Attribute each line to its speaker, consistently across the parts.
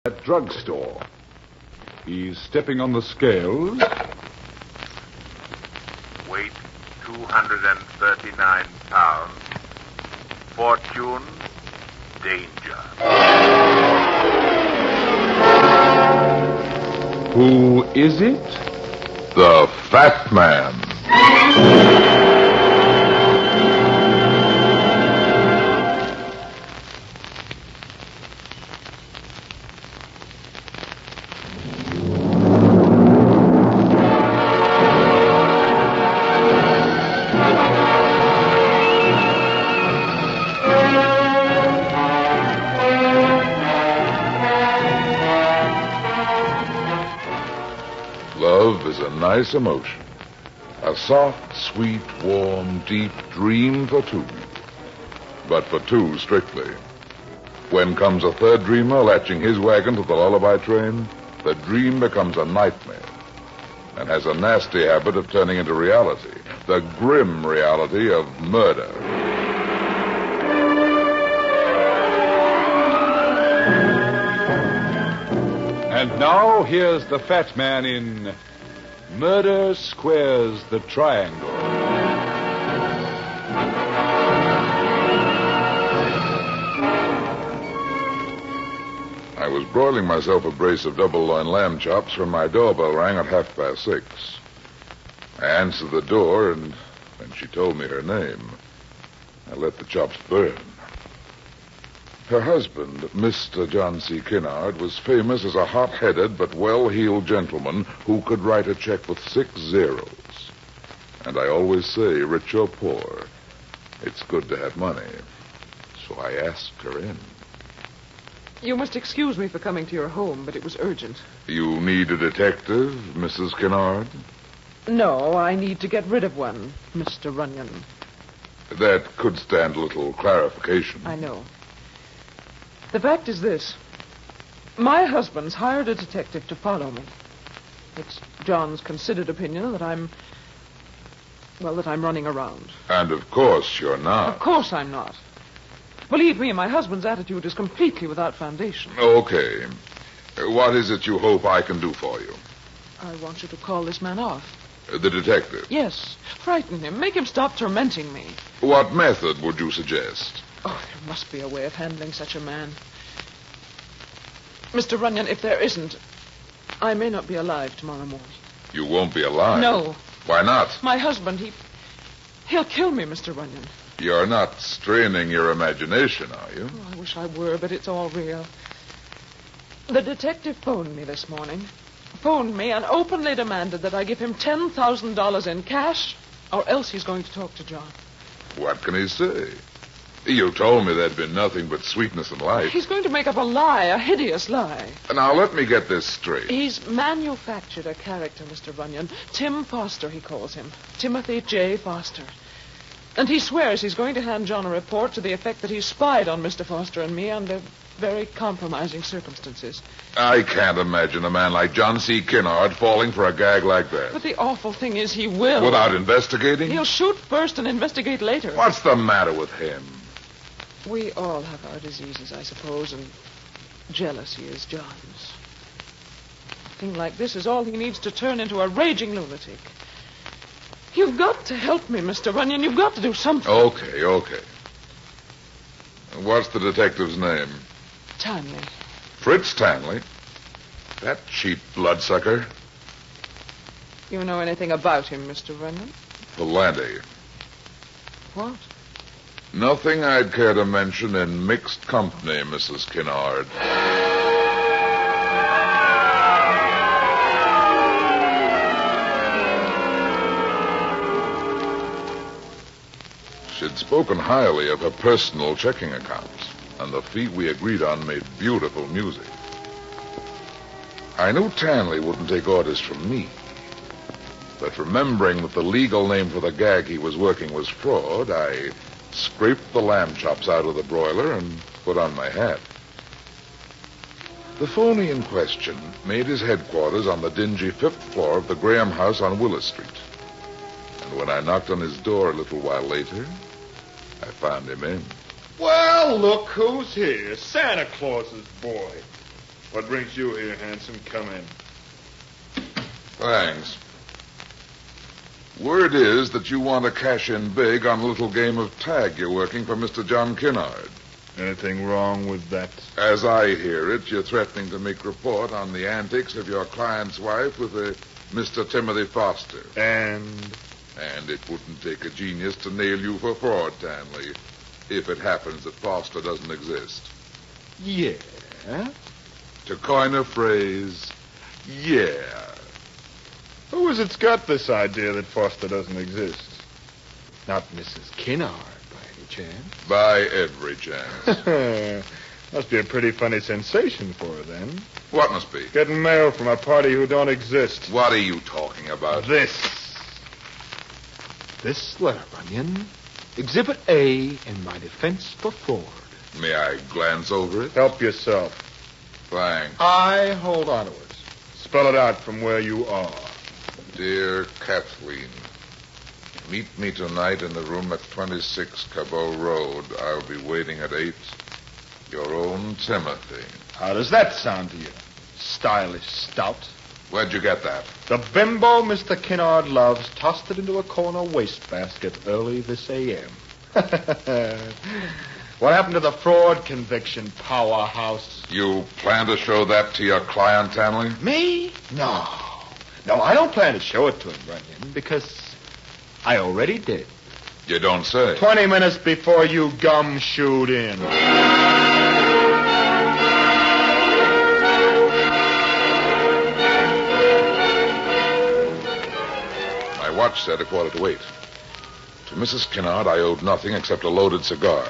Speaker 1: At drugstore. He's stepping on the scales.
Speaker 2: Weight 239 pounds. Fortune, danger.
Speaker 1: Who is it?
Speaker 3: The Fat Man. Love is a nice emotion. A soft, sweet, warm, deep dream for two. But for two, strictly. When comes a third dreamer latching his wagon to the lullaby train, the dream becomes a nightmare and has a nasty habit of turning into reality, the grim reality of murder.
Speaker 1: And now here's the Fat Man in Murder Squares the Triangle.
Speaker 3: I was broiling myself a brace of double loin lamb chops when my doorbell rang at 6:30. I answered the door, and when she told me her name, I let the chops burn. Her husband, Mr. John C. Kinnard, was famous as a hot-headed but well-heeled gentleman who could write a check with 6 zeros. And I always say, rich or poor, it's good to have money. So I asked her in.
Speaker 4: You must excuse me for coming to your home, but it was urgent.
Speaker 3: You need a detective, Mrs. Kinnard?
Speaker 4: No, I need to get rid of one, Mr. Runyon.
Speaker 3: That could stand a little clarification.
Speaker 4: I know. The fact is this. My husband's hired a detective to follow me. It's John's considered opinion that I'm running around.
Speaker 3: And of course you're not.
Speaker 4: Of course I'm not. Believe me, my husband's attitude is completely without foundation.
Speaker 3: Okay. What is it you hope I can do for you?
Speaker 4: I want you to call this man off.
Speaker 3: The detective?
Speaker 4: Yes. Frighten him. Make him stop tormenting me.
Speaker 3: What method would you suggest?
Speaker 4: Oh, there must be a way of handling such a man. Mr. Runyon, if there isn't, I may not be alive tomorrow morning.
Speaker 3: You won't be alive?
Speaker 4: No.
Speaker 3: Why not?
Speaker 4: My husband, he'll kill me, Mr. Runyon.
Speaker 3: You're not straining your imagination, are you?
Speaker 4: Oh, I wish I were, but it's all real. The detective phoned me this morning. Phoned me and openly demanded that I give him $10,000 in cash, or else he's going to talk to John.
Speaker 3: What can he say? You told me there'd been nothing but sweetness and light.
Speaker 4: He's going to make up a lie, a hideous lie.
Speaker 3: Now, let me get this straight.
Speaker 4: He's manufactured a character, Mr. Runyon. Tim Foster, he calls him. Timothy J. Foster. And he swears he's going to hand John a report to the effect that he spied on Mr. Foster and me under very compromising circumstances.
Speaker 3: I can't imagine a man like John C. Kinnard falling for a gag like that.
Speaker 4: But the awful thing is he will.
Speaker 3: Without investigating?
Speaker 4: He'll shoot first and investigate later.
Speaker 3: What's the matter with him?
Speaker 4: We all have our diseases, I suppose, and jealousy is John's. A thing like this is all he needs to turn into a raging lunatic. You've got to help me, Mr. Runyon. You've got to do something.
Speaker 3: Okay. What's the detective's name?
Speaker 4: Tanley.
Speaker 3: Fritz Tanley? That cheap bloodsucker?
Speaker 4: You know anything about him, Mr. Runyon?
Speaker 3: Plenty.
Speaker 4: What?
Speaker 3: Nothing I'd care to mention in mixed company, Mrs. Kinnard. She'd spoken highly of her personal checking accounts, and the fee we agreed on made beautiful music. I knew Tanley wouldn't take orders from me, but remembering that the legal name for the gag he was working was fraud, I scraped the lamb chops out of the broiler and put on my hat. The phony in question made his headquarters on the dingy 5th floor of the Graham house on Willis Street. And when I knocked on his door a little while later, I found him in.
Speaker 5: Well, look who's here. Santa Claus's boy. What brings you here, handsome? Come in.
Speaker 3: Thanks. Word is that you want to cash in big on a little game of tag you're working for Mr. John Kinnard.
Speaker 5: Anything wrong with that?
Speaker 3: As I hear it, you're threatening to make report on the antics of your client's wife with a Mr. Timothy Foster.
Speaker 5: And
Speaker 3: it wouldn't take a genius to nail you for fraud, Tanley, if it happens that Foster doesn't exist.
Speaker 5: yeah.
Speaker 3: To coin a phrase, yeah.
Speaker 5: Who is it's got this idea that Foster doesn't exist? Not Mrs. Kinnard, by any chance?
Speaker 3: By every chance.
Speaker 5: Must be a pretty funny sensation for her, then.
Speaker 3: What must be?
Speaker 5: Getting mail from a party who don't exist.
Speaker 3: What are you talking about?
Speaker 5: This letter, Runyon. Exhibit A in my defense for fraud.
Speaker 3: May I glance over it?
Speaker 5: Help yourself.
Speaker 3: Thanks.
Speaker 5: I hold on to it. Spell it out from where you are.
Speaker 3: Dear Kathleen, meet me tonight in the room at 26 Cabo Road. I'll be waiting at 8. Your own Timothy.
Speaker 5: How does that sound to you? Stylish stout.
Speaker 3: Where'd you get that?
Speaker 5: The bimbo Mr. Kinnard loves tossed it into a corner wastebasket early this a.m. What happened to the fraud conviction, powerhouse?
Speaker 3: You plan to show that to your client, Tanley?
Speaker 5: Me? No, I don't plan to show it to him, Runyon, because I already did.
Speaker 3: You don't say.
Speaker 5: 20 minutes before you gumshoed in.
Speaker 3: My watch said 7:45. To Mrs. Kinnard, I owed nothing except a loaded cigar.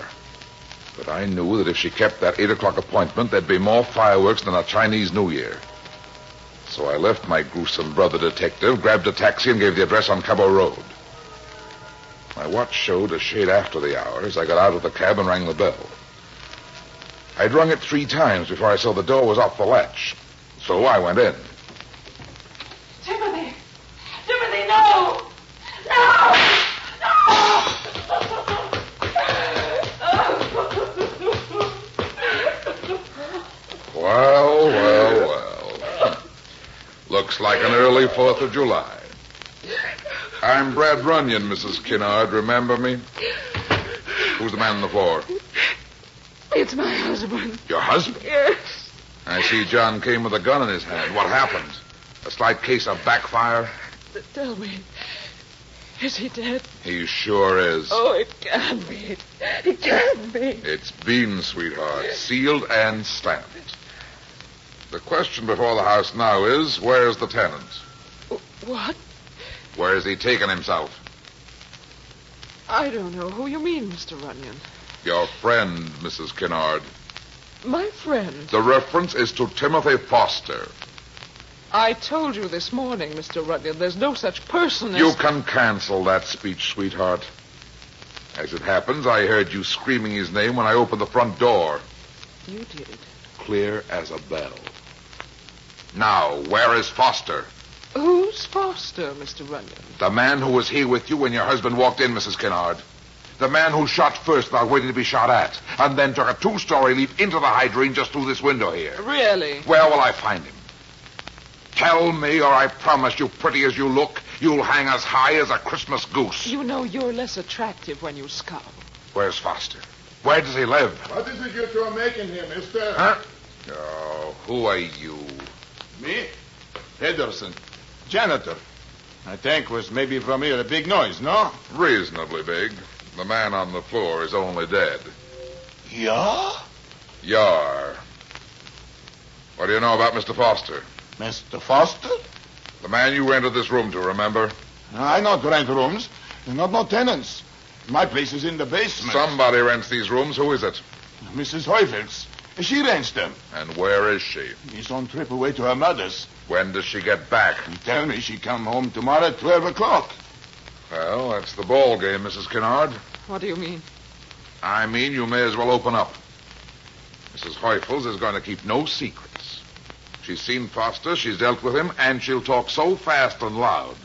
Speaker 3: But I knew that if she kept that 8 o'clock appointment, there'd be more fireworks than a Chinese New Year. So I left my gruesome brother detective, grabbed a taxi, and gave the address on Cabo Road. My watch showed a shade after the hour as I got out of the cab and rang the bell. I'd rung it 3 times before I saw the door was off the latch. So I went in.
Speaker 4: Timothy! Timothy, no! No!
Speaker 3: Well. Looks like an early 4th of July. I'm Brad Runyon, Mrs. Kinnard. Remember me? Who's the man on the floor?
Speaker 4: It's my husband.
Speaker 3: Your husband?
Speaker 4: Yes.
Speaker 3: I see John came with a gun in his hand. What happened? A slight case of backfire?
Speaker 4: Tell me, is he dead?
Speaker 3: He sure is.
Speaker 4: Oh, it can't be. It can't be.
Speaker 3: It's been, sweetheart. Sealed and stamped. The question before the house now is, where's the tenant?
Speaker 4: What?
Speaker 3: Where has he taken himself?
Speaker 4: I don't know who you mean, Mr. Runyon.
Speaker 3: Your friend, Mrs. Kinnard.
Speaker 4: My friend.
Speaker 3: The reference is to Timothy Foster.
Speaker 4: I told you this morning, Mr. Runyon, there's no such person as...
Speaker 3: You can cancel that speech, sweetheart. As it happens, I heard you screaming his name when I opened the front door.
Speaker 4: You did.
Speaker 3: Clear as a bell. Now, where is Foster?
Speaker 4: Who's Foster, Mr. Runyon?
Speaker 3: The man who was here with you when your husband walked in, Mrs. Kinnard. The man who shot first without waiting to be shot at, and then took a 2-story leap into the hydrant just through this window here.
Speaker 4: Really?
Speaker 3: Where will I find him? Tell me, or I promise you, pretty as you look, you'll hang as high as a Christmas goose.
Speaker 4: You know you're less attractive when you scowl.
Speaker 3: Where's Foster? Where does he live?
Speaker 6: What is it you two are making here, mister?
Speaker 3: Huh? Oh, who are you?
Speaker 6: Me? Henderson. Janitor. I think was maybe from here a big noise, no?
Speaker 3: Reasonably big. The man on the floor is only dead.
Speaker 6: Yeah?
Speaker 3: Yar. What do you know about Mr. Foster?
Speaker 6: Mr. Foster?
Speaker 3: The man you rented this room to, remember?
Speaker 6: I not rent rooms. Not no tenants. My place is in the basement.
Speaker 3: Somebody rents these rooms. Who is it?
Speaker 6: Mrs. Heufels. She rents them.
Speaker 3: And where is she?
Speaker 6: She's on trip away to her mother's.
Speaker 3: When does she get back?
Speaker 6: He tell me she come home tomorrow at 12 o'clock.
Speaker 3: Well, that's the ball game, Mrs. Kinnard.
Speaker 4: What do you mean?
Speaker 3: I mean, you may as well open up. Mrs. Heufels is going to keep no secrets. She's seen Foster, she's dealt with him, and she'll talk so fast and loud,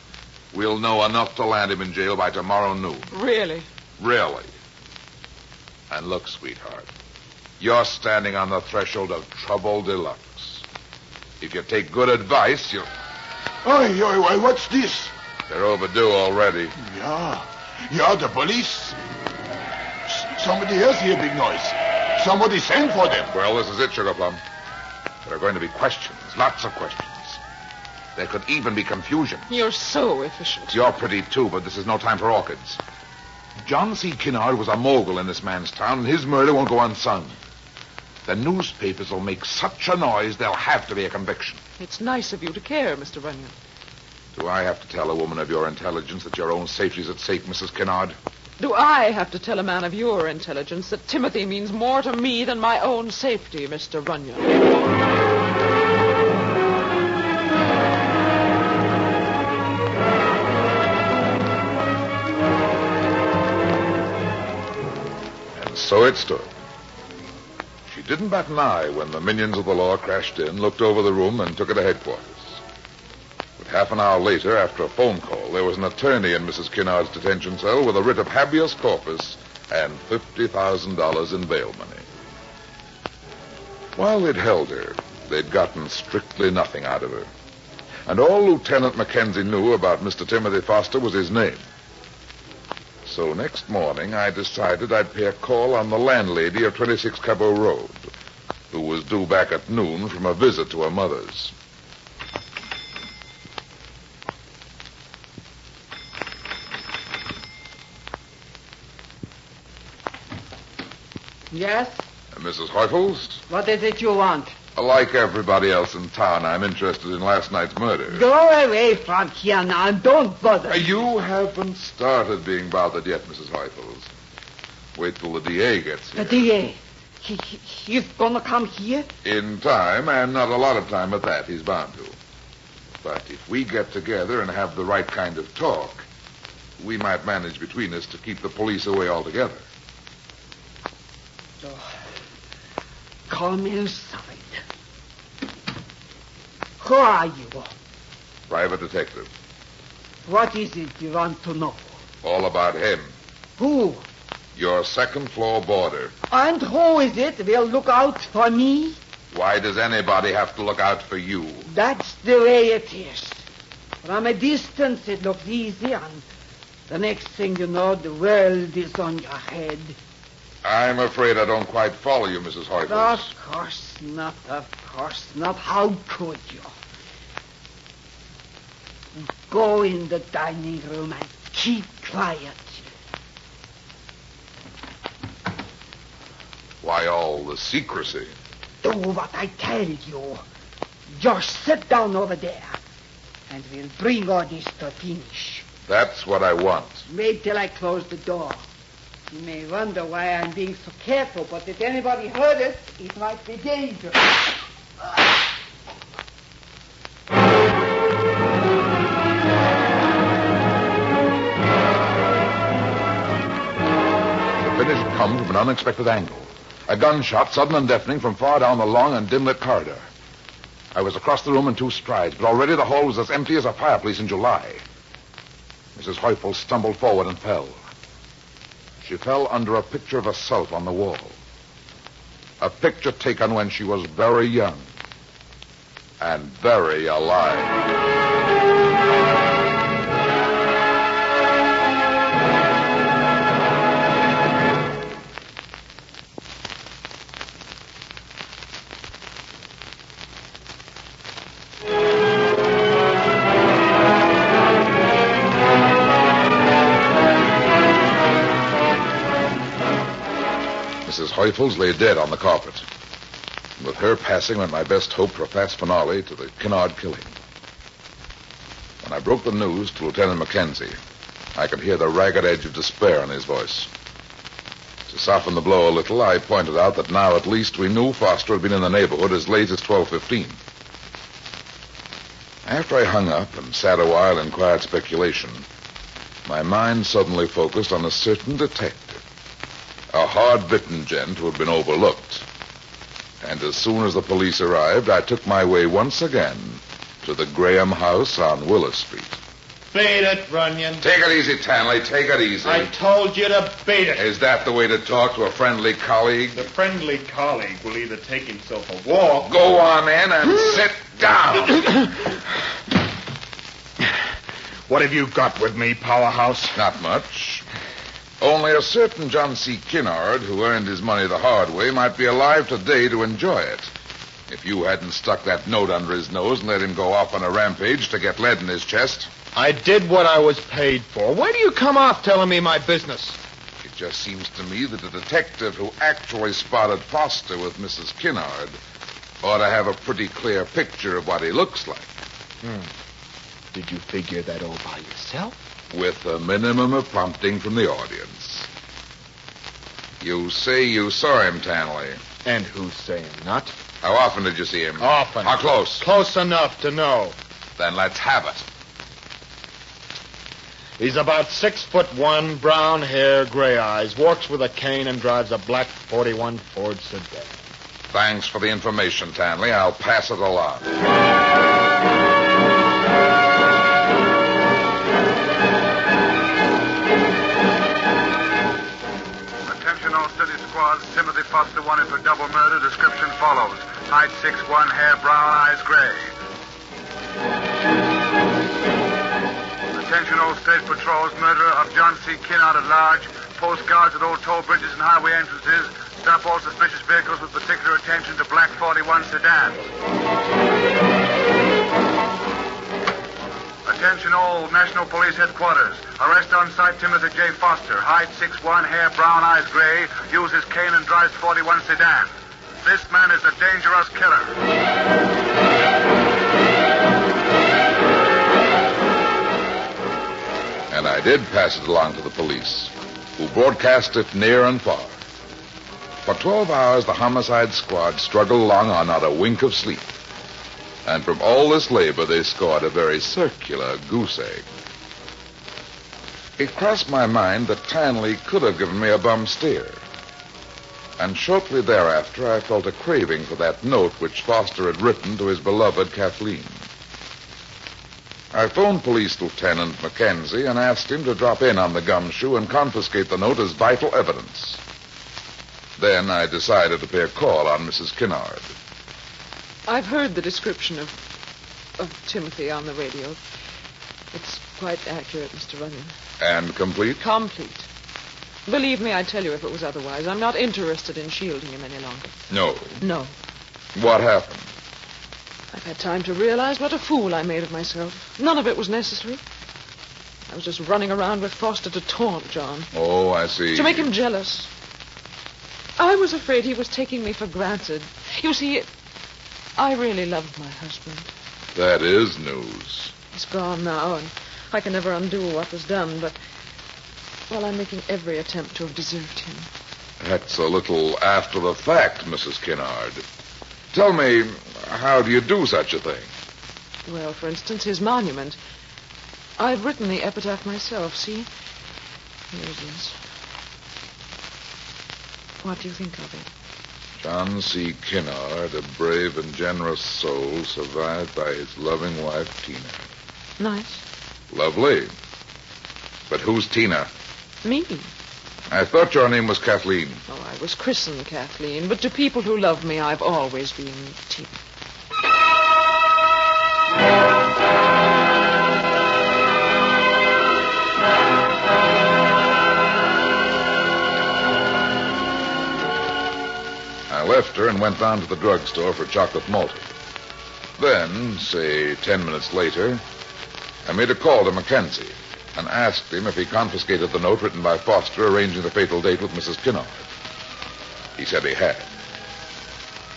Speaker 3: we'll know enough to land him in jail by tomorrow noon.
Speaker 4: Really?
Speaker 3: Really. And look, sweetheart, you're standing on the threshold of trouble deluxe. If you take good advice, you'll...
Speaker 7: Oi, what's this?
Speaker 3: They're overdue already.
Speaker 7: Yeah, the police. Somebody else hear big noise. Somebody sent for them.
Speaker 3: Well, this is it, Sugar Plum. There are going to be questions, lots of questions. There could even be confusion.
Speaker 4: You're so efficient.
Speaker 3: You're pretty, too, but this is no time for orchids. John C. Kinnard was a mogul in this man's town, and his murder won't go unsung. The newspapers will make such a noise, there'll have to be a conviction.
Speaker 4: It's nice of you to care, Mr. Runyon.
Speaker 3: Do I have to tell a woman of your intelligence that your own safety's at stake, Mrs. Kinnard?
Speaker 4: Do I have to tell a man of your intelligence that Timothy means more to me than my own safety, Mr. Runyon?
Speaker 3: So it stood. She didn't bat an eye when the minions of the law crashed in, looked over the room, and took her to headquarters. But half an hour later, after a phone call, there was an attorney in Mrs. Kinnard's detention cell with a writ of habeas corpus and $50,000 in bail money. While they'd held her, they'd gotten strictly nothing out of her. And all Lieutenant Mackenzie knew about Mr. Timothy Foster was his name. So next morning, I decided I'd pay a call on the landlady of 26 Cabo Road, who was due back at noon from a visit to her mother's.
Speaker 8: Yes?
Speaker 3: Mrs. Heufels?
Speaker 8: What is it you want?
Speaker 3: Like everybody else in town, I'm interested in last night's murder.
Speaker 8: Go away from here now and don't bother.
Speaker 3: You haven't started being bothered yet, Mrs. Heufels. Wait till the DA gets here.
Speaker 8: The DA? He's gonna come here?
Speaker 3: In time, and not a lot of time at that. He's bound to. But if we get together and have the right kind of talk, we might manage between us to keep the police away altogether.
Speaker 8: Oh. Come inside. Who are you?
Speaker 3: Private detective.
Speaker 8: What is it you want to know?
Speaker 3: All about him.
Speaker 8: Who?
Speaker 3: Your second-floor boarder.
Speaker 8: And who is it will look out for me?
Speaker 3: Why does anybody have to look out for you?
Speaker 8: That's the way it is. From a distance it looks easy, and the next thing you know, the world is on your head.
Speaker 3: I'm afraid I don't quite follow you, Mrs. Heufels.
Speaker 8: Of course not, of course not. How could you? Go in the dining room and keep quiet.
Speaker 3: Why all the secrecy?
Speaker 8: Do what I tell you. Just sit down over there, and we'll bring all this to finish.
Speaker 3: That's what I want.
Speaker 8: Wait till I close the door. You may wonder why I'm being so careful, but if anybody heard it, it might be dangerous.
Speaker 3: The finish had come from an unexpected angle. A gunshot, sudden and deafening, from far down the long and dim-lit corridor. I was across the room in 2 strides, but already the hall was as empty as a fireplace in July. Mrs. Heufels stumbled forward and fell. She fell under a picture of herself on the wall. A picture taken when she was very young and very alive. Mrs. Heufels lay dead on the carpet. And with her passing went my best hope for a fast finale to the Kinnard killing. When I broke the news to Lieutenant Mackenzie, I could hear the ragged edge of despair in his voice. To soften the blow a little, I pointed out that now at least we knew Foster had been in the neighborhood as late as 12:15. After I hung up and sat a while in quiet speculation, my mind suddenly focused on a certain detective. A hard-bitten gent who had been overlooked. And as soon as the police arrived, I took my way once again to the Graham house on Willis Street.
Speaker 5: Beat it, Runyon.
Speaker 3: Take it easy, Tanley. Take it easy.
Speaker 5: I told you to beat it.
Speaker 3: Is that the way to talk to a friendly colleague?
Speaker 5: The friendly colleague will either take himself a walk.
Speaker 3: Go on in and sit down.
Speaker 5: What have you got with me, Powerhouse?
Speaker 3: Not much. Only a certain John C. Kinnard, who earned his money the hard way, might be alive today to enjoy it. If you hadn't stuck that note under his nose and let him go off on a rampage to get lead in his chest.
Speaker 5: I did what I was paid for. Why do you come off telling me my business?
Speaker 3: It just seems to me that a detective who actually spotted Foster with Mrs. Kinnard ought to have a pretty clear picture of what he looks like.
Speaker 5: Did you figure that all by yourself?
Speaker 3: With a minimum of prompting from the audience. You say you saw him, Tanley.
Speaker 5: And who's saying not?
Speaker 3: How often did you see him?
Speaker 5: Often.
Speaker 3: How close?
Speaker 5: Close enough to know.
Speaker 3: Then let's have it.
Speaker 5: He's about 6'1", brown hair, gray eyes, walks with a cane and drives a black 41 Ford sedan.
Speaker 3: Thanks for the information, Tanley. I'll pass it along.
Speaker 2: Attention all city squads. Timothy Foster wanted for double murder. Description follows. Height 6'1", hair brown, eyes gray. Attention all state patrols. Murder of John C. Kinnard at large. Post guards at all toll bridges and highway entrances. Stop all suspicious vehicles with particular attention to black 41 sedan. Attention all National Police Headquarters. Arrest on site Timothy J. Foster. Height 6'1", hair brown, eyes gray. Uses cane and drives 41 sedan. This man is a dangerous killer.
Speaker 3: And I did pass it along to the police, who broadcast it near and far. For 12 hours, the homicide squad struggled along on not a wink of sleep. And from all this labor, they scored a very circular goose egg. It crossed my mind that Tanley could have given me a bum steer. And shortly thereafter, I felt a craving for that note which Foster had written to his beloved Kathleen. I phoned Police Lieutenant Mackenzie and asked him to drop in on the gumshoe and confiscate the note as vital evidence. Then I decided to pay a call on Mrs. Kinnard.
Speaker 4: I've heard the description of Timothy on the radio. It's quite accurate, Mr. Runyon.
Speaker 3: And complete?
Speaker 4: Complete. Believe me, I'd tell you if it was otherwise. I'm not interested in shielding him any longer.
Speaker 3: No.
Speaker 4: No.
Speaker 3: What happened?
Speaker 4: I've had time to realize what a fool I made of myself. None of it was necessary. I was just running around with Foster to taunt John.
Speaker 3: Oh, I see.
Speaker 4: To make him jealous. I was afraid he was taking me for granted. You see, I really loved my husband.
Speaker 3: That is news.
Speaker 4: He's gone now, and I can never undo what was done, but, well, I'm making every attempt to have deserved him.
Speaker 3: That's a little after the fact, Mrs. Kinnard. Tell me, how do you do such a thing?
Speaker 4: Well, for instance, his monument. I've written the epitaph myself, see? Here it is. What do you think of it?
Speaker 3: John C. Kinnard, a brave and generous soul, survived by his loving wife, Tina.
Speaker 4: Nice.
Speaker 3: Lovely. But who's Tina?
Speaker 4: Me.
Speaker 3: I thought your name was Kathleen.
Speaker 4: Oh, I was christened Kathleen, but to people who love me, I've always been Tina.
Speaker 3: I left her and went down to the drugstore for chocolate malted. Then, say 10 minutes later, I made a call to Mackenzie and asked him if he confiscated the note written by Foster arranging the fatal date with Mrs. Kinnard. He said he had.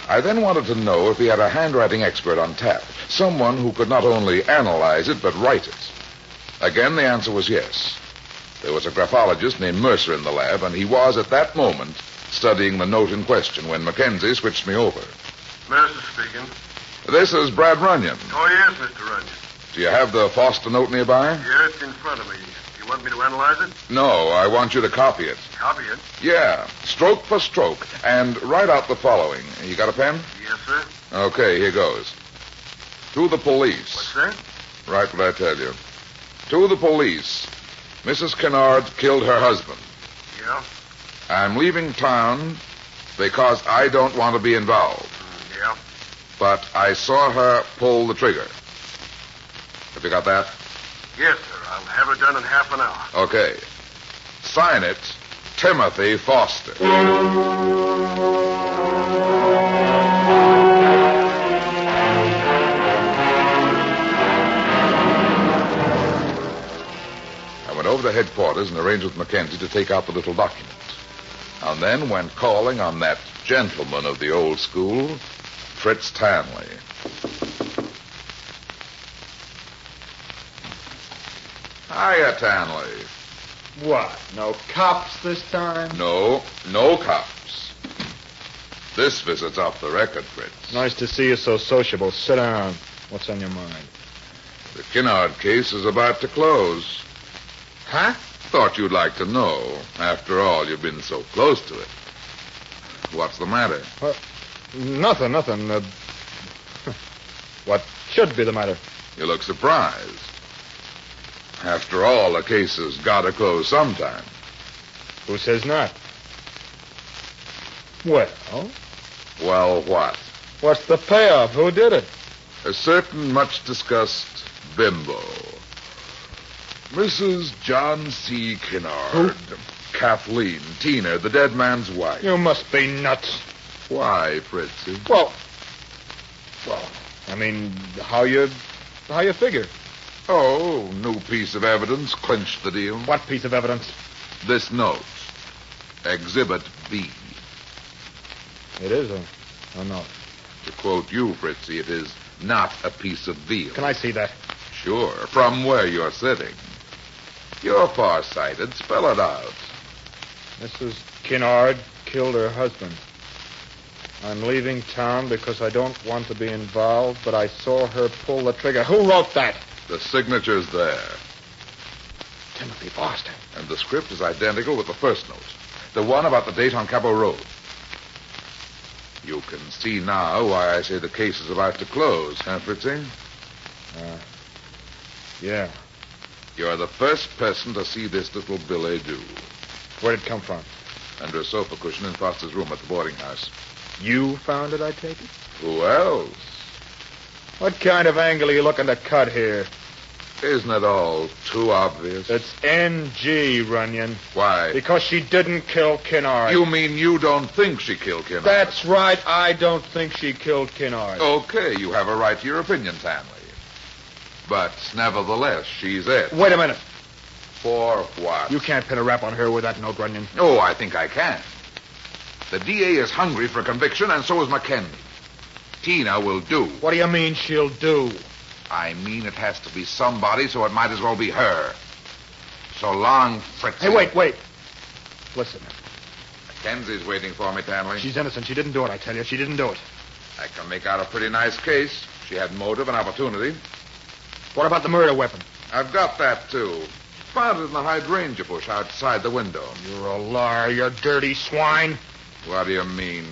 Speaker 3: I then wanted to know if he had a handwriting expert on tap, someone who could not only analyze it but write it. Again, the answer was yes. There was a graphologist named Mercer in the lab, and he was at that moment studying the note in question when Mackenzie switched me over.
Speaker 2: Mercer speaking.
Speaker 3: This is Brad Runyon.
Speaker 2: Oh, yes, Mr. Runyon.
Speaker 3: Do you have the Foster note nearby?
Speaker 2: Here, it's in front of me. You want me to analyze it?
Speaker 3: No, I want you to copy it.
Speaker 2: Copy it?
Speaker 3: Yeah, stroke for stroke, and write out the following. You got a pen?
Speaker 2: Yes, sir.
Speaker 3: Okay, here goes. To the police.
Speaker 2: What's that?
Speaker 3: Write what I tell you. To the police, Mrs. Kennard killed her husband.
Speaker 2: Yeah?
Speaker 3: I'm leaving town because I don't want to be involved.
Speaker 2: Yeah?
Speaker 3: But I saw her pull the trigger. Have you got that?
Speaker 2: Yes, sir. I'll have it done in half an hour.
Speaker 3: Okay. Sign it, Timothy Foster. I went over to headquarters and arranged with Mackenzie to take out the little document. And then went calling on that gentleman of the old school, Fritz Tanley. Hiya, Tanley.
Speaker 5: What? No cops this time?
Speaker 3: No cops. This visit's off the record, Fritz.
Speaker 5: Nice to see you so sociable. Sit down. What's on your mind?
Speaker 3: The Kennard case is about to close.
Speaker 5: Huh?
Speaker 3: Thought you'd like to know. After all, you've been so close to it. What's the matter?
Speaker 5: Nothing. What should be the matter?
Speaker 3: You look surprised. After all, the case has got to close sometime.
Speaker 5: Who says not? Well?
Speaker 3: Well, what?
Speaker 5: What's the payoff? Who did it?
Speaker 3: A certain much-discussed bimbo. Mrs. John C. Kennard.
Speaker 5: Who?
Speaker 3: Kathleen Tina, the dead man's wife.
Speaker 5: You must be nuts.
Speaker 3: Why, Fritzy?
Speaker 5: Well, I mean, how you figure?
Speaker 3: Oh, new piece of evidence clinched the deal.
Speaker 5: What piece of evidence?
Speaker 3: This note. Exhibit B.
Speaker 5: It is a note.
Speaker 3: To quote you, Fritzy, it is not a piece of veal.
Speaker 5: Can I see that?
Speaker 3: Sure, from where you're sitting. You're far-sighted. Spell it out.
Speaker 5: Mrs. Kennard killed her husband. I'm leaving town because I don't want to be involved, but I saw her pull the trigger. Who wrote that?
Speaker 3: The signature's there.
Speaker 5: Timothy Foster.
Speaker 3: And the script is identical with the first note. The one about the date on Cabo Road. You can see now why I say the case is about to close, huh, Fritzy?
Speaker 5: Yeah.
Speaker 3: You're the first person to see this little billet doux.
Speaker 5: Where'd it come from?
Speaker 3: Under a sofa cushion in Foster's room at the boarding house.
Speaker 5: You found it, I take it?
Speaker 3: Who else?
Speaker 5: What kind of angle are you looking to cut here?
Speaker 3: Isn't it all too obvious?
Speaker 5: It's NG, Runyon.
Speaker 3: Why?
Speaker 5: Because she didn't kill Kennard.
Speaker 3: You mean you don't think she killed Kennard?
Speaker 5: That's right. I don't think she killed Kennard.
Speaker 3: Okay, you have a right to your opinion, Tanley. But nevertheless, she's it.
Speaker 5: Wait a minute.
Speaker 3: For what?
Speaker 5: You can't pin a rap on her with that note, Runyon.
Speaker 3: Oh, I think I can. The DA is hungry for conviction, and so is Mackenzie. Tina will do.
Speaker 5: What do you mean she'll do?
Speaker 3: I mean it has to be somebody, so it might as well be her. So long, Fritz.
Speaker 5: Hey, wait. Listen.
Speaker 3: Mackenzie's waiting for me, Tanley.
Speaker 5: She's innocent. She didn't do it, I tell you. She didn't do it.
Speaker 3: I can make out a pretty nice case. She had motive and opportunity.
Speaker 5: What about the murder weapon?
Speaker 3: I've got that, too. Found it in the hydrangea bush outside the window.
Speaker 5: You're a liar, you dirty swine.
Speaker 3: What do you mean?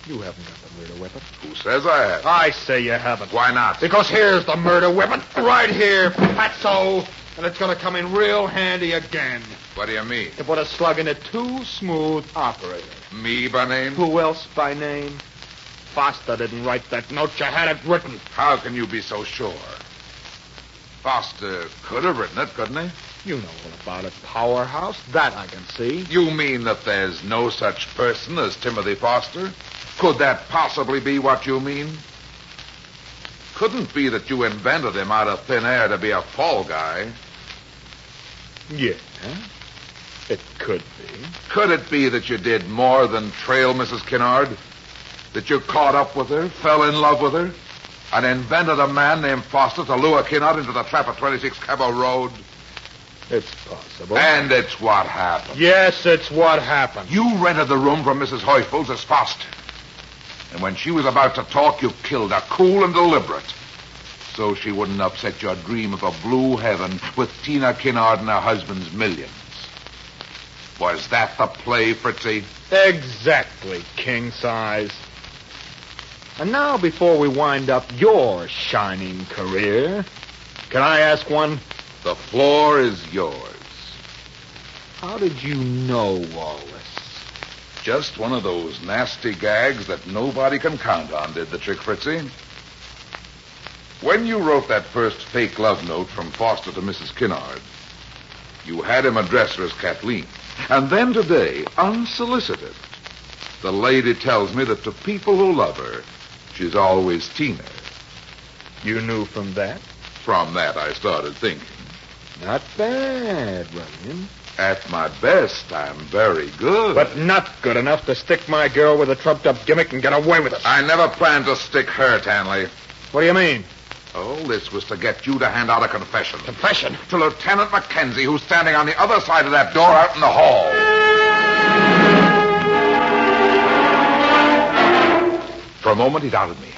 Speaker 5: You haven't got the murder weapon.
Speaker 3: Who says I have?
Speaker 5: I say you haven't.
Speaker 3: Why not?
Speaker 5: Because here's the murder weapon. Right here, fatso. And it's going to come in real handy again.
Speaker 3: What do you mean?
Speaker 5: To put a slug in a too-smooth operator.
Speaker 3: Me by name?
Speaker 5: Who else by name? Foster didn't write that note. You had it written.
Speaker 3: How can you be so sure? Foster could have written it, couldn't he?
Speaker 5: You know all about it, powerhouse. That I can see.
Speaker 3: You mean that there's no such person as Timothy Foster? Could that possibly be what you mean? Couldn't be that you invented him out of thin air to be a fall guy.
Speaker 5: Yeah, it could be.
Speaker 3: Could it be that you did more than trail Mrs. Kennard? That you caught up with her, fell in love with her, and invented a man named Foster to lure Kennard into the trap at 26 Cabo Road?
Speaker 5: It's possible.
Speaker 3: And it's what happened.
Speaker 5: Yes, it's what happened.
Speaker 3: You rented the room from Mrs. Heufels as Foster. And when she was about to talk, you killed her, cool and deliberate. So she wouldn't upset your dream of a blue heaven with Tina Kennard and her husband's millions. Was that the play, Fritzy?
Speaker 5: Exactly, king size. And now, before we wind up your shining career, can I ask one
Speaker 3: The floor is yours.
Speaker 5: How did you know all this?
Speaker 3: Just one of those nasty gags that nobody can count on did the trick, Fritzy. When you wrote that first fake love note from Foster to Mrs. Kinnard, you had him address her as Kathleen. And then today, unsolicited, the lady tells me that to people who love her, she's always Tina.
Speaker 5: You knew from that?
Speaker 3: From that, I started thinking.
Speaker 5: Not bad, William.
Speaker 3: At my best, I'm very good.
Speaker 5: But not good enough to stick my girl with a trumped-up gimmick and get away with it.
Speaker 3: I never planned to stick her, Tanley.
Speaker 5: What do you mean?
Speaker 3: All this was to get you to hand out a confession.
Speaker 5: Confession?
Speaker 3: To Lieutenant Mackenzie, who's standing on the other side of that door out in the hall. For a moment, he doubted me.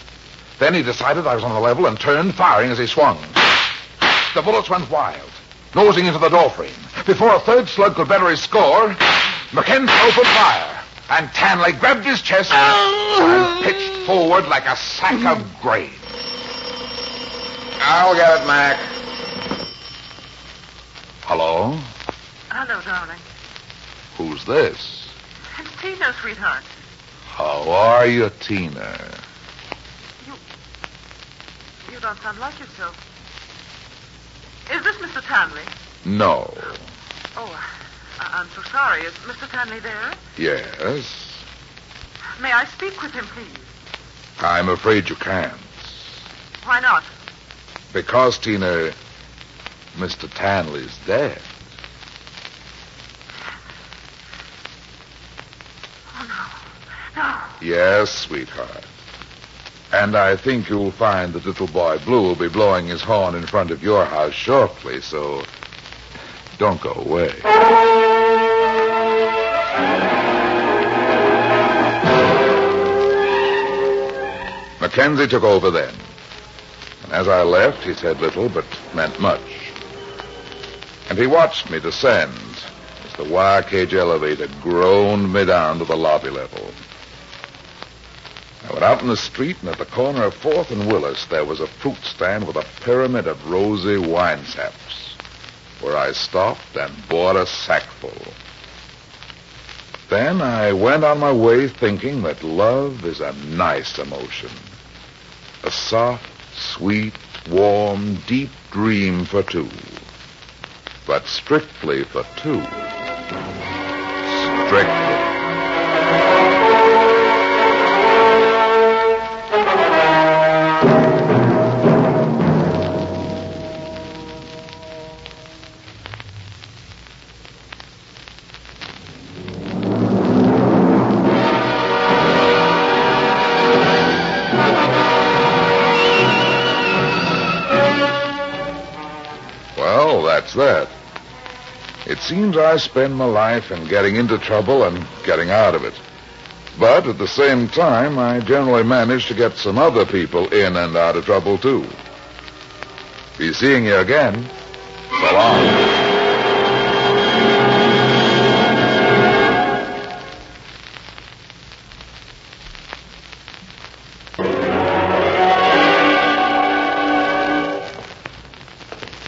Speaker 3: Then he decided I was on the level and turned, firing as he swung. The bullets went wild, nosing into the doorframe. Before a third slug could better his score, Mackenzie opened fire, and Tanley grabbed his chest and pitched forward like a sack of grain. I'll get it, Mac. Hello?
Speaker 9: Hello, darling.
Speaker 3: Who's this?
Speaker 9: It's Tina, sweetheart.
Speaker 3: How are you, Tina?
Speaker 9: You don't sound like yourself. Is this Mr. Tanley?
Speaker 3: No.
Speaker 9: Oh, I'm so sorry. Is Mr. Tanley there?
Speaker 3: Yes?
Speaker 9: May I speak with him, please?
Speaker 3: I'm afraid you can't.
Speaker 9: Why not?
Speaker 3: Because, Tina, Mr. Tanley's dead.
Speaker 9: Oh, no.
Speaker 3: Yes, sweetheart. And I think you'll find that little boy Blue will be blowing his horn in front of your house shortly, so don't go away. Mackenzie took over then. And as I left, he said little, but meant much. And he watched me descend as the wire cage elevator groaned me down to the lobby level. I went out in the street, and at the corner of 4th and Willis, there was a fruit stand with a pyramid of rosy wine saps, where I stopped and bought a sackful. Then I went on my way thinking that love is a nice emotion. A soft, sweet, warm, deep dream for two. But strictly for two. Strictly. That's that. It seems I spend my life in getting into trouble and getting out of it. But at the same time, I generally manage to get some other people in and out of trouble, too. Be seeing you again. So long.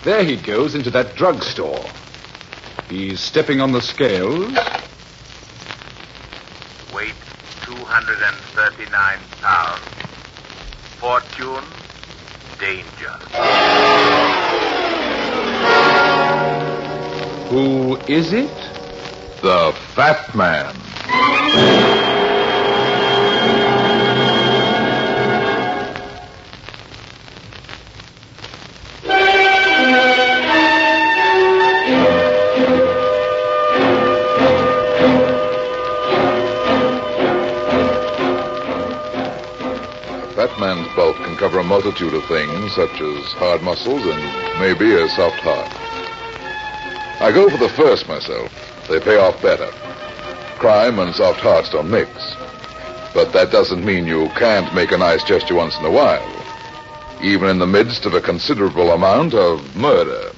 Speaker 1: There he goes into that drugstore. He's stepping on the scales.
Speaker 2: Weight 239 pounds. Fortune, danger.
Speaker 1: Who is it?
Speaker 3: The Fat Man. Man's bulk can cover a multitude of things, such as hard muscles and maybe a soft heart. I go for the first myself. They pay off better. Crime and soft hearts don't mix. But that doesn't mean you can't make a nice gesture once in a while, even in the midst of a considerable amount of murder.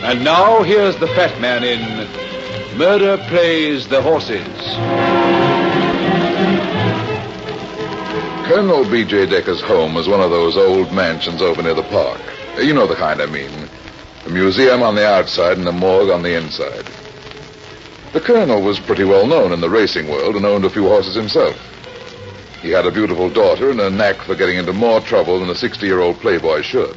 Speaker 1: And now here's the Fat Man in Murder Plays the Horses.
Speaker 3: Colonel B.J. Decker's home was one of those old mansions over near the park. You know the kind I mean. A museum on the outside and a morgue on the inside. The colonel was pretty well known in the racing world and owned a few horses himself. He had a beautiful daughter and a knack for getting into more trouble than a 60-year-old playboy should.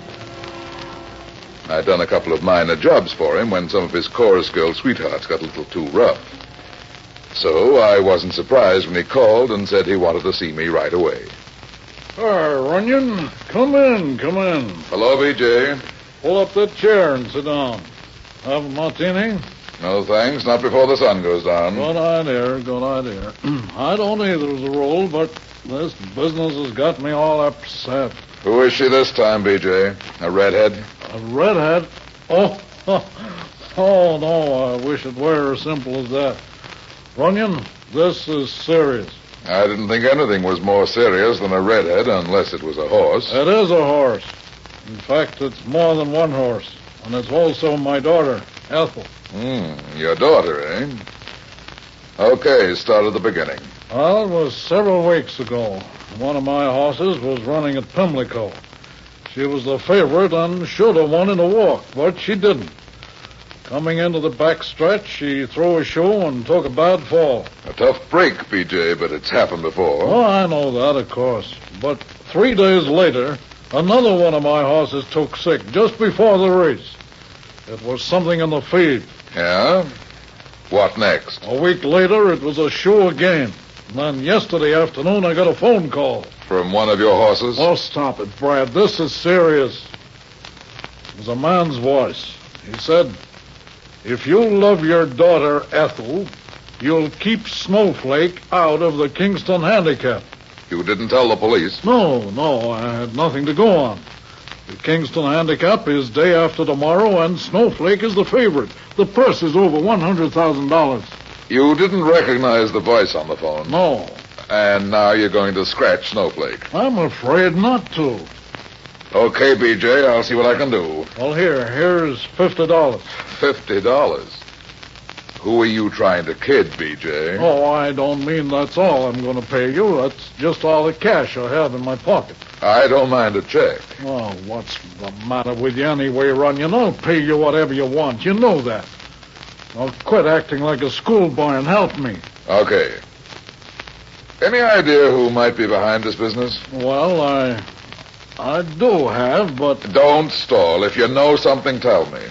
Speaker 3: I'd done a couple of minor jobs for him when some of his chorus girl sweethearts got a little too rough. So I wasn't surprised when he called and said he wanted to see me right away.
Speaker 10: Runyon, come in.
Speaker 3: Hello, B.J.
Speaker 10: Pull up that chair and sit down. Have a martini?
Speaker 3: No, thanks. Not before the sun goes down.
Speaker 10: Good idea. I don't either as a rule, but this business has got me all upset.
Speaker 3: Who is she this time, B.J.? A redhead?
Speaker 10: A redhead? Oh, no, I wish it were as simple as that. Runyon, this is serious.
Speaker 3: I didn't think anything was more serious than a redhead unless it was a horse.
Speaker 10: It is a horse. In fact, it's more than one horse. And it's also my daughter, Ethel.
Speaker 3: Your daughter, eh? Okay, start at the beginning.
Speaker 10: Well, it was several weeks ago. One of my horses was running at Pimlico. She was the favorite and should have won in a walk, but she didn't. Coming into the back stretch, she threw a shoe and took a bad fall.
Speaker 3: A tough break, B.J., but it's happened before.
Speaker 10: Oh, I know that, of course. But 3 days later, another one of my horses took sick just before the race. It was something in the feed.
Speaker 3: Yeah? What next?
Speaker 10: A week later, it was a shoe again. And then yesterday afternoon, I got a phone call.
Speaker 3: From one of your horses?
Speaker 10: Oh, stop it, Brad. This is serious. It was a man's voice. He said, if you love your daughter, Ethel, you'll keep Snowflake out of the Kingston Handicap.
Speaker 3: You didn't tell the police?
Speaker 10: No, I had nothing to go on. The Kingston Handicap is day after tomorrow, and Snowflake is the favorite. The purse is over $100,000.
Speaker 3: You didn't recognize the voice on the phone?
Speaker 10: No.
Speaker 3: And now you're going to scratch Snowflake?
Speaker 10: I'm afraid not to.
Speaker 3: Okay, B.J., I'll see what I can do.
Speaker 10: Well, here's $50.
Speaker 3: $50? Who are you trying to kid, B.J.?
Speaker 10: Oh, I don't mean that's all I'm going to pay you. That's just all the cash I have in my pocket.
Speaker 3: I don't mind a check.
Speaker 10: Oh, what's the matter with you anyway, Runyon? I'll pay you whatever you want. You know that. Now quit acting like a schoolboy and help me.
Speaker 3: Okay. Any idea who might be behind this business?
Speaker 10: Well, I do have, but...
Speaker 3: Don't stall. If you know something, tell me.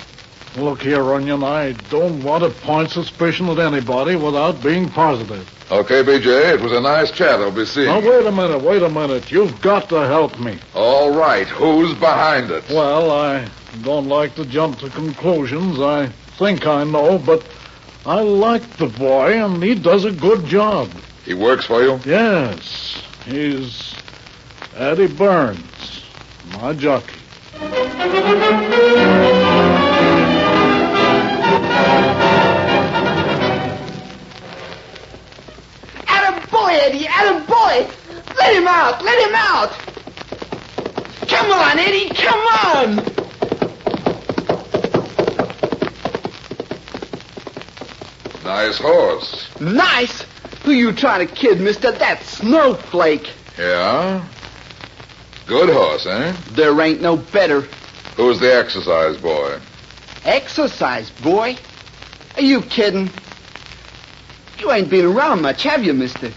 Speaker 10: Look here, Runyon, I don't want to point suspicion at anybody without being positive.
Speaker 3: Okay, B.J., it was a nice chat. I'll be seeing
Speaker 10: Now,
Speaker 3: you.
Speaker 10: wait a minute. You've got to help me.
Speaker 3: All right. Who's behind it?
Speaker 10: Well, I don't like to jump to conclusions. I think I know, but I like the boy, and he does a good job.
Speaker 3: He works for you?
Speaker 10: Yes. He's Eddie Burns, my jockey.
Speaker 8: Attaboy, Eddie, attaboy! Let him out! Come on, Eddie, come on!
Speaker 3: Nice horse.
Speaker 8: Nice? Who you trying to kid, mister? That's Snowflake.
Speaker 3: Yeah? Good horse, eh?
Speaker 8: There ain't no better.
Speaker 3: Who's the exercise boy?
Speaker 8: Exercise, boy? Are you kidding? You ain't been around much, have you, mister?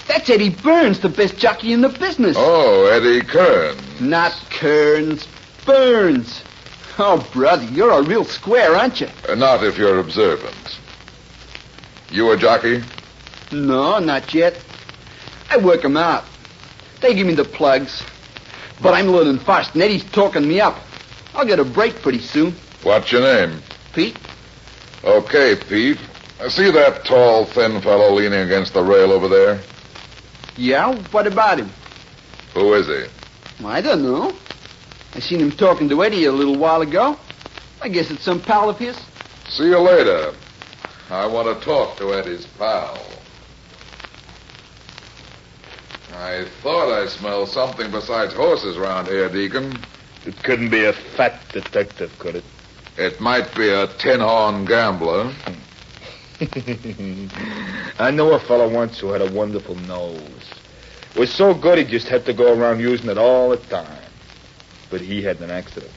Speaker 8: That's Eddie Burns, the best jockey in the business.
Speaker 3: Oh, Eddie Kearns.
Speaker 8: Not Kearns, Burns. Oh, brother, you're a real square, aren't you?
Speaker 3: Not if you're observant. You a jockey?
Speaker 8: No, not yet. I work 'em out. They give me the plugs. But I'm learning fast, and Eddie's talking me up. I'll get a break pretty soon.
Speaker 3: What's your name?
Speaker 8: Pete?
Speaker 3: Okay, Pete. See that tall, thin fellow leaning against the rail over there?
Speaker 8: Yeah? What about him?
Speaker 3: Who is he?
Speaker 8: I don't know. I seen him talking to Eddie a little while ago. I guess it's some pal of his.
Speaker 3: See you later. I want to talk to Eddie's pal. I thought I smelled something besides horses around here, Deacon.
Speaker 5: It couldn't be a fat detective, could it?
Speaker 3: It might be a tin-horn gambler.
Speaker 5: I know a fellow once who had a wonderful nose. Was so good he just had to go around using it all the time. But he had an accident.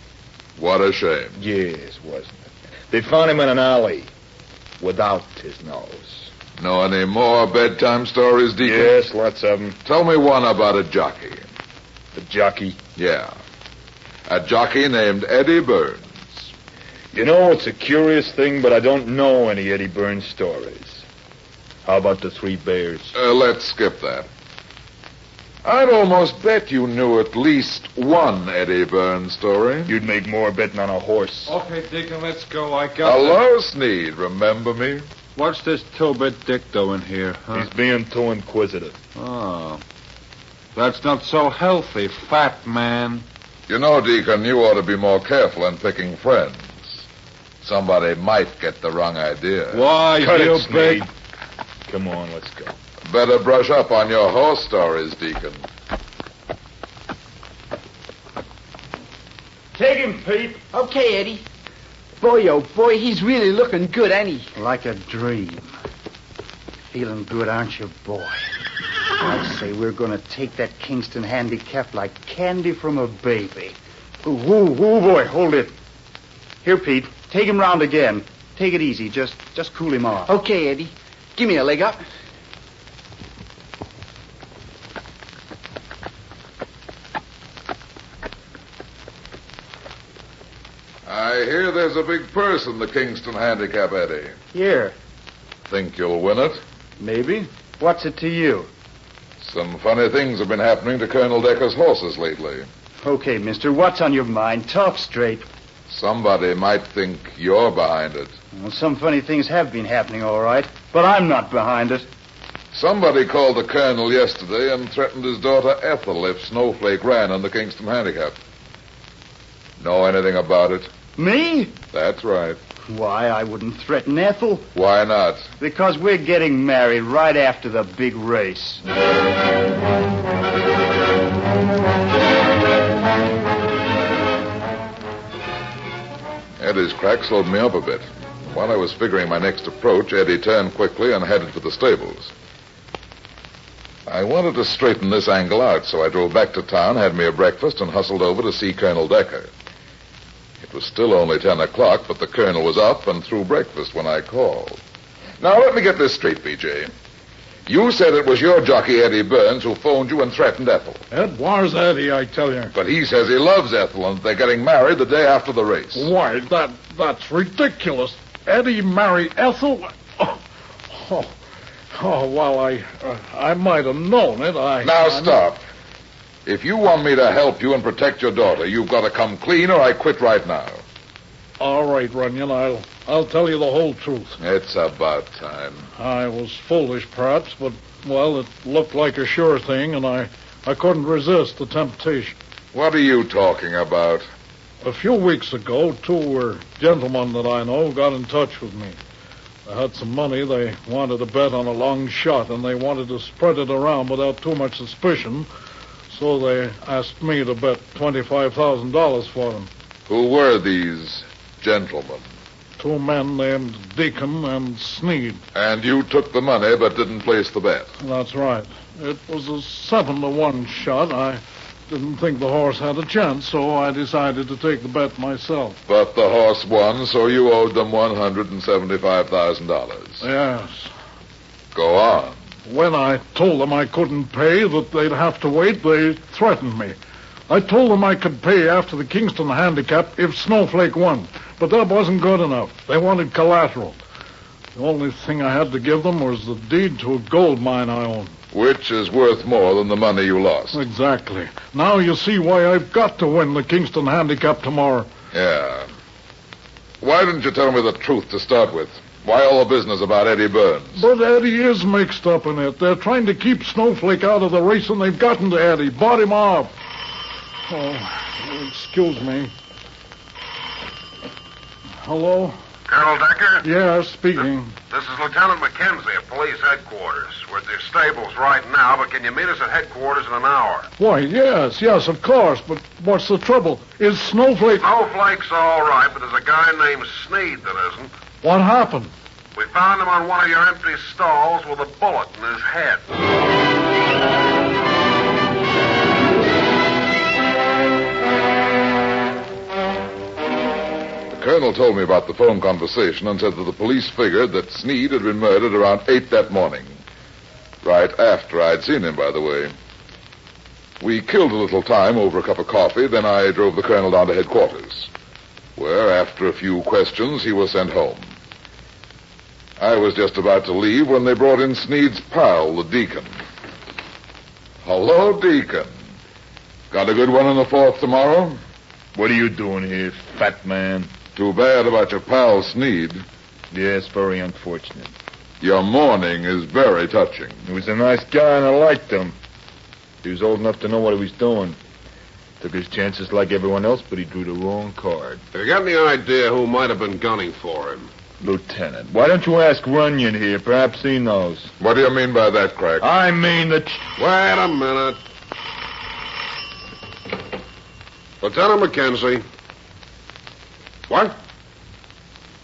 Speaker 3: What a shame.
Speaker 5: Yes, wasn't it? They found him in an alley without his nose.
Speaker 3: Know any more bedtime stories, Deacon?
Speaker 5: Yes, lots of them.
Speaker 3: Tell me one about a jockey.
Speaker 5: The jockey?
Speaker 3: Yeah. A jockey named Eddie Burns.
Speaker 5: You know, it's a curious thing, but I don't know any Eddie Burns stories. How about the Three Bears?
Speaker 3: Let's skip that. I'd almost bet you knew at least one Eddie Burns story.
Speaker 5: You'd make more betting on a horse.
Speaker 1: Okay, Deacon, let's go. I got
Speaker 3: Hello, Sneed. Remember me?
Speaker 1: What's this two-bit dick doing here, huh?
Speaker 5: He's being too inquisitive.
Speaker 1: Oh. That's not so healthy, fat man.
Speaker 3: You know, Deacon, you ought to be more careful in picking friends. Somebody might get the wrong idea.
Speaker 1: Why,
Speaker 5: Cut
Speaker 1: you
Speaker 5: it,
Speaker 1: big...
Speaker 5: Sneed. Come on, let's go.
Speaker 3: Better brush up on your horse stories, Deacon.
Speaker 5: Take him, Pete.
Speaker 8: Okay, Eddie. Boy, oh boy, he's really looking good, ain't he?
Speaker 11: Like a dream. Feeling good, aren't you, boy? I say we're going to take that Kingston handicap like candy from a baby. Ooh, boy, hold it. Here, Pete, take him round again. Take it easy. Just cool him off.
Speaker 8: Okay, Eddie. Give me a leg up.
Speaker 3: I hear there's a big purse in the Kingston handicap, Eddie.
Speaker 11: Here.
Speaker 3: Think you'll win it?
Speaker 11: Maybe. What's it to you?
Speaker 3: Some funny things have been happening to Colonel Decker's horses lately.
Speaker 11: Okay, mister, what's on your mind? Talk straight.
Speaker 3: Somebody might think you're behind it.
Speaker 11: Well, some funny things have been happening, all right, but I'm not behind it.
Speaker 3: Somebody called the colonel yesterday and threatened his daughter Ethel if Snowflake ran on the Kingston handicap. Know anything about it?
Speaker 11: Me?
Speaker 3: That's right.
Speaker 11: Why, I wouldn't threaten Ethel.
Speaker 3: Why not?
Speaker 11: Because we're getting married right after the big race.
Speaker 3: Eddie's crack slowed me up a bit. While I was figuring my next approach, Eddie turned quickly and headed for the stables. I wanted to straighten this angle out, so I drove back to town, had me a breakfast, and hustled over to see Colonel Decker. It was still only 10 o'clock, but the colonel was up and through breakfast when I called. Now, let me get this straight, B.J. You said it was your jockey, Eddie Burns, who phoned you and threatened Ethel.
Speaker 10: Ed, where's Eddie, I tell you?
Speaker 3: But he says he loves Ethel and they're getting married the day after the race.
Speaker 10: Why, that's ridiculous. Eddie marry Ethel? Well, I might have known it.
Speaker 3: Now, stop. If you want me to help you and protect your daughter, you've got to come clean or I quit right now.
Speaker 10: All right, Runyon, I'll tell you the whole truth.
Speaker 3: It's about time.
Speaker 10: I was foolish, perhaps, but, well, it looked like a sure thing, and I couldn't resist the temptation.
Speaker 3: What are you talking about?
Speaker 10: A few weeks ago, two gentlemen that I know got in touch with me. They had some money. They wanted to bet on a long shot, and they wanted to spread it around without too much suspicion, so they asked me to bet $25,000 for them.
Speaker 3: Who were these gentlemen?
Speaker 10: Two men named Deacon and Sneed.
Speaker 3: And you took the money but didn't place the bet?
Speaker 10: That's right. It was a 7-to-1 shot. I didn't think the horse had a chance, so I decided to take the bet myself.
Speaker 3: But the horse won, so you owed them $175,000.
Speaker 10: Yes.
Speaker 3: Go on.
Speaker 10: When I told them I couldn't pay, that they'd have to wait, they threatened me. I told them I could pay after the Kingston handicap if Snowflake won, but that wasn't good enough. They wanted collateral. The only thing I had to give them was the deed to a gold mine I own.
Speaker 3: Which is worth more than the money you lost.
Speaker 10: Exactly. Now you see why I've got to win the Kingston handicap tomorrow.
Speaker 3: Yeah. Why didn't you tell me the truth to start with? Why all the business about Eddie Burns?
Speaker 10: But Eddie is mixed up in it. They're trying to keep Snowflake out of the race, and they've gotten to Eddie. Bought him off. Oh, excuse me. Hello?
Speaker 2: Colonel Decker?
Speaker 10: Yeah, speaking.
Speaker 2: This is Lieutenant McKenzie at police headquarters. We're at the stables right now, but can you meet us at headquarters in an hour?
Speaker 10: Why, yes, of course, but what's the trouble? Is Snowflake...
Speaker 2: Snowflake's all right, but there's a guy named Sneed that isn't.
Speaker 10: What happened?
Speaker 2: We found him on one of your empty stalls with a bullet in his head.
Speaker 3: colonel told me about the phone conversation and said that the police figured that Sneed had been murdered around 8 that morning. Right after I'd seen him, by the way. We killed a little time over a cup of coffee, then I drove the colonel down to headquarters, where, after a few questions, he was sent home. I was just about to leave when they brought in Sneed's pal, the deacon. Hello, Deacon. Got a good one in the 4th tomorrow?
Speaker 12: What are you doing here, fat man?
Speaker 3: Too bad about your pal, Sneed.
Speaker 12: Yes, very unfortunate.
Speaker 3: Your mourning is very touching.
Speaker 12: He was a nice guy and I liked him. He was old enough to know what he was doing. Took his chances like everyone else, but he drew the wrong card.
Speaker 13: Have you got any idea who might have been gunning for him?
Speaker 12: Lieutenant, why don't you ask Runyon here? Perhaps he knows.
Speaker 3: What do you mean by that, Craig?
Speaker 12: I mean that...
Speaker 13: Wait a minute. Lieutenant McKenzie. What?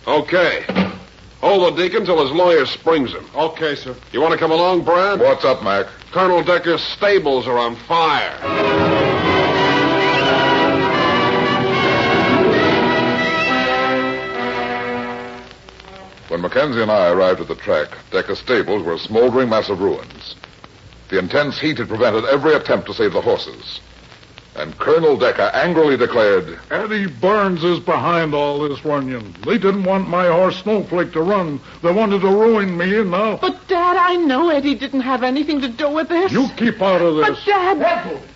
Speaker 13: Okay. Hold the deacon till his lawyer springs him.
Speaker 6: Okay, sir.
Speaker 13: You want to come along, Brad?
Speaker 3: What's up, Mac?
Speaker 13: Colonel Decker's stables are on fire.
Speaker 3: When Mackenzie and I arrived at the track, Decker's stables were a smoldering mass of ruins. The intense heat had prevented every attempt to save the horses. And Colonel Decker angrily declared,
Speaker 10: Eddie Burns is behind all this, Runyon. They didn't want my horse Snowflake to run. They wanted to ruin me, and now...
Speaker 4: But, Dad, I know Eddie didn't have anything to do with this.
Speaker 10: You keep out of this.
Speaker 4: But, Dad...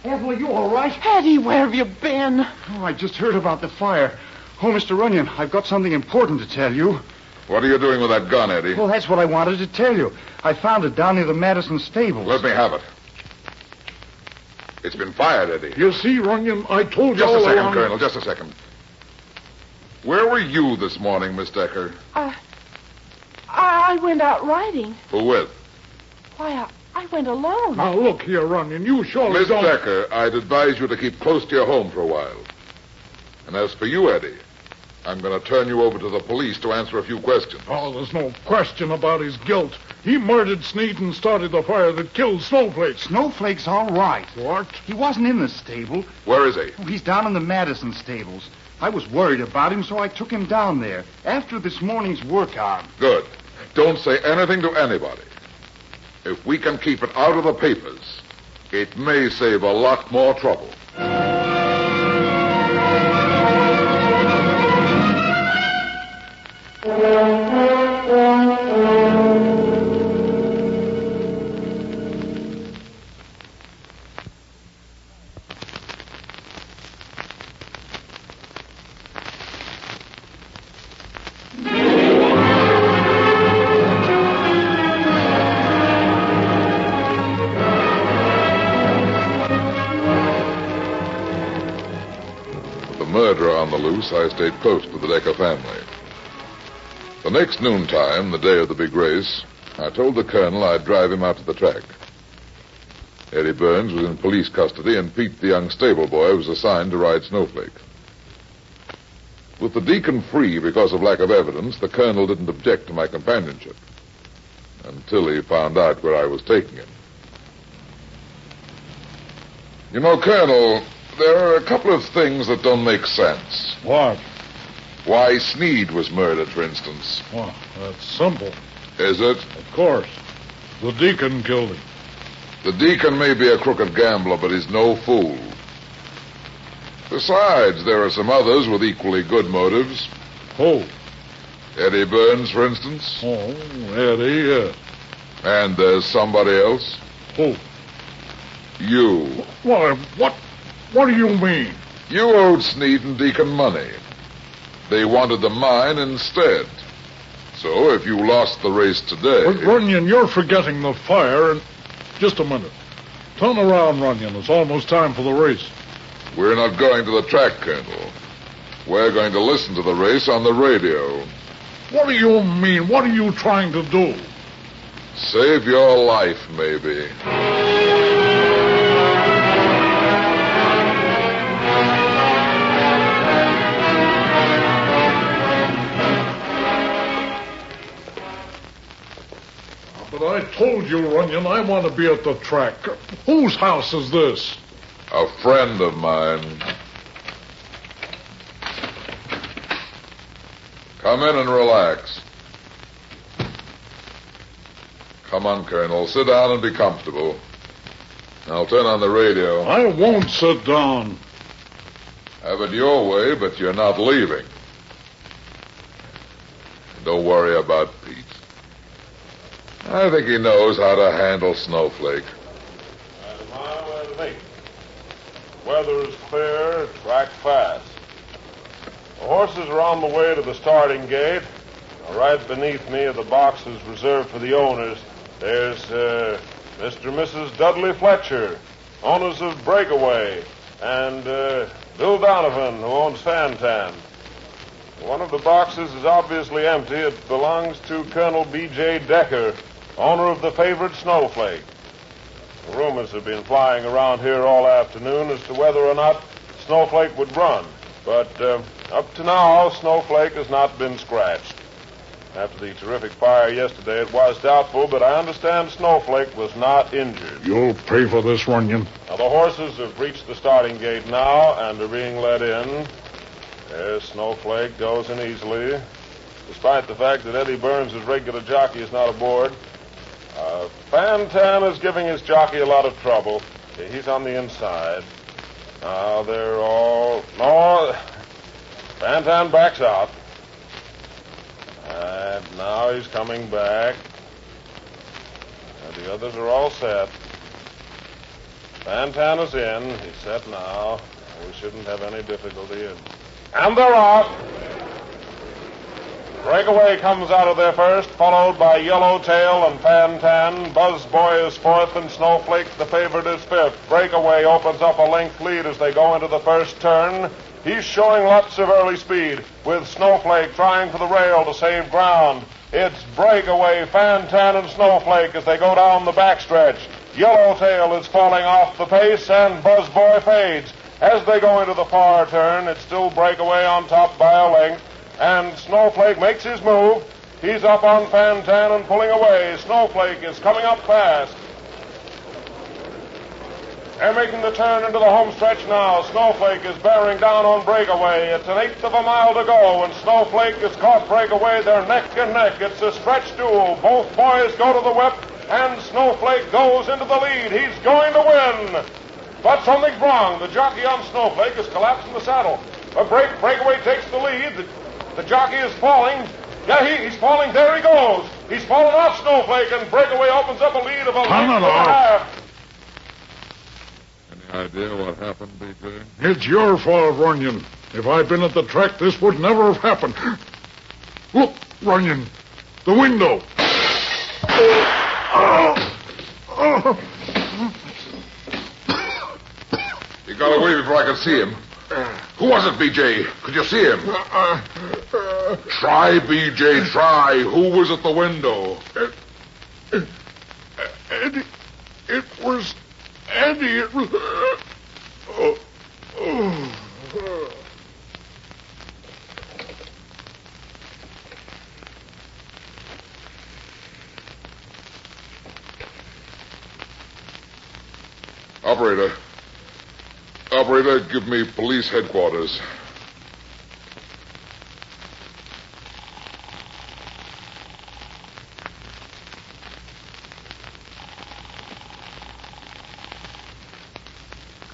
Speaker 11: Ethel, are you all right?
Speaker 4: Eddie, where have you been?
Speaker 11: Oh, I just heard about the fire. Oh, Mr. Runyon, I've got something important to tell you.
Speaker 3: What are you doing with that gun, Eddie?
Speaker 11: Well, that's what I wanted to tell you. I found it down near the Madison stables.
Speaker 3: Let me have it. It's been fired, Eddie.
Speaker 10: You see, Runyon, I told you
Speaker 3: Just
Speaker 10: all
Speaker 3: a second,
Speaker 10: along...
Speaker 3: Colonel, just a second. Where were you this morning, Miss Decker?
Speaker 9: I went out riding.
Speaker 3: Who with?
Speaker 9: Why, I went alone.
Speaker 10: Now, look here, Runyon, you surely
Speaker 3: Miss
Speaker 10: don't...
Speaker 3: Decker, I'd advise you to keep close to your home for a while. And as for you, Eddie, I'm going to turn you over to the police to answer a few questions.
Speaker 10: Oh, there's no question about his guilt. He murdered Sneed and started the fire that killed Snowflake.
Speaker 11: Snowflake's all right.
Speaker 10: What?
Speaker 11: He wasn't in the stable.
Speaker 3: Where is he?
Speaker 11: Oh, he's down in the Madison stables. I was worried about him, so I took him down there after this morning's work hour.
Speaker 3: Good. Don't say anything to anybody. If we can keep it out of the papers, it may save a lot more trouble. Murderer on the loose, I stayed close to the Decker family. The next noontime, the day of the big race, I told the colonel I'd drive him out to the track. Eddie Burns was in police custody, and Pete, the young stable boy, was assigned to ride Snowflake. With the deacon free because of lack of evidence, the colonel didn't object to my companionship until he found out where I was taking him. You know, Colonel, there are a couple of things that don't make sense.
Speaker 10: What?
Speaker 3: Why Sneed was murdered, for instance.
Speaker 10: Well, that's simple.
Speaker 3: Is it?
Speaker 10: Of course. The deacon killed him.
Speaker 3: The deacon may be a crooked gambler, but he's no fool. Besides, there are some others with equally good motives.
Speaker 10: Who?
Speaker 3: Eddie Burns, for instance.
Speaker 10: Oh, Eddie, yes.
Speaker 3: And there's somebody else.
Speaker 10: Who?
Speaker 3: You.
Speaker 10: Why, what do you mean?
Speaker 3: You owed Sneed and Deacon money. They wanted the mine instead. So if you lost the race today...
Speaker 10: But, Runyon, you're forgetting the fire and... Just a minute. Turn around, Runyon. It's almost time for the race.
Speaker 3: We're not going to the track, Colonel. We're going to listen to the race on the radio.
Speaker 10: What do you mean? What are you trying to do?
Speaker 3: Save your life, maybe.
Speaker 10: But I told you, Runyon, I want to be at the track. Whose house is this?
Speaker 3: A friend of mine. Come in and relax. Come on, Colonel. Sit down and be comfortable. I'll turn on the radio.
Speaker 10: I won't sit down.
Speaker 3: Have it your way, but you're not leaving. Don't worry about Pete. I think he knows how to handle Snowflake.
Speaker 14: Weather is clear, track fast. The horses are on the way to the starting gate. Right beneath me are the boxes reserved for the owners. There's Mr. and Mrs. Dudley Fletcher, owners of Breakaway, and Bill Donovan, who owns Fantan. One of the boxes is obviously empty. It belongs to Colonel B.J. Decker, owner of the favorite Snowflake. Rumors have been flying around here all afternoon as to whether or not Snowflake would run. But up to now, Snowflake has not been scratched. After the terrific fire yesterday, it was doubtful, but I understand Snowflake was not injured.
Speaker 10: You'll pay for this, Runyon.
Speaker 14: Now, the horses have reached the starting gate now and are being led in. Yes, Snowflake goes in easily, despite the fact that Eddie Burns, his regular jockey, is not aboard. Fantan is giving his jockey a lot of trouble. He's on the inside. Now they're all... No, Fantan backs out. And now he's coming back. And the others are all set. Fantan is in. He's set now. We shouldn't have any difficulty. And they're off. Breakaway comes out of there first, followed by Yellowtail and Fantan. Buzzboy is fourth, and Snowflake, the favorite, is fifth. Breakaway opens up a length lead as they go into the first turn. He's showing lots of early speed, with Snowflake trying for the rail to save ground. It's Breakaway, Fantan, and Snowflake as they go down the backstretch. Yellowtail is falling off the pace, and Buzzboy fades. As they go into the far turn, it's still Breakaway on top by a length. And Snowflake makes his move. He's up on Fantan and pulling away. Snowflake is coming up fast. They're making the turn into the home stretch now. Snowflake is bearing down on Breakaway. It's an eighth of a mile to go, and Snowflake has caught Breakaway. They're neck and neck. It's a stretch duel. Both boys go to the whip, and Snowflake goes into the lead. He's going to win. But something's wrong. The jockey on Snowflake has collapsed in the saddle. Breakaway takes the lead. The jockey is falling. Yeah, he's falling. There he goes. He's fallen off Snowflake, and Breakaway opens up a lead of a length and a half.
Speaker 3: Any idea what happened, B.J.?
Speaker 10: It's your fault, Runyon. If I'd been at the track, this would never have happened. Look, Runyon, the window.
Speaker 3: He got away before I could see him. Who was it, B.J.? Could you see him? Try, B.J., try. Who was at the window?
Speaker 10: Eddie. It was Eddie. It was...
Speaker 3: Operator, give me police headquarters.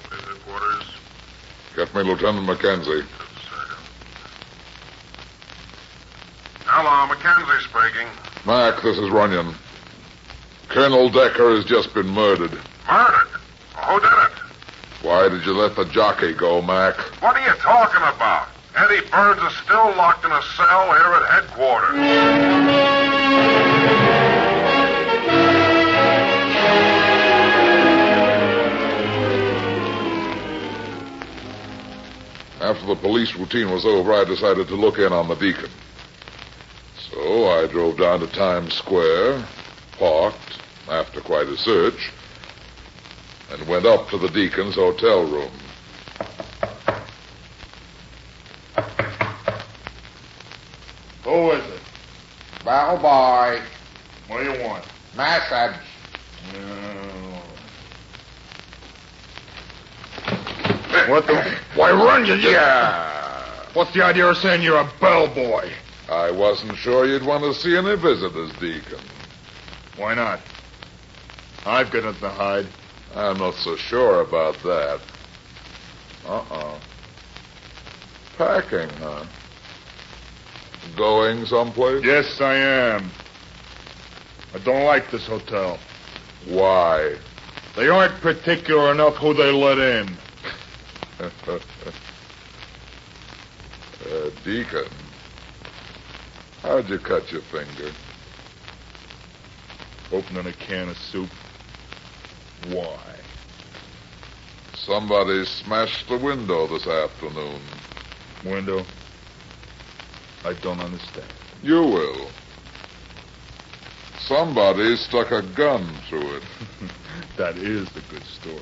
Speaker 2: Police headquarters.
Speaker 3: Get me Lieutenant Mackenzie.
Speaker 2: Hello, Mackenzie speaking.
Speaker 3: Mac, this is Runyon. Colonel Decker has just been murdered.
Speaker 2: Murdered? Who did it?
Speaker 3: Why did you let the jockey go, Mac?
Speaker 2: What are you talking about? Eddie Burns is still locked in a cell here at headquarters.
Speaker 3: After the police routine was over, I decided to look in on the Deacon. So I drove down to Times Square, parked, after quite a search, and went up to the Deacon's hotel room.
Speaker 7: Who is it?
Speaker 13: Well, boy.
Speaker 7: What do you want?
Speaker 13: Message.
Speaker 7: What the... Why, run you just...
Speaker 13: Yeah.
Speaker 7: What's the idea of saying you're a bellboy?
Speaker 3: I wasn't sure you'd want to see any visitors, Deacon.
Speaker 12: Why not? I've got nothing to hide.
Speaker 3: I'm not so sure about that. Uh-oh. Packing, huh? Going someplace?
Speaker 12: Yes, I am. I don't like this hotel.
Speaker 3: Why?
Speaker 12: They aren't particular enough who they let in.
Speaker 3: Deacon, how'd you cut your finger?
Speaker 12: Opening a can of soup. Why?
Speaker 3: Somebody smashed the window this afternoon.
Speaker 12: Window? I don't understand.
Speaker 3: You will. Somebody stuck a gun through it.
Speaker 12: That is a good story.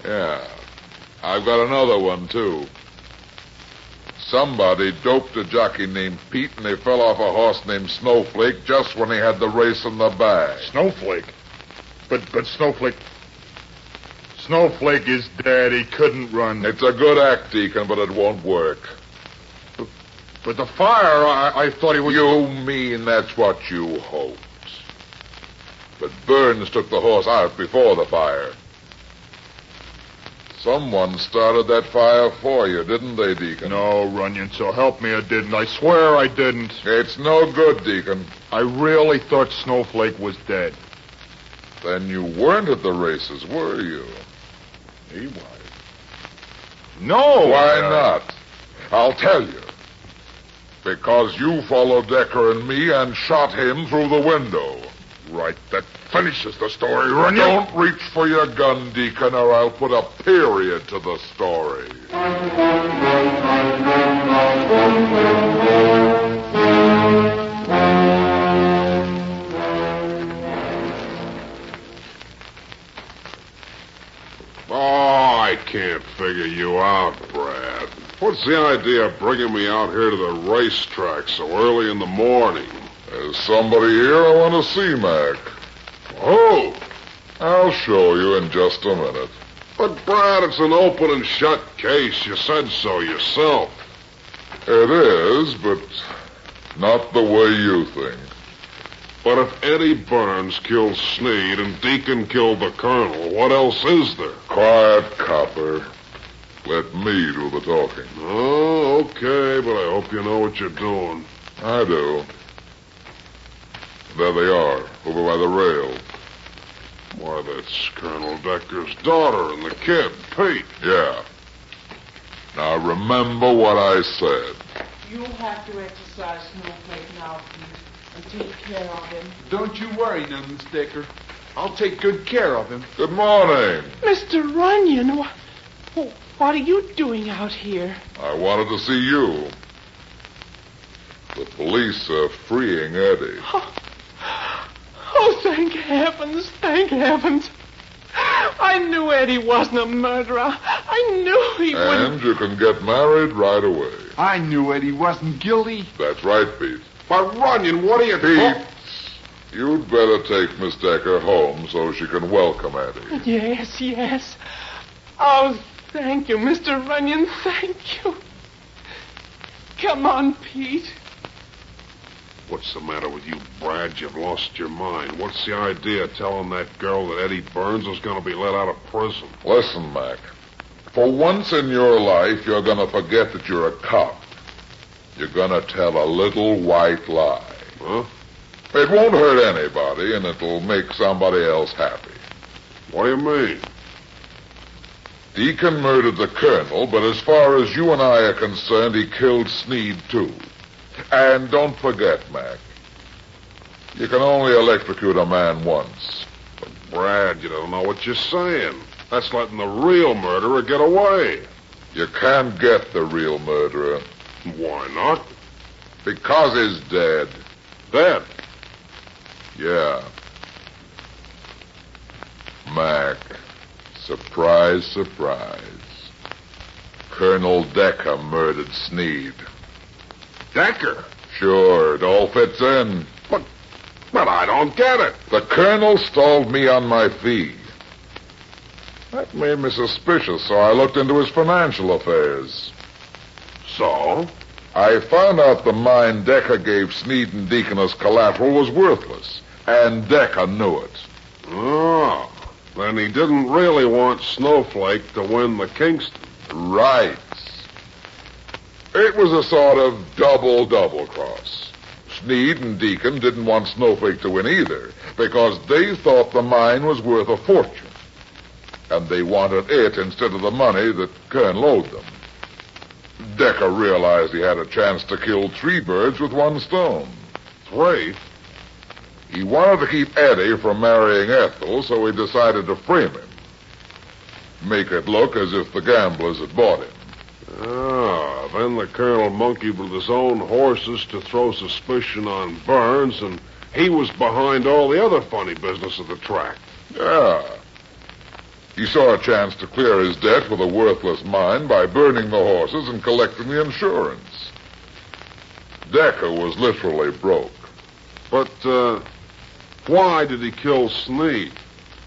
Speaker 3: Yeah. I've got another one, too. Somebody doped a jockey named Pete, and he fell off a horse named Snowflake just when he had the race in the bag.
Speaker 12: Snowflake? But Snowflake is dead. He couldn't run.
Speaker 3: It's a good act, Deacon, but it won't work.
Speaker 12: But the fire, I thought he was...
Speaker 3: You mean that's what you hoped. But Burns took the horse out before the fire. Someone started that fire for you, didn't they, Deacon?
Speaker 12: No, Runyon, so help me I didn't. I swear I didn't.
Speaker 3: It's no good, Deacon.
Speaker 12: I really thought Snowflake was dead.
Speaker 3: Then you weren't at the races, were you?
Speaker 12: He was. No!
Speaker 3: Why not? I'll tell you. Because you followed Decker and me and shot him through the window.
Speaker 12: Right, that finishes the story, Runyon.
Speaker 3: Don't reach for your gun, Deacon, or I'll put a period to the story.
Speaker 14: Oh, I can't figure you out, Brad. What's the idea of bringing me out here to the racetrack so early in the morning?
Speaker 3: There's somebody here I want to see, Mac.
Speaker 14: Who?
Speaker 3: I'll show you in just a minute.
Speaker 14: But, Brad, it's an open and shut case. You said so yourself.
Speaker 3: It is, but not the way you think.
Speaker 14: But if Eddie Burns killed Sneed and Deacon killed the Colonel, what else is there?
Speaker 3: Quiet, copper. Let me do the talking.
Speaker 14: Oh, okay, but I hope you know what you're doing.
Speaker 3: I do. There they are, over by the rail.
Speaker 14: Why, that's Colonel Decker's daughter and the kid, Pete.
Speaker 3: Yeah. Now remember what I said.
Speaker 4: You'll have to exercise Snowflake now, Pete, and take care of him.
Speaker 8: Don't you worry none, Miss Decker. I'll take good care of him.
Speaker 3: Good morning.
Speaker 15: Mr. Runyon, what are you doing out here?
Speaker 3: I wanted to see you. The police are freeing Eddie.
Speaker 15: Oh, thank heavens, thank heavens. I knew Eddie wasn't a murderer. I knew he wouldn't.
Speaker 3: And you can get married right away.
Speaker 8: I knew Eddie wasn't guilty.
Speaker 3: That's right, Pete.
Speaker 14: But, Runyon, what are you...
Speaker 3: Pete, you'd better take Miss Decker home so she can welcome Eddie.
Speaker 15: Yes. Oh, thank you, Mr. Runyon, thank you. Come on, Pete.
Speaker 14: What's the matter with you, Brad? You've lost your mind. What's the idea of telling that girl that Eddie Burns is going to be let out of prison?
Speaker 3: Listen, Mac. For once in your life, you're going to forget that you're a cop. You're going to tell a little white lie.
Speaker 14: Huh?
Speaker 3: It won't hurt anybody, and it'll make somebody else happy.
Speaker 14: What do you mean?
Speaker 3: Deacon murdered the Colonel, but as far as you and I are concerned, he killed Sneed, too. And don't forget, Mac, you can only electrocute a man once.
Speaker 14: But, Brad, you don't know what you're saying. That's letting the real murderer get away.
Speaker 3: You can't get the real murderer.
Speaker 14: Why not?
Speaker 3: Because he's dead.
Speaker 14: Dead?
Speaker 3: Yeah. Mac, surprise, surprise. Colonel Decker murdered Sneed.
Speaker 14: Decker?
Speaker 3: Sure, it all fits in.
Speaker 14: But I don't get it.
Speaker 3: The Colonel stalled me on my fee. That made me suspicious, so I looked into his financial affairs.
Speaker 14: So?
Speaker 3: I found out the mine Decker gave Sneed and Deacon as collateral was worthless, and Decker knew it.
Speaker 14: Oh, then he didn't really want Snowflake to win the Kingston.
Speaker 3: Right. It was a sort of double cross. Sneed and Deacon didn't want Snowflake to win either, because they thought the mine was worth a fortune. And they wanted it instead of the money that Kern owed them. Decker realized he had a chance to kill 3 birds with 1 stone.
Speaker 14: 3?
Speaker 3: He wanted to keep Eddie from marrying Ethel, so he decided to frame him. Make it look as if the gamblers had bought him.
Speaker 14: Ah, then the colonel monkeyed with his own horses to throw suspicion on Burns, and he was behind all the other funny business of the track.
Speaker 3: Yeah. He saw a chance to clear his debt with a worthless mine by burning the horses and collecting the insurance. Decker was literally broke.
Speaker 14: But, why did he kill Sneed?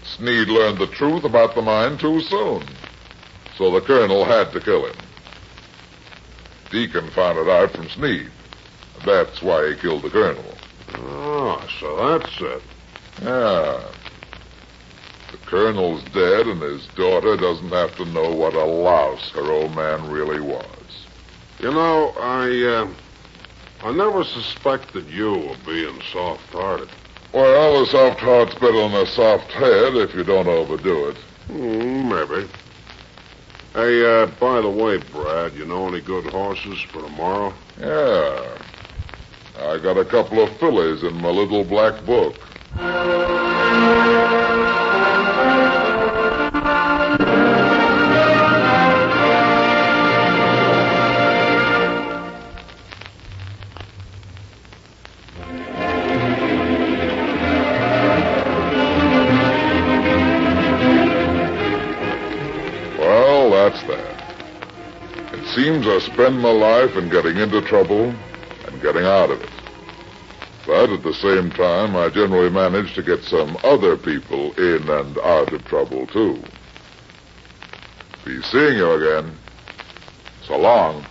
Speaker 3: Sneed learned the truth about the mine too soon, so the colonel had to kill him. Deacon found it out from Sneed. That's why he killed the colonel.
Speaker 14: Ah, so that's it.
Speaker 3: Yeah. The colonel's dead, and his daughter doesn't have to know what a louse her old man really was.
Speaker 14: You know, I never suspected you of being soft-hearted.
Speaker 3: Well, a soft heart's better than a soft head if you don't overdo it.
Speaker 14: Maybe. Hey, by the way, Brad, you know any good horses for tomorrow?
Speaker 3: Yeah. I got a couple of fillies in my little black book. That's that. It seems I spend my life in getting into trouble and getting out of it. But at the same time, I generally manage to get some other people in and out of trouble, too. Be seeing you again. So long.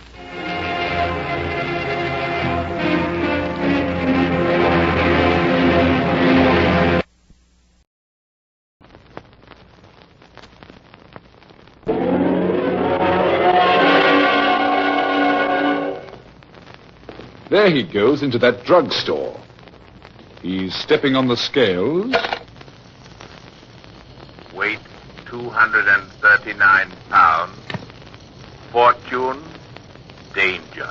Speaker 1: There he goes into that drugstore. He's stepping on the scales.
Speaker 2: Weight 239 pounds. Fortune, danger.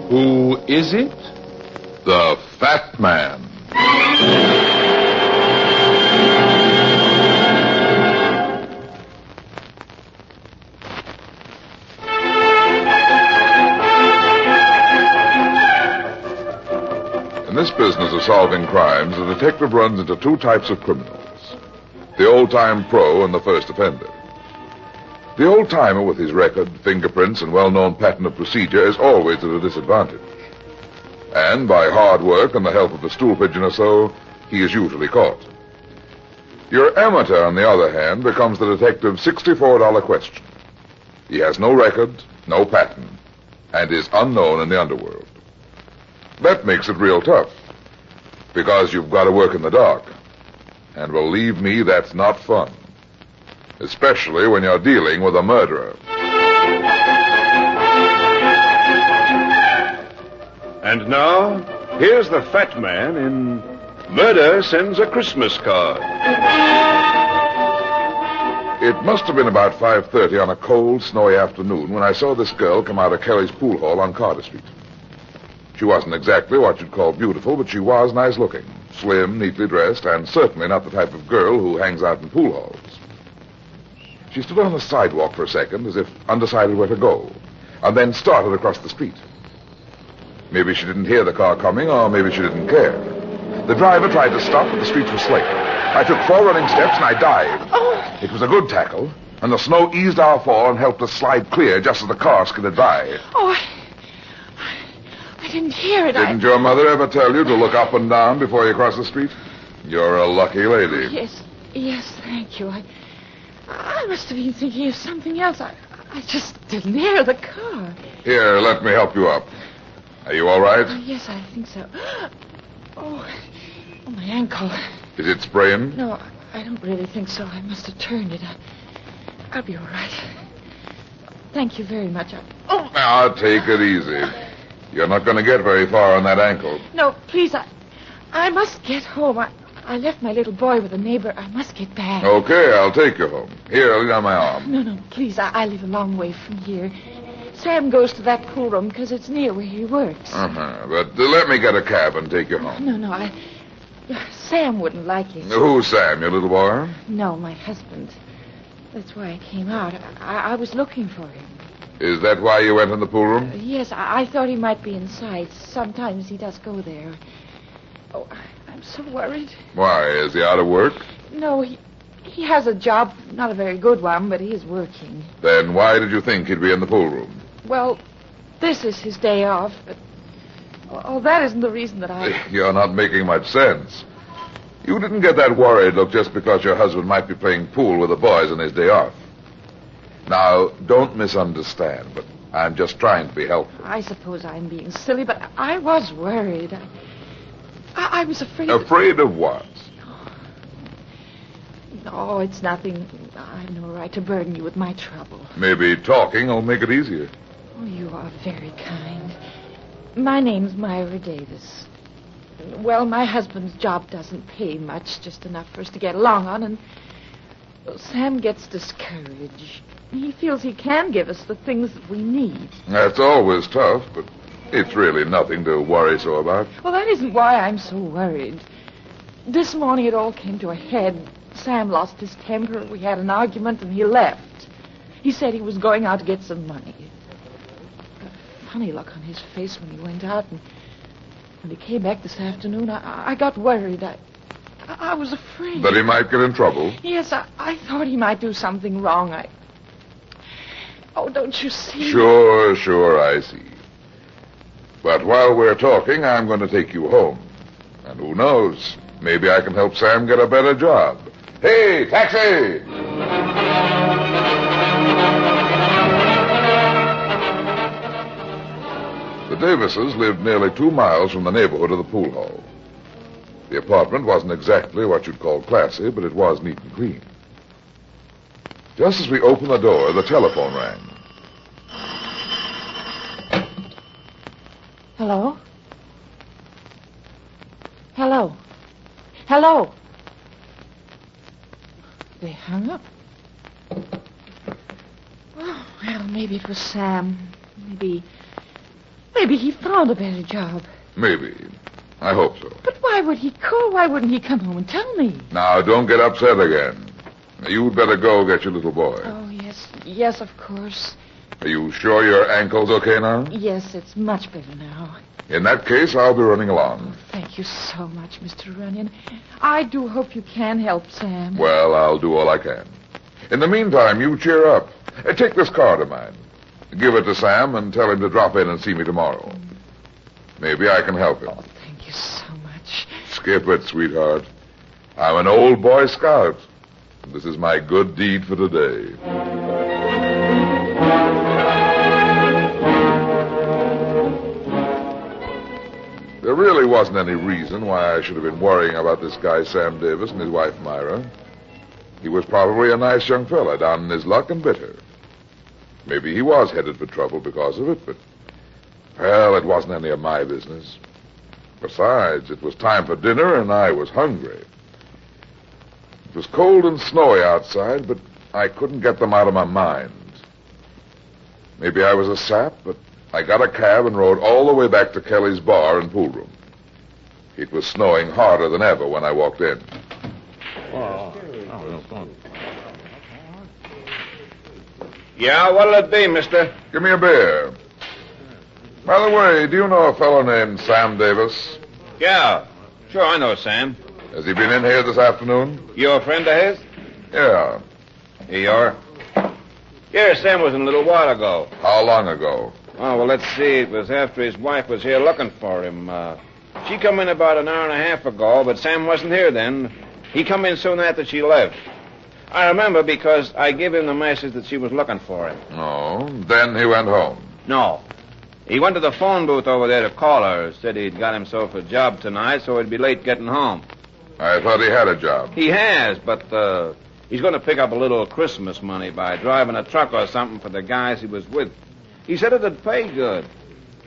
Speaker 1: Who is it?
Speaker 3: The Fat Man. In this business of solving crimes, the detective runs into 2 types of criminals. The old-time pro and the first offender. The old-timer with his record, fingerprints, and well-known pattern of procedure is always at a disadvantage. And by hard work and the help of a stool pigeon or so, he is usually caught. Your amateur, on the other hand, becomes the detective's $64 question. He has no record, no pattern, and is unknown in the underworld. That makes it real tough, because you've got to work in the dark. And believe me, that's not fun. Especially when you're dealing with a murderer.
Speaker 16: And now, here's the Fat Man in Murder Sends a Christmas Card.
Speaker 3: It must have been about 5:30 on a cold, snowy afternoon when I saw this girl come out of Kelly's pool hall on Carter Street. She wasn't exactly what you'd call beautiful, but she was nice-looking, slim, neatly dressed, and certainly not the type of girl who hangs out in pool halls. She stood on the sidewalk for a second, as if undecided where to go, and then started across the street. Maybe she didn't hear the car coming, or maybe she didn't care. The driver tried to stop, but the streets were slick. I took 4 running steps, and I dived.
Speaker 9: Oh.
Speaker 3: It was a good tackle, and the snow eased our fall and helped us slide clear just as the car skidded by.
Speaker 9: Oh, I didn't hear it.
Speaker 3: Didn't your mother ever tell you to look up and down before you cross the street? You're a lucky lady.
Speaker 9: Yes, thank you. I must have been thinking of something else.
Speaker 4: I just didn't hear the car.
Speaker 3: Here, let me help you up. Are you all right?
Speaker 4: Yes, I think so. Oh, my ankle.
Speaker 3: Is it sprained?
Speaker 4: No, I don't really think so. I must have turned it. I'll be all right. Thank you very much.
Speaker 3: Now, take it easy. You're not going to get very far on that ankle.
Speaker 4: No, please, I must get home. I left my little boy with a neighbor. I must get back.
Speaker 3: Okay, I'll take you home. Here, lean on my arm.
Speaker 4: No, please. I live a long way from here. Sam goes to that pool room because it's near where he works.
Speaker 3: But let me get a cab and take you home.
Speaker 4: No, Sam wouldn't like it.
Speaker 3: Who's Sam, your little boy?
Speaker 4: No, my husband. That's why I came out. I was looking for him.
Speaker 3: Is that why you went in the pool room?
Speaker 4: Yes, I thought he might be inside. Sometimes he does go there. Oh, I'm so worried.
Speaker 3: Why, is he out of work?
Speaker 4: No, he has a job, not a very good one, but he is working.
Speaker 3: Then why did you think he'd be in the pool room?
Speaker 4: Well, this is his day off, but... Oh, that isn't the reason that I...
Speaker 3: You're not making much sense. You didn't get that worried look just because your husband might be playing pool with the boys on his day off. Now, don't misunderstand, but I'm just trying to be helpful.
Speaker 4: I suppose I'm being silly, but I was worried. I was afraid...
Speaker 3: Afraid of what?
Speaker 4: No, it's nothing. I've no right to burden you with my trouble.
Speaker 3: Maybe talking will make it easier.
Speaker 4: Oh, you are very kind. My name's Myra Davis. Well, my husband's job doesn't pay much, just enough for us to get along on, and Sam gets discouraged. He feels he can give us the things that we need.
Speaker 3: That's always tough, but it's really nothing to worry so about.
Speaker 4: Well, that isn't why I'm so worried. This morning it all came to a head. Sam lost his temper. We had an argument, and he left. He said he was going out to get some money. A funny look on his face when he went out, and when he came back this afternoon, I got worried. I was afraid.
Speaker 3: That he might get in trouble?
Speaker 4: Yes, I thought he might do something wrong. Oh, don't you see?
Speaker 3: Sure, I see. But while we're talking, I'm going to take you home. And who knows, maybe I can help Sam get a better job. Hey, taxi! The Davises lived nearly 2 miles from the neighborhood of the pool hall. The apartment wasn't exactly what you'd call classy, but it was neat and clean. Just as we opened the door, the telephone rang.
Speaker 4: Hello? Hello? They hung up. Oh, well, maybe it was Sam. Maybe he found a better job.
Speaker 3: Maybe. I hope so.
Speaker 4: But why would he call? Why wouldn't he come home and tell me?
Speaker 3: Now, don't get upset again. You'd better go get your little boy.
Speaker 4: Oh, yes, of course.
Speaker 3: Are you sure your ankle's okay now?
Speaker 4: Yes, it's much better now.
Speaker 3: In that case, I'll be running along.
Speaker 4: Thank you so much, Mr. Runyon. I do hope you can help Sam.
Speaker 3: Well, I'll do all I can. In the meantime, you cheer up. Take this card of mine. Give it to Sam and tell him to drop in and see me tomorrow. Maybe I can help him.
Speaker 4: Oh, thank you so much.
Speaker 3: Skip it, sweetheart. I'm an old Boy Scout. This is my good deed for today. There really wasn't any reason why I should have been worrying about this guy, Sam Davis, and his wife, Myra. He was probably a nice young fella, down in his luck and bitter. Maybe he was headed for trouble because of it, but, well, it wasn't any of my business. Besides, it was time for dinner, and I was hungry. It was cold and snowy outside, but I couldn't get them out of my mind. Maybe I was a sap, but I got a cab and rode all the way back to Kelly's bar and pool room. It was snowing harder than ever when I walked in.
Speaker 6: Yeah, what'll it be, mister?
Speaker 3: Give me a beer. By the way, do you know a fellow named Sam Davis?
Speaker 6: Yeah, sure, I know Sam.
Speaker 3: Has he been in here this afternoon?
Speaker 6: You a friend of his?
Speaker 3: Yeah.
Speaker 6: Here you are. Yeah, Sam was in a little while ago.
Speaker 3: How long ago?
Speaker 6: Oh, well, let's see. It was after his wife was here looking for him. She come in about an hour and a half ago, but Sam wasn't here then. He come in soon after she left.
Speaker 17: I remember because I gave him the message that she was looking for him.
Speaker 3: Oh, then he went home.
Speaker 17: No. He went to the phone booth over there to call her. Said he'd got himself a job tonight, so he'd be late getting home.
Speaker 3: I thought he had a job.
Speaker 17: He has, but he's going to pick up a little Christmas money by driving a truck or something for the guys he was with. He said it'd pay good.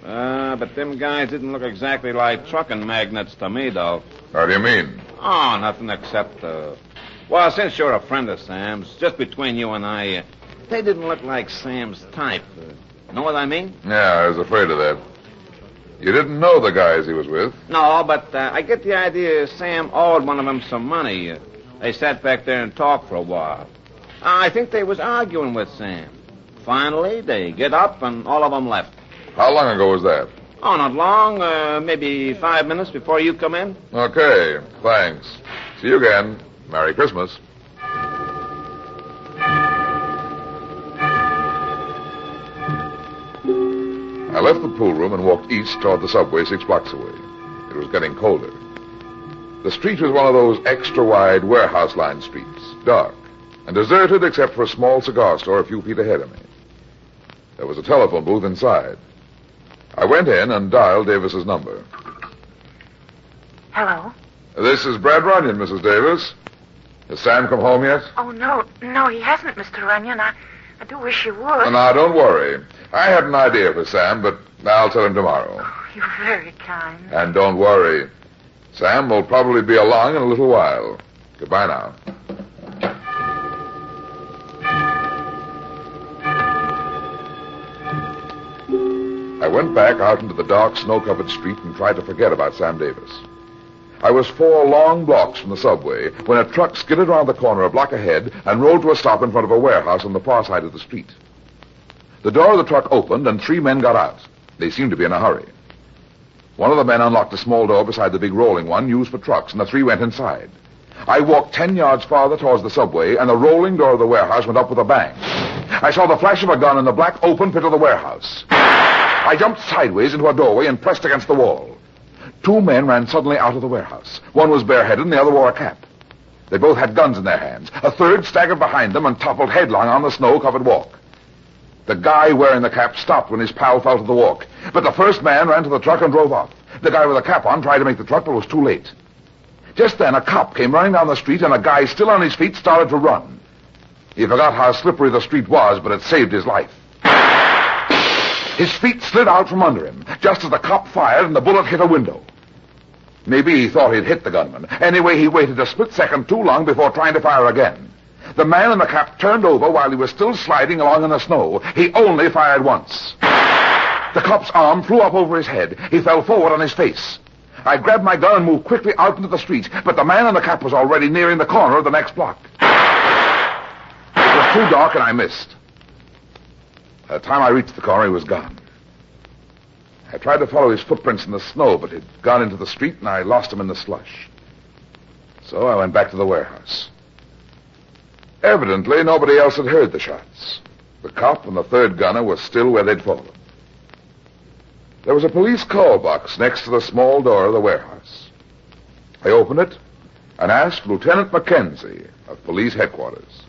Speaker 17: But them guys didn't look exactly like trucking magnates to me, though.
Speaker 3: How do you mean?
Speaker 17: Oh, nothing except, well, since you're a friend of Sam's, just between you and I, they didn't look like Sam's type. Know what I mean?
Speaker 3: Yeah, I was afraid of that. You didn't know the guys he was with?
Speaker 17: No, but I get the idea Sam owed one of them some money. They sat back there and talked for a while. I think they was arguing with Sam. Finally, they get up and all of them left.
Speaker 3: How long ago was that?
Speaker 17: Oh, not long. Maybe 5 minutes before you come in.
Speaker 3: Okay, thanks. See you again. Merry Christmas. I left the pool room and walked east toward the subway 6 blocks away. It was getting colder. The street was one of those extra-wide warehouse-lined streets, dark, and deserted except for a small cigar store a few feet ahead of me. There was a telephone booth inside. I went in and dialed Davis's number.
Speaker 9: Hello?
Speaker 3: This is Brad Runyon, Mrs. Davis. Has Sam come home yet?
Speaker 9: Oh, no, he hasn't, Mr. Runyon. I do wish you would.
Speaker 3: Now, don't worry. I had an idea for Sam, but I'll tell him tomorrow.
Speaker 9: Oh, you're very kind.
Speaker 3: And don't worry. Sam will probably be along in a little while. Goodbye now. I went back out into the dark, snow-covered street and tried to forget about Sam Davis. I was 4 long blocks from the subway when a truck skidded around the corner a block ahead and rolled to a stop in front of a warehouse on the far side of the street. The door of the truck opened and 3 men got out. They seemed to be in a hurry. One of the men unlocked a small door beside the big rolling one used for trucks, and the 3 went inside. I walked 10 yards farther towards the subway, and the rolling door of the warehouse went up with a bang. I saw the flash of a gun in the black open pit of the warehouse. I jumped sideways into a doorway and pressed against the wall. 2 men ran suddenly out of the warehouse. One was bareheaded and the other wore a cap. They both had guns in their hands. A third staggered behind them and toppled headlong on the snow-covered walk. The guy wearing the cap stopped when his pal fell to the walk. But the first man ran to the truck and drove off. The guy with the cap on tried to make the truck, but was too late. Just then, a cop came running down the street, and a guy still on his feet started to run. He forgot how slippery the street was, but it saved his life. His feet slid out from under him, just as the cop fired and the bullet hit a window. Maybe he thought he'd hit the gunman. Anyway, he waited a split second too long before trying to fire again. The man in the cap turned over while he was still sliding along in the snow. He only fired once. The cop's arm flew up over his head. He fell forward on his face. I grabbed my gun and moved quickly out into the street, but the man in the cap was already nearing the corner of the next block. It was too dark and I missed. By the time I reached the corner, he was gone. I tried to follow his footprints in the snow, but he'd gone into the street and I lost him in the slush. So I went back to the warehouse. Evidently, nobody else had heard the shots. The cop and the third gunner were still where they'd fallen. There was a police call box next to the small door of the warehouse. I opened it and asked Lieutenant Mackenzie of police headquarters.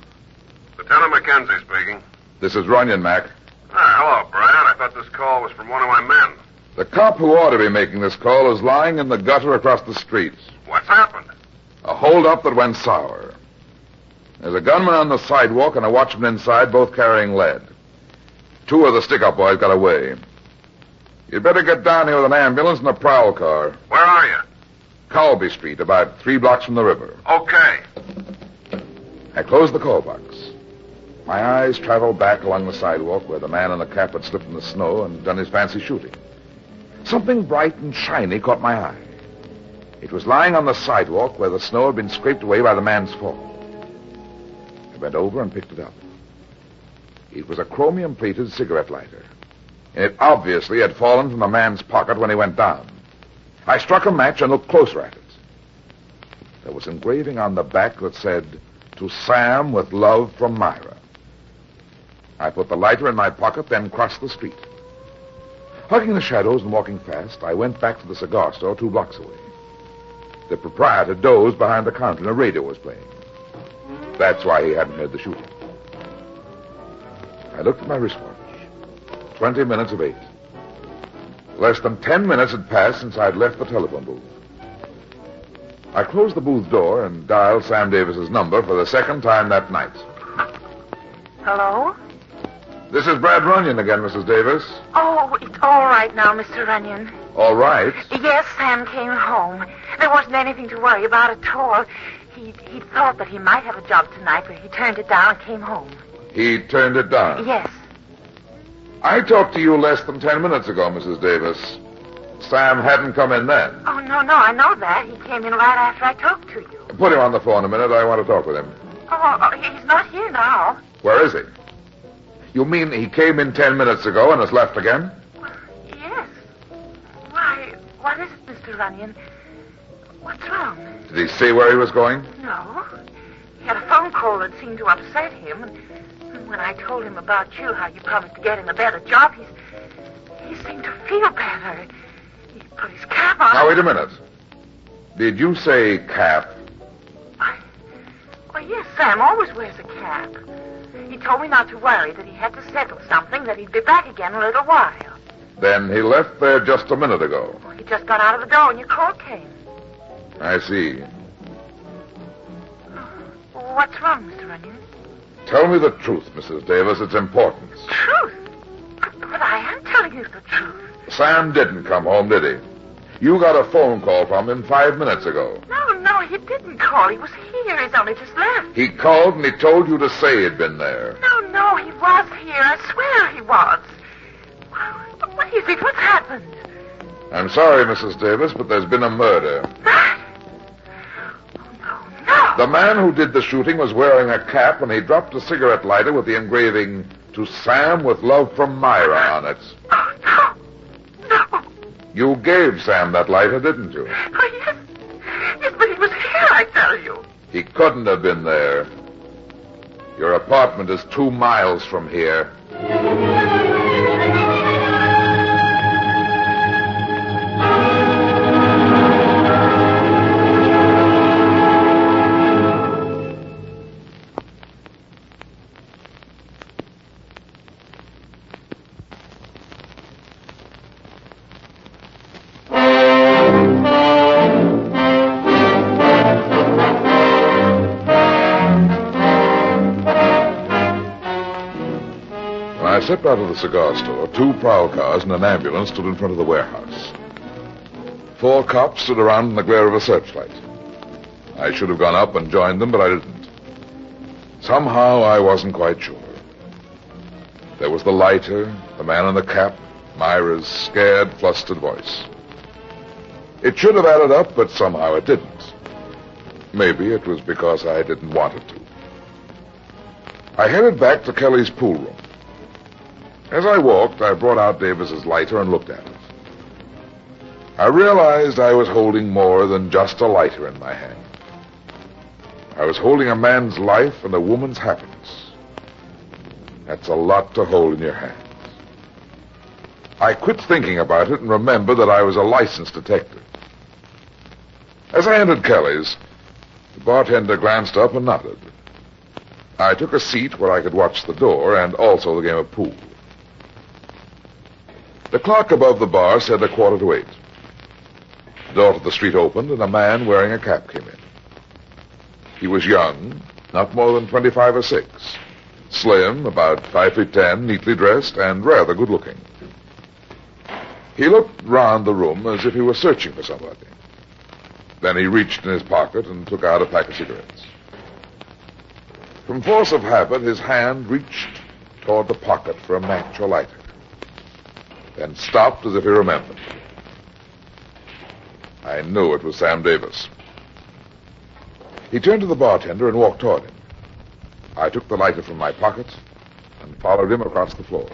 Speaker 2: Lieutenant Mackenzie speaking.
Speaker 3: This is Runyon, Mac.
Speaker 2: Hello, Brad. I thought this call was from one of my men.
Speaker 3: The cop who ought to be making this call is lying in the gutter across the street.
Speaker 2: What's happened?
Speaker 3: A holdup that went sour. There's a gunman on the sidewalk and a watchman inside, both carrying lead. 2 of the stick-up boys got away. You'd better get down here with an ambulance and a prowl car.
Speaker 2: Where are you?
Speaker 3: Colby Street, about 3 blocks from the river.
Speaker 2: Okay.
Speaker 3: I closed the call box. My eyes traveled back along the sidewalk where the man in the cap had slipped in the snow and done his fancy shooting. Something bright and shiny caught my eye. It was lying on the sidewalk where the snow had been scraped away by the man's fall. I bent over and picked it up. It was a chromium-plated cigarette lighter. And it obviously had fallen from the man's pocket when he went down. I struck a match and looked closer at it. There was engraving on the back that said, "To Sam with love from Myra." I put the lighter in my pocket, then crossed the street. Hugging the shadows and walking fast, I went back to the cigar store 2 blocks away. The proprietor dozed behind the counter and a radio was playing. That's why he hadn't heard the shooting. I looked at my wristwatch. 20 minutes of 8. Less than 10 minutes had passed since I'd left the telephone booth. I closed the booth door and dialed Sam Davis's number for the second time that night.
Speaker 9: Hello?
Speaker 3: This is Brad Runyon again, Mrs. Davis.
Speaker 9: Oh, it's all right now, Mr. Runyon.
Speaker 3: All right.
Speaker 9: Yes, Sam came home. There wasn't anything to worry about at all. He thought that he might have a job tonight, but he turned it down and came home.
Speaker 3: He turned it down?
Speaker 9: Yes.
Speaker 3: I talked to you less than 10 minutes ago, Mrs. Davis. Sam hadn't come in then.
Speaker 9: Oh, no, I know that. He came in right after I talked to you.
Speaker 3: Put him on the phone a minute. I want to talk with him.
Speaker 9: Oh, he's not here now.
Speaker 3: Where is he? You mean he came in 10 minutes ago and has left again?
Speaker 9: Yes. Why, what is it, Mr. Runyon? What's wrong?
Speaker 3: Did he say where he was going?
Speaker 9: No. He had a phone call that seemed to upset him. And when I told him about you, how you promised to get him a better job, he seemed to feel better. He put his cap on.
Speaker 3: Now, wait a minute. Did you say cap?
Speaker 9: Well, yes, Sam always wears a cap. He told me not to worry, that he had to settle something, that he'd be back again in a little while.
Speaker 3: Then he left there just a minute ago.
Speaker 9: Well, he just got out of the door when your call came.
Speaker 3: I see.
Speaker 9: What's wrong, Mr. Runyon?
Speaker 3: Tell me the truth, Mrs. Davis. It's important.
Speaker 9: Truth? But I am telling you the truth.
Speaker 3: Sam didn't come home, did he? You got a phone call from him 5 minutes ago.
Speaker 9: No, he didn't call. He was here. He's only just left.
Speaker 3: He called and he told you to say he'd been there.
Speaker 9: No, he was here. I swear he was. What do you think? What's happened?
Speaker 3: I'm sorry, Mrs. Davis, but there's been a murder.
Speaker 9: No.
Speaker 3: The man who did the shooting was wearing a cap and he dropped a cigarette lighter with the engraving, "To Sam with love from Myra" on it.
Speaker 9: Oh, no.
Speaker 3: You gave Sam that lighter, didn't you?
Speaker 9: Oh, yes. Yes, but he was here, I tell you.
Speaker 3: He couldn't have been there. Your apartment is 2 miles from here. I stepped out of the cigar store. 2 prowl cars and an ambulance stood in front of the warehouse. 4 cops stood around in the glare of a searchlight. I should have gone up and joined them, but I didn't. Somehow I wasn't quite sure. There was the lighter, the man in the cap, Myra's scared, flustered voice. It should have added up, but somehow it didn't. Maybe it was because I didn't want it to. I headed back to Kelly's pool room. As I walked, I brought out Davis's lighter and looked at it. I realized I was holding more than just a lighter in my hand. I was holding a man's life and a woman's happiness. That's a lot to hold in your hands. I quit thinking about it and remembered that I was a licensed detective. As I entered Kelly's, the bartender glanced up and nodded. I took a seat where I could watch the door and also the game of pool. The clock above the bar said 7:45. The door to the street opened, and a man wearing a cap came in. He was young, not more than 25 or 6. Slim, about 5'10", neatly dressed, and rather good-looking. He looked round the room as if he were searching for somebody. Then he reached in his pocket and took out a pack of cigarettes. From force of habit, his hand reached toward the pocket for a match or lighter. Then stopped as if he remembered. I knew it was Sam Davis. He turned to the bartender and walked toward him. I took the lighter from my pocket and followed him across the floor.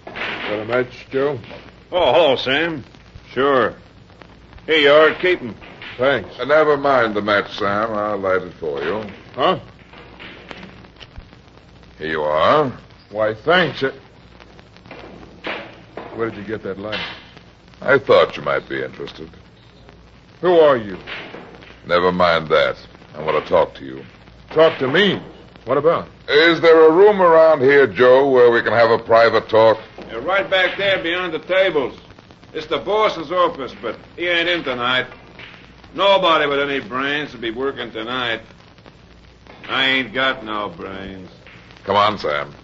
Speaker 5: Got a match, Joe?
Speaker 17: Oh, hello, Sam. Sure. Here you are. Keep 'em.
Speaker 5: Thanks.
Speaker 3: Never mind the match, Sam. I'll light it for you.
Speaker 5: Huh?
Speaker 3: Here you are.
Speaker 5: Why, thanks. Where did you get that light?
Speaker 3: I thought you might be interested.
Speaker 5: Who are you?
Speaker 3: Never mind that. I want to talk to you.
Speaker 12: Talk to me? What about?
Speaker 3: Is there a room around here, Joe, where we can have a private talk?
Speaker 17: You're right back there beyond the tables. It's the boss's office, but he ain't in tonight. Nobody with any brains will be working tonight. I ain't got no brains.
Speaker 3: Come on, Sam.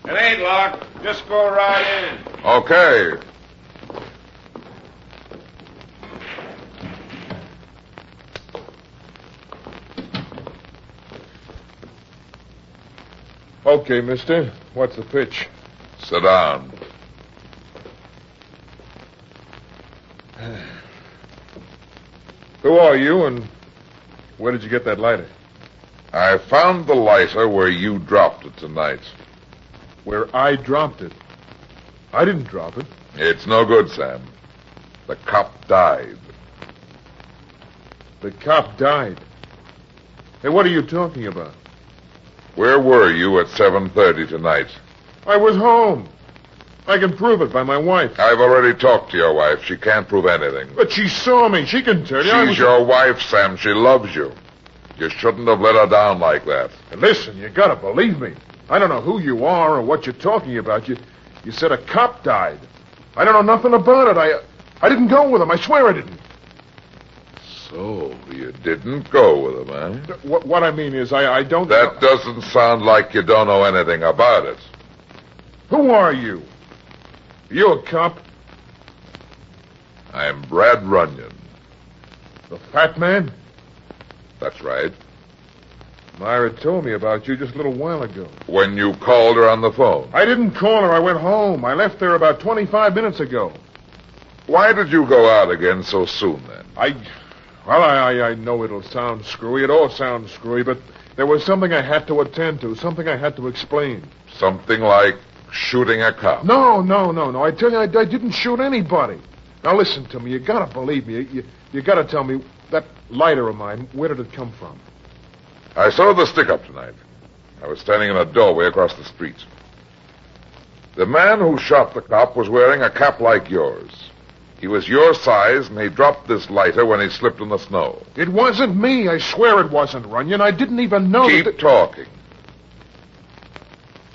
Speaker 17: It ain't locked. Just go right in.
Speaker 3: Okay.
Speaker 12: Okay, mister. What's the pitch?
Speaker 3: Sit down.
Speaker 12: Who are you, and where did you get that lighter?
Speaker 3: I found the lighter where you dropped it tonight.
Speaker 12: Where I dropped it? I didn't drop it.
Speaker 3: It's no good, Sam. The cop died.
Speaker 12: The cop died? Hey, what are you talking about?
Speaker 3: Where were you at 7:30 tonight?
Speaker 12: I was home. I can prove it by my wife.
Speaker 3: I've already talked to your wife. She can't prove anything.
Speaker 12: But she saw me. She can tell you.
Speaker 3: She's your wife, Sam. She loves you. You shouldn't have let her down like that.
Speaker 12: And listen, you gotta believe me. I don't know who you are or what you're talking about. You said a cop died. I don't know nothing about it. I didn't go with him. I swear I didn't.
Speaker 3: So, you didn't go with him, eh?
Speaker 12: What I mean is, I don't...
Speaker 3: That doesn't sound like you don't know anything about it.
Speaker 12: Who are you? Are you a cop?
Speaker 3: I'm Brad Runyon.
Speaker 12: The fat man?
Speaker 3: That's right.
Speaker 12: Myra told me about you just a little while ago.
Speaker 3: When you called her on the phone?
Speaker 12: I didn't call her. I went home. I left there about 25 minutes ago.
Speaker 3: Why did you go out again so soon, then?
Speaker 12: I know it'll sound screwy. It all sounds screwy, but there was something I had to attend to, something I had to explain.
Speaker 3: Something like shooting a cop?
Speaker 12: No. I tell you, I didn't shoot anybody. Now, listen to me. You gotta believe me. You gotta tell me, that lighter of mine, where did it come from?
Speaker 3: I saw the stick-up tonight. I was standing in a doorway across the street. The man who shot the cop was wearing a cap like yours. He was your size, and he dropped this lighter when he slipped in the snow.
Speaker 12: It wasn't me. I swear it wasn't, Runyon. I didn't even know
Speaker 3: Keep talking.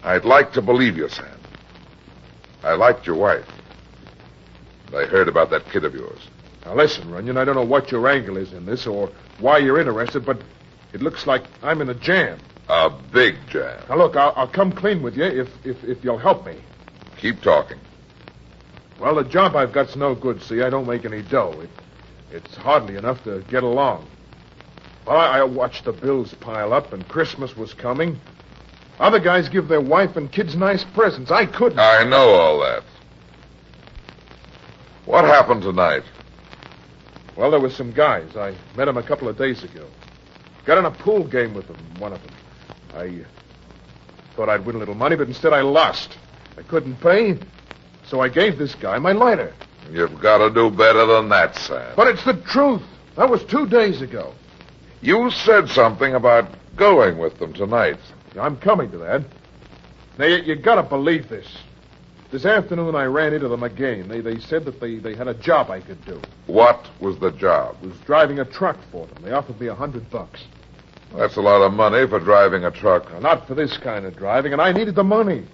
Speaker 3: I'd like to believe you, Sam. I liked your wife. I heard about that kid of yours.
Speaker 12: Now, listen, Runyon, I don't know what your angle is in this or why you're interested, but it looks like I'm in a jam.
Speaker 3: A big jam.
Speaker 12: Now, look, I'll come clean with you if you'll help me.
Speaker 3: Keep talking.
Speaker 12: Well, the job I've got's no good, see. I don't make any dough. It's hardly enough to get along. Well, I watched the bills pile up, and Christmas was coming. Other guys give their wife and kids nice presents. I couldn't.
Speaker 3: I know all that. What happened tonight?
Speaker 12: Well, there were some guys. I met them a couple of days ago. Got in a pool game with them, one of them. I thought I'd win a little money, but instead I lost. I couldn't pay, so I gave this guy my lighter.
Speaker 3: You've got to do better than that, Sam.
Speaker 12: But it's the truth. That was 2 days ago.
Speaker 3: You said something about going with them tonight.
Speaker 12: I'm coming to that. Now, you got to believe this. This afternoon, I ran into them again. They said that they had a job I could do.
Speaker 3: What was the job?
Speaker 12: I was driving a truck for them. They offered me $100.
Speaker 3: That's a lot of money for driving a truck.
Speaker 12: Now, not for this kind of driving, and I needed the money.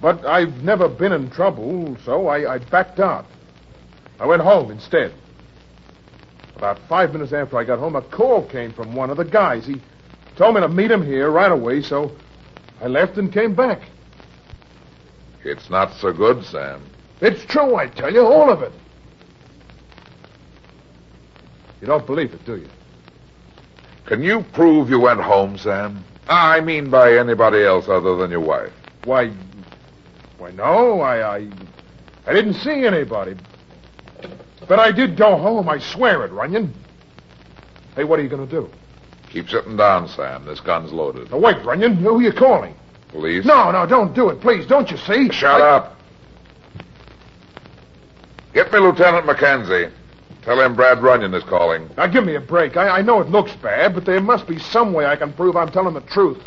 Speaker 12: But I've never been in trouble, so I backed out. I went home instead. About 5 minutes after I got home, a call came from one of the guys. He told me to meet him here right away, so I left and came back.
Speaker 3: It's not so good, Sam.
Speaker 12: It's true, I tell you, all of it. You don't believe it, do you?
Speaker 3: Can you prove you went home, Sam? I mean by anybody else other than your wife.
Speaker 12: Why, no, I didn't see anybody. But I did go home, I swear it, Runyon. Hey, what are you going to do?
Speaker 3: Keep sitting down, Sam. This gun's loaded.
Speaker 12: Now, wait, Runyon. Who are you calling?
Speaker 3: Police?
Speaker 12: No, don't do it, please. Don't you see?
Speaker 3: Shut up. Get me Lieutenant McKenzie. Tell him Brad Runyon is calling.
Speaker 12: Now, give me a break. I know it looks bad, but there must be some way I can prove I'm telling the truth.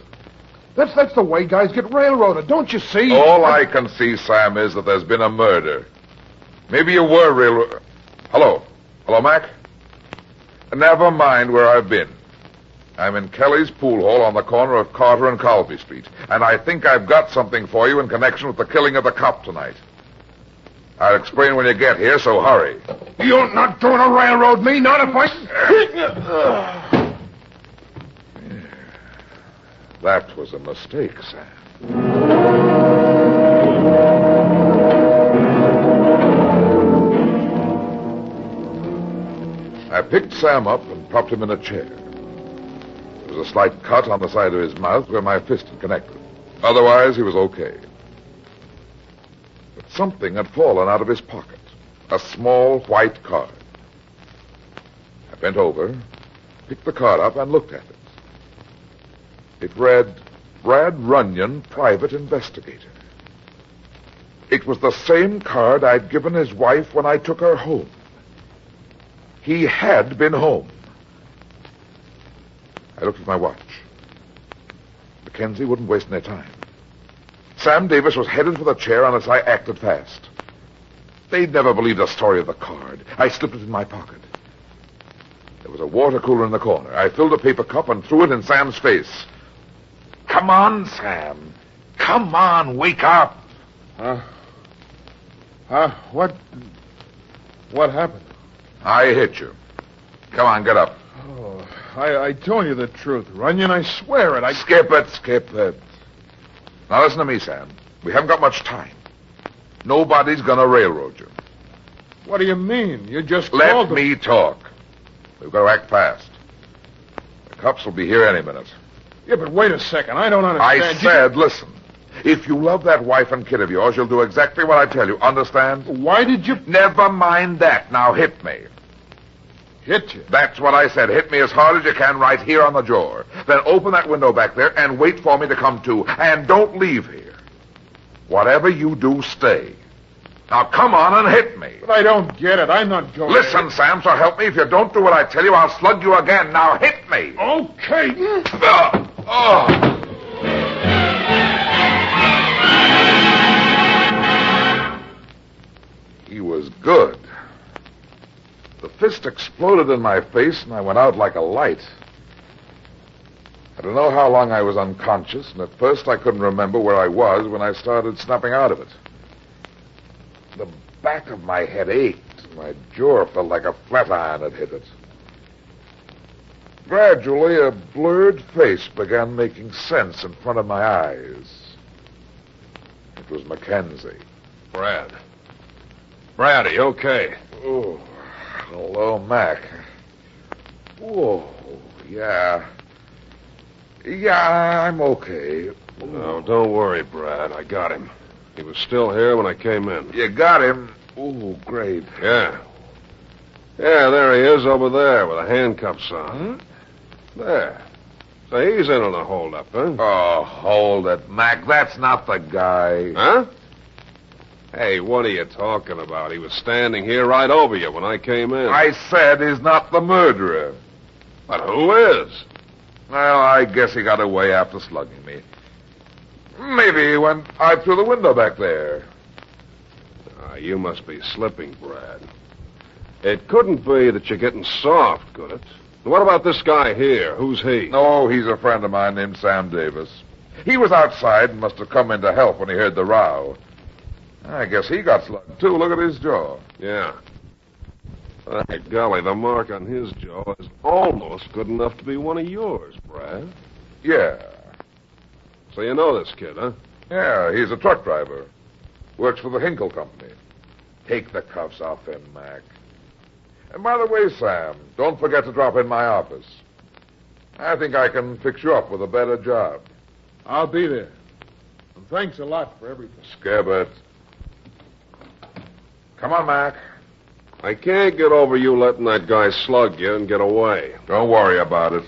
Speaker 12: That's the way guys get railroaded, don't you see?
Speaker 3: All I can see, Sam, is that there's been a murder. Maybe you were railroaded. Hello, Mac? Never mind where I've been. I'm in Kelly's pool hall on the corner of Carter and Colby Street, and I think I've got something for you in connection with the killing of the cop tonight. I'll explain when you get here, so hurry.
Speaker 12: You're not going to railroad me, not if I...
Speaker 3: That was a mistake, Sam. I picked Sam up and propped him in a chair. There was a slight cut on the side of his mouth where my fist had connected. Otherwise, he was okay. But something had fallen out of his pocket. A small white card. I bent over, picked the card up, and looked at it. It read, Brad Runyon, Private Investigator. It was the same card I'd given his wife when I took her home. He had been home. I looked at my watch. Mackenzie wouldn't waste any time. Sam Davis was headed for the chair unless I acted fast. They'd never believe the story of the card. I slipped it in my pocket. There was a water cooler in the corner. I filled a paper cup and threw it in Sam's face. Come on, Sam. Come on, wake up.
Speaker 12: What happened?
Speaker 3: I hit you. Come on, get up.
Speaker 12: Oh, I told you the truth, Runyon. I swear it.
Speaker 3: Skip it. Now listen to me, Sam. We haven't got much time. Nobody's gonna railroad you.
Speaker 12: What do you mean? You just
Speaker 3: Let me talk. We've got to act fast. The cops will be here any minute.
Speaker 12: Yeah, but wait a second. I don't understand.
Speaker 3: I said, listen. If you love that wife and kid of yours, you'll do exactly what I tell you. Understand?
Speaker 12: Why did you...
Speaker 3: Never mind that. Now hit me.
Speaker 12: Hit you?
Speaker 3: That's what I said. Hit me as hard as you can right here on the jaw. Then open that window back there and wait for me to come to. And don't leave here. Whatever you do, stay. Now come on and hit me.
Speaker 12: But I don't get it. I'm not going...
Speaker 3: Listen, Sam, so help me. If you don't do what I tell you, I'll slug you again. Now hit me.
Speaker 12: Okay.
Speaker 3: He was good. The fist exploded in my face, and I went out like a light. I don't know how long I was unconscious, and at first I couldn't remember where I was when I started snapping out of it. The back of my head ached, and my jaw felt like a flat iron had hit it. Gradually, a blurred face began making sense in front of my eyes. It was Mackenzie.
Speaker 14: Brad, are you okay?
Speaker 3: Oh, hello, Mac. Oh, yeah. Yeah, I'm okay.
Speaker 14: No, don't worry, Brad. I got him. He was still here when I came in.
Speaker 3: You got him? Oh, great.
Speaker 14: Yeah. Yeah, there he is over there with the handcuffs on. There. So he's in on a holdup, huh?
Speaker 3: Oh, hold it, Mac. That's not the guy.
Speaker 14: Huh? Hey, what are you talking about? He was standing here right over you when I came in.
Speaker 3: I said he's not the murderer.
Speaker 14: But who is?
Speaker 3: Well, I guess he got away after slugging me. Maybe he went out through the window back there.
Speaker 14: You must be slipping, Brad. It couldn't be that you're getting soft, could it? What about this guy here? Who's he?
Speaker 3: Oh, he's a friend of mine named Sam Davis. He was outside and must have come in to help when he heard the row. I guess he got slugged, too. Look at his jaw.
Speaker 14: Yeah. By golly, the mark on his jaw is almost good enough to be one of yours, Brad.
Speaker 3: Yeah.
Speaker 14: So you know this kid, huh?
Speaker 3: Yeah, he's a truck driver. Works for the Hinkle Company. Take the cuffs off him, Mac. And by the way, Sam, don't forget to drop in my office. I think I can fix you up with a better job.
Speaker 12: I'll be there. And thanks a lot for everything.
Speaker 3: Scabbard. Come on, Mac.
Speaker 14: I can't get over you letting that guy slug you and get away.
Speaker 3: Don't worry about it.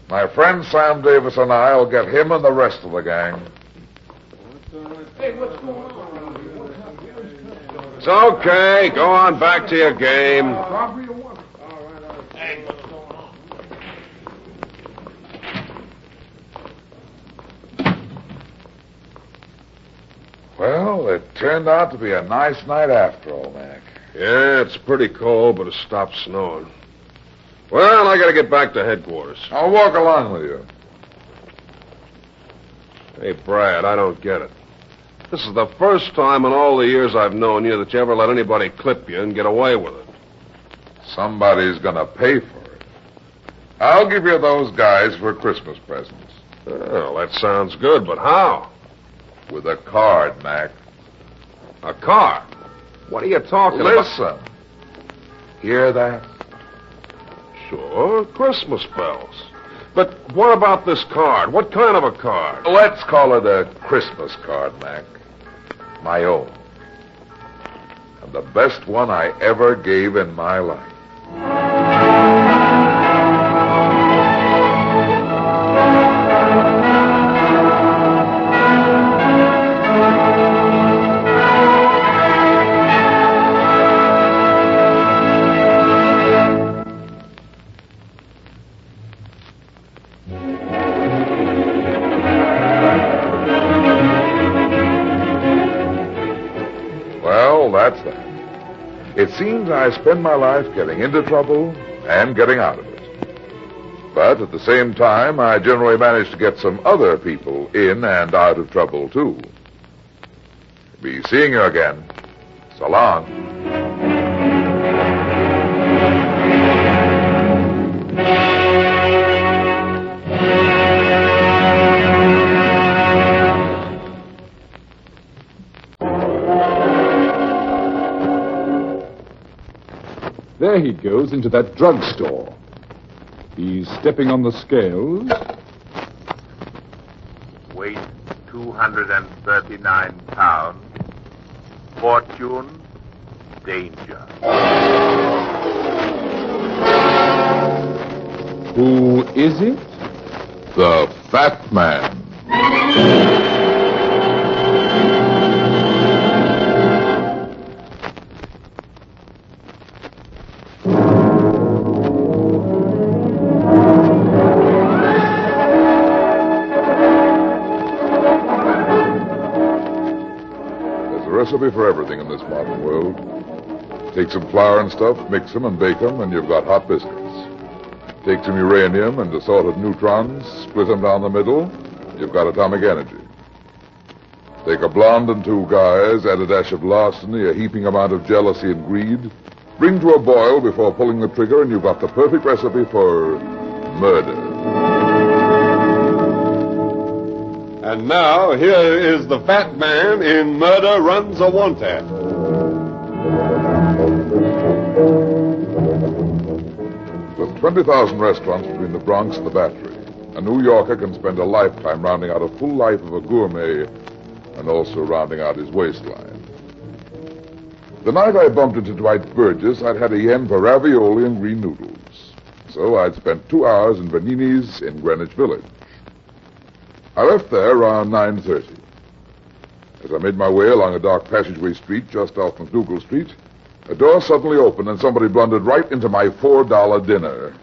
Speaker 3: My friend Sam Davis and I'll get him and the rest of the gang.
Speaker 15: Hey, what's going on?
Speaker 14: It's okay. Go on back to your game.
Speaker 15: Hey, what's going on?
Speaker 3: Well, it turned out to be a nice night after all, Mac.
Speaker 14: Yeah, it's pretty cold, but it stopped snowing. Well, I gotta get back to headquarters.
Speaker 3: I'll walk along with you.
Speaker 14: Hey, Brad, I don't get it. This is the first time in all the years I've known you that you ever let anybody clip you and get away with it.
Speaker 3: Somebody's gonna pay for it. I'll give you those guys for Christmas presents.
Speaker 14: Well, that sounds good, but how?
Speaker 3: With a card, Mac.
Speaker 14: A card? What are you talking
Speaker 3: Listen.
Speaker 14: about?
Speaker 3: Hear that?
Speaker 14: Sure, Christmas bells. But what about this card? What kind of a card?
Speaker 3: Let's call it a Christmas card, Mac. My own. And the best one I ever gave in my life. Well, that's that. It seems I spend my life getting into trouble and getting out of it. But at the same time, I generally manage to get some other people in and out of trouble, too. Be seeing you again. So long.
Speaker 1: There he goes into that drugstore. He's stepping on the scales.
Speaker 2: Weight 239 pounds. Fortune, danger.
Speaker 1: Who is it?
Speaker 3: The Fat Man. Recipe for everything in this modern world. Take some flour and stuff, mix them and bake them, and you've got hot biscuits. Take some uranium and assorted neutrons, split them down the middle, you've got atomic energy. Take a blonde and two guys, add a dash of larceny, a heaping amount of jealousy and greed, bring to a boil before pulling the trigger, and you've got the perfect recipe for murder.
Speaker 14: And now, here is the Fat Man in Murder Runs a Wanted.
Speaker 3: With 20,000 restaurants between the Bronx and the Battery, a New Yorker can spend a lifetime rounding out a full life of a gourmet and also rounding out his waistline. The night I bumped into Dwight Burgess, I'd had a yen for ravioli and green noodles. So I'd spent 2 hours in Vanini's in Greenwich Village. I left there around 9:30. As I made my way along a dark passageway street just off McDougal Street, a door suddenly opened and somebody blundered right into my $4 dinner.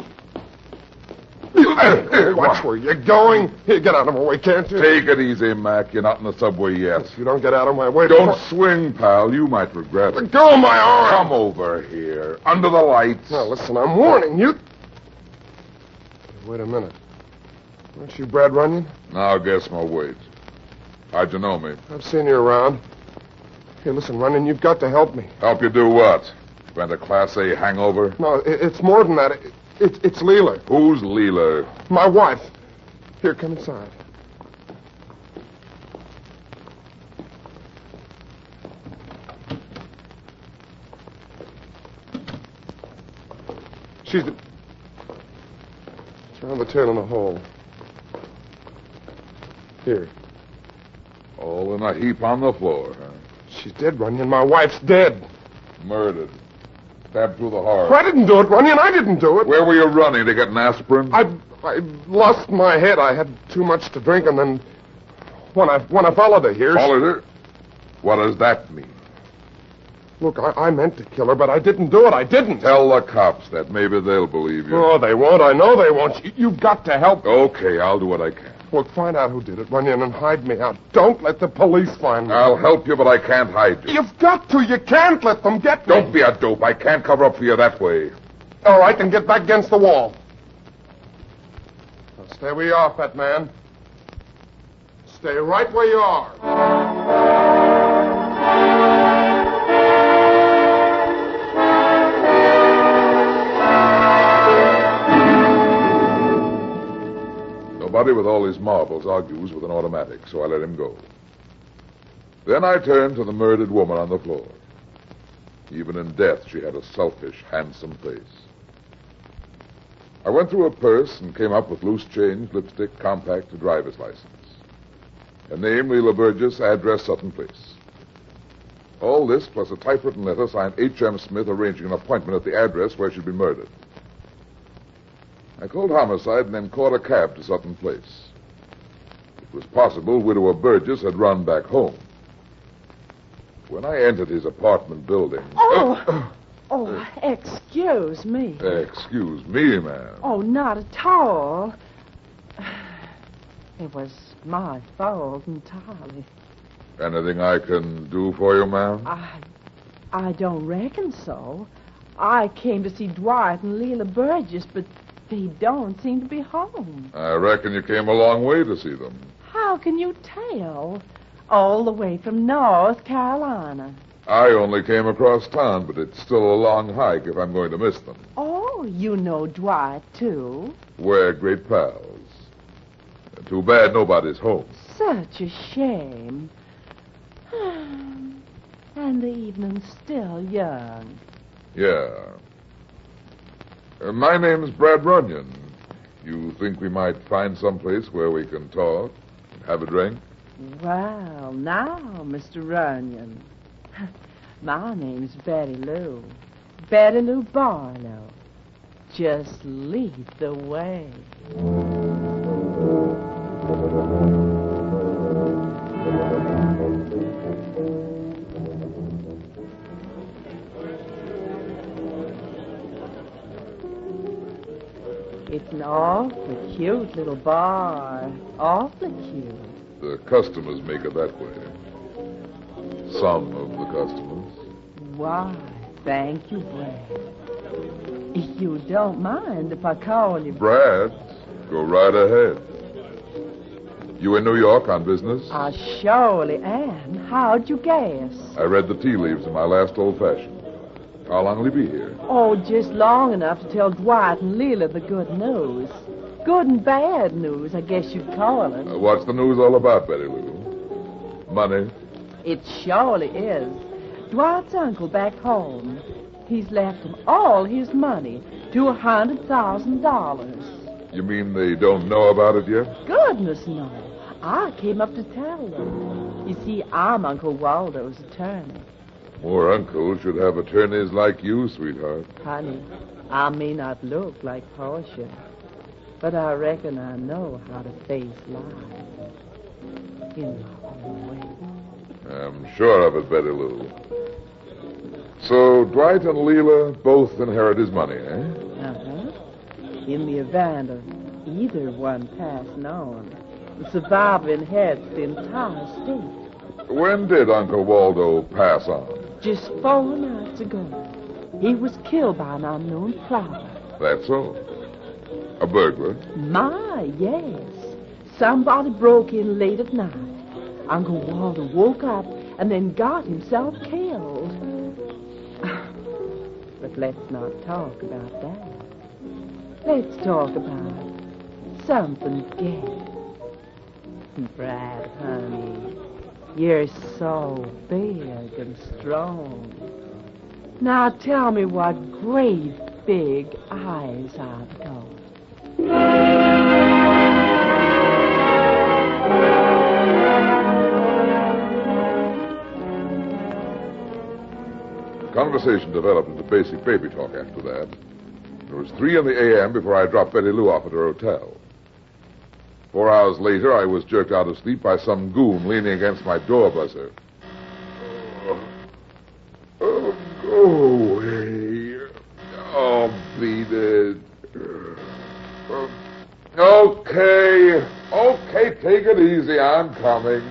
Speaker 12: Watch where you're going. Here, get out of my way, can't you?
Speaker 3: Take it easy, Mac. You're not in the subway yet.
Speaker 12: If you don't get out of my way...
Speaker 3: Don't swing, pal. You might regret it.
Speaker 12: Let go of my arm.
Speaker 3: Come over here. Under the lights.
Speaker 12: Now, listen, I'm warning you. Wait a minute. Aren't you Brad Runyon?
Speaker 3: Now guess my weight. How'd you know me?
Speaker 12: I've seen you around. Hey, listen, Runyon, you've got to help me.
Speaker 3: Help you do what? Prevent a Class A hangover?
Speaker 12: No, it's more than that. It's Leela.
Speaker 3: Who's Leela?
Speaker 12: My wife. Here, come inside. She's around the turn in the hole. Here.
Speaker 3: All in a heap on the floor, huh?
Speaker 12: She's dead, Runyon. My wife's dead.
Speaker 3: Murdered. Stabbed through the heart.
Speaker 12: I didn't do it, Runyon. I didn't do it.
Speaker 3: Where were you running? To get an aspirin?
Speaker 12: I lost my head. I had too much to drink, and then when I followed her here...
Speaker 3: Followed her? What does that mean?
Speaker 12: Look, I meant to kill her, but I didn't do it. I didn't.
Speaker 3: Tell the cops that. Maybe they'll believe you.
Speaker 12: Oh, they won't. I know they won't. You've got to help.
Speaker 3: Okay, I'll do what I can.
Speaker 12: Look, find out who did it, Runyon, and hide me out. Don't let the police find me.
Speaker 3: I'll help you, but I can't hide you.
Speaker 12: You've got to. You can't let them get me.
Speaker 3: Don't be a dope. I can't cover up for you that way.
Speaker 12: All right, then get back against the wall. Now stay where you are, fat man. Stay right where you are.
Speaker 3: Nobody with all his marbles argues with an automatic, so I let him go. Then I turned to the murdered woman on the floor. Even in death, she had a selfish, handsome face. I went through her purse and came up with loose change, lipstick, compact, a driver's license. Her name, Leela Burgess, address, Sutton Place. All this plus a typewritten letter signed H.M. Smith arranging an appointment at the address where she'd been murdered. I called homicide and then caught a cab to Sutton Place. It was possible Widower Burgess had run back home. When I entered his apartment building...
Speaker 18: Oh, excuse me.
Speaker 3: Excuse me, ma'am.
Speaker 18: Oh, not at all. It was my fault entirely.
Speaker 3: Anything I can do for you, ma'am?
Speaker 18: I don't reckon so. I came to see Dwight and Leela Burgess, but they don't seem to be home.
Speaker 3: I reckon you came a long way to see them.
Speaker 18: How can you tell? All the way from North Carolina.
Speaker 3: I only came across town, but it's still a long hike if I'm going to miss them.
Speaker 18: Oh, you know Dwight, too?
Speaker 3: We're great pals. Too bad nobody's home.
Speaker 18: Such a shame. And the evening's still young.
Speaker 3: Yeah. My name's Brad Runyon. You think we might find someplace where we can talk and have a drink?
Speaker 18: Well, now, Mr. Runyon. My name's Betty Lou. Betty Lou Barlow. Just lead the way. It's an awfully cute little bar. Awfully cute.
Speaker 3: The customers make it that way. Some of the customers.
Speaker 18: Why, thank you, Brad. If you don't mind if I call you...
Speaker 3: Brad, go right ahead. You in New York on business?
Speaker 18: I surely am. How'd you guess?
Speaker 3: I read the tea leaves in my last old-fashioned. How long will he be here?
Speaker 18: Oh, just long enough to tell Dwight and Leela the good news. Good and bad news, I guess you'd call it.
Speaker 3: What's the news all about, Betty Lou? Money?
Speaker 18: It surely is. Dwight's uncle back home. He's left him all his money, $200,000.
Speaker 3: You mean they don't know about it yet?
Speaker 18: Goodness, no. I came up to tell them. You see, I'm Uncle Waldo's attorney.
Speaker 3: More uncles should have attorneys like you, sweetheart.
Speaker 18: Honey, I may not look like Portia, but I reckon I know how to face life in my own way.
Speaker 3: I'm sure of it, Betty Lou. So Dwight and Leela both inherit his money, eh?
Speaker 18: Uh-huh. In the event of either one passing on, the survivor inherits the entire estate.
Speaker 3: When did Uncle Waldo pass on?
Speaker 18: Just 4 nights ago. He was killed by an unknown prowler.
Speaker 3: That's so. A burglar?
Speaker 18: My, yes. Somebody broke in late at night. Uncle Waldo woke up and then got himself killed. But let's not talk about that. Let's talk about something gay. Brad, honey, you're so big and strong. Now tell me what great big eyes I've got.
Speaker 3: Conversation developed into basic baby talk after that. It was 3 in the a.m. before I dropped Betty Lou off at her hotel. 4 hours later, I was jerked out of sleep by some goon leaning against my door buzzer. Oh, go away. Oh, beat it. Okay. Okay, take it easy. I'm coming.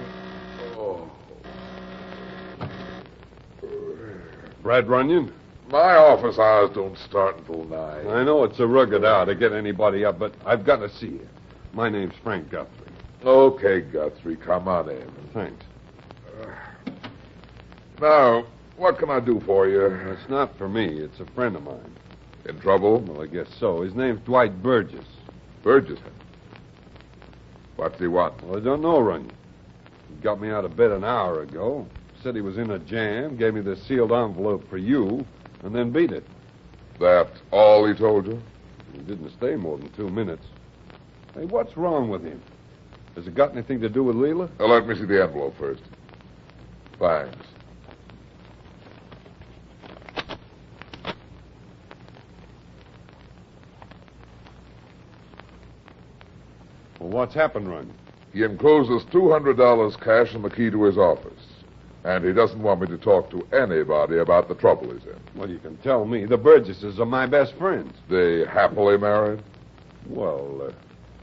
Speaker 14: Brad Runyon?
Speaker 3: My office hours don't start until 9.
Speaker 14: I know it's a rugged hour to get anybody up, but I've got to see you. My name's Frank Guthrie.
Speaker 3: Okay, Guthrie, come on in.
Speaker 14: Thanks.
Speaker 3: Now, what can I do for you?
Speaker 14: It's not for me. It's a friend of mine.
Speaker 3: In trouble?
Speaker 14: Well, I guess so. His name's Dwight Burgess.
Speaker 3: Burgess? What's he want?
Speaker 14: Well, I don't know, Runyon. He got me out of bed an hour ago. Said he was in a jam, gave me the sealed envelope for you, and then beat it.
Speaker 3: That all he told you?
Speaker 14: He didn't stay more than 2 minutes. Hey, what's wrong with him? Has it got anything to do with Leela?
Speaker 3: Let me see the envelope first. Thanks.
Speaker 14: Well, what's happened, Runyon?
Speaker 3: He encloses $200 cash and the key to his office. And he doesn't want me to talk to anybody about the trouble he's in.
Speaker 14: Well, you can tell me. The Burgesses are my best friends.
Speaker 3: They happily married?
Speaker 14: Well,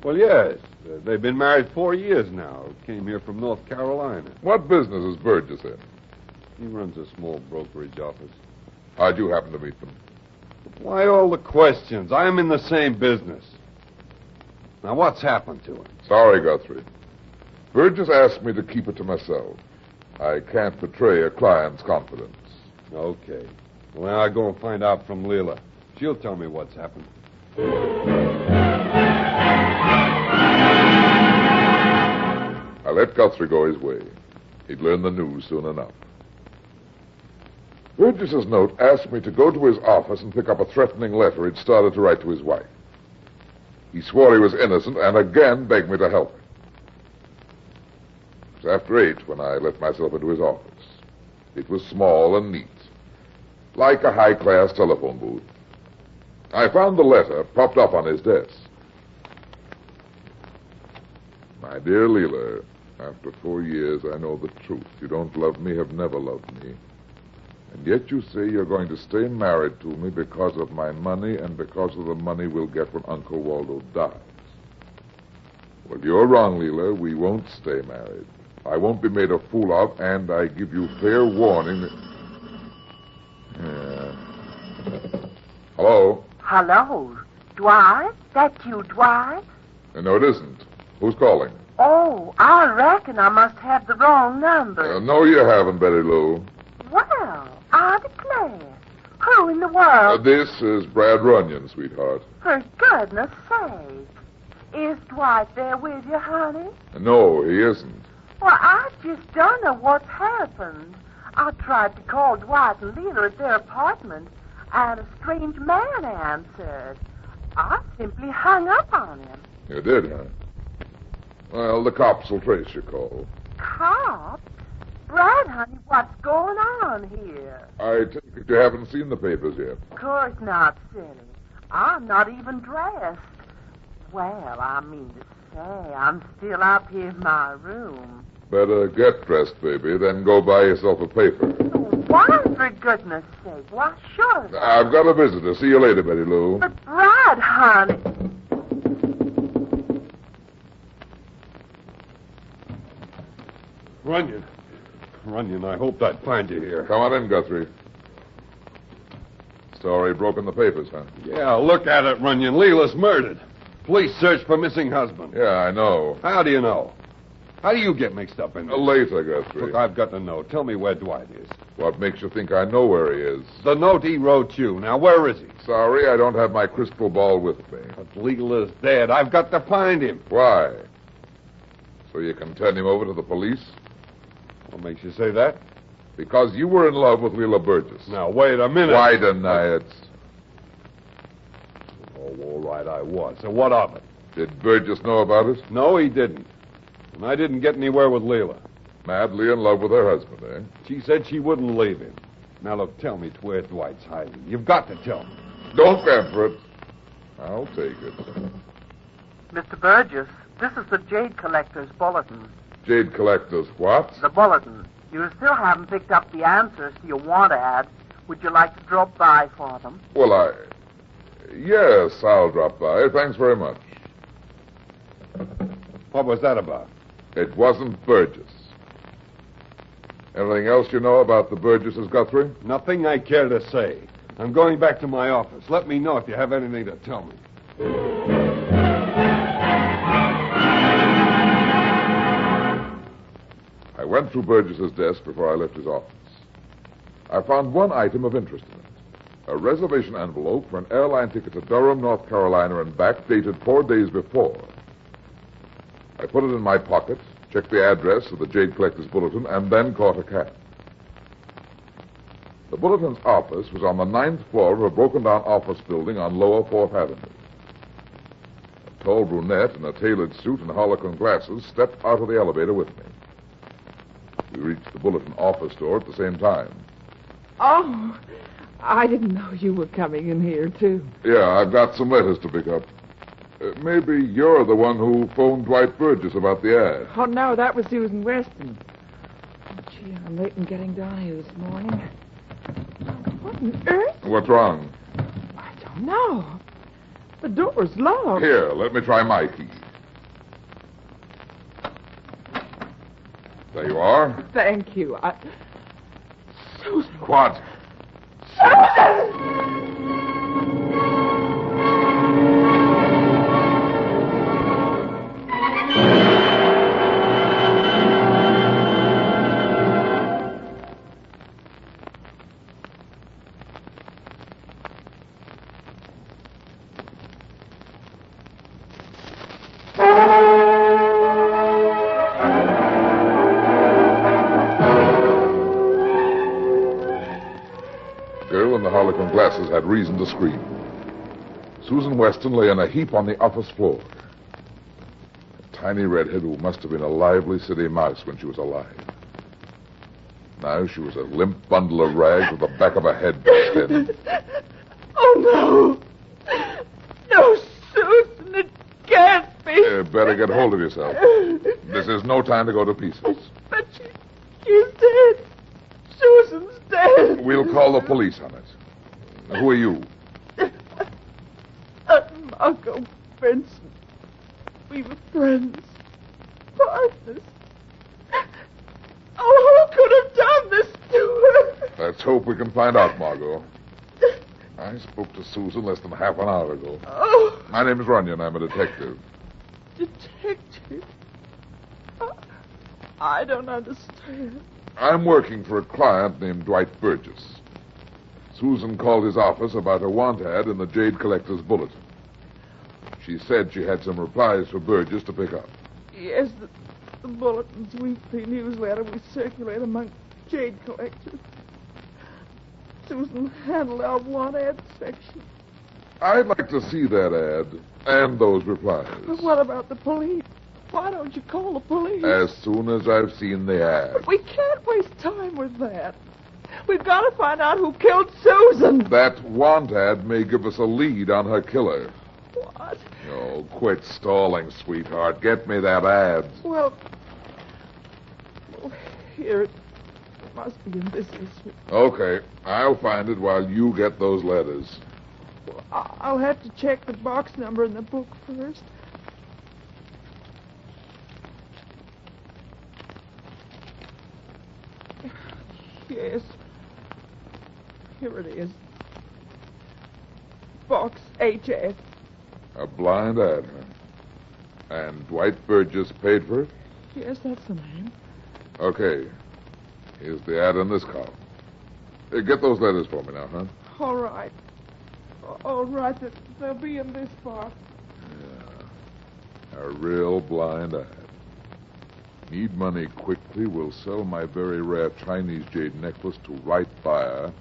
Speaker 14: yes. They've been married 4 years now. Came here from North Carolina.
Speaker 3: What business is Burgess in?
Speaker 14: He runs a small brokerage office.
Speaker 3: I do happen to meet them.
Speaker 14: Why all the questions? I'm in the same business. Now, what's happened to him?
Speaker 3: Sorry, Guthrie. Burgess asked me to keep it to myself. I can't betray a client's confidence.
Speaker 14: Okay. Well, I'll go and find out from Leela. She'll tell me what's happened.
Speaker 3: I let Guthrie go his way. He'd learn the news soon enough. Burgess's note asked me to go to his office and pick up a threatening letter he'd started to write to his wife. He swore he was innocent and again begged me to help him. It was after 8 when I let myself into his office. It was small and neat, like a high-class telephone booth. I found the letter propped up on his desk. My dear Leela, after 4 years, I know the truth. You don't love me, have never loved me. And yet you say you're going to stay married to me because of my money and because of the money we'll get when Uncle Waldo dies. Well, you're wrong, Leela. We won't stay married. I won't be made a fool of, and I give you fair warning that... Hello?
Speaker 9: Hello. Dwight? That you, Dwight?
Speaker 3: No, it isn't. Who's calling?
Speaker 9: Oh, I reckon I must have the wrong number.
Speaker 3: No, you haven't, Betty Lou.
Speaker 9: Well, I declare. Who in the world?
Speaker 3: This is Brad Runyon, sweetheart.
Speaker 9: For goodness sake. Is Dwight there with you, honey?
Speaker 3: No, he isn't.
Speaker 9: Well, I just don't know what's happened. I tried to call Dwight and Leela at their apartment, and a strange man answered. I simply hung up on him.
Speaker 3: You did, huh? Well, the cops will trace your call.
Speaker 9: Cops? Brad, honey, what's going on here?
Speaker 3: I take it you haven't seen the papers yet.
Speaker 9: Of course not, silly. I'm not even dressed. Well, I mean to say, I'm still up here in my room.
Speaker 3: Better get dressed, baby, then go buy yourself a paper.
Speaker 9: Why, for goodness sake? Why, sure.
Speaker 3: I've got a visitor. See you later, Betty Lou.
Speaker 9: But Brad, honey...
Speaker 14: Runyon, I hoped I'd find you here.
Speaker 3: Come on in, Guthrie. Story broke in the papers, huh?
Speaker 14: Yeah, look at it, Runyon. Leela's murdered. Police search for missing husband.
Speaker 3: Yeah, I know.
Speaker 14: How do you know? How do you get mixed up in this?
Speaker 3: Later, Guthrie.
Speaker 14: Look, I've got to know. Tell me where Dwight is.
Speaker 3: What makes you think I know where he is?
Speaker 14: The note he wrote you. Now, where is he?
Speaker 3: Sorry, I don't have my crystal ball with me.
Speaker 14: But Leela's dead. I've got to find him.
Speaker 3: Why? So you can turn him over to the police?
Speaker 14: What makes you say that?
Speaker 3: Because you were in love with Leela Burgess.
Speaker 14: Now, wait a minute.
Speaker 3: Why deny it?
Speaker 14: Oh, all right, I was. So what of it?
Speaker 3: Did Burgess know about it?
Speaker 14: No, he didn't. And I didn't get anywhere with Leela.
Speaker 3: Madly in love with her husband, eh?
Speaker 14: She said she wouldn't leave him. Now, look, tell me where Dwight's hiding. You've got to tell me.
Speaker 3: Don't pamper it. I'll take it.
Speaker 19: Mr. Burgess, this is the Jade Collector's bulletin.
Speaker 3: Jade Collector's what?
Speaker 19: The bulletin. You still haven't picked up the answers to your want ad. Would you like to drop by for them?
Speaker 3: Well, Yes, I'll drop by. Thanks very much.
Speaker 14: What was that about?
Speaker 3: It wasn't Burgess. Anything else you know about the Burgesses, Guthrie?
Speaker 14: Nothing I care to say.
Speaker 20: I'm going back to my office. Let me know if you have anything to tell me.
Speaker 3: I went through Burgess's desk before I left his office. I found one item of interest in it. A reservation envelope for an airline ticket to Durham, North Carolina and back, dated 4 days before. I put it in my pocket, checked the address of the Jade Collector's Bulletin, and then caught a cab. The Bulletin's office was on the 9th floor of a broken-down office building on Lower 4th Avenue. A tall brunette in a tailored suit and harlequin glasses stepped out of the elevator with me. We reached the Bulletin office door at the same time.
Speaker 18: Oh, I didn't know you were coming in here, too.
Speaker 3: Yeah, I've got some letters to pick up. Maybe you're the one who phoned Dwight Burgess about the ad.
Speaker 18: Oh, no, that was Susan Weston. Oh, gee, I'm late in getting down here this morning. What on earth?
Speaker 3: What's wrong?
Speaker 18: I don't know. The door's locked.
Speaker 3: Here, let me try my key. There you are.
Speaker 18: Thank you. Susan.
Speaker 3: What?
Speaker 18: Susan!
Speaker 3: Harlequin glasses had reason to scream. Susan Weston lay in a heap on the office floor. A tiny redhead who must have been a lively city mouse when she was alive. Now she was a limp bundle of rags with the back of her head extended.
Speaker 18: Oh, no. No, Susan, it can't be.
Speaker 3: You better get hold of yourself. This is no time to go to pieces.
Speaker 18: But she's dead. Susan's dead.
Speaker 3: We'll call the police on it. Who are you?
Speaker 18: Uncle Vincent. We were friends. Partners. Oh, who could have done this to her?
Speaker 3: Let's hope we can find out, Margot. I spoke to Susan less than half an hour ago.
Speaker 18: Oh.
Speaker 3: My name is Runyon. I'm a detective.
Speaker 18: Detective? I don't understand.
Speaker 3: I'm working for a client named Dwight Burgess. Susan called his office about a want ad in the Jade Collector's Bulletin. She said she had some replies for Burgess to pick up.
Speaker 18: Yes, the Bulletin's weekly newsletter we circulate among Jade collectors. Susan handled our want ad section.
Speaker 3: I'd like to see that ad and those replies.
Speaker 18: But what about the police? Why don't you call the police?
Speaker 3: As soon as I've seen the ad.
Speaker 18: But we can't waste time with that. We've got to find out who killed Susan.
Speaker 3: That want ad may give us a lead on her killer.
Speaker 18: What?
Speaker 3: Oh, quit stalling, sweetheart. Get me that ad.
Speaker 18: Well, here it must be in this issue.
Speaker 3: Okay, I'll find it while you get those letters.
Speaker 18: Well, I'll have to check the box number in the book first. Yes. Here it is. Box HF.
Speaker 3: A blind ad, huh? And Dwight Burgess paid for it?
Speaker 18: Yes, that's the name.
Speaker 3: Okay. Here's the ad in this column. Get those letters for me now, huh?
Speaker 18: All right. All right. They'll be in this box.
Speaker 3: Yeah. A real blind ad. Need money quickly. Will sell my very rare Chinese jade necklace to right buyer.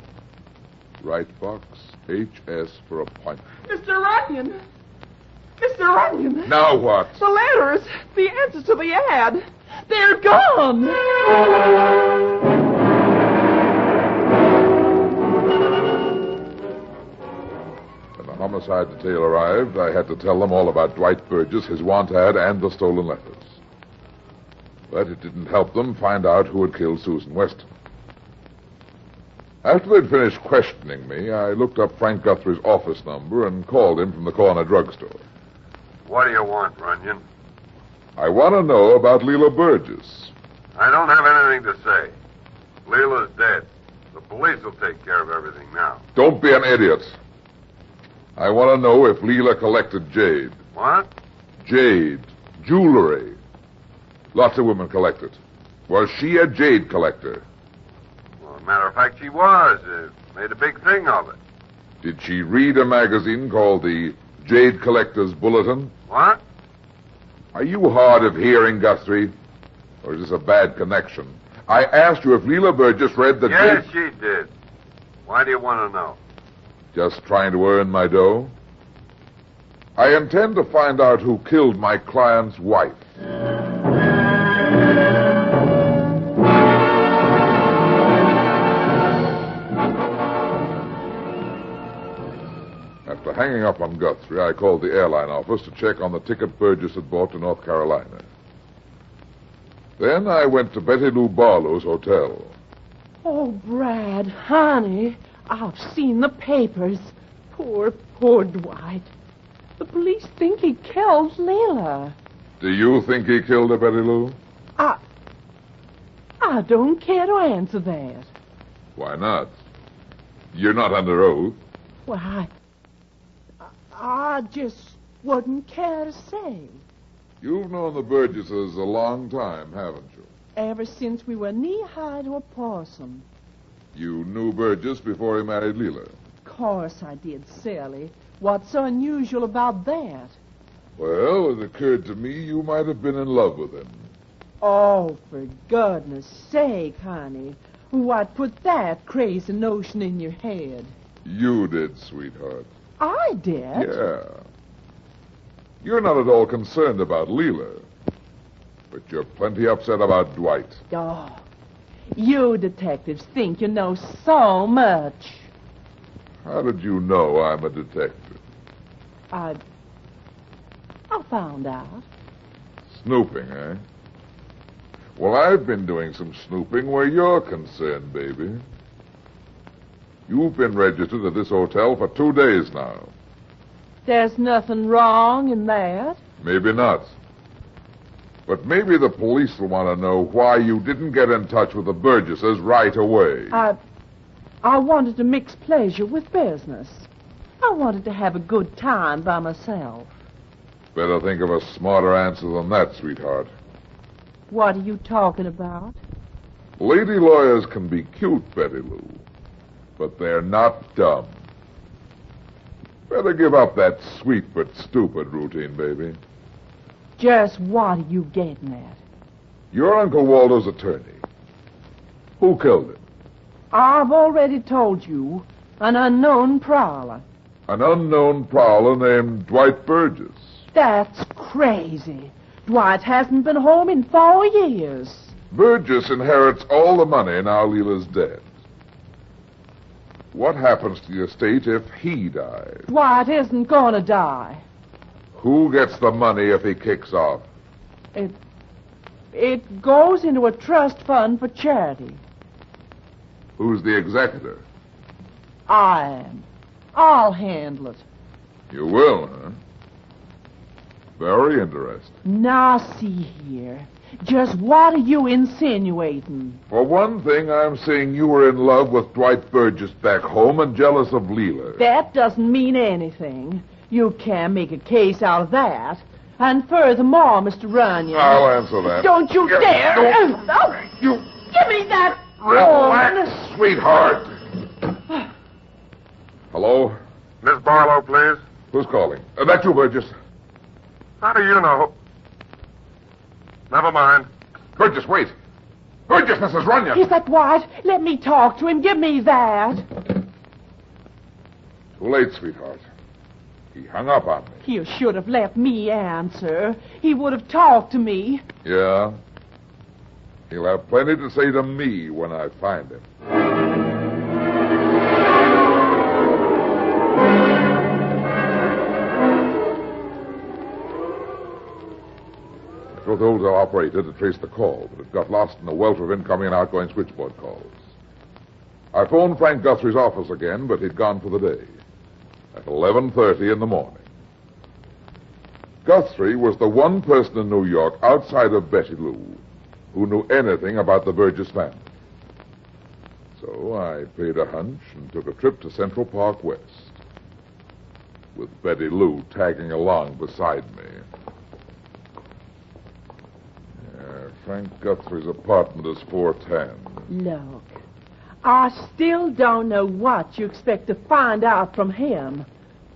Speaker 3: Right box, HS for appointment.
Speaker 18: Mr. Runyon! Mr. Runyon!
Speaker 3: Now what?
Speaker 18: The letters, the answers to the ad, they're gone!
Speaker 3: When the homicide detail arrived, I had to tell them all about Dwight Burgess, his want ad, and the stolen letters. But it didn't help them find out who had killed Susan Weston. After they'd finished questioning me, I looked up Frank Guthrie's office number and called him from the corner drugstore.
Speaker 14: What do you want, Runyon?
Speaker 3: I want to know about Leela Burgess.
Speaker 14: I don't have anything to say. Leela's dead. The police will take care of everything now.
Speaker 3: Don't be an idiot. I want to know if Leela collected jade.
Speaker 14: What?
Speaker 3: Jade. Jewelry. Lots of women collect it. Was she a jade collector?
Speaker 14: Well, as a matter of fact, she was. Made a big thing of it.
Speaker 3: Did she read a magazine called the Jade Collector's Bulletin?
Speaker 14: What?
Speaker 3: Are you hard of hearing, Guthrie? Or is this a bad connection? I asked you if Leela Burgess read the
Speaker 14: Yes,
Speaker 3: Jade...
Speaker 14: she did. Why do you want to know?
Speaker 3: Just trying to earn my dough? I intend to find out who killed my client's wife. After hanging up on Guthrie, I called the airline office to check on the ticket Burgess had bought to North Carolina. Then I went to Betty Lou Barlow's hotel.
Speaker 18: Oh, Brad, honey, I've seen the papers. Poor Dwight. The police think he killed Leela.
Speaker 3: Do you think he killed her, Betty Lou?
Speaker 18: I don't care to answer that.
Speaker 3: Why not? You're not under oath.
Speaker 18: Well, I just wouldn't care to say.
Speaker 3: You've known the Burgesses a long time, haven't you?
Speaker 18: Ever since we were knee-high to a possum.
Speaker 3: You knew Burgess before he married Leela.
Speaker 18: Of course I did, silly. What's so unusual about that?
Speaker 3: Well, it occurred to me you might have been in love with him.
Speaker 18: Oh, for goodness sake, honey. What put that crazy notion in your head?
Speaker 3: You did, sweetheart.
Speaker 18: I did?
Speaker 3: Yeah. You're not at all concerned about Leela, but you're plenty upset about Dwight.
Speaker 18: Oh, you detectives think you know so much.
Speaker 3: How did you know I'm a detective?
Speaker 18: I found out.
Speaker 3: Snooping, eh? Well, I've been doing some snooping where you're concerned, baby. You've been registered at this hotel for 2 days now.
Speaker 18: There's nothing wrong in that.
Speaker 3: Maybe not. But maybe the police will want to know why you didn't get in touch with the Burgesses right away.
Speaker 18: I wanted to mix pleasure with business. I wanted to have a good time by myself.
Speaker 3: Better think of a smarter answer than that, sweetheart.
Speaker 18: What are you talking about?
Speaker 3: Lady lawyers can be cute, Betty Lou, but they're not dumb. Better give up that sweet but stupid routine, baby.
Speaker 18: Just what are you getting at?
Speaker 3: You're Uncle Waldo's attorney. Who killed him?
Speaker 18: I've already told you. An unknown prowler.
Speaker 3: An unknown prowler named Dwight Burgess.
Speaker 18: That's crazy. Dwight hasn't been home in 4 years.
Speaker 3: Burgess inherits all the money now Leela's dead. What happens to the estate if he dies?
Speaker 18: Dwight isn't gonna die.
Speaker 3: Who gets the money if he kicks off?
Speaker 18: It goes into a trust fund for charity.
Speaker 3: Who's the executor?
Speaker 18: I am. I'll handle it.
Speaker 3: You will, huh? Very interesting.
Speaker 18: Now, see here. Just what are you insinuating?
Speaker 3: For one thing, I'm saying you were in love with Dwight Burgess back home and jealous of Leela.
Speaker 18: That doesn't mean anything. You can't make a case out of that. And furthermore, Mr. Runyon...
Speaker 3: I'll answer that.
Speaker 18: Don't you dare!
Speaker 3: You...
Speaker 18: Give me that...
Speaker 3: Relax, sweetheart. Hello?
Speaker 14: Miss Barlow, please.
Speaker 3: Who's calling? That's you, Burgess.
Speaker 14: How do you know? Never mind.
Speaker 3: Burgess, wait. Burgess, Mrs. Runyon.
Speaker 18: Is that Dwight? Let me talk to him. Give me that.
Speaker 3: Too late, sweetheart. He hung up on me.
Speaker 18: You should have let me answer. He would have talked to me.
Speaker 3: Yeah? He'll have plenty to say to me when I find him. I told the hotel operator to trace the call, but it got lost in the welter of incoming and outgoing switchboard calls. I phoned Frank Guthrie's office again, but he'd gone for the day. At 11:30 in the morning. Guthrie was the one person in New York outside of Betty Lou who knew anything about the Burgess family. So I paid a hunch and took a trip to Central Park West, with Betty Lou tagging along beside me. Frank Guthrie's apartment is 410.
Speaker 18: Look, I still don't know what you expect to find out from him.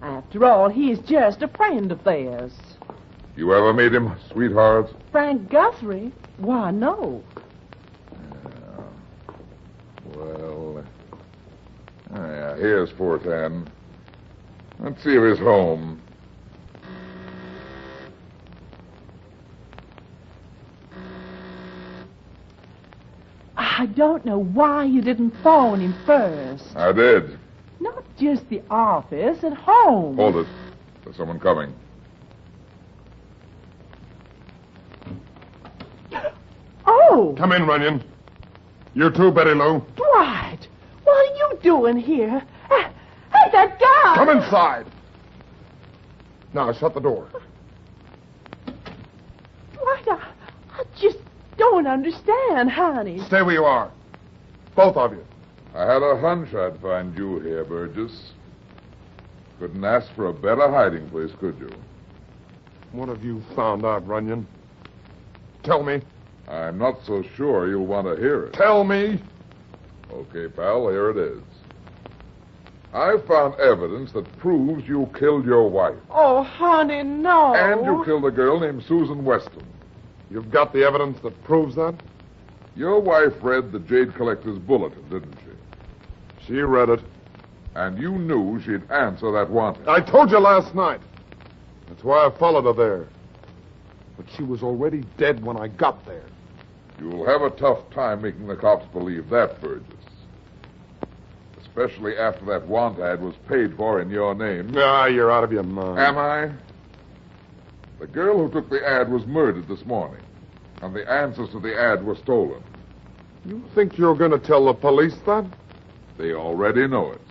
Speaker 18: After all, he's just a friend of theirs.
Speaker 3: You ever meet him, sweetheart?
Speaker 18: Frank Guthrie? Why, no.
Speaker 3: Well, here's 410. Let's see if he's home.
Speaker 18: I don't know why you didn't phone him first.
Speaker 3: I did.
Speaker 18: Not just the office, at home.
Speaker 3: Hold it. There's someone coming.
Speaker 18: Oh!
Speaker 12: Come in, Runyon. You too, Betty Lou.
Speaker 18: Dwight, what are you doing here? Hey, that guy!
Speaker 12: Come inside. Now, shut the door.
Speaker 18: Dwight, I just don't understand, honey.
Speaker 12: Stay where you are. Both of you.
Speaker 3: I had a hunch I'd find you here, Burgess. Couldn't ask for a better hiding place, could you?
Speaker 12: What have you found out, Runyon? Tell me.
Speaker 3: I'm not so sure you'll want to hear it.
Speaker 12: Tell me.
Speaker 3: Okay, pal, here it is. I found evidence that proves you killed your wife.
Speaker 18: Oh, honey, no.
Speaker 3: And you killed a girl named Susan Weston.
Speaker 12: You've got the evidence that proves that?
Speaker 3: Your wife read the Jade Collector's bulletin, didn't she?
Speaker 12: She read it.
Speaker 3: And you knew she'd answer that wanted.
Speaker 12: I told you last night. That's why I followed her there. But she was already dead when I got there.
Speaker 3: You'll have a tough time making the cops believe that, Burgess. Especially after that want ad was paid for in your name.
Speaker 12: Ah, you're out of your mind.
Speaker 3: Am I? The girl who took the ad was murdered this morning, and the answers to the ad were stolen.
Speaker 12: You think you're going to tell the police that?
Speaker 3: They already know it.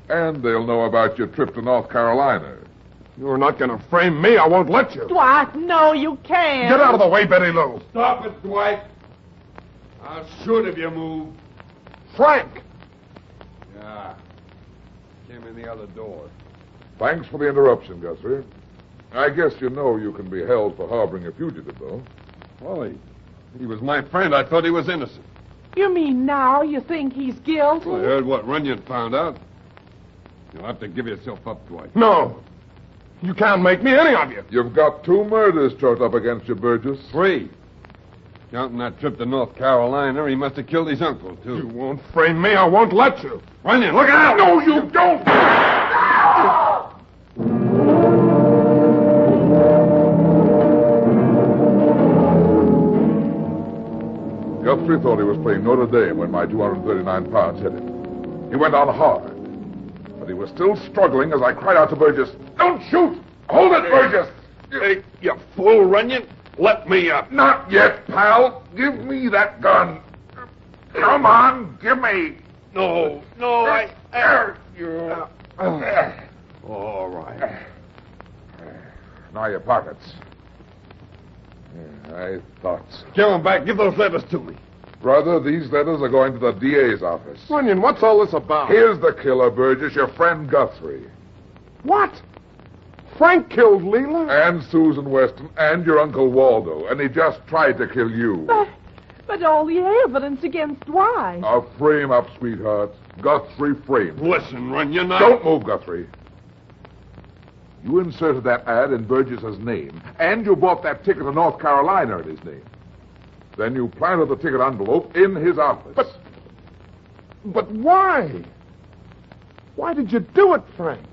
Speaker 3: And they'll know about your trip to North Carolina.
Speaker 12: You're not going to frame me. I won't let you.
Speaker 18: Dwight, no, you can't.
Speaker 12: Get out of the way, Betty Lou.
Speaker 20: Stop it, Dwight. I'll shoot if you move.
Speaker 12: Frank!
Speaker 20: Yeah. Came in the other door.
Speaker 3: Thanks for the interruption, Guthrie. I guess you know you can be held for harboring a fugitive, though.
Speaker 20: Well, he was my friend. I thought he was innocent.
Speaker 18: You mean now you think he's guilty?
Speaker 20: Well, I heard what Runyon found out. You'll have to give yourself up, Dwight.
Speaker 12: No. You can't make me any of you.
Speaker 3: You've got 2 murders chalked up against you, Burgess.
Speaker 20: 3. Counting that trip to North Carolina, he must have killed his uncle, too.
Speaker 12: You won't frame me. I won't let you. Runyon, look out!
Speaker 3: No, you don't! Guthrie thought he was playing Notre Dame when my 239 pounds hit him. He went on hard. But he was still struggling as I cried out to Burgess, "Don't shoot! Hold it, Burgess!"
Speaker 20: Hey, you fool, Runyon. Let me up.
Speaker 3: Not yet, pal. Give me that gun. Come on, give me.
Speaker 20: No, all right.
Speaker 3: Now your pockets. Yeah, I thought so.
Speaker 20: Give them back. Give those letters to me.
Speaker 3: Brother, these letters are going to the DA's office.
Speaker 12: Runyon, what's all this about?
Speaker 3: Here's the killer, Burgess, your friend Guthrie.
Speaker 12: What? Frank killed Leela?
Speaker 3: And Susan Weston and your Uncle Waldo, and he just tried to kill you.
Speaker 18: But all the evidence against Dwight.
Speaker 3: A frame-up, sweetheart. Guthrie framed.
Speaker 20: Listen, Runyon,
Speaker 3: Don't move, Guthrie. You inserted that ad in Burgess's name, and you bought that ticket to North Carolina in his name. Then you planted the ticket envelope in his office.
Speaker 12: But why? Why did you do it, Frank?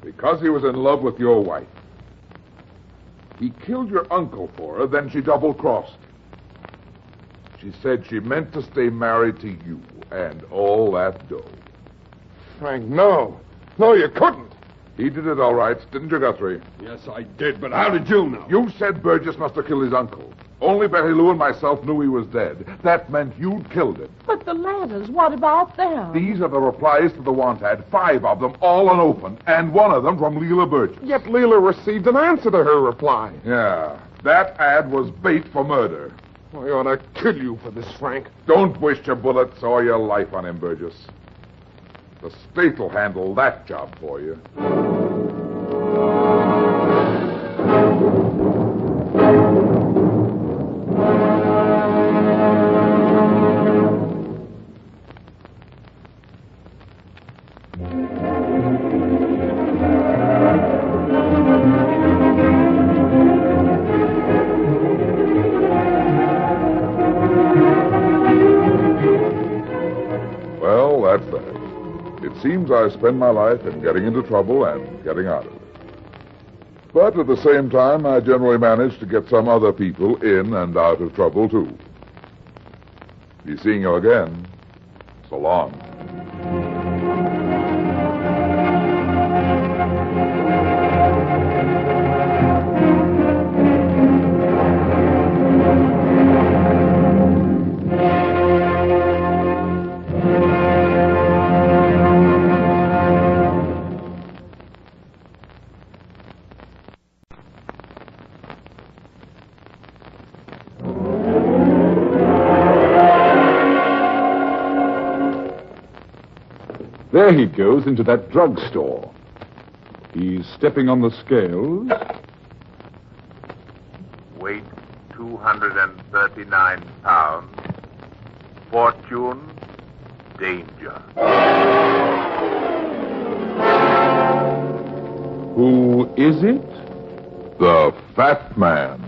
Speaker 3: Because he was in love with your wife. He killed your uncle for her, then she double-crossed. She said she meant to stay married to you, and all that dough.
Speaker 12: Frank, no. No, you couldn't.
Speaker 3: He did it all right, didn't you, Guthrie?
Speaker 20: Yes, I did, but how did you know?
Speaker 3: You said Burgess must have killed his uncle. Only Betty Lou and myself knew he was dead. That meant you'd killed him.
Speaker 18: But the letters, what about them?
Speaker 3: These are the replies to the want ad, 5 of them, all unopened, and one of them from Leela Burgess.
Speaker 12: Yet Leela received an answer to her reply.
Speaker 3: Yeah, that ad was bait for murder.
Speaker 12: I ought to kill you for this, Frank.
Speaker 3: Don't waste your bullets or your life on him, Burgess. The state will handle that job for you. Well, that's that. It seems I spend my life in getting into trouble and getting out of it. But at the same time, I generally manage to get some other people in and out of trouble, too. Be seeing you again. So long.
Speaker 1: There he goes into that drugstore. He's stepping on the scales.
Speaker 2: Weight 239 pounds. Fortune, danger.
Speaker 1: Who is it?
Speaker 3: The Fat Man.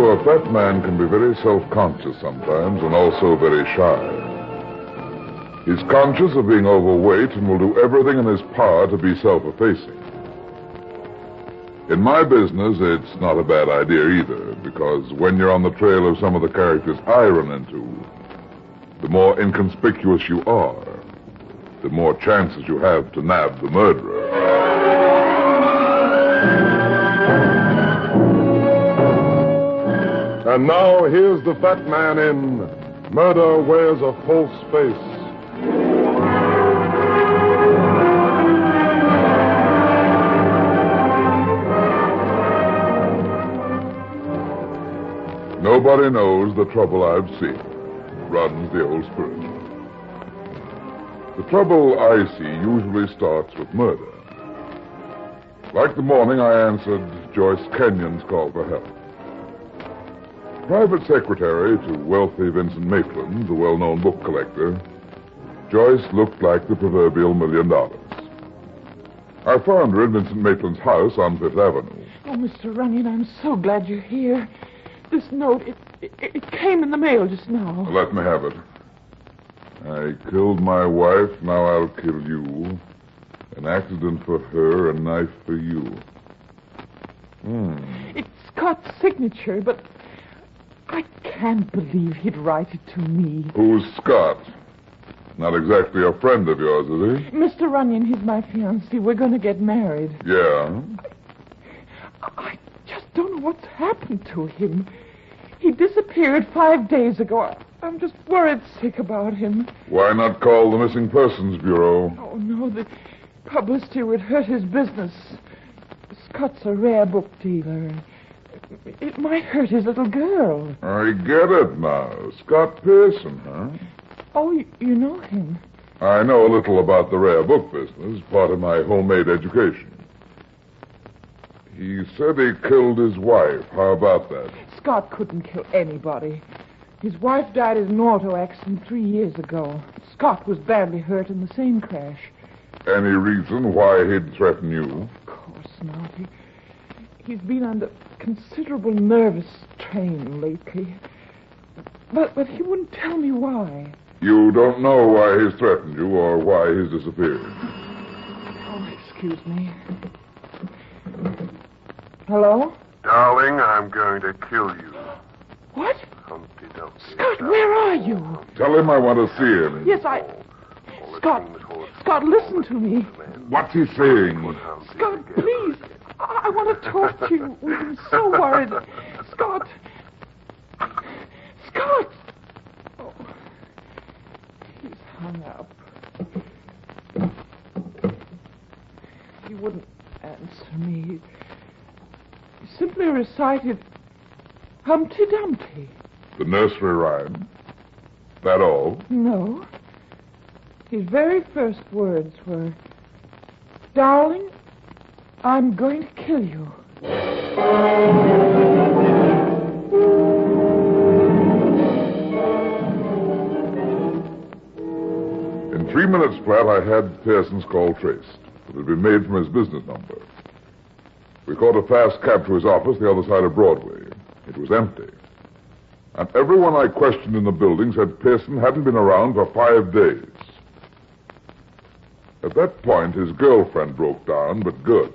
Speaker 3: A fat man can be very self-conscious sometimes and also very shy. He's conscious of being overweight and will do everything in his power to be self-effacing. In my business, it's not a bad idea either, because when you're on the trail of some of the characters I run into, the more inconspicuous you are, the more chances you have to nab the murderer.
Speaker 12: And now, here's the Fat Man in Murder Wears a False Face.
Speaker 3: Nobody knows the trouble I've seen, runs the old spirit. The trouble I see usually starts with murder. Like the morning I answered Joyce Kenyon's call for help. Private secretary to wealthy Vincent Maitland, the well-known book collector, Joyce looked like the proverbial $1 million. I found her in Vincent Maitland's house on Fifth Avenue.
Speaker 15: Oh, Mr. Runyon, I'm so glad you're here. This note, it came in the mail just now.
Speaker 3: Let me have it. I killed my wife, now I'll kill you. An accident for her, a knife for you.
Speaker 15: It's Scott's signature, but I can't believe he'd write it to me.
Speaker 3: Who's Scott? Not exactly a friend of yours, is he?
Speaker 15: Mr. Runyon, he's my fiancé. We're going to get married.
Speaker 3: Yeah?
Speaker 15: I just don't know what's happened to him. He disappeared 5 days ago. I'm just worried sick about him.
Speaker 3: Why not call the Missing Persons Bureau?
Speaker 15: Oh, no, the publicity would hurt his business. Scott's a rare book dealer. It might hurt his little girl.
Speaker 3: I get it now. Scott Pearson, huh?
Speaker 15: Oh, you know him?
Speaker 3: I know a little about the rare book business, part of my homemade education. He said he killed his wife. How about that?
Speaker 15: Scott couldn't kill anybody. His wife died in an auto accident 3 years ago. Scott was badly hurt in the same crash.
Speaker 3: Any reason why he'd threaten you?
Speaker 15: Of course not. He's been under considerable nervous strain lately. But he wouldn't tell me why.
Speaker 3: You don't know why he's threatened you or why he's disappeared?
Speaker 15: Oh, excuse me. Hello?
Speaker 2: Darling, I'm going to kill you.
Speaker 15: What?
Speaker 2: Humpty Dumpty.
Speaker 15: Scott, where are you?
Speaker 3: Tell him I want to see him.
Speaker 15: Yes, Scott, Scott, listen to me.
Speaker 3: What's he saying?
Speaker 15: Scott, please. I want to talk to you. I'm so worried. Scott. Scott! Oh, he's hung up. He wouldn't answer me. He simply recited Humpty Dumpty.
Speaker 3: The nursery rhyme? That all?
Speaker 15: No. His very first words were, "Darling, I'm going to kill you."
Speaker 3: In 3 minutes flat, I had Pearson's call traced. It had been made from his business number. We caught a fast cab to his office the other side of Broadway. It was empty. And everyone I questioned in the building said Pearson hadn't been around for 5 days. At that point, his girlfriend broke down, but good.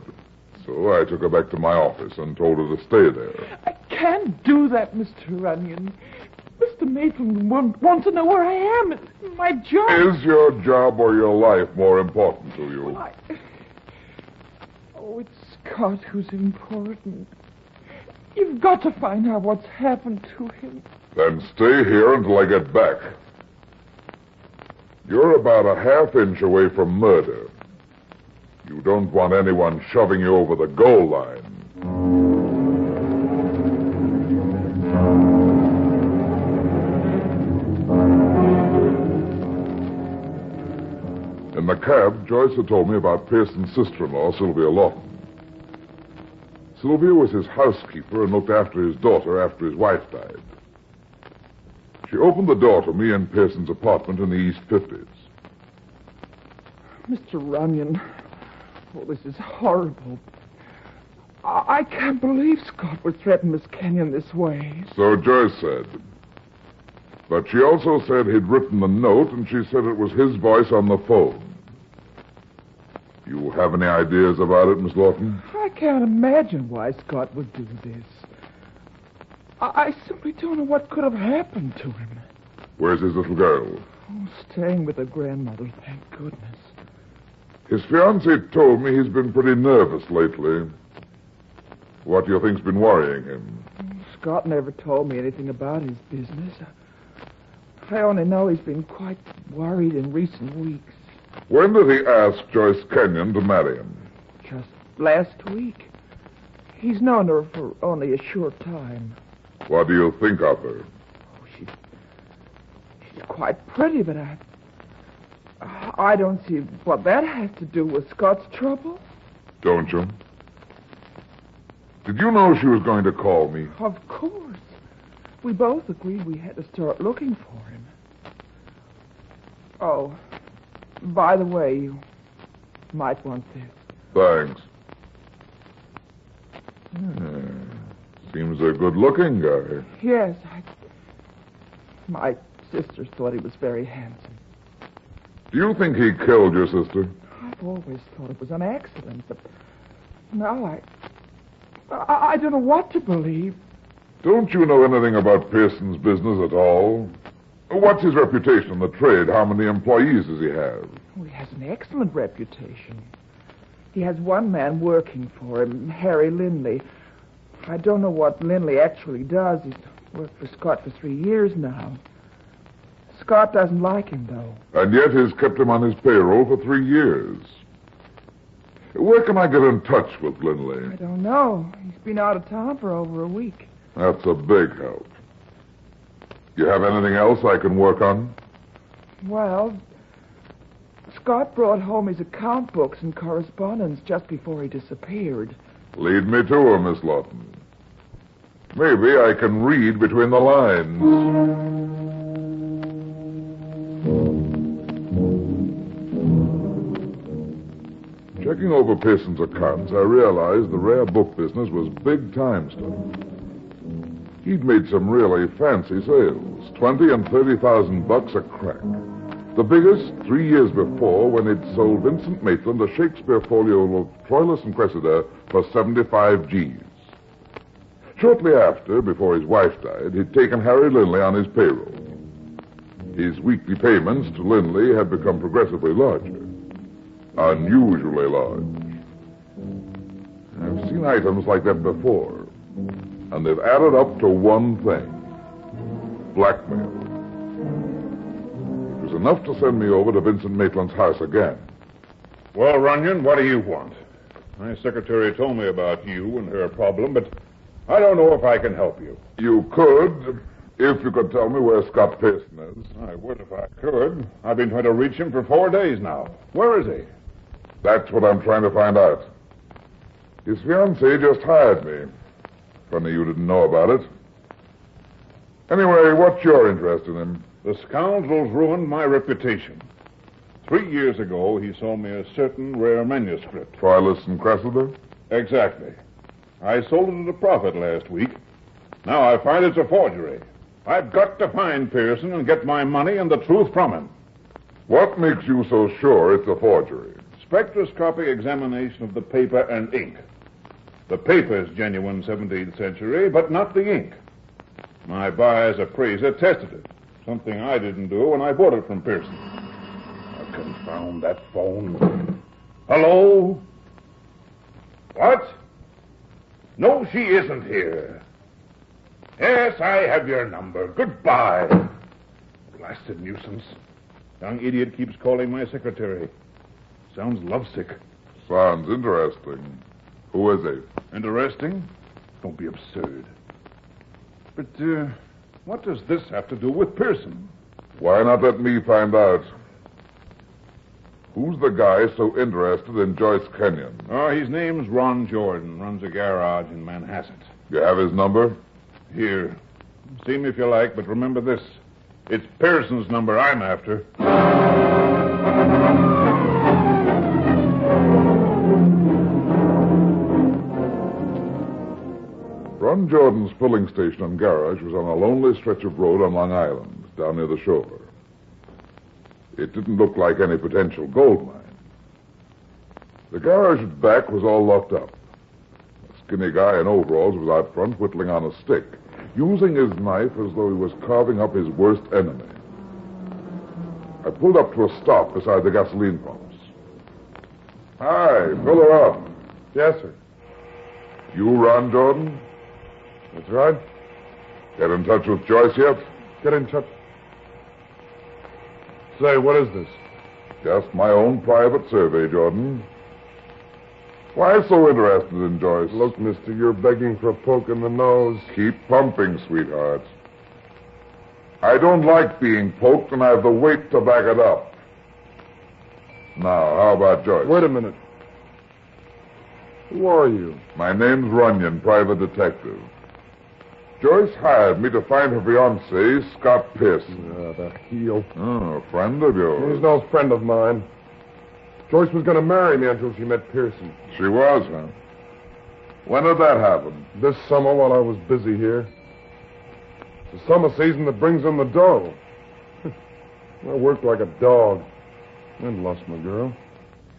Speaker 3: So I took her back to my office and told her to stay there.
Speaker 15: I can't do that, Mr. Runyon. Mr. Maitland wants to know where I am. It's my job.
Speaker 3: Is your job or your life more important to you?
Speaker 15: Well, Oh, it's Scott who's important. You've got to find out what's happened to him.
Speaker 3: Then stay here until I get back. You're about a half-inch away from murder. You don't want anyone shoving you over the goal line. In the cab, Joyce had told me about Pearson's sister-in-law, Sylvia Lawton. Sylvia was his housekeeper and looked after his daughter after his wife died. She opened the door to me in Pearson's apartment in the East 50s.
Speaker 15: Mr. Runyon, this is horrible. I can't believe Scott would threaten Miss Kenyon this way.
Speaker 3: So Joyce said. But she also said he'd written the note, and she said it was his voice on the phone. You have any ideas about it, Miss Lawton?
Speaker 15: I can't imagine why Scott would do this. I simply don't know what could have happened to him.
Speaker 3: Where's his little girl?
Speaker 15: Oh, staying with her grandmother, thank goodness.
Speaker 3: His fiancée told me he's been pretty nervous lately. What do you think's been worrying him?
Speaker 15: Scott never told me anything about his business. I only know he's been quite worried in recent weeks.
Speaker 3: When did he ask Joyce Kenyon to marry him?
Speaker 15: Just last week. He's known her for only a short time.
Speaker 3: What do you think of her?
Speaker 15: Oh, she's quite pretty, but I don't see what that has to do with Scott's trouble.
Speaker 3: Don't you? Did you know she was going to call me?
Speaker 15: Of course. We both agreed we had to start looking for him. Oh, by the way, you might want this.
Speaker 3: Thanks. Seems a good-looking guy.
Speaker 15: Yes, my sisters thought he was very handsome.
Speaker 3: Do you think he killed your sister?
Speaker 15: I've always thought it was an accident, but now I don't know what to believe.
Speaker 3: Don't you know anything about Pearson's business at all? What's his reputation in the trade? How many employees does he have?
Speaker 15: Oh, he has an excellent reputation. He has one man working for him, Harry Lindley. I don't know what Lindley actually does. He's worked for Scott for 3 years now. Scott doesn't like him, though.
Speaker 3: And yet he's kept him on his payroll for 3 years. Where can I get in touch with Lindley?
Speaker 15: I don't know. He's been out of town for over a week.
Speaker 3: That's a big help. You have anything else I can work on?
Speaker 15: Well, Scott brought home his account books and correspondence just before he disappeared.
Speaker 3: Lead me to her, Miss Lawton. Maybe I can read between the lines. Checking over Pearson's accounts, I realized the rare book business was big-time stuff. He'd made some really fancy sales, $20,000 and $30,000 a crack. The biggest 3 years before, when he'd sold Vincent Maitland a Shakespeare folio of Troilus and Cressida for 75 G's. Shortly after, before his wife died, he'd taken Harry Lindley on his payroll. His weekly payments to Lindley had become progressively larger. Unusually large. I've seen items like that before, and they've added up to one thing. Blackmail. It was enough to send me over to Vincent Maitland's house again.
Speaker 21: Well, Runyon, what do you want? My secretary told me about you and her problem, but I don't know if I can help you.
Speaker 3: You could, if you could tell me where Scott Pearson is.
Speaker 21: I would if I could. I've been trying to reach him for 4 days now. Where is he?
Speaker 3: That's what I'm trying to find out. His fiancée just hired me. Funny you didn't know about it. Anyway, what's your interest in him?
Speaker 21: The scoundrel's ruined my reputation. 3 years ago, he sold me a certain rare manuscript.
Speaker 3: Troilus and Cressida?
Speaker 21: Exactly. I sold it at a profit last week. Now I find it's a forgery. I've got to find Pearson and get my money and the truth from him.
Speaker 3: What makes you so sure it's a forgery?
Speaker 21: Spectroscopic examination of the paper and ink. The paper's genuine 17th century, but not the ink. My buyer's appraiser tested it. Something I didn't do when I bought it from Pearson. Oh, confound that phone. Hello? What? No, she isn't here. Yes, I have your number. Goodbye. Blasted nuisance. Young idiot keeps calling my secretary. Sounds lovesick.
Speaker 3: Sounds interesting. Who is he?
Speaker 21: Interesting? Don't be absurd. But, what does this have to do with Pearson?
Speaker 3: Why not let me find out? Who's the guy so interested in Joyce Kenyon?
Speaker 21: Oh, his name's Ron Jordan. Runs a garage in Manhasset.
Speaker 3: You have his number?
Speaker 21: Here. See him if you like, but remember this. It's Pearson's number I'm after.
Speaker 3: Ron Jordan's filling station and garage was on a lonely stretch of road on Long Island, down near the shore. It didn't look like any potential gold mine. The garage at back was all locked up. A skinny guy in overalls was out front whittling on a stick, using his knife as though he was carving up his worst enemy. I pulled up to a stop beside the gasoline pumps. Hi, fill her up.
Speaker 12: Yes, sir.
Speaker 3: You Ron Jordan?
Speaker 12: That's right.
Speaker 3: Get in touch with Joyce yet?
Speaker 12: Get in touch. Say, what is this?
Speaker 3: Just my own private survey, Jordan. Why so interested in Joyce?
Speaker 12: Look, mister, you're begging for a poke in the nose.
Speaker 3: Keep pumping, sweetheart. I don't like being poked, and I have the weight to back it up. Now, how about Joyce?
Speaker 12: Wait a minute. Who are you?
Speaker 3: My name's Runyon, private detective. Joyce hired me to find her fiancé, Scott Pearson.
Speaker 12: The heel.
Speaker 3: Oh, a friend of yours.
Speaker 12: He's no friend of mine. Joyce was going to marry me until she met Pearson.
Speaker 3: She was, huh? When did that happen?
Speaker 12: This summer while I was busy here. It's the summer season that brings in the dough. I worked like a dog and lost my girl.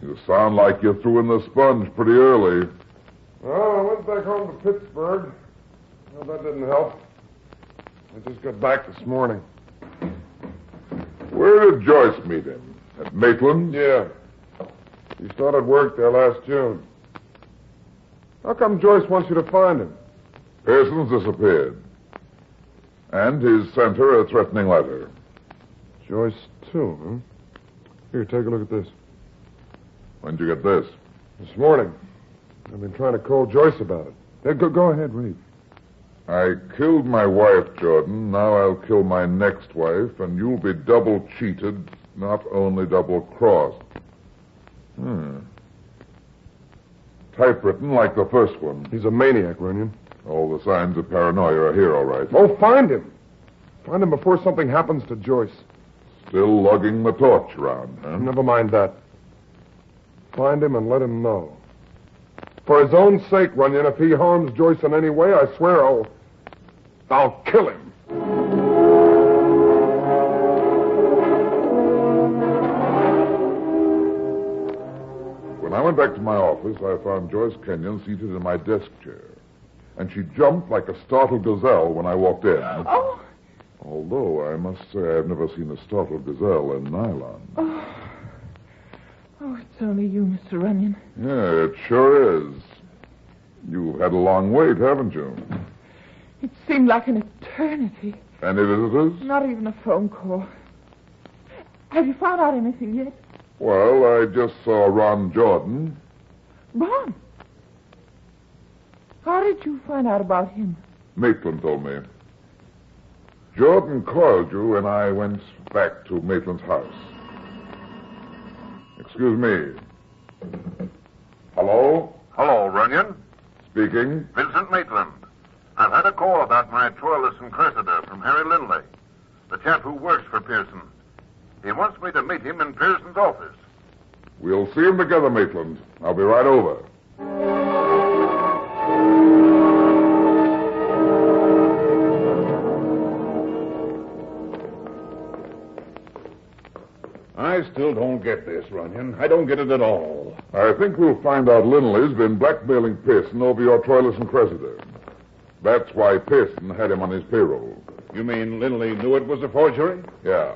Speaker 3: You sound like you threw in the sponge pretty early.
Speaker 12: Well, I went back home to Pittsburgh. Well, that didn't help. I just got back this morning.
Speaker 3: Where did Joyce meet him? At Maitland's?
Speaker 12: Yeah. He started work there last June. How come Joyce wants you to find him?
Speaker 3: Pearson's disappeared. And he's sent her a threatening letter.
Speaker 12: Joyce, too, huh? Here, take a look at this.
Speaker 3: When'd you get this?
Speaker 12: This morning. I've been trying to call Joyce about it. Go ahead, read.
Speaker 3: I killed my wife, Jordan. Now I'll kill my next wife, and you'll be double cheated, not only double crossed. Typewritten like the first one.
Speaker 12: He's a maniac, Runyon.
Speaker 3: All the signs of paranoia are here, all right.
Speaker 12: Oh, find him. Find him before something happens to Joyce.
Speaker 3: Still lugging the torch around, huh?
Speaker 12: Never mind that. Find him and let him know. For his own sake, Runyon, if he harms Joyce in any way, I swear I'll kill him.
Speaker 3: When I went back to my office, I found Joyce Kenyon seated in my desk chair. And she jumped like a startled gazelle when I walked in.
Speaker 9: Oh.
Speaker 3: Although I must say I've never seen a startled gazelle in nylon.
Speaker 15: Oh, it's only you, Mr. Runyon.
Speaker 3: Yeah, it sure is. You've had a long wait, haven't you?
Speaker 15: It seemed like an eternity.
Speaker 3: Any visitors?
Speaker 15: Not even a phone call. Have you found out anything yet?
Speaker 3: Well, I just saw Ron Jordan.
Speaker 15: Ron? How did you find out about him?
Speaker 3: Maitland told me. Jordan called you, and I went back to Maitland's house. Excuse me. Hello?
Speaker 2: Hello, Runyon.
Speaker 3: Speaking.
Speaker 2: Vincent Maitland. I've had a call about my toilets and Cressida from Harry Lindley, the chap who works for Pearson. He wants me to meet him in Pearson's office.
Speaker 3: We'll see him together, Maitland. I'll be right over.
Speaker 21: I still don't get this, Runyon. I don't get it at all.
Speaker 3: I think we'll find out Lindley's been blackmailing Pearson over your Troilus and Cressida. That's why Pearson had him on his payroll.
Speaker 21: You mean Lindley knew it was a forgery?
Speaker 3: Yeah.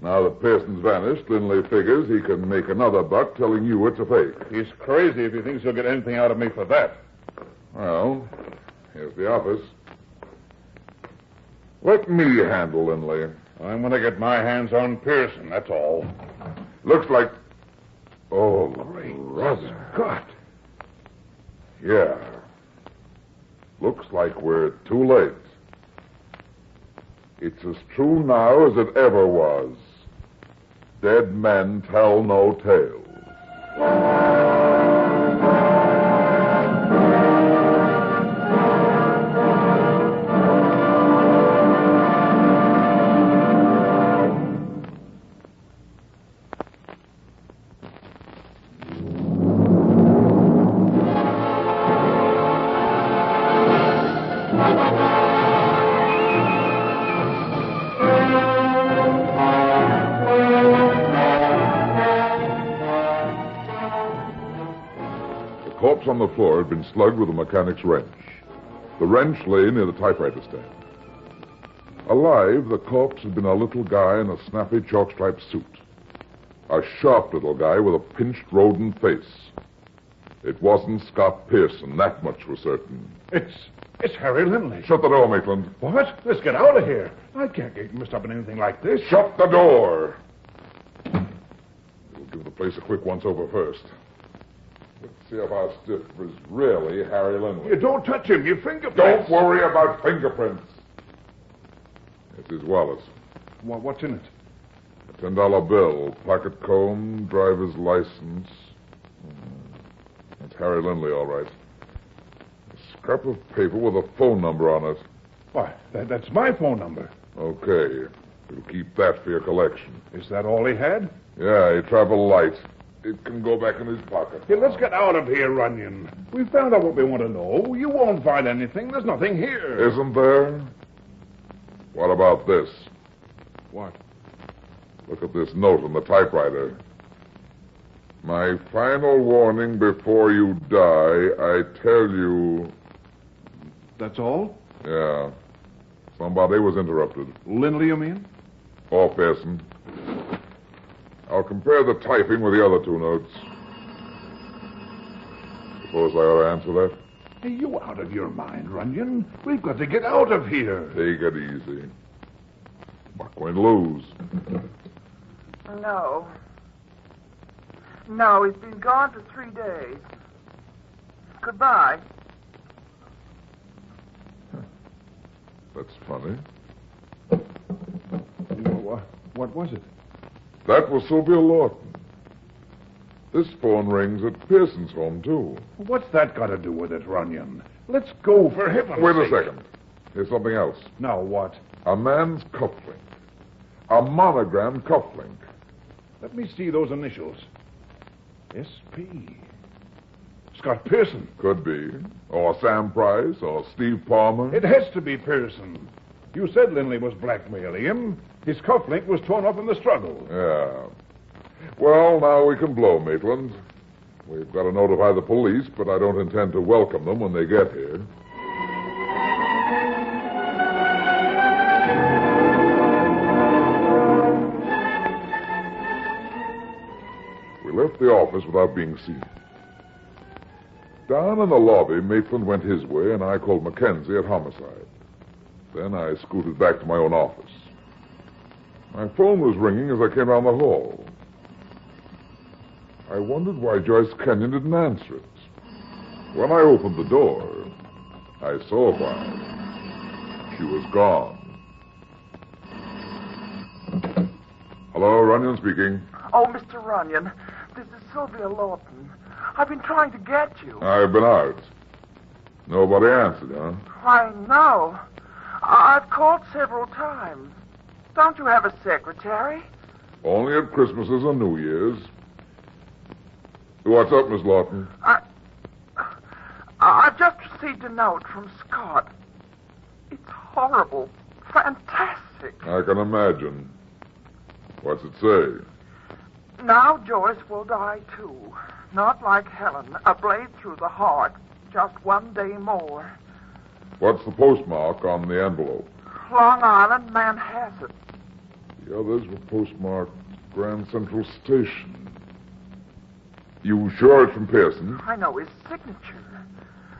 Speaker 3: Now that Pearson's vanished, Lindley figures he can make another buck telling you it's a fake.
Speaker 21: He's crazy if he thinks he'll get anything out of me for that.
Speaker 3: Well, here's the office. Let me handle Lindley.
Speaker 21: I'm going to get my hands on Pearson, that's all.
Speaker 3: Looks like... Oh,
Speaker 21: Great
Speaker 3: brother.
Speaker 21: Scott.
Speaker 3: Yeah. Looks like we're too late. It's as true now as it ever was. Dead men tell no tales. The corpse on the floor had been slugged with a mechanic's wrench. The wrench lay near the typewriter stand. Alive, the corpse had been a little guy in a snappy chalk-striped suit. A sharp little guy with a pinched rodent face. It wasn't Scott Pearson, that much was certain.
Speaker 21: It's Harry Lindley.
Speaker 3: Shut the door, Maitland.
Speaker 21: What? Let's get out of here. I can't get mixed up in anything like this.
Speaker 3: Shut the door! We'll give the place a quick once-over first. Let's see if our stiff was really Harry Lindley.
Speaker 21: You don't touch him. Your fingerprints.
Speaker 3: Don't worry about fingerprints. It's his wallet.
Speaker 21: What's in it?
Speaker 3: A $10 bill, pocket comb, driver's license. That's Harry Lindley, all right. A scrap of paper with a phone number on it.
Speaker 21: Why, that's my phone number.
Speaker 3: Okay. We'll keep that for your collection.
Speaker 21: Is that all he had?
Speaker 3: Yeah, he traveled light. It can go back in his pocket.
Speaker 21: Hey, let's get out of here, Runyon. We found out what we want to know. You won't find anything. There's nothing here.
Speaker 3: Isn't there? What about this?
Speaker 21: What?
Speaker 3: Look at this note on the typewriter. My final warning before you die, I tell you...
Speaker 21: That's all?
Speaker 3: Yeah. Somebody was interrupted.
Speaker 21: Lindley, you mean?
Speaker 3: Or Pearson. I'll compare the typing with the other two notes. Suppose I ought to answer that?
Speaker 21: Hey, you out of your mind, Runyon. We've got to get out of here.
Speaker 3: Take it easy. Not going to lose.
Speaker 19: No. No, he's been gone for 3 days. Goodbye.
Speaker 3: That's funny.
Speaker 21: What was it?
Speaker 3: That was Sylvia Lawton. This phone rings at Pearson's home, too.
Speaker 21: What's that got to do with it, Runyon? Let's go, for heaven's
Speaker 3: Wait
Speaker 21: sake.
Speaker 3: a second. Here's something else.
Speaker 21: Now what?
Speaker 3: A man's cufflink. A monogrammed cufflink.
Speaker 21: Let me see those initials. S.P. Scott Pearson.
Speaker 3: Could be. Or Sam Price, or Steve Palmer.
Speaker 21: It has to be Pearson. You said Lindley was blackmailing him. His cufflink was torn off in the struggle.
Speaker 3: Yeah. Well, now we can blow, Maitland. We've got to notify the police, but I don't intend to welcome them when they get here. We left left the office without being seen. Down in the lobby, Maitland went his way, and I called Mackenzie at homicide. Then I scooted back to my own office. My phone was ringing as I came down the hall. I wondered why Joyce Kenyon didn't answer it. When I opened the door, I saw why. She was gone. Hello, Runyon speaking.
Speaker 19: Oh, Mr. Runyon, this is Sylvia Lawton. I've been trying to get you.
Speaker 3: I've been out. Nobody answered, huh?
Speaker 19: I know. I've called several times. Don't you have a secretary?
Speaker 3: Only at Christmases and New Year's. What's up, Miss Lawton?
Speaker 19: I've just received a note from Scott. It's horrible. Fantastic.
Speaker 3: I can imagine. What's it say?
Speaker 19: Now Joyce will die, too. Not like Helen, a blade through the heart. Just one day more.
Speaker 3: What's the postmark on the envelope?
Speaker 19: Long Island, Manhasset.
Speaker 3: The others were postmarked Grand Central Station. You sure it's from Pearson?
Speaker 19: I know his signature.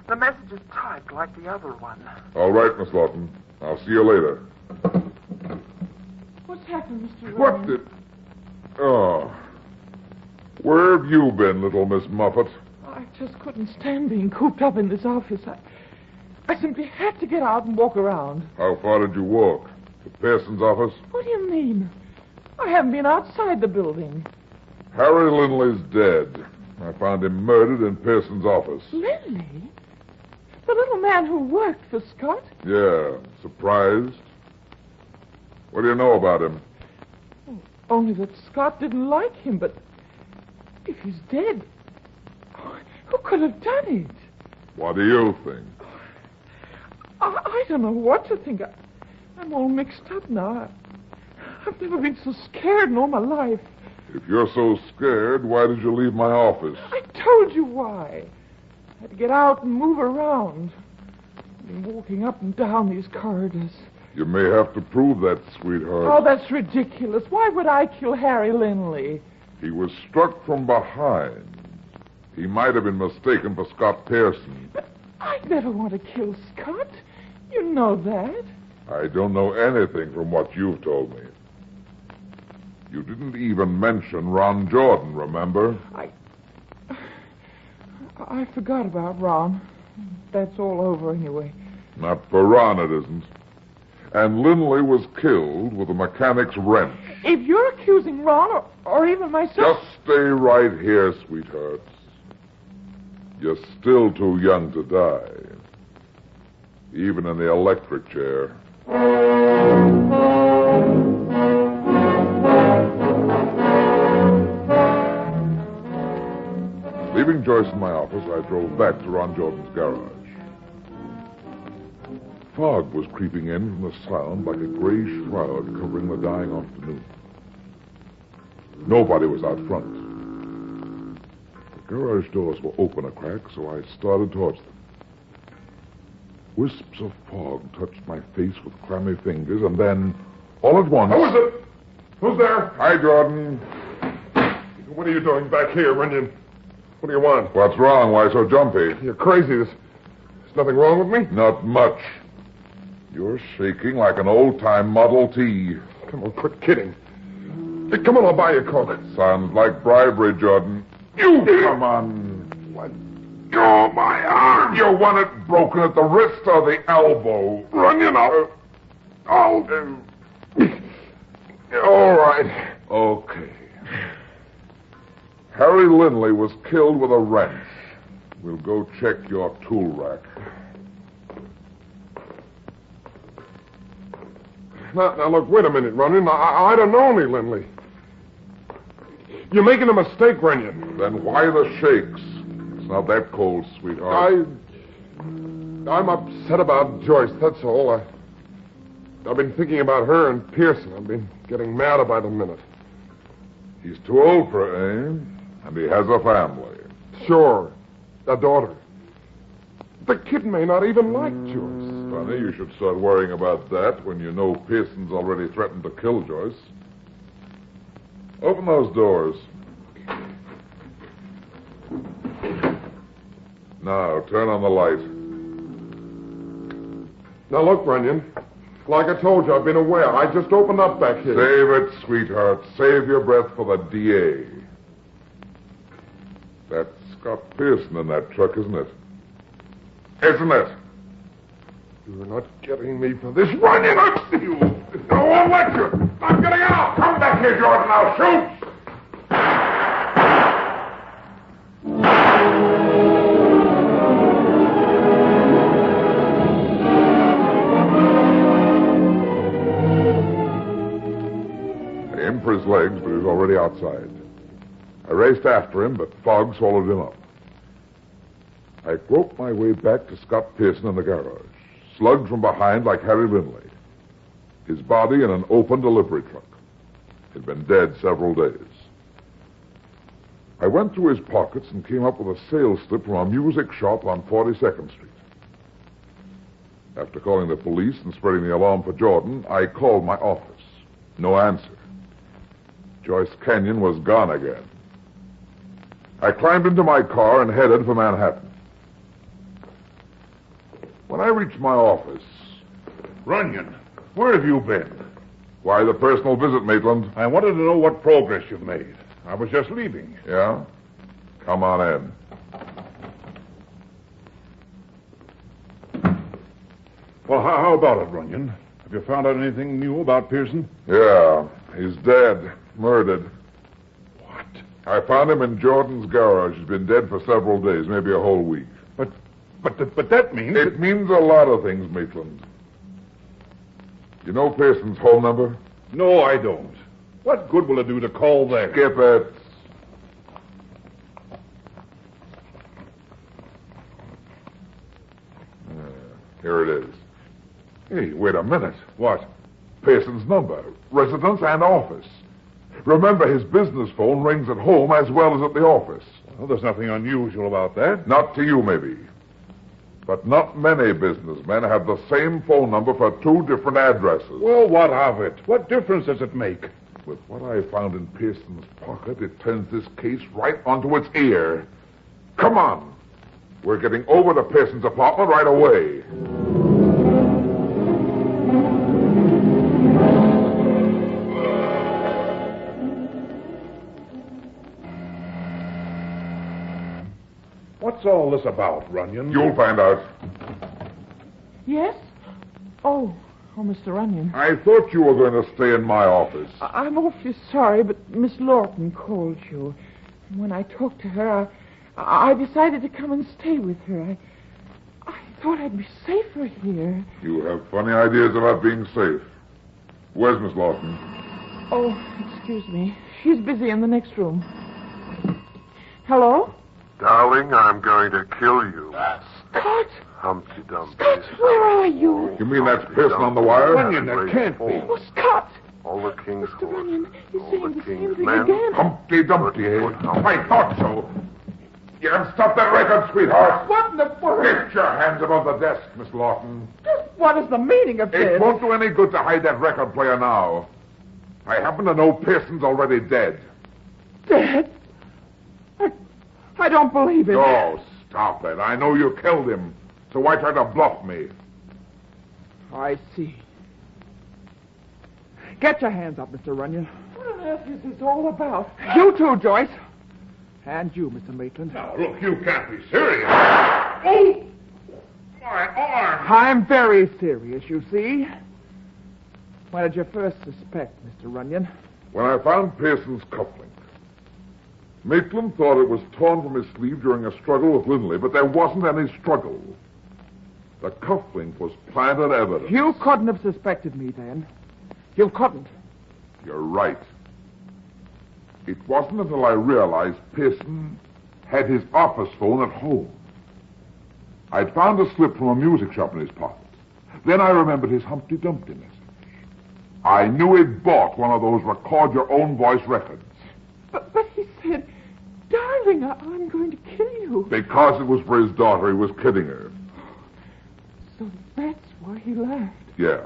Speaker 19: The message is typed like the other one.
Speaker 3: All right, Miss Lawton. I'll see you later.
Speaker 15: What's happened, Mr. Ryan?
Speaker 3: What did... Oh. Where have you been, little Miss Muffet?
Speaker 15: I just couldn't stand being cooped up in this office. I simply had to get out and walk around.
Speaker 3: How far did you walk? To Pearson's office?
Speaker 15: What do you mean? I haven't been outside the building.
Speaker 3: Harry Linley's dead. I found him murdered in Pearson's office.
Speaker 15: Linley? The little man who worked for Scott?
Speaker 3: Yeah. Surprised? What do you know about him?
Speaker 15: Only that Scott didn't like him, but if he's dead, who could have done it?
Speaker 3: What do you think?
Speaker 15: I don't know what to think. I'm all mixed up now. I've never been so scared in all my life.
Speaker 3: If you're so scared, why did you leave my office?
Speaker 15: I told you why. I had to get out and move around. I've been walking up and down these corridors.
Speaker 3: You may have to prove that, sweetheart.
Speaker 15: Oh, that's ridiculous. Why would I kill Harry Linley?
Speaker 3: He was struck from behind. He might have been mistaken for Scott Pearson.
Speaker 15: But I'd never want to kill Scott. You know that.
Speaker 3: I don't know anything from what you've told me. You didn't even mention Ron Jordan, remember?
Speaker 15: I forgot about Ron. That's all over anyway.
Speaker 3: Not for Ron, it isn't. And Linley was killed with a mechanic's wrench.
Speaker 15: If you're accusing Ron or even myself...
Speaker 3: Just stay right here, sweethearts. You're still too young to die. Even in the electric chair. Leaving Joyce in my office, I drove back to Ron Jordan's garage. Fog was creeping in from the sound like a gray shroud covering the dying afternoon. Nobody was out front. The garage doors were open a crack, so I started towards them. Wisps of fog touched my face with clammy fingers, and then, all at once...
Speaker 12: Who is it? Who's there?
Speaker 3: Hi, Jordan.
Speaker 12: What are you doing back here, Runyon? What do you want?
Speaker 3: What's wrong? Why so jumpy?
Speaker 12: You're crazy. There's nothing wrong with me?
Speaker 3: Not much. You're shaking like an old-time Model T.
Speaker 12: Come on, quit kidding. Hey, come on, I'll buy you a Coke.
Speaker 3: Sounds like bribery, Jordan. You come on.
Speaker 12: Let go of my arm.
Speaker 3: You want it broken at the wrist or the elbow?
Speaker 12: Runyon, I'll all right.
Speaker 3: Okay. Harry Linley was killed with a wrench. We'll go check your tool rack.
Speaker 12: Now, look, wait a minute, Runyon. I don't know any Linley. You're making a mistake, Runyon.
Speaker 3: Then why the shakes? It's not that cold, sweetheart.
Speaker 12: I'm upset about Joyce, that's all. I've been thinking about her and Pearson. I've been getting madder by the minute.
Speaker 3: He's too old for aim, and he has a family.
Speaker 12: Sure, a daughter. The kid may not even like Joyce.
Speaker 3: Funny, you should start worrying about that when you know Pearson's already threatened to kill Joyce. Open those doors. Now, turn on the light.
Speaker 12: Now, look, Runyon. Like I told you, I've been aware. I just opened up back here.
Speaker 3: Save it, sweetheart. Save your breath for the DA. That's Scott Pearson in that truck, isn't it? Isn't it?
Speaker 12: You're not getting me for this, Runyon. I'll see you.
Speaker 3: I won't let you. I'm getting out. Come back here, Jordan. I'll shoot. I aimed for his legs, but he was already outside. I raced after him, but fog swallowed him up. I groped my way back to Scott Pearson in the garage, slugged from behind like Harry Lindley. His body in an open delivery truck. He'd been dead several days. I went through his pockets and came up with a sales slip from a music shop on 42nd Street. After calling the police and spreading the alarm for Jordan, I called my office. No answer. Joyce Canyon was gone again. I climbed into my car and headed for Manhattan. When I reached my office...
Speaker 21: Runyon, where have you been?
Speaker 3: Why, the personal visit, Maitland.
Speaker 21: I wanted to know what progress you've made. I was just leaving.
Speaker 3: Yeah? Come on in.
Speaker 21: Well, how about it, Runyon? Have you found out anything new about Pearson?
Speaker 3: Yeah, he's dead. Murdered.
Speaker 21: What?
Speaker 3: I found him in Jordan's garage. He's been dead for several days, maybe a whole week.
Speaker 21: But that means...
Speaker 3: It means a lot of things, Maitland. You know Pearson's home number?
Speaker 21: No, I don't. What good will it do to call there?
Speaker 3: Skip it. Here it is. Hey, wait a minute.
Speaker 21: What?
Speaker 3: Pearson's number, residence and office. Remember, his business phone rings at home as well as at the office.
Speaker 21: Well, there's nothing unusual about that.
Speaker 3: Not to you, maybe. But not many businessmen have the same phone number for two different addresses.
Speaker 21: Well, what of it? What difference does it make?
Speaker 3: With what I found in Pearson's pocket, it turns this case right onto its ear. Come on. We're getting over to Pearson's apartment right away.
Speaker 21: What's all this about, Runyon?
Speaker 3: You'll find out.
Speaker 15: Yes? Oh, Mr. Runyon.
Speaker 3: I thought you were going to stay in my office.
Speaker 15: I'm awfully sorry, but Miss Lawton called you. When I talked to her, I decided to come and stay with her. I thought I'd be safer here.
Speaker 3: You have funny ideas about being safe. Where's Miss Lawton?
Speaker 15: Oh, excuse me. She's busy in the next room. Hello?
Speaker 11: Darling, I'm going to kill you.
Speaker 15: Scott!
Speaker 11: Humpty Dumpty.
Speaker 15: Scott, where are you?
Speaker 3: You mean that's Pearson on the wire?
Speaker 21: Runyon, that can't be.
Speaker 15: Oh, Scott!
Speaker 11: All the king's
Speaker 15: Mr. Runyon, you're
Speaker 11: all
Speaker 15: saying
Speaker 11: the
Speaker 15: the same
Speaker 11: king's
Speaker 15: thing
Speaker 11: men.
Speaker 15: again.
Speaker 3: Humpty Dumpty, eh? I thought so. You can stop that record, sweetheart.
Speaker 15: What in the world?
Speaker 3: Lift your hands above the desk, Miss Lawton.
Speaker 15: What is the meaning of this?
Speaker 3: It won't do any good to hide that record player now. I happen to know Pearson's already dead.
Speaker 15: Dead? I don't believe it.
Speaker 3: Oh, stop it. I know you killed him. So why try to bluff me?
Speaker 15: I see. Get your hands up, Mr. Runyon. What on earth is this all about? You too, Joyce. And you, Mr. Maitland.
Speaker 21: Now, look, you can't be serious. Oh! My arm!
Speaker 15: I'm very serious, you see. What did you first suspect, Mr. Runyon?
Speaker 3: When I found Pearson's cufflink, Maitland thought it was torn from his sleeve during a struggle with Lindley, but there wasn't any struggle. The cufflink was planted evidence.
Speaker 15: You couldn't have suspected me then. You couldn't.
Speaker 3: You're right. It wasn't until I realized Pearson had his office phone at home. I'd found a slip from a music shop in his pocket. Then I remembered his Humpty Dumpty message. I knew he'd bought one of those record-your-own-voice records.
Speaker 15: But he said, darling, I'm going to kill you.
Speaker 3: Because it was for his daughter, he was kidding her.
Speaker 15: So that's why he laughed.
Speaker 3: Yeah.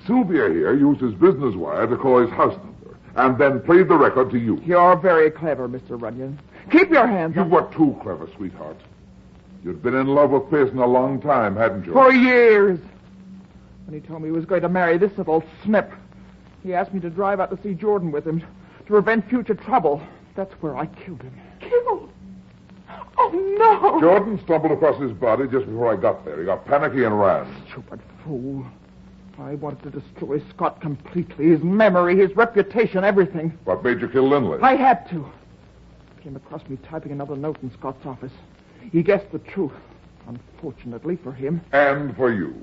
Speaker 3: Sylvia here used his business wire to call his house number, and then played the record to you.
Speaker 15: You're very clever, Mr. Runyon. Keep your hands
Speaker 3: You
Speaker 15: up.
Speaker 3: were too clever, sweetheart. You'd been in love with Pearson a long time, hadn't you?
Speaker 15: For years. When he told me he was going to marry this little snip, he asked me to drive out to see Jordan with him to prevent future trouble. That's where I killed him.
Speaker 19: Killed? Oh, no.
Speaker 3: Jordan stumbled across his body just before I got there. He got panicky and ran.
Speaker 15: Stupid fool. I wanted to destroy Scott completely. His memory, his reputation, everything.
Speaker 3: What made you kill Lindley?
Speaker 15: I had to. Came across me typing another note in Scott's office. He guessed the truth. Unfortunately for him.
Speaker 3: And for you.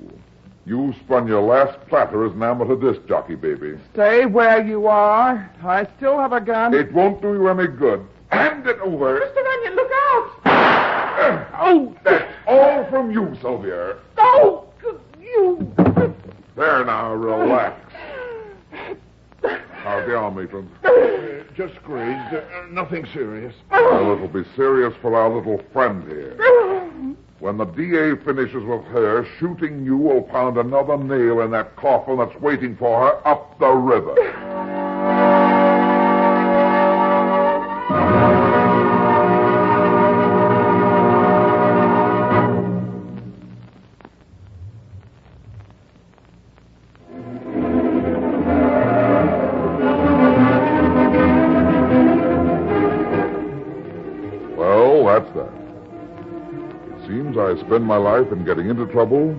Speaker 3: You spun your last platter as an amateur disc jockey, baby.
Speaker 15: Stay where you are. I still have a gun.
Speaker 3: It won't do you any good. Hand it over.
Speaker 19: Mr. Onion, look out!
Speaker 3: Oh, that's all from you, Sylvia.
Speaker 19: No! You...
Speaker 3: There now, relax. How's the arm, Matron?
Speaker 21: Just grazed. Nothing serious.
Speaker 3: Well, it'll be serious for our little friend here. When the DA finishes with her, shooting you will pound another nail in that coffin that's waiting for her up the river. Well, that's that. I spend my life in getting into trouble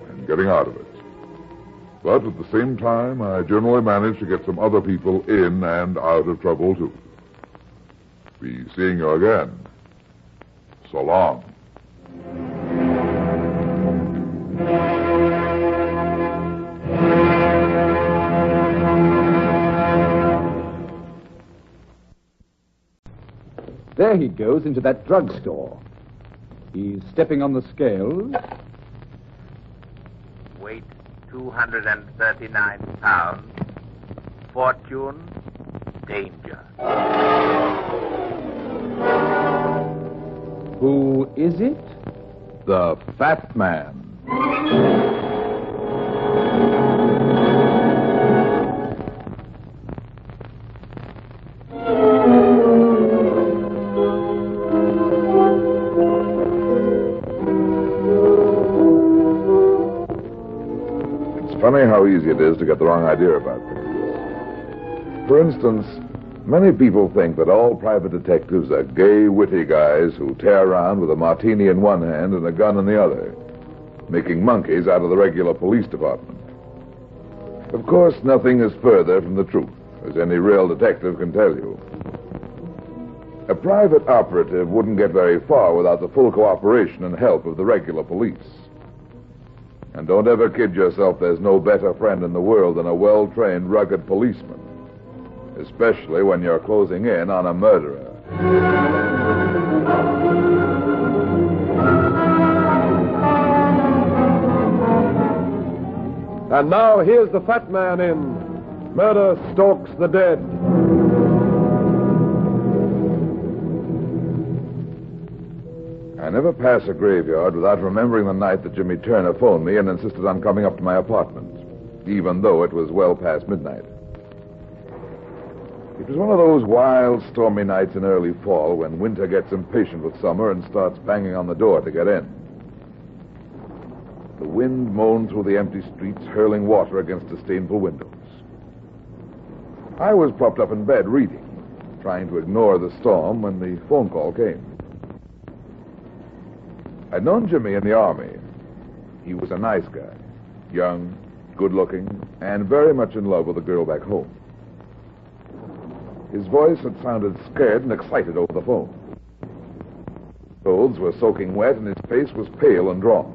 Speaker 3: and getting out of it. But at the same time, I generally manage to get some other people in and out of trouble, too. Be seeing you again. So long.
Speaker 10: There he goes into that drugstore. He's stepping on the scales.
Speaker 22: Weight 239 pounds. Fortune, danger.
Speaker 10: Who is it?
Speaker 1: The Fat Man.
Speaker 3: Funny how easy it is to get the wrong idea about things. For instance, many people think that all private detectives are gay, witty guys who tear around with a martini in one hand and a gun in the other, making monkeys out of the regular police department. Of course, nothing is further from the truth, as any real detective can tell you. A private operative wouldn't get very far without the full cooperation and help of the regular police. And don't ever kid yourself there's no better friend in the world than a well-trained, rugged policeman. Especially when you're closing in on a murderer.
Speaker 20: And now here's the Fat Man in Murder Stalks the Dead.
Speaker 3: I never pass a graveyard without remembering the night that Jimmy Turner phoned me and insisted on coming up to my apartment, even though it was well past midnight. It was one of those wild, stormy nights in early fall when winter gets impatient with summer and starts banging on the door to get in. The wind moaned through the empty streets, hurling water against disdainful windows. I was propped up in bed reading, trying to ignore the storm when the phone call came. I'd known Jimmy in the Army. He was a nice guy, young, good-looking, and very much in love with a girl back home. His voice had sounded scared and excited over the phone. His clothes were soaking wet, and his face was pale and drawn.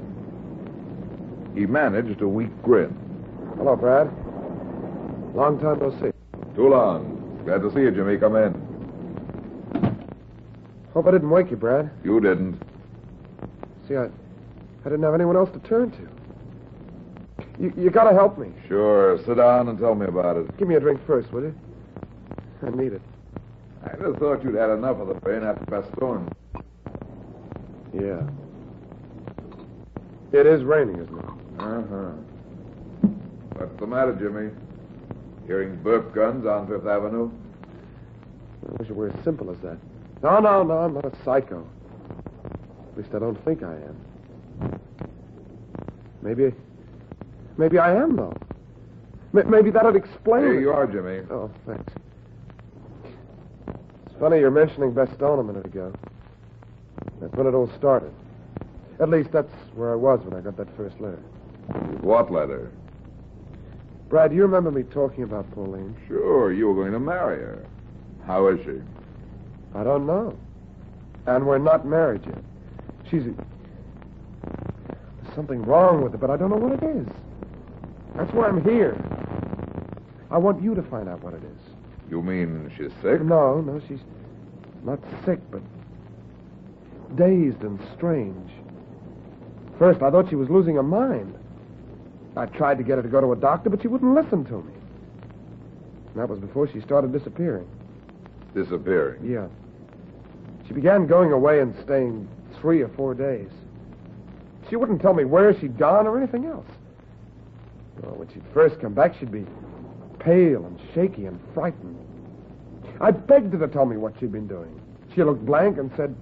Speaker 3: He managed a weak grin.
Speaker 20: Hello, Brad. Long time no see.
Speaker 3: Too long. Glad to see you, Jimmy. Come in.
Speaker 20: Hope I didn't wake you, Brad.
Speaker 3: You didn't.
Speaker 20: See, I didn't have anyone else to turn to. You gotta help me.
Speaker 3: Sure. Sit down and tell me about it.
Speaker 20: Give me a drink first, will you? I need it.
Speaker 3: I just thought you'd had enough of the pain after that storm.
Speaker 20: Yeah. It is raining, isn't it?
Speaker 3: Uh-huh. What's the matter, Jimmy? Hearing burp guns on Fifth Avenue?
Speaker 20: I wish it were as simple as that. No, I'm not a psycho. At least I don't think I am. Maybe I am, though. Maybe that'd explain
Speaker 3: Here
Speaker 20: it.
Speaker 3: you are, Jimmy.
Speaker 20: Oh, thanks. It's funny you're mentioning Bastogne a minute ago. That's when it all started. At least that's where I was when I got that first letter.
Speaker 3: What letter?
Speaker 20: Brad, do you remember me talking about Pauline?
Speaker 3: Sure, you were going to marry her. How is she?
Speaker 20: I don't know. And we're not married yet. There's something wrong with her, but I don't know what it is. That's why I'm here. I want you to find out what it is.
Speaker 3: You mean she's sick?
Speaker 20: No, she's not sick, but dazed and strange. First, I thought she was losing her mind. I tried to get her to go to a doctor, but she wouldn't listen to me. And that was before she started disappearing.
Speaker 3: Disappearing?
Speaker 20: Yeah. She began going away and staying 3 or 4 days. She wouldn't tell me where she'd gone or anything else. Well, when she'd first come back, she'd be pale and shaky and frightened. I begged her to tell me what she'd been doing. She looked blank and said,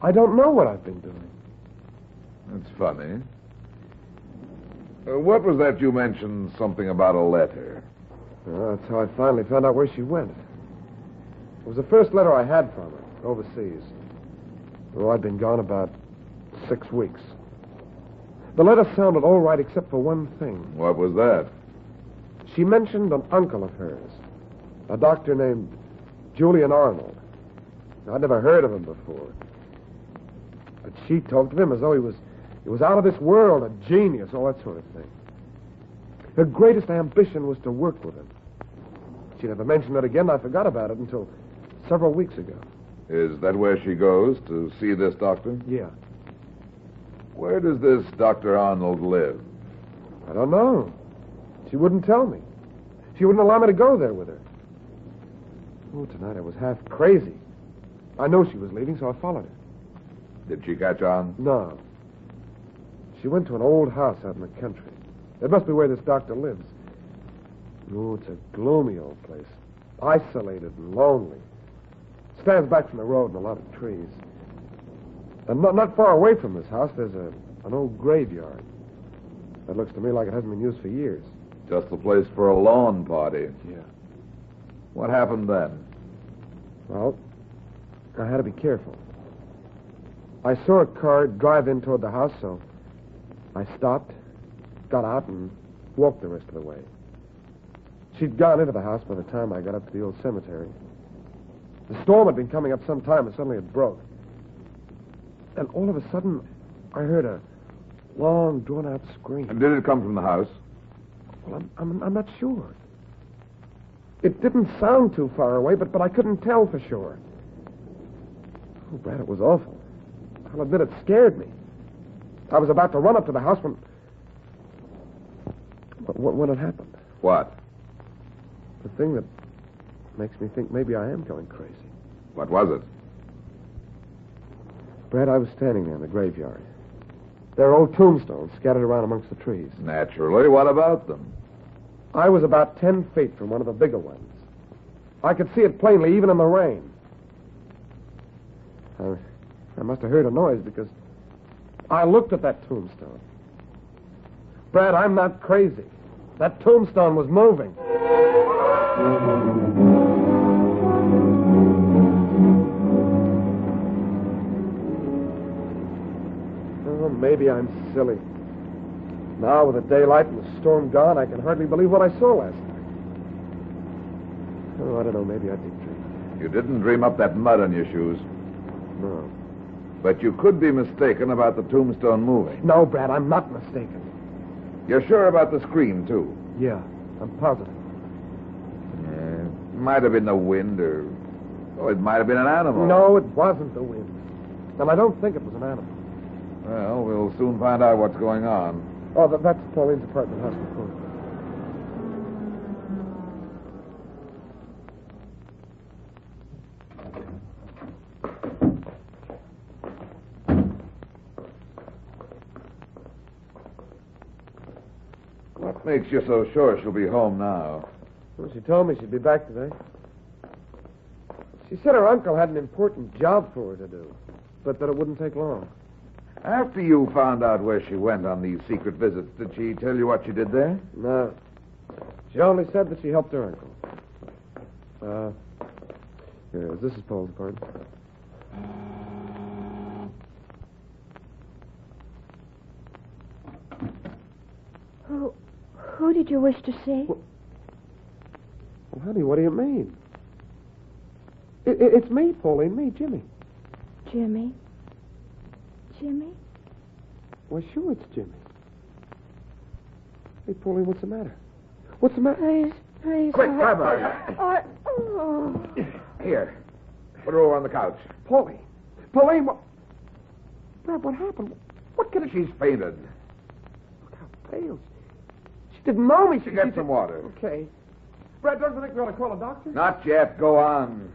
Speaker 20: I don't know what I've been doing.
Speaker 3: That's funny. What was that you mentioned something about a letter?
Speaker 20: Well, that's how I finally found out where she went. It was the first letter I had from her, overseas. Oh, I'd been gone about 6 weeks. The letter sounded all right except for one thing.
Speaker 3: What was that?
Speaker 20: She mentioned an uncle of hers, a doctor named Julian Arnold. I'd never heard of him before. But she talked of him as though he was out of this world, a genius, all that sort of thing. Her greatest ambition was to work with him. She never mentioned it again, and I forgot about it until several weeks ago.
Speaker 3: Is that where she goes, to see this doctor?
Speaker 20: Yeah.
Speaker 3: Where does this Dr. Arnold live?
Speaker 20: I don't know. She wouldn't tell me. She wouldn't allow me to go there with her. Oh, tonight I was half crazy. I know she was leaving, so I followed her.
Speaker 3: Did she catch on?
Speaker 20: No. She went to an old house out in the country. It must be where this doctor lives. Oh, it's a gloomy old place. Isolated and lonely. Stands back from the road and a lot of trees. And not far away from this house, there's an old graveyard. That looks to me like it hasn't been used for years.
Speaker 3: Just the place for a lawn party.
Speaker 20: Yeah.
Speaker 3: What happened then?
Speaker 20: Well, I had to be careful. I saw a car drive in toward the house, so I stopped, got out, and walked the rest of the way. She'd gone into the house by the time I got up to the old cemetery. The storm had been coming up some time, and suddenly it broke. And all of a sudden, I heard a long, drawn-out scream.
Speaker 3: And did it come from the house?
Speaker 20: Well, I'm not sure. It didn't sound too far away, but I couldn't tell for sure. Oh, Brad, it was awful. I'll admit it scared me. I was about to run up to the house when it happened.
Speaker 3: What?
Speaker 20: The thing that makes me think maybe I am going crazy.
Speaker 3: What was it?
Speaker 20: Brad, I was standing there in the graveyard. There are old tombstones scattered around amongst the trees.
Speaker 3: Naturally. What about them?
Speaker 20: I was about 10 feet from one of the bigger ones. I could see it plainly, even in the rain. I must have heard a noise because I looked at that tombstone. Brad, I'm not crazy. That tombstone was moving. Oh, maybe I'm silly. Now, with the daylight and the storm gone, I can hardly believe what I saw last night. Oh, I don't know. Maybe I did dream.
Speaker 3: You didn't dream up that mud on your shoes.
Speaker 20: No.
Speaker 3: But you could be mistaken about the tombstone moving.
Speaker 20: No, Brad, I'm not mistaken.
Speaker 3: You're sure about the scream, too?
Speaker 20: Yeah, I'm positive.
Speaker 3: It might have been the wind, or... Oh, it might have been an animal.
Speaker 20: No, it wasn't the wind. And I don't think it was an animal.
Speaker 3: Well, we'll soon find out what's going on.
Speaker 20: Oh, that's Pauline's apartment house before.
Speaker 3: What makes you so sure she'll be home now?
Speaker 20: Well, she told me she'd be back today. She said her uncle had an important job for her to do. but that it wouldn't take long.
Speaker 7: After you found out where she went on these secret visits, did she tell you what she did there?
Speaker 20: No. She only said that she helped her uncle. Here, this is Paul's part.
Speaker 13: Who did you wish to see?
Speaker 20: Well, honey, what do you mean? It's me, Pauline, me, Jimmy.
Speaker 13: Jimmy? Jimmy?
Speaker 20: Why, sure, it's Jimmy. Hey, Pauline, what's the matter? What's the matter?
Speaker 13: Please.
Speaker 7: Quick, grab her. Here. Put her over on the couch.
Speaker 20: Pauline, what? Brad, what happened? What could it...
Speaker 7: She's fainted.
Speaker 20: Look how pale. She didn't know me.
Speaker 7: Get some water.
Speaker 20: Okay. Brad, don't you think we ought to call a doctor?
Speaker 7: Not yet. Go on.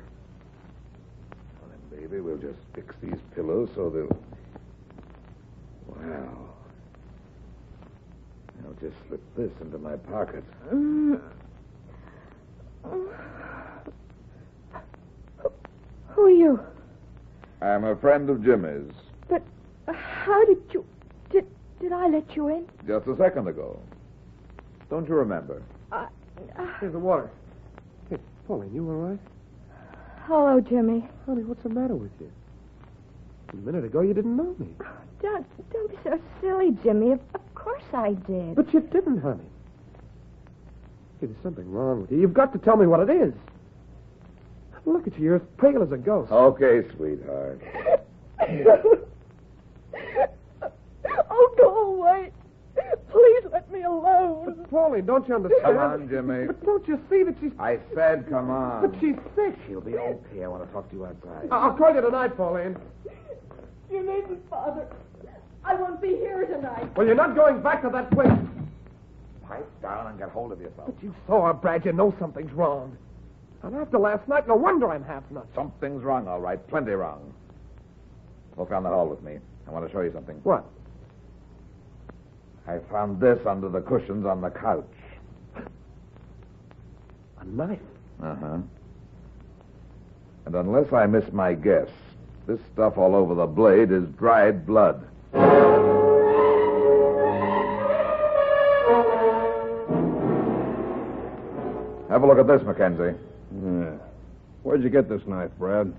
Speaker 7: Well, then, baby, we'll just fix these pillows so they'll... Wow. I'll just slip this into my pocket.
Speaker 13: Who are you?
Speaker 7: I'm a friend of Jimmy's.
Speaker 13: But how did you... Did I let you in?
Speaker 7: Just a second ago. Don't you remember?
Speaker 20: Here's the water. Hey, Pauline, you all right?
Speaker 13: Hello, Jimmy.
Speaker 20: Honey, what's the matter with you? A minute ago, you didn't know me.
Speaker 13: Don't be so silly, Jimmy. Of course I did.
Speaker 20: But you didn't, honey. Hey, there's something wrong with you. You've got to tell me what it is. Look at you. You're as pale as a ghost.
Speaker 7: Okay, sweetheart.
Speaker 13: Oh, go away. Please let me alone.
Speaker 20: But, Pauline, don't you understand?
Speaker 7: Come on, Jimmy.
Speaker 20: But don't you see that she's...
Speaker 7: I said come on.
Speaker 20: But she's sick.
Speaker 7: She'll be okay. I want to talk to you outside.
Speaker 20: I'll call you tonight, Pauline.
Speaker 13: You needn't, Father. I won't be here tonight.
Speaker 20: Well, you're not going back to that place.
Speaker 7: Pipe down and get hold of yourself.
Speaker 20: But you saw her, Brad. You know something's wrong. And after last night, no wonder I'm half nuts.
Speaker 7: Something's wrong, all right. Plenty wrong. Walk down the hall with me. I want to show you something.
Speaker 20: What?
Speaker 7: I found this under the cushions on the couch.
Speaker 20: A knife?
Speaker 7: Uh-huh. And unless I miss my guess, this stuff all over the blade is dried blood. Have a look at this, Mackenzie.
Speaker 17: Yeah. Where'd you get this knife, Brad?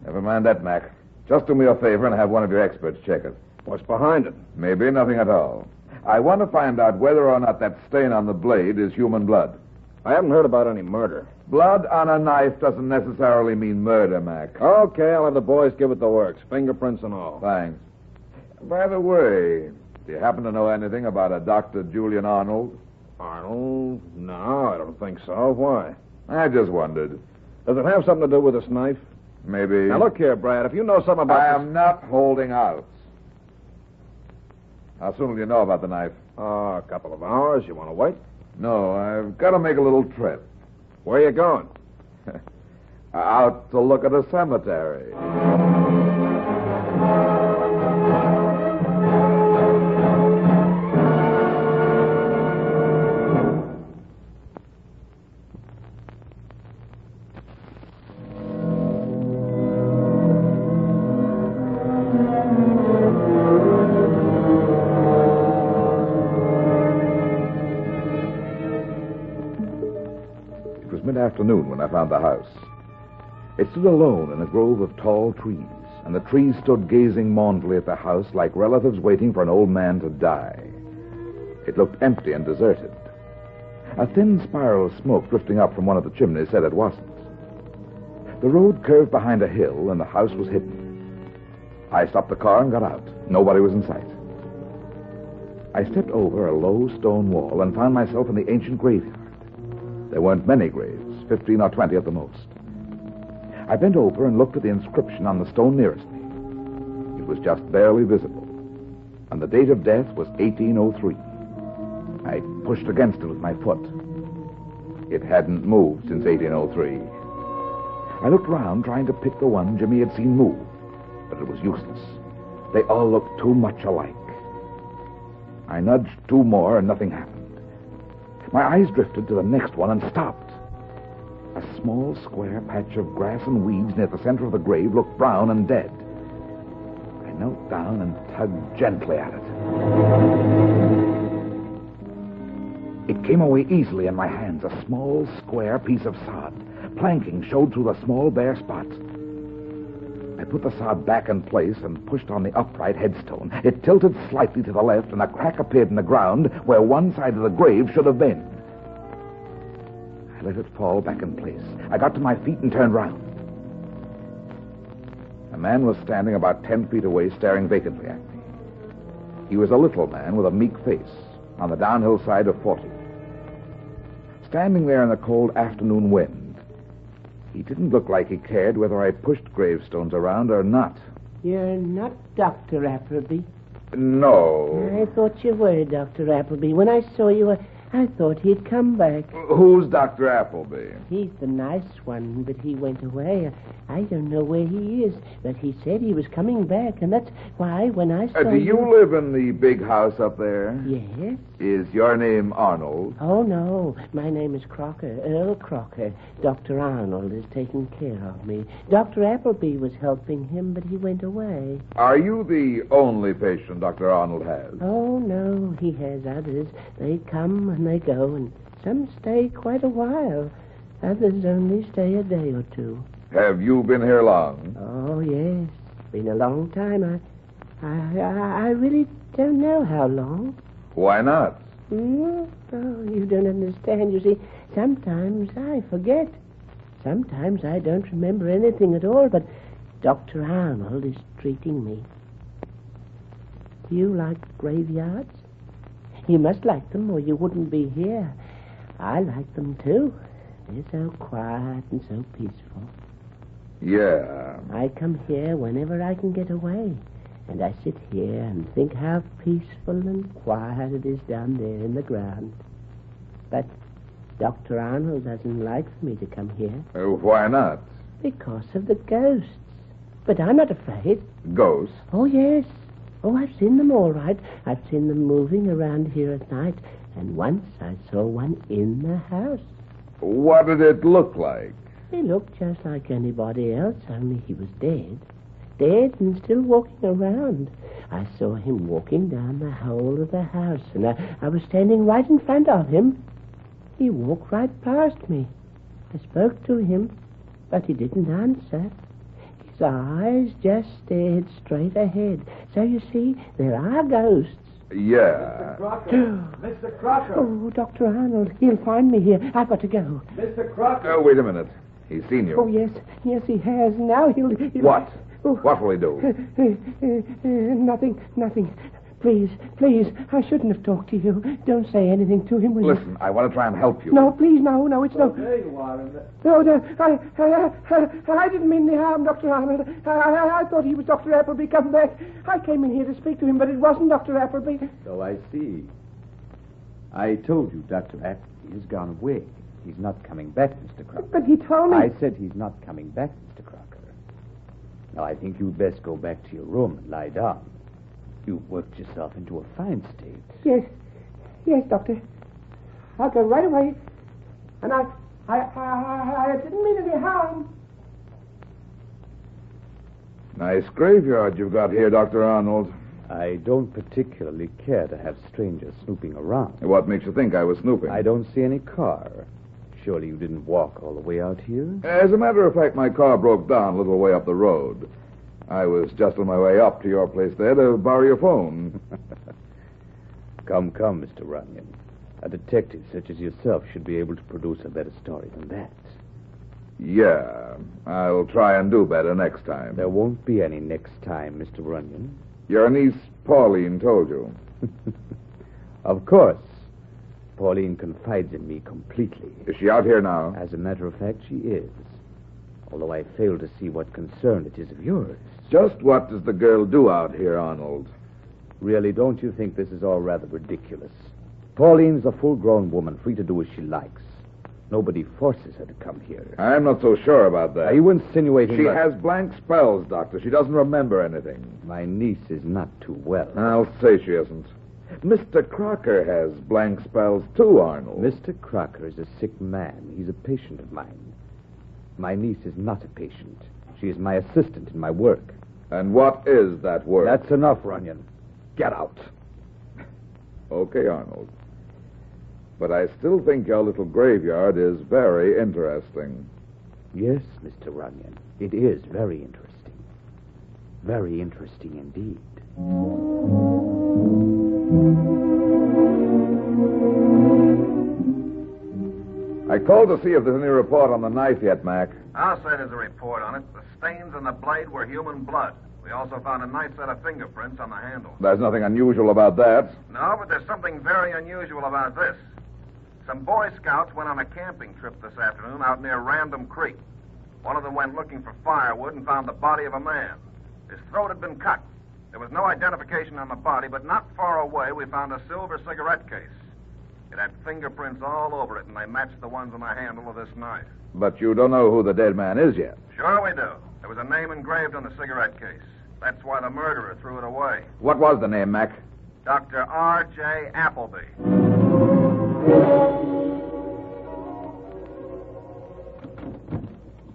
Speaker 7: Never mind that, Mac. Just do me a favor and have one of your experts check it.
Speaker 17: What's behind it?
Speaker 7: Maybe nothing at all. I want to find out whether or not that stain on the blade is human blood.
Speaker 17: I haven't heard about any murder.
Speaker 7: Blood on a knife doesn't necessarily mean murder, Mac.
Speaker 17: Okay, I'll have the boys give it the works. Fingerprints and all.
Speaker 7: Thanks. By the way, do you happen to know anything about a Dr. Julian Arnold?
Speaker 17: Arnold? No, I don't think so. Why?
Speaker 7: I just wondered.
Speaker 17: Does it have something to do with this knife?
Speaker 7: Maybe.
Speaker 17: Now, look here, Brad. If you know something about
Speaker 7: I am not holding out. How soon will you know about the knife?
Speaker 17: A couple of hours. You want to wait?
Speaker 7: No, I've got to make a little trip.
Speaker 17: Where are you going?
Speaker 7: Out to look at a cemetery. Mid-afternoon when I found the house. It stood alone in a grove of tall trees, and the trees stood gazing mournfully at the house like relatives waiting for an old man to die. It looked empty and deserted. A thin spiral of smoke drifting up from one of the chimneys said it wasn't. The road curved behind a hill, and the house was hidden. I stopped the car and got out. Nobody was in sight. I stepped over a low stone wall and found myself in the ancient graveyard. There weren't many graves, 15 or 20 at the most. I bent over and looked at the inscription on the stone nearest me. It was just barely visible, and the date of death was 1803. I pushed against it with my foot. It hadn't moved since 1803. I looked round, trying to pick the one Jimmy had seen move, but it was useless. They all looked too much alike. I nudged two more, and nothing happened. My eyes drifted to the next one and stopped. A small square patch of grass and weeds near the center of the grave looked brown and dead. knelt down and tugged gently at it. It came away easily in my hands, a small, square piece of sod. Planking showed through the small, bare spots. I put the sod back in place and pushed on the upright headstone. It tilted slightly to the left, and a crack appeared in the ground where one side of the grave should have been. I let it fall back in place. I got to my feet and turned round. A man was standing about 10 feet away, staring vacantly at me. He was a little man with a meek face, on the downhill side of 40. Standing there in the cold afternoon wind, he didn't look like he cared whether I pushed gravestones around or not.
Speaker 8: You're not Dr. Appleby.
Speaker 7: No.
Speaker 8: I thought you were, Dr. Appleby. When I saw you, I thought he'd come back.
Speaker 7: Who's Dr. Appleby?
Speaker 8: He's the nice one, but he went away. I don't know where he is, but he said he was coming back, and that's why when I saw
Speaker 7: Do you live in the big house up there?
Speaker 8: Yes.
Speaker 7: Is your name Arnold?
Speaker 8: Oh, no. My name is Crocker, Earl Crocker. Dr. Arnold is taking care of me. Dr. Appleby was helping him, but he went away.
Speaker 7: Are you the only patient Dr. Arnold has?
Speaker 8: Oh, no. He has others. They come and they go, and some stay quite a while. Others only stay a day or two.
Speaker 7: Have you been here long?
Speaker 8: Oh, yes. Been a long time. I really don't know how long.
Speaker 7: Why not?
Speaker 8: Oh, you don't understand. You see, sometimes I forget. Sometimes I don't remember anything at all, but Dr. Arnold is treating me. Do you like graveyards? You must like them, or you wouldn't be here. I like them, too. They're so quiet and so peaceful.
Speaker 7: Yeah.
Speaker 8: I come here whenever I can get away. And I sit here and think how peaceful and quiet it is down there in the ground. But Dr. Arnold doesn't like for me to come here.
Speaker 7: Why not?
Speaker 8: Because of the ghosts. But I'm not afraid.
Speaker 7: Ghosts?
Speaker 8: Oh, yes. Oh, I've seen them all right. I've seen them moving around here at night. And once I saw one in the house.
Speaker 7: What did it look like?
Speaker 8: He looked just like anybody else, only he was dead. Dead and still walking around. I saw him walking down the whole of the house, and I was standing right in front of him. He walked right past me. I spoke to him, but he didn't answer. His eyes just stared straight ahead. So you see, there are ghosts.
Speaker 7: Yeah.
Speaker 16: Mr. Crocker! Mr. Crocker!
Speaker 8: Oh, Dr. Arnold, he'll find me here. I've got to go.
Speaker 16: Mr. Crocker!
Speaker 7: Oh, wait a minute. He's seen you.
Speaker 8: Oh, yes. Yes, he has. Now he'll...
Speaker 7: What?
Speaker 8: Oh.
Speaker 7: What will he do?
Speaker 8: Nothing. Please, I shouldn't have talked to you. Don't say anything to him, will you?
Speaker 7: Listen, I want to try and help you.
Speaker 8: No, please, no, it's no...
Speaker 16: There you are.
Speaker 8: No, I didn't mean any harm, Dr. Arnold. I thought he was Dr. Appleby come back. I came in here to speak to him, but it wasn't Dr. Appleby.
Speaker 10: So I see. I told you Dr. Appleby has gone away. He's not coming back, Mr. Crocker.
Speaker 8: But he told me...
Speaker 10: I said he's not coming back, Mr. Crocker. Now, I think you'd best go back to your room and lie down. You've worked yourself into a fine state.
Speaker 8: Yes, Doctor. I'll go right away. And I didn't mean any harm.
Speaker 7: Nice graveyard you've got here, Dr. Arnold.
Speaker 10: I don't particularly care to have strangers snooping around.
Speaker 7: What makes you think I was snooping?
Speaker 10: I don't see any car. Surely you didn't walk all the way out here?
Speaker 7: As a matter of fact, my car broke down a little way up the road. I was just on my way up to your place there to borrow your phone.
Speaker 10: Come, Mr. Runyon. A detective such as yourself should be able to produce a better story than that.
Speaker 7: Yeah, I'll try and do better next time.
Speaker 10: There won't be any next time, Mr. Runyon.
Speaker 7: Your niece, Pauline, told you.
Speaker 10: Of course. Pauline confides in me completely.
Speaker 7: Is she out here now?
Speaker 10: As a matter of fact, she is. Although I fail to see what concern it is of yours.
Speaker 7: Just what does the girl do out here, Arnold?
Speaker 10: Really, don't you think this is all rather ridiculous? Pauline's a full-grown woman, free to do as she likes. Nobody forces her to come here.
Speaker 7: I'm not so sure about that.
Speaker 10: Are you insinuating
Speaker 7: She
Speaker 10: that...
Speaker 7: has blank spells, Doctor. She doesn't remember anything.
Speaker 10: My niece is not too well.
Speaker 7: I'll say she isn't. Mr. Crocker has blank spells, too, Arnold.
Speaker 10: Mr. Crocker is a sick man. He's a patient of mine. My niece is not a patient. She is my assistant in my work.
Speaker 7: And what is that word?
Speaker 10: That's enough, Runyon. Get out.
Speaker 7: Okay, Arnold. But I still think your little graveyard is very interesting.
Speaker 10: Yes, Mr. Runyon. It is very interesting. Very interesting indeed.
Speaker 7: I called to see if there's any report on the knife yet, Mac.
Speaker 4: I'll say there's a report on it. The stains on the blade were human blood. We also found a nice set of fingerprints on the handle.
Speaker 7: There's nothing unusual about that.
Speaker 4: No, but there's something very unusual about this. Some Boy Scouts went on a camping trip this afternoon out near Random Creek. One of them went looking for firewood and found the body of a man. His throat had been cut. There was no identification on the body, but not far away we found a silver cigarette case. It had fingerprints all over it, and they matched the ones on the handle of this knife.
Speaker 7: But you don't know who the dead man is yet.
Speaker 4: Sure we do. There was a name engraved on the cigarette case. That's why the murderer threw it away.
Speaker 7: What was the name, Mac?
Speaker 4: Dr. R.J. Appleby.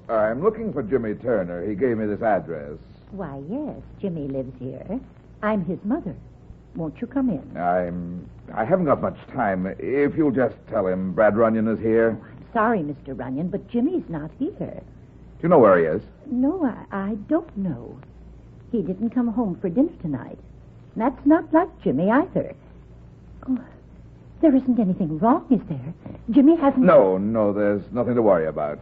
Speaker 7: I'm looking for Jimmy Turner. He gave me this address.
Speaker 6: Why, yes, Jimmy lives here. I'm his mother. Won't you come in?
Speaker 7: I haven't got much time. If you'll just tell him Brad Runyon is here.
Speaker 6: Sorry, Mr. Runyon, but Jimmy's not here.
Speaker 7: Do you know where he is?
Speaker 6: No, I don't know. He didn't come home for dinner tonight. That's not like Jimmy either. Oh, there isn't anything wrong, is there? Jimmy hasn't...
Speaker 7: No, there's nothing to worry about.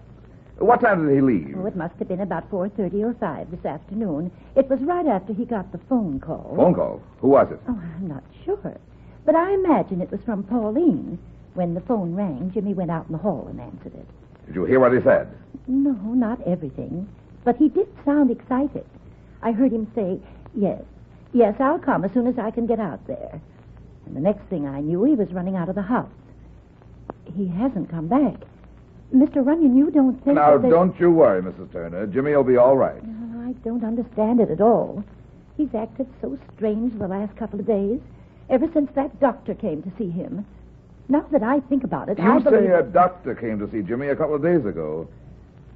Speaker 7: What time did he leave?
Speaker 6: Oh, it must have been about 4:30 or 5 this afternoon. It was right after he got the phone call.
Speaker 7: Phone call? Who was it?
Speaker 6: Oh, I'm not sure. But I imagine it was from Pauline. When the phone rang, Jimmy went out in the hall and answered it.
Speaker 7: Did you hear what he said?
Speaker 6: No, not everything. But he did sound excited. I heard him say, yes, I'll come as soon as I can get out there. And the next thing I knew, he was running out of the house. He hasn't come back. Mr. Runyon, you don't think
Speaker 7: Now,
Speaker 6: that
Speaker 7: don't you worry, Mrs. Turner. Jimmy will be all right.
Speaker 6: No, I don't understand it at all. He's acted so strange the last couple of days, ever since that doctor came to see him. Now that I think about it, I
Speaker 7: You
Speaker 6: believe...
Speaker 7: say a doctor came to see Jimmy a couple of days ago.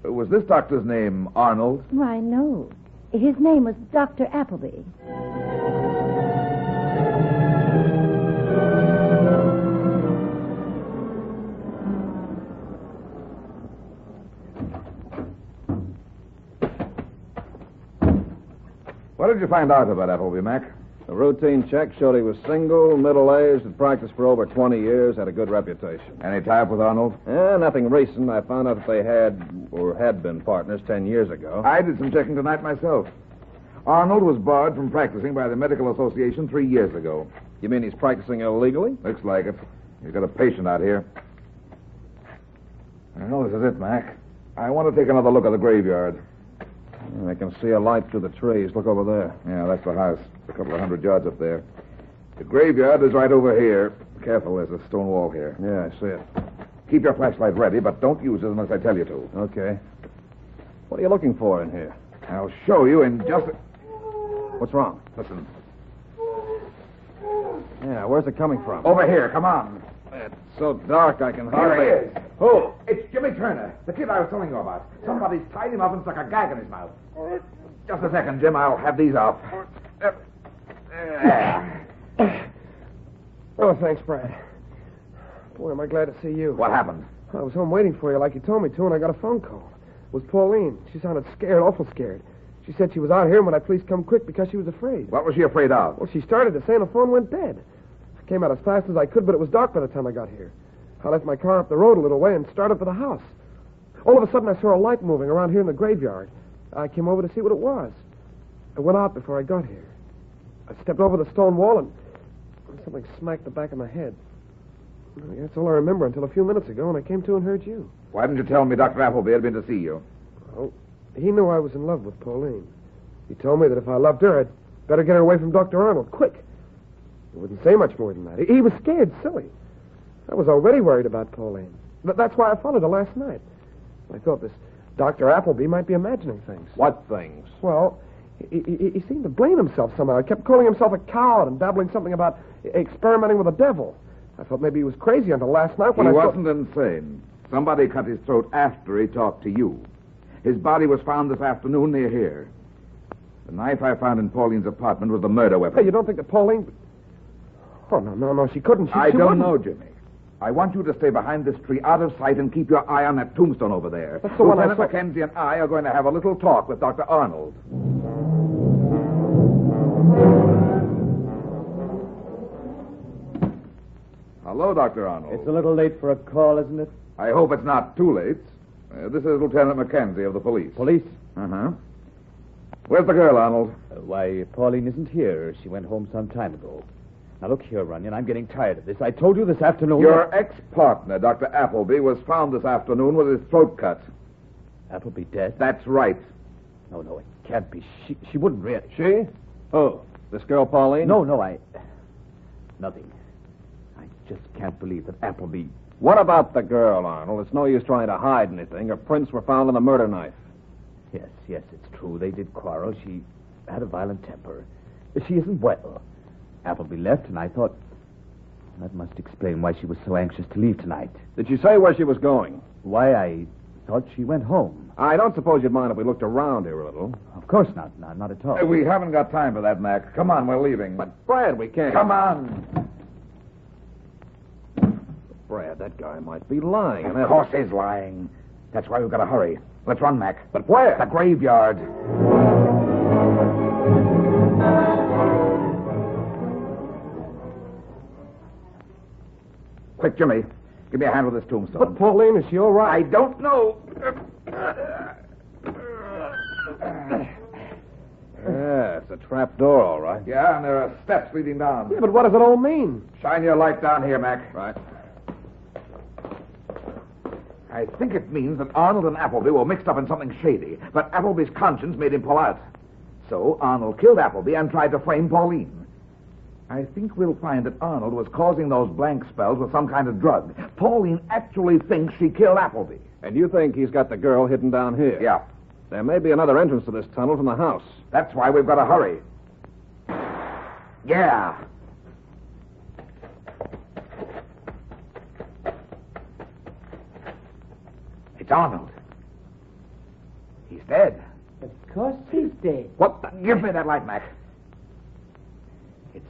Speaker 7: Was this doctor's name Arnold?
Speaker 6: Why, no. His name was Dr. Appleby.
Speaker 7: What did you find out about Appleby, Mac?
Speaker 23: A routine check showed he was single, middle-aged, had practiced for over 20 years, had a good reputation.
Speaker 7: Any tie up with Arnold?
Speaker 23: Nothing recent. I found out that they had been partners 10 years ago.
Speaker 7: I did some checking tonight myself. Arnold was barred from practicing by the Medical Association 3 years ago.
Speaker 23: You mean he's practicing illegally?
Speaker 7: Looks like it. You've got a patient out here. Well, this is it, Mac. I want to take another look at the graveyard.
Speaker 23: I can see a light through the trees. Look over there.
Speaker 7: Yeah, that's the house. It's a couple of 100 yards up there. The graveyard is right over here. Careful, there's a stone wall here.
Speaker 23: Yeah, I see it.
Speaker 7: Keep your flashlight ready, but don't use it unless I tell you to.
Speaker 23: Okay. What are you looking for in here?
Speaker 7: I'll show you in just a...
Speaker 23: What's wrong?
Speaker 7: Listen.
Speaker 23: Yeah, where's it coming from?
Speaker 7: Over here, come on.
Speaker 23: It's so dark I can hardly...
Speaker 7: Here he is.
Speaker 23: Who?
Speaker 7: It's Jimmy Turner, the kid I was telling you about. Somebody's tied him up and stuck a gag in his mouth. Just a second, Jim. I'll have these off.
Speaker 20: Oh, thanks, Brad. Boy, am I glad to see you.
Speaker 7: What happened?
Speaker 20: I was home waiting for you like you told me to, and I got a phone call. It was Pauline. She sounded scared, awful scared. She said she was out here and would I please come quick because she was afraid.
Speaker 7: What was she afraid of?
Speaker 20: Well, she started to say and the phone went dead. I came out as fast as I could, but it was dark by the time I got here. I left my car up the road a little way and started for the house. All of a sudden, I saw a light moving around here in the graveyard. I came over to see what it was. It went out before I got here. I stepped over the stone wall and something smacked the back of my head. That's all I remember until a few minutes ago when I came to and heard you.
Speaker 7: Why didn't you tell me Dr. Appleby had been to see you?
Speaker 20: Well, he knew I was in love with Pauline. He told me that if I loved her, I'd better get her away from Dr. Arnold, quick. He wouldn't say much more than that. He was scared, silly. I was already worried about Pauline. That's why I followed her last night. I thought this Dr. Appleby might be imagining things.
Speaker 23: What things?
Speaker 20: Well, he seemed to blame himself somehow. He kept calling himself a coward and babbling something about experimenting with the devil. I thought maybe he was crazy until last night when
Speaker 7: He wasn't insane. Somebody cut his throat after he talked to you. His body was found this afternoon near here. The knife I found in Pauline's apartment was the murder weapon.
Speaker 20: Hey, you don't think that Pauline... Oh, no, she couldn't.
Speaker 7: I
Speaker 20: she
Speaker 7: don't
Speaker 20: wouldn't.
Speaker 7: know, Jimmy. I want you to stay behind this tree, out of sight, and keep your eye on that tombstone over there.
Speaker 20: That's the one I
Speaker 7: Lieutenant
Speaker 20: saw.
Speaker 7: Mackenzie and I are going to have a little talk with Dr. Arnold. Hello, Dr. Arnold.
Speaker 5: It's a little late for a call, isn't it?
Speaker 7: I hope it's not too late. This is Lieutenant Mackenzie of the police.
Speaker 5: Police?
Speaker 7: Uh-huh. Where's the girl, Arnold?
Speaker 10: Why, Pauline isn't here. She went home some time ago. Now, look here, Runyon. I'm getting tired of this. I told you this afternoon...
Speaker 7: Your ex-partner, Dr. Appleby, was found this afternoon with his throat cut.
Speaker 10: Appleby dead?
Speaker 7: That's right.
Speaker 10: No, it can't be. She wouldn't really.
Speaker 5: She? Oh, this girl Pauline?
Speaker 10: No, nothing. I just can't believe that Appleby...
Speaker 5: What about the girl, Arnold? It's no use trying to hide anything. Her prints were found on the murder knife.
Speaker 10: Yes, it's true. They did quarrel. She had a violent temper. She isn't well. Appleby left, and I thought... That must explain why she was so anxious to leave tonight.
Speaker 5: Did she say where she was going?
Speaker 10: Why, I thought she went home.
Speaker 5: I don't suppose you'd mind if we looked around here a little.
Speaker 10: Of course not. No, not at all.
Speaker 7: We haven't got time for that, Mac. Come on, we're leaving.
Speaker 5: But, Brad, we can't...
Speaker 7: Come on.
Speaker 5: Brad, that guy might be lying.
Speaker 7: Of course he's lying. That's why we've got to hurry. Let's run, Mac.
Speaker 5: But where?
Speaker 7: The graveyard. Quick, Jimmy. Give me a hand with this tombstone.
Speaker 20: But, Pauline, is she all right?
Speaker 7: I don't know.
Speaker 5: Yeah, it's a trap door, all right.
Speaker 7: Yeah, and there are steps leading down.
Speaker 20: Yeah, but what does it all mean?
Speaker 7: Shine your light down here, Mac.
Speaker 5: Right.
Speaker 7: I think it means that Arnold and Appleby were mixed up in something shady, but Appleby's conscience made him pull out. So Arnold killed Appleby and tried to frame Pauline. I think we'll find that Arnold was causing those blank spells with some kind of drug. Pauline actually thinks she killed Appleby.
Speaker 5: And you think he's got the girl hidden down here?
Speaker 7: Yeah.
Speaker 5: There may be another entrance to this tunnel from the house.
Speaker 7: That's why we've got to hurry. Yeah. It's Arnold. He's dead.
Speaker 8: Of course he's dead.
Speaker 7: What the... Give me that light, Mac. It's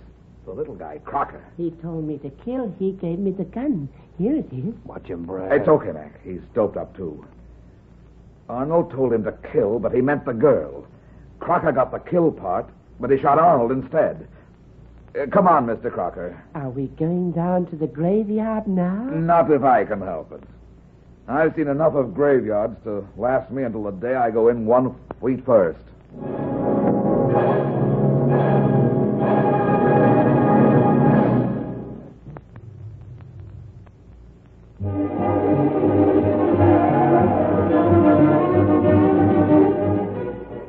Speaker 7: the little guy, Crocker.
Speaker 8: He told me to kill. He gave me the gun. Here it is.
Speaker 5: Watch him, Brad.
Speaker 7: It's okay, Mac. He's doped up, too. Arnold told him to kill, but he meant the girl. Crocker got the kill part, but he shot Arnold instead. Come on, Mr. Crocker.
Speaker 8: Are we going down to the graveyard now?
Speaker 7: Not if I can help it. I've seen enough of graveyards to last me until the day I go in 1 feet first.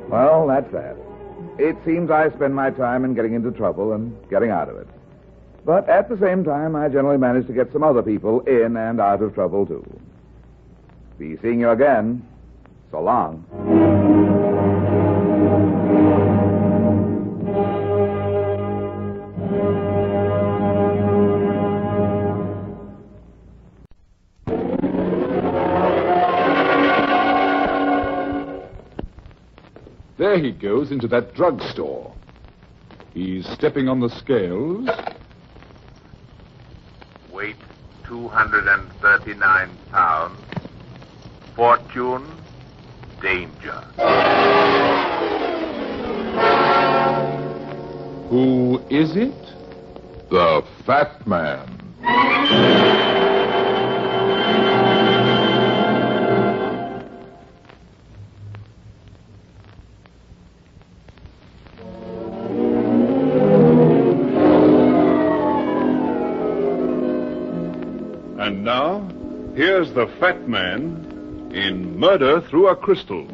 Speaker 7: Well, that's that. It seems I spend my time in getting into trouble and getting out of it. But at the same time, I generally manage to get some other people in and out of trouble, too. Be seeing you again. So long.
Speaker 1: There he goes into that drugstore. He's stepping on the scales.
Speaker 22: Weight 239 pounds. Fortune, danger.
Speaker 1: Who is it?
Speaker 3: The Fat Man.
Speaker 1: And now, here's the Fat Man in Murder Through a Crystal.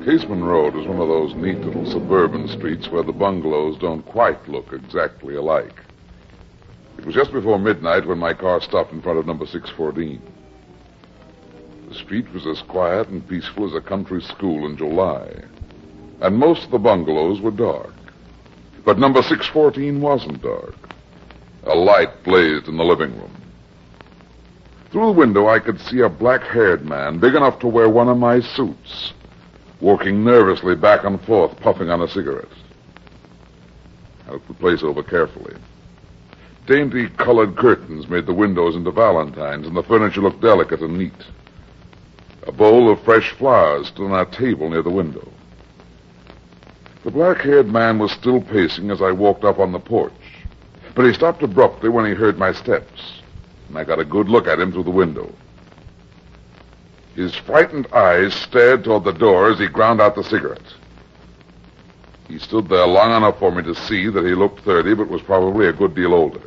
Speaker 3: Caseman Road was one of those neat little suburban streets where the bungalows don't quite look exactly alike. It was just before midnight when my car stopped in front of number 614. The street was as quiet and peaceful as a country school in July, and most of the bungalows were dark. But number 614 wasn't dark. A light blazed in the living room. Through the window, I could see a black-haired man, big enough to wear one of my suits, walking nervously back and forth, puffing on a cigarette. I looked the place over carefully. Dainty colored curtains made the windows into valentines, and the furniture looked delicate and neat. A bowl of fresh flowers stood on a table near the window. The black-haired man was still pacing as I walked up on the porch, but he stopped abruptly when he heard my steps, and I got a good look at him through the window. His frightened eyes stared toward the door as he ground out the cigarette. He stood there long enough for me to see that he looked 30, but was probably a good deal older.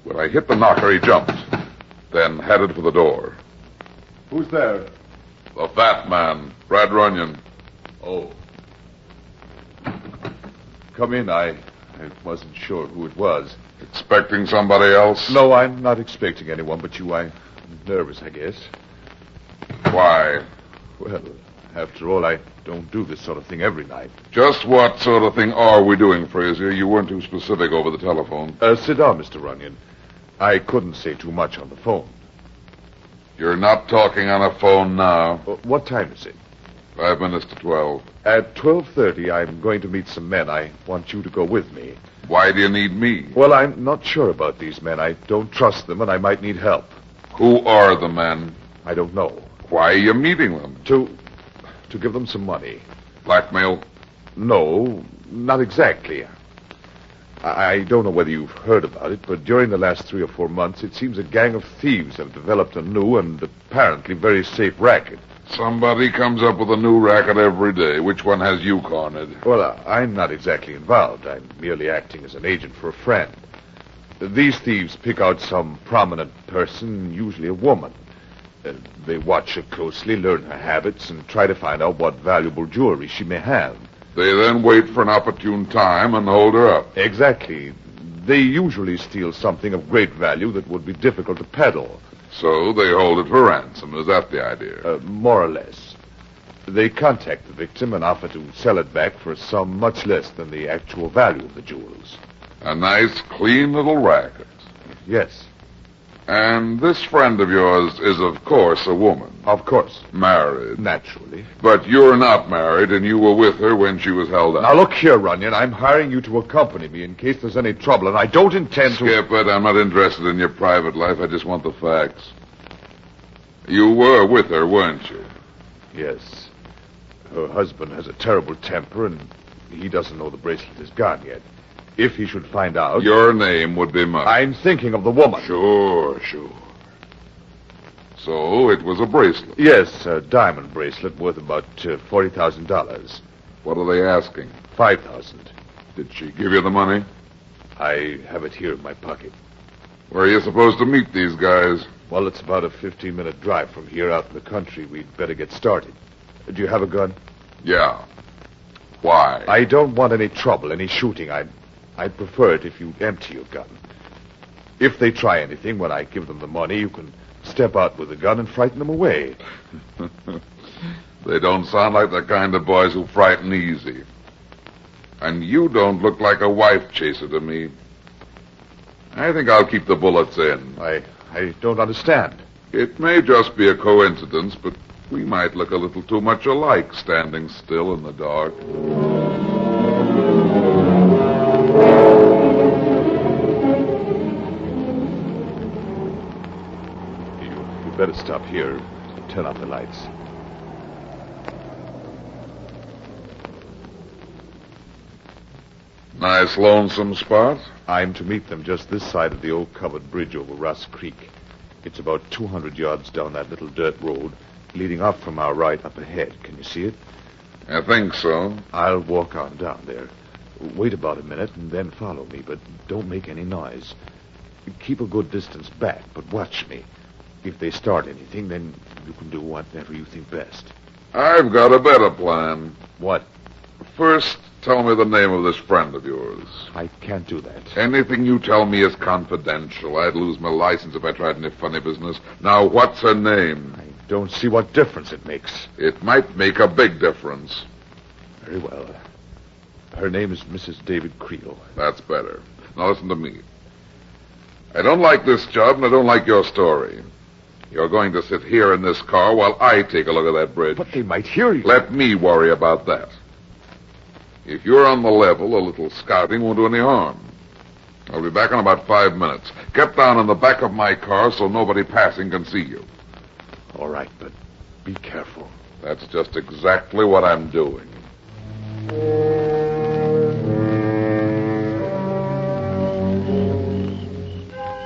Speaker 3: When I hit the knocker, he jumped, then headed for the door.
Speaker 21: Who's there?
Speaker 3: The fat man, Brad Runyon.
Speaker 9: Oh. Come in. I wasn't sure who it was.
Speaker 3: Expecting somebody else?
Speaker 9: No, I'm not expecting anyone but you. I'm nervous, I guess.
Speaker 3: Why?
Speaker 9: Well, after all, I don't do this sort of thing every night.
Speaker 3: Just what sort of thing are we doing, Frazier? You weren't too specific over the telephone.
Speaker 9: Sit down, Mr. Runyon. I couldn't say too much on the phone.
Speaker 3: You're not talking on a phone now.
Speaker 9: What time is it?
Speaker 3: 5 minutes to 12.
Speaker 9: At 12:30, I'm going to meet some men. I want you to go with me.
Speaker 3: Why do you need me?
Speaker 9: Well, I'm not sure about these men. I don't trust them, and I might need help.
Speaker 3: Who are the men?
Speaker 9: I don't know.
Speaker 3: Why are you meeting them?
Speaker 9: To give them some money.
Speaker 3: Blackmail?
Speaker 9: No, not exactly. I don't know whether you've heard about it, but during the last 3 or 4 months, it seems a gang of thieves have developed a new and apparently very safe racket.
Speaker 3: Somebody comes up with a new racket every day. Which one has you cornered?
Speaker 9: Well, I'm not exactly involved. I'm merely acting as an agent for a friend. These thieves pick out some prominent person, usually a woman. They watch her closely, learn her habits, and try to find out what valuable jewelry she may have.
Speaker 3: They then wait for an opportune time and hold her up.
Speaker 9: Exactly. They usually steal something of great value that would be difficult to peddle.
Speaker 3: So they hold it for ransom. Is that the idea?
Speaker 9: More or less. They contact the victim and offer to sell it back for a sum much less than the actual value of the jewels.
Speaker 3: A nice, clean little racket.
Speaker 9: Yes.
Speaker 3: And this friend of yours is, of course, a woman.
Speaker 9: Of course.
Speaker 3: Married.
Speaker 9: Naturally.
Speaker 3: But you're not married, and you were with her when she was held up.
Speaker 9: Now, look here, Runyon. I'm hiring you to accompany me in case there's any trouble, and I don't intend to...
Speaker 3: Skip it. I'm not interested in your private life. I just want the facts. You were with her, weren't you?
Speaker 9: Yes. Her husband has a terrible temper, and he doesn't know the bracelet is gone yet. If he should find out...
Speaker 3: Your name would be mine.
Speaker 9: I'm thinking of the woman.
Speaker 3: Sure. So it was a bracelet?
Speaker 9: Yes, a diamond bracelet worth about $40,000.
Speaker 3: What are they asking?
Speaker 9: $5,000.
Speaker 3: Did she give you the money?
Speaker 9: I have it here in my pocket.
Speaker 3: Where are you supposed to meet these guys?
Speaker 9: Well, it's about a 15-minute drive from here out in the country. We'd better get started. Do you have a gun?
Speaker 3: Yeah. Why?
Speaker 9: I don't want any trouble, any shooting. I'd prefer it if you empty your gun. If they try anything when I give them the money, you can step out with the gun and frighten them away.
Speaker 3: They don't sound like the kind of boys who frighten easy. And you don't look like a wife chaser to me. I think I'll keep the bullets in.
Speaker 9: I don't understand.
Speaker 3: It may just be a coincidence, but we might look a little too much alike standing still in the dark.
Speaker 9: You better stop here. Turn off the lights.
Speaker 3: Nice lonesome spot.
Speaker 9: I'm to meet them just this side of the old covered bridge over Ross Creek. It's about 200 yards down that little dirt road, leading off from our right up ahead. Can you see it?
Speaker 3: I think so.
Speaker 9: I'll walk on down there. Wait about a minute and then follow me, but don't make any noise. Keep a good distance back, but watch me. If they start anything, then you can do whatever you think best.
Speaker 3: I've got a better plan.
Speaker 9: What?
Speaker 3: First, tell me the name of this friend of yours.
Speaker 9: I can't do that.
Speaker 3: Anything you tell me is confidential. I'd lose my license if I tried any funny business. Now, what's her name?
Speaker 9: I don't see what difference it makes.
Speaker 3: It might make a big difference.
Speaker 9: Very well. Her name is Mrs. David Creel.
Speaker 3: That's better. Now, listen to me. I don't like this job, and I don't like your story. You're going to sit here in this car while I take a look at that bridge.
Speaker 21: But they might hear you.
Speaker 3: Let me worry about that. If you're on the level, a little scouting won't do any harm. I'll be back in about 5 minutes. Get down in the back of my car so nobody passing can see you.
Speaker 21: All right, but be careful.
Speaker 3: That's just exactly what I'm doing.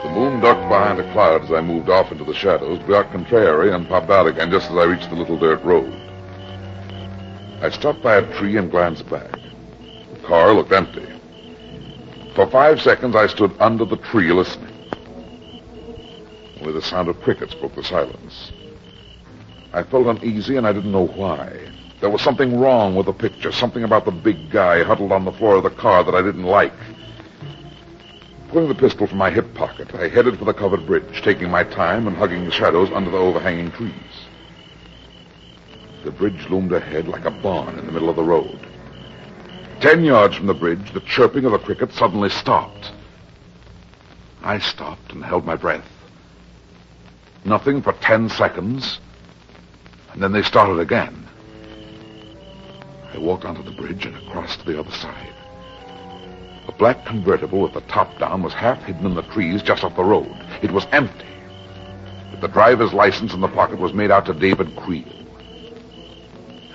Speaker 3: The moon ducked behind a cloud as I moved off into the shadows, got contrary, and popped out again just as I reached the little dirt road. I stopped by a tree and glanced back. The car looked empty. For 5 seconds, I stood under the tree listening. Only the sound of crickets broke the silence. I felt uneasy, and I didn't know why. There was something wrong with the picture, something about the big guy huddled on the floor of the car that I didn't like. Pulling the pistol from my hip pocket, I headed for the covered bridge, taking my time and hugging the shadows under the overhanging trees. The bridge loomed ahead like a barn in the middle of the road. 10 yards from the bridge, the chirping of the cricket suddenly stopped. I stopped and held my breath. Nothing for 10 seconds, and then they started again. I walked onto the bridge and across to the other side. A black convertible with the top down was half hidden in the trees just off the road. It was empty. But the driver's license in the pocket was made out to David Creel.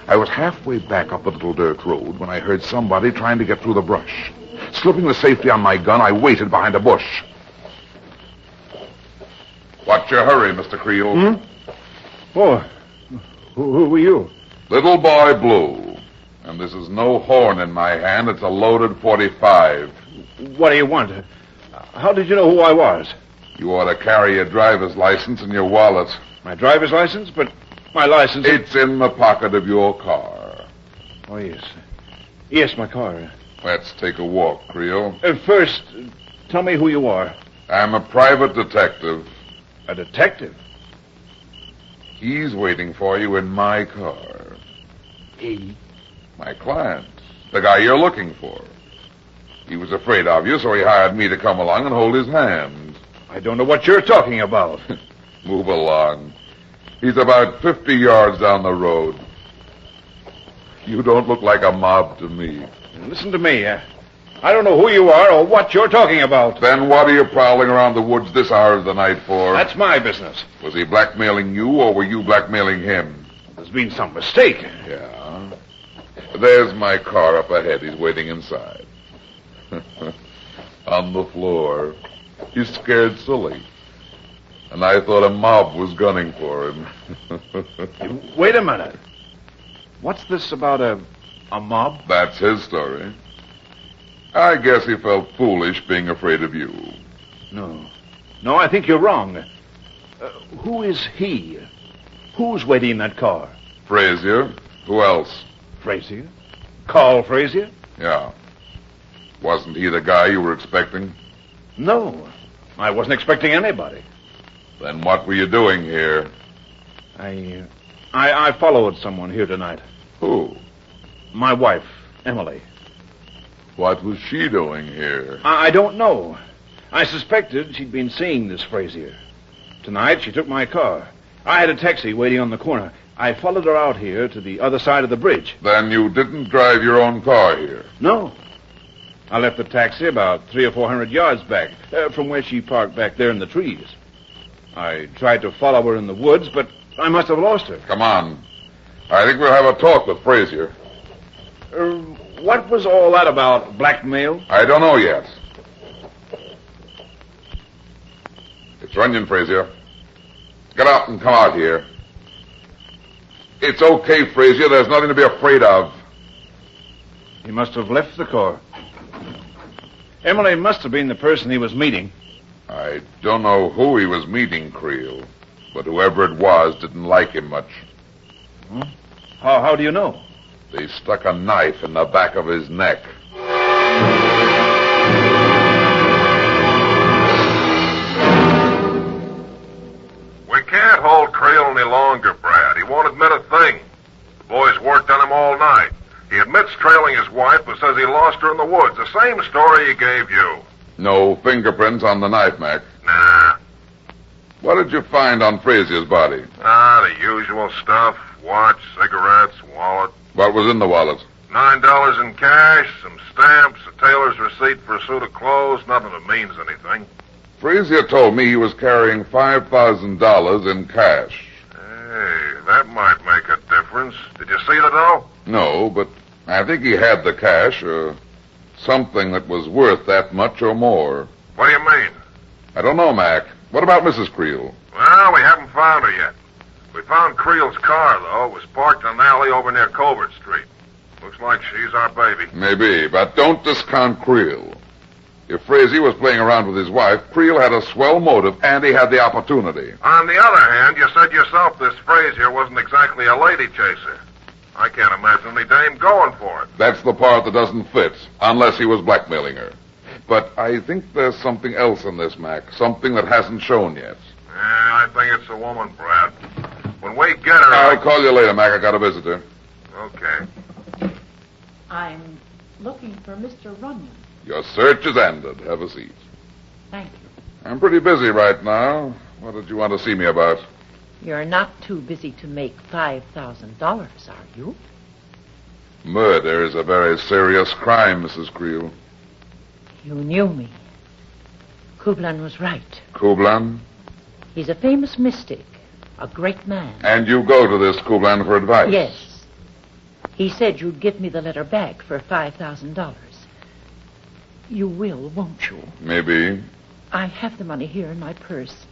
Speaker 3: I was halfway back up the little dirt road when I heard somebody trying to get through the brush. Slipping the safety on my gun, I waited behind a bush. What's your hurry, Mr. Creel?
Speaker 21: Oh, who are you?
Speaker 3: Little Boy Blue. And this is no horn in my hand. It's a loaded .45.
Speaker 21: What do you want? How did you know who I was?
Speaker 3: You ought to carry your driver's license in your wallet.
Speaker 21: My driver's license? But my license...
Speaker 3: It's in the pocket of your car.
Speaker 21: Oh, yes. Yes, my car.
Speaker 3: Let's take a walk, Creel.
Speaker 21: First, tell me who you are.
Speaker 3: I'm a private detective.
Speaker 21: A detective?
Speaker 3: He's waiting for you in my car.
Speaker 21: He?
Speaker 3: My client. The guy you're looking for. He was afraid of you, so he hired me to come along and hold his hand.
Speaker 21: I don't know what you're talking about.
Speaker 3: Move along. He's about 50 yards down the road. You don't look like a mob to me.
Speaker 21: Listen to me. I don't know who you are or what you're talking about.
Speaker 3: Then what are you prowling around the woods this hour of the night for?
Speaker 21: That's my business.
Speaker 3: Was he blackmailing you, or were you blackmailing him?
Speaker 21: There's been some mistake.
Speaker 3: Yeah. There's my car up ahead. He's waiting inside. On the floor. He's scared silly. And I thought a mob was gunning for him.
Speaker 21: Wait a minute. What's this about a mob?
Speaker 3: That's his story. I guess he felt foolish being afraid of you.
Speaker 21: No, I think you're wrong. Who is he? Who's waiting in that car?
Speaker 3: Frazier. Who else?
Speaker 21: Frazier? Carl Frazier?
Speaker 3: Yeah. Wasn't he the guy you were expecting?
Speaker 21: No, I wasn't expecting anybody.
Speaker 3: Then what were you doing here?
Speaker 21: I followed someone here tonight.
Speaker 3: Who?
Speaker 21: My wife, Emily.
Speaker 3: What was she doing here?
Speaker 21: I don't know. I suspected she'd been seeing this Frazier. Tonight, she took my car. I had a taxi waiting on the corner. I followed her out here to the other side of the bridge.
Speaker 3: Then you didn't drive your own car here?
Speaker 21: No. I left the taxi about 300 or 400 yards back, from where she parked back there in the trees. I tried to follow her in the woods, but I must have lost her.
Speaker 3: Come on. I think we'll have a talk with Frazier.
Speaker 21: What was all that about, blackmail?
Speaker 3: I don't know yet. It's Runyon, Frazier. Get out and come out here. It's okay, Frazier. There's nothing to be afraid of.
Speaker 21: He must have left the car. Emily must have been the person he was meeting.
Speaker 3: I don't know who he was meeting, Creel, but whoever it was didn't like him much.
Speaker 21: Huh? How do you know?
Speaker 3: They stuck a knife in the back of his neck.
Speaker 4: We can't hold Creel any longer, Brad. He won't admit a thing. The boys worked on him all night. He admits trailing his wife, but says he lost her in the woods. The same story he gave you.
Speaker 3: No fingerprints on the knife, Mac.
Speaker 11: Nah.
Speaker 3: What did you find on Frazier's body?
Speaker 11: The usual stuff. Watch, cigarettes, wallet.
Speaker 3: What was in the wallet?
Speaker 11: $9 in cash, some stamps, a tailor's receipt for a suit of clothes, nothing that means anything.
Speaker 3: Frazier told me he was carrying $5,000 in cash.
Speaker 11: Hey, that might make a difference. Did you see the dough?
Speaker 3: No, but I think he had the cash, or something that was worth that much or more.
Speaker 11: What do you mean?
Speaker 3: I don't know, Mac. What about Mrs. Creel?
Speaker 11: Well, we haven't found her yet. We found Creel's car, though. It was parked in an alley over near Covert Street. Looks like she's our baby.
Speaker 3: Maybe, but don't discount Creel. If Frazier was playing around with his wife, Creel had a swell motive, and he had the opportunity.
Speaker 11: On the other hand, you said yourself this Frazier wasn't exactly a lady chaser. I can't imagine any dame going for it.
Speaker 3: That's the part that doesn't fit, unless he was blackmailing her. But I think there's something else in this, Mac. Something that hasn't shown yet.
Speaker 11: I think it's a woman, Brad. When we get her...
Speaker 3: I'll call you later, Mac. I got a visitor.
Speaker 11: Okay.
Speaker 2: I'm looking for Mr. Runyon.
Speaker 3: Your search is ended. Have a seat.
Speaker 2: Thank you.
Speaker 3: I'm pretty busy right now. What did you want to see me about?
Speaker 2: You're not too busy to make $5,000, are you?
Speaker 3: Murder is a very serious crime, Mrs. Creel.
Speaker 2: You knew me. Kublan was right.
Speaker 3: Kublan?
Speaker 2: He's a famous mystic, a great man.
Speaker 3: And you go to this Kublan for advice?
Speaker 2: Yes. He said you'd give me the letter back for $5,000. You will, won't you?
Speaker 3: Maybe.
Speaker 2: I have the money here in my purse.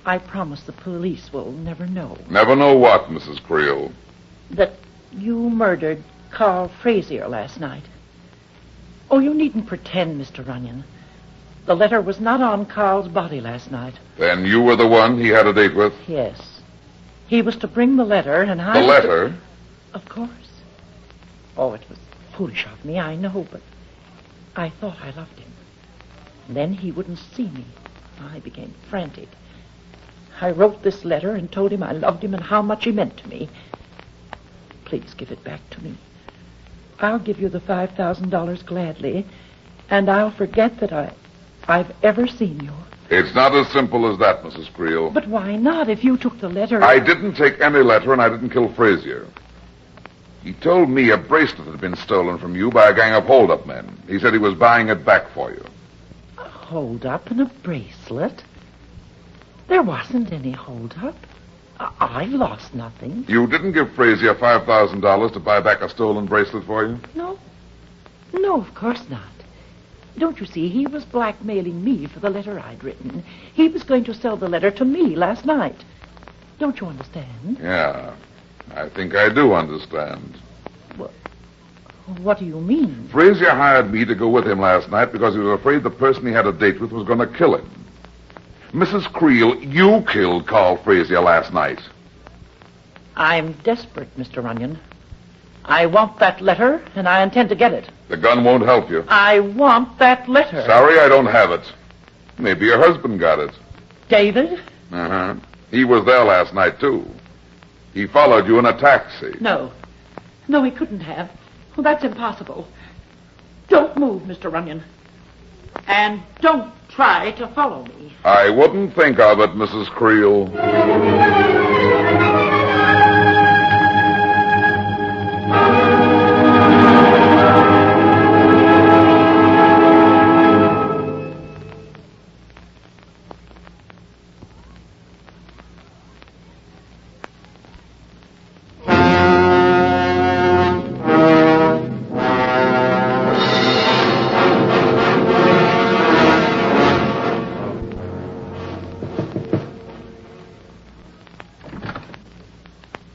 Speaker 2: I promise the police will never know.
Speaker 3: Never know what, Mrs. Creel?
Speaker 2: That you murdered Carl Frazier last night. Oh, you needn't pretend, Mr. Runyon. The letter was not on Carl's body last night.
Speaker 3: Then you were the one he had a date with?
Speaker 2: Yes. He was to bring the letter, and I...
Speaker 3: The letter?
Speaker 2: Of course. Oh, it was foolish of me, I know, but I thought I loved him. And then he wouldn't see me. I became frantic. I wrote this letter and told him I loved him and how much he meant to me. Please give it back to me. I'll give you the $5,000 gladly, and I'll forget that I've ever seen you.
Speaker 3: It's not as simple as that, Mrs. Creel.
Speaker 2: But why not? If you took the letter...
Speaker 3: I didn't take any letter, and I didn't kill Frazier. He told me a bracelet had been stolen from you by a gang of hold-up men. He said he was buying it back for you.
Speaker 2: A hold-up and a bracelet? There wasn't any hold-up. I've lost nothing.
Speaker 3: You didn't give Frazier $5,000 to buy back a stolen bracelet for you?
Speaker 2: No. No, of course not. Don't you see, he was blackmailing me for the letter I'd written. He was going to sell the letter to me last night. Don't you understand?
Speaker 3: Yeah, I think I do understand.
Speaker 2: What do you mean?
Speaker 3: Frazier hired me to go with him last night because he was afraid the person he had a date with was going to kill him. Mrs. Creel, you killed Carl Frazier last night.
Speaker 2: I'm desperate, Mr. Runyon. I want that letter, and I intend to get it.
Speaker 3: The gun won't help you.
Speaker 2: I want that letter.
Speaker 3: Sorry, I don't have it. Maybe your husband got it.
Speaker 2: David?
Speaker 3: Uh-huh. He was there last night, too. He followed you in a taxi.
Speaker 2: No. No, he couldn't have. Well, that's impossible. Don't move, Mr. Runyon. And don't try to follow me.
Speaker 3: I wouldn't think of it, Mrs. Creel.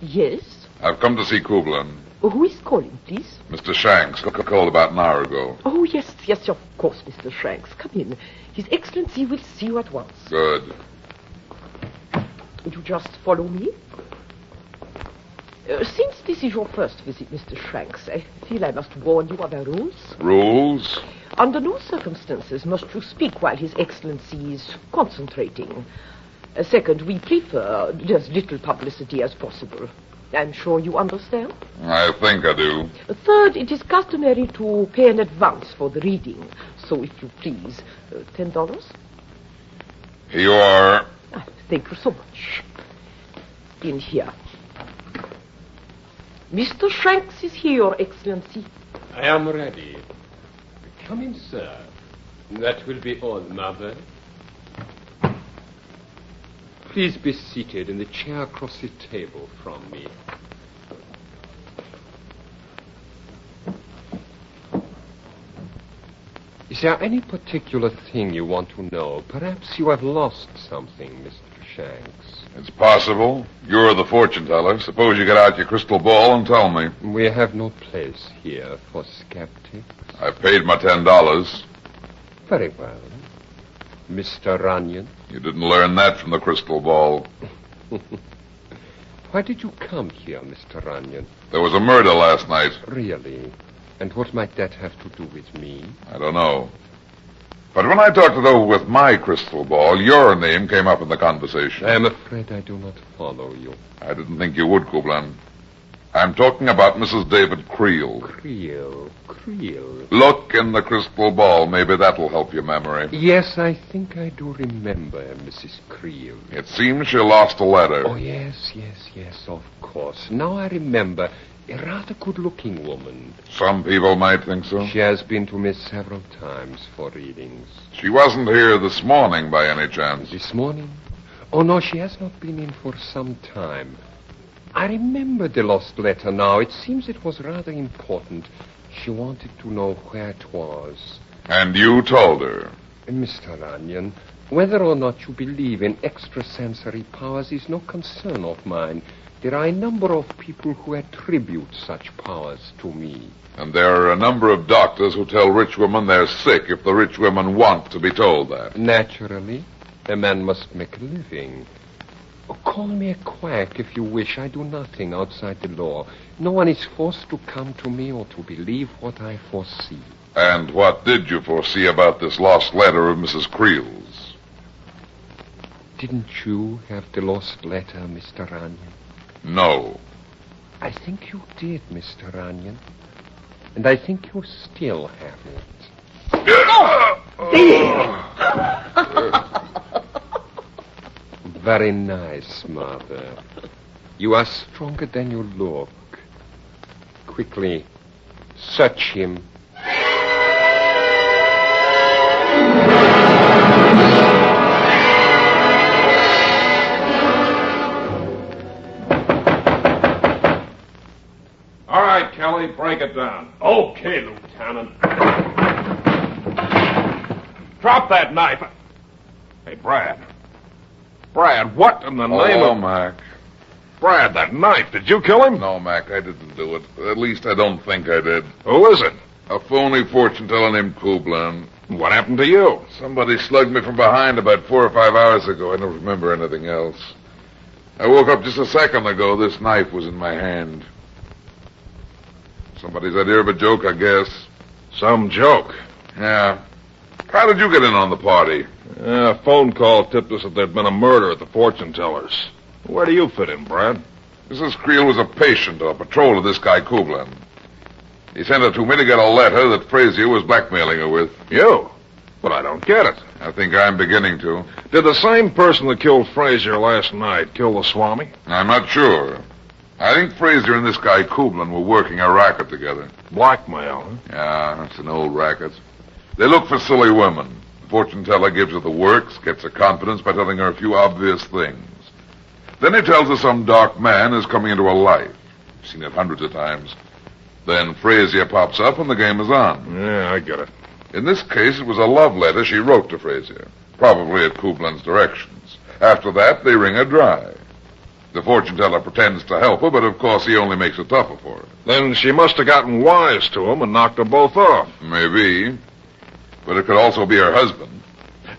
Speaker 14: Yes?
Speaker 3: I've come to see Kublan.
Speaker 14: Who is calling, please?
Speaker 3: Mr. Shanks called about an hour ago.
Speaker 14: Oh, yes, of course, Mr. Shanks. Come in. His Excellency will see you at once.
Speaker 3: Good.
Speaker 14: Would you just follow me? Since this is your first visit, Mr. Shanks, I feel I must warn you of our rules.
Speaker 3: Rules?
Speaker 14: Under no circumstances must you speak while His Excellency is concentrating. Second, we prefer as little publicity as possible. I'm sure you understand.
Speaker 3: I think I do.
Speaker 14: Third, it is customary to pay in advance for the reading. So, if you please, $10.
Speaker 3: Here you are.
Speaker 14: Thank you so much. In here. Mr. Shanks is here, Your Excellency.
Speaker 12: I am ready. Come in, sir. That will be all, Mother. Please be seated in the chair across the table from me. Is there any particular thing you want to know? Perhaps you have lost something, Mr. Shanks.
Speaker 3: It's possible. You're the fortune teller. Suppose you get out your crystal ball and tell me.
Speaker 12: We have no place here for skeptics.
Speaker 3: I paid my $10.
Speaker 12: Very well. Mr. Runyon?
Speaker 3: You didn't learn that from the crystal ball.
Speaker 12: Why did you come here, Mr. Runyon?
Speaker 3: There was a murder last night.
Speaker 12: Really? And what might that have to do with me?
Speaker 3: I don't know. But when I talked it over with my crystal ball, your name came up in the conversation.
Speaker 12: I am afraid I do not follow you.
Speaker 3: I didn't think you would, Kublan. I'm talking about Mrs. David Creel.
Speaker 12: Creel.
Speaker 3: Look in the crystal ball. Maybe that'll help your memory.
Speaker 12: Yes, I think I do remember Mrs. Creel.
Speaker 3: It seems she lost a letter.
Speaker 12: Oh, yes, of course. Now I remember. A rather good-looking woman.
Speaker 3: Some people might think so.
Speaker 12: She has been to me several times for readings.
Speaker 3: She wasn't here this morning by any chance.
Speaker 12: This morning? Oh, no, she has not been in for some time. I remember the lost letter now. It seems it was rather important. She wanted to know where it was.
Speaker 3: And you told her?
Speaker 12: Mr. Runyon, whether or not you believe in extrasensory powers is no concern of mine. There are a number of people who attribute such powers to me.
Speaker 3: And there are a number of doctors who tell rich women they're sick if the rich women want to be told that.
Speaker 12: Naturally. A man must make a living. Call me a quack if you wish. I do nothing outside the law. No one is forced to come to me or to believe what I foresee.
Speaker 3: And what did you foresee about this lost letter of Mrs. Creel's?
Speaker 12: Didn't you have the lost letter, Mr. Runyon?
Speaker 3: No.
Speaker 12: I think you did, Mr. Runyon. And I think you still have it. Very nice, Mother. You are stronger than you look. Quickly, search him.
Speaker 21: All right, Kelly, break it down.
Speaker 12: Okay, Lieutenant.
Speaker 21: Drop that knife. Hey, Brad. Brad, what in the name of...
Speaker 3: Mac.
Speaker 21: Brad, that knife, did you kill him?
Speaker 3: No, Mac, I didn't do it. At least I don't think I did.
Speaker 21: Who is it?
Speaker 3: A phony fortune teller named Kublan.
Speaker 21: What happened to you?
Speaker 3: Somebody slugged me from behind about 4 or 5 hours ago. I don't remember anything else. I woke up just a second ago. This knife was in my hand. Somebody's idea of a joke, I guess.
Speaker 21: Some joke.
Speaker 3: Yeah. How did you get in on the party?
Speaker 21: A phone call tipped us that there'd been a murder at the fortune teller's. Where do you fit in, Brad?
Speaker 3: Mrs. Creel was a patient or a patrol of this guy Kublan. He sent her to me to get a letter that Frazier was blackmailing her with.
Speaker 21: You? But I don't get it.
Speaker 3: I think I'm beginning to.
Speaker 21: Did the same person that killed Frazier last night kill the Swami?
Speaker 3: I'm not sure. I think Frazier and this guy Kublan were working a racket together.
Speaker 21: Blackmail, huh?
Speaker 3: Yeah, that's an old racket. They look for silly women. The fortune teller gives her the works, gets her confidence by telling her a few obvious things. Then he tells her some dark man is coming into her life. I've seen it hundreds of times. Then Frazier pops up and the game is on.
Speaker 21: Yeah, I get it.
Speaker 3: In this case, it was a love letter she wrote to Frazier, probably at Kublan's directions. After that, they wring her dry. The fortune teller pretends to help her, but of course he only makes it tougher for her.
Speaker 21: Then she must have gotten wise to him and knocked them both off.
Speaker 3: Maybe. But it could also be her husband.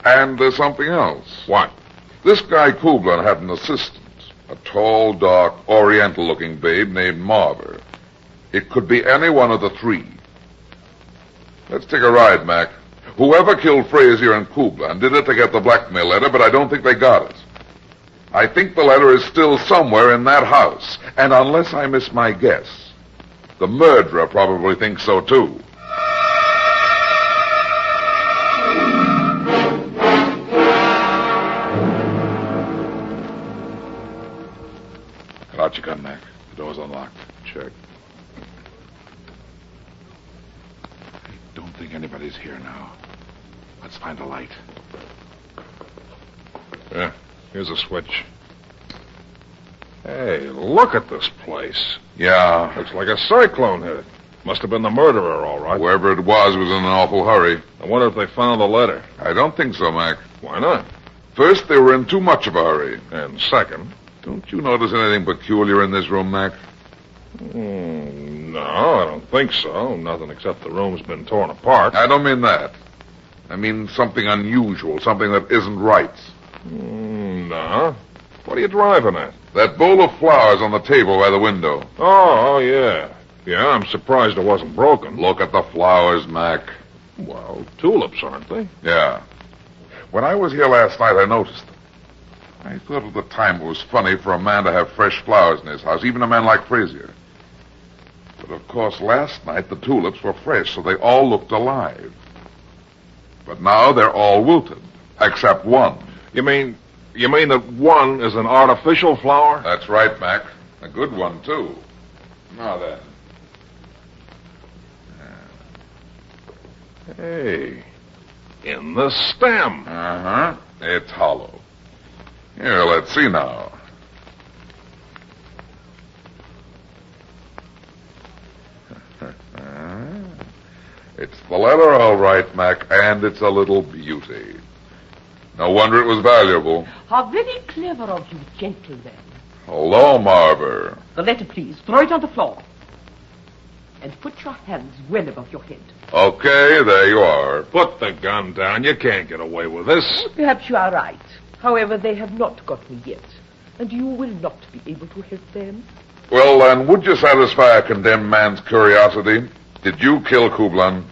Speaker 3: And there's something else.
Speaker 21: What?
Speaker 3: This guy Kublan had an assistant, a tall, dark, oriental-looking babe named Marver. It could be any one of the three. Let's take a ride, Mac. Whoever killed Frazier and Kublan did it to get the blackmail letter, but I don't think they got it. I think the letter is still somewhere in that house. And unless I miss my guess, the murderer probably thinks so, too. Get out your gun, Mac. The door's unlocked.
Speaker 21: Check.
Speaker 3: I don't think anybody's here now. Let's find a light.
Speaker 21: Yeah, here's a switch. Hey, look at this place.
Speaker 3: Yeah.
Speaker 21: Looks like a cyclone hit it. Must have been the murderer, all right.
Speaker 3: Whoever it was in an awful hurry.
Speaker 21: I wonder if they found the letter.
Speaker 3: I don't think so, Mac.
Speaker 21: Why not?
Speaker 3: First, they were in too much of a hurry.
Speaker 21: And second...
Speaker 3: Don't you notice anything peculiar in this room, Mac?
Speaker 21: No, I don't think so. Nothing except the room's been torn apart.
Speaker 3: I don't mean that. I mean something unusual, something that isn't right.
Speaker 21: No. What are you driving at?
Speaker 3: That bowl of flowers on the table by the window.
Speaker 21: Oh, yeah. Yeah, I'm surprised it wasn't broken.
Speaker 3: Look at the flowers, Mac.
Speaker 21: Well, tulips, aren't they?
Speaker 3: Yeah. When I was here last night, I noticed them. I thought at the time it was funny for a man to have fresh flowers in his house, even a man like Frazier. But, of course, last night the tulips were fresh, so they all looked alive. But now they're all wilted, except one.
Speaker 21: You mean that one is an artificial flower?
Speaker 3: That's right, Mac. A good one, too. Now then.
Speaker 21: Hey, in the stem.
Speaker 3: Uh-huh. It's hollow. Here, let's see now. It's the letter, all right, Mac, and it's a little beauty. No wonder it was valuable.
Speaker 14: How very clever of you, gentlemen.
Speaker 3: Hello, Marver.
Speaker 14: The letter, please. Throw it on the floor. And put your hands well above your head.
Speaker 3: Okay, there you are.
Speaker 21: Put the gun down. You can't get away with this.
Speaker 14: Perhaps you are right. However, they have not got me yet. And you will not be able to help them.
Speaker 3: Well, then, would you satisfy a condemned man's curiosity? Did you kill Kublan?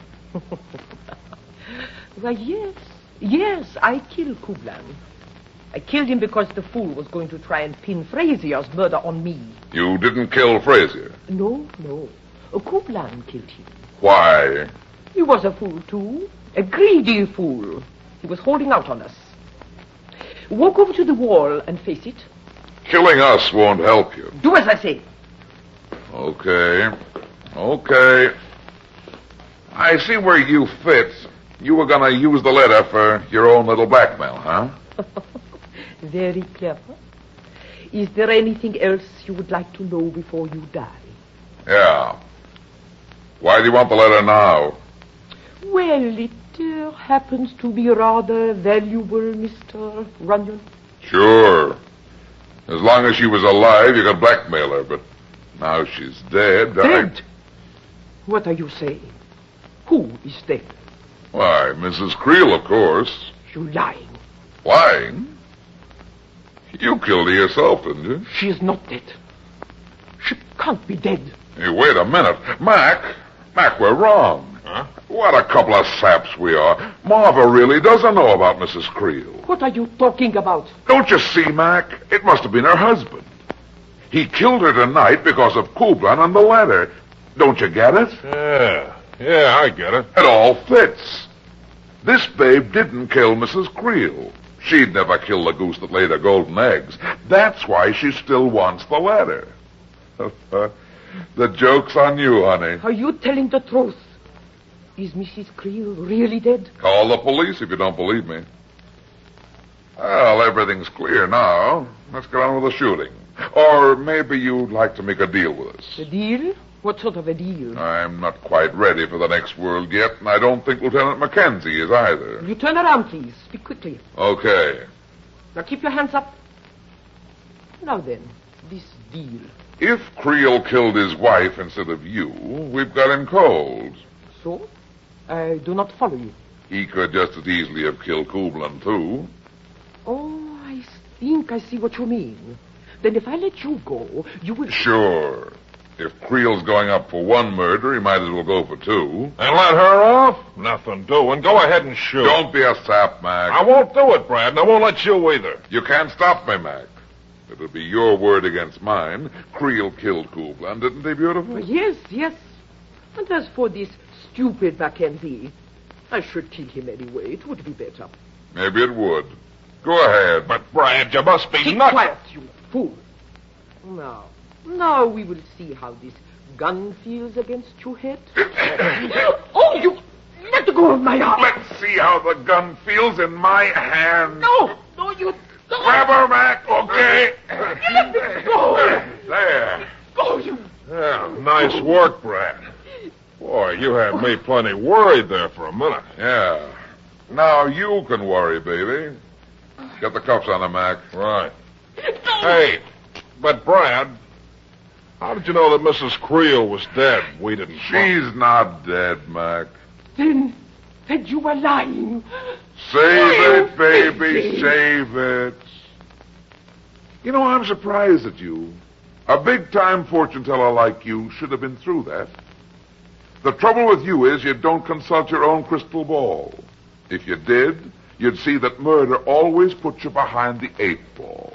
Speaker 14: Why, yes. Yes, I killed Kublan. I killed him because the fool was going to try and pin Frazier's murder on me.
Speaker 3: You didn't kill Frazier?
Speaker 14: No. Kublan killed him.
Speaker 3: Why?
Speaker 14: He was a fool, too. A greedy fool. He was holding out on us. Walk over to the wall and face it.
Speaker 3: Killing us won't help you.
Speaker 14: Do as I say.
Speaker 3: Okay. I see where you fit. You were going to use the letter for your own little blackmail, huh?
Speaker 14: Very clever. Is there anything else you would like to know before you die?
Speaker 3: Yeah. Why do you want the letter now?
Speaker 14: Well, it happens to be rather valuable, Mr. Runyon.
Speaker 3: Sure. As long as she was alive, you could blackmail her, but now she's dead.
Speaker 14: Dead? What are you saying? Who is dead?
Speaker 3: Why, Mrs. Creel, of course.
Speaker 14: You lying.
Speaker 3: Lying? You killed her yourself, didn't you?
Speaker 14: She is not dead. She can't be dead.
Speaker 3: Hey, wait a minute. Mac, we're wrong.
Speaker 21: Huh?
Speaker 3: What a couple of saps we are. Marva really doesn't know about Mrs. Creel.
Speaker 14: What are you talking about?
Speaker 3: Don't you see, Mac? It must have been her husband. He killed her tonight because of Kublan and the letter. Don't you get it?
Speaker 21: Yeah, I get it.
Speaker 3: It all fits. This babe didn't kill Mrs. Creel. She'd never kill the goose that laid her golden eggs. That's why she still wants the letter. The joke's on you, honey.
Speaker 14: Are you telling the truth? Is Mrs. Creel really dead?
Speaker 3: Call the police if you don't believe me. Well, everything's clear now. Let's get on with the shooting. Or maybe you'd like to make a deal with us.
Speaker 14: A deal? What sort of a deal?
Speaker 3: I'm not quite ready for the next world yet, and I don't think Lieutenant Mackenzie is either.
Speaker 14: You turn around, please. Speak quickly.
Speaker 3: Okay.
Speaker 14: Now keep your hands up. Now then, this deal.
Speaker 3: If Creel killed his wife instead of you, we've got him cold.
Speaker 14: So? I do not follow you.
Speaker 3: He could just as easily have killed Kublan, too.
Speaker 14: Oh, I think I see what you mean. Then if I let you go, you will...
Speaker 3: Sure. If Creel's going up for one murder, he might as well go for two.
Speaker 21: And let her off? Nothing doing. Go ahead and shoot.
Speaker 3: Don't be a sap, Mac.
Speaker 21: I won't do it, Brad, and I won't let you either.
Speaker 3: You can't stop me, Mac. It'll be your word against mine. Creel killed Coolblum, didn't he, beautiful?
Speaker 14: Yes, yes. And as for this stupid Mackenzie, I should kill him anyway. It would be better.
Speaker 3: Maybe it would. Go ahead.
Speaker 1: But, Brad, you must be
Speaker 14: Keep
Speaker 1: nuts.
Speaker 14: quiet, you fool. Now we will see how this gun feels against your head. Oh, you... Let go of my arm.
Speaker 3: Let's see how the gun feels in my hand.
Speaker 14: No, you...
Speaker 3: Grab her, Mac, okay?
Speaker 14: Let me go.
Speaker 3: There.
Speaker 14: Go, you...
Speaker 1: Yeah, nice work, Brad. Boy, you had me plenty worried there for a minute.
Speaker 3: Yeah. Now you can worry, baby. Get the cuffs on him, Mac.
Speaker 1: Right. Hey, but Brad, how did you know that Mrs. Creel was dead? We didn't.
Speaker 3: She's not dead, Mac.
Speaker 14: Then you were lying.
Speaker 3: Save it, baby, save it. You know, I'm surprised at you. A big-time fortune teller like you should have been through that. The trouble with you is you don't consult your own crystal ball. If you did, you'd see that murder always puts you behind the 8 ball.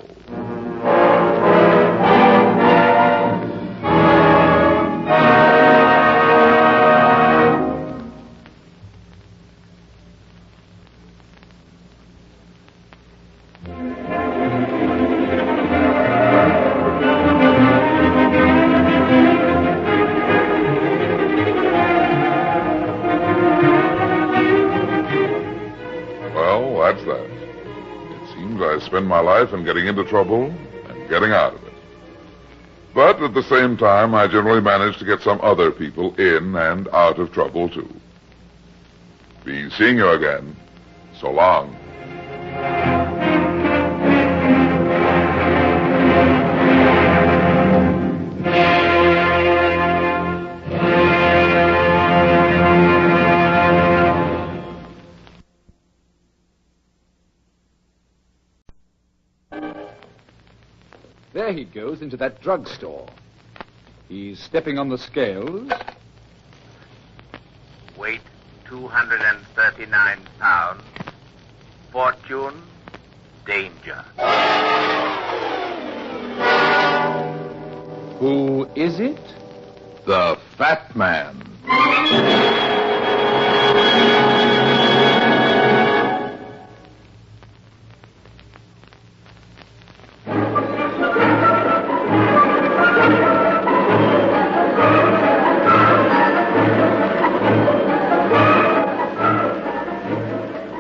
Speaker 3: Spend my life in getting into trouble and getting out of it. But at the same time, I generally manage to get some other people in and out of trouble, too. Be seeing you again. So long.
Speaker 15: There he goes into that drugstore. He's stepping on the scales.
Speaker 22: Weight 239 pounds. Fortune, danger.
Speaker 15: Who is it?
Speaker 3: The Fat Man.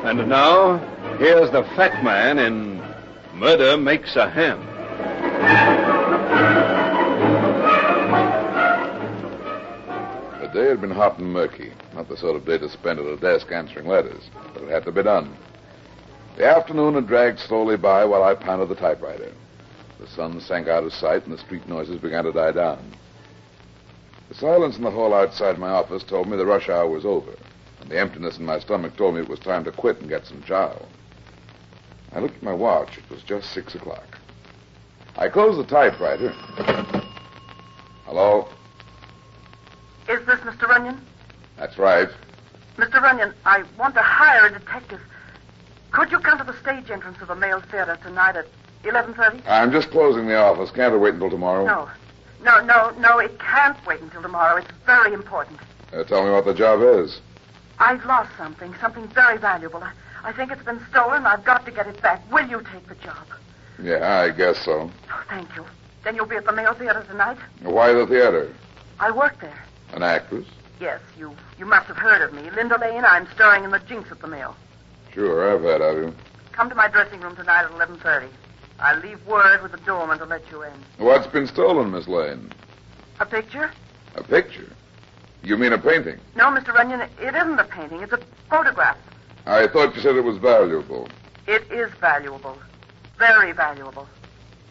Speaker 17: And now, here's the Fat Man in Murder Makes a Hen.
Speaker 3: The day had been hot and murky. Not the sort of day to spend at a desk answering letters, but it had to be done. The afternoon had dragged slowly by while I pounded the typewriter. The sun sank out of sight and the street noises began to die down. The silence in the hall outside my office told me the rush hour was over. The emptiness in my stomach told me it was time to quit and get some chow. I looked at my watch. It was just 6 o'clock. I closed the typewriter. Hello?
Speaker 18: Is this Mr. Runyon?
Speaker 3: That's right.
Speaker 18: Mr. Runyon, I want to hire a detective. Could you come to the stage entrance of the Male Theater tonight at 11:30?
Speaker 3: I'm just closing the office. Can't it wait until tomorrow?
Speaker 18: No, it can't wait until tomorrow. It's very important.
Speaker 3: Tell me what the job is.
Speaker 18: I've lost something very valuable. I think it's been stolen. I've got to get it back. Will you take the job?
Speaker 3: Yeah, I guess so.
Speaker 18: Oh, thank you. Then you'll be at the Male Theater tonight?
Speaker 3: Why the theater?
Speaker 18: I work there.
Speaker 3: An actress?
Speaker 18: Yes, you must have heard of me. Linda Lane, I'm starring in The Jinx at the Mill.
Speaker 3: Sure, I've heard of you.
Speaker 18: Come to my dressing room tonight at 11:30. I'll leave word with the doorman to let you in.
Speaker 3: What's been stolen, Miss Lane?
Speaker 18: A picture?
Speaker 3: A picture? You mean a painting?
Speaker 18: No, Mr. Runyon, it isn't a painting. It's a photograph.
Speaker 3: I thought you said it was valuable.
Speaker 18: It is valuable. Very valuable.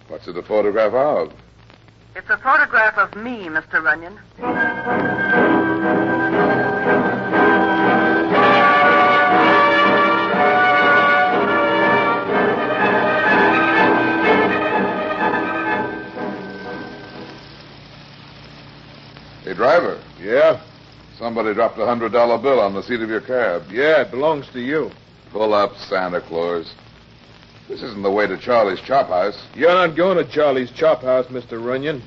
Speaker 3: What's it a photograph of?
Speaker 18: It's a photograph of me, Mr. Runyon.
Speaker 3: Hey, driver.
Speaker 19: Yeah?
Speaker 3: Somebody dropped a $100 bill on the seat of your cab.
Speaker 19: Yeah, it belongs to you.
Speaker 3: Pull up, Santa Claus. This isn't the way to Charlie's Chop House.
Speaker 13: You're not going to Charlie's Chop House, Mr. Runyon.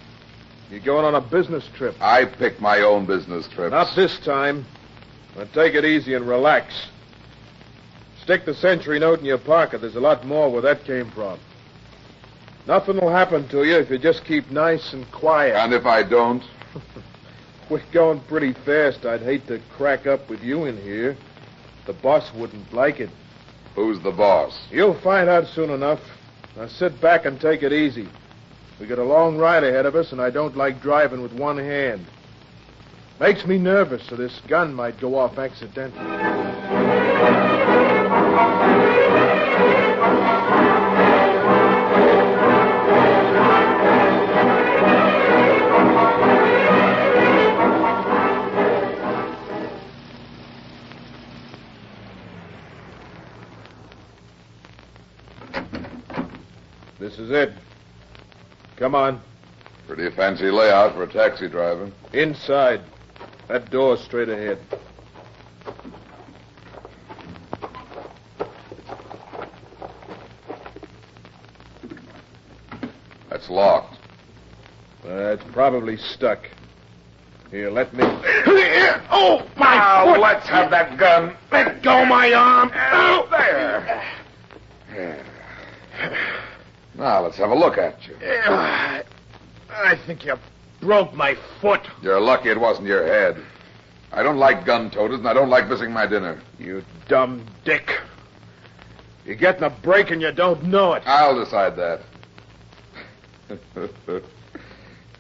Speaker 13: You're going on a business trip.
Speaker 3: I pick my own business trips.
Speaker 13: Not this time. Now take it easy and relax. Stick the century note in your pocket. There's a lot more where that came from. Nothing will happen to you if you just keep nice and quiet.
Speaker 3: And if I don't?
Speaker 13: We're going pretty fast. I'd hate to crack up with you in here. The boss wouldn't like it.
Speaker 3: Who's the boss?
Speaker 13: You'll find out soon enough. Now sit back and take it easy. We got a long ride ahead of us, and I don't like driving with one hand. Makes me nervous, so this gun might go off accidentally. This is it. Come on.
Speaker 3: Pretty fancy layout for a taxi driver.
Speaker 13: Inside. That door's straight ahead.
Speaker 3: That's locked.
Speaker 13: It's probably stuck. Here, let me...
Speaker 3: Oh, my foot! Let's have that gun.
Speaker 13: Let go my arm.
Speaker 3: There. Now, let's have a look at you.
Speaker 13: I think you broke my foot.
Speaker 3: You're lucky it wasn't your head. I don't like gun toters, and I don't like missing my dinner.
Speaker 13: You dumb dick. You're getting a break and you don't know it.
Speaker 3: I'll decide that.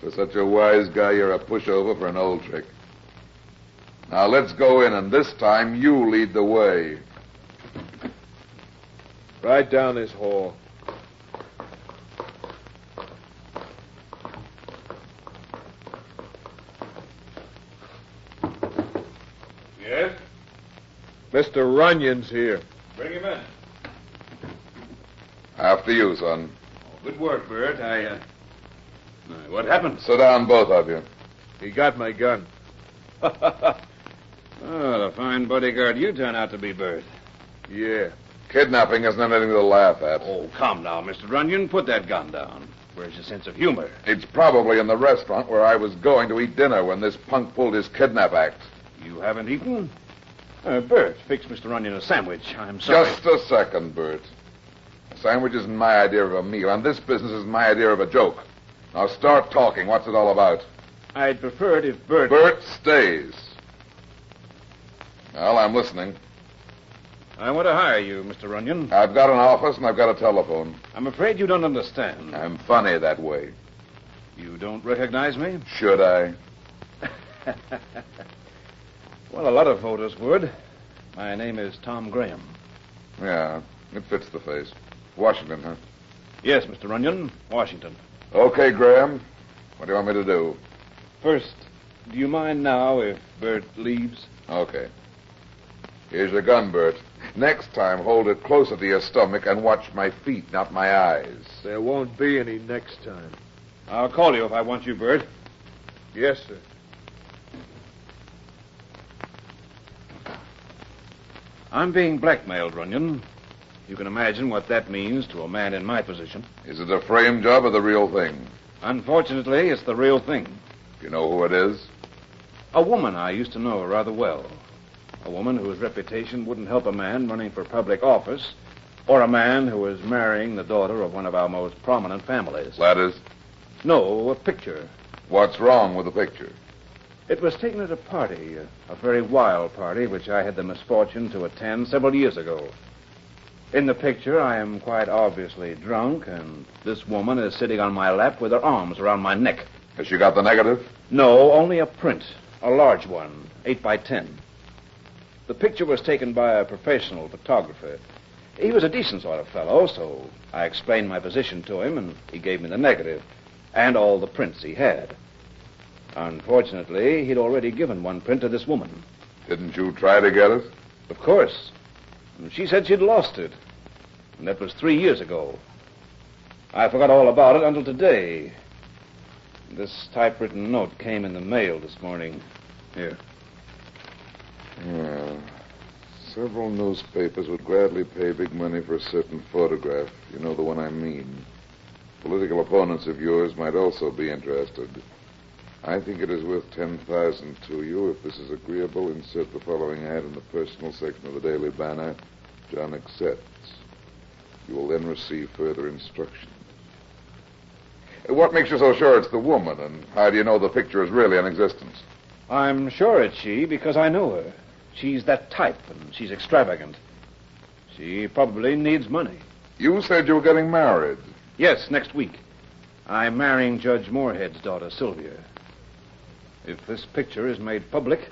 Speaker 3: For such a wise guy, you're a pushover for an old trick. Now, let's go in, and this time you lead the way.
Speaker 13: Right down this hall.
Speaker 21: Yes?
Speaker 13: Mr. Runyon's here.
Speaker 21: Bring him in.
Speaker 3: After you, son.
Speaker 17: Good work, Bert. What happened?
Speaker 3: Sit down, both of you.
Speaker 13: He got my gun.
Speaker 17: Oh, the fine bodyguard you turn out to be, Bert.
Speaker 13: Yeah.
Speaker 3: Kidnapping isn't anything to laugh at.
Speaker 17: Oh, come now, Mr. Runyon. Put that gun down. Where's your sense of humor?
Speaker 3: It's probably in the restaurant where I was going to eat dinner when this punk pulled his kidnap act.
Speaker 17: You haven't eaten? Bert, fix Mr. Runyon a sandwich. I'm sorry.
Speaker 3: Just a second, Bert. A sandwich isn't my idea of a meal, and this business is my idea of a joke. Now start talking. What's it all about?
Speaker 17: I'd prefer it if Bert...
Speaker 3: Bert stays. Well, I'm listening.
Speaker 17: I want to hire you, Mr. Runyon.
Speaker 3: I've got an office and I've got a telephone.
Speaker 17: I'm afraid you don't understand.
Speaker 3: I'm funny that way.
Speaker 17: You don't recognize me?
Speaker 3: Should I?
Speaker 17: Well, a lot of voters would. My name is Tom Graham.
Speaker 3: Yeah, it fits the face. Washington, huh?
Speaker 17: Yes, Mr. Runyon, Washington.
Speaker 3: Okay, Graham. What do you want me to do?
Speaker 17: First, do you mind now if Bert leaves?
Speaker 3: Okay. Here's your gun, Bert. Next time, hold it closer to your stomach and watch my feet, not my eyes.
Speaker 13: There won't be any next time.
Speaker 17: I'll call you if I want you, Bert.
Speaker 13: Yes, sir.
Speaker 17: I'm being blackmailed, Runyon. You can imagine what that means to a man in my position.
Speaker 3: Is it a frame job or the real thing?
Speaker 17: Unfortunately, it's the real thing.
Speaker 3: Do you know who it is?
Speaker 17: A woman I used to know rather well. A woman whose reputation wouldn't help a man running for public office, or a man who was marrying the daughter of one of our most prominent families.
Speaker 3: Ladders?
Speaker 17: No, a picture.
Speaker 3: What's wrong with the picture?
Speaker 17: It was taken at a party, a very wild party, which I had the misfortune to attend several years ago. In the picture, I am quite obviously drunk, and this woman is sitting on my lap with her arms around my neck.
Speaker 3: Has she got the negative?
Speaker 17: No, only a print. A large one, 8 by 10. The picture was taken by a professional photographer. He was a decent sort of fellow, so I explained my position to him, and he gave me the negative, and all the prints he had. Unfortunately, he'd already given one print to this woman.
Speaker 3: Didn't you try to get it?
Speaker 17: Of course. She said she'd lost it, and that was 3 years ago. I forgot all about it until today. This typewritten note came in the mail this morning. Here.
Speaker 3: Yeah. Several newspapers would gladly pay big money for a certain photograph. You know the one I mean. Political opponents of yours might also be interested. I think it is worth $10,000 to you. If this is agreeable, insert the following ad in the personal section of the Daily Banner. John accepts. You will then receive further instructions. What makes you so sure it's the woman, and how do you know the picture is really in existence?
Speaker 15: I'm sure it's she because I know her. She's that type, and she's extravagant. She probably needs money.
Speaker 3: You said you were getting married.
Speaker 15: Yes, next week. I'm marrying Judge Moorhead's daughter, Sylvia. If this picture is made public,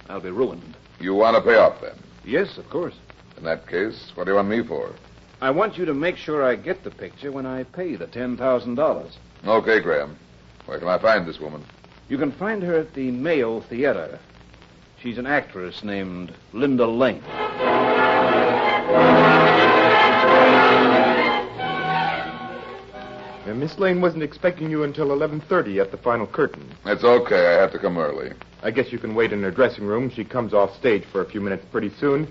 Speaker 15: I'll be ruined.
Speaker 3: You want to pay off, then?
Speaker 15: Yes, of course.
Speaker 3: In that case, what do you want me for?
Speaker 15: I want you to make sure I get the picture when I pay the $10,000.
Speaker 3: Okay, Graham. Where can I find this woman?
Speaker 15: You can find her at the Mayo Theater. She's an actress named Linda Lane.
Speaker 6: Miss Lane wasn't expecting you until 11:30 at the final curtain.
Speaker 3: It's okay. I have to come early.
Speaker 6: I guess you can wait in her dressing room. She comes off stage for a few minutes pretty soon.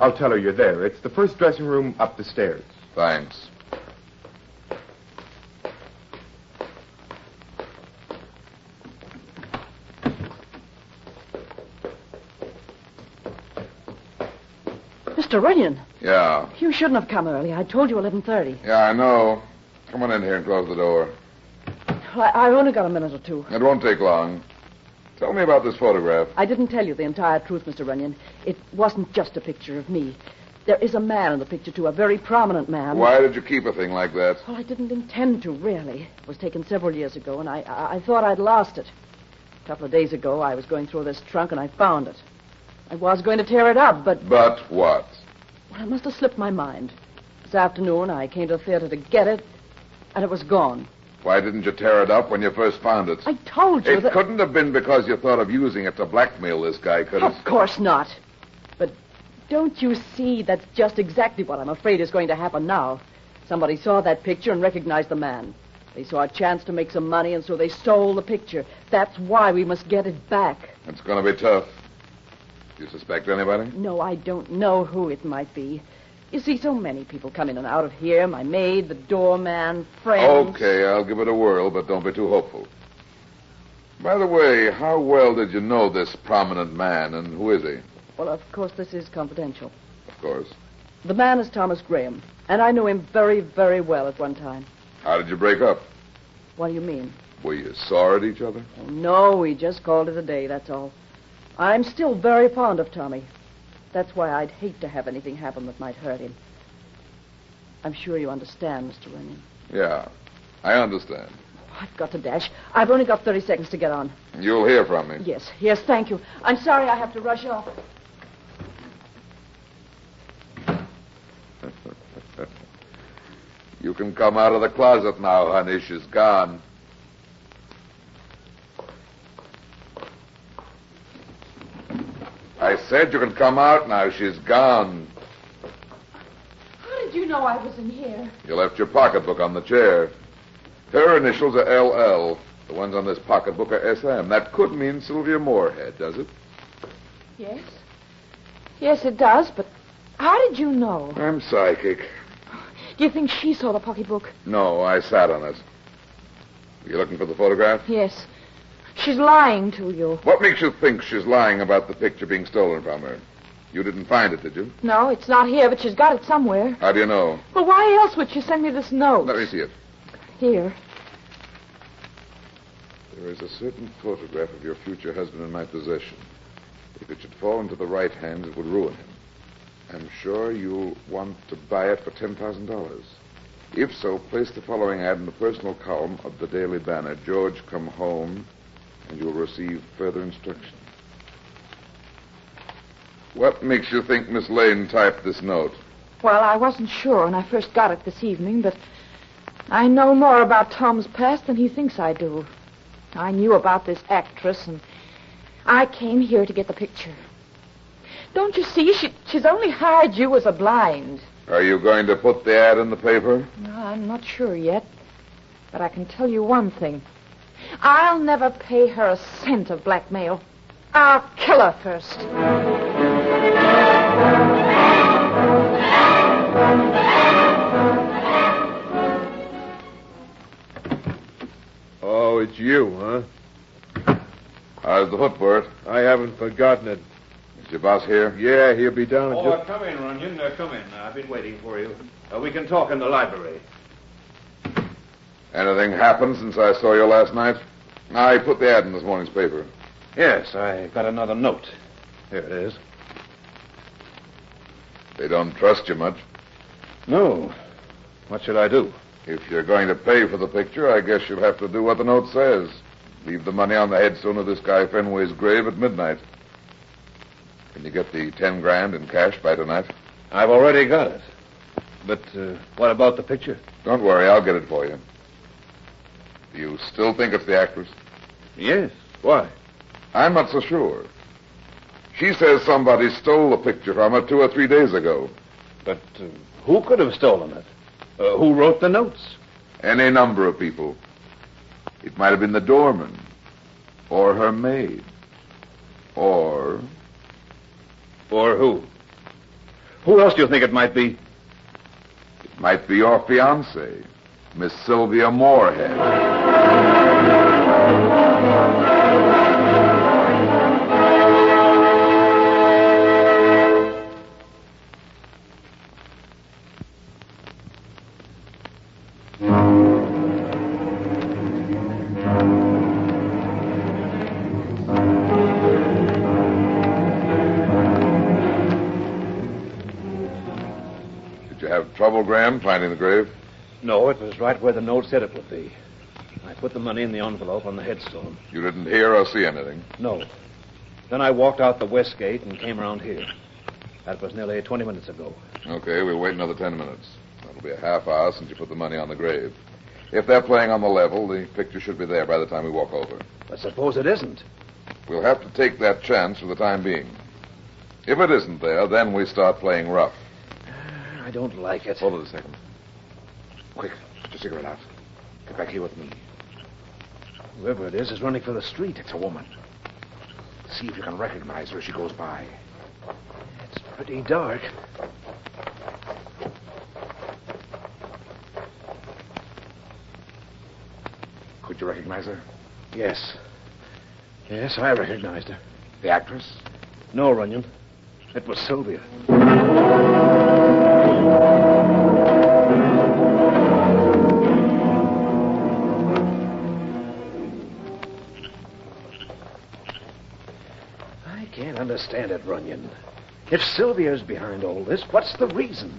Speaker 6: I'll tell her you're there. It's the first dressing room up the stairs.
Speaker 3: Thanks.
Speaker 18: Mr. Runyon.
Speaker 3: Yeah.
Speaker 18: You shouldn't have come early. I told you 11:30.
Speaker 3: Yeah, I know. Come on in here and close the door.
Speaker 18: Well, I've only got a minute or two.
Speaker 3: It won't take long. Tell me about this photograph.
Speaker 18: I didn't tell you the entire truth, Mr. Runyon. It wasn't just a picture of me. There is a man in the picture, too, a very prominent man.
Speaker 3: Why did you keep a thing like that?
Speaker 18: Well, I didn't intend to, really. It was taken several years ago, and I thought I'd lost it. A couple of days ago, I was going through this trunk, and I found it. I was going to tear it up, but...
Speaker 3: But what?
Speaker 18: Well, it must have slipped my mind. This afternoon, I came to the theater to get it, and it was gone.
Speaker 3: Why didn't you tear it up when you first found it?
Speaker 18: I told you
Speaker 3: It couldn't have been because you thought of using it to blackmail this guy, could it?
Speaker 18: Of course not. But don't you see that's just exactly what I'm afraid is going to happen now? Somebody saw that picture and recognized the man. They saw a chance to make some money, and so they stole the picture. That's why we must get it back.
Speaker 3: It's going to be tough. Do you suspect anybody?
Speaker 18: No, I don't know who it might be. You see, so many people come in and out of here. My maid, the doorman, friends.
Speaker 3: Okay, I'll give it a whirl, but don't be too hopeful. By the way, how well did you know this prominent man, and who is he?
Speaker 18: Well, of course, this is confidential.
Speaker 3: Of course.
Speaker 18: The man is Thomas Graham, and I knew him very, very well at one time.
Speaker 3: How did you break up?
Speaker 18: What do you mean?
Speaker 3: Were you sore at each other?
Speaker 18: Oh, no, we just called it a day, that's all. I'm still very fond of Tommy. That's why I'd hate to have anything happen that might hurt him. I'm sure you understand, Mr. Runyon.
Speaker 3: Yeah, I understand.
Speaker 18: I've got to dash. I've only got 30 seconds to get on.
Speaker 3: You'll hear from me.
Speaker 18: Yes, thank you. I'm sorry I have to rush off.
Speaker 3: You can come out of the closet now, honey. She's gone. I said you can come out now. She's gone.
Speaker 18: How did you know I was in here?
Speaker 3: You left your pocketbook on the chair. Her initials are LL. The ones on this pocketbook are SM. That could mean Sylvia Moorhead, does it?
Speaker 18: Yes. Yes, it does, but how did you know?
Speaker 3: I'm psychic.
Speaker 18: Do you think she saw the pocketbook?
Speaker 3: No, I sat on it. You looking for the photograph?
Speaker 18: Yes. She's lying to you.
Speaker 3: What makes you think she's lying about the picture being stolen from her? You didn't find it, did you?
Speaker 18: No, it's not here, but she's got it somewhere.
Speaker 3: How do you know?
Speaker 18: Well, why else would she send me this note?
Speaker 3: Let me see it.
Speaker 18: Here.
Speaker 3: There is a certain photograph of your future husband in my possession. If it should fall into the right hands, it would ruin him. I'm sure you'll want to buy it for $10,000. If so, place the following ad in the personal column of the Daily Banner. George, come home, and you'll receive further instructions. What makes you think Miss Lane typed this note?
Speaker 18: Well, I wasn't sure when I first got it this evening, but I know more about Tom's past than he thinks I do. I knew about this actress, and I came here to get the picture. Don't you see? She's only hired you as a blind.
Speaker 3: Are you going to put the ad in the paper?
Speaker 18: No, I'm not sure yet, but I can tell you one thing. I'll never pay her a cent of blackmail. I'll kill her first.
Speaker 13: you, huh?
Speaker 3: How's the foot, Bert?
Speaker 13: I haven't forgotten it.
Speaker 3: Is your boss here?
Speaker 13: Yeah, he'll be down in just...
Speaker 17: come in, Runyon. Come in. I've been waiting for you. We can talk in the library.
Speaker 3: Anything happened since I saw you last night? I put the ad in this morning's paper.
Speaker 15: Yes, I got another note. Here it is.
Speaker 3: They don't trust you much.
Speaker 15: No. What should I do?
Speaker 3: If you're going to pay for the picture, I guess you'll have to do what the note says. Leave the money on the headstone of this guy Fenway's grave at midnight. Can you get the 10 grand in cash by tonight?
Speaker 15: I've already got it. But what about the picture?
Speaker 3: Don't worry, I'll get it for you. Do you still think it's the actress?
Speaker 15: Yes. Why?
Speaker 3: I'm not so sure. She says somebody stole the picture from her 2 or 3 days ago.
Speaker 15: But who could have stolen it? Who wrote the notes?
Speaker 3: Any number of people. It might have been the doorman, or her maid, or...
Speaker 15: Or who? Who else do you think it might be?
Speaker 3: It might be your fiancée, Miss Sylvia Moorhead. Trouble, Graham, finding the grave?
Speaker 15: No, it was right where the note said it would be. I put the money in the envelope on the headstone.
Speaker 3: You didn't hear or see anything?
Speaker 15: No. Then I walked out the west gate and came around here. That was nearly 20 minutes ago.
Speaker 3: Okay, we'll wait another 10 minutes. That'll be a half hour since you put the money on the grave. If they're playing on the level, the picture should be there by the time we walk over.
Speaker 15: But suppose it isn't?
Speaker 3: We'll have to take that chance for the time being. If it isn't there, then we start playing rough.
Speaker 15: I don't like it.
Speaker 3: Hold it a second.
Speaker 15: Quick, put your cigarette out. Get back here with me. Whoever it is running for the street. It's a woman. See if you can recognize her as she goes by. It's pretty dark. Could you recognize her? Yes. Yes, I recognized her.
Speaker 3: The actress?
Speaker 15: No, Runyon. It was Sylvia. I can't understand it, Runyon. If Sylvia's behind all this, what's the reason?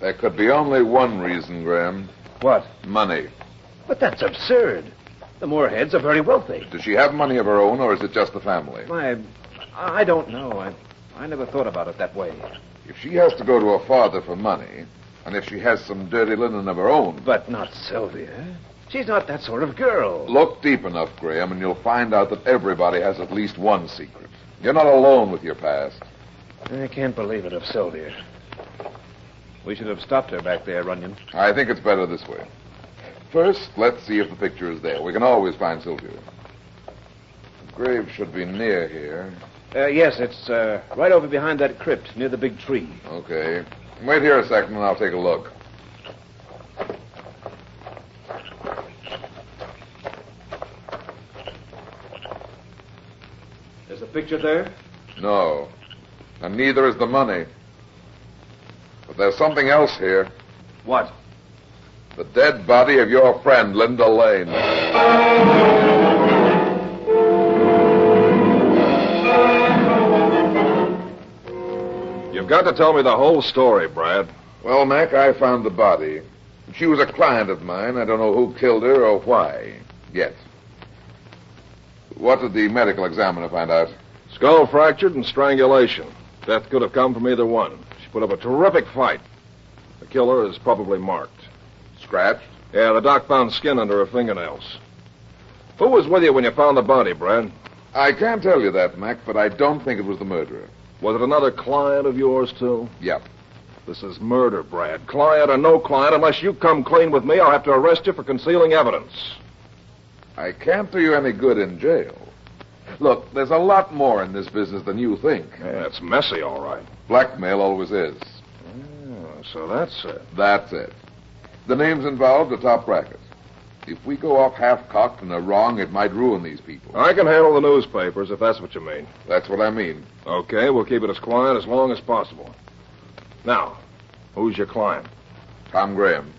Speaker 3: There could be only one reason, Graham.
Speaker 15: What?
Speaker 3: Money.
Speaker 15: But that's absurd. The Moorheads are very wealthy.
Speaker 3: Does she have money of her own, or is it just the family?
Speaker 15: I don't know. I never thought about it that way.
Speaker 3: If she has to go to her father for money, and if she has some dirty linen of her own...
Speaker 15: But not Sylvia. She's not that sort of girl.
Speaker 3: Look deep enough, Graham, and you'll find out that everybody has at least one secret. You're not alone with your past.
Speaker 15: I can't believe it of Sylvia. We should have stopped her back there, Runyon.
Speaker 3: I think it's better this way. First, let's see if the picture is there. We can always find Sylvia. The grave should be near here.
Speaker 15: Yes, it's right over behind that crypt, near the big tree.
Speaker 3: Okay. Wait here a second, and I'll take a look.
Speaker 15: Is the picture there?
Speaker 3: No. And neither is the money. But there's something else here.
Speaker 15: What?
Speaker 3: The dead body of your friend, Linda Lane.
Speaker 1: You've got to tell me the whole story, Brad.
Speaker 3: Well, Mac, I found the body. She was a client of mine. I don't know who killed her or why yet. What did the medical examiner find out?
Speaker 1: Skull fractured and strangulation. Death could have come from either one. She put up a terrific fight. The killer is probably marked.
Speaker 3: Scratched?
Speaker 1: Yeah, the doc found skin under her fingernails. Who was with you when you found the body, Brad?
Speaker 3: I can't tell you that, Mac, but I don't think it was the murderer.
Speaker 1: Was it another client of yours, too?
Speaker 3: Yep.
Speaker 1: This is murder, Brad. Client or no client, unless you come clean with me, I'll have to arrest you for concealing evidence.
Speaker 3: I can't do you any good in jail. Look, there's a lot more in this business than you think.
Speaker 1: Yeah, it's messy, all right.
Speaker 3: Blackmail always is.
Speaker 1: Oh, so that's it.
Speaker 3: That's it. The names involved are top bracket. If we go off half-cocked and are wrong, it might ruin these people.
Speaker 1: I can handle the newspapers, if that's what you mean.
Speaker 3: That's what I mean.
Speaker 1: Okay, we'll keep it as quiet as long as possible. Now, who's your client?
Speaker 3: Tom Graham.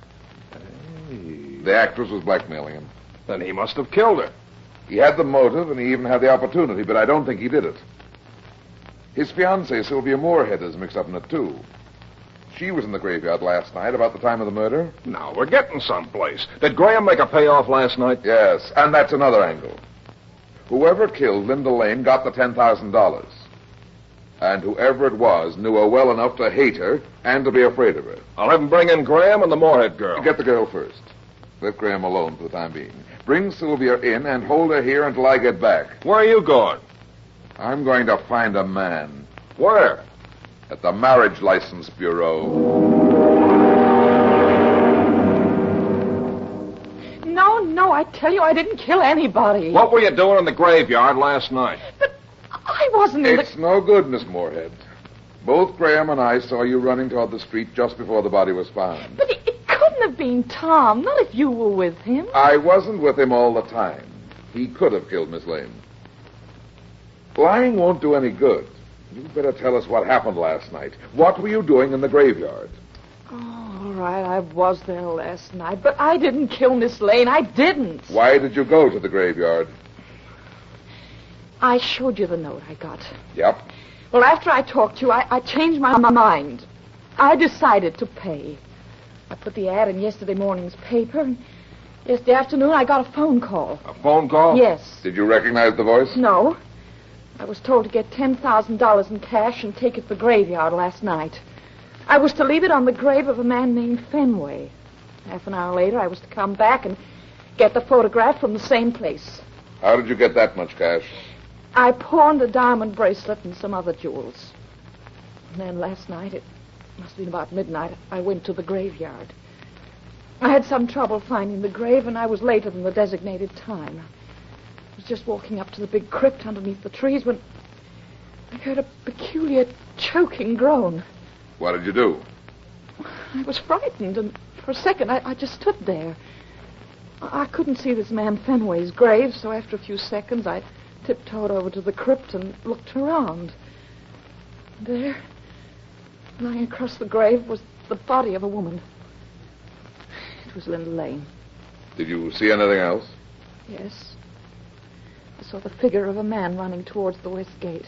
Speaker 3: The actress was blackmailing him.
Speaker 1: Then he must have killed her.
Speaker 3: He had the motive, and he even had the opportunity, but I don't think he did it. His fiancée, Sylvia Moorhead, is mixed up in it, too. She was in the graveyard last night about the time of the murder.
Speaker 1: Now, we're getting someplace. Did Graham make a payoff last night?
Speaker 3: Yes, and that's another angle. Whoever killed Linda Lane got the $10,000. And whoever it was knew her well enough to hate her and to be afraid of her.
Speaker 1: I'll have him bring in Graham and the Moorhead girl.
Speaker 3: Get the girl first. Let Graham alone for the time being. Bring Sylvia in and hold her here until I get back.
Speaker 1: Where are you going?
Speaker 3: I'm going to find a man.
Speaker 1: Where?
Speaker 3: At the Marriage License Bureau.
Speaker 18: No, I tell you, I didn't kill anybody.
Speaker 1: What were you doing in the graveyard last night?
Speaker 18: But I wasn't in
Speaker 3: It's no good, Miss Moorhead. Both Graham and I saw you running toward the street just before the body was found.
Speaker 18: But it couldn't have been Tom, not if you were with him.
Speaker 3: I wasn't with him all the time. He could have killed Miss Lane. Lying won't do any good. You'd better tell us what happened last night. What were you doing in the graveyard?
Speaker 18: Oh, all right, I was there last night, but I didn't kill Miss Lane. I didn't.
Speaker 3: Why did you go to the graveyard?
Speaker 18: I showed you the note I got.
Speaker 3: Yep.
Speaker 18: Well, after I talked to you, I changed my mind. I decided to pay. I put the ad in yesterday morning's paper, and yesterday afternoon I got a phone call.
Speaker 1: A phone call?
Speaker 18: Yes.
Speaker 3: Did you recognize the voice?
Speaker 18: No. I was told to get $10,000 in cash and take it to the graveyard last night. I was to leave it on the grave of a man named Fenway. Half an hour later, I was to come back and get the photograph from the same place.
Speaker 3: How did you get that much cash?
Speaker 18: I pawned a diamond bracelet and some other jewels. And then last night, it must have been about midnight, I went to the graveyard. I had some trouble finding the grave, and I was later than the designated time. I was just walking up to the big crypt underneath the trees when I heard a peculiar choking groan.
Speaker 3: What did you do?
Speaker 18: I was frightened, and for a second I just stood there. I couldn't see this man Fenway's grave, so after a few seconds I tiptoed over to the crypt and looked around. There, lying across the grave, was the body of a woman. It was Linda Lane.
Speaker 3: Did you see anything else?
Speaker 18: Yes. I saw the figure of a man running towards the west gate.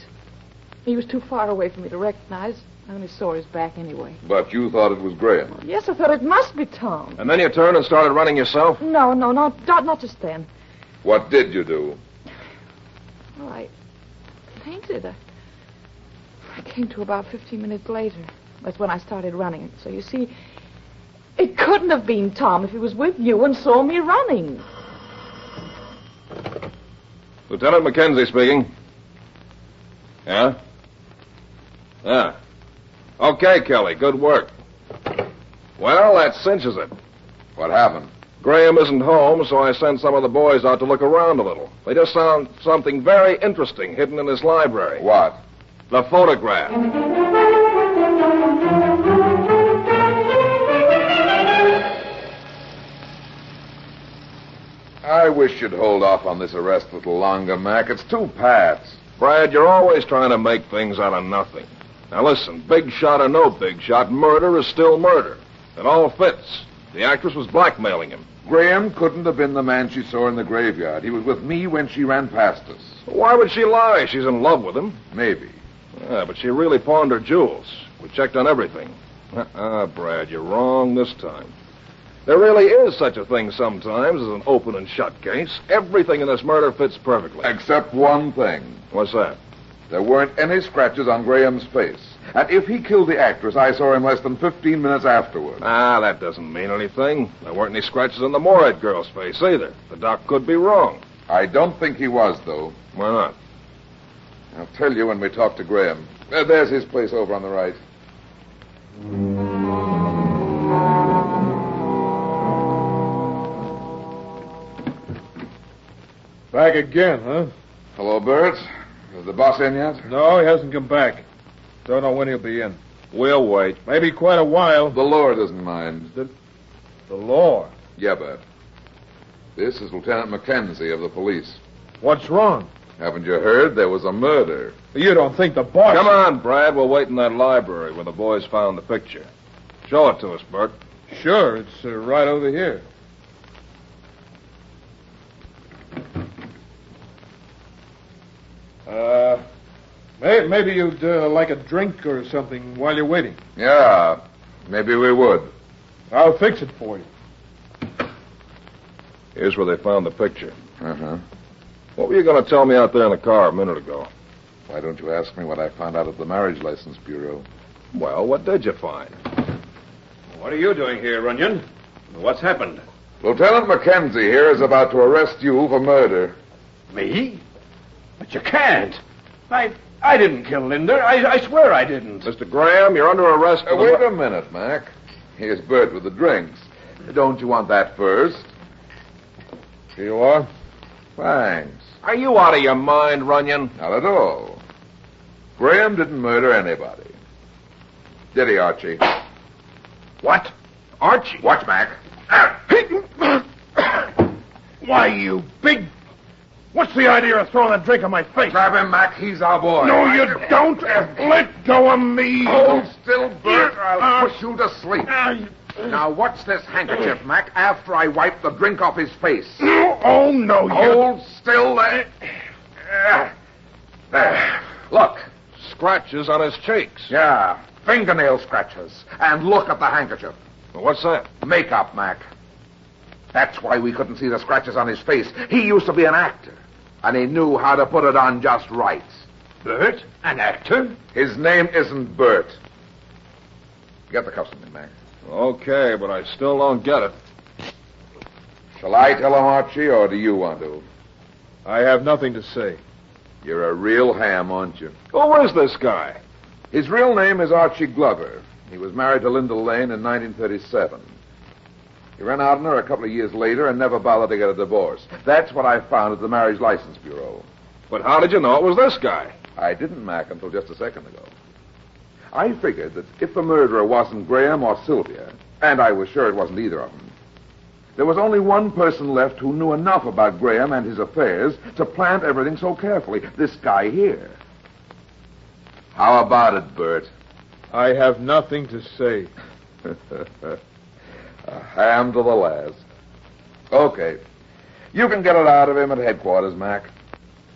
Speaker 18: He was too far away for me to recognize. I only saw his back anyway.
Speaker 3: But you thought it was Graham.
Speaker 18: Yes, I thought it must be Tom.
Speaker 1: And then you turned and started running yourself?
Speaker 18: No, not just then.
Speaker 3: What did you do?
Speaker 18: Well, I fainted. I came to about 15 minutes later. That's when I started running. So you see, it couldn't have been Tom if he was with you and saw me running.
Speaker 1: Lieutenant Mackenzie speaking. Yeah? Yeah. Okay, Kelly, good work. Well, that cinches it.
Speaker 3: What happened?
Speaker 1: Graham isn't home, so I sent some of the boys out to look around a little. They just found something very interesting hidden in his library.
Speaker 3: What?
Speaker 1: The photograph.
Speaker 3: I wish you'd hold off on this arrest a little longer, Mac. It's too pat.
Speaker 1: Brad, you're always trying to make things out of nothing. Now listen, big shot or no big shot, murder is still murder. It all fits. The actress was blackmailing him.
Speaker 3: Graham couldn't have been the man she saw in the graveyard. He was with me when she ran past us.
Speaker 1: Why would she lie? She's in love with him.
Speaker 3: Maybe.
Speaker 1: Yeah, but she really pawned her jewels. We checked on everything. Brad, you're wrong this time. There really is such a thing sometimes as an open and shut case. Everything in this murder fits perfectly.
Speaker 3: Except one thing.
Speaker 1: What's that?
Speaker 3: There weren't any scratches on Graham's face. And if he killed the actress, I saw him less than 15 minutes afterward.
Speaker 1: That doesn't mean anything. There weren't any scratches on the Moorhead girl's face either. The doc could be wrong.
Speaker 3: I don't think he was, though.
Speaker 1: Why not?
Speaker 3: I'll tell you when we talk to Graham. There's his place over on the right.
Speaker 13: Back again, huh?
Speaker 3: Hello, Bert. Is the boss in yet?
Speaker 13: No, he hasn't come back. Don't know when he'll be in.
Speaker 1: We'll wait.
Speaker 13: Maybe quite a while.
Speaker 3: The law doesn't mind.
Speaker 13: The law?
Speaker 3: Yeah, Bert. This is Lieutenant Mackenzie of the police.
Speaker 13: What's wrong?
Speaker 3: Haven't you heard? There was a murder.
Speaker 13: You don't think the boss...
Speaker 1: Come on, Brad. We'll wait in that library where the boys found the picture. Show it to us, Bert.
Speaker 13: Sure, it's right over here. Maybe you'd like a drink or something while you're waiting.
Speaker 3: Yeah, maybe we would.
Speaker 13: I'll fix it for you.
Speaker 1: Here's where they found the picture.
Speaker 3: Uh-huh.
Speaker 1: What were you going to tell me out there in the car a minute ago?
Speaker 3: Why don't you ask me what I found out at the Marriage License Bureau?
Speaker 1: Well, what did you find?
Speaker 17: What are you doing here, Runyon? What's happened?
Speaker 3: Lieutenant Mackenzie here is about to arrest you for murder.
Speaker 17: Me? But you can't. I didn't kill Linda. I swear I didn't.
Speaker 1: Mr. Graham, you're under arrest for
Speaker 3: Wait a minute, Mac. Here's Bert with the drinks. Don't you want that first?
Speaker 1: Here you are.
Speaker 3: Thanks.
Speaker 1: Are you out of your mind, Runyon?
Speaker 3: Not at all. Graham didn't murder anybody. Did he, Archie?
Speaker 1: What? Archie?
Speaker 3: Watch, Mac.
Speaker 13: Why, you big... What's the idea of throwing that drink on my face?
Speaker 3: Grab him, Mac. He's our boy.
Speaker 13: No, you don't. Let go of me.
Speaker 3: Hold still, Bert, or I'll push you to sleep. Now, what's this handkerchief, Mac, after I wipe the drink off his face?
Speaker 13: Oh, no, you...
Speaker 3: Hold still there. There. Look.
Speaker 1: Scratches on his cheeks.
Speaker 3: Yeah, fingernail scratches. And look at the handkerchief.
Speaker 1: Well, what's that?
Speaker 3: Makeup, Mac. That's why we couldn't see the scratches on his face. He used to be an actor, and he knew how to put it on just right.
Speaker 17: Bert? An actor?
Speaker 3: His name isn't Bert. Get the cuffs on me, Mac.
Speaker 1: Okay, but I still don't get it.
Speaker 3: Shall I tell him, Archie, or do you want to?
Speaker 13: I have nothing to say.
Speaker 3: You're a real ham, aren't you?
Speaker 1: Who is this guy?
Speaker 3: His real name is Archie Glover. He was married to Linda Lane in 1937. He ran out on her a couple of years later and never bothered to get a divorce. That's what I found at the Marriage License Bureau.
Speaker 1: But how did you know it was this guy?
Speaker 3: I didn't, Mac, until just a second ago. I figured that if the murderer wasn't Graham or Sylvia, and I was sure it wasn't either of them, there was only one person left who knew enough about Graham and his affairs to plant everything so carefully. This guy here. How about it, Bert?
Speaker 13: I have nothing to say.
Speaker 3: A ham to the last. Okay. You can get it out of him at headquarters, Mac.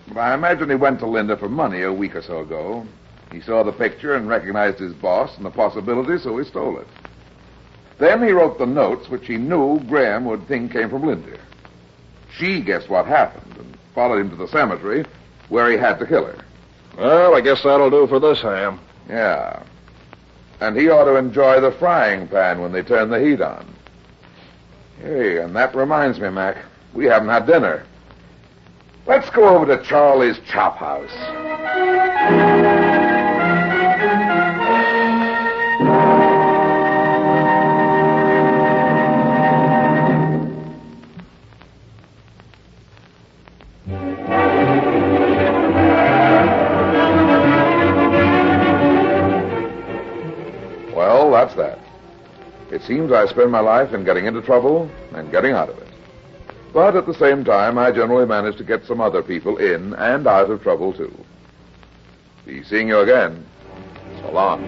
Speaker 3: But I imagine he went to Linda for money a week or so ago. He saw the picture and recognized his boss and the possibility, so he stole it. Then he wrote the notes, which he knew Graham would think came from Linda. She guessed what happened and followed him to the cemetery, where he had to kill her.
Speaker 1: Well, I guess that'll do for this ham.
Speaker 3: Yeah. And he ought to enjoy the frying pan when they turn the heat on. Hey, and that reminds me, Mac, we haven't had dinner. Let's go over to Charlie's Chop House. Well, that's that. It seems I spend my life in getting into trouble and getting out of it. But at the same time, I generally manage to get some other people in and out of trouble, too. Be seeing you again. So long.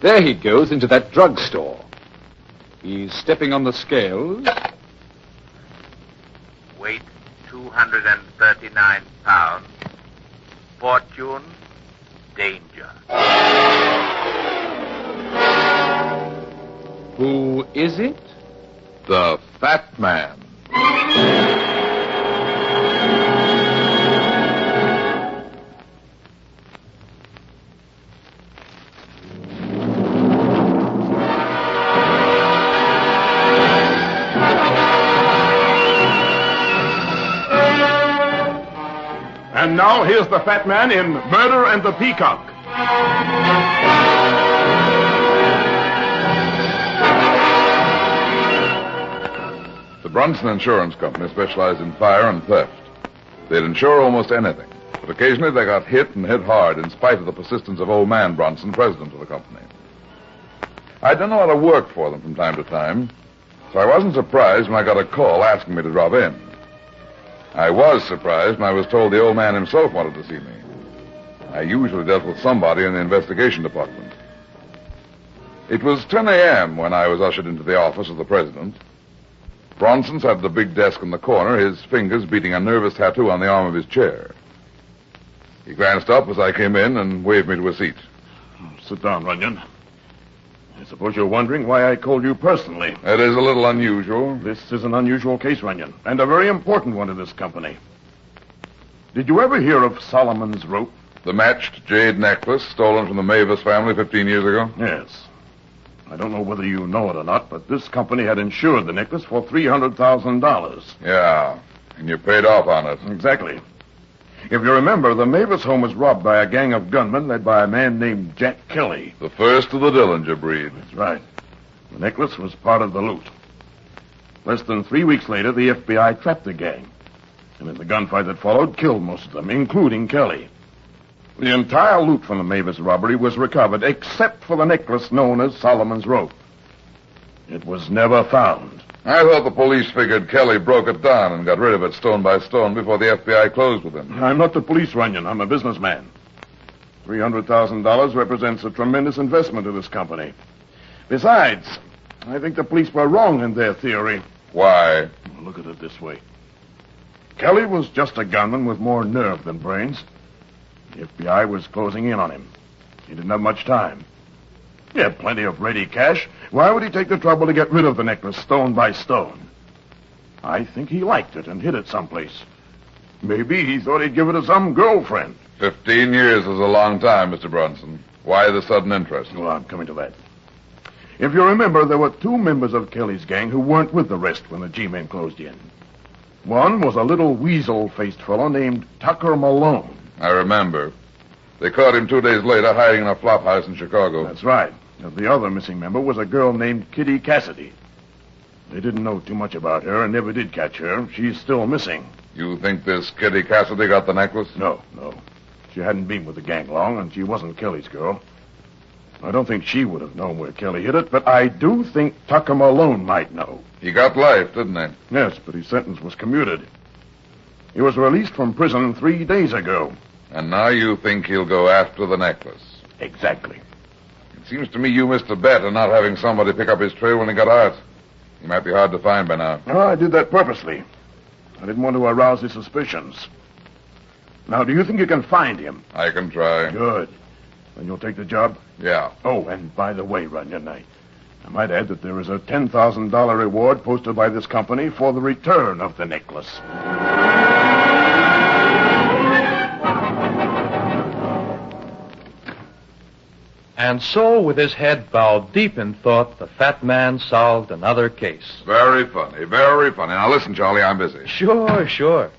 Speaker 16: There he goes into that drugstore. He's stepping on the scales.
Speaker 22: Weight 239 pounds. Fortune, danger.
Speaker 16: Who is it?
Speaker 3: The Fat Man.
Speaker 11: And now here's the Fat Man in Murder and the Peacock.
Speaker 3: The Brunson Insurance Company specialized in fire and theft. They'd insure almost anything, but occasionally they got hit and hit hard in spite of the persistence of old man Brunson, president of the company. I'd done a lot of work for them from time to time, so I wasn't surprised when I got a call asking me to drop in. I was surprised when I was told the old man himself wanted to see me. I usually dealt with somebody in the investigation department. It was 10 a.m. when I was ushered into the office of the president. Bronson sat at the big desk in the corner, his fingers beating a nervous tattoo on the arm of his chair. He glanced up as I came in and waved me to a seat.
Speaker 10: Sit down, Runyon. I suppose you're wondering why I called you personally.
Speaker 3: It is a little unusual.
Speaker 10: This is an unusual case, Runyon, and a very important one to this company. Did you ever hear of Solomon's rope?
Speaker 3: The matched jade necklace stolen from the Mavis family 15 years ago?
Speaker 10: Yes. I don't know whether you know it or not, but this company had insured the necklace for $300,000.
Speaker 3: Yeah, and you paid off on it.
Speaker 10: Exactly. If you remember, the Mavis home was robbed by a gang of gunmen led by a man named Jack Kelly.
Speaker 3: The first of the Dillinger breed.
Speaker 10: That's right. The necklace was part of the loot. Less than 3 weeks later, the FBI trapped the gang. And in the gunfight that followed, killed most of them, including Kelly. The entire loot from the Mavis robbery was recovered, except for the necklace known as Solomon's rope. It was never found.
Speaker 3: I thought the police figured Kelly broke it down and got rid of it stone by stone before the FBI closed with him.
Speaker 10: I'm not the police, Runyon. I'm a businessman. $300,000 represents a tremendous investment to this company. Besides, I think the police were wrong in their theory.
Speaker 3: Why?
Speaker 10: Well, look at it this way. Kelly was just a gunman with more nerve than brains. The FBI was closing in on him. He didn't have much time. He had plenty of ready cash. Why would he take the trouble to get rid of the necklace stone by stone? I think he liked it and hid it someplace. Maybe he thought he'd give it to some girlfriend.
Speaker 3: 15 years is a long time, Mr. Bronson. Why the sudden interest?
Speaker 10: Well, I'm coming to that. If you remember, there were 2 members of Kelly's gang who weren't with the rest when the G-men closed in. One was a little weasel-faced fellow named Tucker Malone.
Speaker 3: I remember. They caught him 2 days later hiding in a flop house in Chicago.
Speaker 10: That's right. The other missing member was a girl named Kitty Cassidy. They didn't know too much about her and never did catch her. She's still missing.
Speaker 3: You think this Kitty Cassidy got the necklace?
Speaker 10: No. She hadn't been with the gang long, and she wasn't Kelly's girl. I don't think she would have known where Kelly hid it, but I do think Tucker Malone might know.
Speaker 3: He got life, didn't he?
Speaker 10: Yes, but his sentence was commuted. He was released from prison 3 days ago.
Speaker 3: And now you think he'll go after the necklace?
Speaker 10: Exactly.
Speaker 3: It seems to me you missed a bet on not having somebody pick up his trail when he got out. He might be hard to find by now.
Speaker 10: Oh, I did that purposely. I didn't want to arouse his suspicions. Now, do you think you can find him?
Speaker 3: I can try.
Speaker 10: Good. Then you'll take the job?
Speaker 3: Yeah.
Speaker 10: Oh, and by the way, Runyon, I might add that there is a $10,000 reward posted by this company for the return of the necklace.
Speaker 19: And so, with his head bowed deep in thought, the fat man solved another case.
Speaker 3: Very funny, very funny. Now listen, Charlie, I'm busy.
Speaker 19: Sure.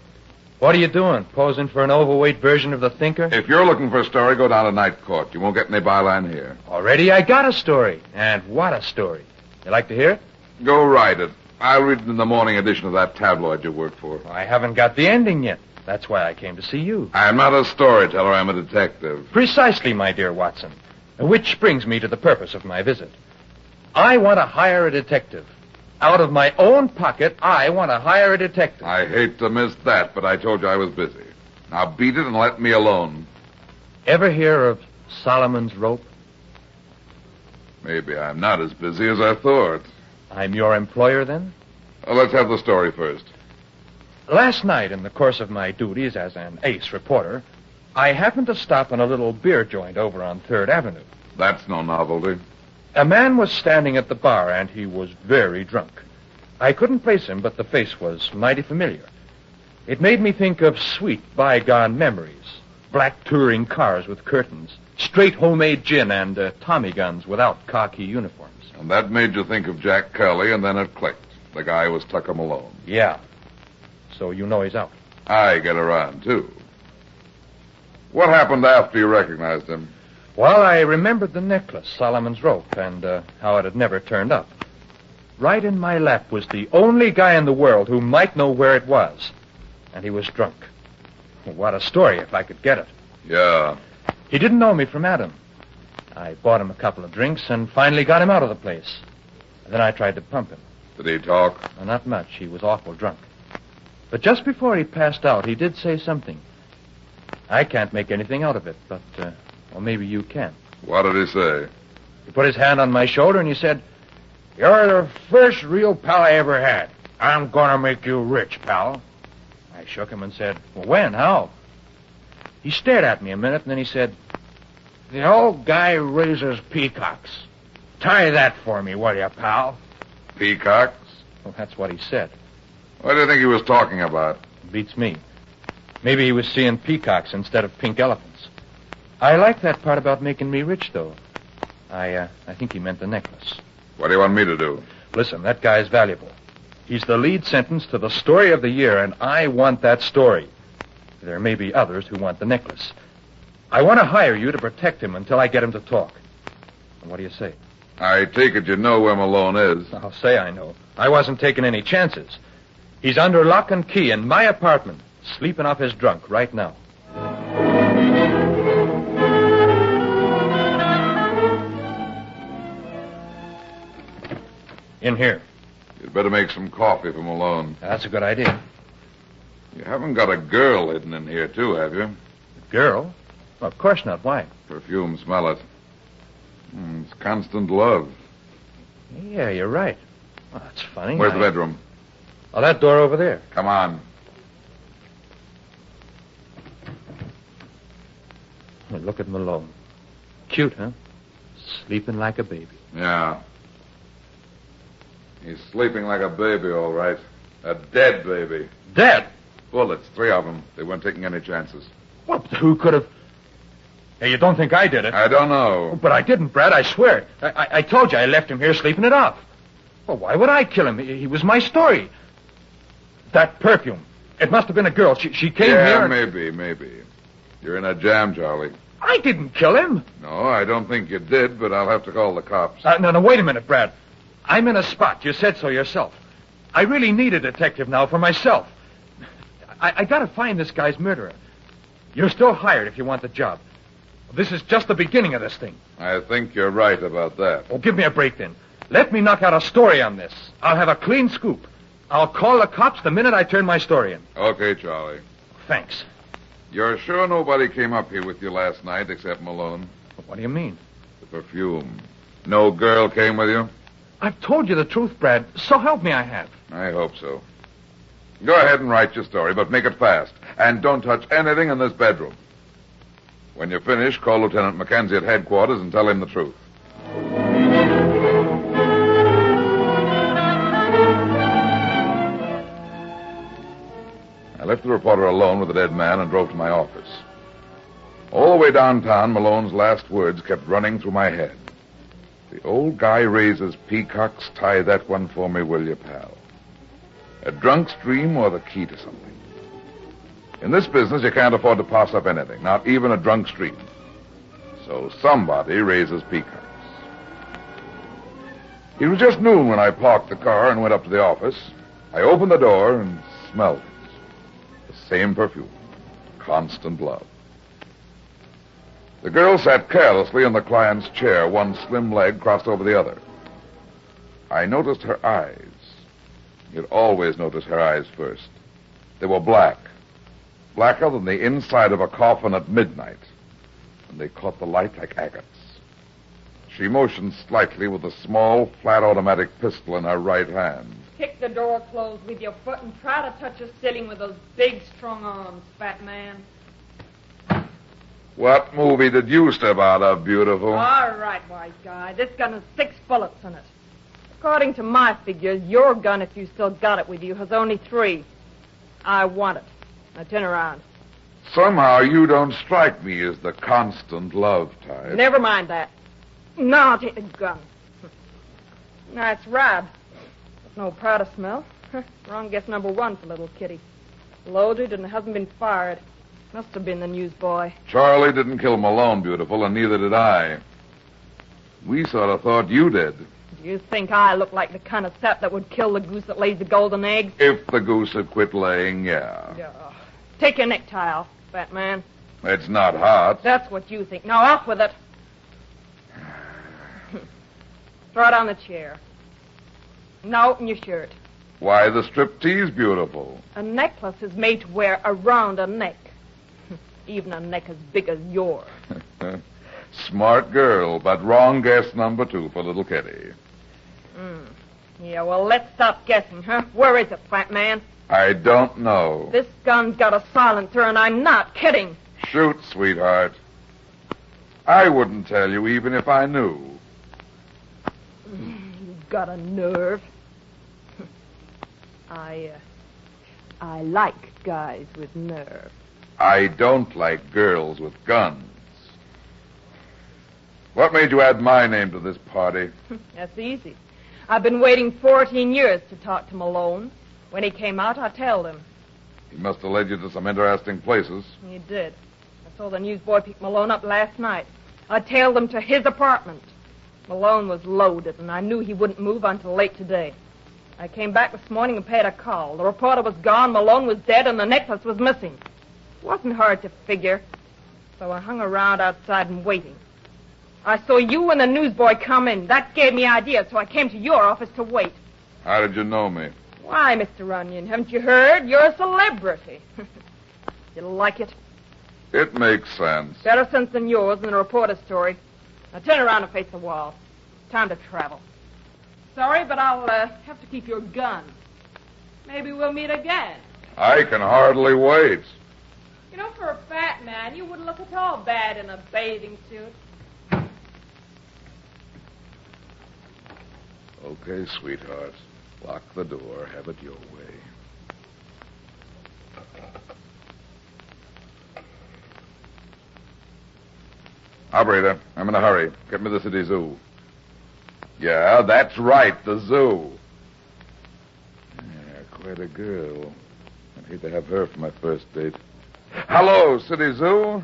Speaker 19: What are you doing? Posing for an overweight version of the Thinker?
Speaker 3: If you're looking for a story, go down to night court. You won't get any byline here.
Speaker 19: Already I got a story. And what a story. You like to hear it?
Speaker 3: Go write it. I'll read it in the morning edition of that tabloid you work for.
Speaker 19: I haven't got the ending yet. That's why I came to see you.
Speaker 3: I'm not a storyteller. I'm a detective.
Speaker 19: Precisely, my dear Watson. Which brings me to the purpose of my visit. I want to hire a detective. Out of my own pocket, I want to hire a detective.
Speaker 3: I hate to miss that, but I told you I was busy. Now beat it and let me alone.
Speaker 19: Ever hear of Solomon's rope?
Speaker 3: Maybe I'm not as busy as I thought.
Speaker 19: I'm your employer, then?
Speaker 3: Let's have the story first.
Speaker 19: Last night, in the course of my duties as an ace reporter, I happened to stop in a little beer joint over on 3rd Avenue.
Speaker 3: That's no novelty.
Speaker 19: A man was standing at the bar, and he was very drunk. I couldn't place him, but the face was mighty familiar. It made me think of sweet, bygone memories. Black touring cars with curtains, straight homemade gin, and Tommy guns without khaki uniforms.
Speaker 3: And that made you think of Jack Kelly, and then it clicked. The guy was Tucker Malone.
Speaker 19: Yeah. So you know he's out.
Speaker 3: I get around, too. What happened after you recognized him?
Speaker 19: Well, I remembered the necklace, Solomon's rope, and how it had never turned up. Right in my lap was the only guy in the world who might know where it was. And he was drunk. What a story if I could get it.
Speaker 3: Yeah.
Speaker 19: He didn't know me from Adam. I bought him a couple of drinks and finally got him out of the place. Then I tried to pump him.
Speaker 3: Did he talk?
Speaker 19: Well, not much. He was awful drunk. But just before he passed out, he did say something. I can't make anything out of it, but, well, maybe you can.
Speaker 3: What did he say?
Speaker 19: He put his hand on my shoulder and he said, "You're the first real pal I ever had. I'm gonna make you rich, pal." I shook him and said, "Well, when? How?" He stared at me a minute and then he said, "The old guy raises peacocks. Tie that for me, will you, pal?"
Speaker 3: Peacocks?
Speaker 19: Well, that's what he said.
Speaker 3: What do you think he was talking about?
Speaker 19: Beats me. Maybe he was seeing peacocks instead of pink elephants. I like that part about making me rich, though. I think he meant the necklace.
Speaker 3: What do you want me to do?
Speaker 19: Listen, that guy's valuable. He's the lead sentence to the story of the year, and I want that story. There may be others who want the necklace. I want to hire you to protect him until I get him to talk. And what do you say?
Speaker 3: I take it you know where Malone is.
Speaker 19: I'll say I know. I wasn't taking any chances. He's under lock and key in my apartment, sleeping off his drunk right now. In here.
Speaker 3: You'd better make some coffee for Malone.
Speaker 19: That's a good idea.
Speaker 3: You haven't got a girl hidden in here, too, have you?
Speaker 19: A girl? Well, of course not. Why?
Speaker 3: Perfume, smell it. It's constant love.
Speaker 19: Yeah, you're right. Well, that's funny.
Speaker 3: Where's the bedroom?
Speaker 19: Oh, that door over there.
Speaker 3: Come on.
Speaker 19: Well, look at Malone. Cute, huh? Sleeping like a baby.
Speaker 3: Yeah. He's sleeping like a baby, all right. A dead baby.
Speaker 19: Dead?
Speaker 3: Bullets, 3 of them. They weren't taking any chances.
Speaker 19: Well, who could have... Hey, you don't think I did it?
Speaker 3: I don't know.
Speaker 19: But I didn't, Brad, I swear. I told you I left him here sleeping it off. Well, why would I kill him? He was my story. That perfume. It must have been a girl. She came here...
Speaker 3: Yeah, maybe. You're in a jam, Charlie.
Speaker 19: I didn't kill him.
Speaker 3: No, I don't think you did, but I'll have to call the cops.
Speaker 19: No, wait a minute, Brad. I'm in a spot. You said so yourself. I really need a detective now for myself. I gotta find this guy's murderer. You're still hired if you want the job. This is just the beginning of this thing.
Speaker 3: I think you're right about that.
Speaker 19: Oh, give me a break then. Let me knock out a story on this. I'll have a clean scoop. I'll call the cops the minute I turn my story in.
Speaker 3: Okay, Charlie.
Speaker 19: Thanks.
Speaker 3: You're sure nobody came up here with you last night except Malone?
Speaker 19: What do you mean?
Speaker 3: The perfume. No girl came with you?
Speaker 19: I've told you the truth, Brad. So help me I have.
Speaker 3: I hope so. Go ahead and write your story, but make it fast. And don't touch anything in this bedroom. When you're finished, call Lieutenant Mackenzie at headquarters and tell him the truth. I left the reporter alone with the dead man and drove to my office. All the way downtown, Malone's last words kept running through my head. The old guy raises peacocks. Tie that one for me, will you, pal? A drunk's dream or the key to something? In this business, you can't afford to pass up anything, not even a drunk's dream. So somebody raises peacocks. It was just noon when I parked the car and went up to the office. I opened the door and smelled it. The same perfume. Constant love. The girl sat carelessly in the client's chair, one slim leg crossed over the other. I noticed her eyes. You'd always notice her eyes first. They were black. Blacker than the inside of a coffin at midnight. And they caught the light like agates. She motioned slightly with a small, flat automatic pistol in her right hand.
Speaker 5: Kick the door closed with your foot and try to touch the ceiling with those big, strong arms, fat man.
Speaker 3: What movie did you step out of, beautiful?
Speaker 5: All right, white guy. This gun has 6 bullets in it. According to my figures, your gun, if you still got it with you, has only 3. I want it. Now turn around.
Speaker 3: Somehow you don't strike me as the constant love type.
Speaker 5: Never mind that. Now I'll take the gun. Nice ride. There's no powder smell. Wrong guess number 1 for little kitty. Loaded and hasn't been fired. Must have been the newsboy.
Speaker 3: Charlie didn't kill Malone, beautiful, and neither did I. We sort of thought you did.
Speaker 5: You think I look like the kind of sap that would kill the goose that lays the golden eggs?
Speaker 3: If the goose had quit laying, yeah.
Speaker 5: Take your necktie off, fat man.
Speaker 3: It's not hot.
Speaker 5: That's what you think. Now, off with it. Throw it on the chair. Now open your shirt.
Speaker 3: Why, the striptease beautiful.
Speaker 5: A necklace is made to wear around a neck. Even a neck as big as yours.
Speaker 3: Smart girl, but wrong guess number 2 for little Kitty.
Speaker 5: Yeah, well, let's stop guessing, huh? Where is it, fat man?
Speaker 3: I don't know.
Speaker 5: This gun's got a silencer, and I'm not kidding.
Speaker 3: Shoot, sweetheart. I wouldn't tell you even if I knew.
Speaker 5: You've got a nerve. I like guys with nerve.
Speaker 3: I don't like girls with guns. What made you add my name to this party?
Speaker 5: That's easy. I've been waiting 14 years to talk to Malone. When he came out, I told him.
Speaker 3: He must have led you to some interesting places.
Speaker 5: He did. I saw the newsboy pick Malone up last night. I tailed him to his apartment. Malone was loaded, and I knew he wouldn't move until late today. I came back this morning and paid a call. The reporter was gone, Malone was dead, and the necklace was missing. It wasn't hard to figure, so I hung around outside and waiting. I saw you and the newsboy come in. That gave me ideas, so I came to your office to wait.
Speaker 3: How did you know me?
Speaker 5: Why, Mr. Runyon, haven't you heard? You're a celebrity. You like it?
Speaker 3: It makes sense.
Speaker 5: Better sense than yours in the reporter's story. Now turn around and face the wall. Time to travel. Sorry, but I'll have to keep your gun. Maybe we'll meet again.
Speaker 3: I can hardly wait.
Speaker 5: You know, for a fat man, you wouldn't look at all bad in a bathing suit.
Speaker 3: Okay, sweetheart. Lock the door. Have it your way. Operator, I'm in a hurry. Get me the city zoo. Yeah, that's right, the zoo. Yeah, quite a girl. I'd hate to have her for my first date. Hello, city zoo.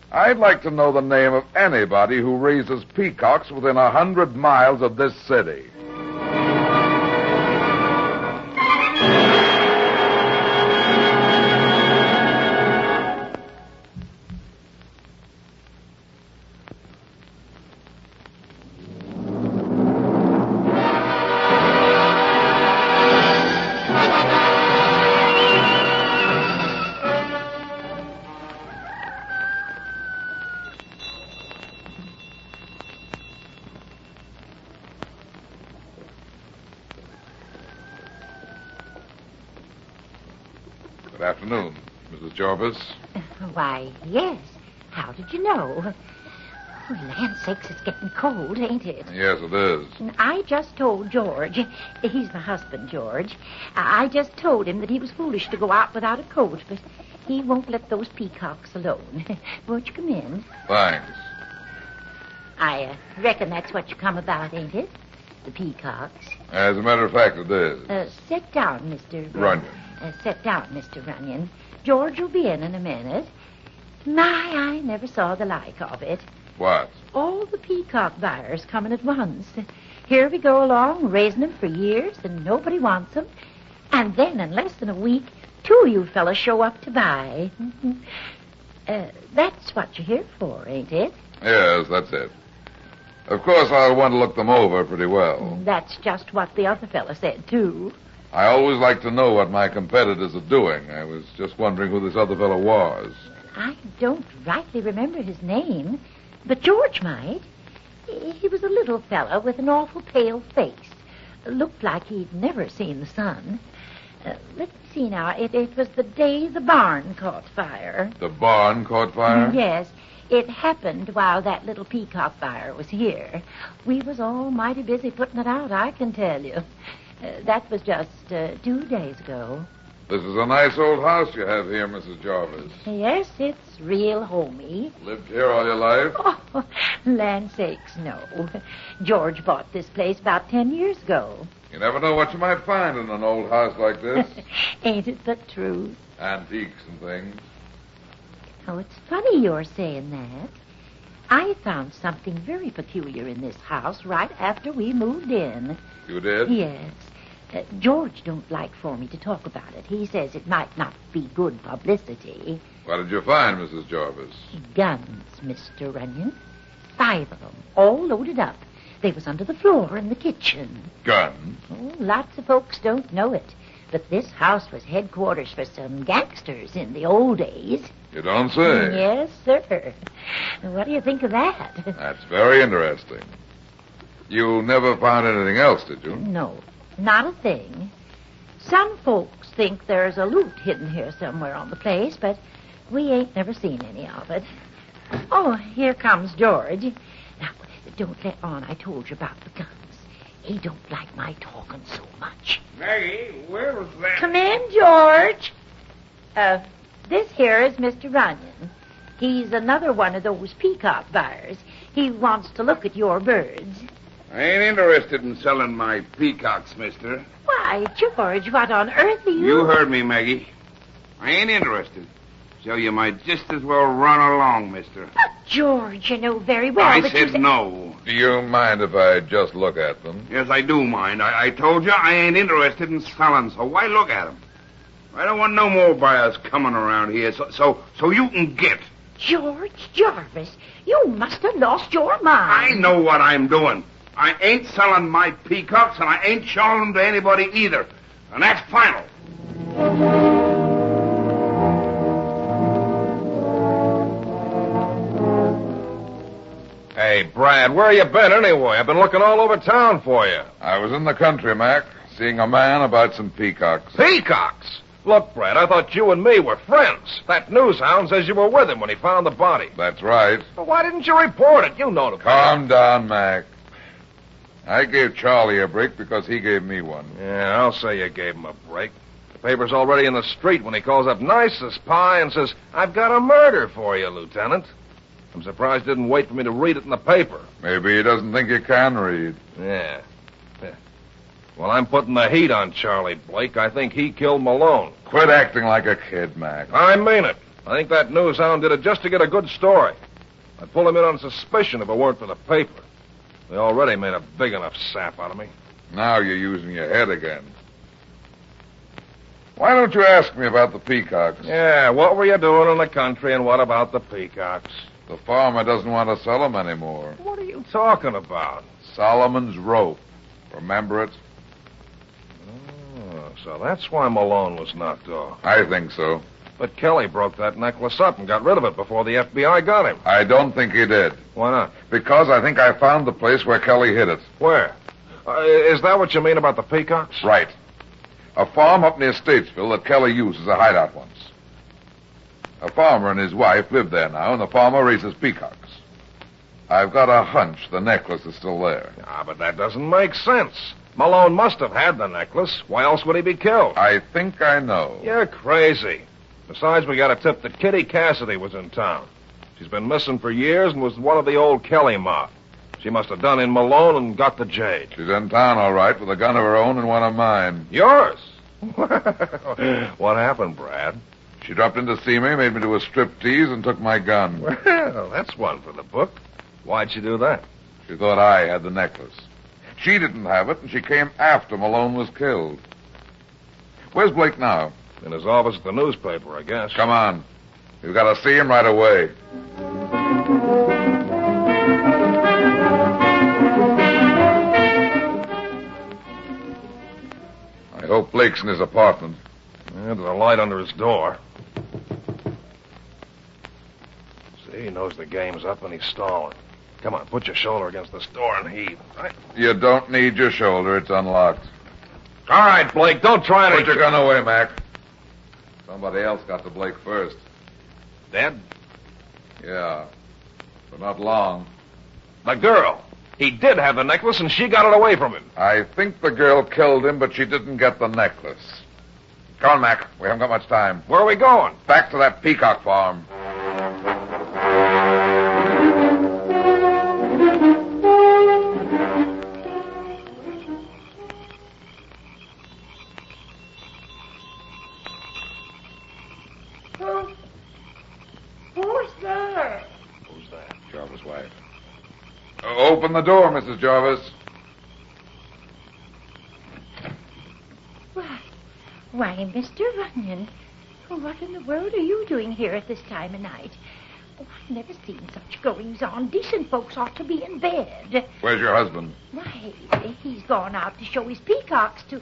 Speaker 3: I'd like to know the name of anybody who raises peacocks within 100 miles of this city. Good afternoon, Mrs. Jarvis.
Speaker 8: Why, yes. How did you know? Oh, land sakes, it's getting cold, ain't it?
Speaker 3: Yes, it is.
Speaker 8: I just told George, he's my husband, George, I just told him that he was foolish to go out without a coat, but he won't let those peacocks alone. Won't you come in?
Speaker 3: Thanks.
Speaker 8: I reckon that's what you come about, ain't it? The peacocks.
Speaker 3: As a matter of fact, it is.
Speaker 8: Sit down, Mr.
Speaker 3: Runyon.
Speaker 8: Sit down, Mr. Runyon. George will be in a minute. My, I never saw the like of it.
Speaker 3: What?
Speaker 8: All the peacock buyers coming at once. Here we go along, raising them for years, and nobody wants them. And then, in less than a week, 2 of you fellas show up to buy. That's what you're here for, ain't it?
Speaker 3: Yes, that's it. Of course, I'll want to look them over pretty well.
Speaker 8: That's just what the other fella said, too.
Speaker 3: I always like to know what my competitors are doing. I was just wondering who this other fellow was.
Speaker 8: I don't rightly remember his name, but George might. He was a little fellow with an awful pale face. Looked like he'd never seen the sun. Let me see now. It was the day the barn caught fire.
Speaker 3: The barn caught fire?
Speaker 8: Yes. It happened while that little peacock buyer was here. We was all mighty busy putting it out, I can tell you. That was just 2 days ago.
Speaker 3: This is a nice old house you have here, Mrs. Jarvis.
Speaker 8: Yes, it's real homey.
Speaker 3: Lived here all your life?
Speaker 8: Oh, land sakes, no. George bought this place about 10 years ago.
Speaker 3: You never know what you might find in an old house like this.
Speaker 8: Ain't it the truth?
Speaker 3: Antiques and things.
Speaker 8: Oh, it's funny you're saying that. I found something very peculiar in this house right after we moved in.
Speaker 3: You did?
Speaker 8: Yes. George don't like for me to talk about it. He says it might not be good publicity.
Speaker 3: What did you find, Mrs. Jarvis?
Speaker 8: Guns, Mr. Runyon. 5 of them, all loaded up. They was under the floor in the kitchen.
Speaker 3: Guns?
Speaker 8: Oh, lots of folks don't know it. But this house was headquarters for some gangsters in the old days.
Speaker 3: You don't say.
Speaker 8: Yes, sir. What do you think of that?
Speaker 3: That's very interesting. You never found anything else, did you?
Speaker 8: No, not a thing. Some folks think there's a loot hidden here somewhere on the place, but we ain't never seen any of it. Oh, here comes George. Now, don't let on I told you about the guns. He don't like my talking so much.
Speaker 17: Maggie, where was that?
Speaker 8: Come in, George. This here is Mr. Runyon. He's another one of those peacock buyers. He wants to look at your birds.
Speaker 17: I ain't interested in selling my peacocks, mister.
Speaker 8: Why, George, what on earth are you...
Speaker 17: You heard me, Maggie. I ain't interested. So you might just as well run along, mister.
Speaker 8: But, George, you know very well
Speaker 17: I
Speaker 8: that
Speaker 17: said
Speaker 8: you...
Speaker 17: no.
Speaker 3: Do you mind if I just look at them?
Speaker 17: Yes, I do mind. I told you I ain't interested in selling, so why look at them? I don't want no more buyers coming around here, so you can get.
Speaker 8: George Jarvis, you must have lost your mind.
Speaker 17: I know what I'm doing. I ain't selling my peacocks, and I ain't showing them to anybody either. And that's final.
Speaker 1: Hey, Brad, where you been anyway? I've been looking all over town for you.
Speaker 3: I was in the country, Mac, seeing a man about some peacocks.
Speaker 1: Peacocks? Look, Brad, I thought you and me were friends. That news hound says you were with him when he found the body.
Speaker 3: That's right.
Speaker 1: Well, why didn't you report it? You know the...
Speaker 3: Calm down, Mac. I gave Charlie a break because he gave me one.
Speaker 1: Yeah, I'll say you gave him a break. The paper's already in the street when he calls up nice as pie and says, "I've got a murder for you, Lieutenant." I'm surprised he didn't wait for me to read it in the paper.
Speaker 3: Maybe he doesn't think you can read.
Speaker 1: Yeah. Well, I'm putting the heat on Charlie Blake. I think he killed Malone.
Speaker 3: Quit acting like a kid, Mac.
Speaker 1: I mean it. I think that news hound did it just to get a good story. I'd pull him in on suspicion if it weren't for the paper. They already made a big enough sap out of me.
Speaker 3: Now you're using your head again. Why don't you ask me about the peacocks?
Speaker 1: Yeah, what were you doing in the country, and what about the peacocks?
Speaker 3: The farmer doesn't want to sell them anymore.
Speaker 1: What are you talking about?
Speaker 3: Solomon's rope. Remember it?
Speaker 1: Oh, so that's why Malone was knocked off.
Speaker 3: I think so.
Speaker 1: But Kelly broke that necklace up and got rid of it before the FBI got him.
Speaker 3: I don't think he did.
Speaker 1: Why not?
Speaker 3: Because I think I found the place where Kelly hid it.
Speaker 1: Where? Is that what you mean about the peacocks?
Speaker 3: Right. A farm up near Statesville that Kelly used as a hideout once. A farmer and his wife live there now, and the farmer raises peacocks. I've got a hunch the necklace is still there.
Speaker 1: Ah, but that doesn't make sense. Malone must have had the necklace. Why else would he be killed?
Speaker 3: I think I know.
Speaker 1: You're crazy. Besides, we got a tip that Kitty Cassidy was in town. She's been missing for years and was one of the old Kelly mob. She must have done in Malone and got the jade.
Speaker 3: She's in town, all right, with a gun of her own and one of mine.
Speaker 1: Yours? What happened, Brad?
Speaker 3: She dropped in to see me, made me do a striptease, and took my gun.
Speaker 1: Well, that's one for the book. Why'd she do that?
Speaker 3: She thought I had the necklace. She didn't have it, and she came after Malone was killed. Where's Blake now?
Speaker 1: In his office at the newspaper, I guess.
Speaker 3: Come on. You've got to see him right away. I hope Blake's in his apartment.
Speaker 1: Yeah, there's a light under his door. See, he knows the game's up and he's stalling. Come on, put your shoulder against this door and heave. Right?
Speaker 3: You don't need your shoulder. It's unlocked.
Speaker 1: All right, Blake, don't try to...
Speaker 3: Put your gun away, Mac. Somebody else got to Blake first.
Speaker 1: Dead?
Speaker 3: Yeah, but not long.
Speaker 1: The girl. He did have the necklace, and she got it away from him.
Speaker 3: I think the girl killed him, but she didn't get the necklace. Come on, Mac. We haven't got much time.
Speaker 1: Where are we going?
Speaker 3: Back to that peacock farm.
Speaker 8: Who's there?
Speaker 3: Who's that? Jarvis' wife. Open the door, Mrs. Jarvis.
Speaker 8: Why, Mr. Runyon, what in the world are you doing here at this time of night? Oh, I've never seen such goings-on. Decent folks ought to be in bed.
Speaker 3: Where's your husband?
Speaker 8: Why, he's gone out to show his peacocks to...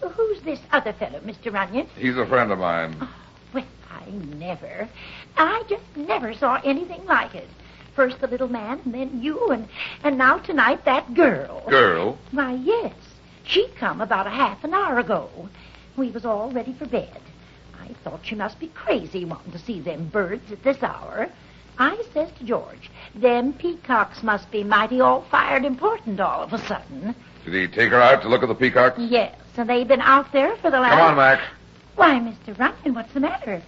Speaker 8: who's this other fellow, Mr. Runyon?
Speaker 3: He's a friend of mine.
Speaker 8: Oh, well, I just never saw anything like it. First the little man, and then you, and now tonight that girl.
Speaker 3: Girl?
Speaker 8: Why, yes. She come about a half an hour ago. We was all ready for bed. I thought she must be crazy wanting to see them birds at this hour. I says to George, them peacocks must be mighty all-fired important all of a sudden.
Speaker 3: Did he take her out to look at the peacocks?
Speaker 8: Yes, and they've been out there for the last...
Speaker 3: Come on, Mac.
Speaker 8: Why, Mr. Runyon, what's the matter?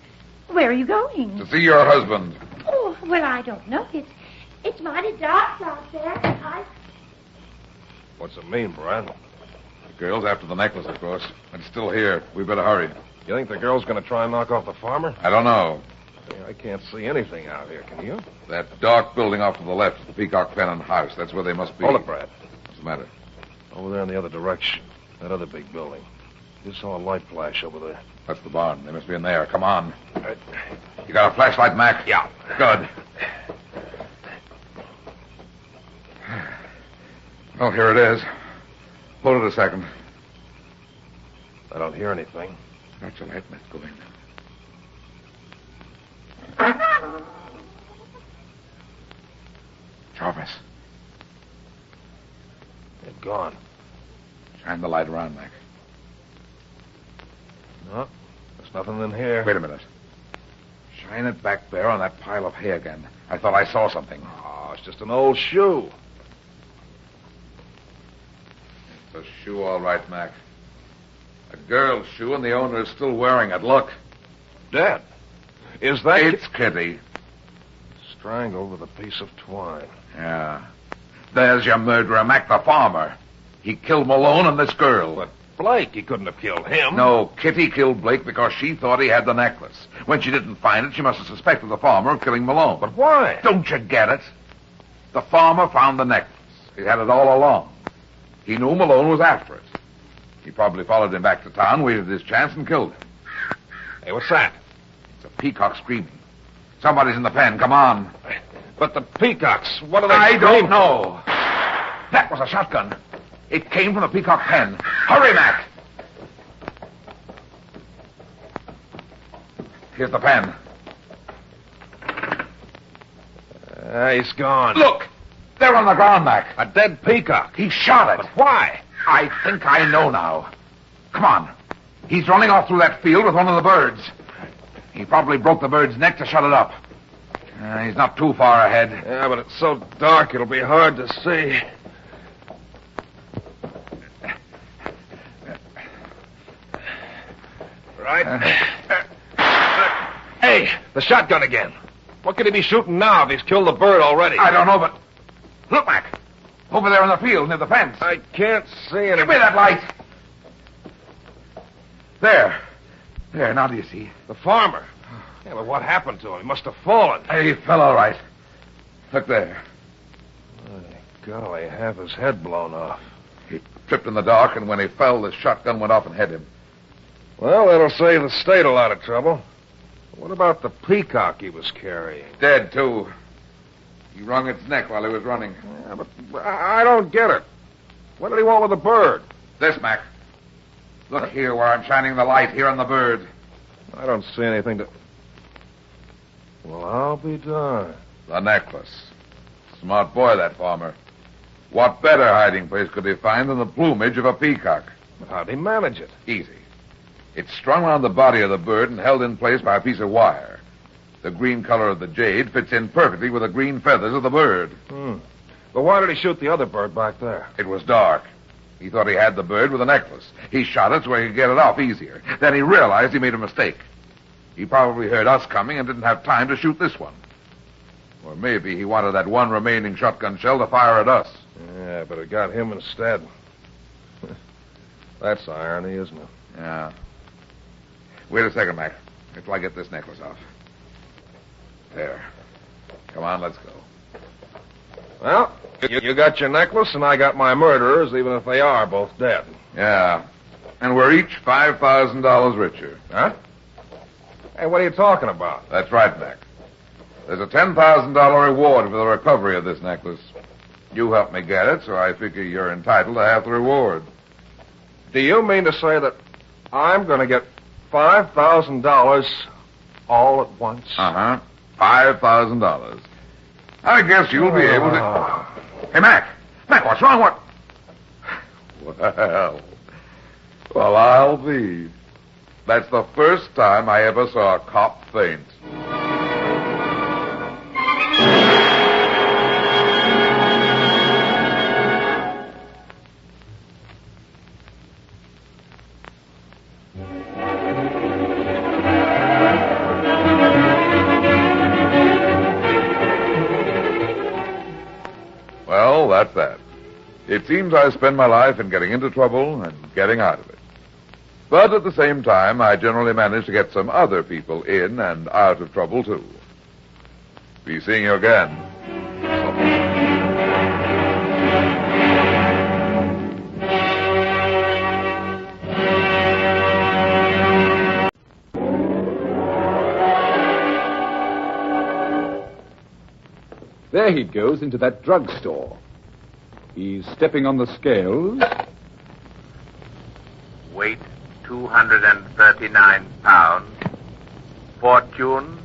Speaker 8: Where are you going?
Speaker 3: To see your husband.
Speaker 8: Oh, well, I don't know. It's mighty dark out there.
Speaker 1: What's it mean, Brad?
Speaker 3: The girl's after the necklace, of course. It's still here. We better hurry.
Speaker 1: You think the girl's going to try and knock off the farmer?
Speaker 3: I don't know.
Speaker 1: Hey, I can't see anything out here, can you?
Speaker 3: That dark building off to the left is the Peacock Pen and House. That's where they must be.
Speaker 1: Hold it, Brad.
Speaker 3: What's the matter?
Speaker 1: Over there in the other direction. That other big building. Just saw a light flash over there.
Speaker 3: That's the barn. They must be in there. Come on. Right. You got a flashlight, Mac?
Speaker 1: Yeah.
Speaker 3: Good. Oh, here it is. Hold it a second.
Speaker 1: I don't hear anything.
Speaker 3: That's all right. Let's go in. Jarvis.
Speaker 1: They've gone.
Speaker 3: Shine the light around, Mac.
Speaker 1: No, there's nothing in here.
Speaker 3: Wait a minute. Shine it back there on that pile of hay again. I thought I saw something.
Speaker 1: Oh, it's just an old shoe.
Speaker 3: It's a shoe, all right, Mac. A girl's shoe, and the owner is still wearing it. Look.
Speaker 1: Dad, is that...
Speaker 3: It's Kitty.
Speaker 1: Strangled with a piece of twine.
Speaker 3: Yeah. There's your murderer, Mac the farmer. He killed Malone and this girl.
Speaker 1: But Blake, he couldn't have killed him.
Speaker 3: No, Kitty killed Blake because she thought he had the necklace. When she didn't find it, she must have suspected the farmer of killing Malone.
Speaker 1: But why?
Speaker 3: Don't you get it? The farmer found the necklace. He had it all along. He knew Malone was after it. He probably followed him back to town, waited his chance, and killed him.
Speaker 1: Hey, what's that?
Speaker 3: It's a peacock screaming. Somebody's in the pen. Come on.
Speaker 1: But the peacocks, what are they
Speaker 3: I don't know. That was a shotgun. It came from the peacock pen. Hurry, Mac. Here's the pen.
Speaker 1: He's gone.
Speaker 3: Look! They're on the ground, Mac.
Speaker 1: A dead peacock.
Speaker 3: He shot it.
Speaker 1: But why?
Speaker 3: I think I know now. Come on. He's running off through that field with one of the birds. He probably broke the bird's neck to shut it up. He's not too far ahead.
Speaker 1: Yeah, but it's so dark it'll be hard to see. Right. Hey, the shotgun again. What could he be shooting now if he's killed the bird already?
Speaker 3: I don't know, but... Look, Mac. Over there in the field near the fence.
Speaker 1: I can't see anything.
Speaker 3: Give me that light. There. There, now do you see?
Speaker 1: The farmer. Yeah, but what happened to him? He must have fallen.
Speaker 3: He fell all right. Look there.
Speaker 1: My golly, half his head blown off.
Speaker 3: He tripped in the dark, and when he fell, the shotgun went off and hit him.
Speaker 1: Well, that'll save the state a lot of trouble. What about the peacock he was carrying?
Speaker 3: Dead, too. He wrung its neck while he was running.
Speaker 1: Yeah, but I don't get it. What did he want with the bird?
Speaker 3: This, Mac. Look here where I'm shining the light, here on the bird.
Speaker 1: I don't see anything to... Well, I'll be darned.
Speaker 3: The necklace. Smart boy, that farmer. What better hiding place could he find than the plumage of a peacock?
Speaker 1: But how'd he manage it?
Speaker 3: Easy. It's strung around the body of the bird and held in place by a piece of wire. The green color of the jade fits in perfectly with the green feathers of the bird.
Speaker 1: But why did he shoot the other bird back there?
Speaker 3: It was dark. He thought he had the bird with a necklace. He shot it so he could get it off easier. Then he realized he made a mistake. He probably heard us coming and didn't have time to shoot this one. Or maybe he wanted that one remaining shotgun shell to fire at us.
Speaker 1: Yeah, but it got him instead. That's irony, isn't it?
Speaker 3: Yeah. Wait a second, Mac. Until I get this necklace off. There. Come on, let's go.
Speaker 1: Well, You got your necklace, and I got my murderers, even if they are both dead.
Speaker 3: Yeah. And we're each $5,000 richer.
Speaker 1: Huh? Hey, what are you talking about?
Speaker 3: That's right, Mac. There's a $10,000 reward for the recovery of this necklace. You helped me get it, so I figure you're entitled to half the reward.
Speaker 1: Do you mean to say that I'm going to get $5,000 all at once?
Speaker 3: Uh-huh. $5,000. I guess you'll be able to... Hey, Mac! Mac, what's wrong? Well, I'll be. That's the first time I ever saw a cop faint. Well, that's that. It seems I spend my life in getting into trouble and getting out of it. But at the same time, I generally manage to get some other people in and out of trouble, too. Be seeing you again.
Speaker 16: There he goes into that drugstore. He's stepping on the scales.
Speaker 22: Weight 239 pounds. Fortune,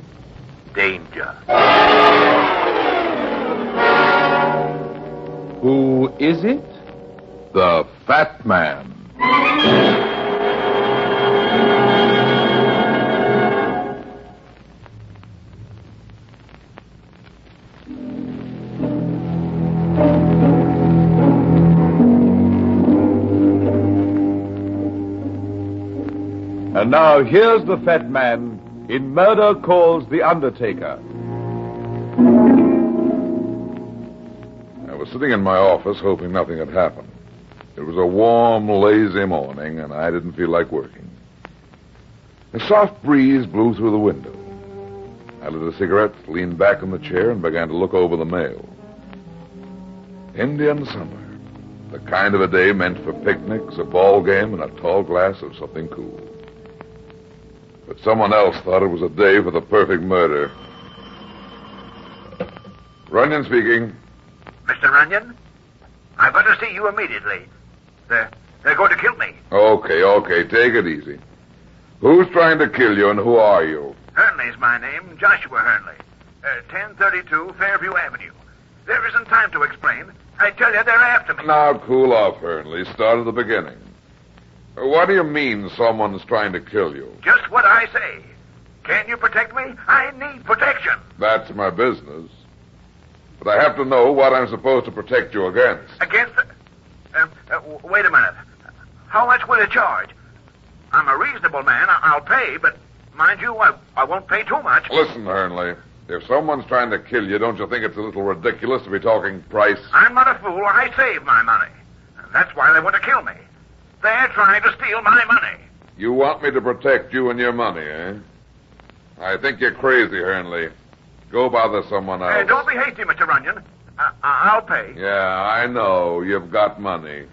Speaker 22: danger.
Speaker 16: Who is it?
Speaker 3: The Fat Man.
Speaker 16: And now here's the Fat Man in Murder Calls the Undertaker.
Speaker 3: I was sitting in my office hoping nothing had happened. It was a warm, lazy morning, and I didn't feel like working. A soft breeze blew through the window. I lit a cigarette, leaned back in the chair, and began to look over the mail. Indian summer. The kind of a day meant for picnics, a ball game, and a tall glass of something cool. But someone else thought it was a day for the perfect murder. Runyon speaking.
Speaker 22: Mr. Runyon, I've got to see you immediately. They're going to kill me.
Speaker 3: Okay, take it easy. Who's trying to kill you, and who are you?
Speaker 22: Hernley's my name, Joshua Hernley. 1032 Fairview Avenue. There isn't time to explain. I tell you, they're after me.
Speaker 3: Now, cool off, Hernley. Start at the beginning. What do you mean someone's trying to kill you?
Speaker 22: Just what I say. Can you protect me? I need protection.
Speaker 3: That's my business. But I have to know what I'm supposed to protect you against.
Speaker 22: Against the... wait a minute. How much will you charge? I'm a reasonable man. I'll pay, but mind you, I won't pay too much.
Speaker 3: Listen, Hernley. If someone's trying to kill you, don't you think it's a little ridiculous to be talking price?
Speaker 22: I'm not a fool. I save my money. That's why they want to kill me. They're trying to steal my money.
Speaker 3: You want me to protect you and your money, eh? I think you're crazy, Hernley. Go bother someone else.
Speaker 22: Don't be hasty, Mr. Runyon. I'll pay.
Speaker 3: Yeah, I know. You've got money.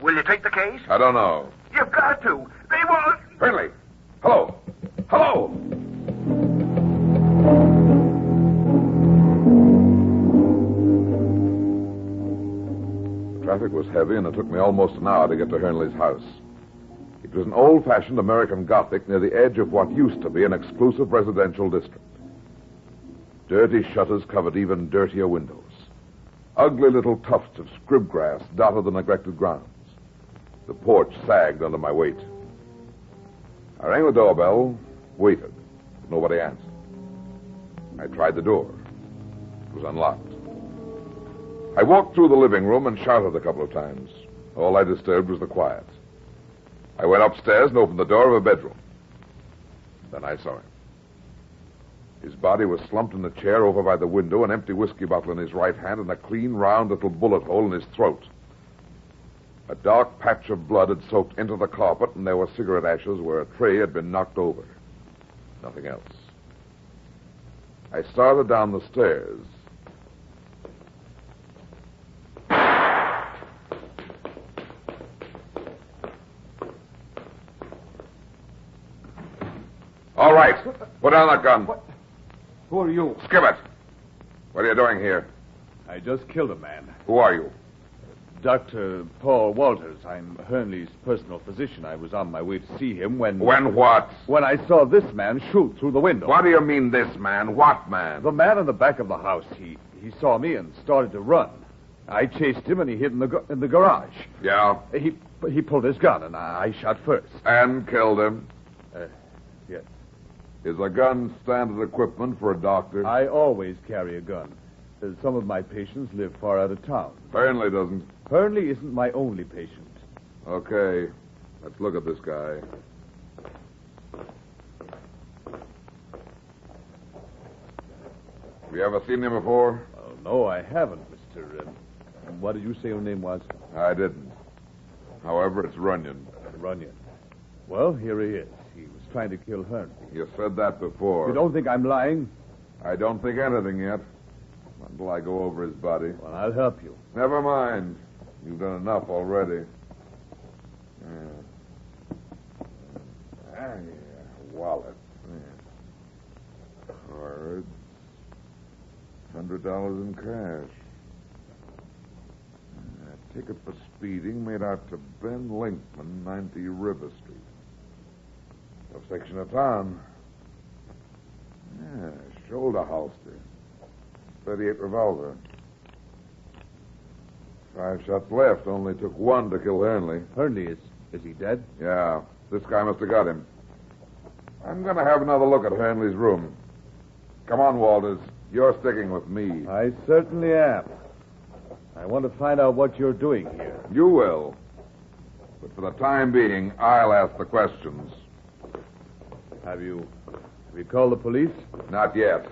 Speaker 22: Will you take the case?
Speaker 3: I don't know.
Speaker 22: You've got to. They won't.
Speaker 3: Hernley! Hello! Hello! Traffic was heavy, and it took me almost an hour to get to Hernley's house. It was an old-fashioned American Gothic near the edge of what used to be an exclusive residential district. Dirty shutters covered even dirtier windows. Ugly little tufts of scribgrass dotted the neglected grounds. The porch sagged under my weight. I rang the doorbell, waited. Nobody answered. I tried the door. It was unlocked. I walked through the living room and shouted a couple of times. All I disturbed was the quiet. I went upstairs and opened the door of a bedroom. Then I saw him. His body was slumped in a chair over by the window, an empty whiskey bottle in his right hand, and a clean, round little bullet hole in his throat. A dark patch of blood had soaked into the carpet, and there were cigarette ashes where a tray had been knocked over. Nothing else. I started down the stairs. All right. Put down that gun.
Speaker 7: Who are you?
Speaker 3: Skip it. What are you doing here?
Speaker 7: I just killed a man.
Speaker 3: Who are you?
Speaker 7: Dr. Paul Walters. I'm Hernley's personal physician. I was on my way to see him when...
Speaker 3: When what?
Speaker 7: When I saw this man shoot through the window.
Speaker 3: What do you mean, this man? What man?
Speaker 7: The man in the back of the house. He saw me and started to run. I chased him and he hid in the garage.
Speaker 3: Yeah?
Speaker 7: He pulled his gun and I shot first.
Speaker 3: And killed him?
Speaker 7: Yes.
Speaker 3: Is a gun standard equipment for a doctor?
Speaker 7: I always carry a gun. Some of my patients live far out of town.
Speaker 3: Hernley doesn't.
Speaker 7: Hernley isn't my only patient.
Speaker 3: Okay. Let's look at this guy. Have you ever seen him before?
Speaker 7: Oh, no, I haven't, Mr. What did you say your name was?
Speaker 3: I didn't. However, it's Runyon.
Speaker 7: Runyon. Well, here he is. He was trying to kill Hernley.
Speaker 3: You said that before.
Speaker 7: You don't think I'm lying?
Speaker 3: I don't think anything yet. Until I go over his body.
Speaker 7: Well, I'll help you.
Speaker 3: Never mind. You've done enough already. Wallet. Cards. $100 in cash. Ticket for speeding made out to Ben Linkman, 90 River Street. Tough section of town. Shoulder holster. 38 revolver. 5 shots left. Only took 1 to kill Hernley.
Speaker 7: Hernley, is he dead?
Speaker 3: Yeah. This guy must have got him. I'm going to have another look at Hernley's room. Come on, Walters. You're sticking with me.
Speaker 7: I certainly am. I want to find out what you're doing here.
Speaker 3: You will. But for the time being, I'll ask the questions.
Speaker 7: Have you called the police?
Speaker 3: Not yet.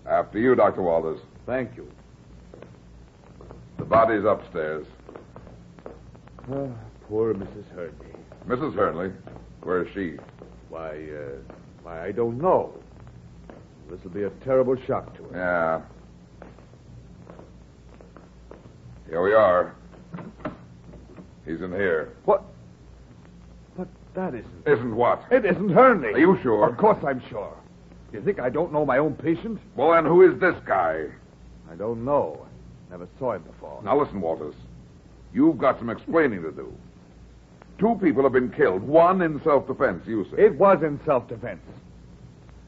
Speaker 3: After you, Dr. Walters.
Speaker 7: Thank you.
Speaker 3: The body's upstairs.
Speaker 7: Oh, poor Mrs. Hernley.
Speaker 3: Mrs. Hernley? Where is she?
Speaker 7: Why, I don't know. This will be a terrible shock to her.
Speaker 3: Yeah. Here we are. He's in here.
Speaker 7: What? But that isn't...
Speaker 3: Isn't what?
Speaker 7: It isn't Hernley.
Speaker 3: Are you sure?
Speaker 7: Of course I'm sure. You think I don't know my own patient?
Speaker 3: Well, then who is this guy?
Speaker 7: I don't know. Never saw him before.
Speaker 3: Now listen, Walters. You've got some explaining to do. 2 people have been killed. 1 in self-defense, you say.
Speaker 7: It was in self-defense.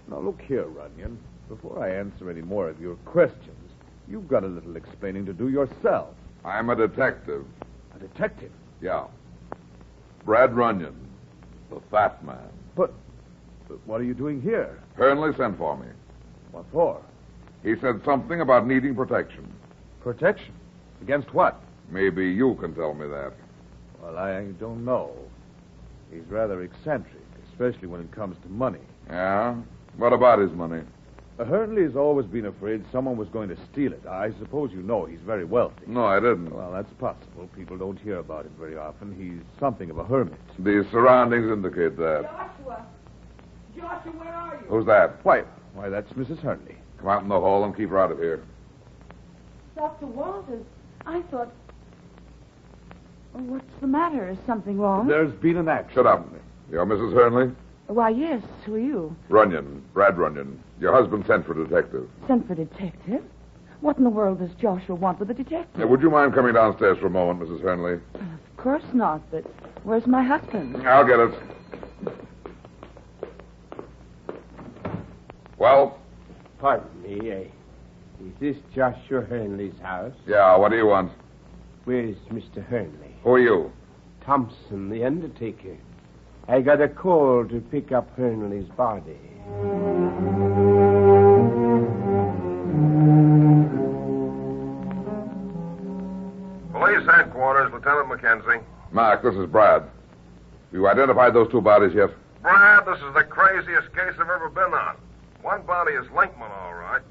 Speaker 7: Now, look here, Runyon. Before I answer any more of your questions, you've got a little explaining to do yourself.
Speaker 3: I'm a detective.
Speaker 7: A detective?
Speaker 3: Yeah. Brad Runyon, the fat man.
Speaker 7: But what are you doing here?
Speaker 3: Hernley sent for me.
Speaker 7: What for?
Speaker 3: He said something about needing protection.
Speaker 7: Protection? Against what?
Speaker 3: Maybe you can tell me that.
Speaker 7: Well, I don't know. He's rather eccentric, especially when it comes to money.
Speaker 3: Yeah? What about his money?
Speaker 7: Hernley's always been afraid someone was going to steal it. I suppose you know he's very wealthy.
Speaker 3: No, I didn't.
Speaker 7: Well, that's possible. People don't hear about it very often. He's something of a hermit.
Speaker 3: The surroundings indicate that.
Speaker 5: Joshua, where are you?
Speaker 3: Who's that?
Speaker 7: Why, that's Mrs. Hernley.
Speaker 3: Come out in the hall and keep her out of here.
Speaker 18: Dr. Walters, I thought... Oh, what's the matter? Is something wrong?
Speaker 7: There's been an accident.
Speaker 3: Shut up. You're Mrs. Hernley?
Speaker 18: Why, yes. Who are you?
Speaker 3: Runyon. Brad Runyon. Your husband sent for a detective.
Speaker 18: Sent for detective? What in the world does Joshua want with a detective?
Speaker 3: Would you mind coming downstairs for a moment, Mrs. Hernley?
Speaker 18: Of course not, but where's my husband?
Speaker 3: I'll get it. Well?
Speaker 20: Pardon me, is this Joshua Hernley's house?
Speaker 3: Yeah, what do you want?
Speaker 20: Where's Mr. Hernley?
Speaker 3: Who are you?
Speaker 20: Thompson, the undertaker. I got a call to pick up Hernley's body.
Speaker 11: Police headquarters, Lieutenant McKenzie.
Speaker 3: Mark, this is Brad. You identified those 2 bodies yet?
Speaker 11: Brad, this is the craziest case I've ever been on. One body is Linkman, all right.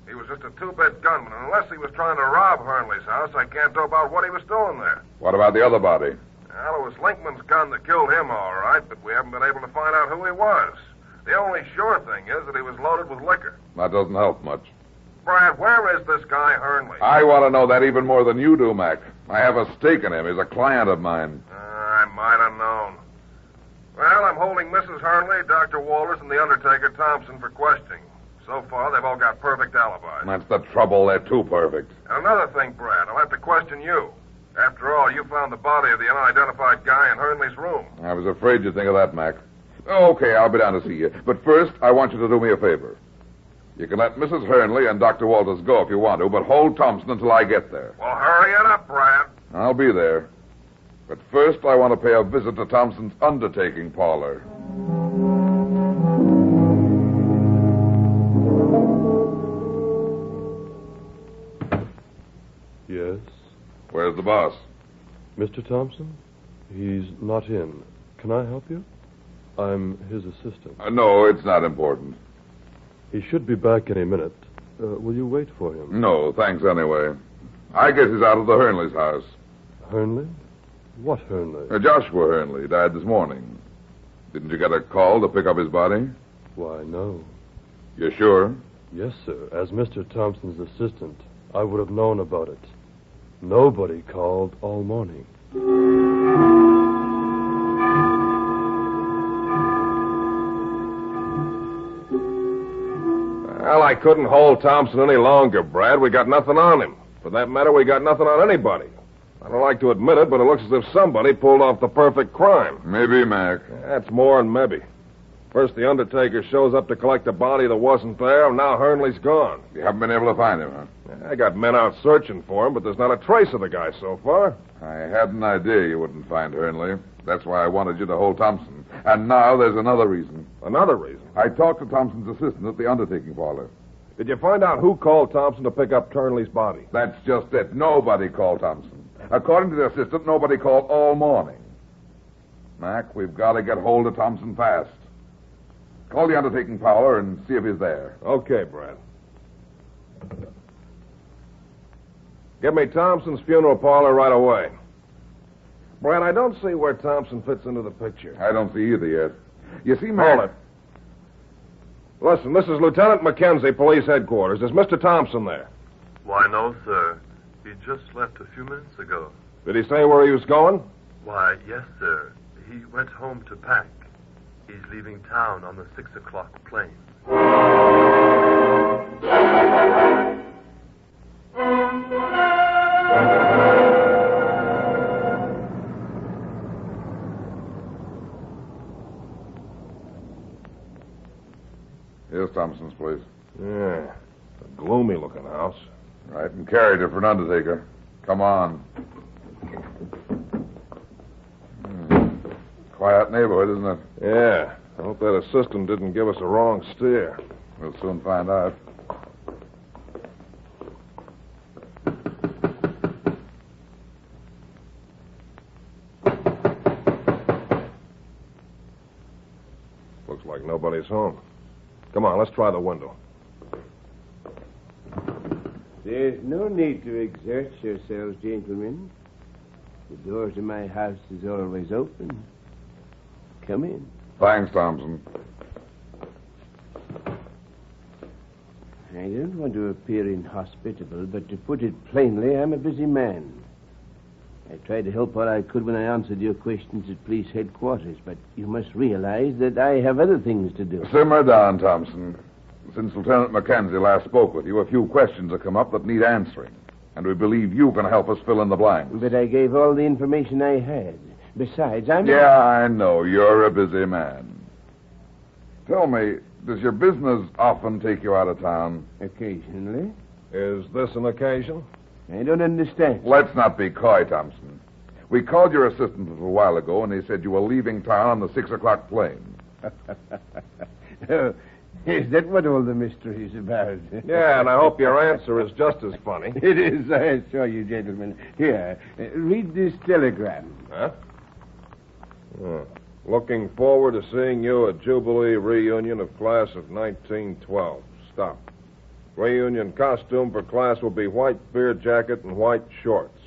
Speaker 11: He was just a 2-bit gunman, and unless he was trying to rob Hernley's house, I can't know about what he was doing there.
Speaker 3: What about the other body?
Speaker 11: Well, it was Linkman's gun that killed him, all right, but we haven't been able to find out who he was. The only sure thing is that he was loaded with liquor.
Speaker 3: That doesn't help much.
Speaker 11: Brad, where is this guy Hernley?
Speaker 3: I want to know that even more than you do, Mac. I have a stake in him. He's a client of mine.
Speaker 11: I might have known. Well, I'm holding Mrs. Hernley, Dr. Walters, and the undertaker, Thompson, for questioning. So far, they've all got perfect alibis.
Speaker 3: That's the trouble. They're too perfect.
Speaker 11: And another thing, Brad, I'll have to question you. After all, you found the body of the unidentified guy in Hernley's room.
Speaker 3: I was afraid you'd think of that, Mac. Okay, I'll be down to see you. But first, I want you to do me a favor. You can let Mrs. Hernley and Dr. Walters go if you want to, but hold Thompson until I get there.
Speaker 11: Well, hurry it up, Brad.
Speaker 3: I'll be there. But first, I want to pay a visit to Thompson's undertaking parlor.
Speaker 4: Yes?
Speaker 3: Where's the boss?
Speaker 4: Mr. Thompson? He's not in. Can I help you? I'm his assistant.
Speaker 3: No, it's not important.
Speaker 4: He should be back any minute. Will you wait for him?
Speaker 3: No, thanks anyway. I guess he's out of the Hernley's house.
Speaker 4: Hernley? What Hernley?
Speaker 3: Joshua Hernley died this morning. Didn't you get a call to pick up his body?
Speaker 4: Why, no.
Speaker 3: You sure?
Speaker 4: Yes, sir. As Mr. Thompson's assistant, I would have known about it. Nobody called all morning.
Speaker 1: Well, I couldn't hold Thompson any longer, Brad. We got nothing on him. For that matter, we got nothing on anybody. I don't like to admit it, but it looks as if somebody pulled off the perfect crime.
Speaker 3: Maybe, Mac.
Speaker 1: That's more than maybe. First, the undertaker shows up to collect a body that wasn't there, and now Hernley's gone.
Speaker 3: You haven't been able to find him, huh?
Speaker 1: I got men out searching for him, but there's not a trace of the guy so far.
Speaker 3: I had an idea you wouldn't find Hernley. That's why I wanted you to hold Thompson. And now there's another reason.
Speaker 1: Another reason?
Speaker 3: I talked to Thompson's assistant at the undertaking parlor.
Speaker 1: Did you find out who called Thompson to pick up Hernley's body?
Speaker 3: That's just it. Nobody called Thompson. According to the assistant, nobody called all morning. Mac, we've got to get hold of Thompson fast. Call the undertaking parlor and see if he's there.
Speaker 1: Okay, Brad. Get me Thompson's funeral parlor right away. Brad, I don't see where Thompson fits into the picture.
Speaker 3: I don't see either yet. You see, Mac...
Speaker 1: Hold it. Listen, this is Lieutenant Mackenzie, police headquarters. Is Mr. Thompson there?
Speaker 9: Why, no, sir. He just left a few minutes ago.
Speaker 1: Did he say where he was going?
Speaker 9: Why, yes, sir. He went home to pack. He's leaving town on the 6 o'clock plane.
Speaker 3: Here's Thompson's place.
Speaker 1: Yeah. A gloomy-looking house.
Speaker 3: Right, and character for an undertaker. Come on. Quiet neighborhood, isn't it?
Speaker 1: Yeah. I hope that assistant didn't give us a wrong steer.
Speaker 3: We'll soon find out.
Speaker 1: Looks like nobody's home. Come on, let's try the window.
Speaker 20: There's no need to exert yourselves, gentlemen. The door to my house is always open. Come in.
Speaker 3: Thanks, Thompson.
Speaker 20: I don't want to appear inhospitable, but to put it plainly, I'm a busy man. I tried to help what I could when I answered your questions at police headquarters, but you must realize that I have other things to do.
Speaker 3: Simmer down, Thompson. Since Lieutenant Mackenzie last spoke with you, a few questions have come up that need answering. And we believe you can help us fill in the blanks.
Speaker 20: But I gave all the information I had. Besides, I'm...
Speaker 3: Yeah, I know. You're a busy man. Tell me, does your business often take you out of town?
Speaker 20: Occasionally.
Speaker 1: Is this an occasion?
Speaker 20: I don't understand.
Speaker 3: Let's not be coy, Thompson. We called your assistant a little while ago, and he said you were leaving town on the 6 o'clock plane.
Speaker 20: Oh, is that what all the mystery is about?
Speaker 1: Yeah, and I hope your answer is just as funny.
Speaker 20: It is, I assure you, gentlemen. Here, read this telegram.
Speaker 1: Huh? Looking forward to seeing you at Jubilee reunion of class of 1912. Stop. Reunion costume for class will be white beard jacket and white shorts.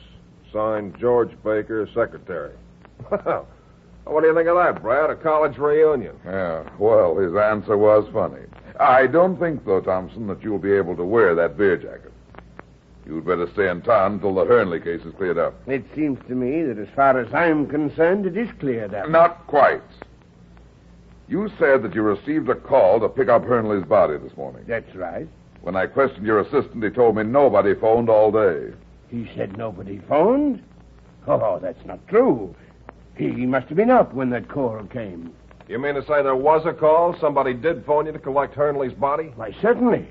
Speaker 1: Signed, George Baker, secretary. Well, what do you think of that, Brad? A college reunion.
Speaker 3: Yeah, well, his answer was funny. I don't think, though, Thompson, that you'll be able to wear that beard jacket. You'd better stay in town until the Hernley case is cleared up.
Speaker 20: It seems to me that as far as I'm concerned, it is cleared up.
Speaker 3: Not quite. You said that you received a call to pick up Hernley's body this morning.
Speaker 20: That's right.
Speaker 3: When I questioned your assistant, he told me nobody phoned all day.
Speaker 20: He said nobody phoned? Oh, that's not true. He must have been up when that call came.
Speaker 1: You mean to say there was a call? Somebody did phone you to collect Hernley's body?
Speaker 20: Why, certainly.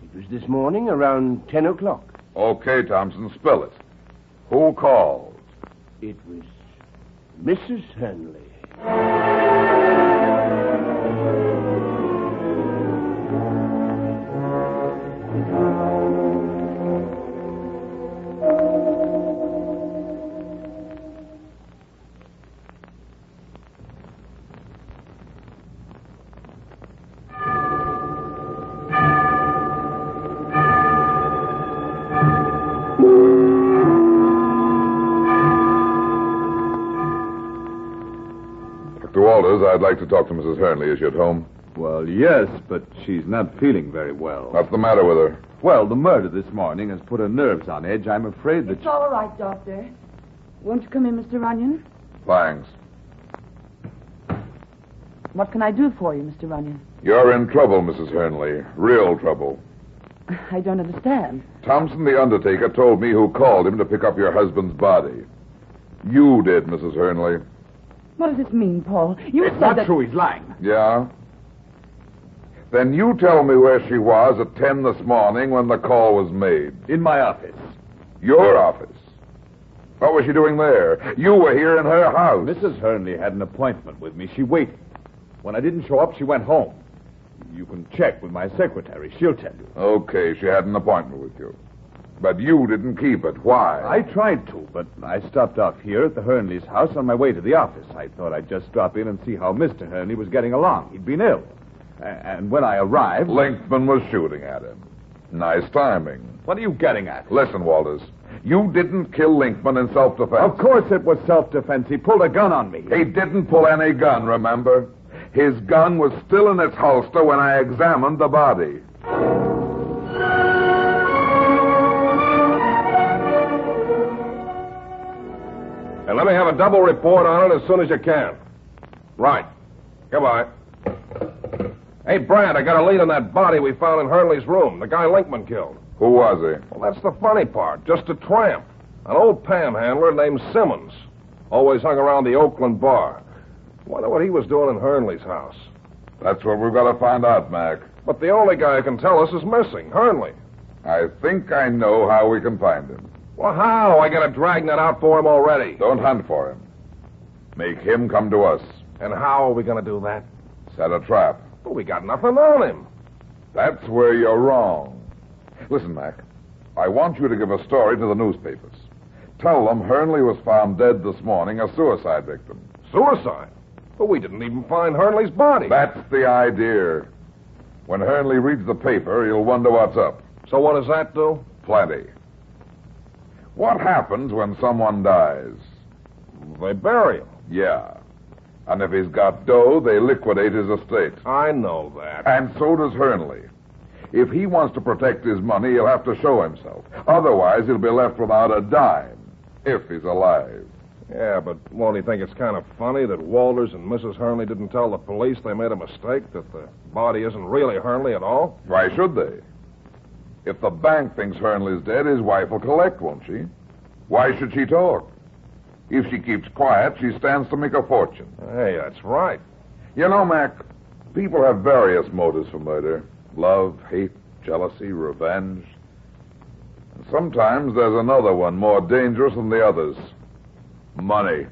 Speaker 20: It was this morning around 10 o'clock.
Speaker 3: Okay, Thompson, spill it. Who called?
Speaker 20: It was Mrs. Hernley.
Speaker 3: I'd like to talk to Mrs. Hernley. Is she at home?
Speaker 7: Well, yes, but she's not feeling very well.
Speaker 3: What's the matter with her?
Speaker 7: Well, the murder this morning has put her nerves on edge. I'm afraid that...
Speaker 2: It's all right, Doctor. Won't you come in, Mr. Runyon?
Speaker 3: Thanks.
Speaker 2: What can I do for you, Mr. Runyon?
Speaker 3: You're in trouble, Mrs. Hernley. Real trouble.
Speaker 2: I don't understand.
Speaker 3: Thompson, the undertaker, told me who called him to pick up your husband's body. You did, Mrs. Hernley.
Speaker 2: What does this mean, Paul? You
Speaker 7: it's
Speaker 2: said
Speaker 7: not
Speaker 2: that...
Speaker 7: true. He's lying.
Speaker 3: Yeah? Then you tell me where she was at 10 this morning when the call was made.
Speaker 7: In my office.
Speaker 3: Your office? What was she doing there? You were here in her house.
Speaker 7: Mrs. Hernley had an appointment with me. She waited. When I didn't show up, she went home. You can check with my secretary. She'll tell you.
Speaker 3: Okay, she had an appointment with you. But you didn't keep it. Why?
Speaker 7: I tried to, but I stopped off here at the Hernleys' house on my way to the office. I thought I'd just drop in and see how Mr. Hernley was getting along. He'd been ill. And when I arrived...
Speaker 3: Linkman was shooting at him. Nice timing.
Speaker 7: What are you getting at?
Speaker 3: Listen, Walters. You didn't kill Linkman in self-defense.
Speaker 7: Of course it was self-defense. He pulled a gun on me.
Speaker 3: He didn't pull any gun, remember? His gun was still in its holster when I examined the body.
Speaker 1: And let me have a double report on it as soon as you can. Right. Goodbye. Hey, Brad, I got a lead on that body we found in Hernley's room, the guy Linkman killed.
Speaker 3: Who was he?
Speaker 1: Well, that's the funny part. Just a tramp. An old panhandler named Simmons. Always hung around the Oakland bar. Wonder what he was doing in Hernley's house.
Speaker 3: That's what we've got to find out, Mac.
Speaker 1: But the only guy who can tell us is missing, Hernley.
Speaker 3: I think I know how we can find him.
Speaker 1: Well, how? I got a dragnet out for him already.
Speaker 3: Don't hunt for him. Make him come to us.
Speaker 1: And how are we going to do that?
Speaker 3: Set a trap.
Speaker 1: Well, we got nothing on him.
Speaker 3: That's where you're wrong. Listen, Mac. I want you to give a story to the newspapers. Tell them Hernley was found dead this morning, a suicide victim.
Speaker 1: Suicide? But we didn't even find Hernley's body.
Speaker 3: That's the idea. When Hernley reads the paper, he'll wonder what's up.
Speaker 1: So what does that do?
Speaker 3: Plenty. What happens when someone dies?
Speaker 1: They bury him.
Speaker 3: Yeah. And if he's got dough, they liquidate his estate.
Speaker 1: I know that.
Speaker 3: And so does Hernley. If he wants to protect his money, he'll have to show himself. Otherwise, he'll be left without a dime, if he's alive.
Speaker 1: Yeah, but won't he think it's kind of funny that Walters and Mrs. Hernley didn't tell the police they made a mistake, that the body isn't really Hernley at all?
Speaker 3: Why should they? If the bank thinks Hernley's dead, his wife will collect, won't she? Why should she talk? If she keeps quiet, she stands to make a fortune.
Speaker 1: Hey, that's right.
Speaker 3: You know, Mac, people have various motives for murder. Love, hate, jealousy, revenge. And sometimes there's another one more dangerous than the others. Money.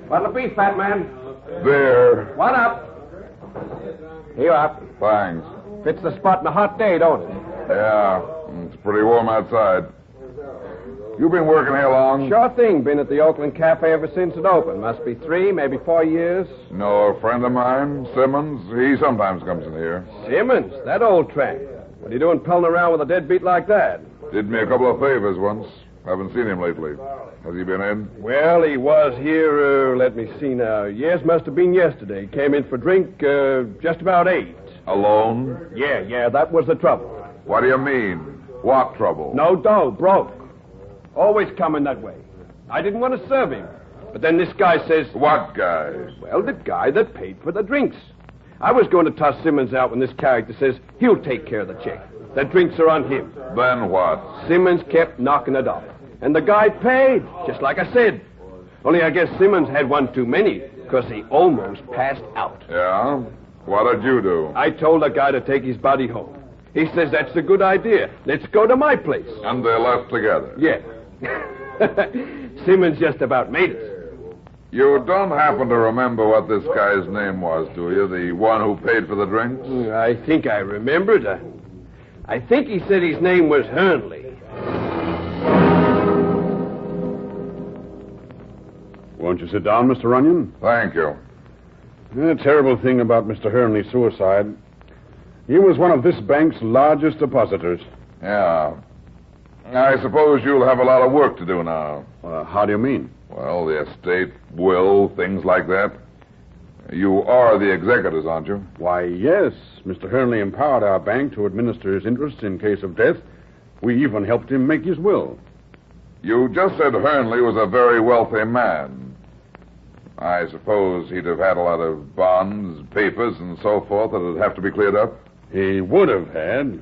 Speaker 12: What'll it be, fat man?
Speaker 3: There.
Speaker 12: What up? Here you are.
Speaker 3: Thanks.
Speaker 12: Fits the spot in a hot day, don't it?
Speaker 3: Yeah, it's pretty warm outside. You been working here long?
Speaker 12: Sure thing. Been at the Oakland Cafe ever since it opened. Must be 3, maybe 4 years.
Speaker 3: No, a friend of mine, Simmons, he sometimes comes in here.
Speaker 12: Simmons? That old tramp. What are you doing pulling around with a deadbeat like that?
Speaker 3: Did me a couple of favors once. Haven't seen him lately. Has he been in?
Speaker 12: Well, he was here, let me see now. Yes, must have been yesterday. Came in for drink just about 8.
Speaker 3: Alone?
Speaker 12: Yeah, that was the trouble.
Speaker 3: What do you mean? What trouble?
Speaker 12: No dough, broke. Always coming that way. I didn't want to serve him. But then this guy says...
Speaker 3: What guy?
Speaker 12: Well, the guy that paid for the drinks. I was going to toss Simmons out when this character says he'll take care of the check. The drinks are on him.
Speaker 3: Then what?
Speaker 12: Simmons kept knocking it off. And the guy paid, just like I said. Only I guess Simmons had one too many, because he almost passed out.
Speaker 3: Yeah? What did you do?
Speaker 12: I told the guy to take his body home. He says that's a good idea. Let's go to my place.
Speaker 3: And they left together?
Speaker 12: Yeah. Simmons just about made it.
Speaker 3: You don't happen to remember what this guy's name was, do you? The one who paid for the drinks?
Speaker 12: I think I remembered. I think he said his name was Hernley.
Speaker 14: Won't you sit down, Mr. Runyon?
Speaker 3: Thank you.
Speaker 14: The terrible thing about Mr. Hernley's suicide, he was one of this bank's largest depositors.
Speaker 3: Yeah. I suppose you'll have a lot of work to do now.
Speaker 14: How do you mean?
Speaker 3: Well, the estate, will, things like that. You are the executors, aren't you?
Speaker 14: Why, yes. Mr. Hernley empowered our bank to administer his interests in case of death. We even helped him make his will.
Speaker 3: You just said Hernley was a very wealthy man. I suppose he'd have had a lot of bonds, papers, and so forth that'd have to be cleared up?
Speaker 14: He would have had.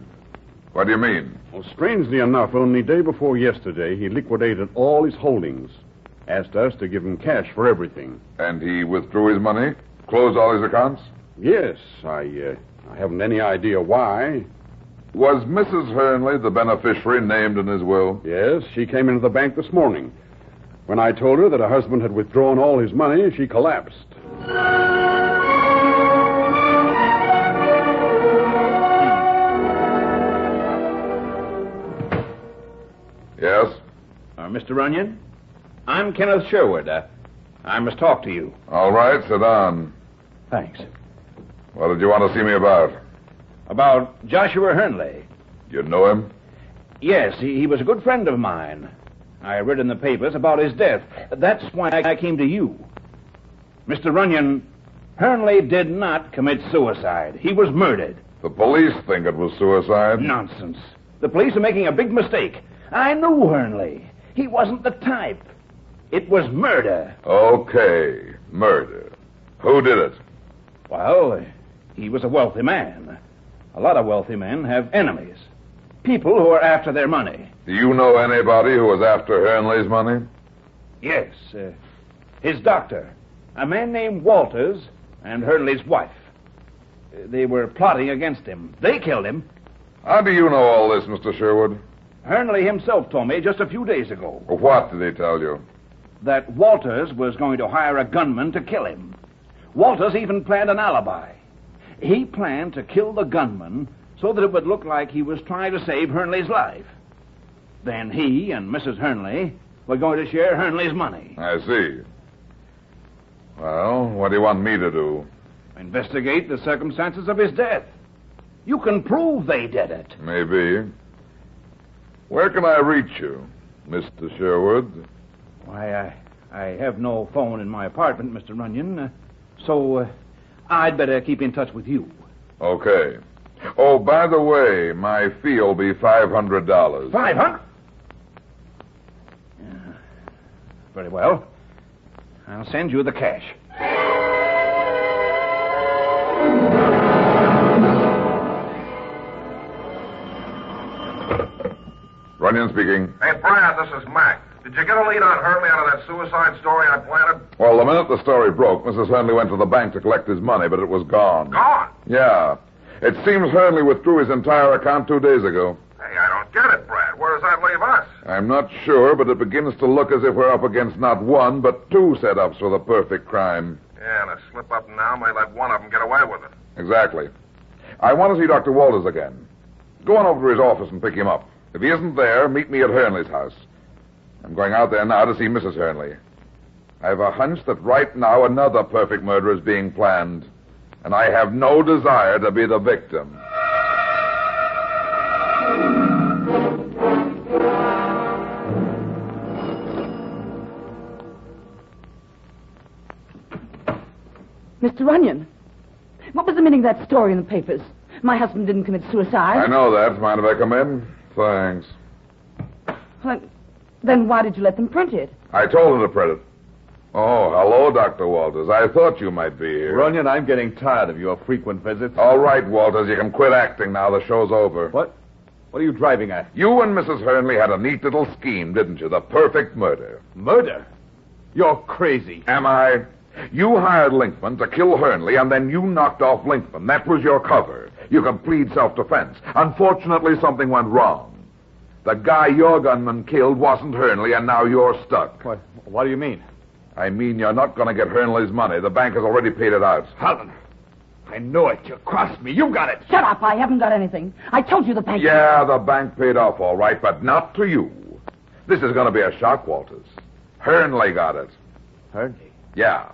Speaker 3: What do you mean?
Speaker 14: Well, strangely enough, only day before yesterday, he liquidated all his holdings. Asked us to give him cash for everything.
Speaker 3: And he withdrew his money? Closed all his accounts?
Speaker 14: Yes. I haven't any idea why.
Speaker 3: Was Mrs. Hernley the beneficiary named in his will?
Speaker 14: Yes, she came into the bank this morning. When I told her that her husband had withdrawn all his money, she collapsed.
Speaker 3: Yes?
Speaker 17: Mr. Runyon? I'm Kenneth Sherwood. I must talk to you.
Speaker 3: All right, sit down.
Speaker 17: Thanks.
Speaker 3: What did you want to see me about?
Speaker 17: About Joshua Hernley.
Speaker 3: You know him?
Speaker 17: Yes, he was a good friend of mine. I read in the papers about his death. That's why I came to you. Mr. Runyon, Hernley did not commit suicide. He was murdered.
Speaker 3: The police think it was suicide.
Speaker 17: Nonsense. The police are making a big mistake. I knew Hernley. He wasn't the type. It was murder.
Speaker 3: Okay, murder. Who did it?
Speaker 17: Well, he was a wealthy man. A lot of wealthy men have enemies. People who are after their money.
Speaker 3: Do you know anybody who was after Hernley's money?
Speaker 17: Yes. His doctor. A man named Walters and Hernley's wife. They were plotting against him. They killed him.
Speaker 3: How do you know all this, Mr. Sherwood?
Speaker 17: Hernley himself told me just a few days ago.
Speaker 3: What did he tell you?
Speaker 17: That Walters was going to hire a gunman to kill him. Walters even planned an alibi. He planned to kill the gunman so that it would look like he was trying to save Hernley's life. Then he and Mrs. Hernley were going to share Hernley's money.
Speaker 3: I see. Well, what do you want me to do?
Speaker 17: Investigate the circumstances of his death. You can prove they did it.
Speaker 3: Maybe. Where can I reach you, Mr. Sherwood?
Speaker 17: Why, I have no phone in my apartment, Mr. Runyon, so I'd better keep in touch with you.
Speaker 3: Okay. Oh, by the way, my fee will be $500.
Speaker 17: $500? Very well. I'll send you the cash.
Speaker 3: Runyon speaking.
Speaker 11: Hey, Brad, this is Mac. Did you get a lead on Hernley out of that suicide story I planted?
Speaker 3: Well, the minute the story broke, Mrs. Hernley went to the bank to collect his money, but it was gone.
Speaker 11: Gone?
Speaker 3: Yeah. It seems Hernley withdrew his entire account 2 days ago.
Speaker 11: Hey, I don't get it, Brad. Where does that leave us?
Speaker 3: I'm not sure, but it begins to look as if we're up against not one, but two setups for the perfect crime.
Speaker 11: Yeah, and a slip-up now may let one of them get away with it.
Speaker 3: Exactly. I want to see Dr. Walters again. Go on over to his office and pick him up. If he isn't there, meet me at Hernley's house. I'm going out there now to see Mrs. Hernley. I have a hunch that right now another perfect murder is being planned, and I have no desire to be the victim.
Speaker 2: Mr. Runyon, what was the meaning of that story in the papers? My husband didn't commit suicide.
Speaker 3: I know that. Mind if I come in? Thanks.
Speaker 2: Then why did you let them print it?
Speaker 3: I told her to print it. Oh, hello, Dr. Walters. I thought you might be here.
Speaker 7: Runyon, I'm getting tired of your frequent visits.
Speaker 3: All right, Walters, you can quit acting now. The show's over.
Speaker 7: What? What are you driving at?
Speaker 3: You and Mrs. Hernley had a neat little scheme, didn't you? The perfect murder.
Speaker 7: Murder? You're crazy.
Speaker 3: Am I? You hired Linkman to kill Hernley, and then you knocked off Linkman. That was your cover. You could plead self-defense. Unfortunately, something went wrong. The guy your gunman killed wasn't Hernley, and now you're stuck.
Speaker 7: What do you mean?
Speaker 3: I mean you're not going to get Hernley's money. The bank has already paid it out.
Speaker 7: Helen, I know it. You crossed me. You got it.
Speaker 2: Shut up. I haven't got anything. I told you the bank...
Speaker 3: Yeah, the bank paid off all right, but not to you. This is going to be a shock, Walters. Hernley got it.
Speaker 7: Hernley?
Speaker 3: Yeah.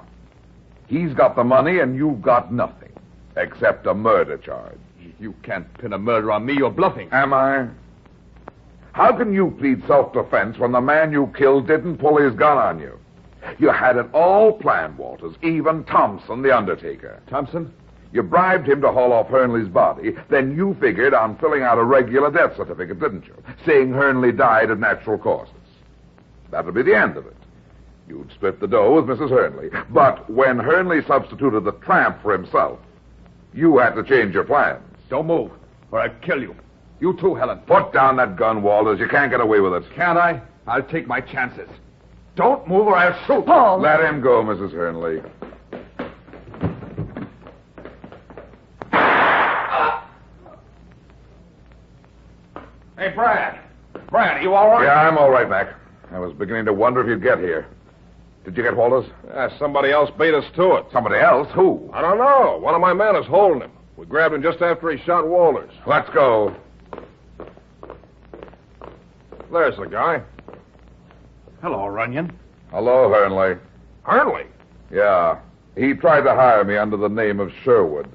Speaker 3: He's got the money, and you've got nothing. Except a murder charge.
Speaker 7: You can't pin a murder on me. You're bluffing.
Speaker 3: Am I? How can you plead self-defense when the man you killed didn't pull his gun on you? You had it all planned, Walters, even Thompson, the undertaker.
Speaker 7: Thompson?
Speaker 3: You bribed him to haul off Hernley's body, then you figured on filling out a regular death certificate, didn't you? Saying Hernley died of natural causes. That would be the end of it. You'd split the dough with Mrs. Hernley. But when Hernley substituted the tramp for himself, you had to change your plans.
Speaker 7: Don't move, or I'll kill you. You too, Helen.
Speaker 3: Put down that gun, Walters. You can't get away with it.
Speaker 7: Can't I? I'll take my chances. Don't move or I'll shoot.
Speaker 2: Paul!
Speaker 3: Let him go, Mrs. Hernley.
Speaker 17: Hey, Brad. Brad, are you all right?
Speaker 3: Yeah, I'm all right, Mac. I was beginning to wonder if you'd get here. Did you get Walters?
Speaker 1: Somebody else beat us to it.
Speaker 3: Somebody else? Who?
Speaker 1: I don't know. One of my men is holding him. We grabbed him just after he shot Walters.
Speaker 3: Let's go.
Speaker 1: There's the guy.
Speaker 14: Hello, Runyon.
Speaker 3: Hello, Hernley.
Speaker 1: Hernley?
Speaker 3: Yeah. He tried to hire me under the name of Sherwood.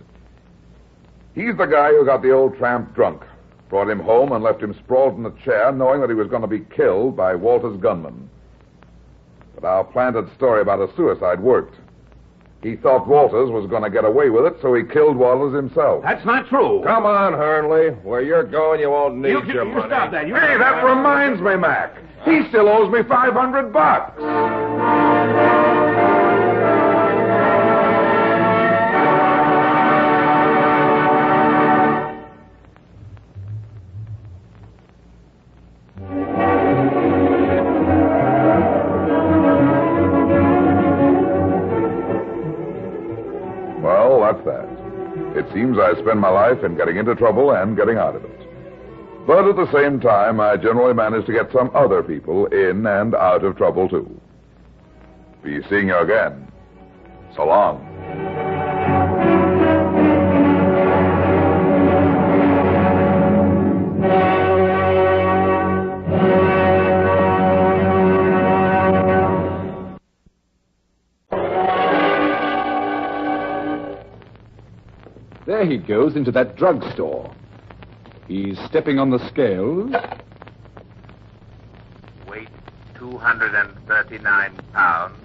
Speaker 3: He's the guy who got the old tramp drunk, brought him home and left him sprawled in a chair, knowing that he was going to be killed by Walter's gunman. But our planted story about a suicide worked. He thought Walters was going to get away with it, so he killed Walters himself.
Speaker 14: That's not true.
Speaker 1: Come on, Hernley. Where you're going, you won't need your money.
Speaker 14: Stop that.
Speaker 3: Hey, that reminds me, Mac. He still owes me $500. Well, that's that. It seems I spend my life in getting into trouble and getting out of it. But at the same time, I generally manage to get some other people in and out of trouble, too. Be seeing you again. So long.
Speaker 16: There he goes into that drugstore. He's stepping on the scales.
Speaker 22: Weight 239 pounds.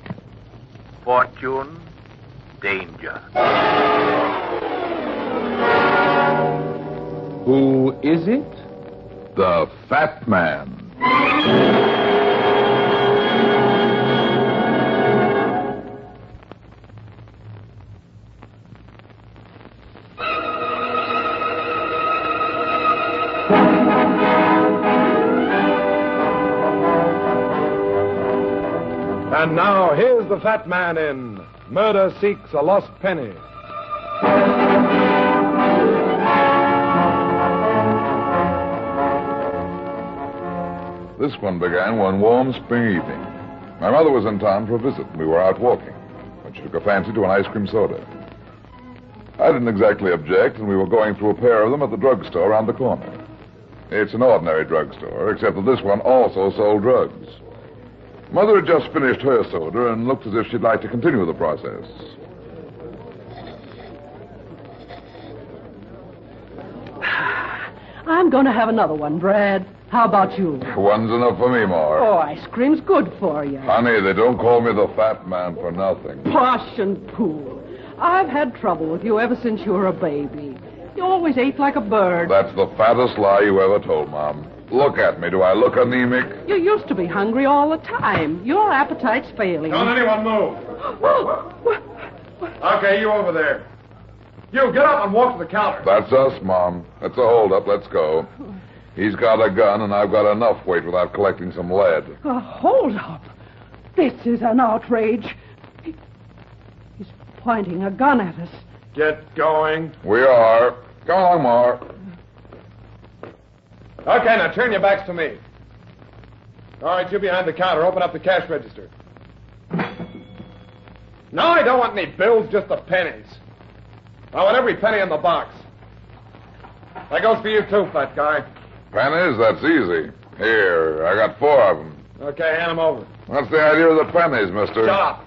Speaker 22: Fortune, danger.
Speaker 16: Who is it?
Speaker 3: The Fat Man.
Speaker 1: And now, here's the Fat Man in Murder Seeks a Lost Penny.
Speaker 3: This one began one warm spring evening. My mother was in town for a visit, and we were out walking when she took a fancy to an ice cream soda. I didn't exactly object, and we were going through a pair of them at the drugstore around the corner. It's an ordinary drugstore, except that this one also sold drugs. Mother had just finished her soda and looked as if she'd like to continue the process.
Speaker 6: I'm going to have another one, Brad. How about you?
Speaker 3: One's enough for me, Mar.
Speaker 6: Oh, ice cream's good for you.
Speaker 3: Honey, they don't call me the Fat Man for nothing.
Speaker 6: Posh and cool. I've had trouble with you ever since you were a baby. You always ate like a bird.
Speaker 3: That's the fattest lie you ever told, Mom. Look at me. Do I look anemic?
Speaker 6: You used to be hungry all the time. Your appetite's failing.
Speaker 13: Don't anyone move. Okay, you over there. You, get up and walk to the counter.
Speaker 3: That's us, Mom. That's a holdup. Let's go. He's got a gun, and I've got enough weight without collecting some lead.
Speaker 6: Hold up. This is an outrage. He's pointing a gun at us.
Speaker 13: Get going.
Speaker 3: We are. Come along, Mar.
Speaker 13: Okay, now turn your backs to me. All right, you behind the counter. Open up the cash register. No, I don't want any bills, just the pennies. I want every penny in the box. That goes for you, too, fat guy.
Speaker 3: Pennies? That's easy. Here, I got 4 of them.
Speaker 13: Okay, hand them over.
Speaker 3: What's the idea of the pennies, mister?
Speaker 13: Shut up.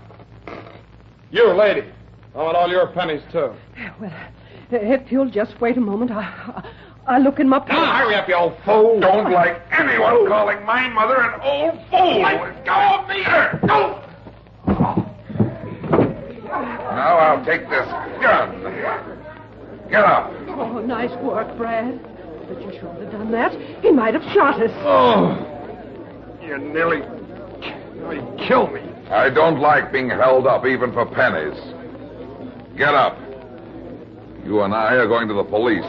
Speaker 13: You, lady. I want all your pennies, too.
Speaker 6: Well, if you'll just wait a moment, I'll look in my pocket.
Speaker 13: Now, hurry up, you old fool.
Speaker 3: Don't like anyone calling my mother an old fool.
Speaker 13: Let go of me. Go.
Speaker 3: Now I'll take this gun. Get up.
Speaker 6: Oh, nice work, Brad. But you shouldn't have done that. He might have shot us.
Speaker 3: Oh, you nearly killed me. I don't like being held up, even for pennies. Get up. You and I are going to the police.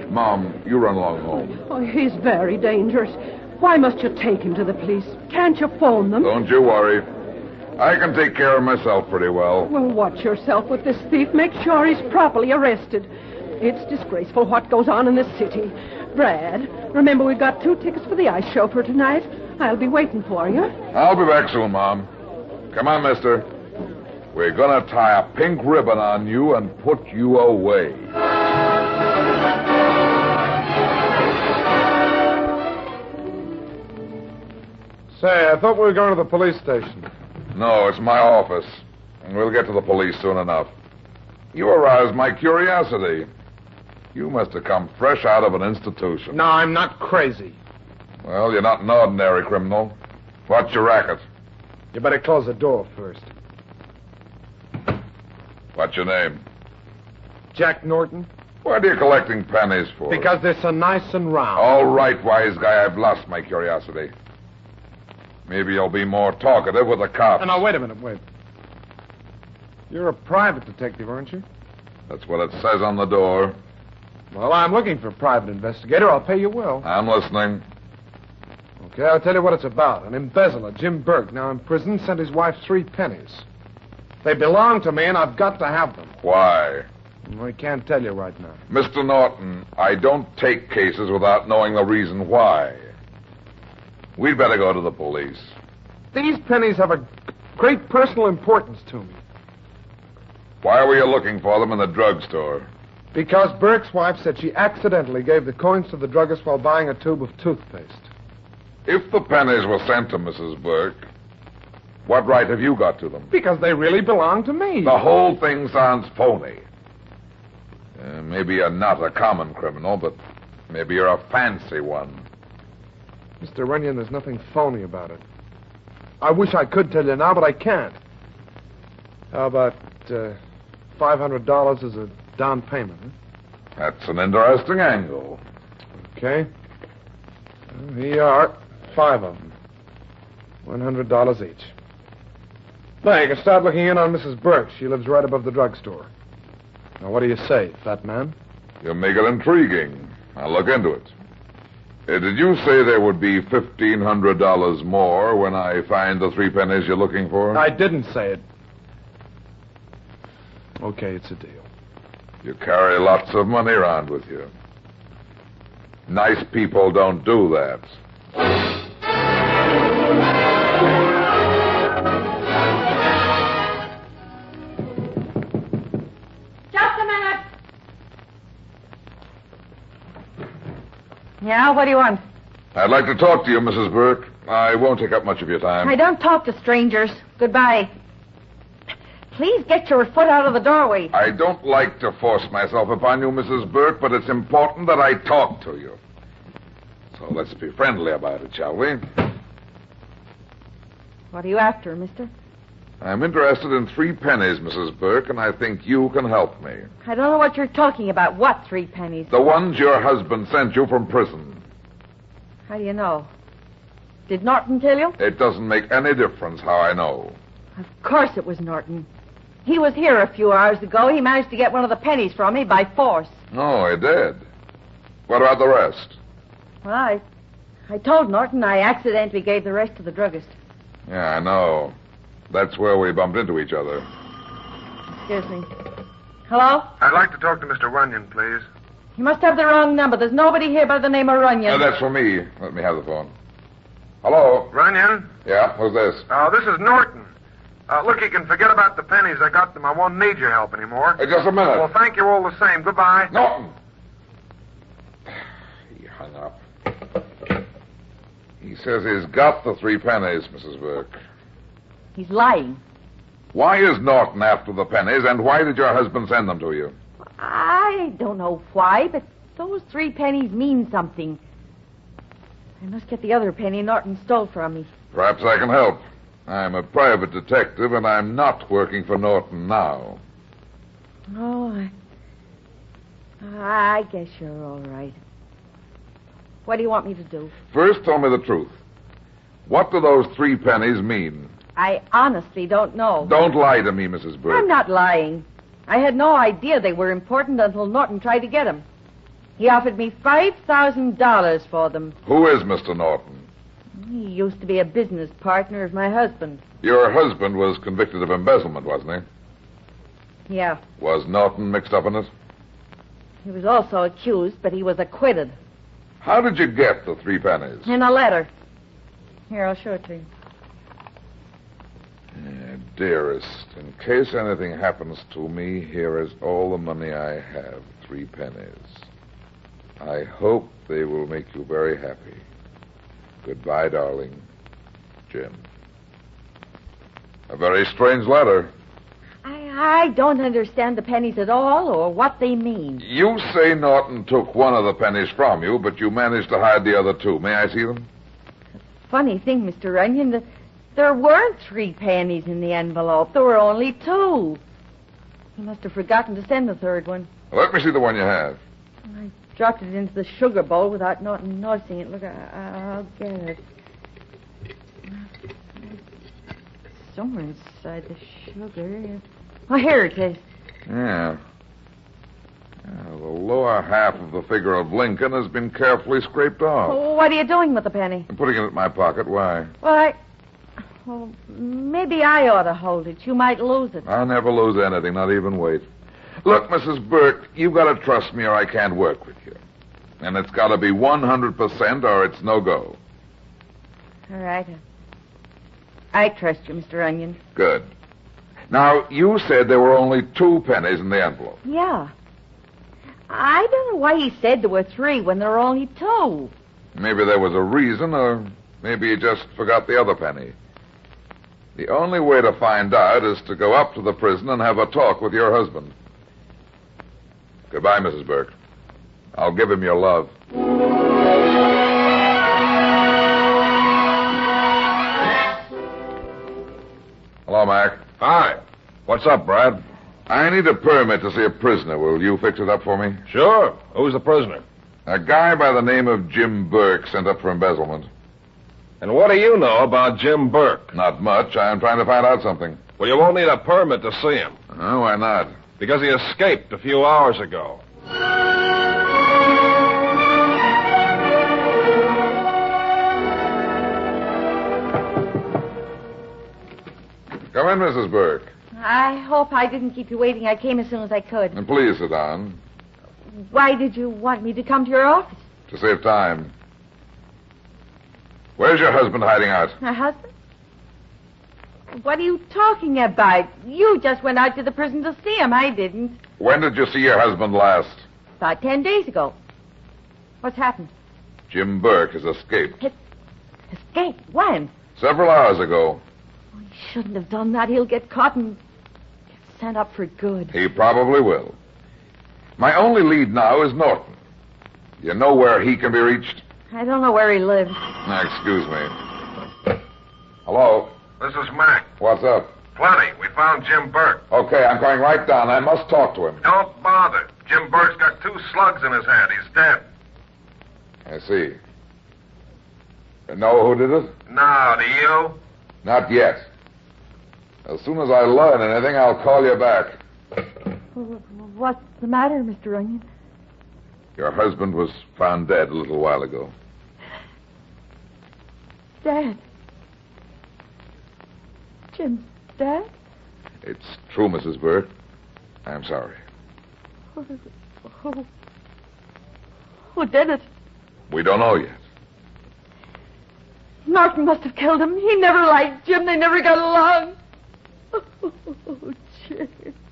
Speaker 3: Mom, you run along home.
Speaker 6: Oh, he's very dangerous. Why must you take him to the police? Can't you phone them?
Speaker 3: Don't you worry. I can take care of myself pretty well.
Speaker 6: Well, watch yourself with this thief. Make sure he's properly arrested. It's disgraceful what goes on in this city. Brad, remember we've got 2 tickets for the ice show for tonight. I'll be waiting for you.
Speaker 3: I'll be back soon, Mom. Come on, mister. We're gonna tie a pink ribbon on you and put you away.
Speaker 13: Say, I thought we were going to the police station.
Speaker 3: No, it's my office. And we'll get to the police soon enough. You aroused my curiosity. You must have come fresh out of an institution.
Speaker 13: No, I'm not crazy.
Speaker 3: Well, you're not an ordinary criminal. What's your racket?
Speaker 13: You better close the door first.
Speaker 3: What's your name?
Speaker 13: Jack Norton.
Speaker 3: What are you collecting pennies for?
Speaker 13: Because they're so nice and round.
Speaker 3: All right, wise guy, I've lost my curiosity. Maybe you'll be more talkative with the cops.
Speaker 13: No, wait a minute, wait. You're a private detective, aren't you?
Speaker 3: That's what it says on the door.
Speaker 13: Well, I'm looking for a private investigator. I'll pay you well.
Speaker 3: I'm listening.
Speaker 13: Okay, I'll tell you what it's about. An embezzler, Jim Burke, now in prison, sent his wife 3 pennies. They belong to me, and I've got to have them.
Speaker 3: Why?
Speaker 13: I can't tell you right now.
Speaker 3: Mr. Norton, I don't take cases without knowing the reason why. We'd better go to the police.
Speaker 13: These pennies have a great personal importance to me.
Speaker 3: Why were you looking for them in the drugstore?
Speaker 13: Because Burke's wife said she accidentally gave the coins to the druggist while buying a tube of toothpaste.
Speaker 3: If the pennies were sent to Mrs. Burke, what right have you got to them?
Speaker 13: Because they really belong to me.
Speaker 3: The whole thing sounds phony. Maybe you're not a common criminal, but maybe you're a fancy one.
Speaker 13: Mr. Runyon, there's nothing phony about it. I wish I could tell you now, but I can't. How about $500 as a down payment? Huh?
Speaker 3: That's an interesting angle.
Speaker 13: Okay. Well, here you are. 5 of them. $100 each. Now, you can start looking in on Mrs. Burke. She lives right above the drugstore. Now, what do you say, fat man?
Speaker 3: You make it intriguing. I'll look into it. Did you say there would be $1,500 more when I find the 3 pennies you're looking for?
Speaker 13: I didn't say it. Okay, it's a deal.
Speaker 3: You carry lots of money around with you. Nice people don't do that.
Speaker 18: Just a minute. Yeah, what do you want?
Speaker 3: I'd like to talk to you, Mrs. Burke. I won't take up much of your time.
Speaker 18: I don't talk to strangers. Goodbye. Please get your foot out of the doorway.
Speaker 3: I don't like to force myself upon you, Mrs. Burke, but it's important that I talk to you. So let's be friendly about it, shall we?
Speaker 18: What are you after, mister?
Speaker 3: I'm interested in 3 pennies, Mrs. Burke, and I think you can help me.
Speaker 18: I don't know what you're talking about. What 3 pennies?
Speaker 3: The ones your husband sent you from prison.
Speaker 5: How do you know? Did Norton tell you?
Speaker 3: It doesn't make any difference how I know.
Speaker 5: Of course it was Norton. He was here a few hours ago. He managed to get one of the pennies from me by force.
Speaker 3: Oh, he did. What about the rest?
Speaker 5: Well, I told Norton I accidentally gave the rest to the druggist.
Speaker 3: Yeah, I know. That's where we bumped into each other.
Speaker 5: Excuse me. Hello?
Speaker 11: I'd like to talk to Mr. Runyon, please.
Speaker 5: You must have the wrong number. There's nobody here by the name of Runyon.
Speaker 3: That's for me. Let me have the phone. Hello?
Speaker 11: Runyon?
Speaker 3: Yeah, who's this?
Speaker 11: This is Norton. Look, you can forget about the pennies. I got them. I won't need your help anymore.
Speaker 3: Hey, just a minute.
Speaker 11: Well, thank you all the same. Goodbye.
Speaker 3: Norton! He hung up. He says he's got the 3 pennies, Mrs. Burke.
Speaker 5: He's lying.
Speaker 3: Why is Norton after the pennies, and why did your husband send them to you?
Speaker 5: I don't know why, but those 3 pennies mean something. I must get the other penny Norton stole from me.
Speaker 3: Perhaps I can help. I'm a private detective, and I'm not working for Norton now.
Speaker 5: Oh, I guess you're all right. What do you want me to do?
Speaker 3: First, tell me the truth. What do those 3 pennies mean?
Speaker 5: I honestly don't know.
Speaker 3: Don't lie to me, Mrs. Burke.
Speaker 5: I'm not lying. I had no idea they were important until Norton tried to get them. He offered me $5,000 for them.
Speaker 3: Who is Mr. Norton?
Speaker 5: He used to be a business partner of my husband.
Speaker 3: Your husband was convicted of embezzlement, wasn't he?
Speaker 5: Yeah.
Speaker 3: Was Norton mixed up in it?
Speaker 5: He was also accused, but he was acquitted.
Speaker 3: How did you get the 3 pennies?
Speaker 5: In a letter. Here, I'll show it to you.
Speaker 3: Dearest, in case anything happens to me, here is all the money I have, 3 pennies. I hope they will make you very happy. Goodbye, darling. Jim. A very strange letter.
Speaker 5: I don't understand the pennies at all or what they mean.
Speaker 3: You say Norton took one of the pennies from you, but you managed to hide the other 2. May I see them?
Speaker 5: Funny thing, Mr. Runyon, there weren't 3 pennies in the envelope. There were only 2. He must have forgotten to send the 3rd one.
Speaker 3: Let me see the one you have.
Speaker 5: I dropped it into the sugar bowl without Norton noticing it. Look, I'll get it. Somewhere inside the sugar. Oh, here it is.
Speaker 3: Yeah. The lower half of the figure of Lincoln has been carefully scraped off.
Speaker 5: Oh, what are you doing with the penny?
Speaker 3: I'm putting it in my pocket. Why?
Speaker 5: Well, maybe I ought to hold it. You might lose it.
Speaker 3: I'll never lose anything, not even weight. Look, Mrs. Burke, you've got to trust me or I can't work with you. And it's got to be 100% or it's no go.
Speaker 5: All right. I trust you, Mr. Onion.
Speaker 3: Good. Now, you said there were only 2 pennies in the envelope.
Speaker 5: Yeah. I don't know why he said there were 3 when there were only 2.
Speaker 3: Maybe there was a reason, or maybe he just forgot the other penny. The only way to find out is to go up to the prison and have a talk with your husband. Goodbye, Mrs. Burke. I'll give him your love. Hello, Mac.
Speaker 1: Hi. What's up, Brad?
Speaker 3: I need a permit to see a prisoner. Will you fix it up for me?
Speaker 1: Sure. Who's the prisoner?
Speaker 3: A guy by the name of Jim Burke sent up for embezzlement.
Speaker 1: And what do you know about Jim Burke?
Speaker 3: Not much. I'm trying to find out something.
Speaker 1: Well, you won't need a permit to see him.
Speaker 3: Oh, why not?
Speaker 1: Because he escaped a few hours ago.
Speaker 3: Come in, Mrs. Burke.
Speaker 5: I hope I didn't keep you waiting. I came as soon as I could.
Speaker 3: And please sit down.
Speaker 5: Why did you want me to come to your office?
Speaker 3: To save time. Where's your husband hiding out?
Speaker 5: My husband? What are you talking about? You just went out to the prison to see him. I didn't.
Speaker 3: When did you see your husband last?
Speaker 5: About 10 days ago. What's happened?
Speaker 3: Jim Burke has escaped.
Speaker 5: Escaped? When?
Speaker 3: Several hours ago.
Speaker 5: Oh, he shouldn't have done that. He'll get caught and get sent up for good.
Speaker 3: He probably will. My only lead now is Norton. You know where he can be reached?
Speaker 5: I don't know where he lives.
Speaker 3: Excuse me. Hello?
Speaker 11: This is Mac.
Speaker 3: What's up?
Speaker 11: Plenty. We found Jim Burke.
Speaker 3: Okay, I'm going right down. I must talk to him.
Speaker 11: Don't bother. Jim Burke's got 2 slugs in his head. He's dead.
Speaker 3: I see. Know who did it?
Speaker 11: No, do you?
Speaker 3: Not yet. As soon as I learn anything, I'll call you back.
Speaker 2: What's the matter, Mr. Onion?
Speaker 3: Your husband was found dead a little while ago.
Speaker 2: Dad. Jim's dad?
Speaker 3: It's true, Mrs. Burke. I'm sorry.
Speaker 2: Who did it?
Speaker 3: We don't know yet.
Speaker 2: Norton must have killed him. He never liked Jim. They never got along. Oh, Jim.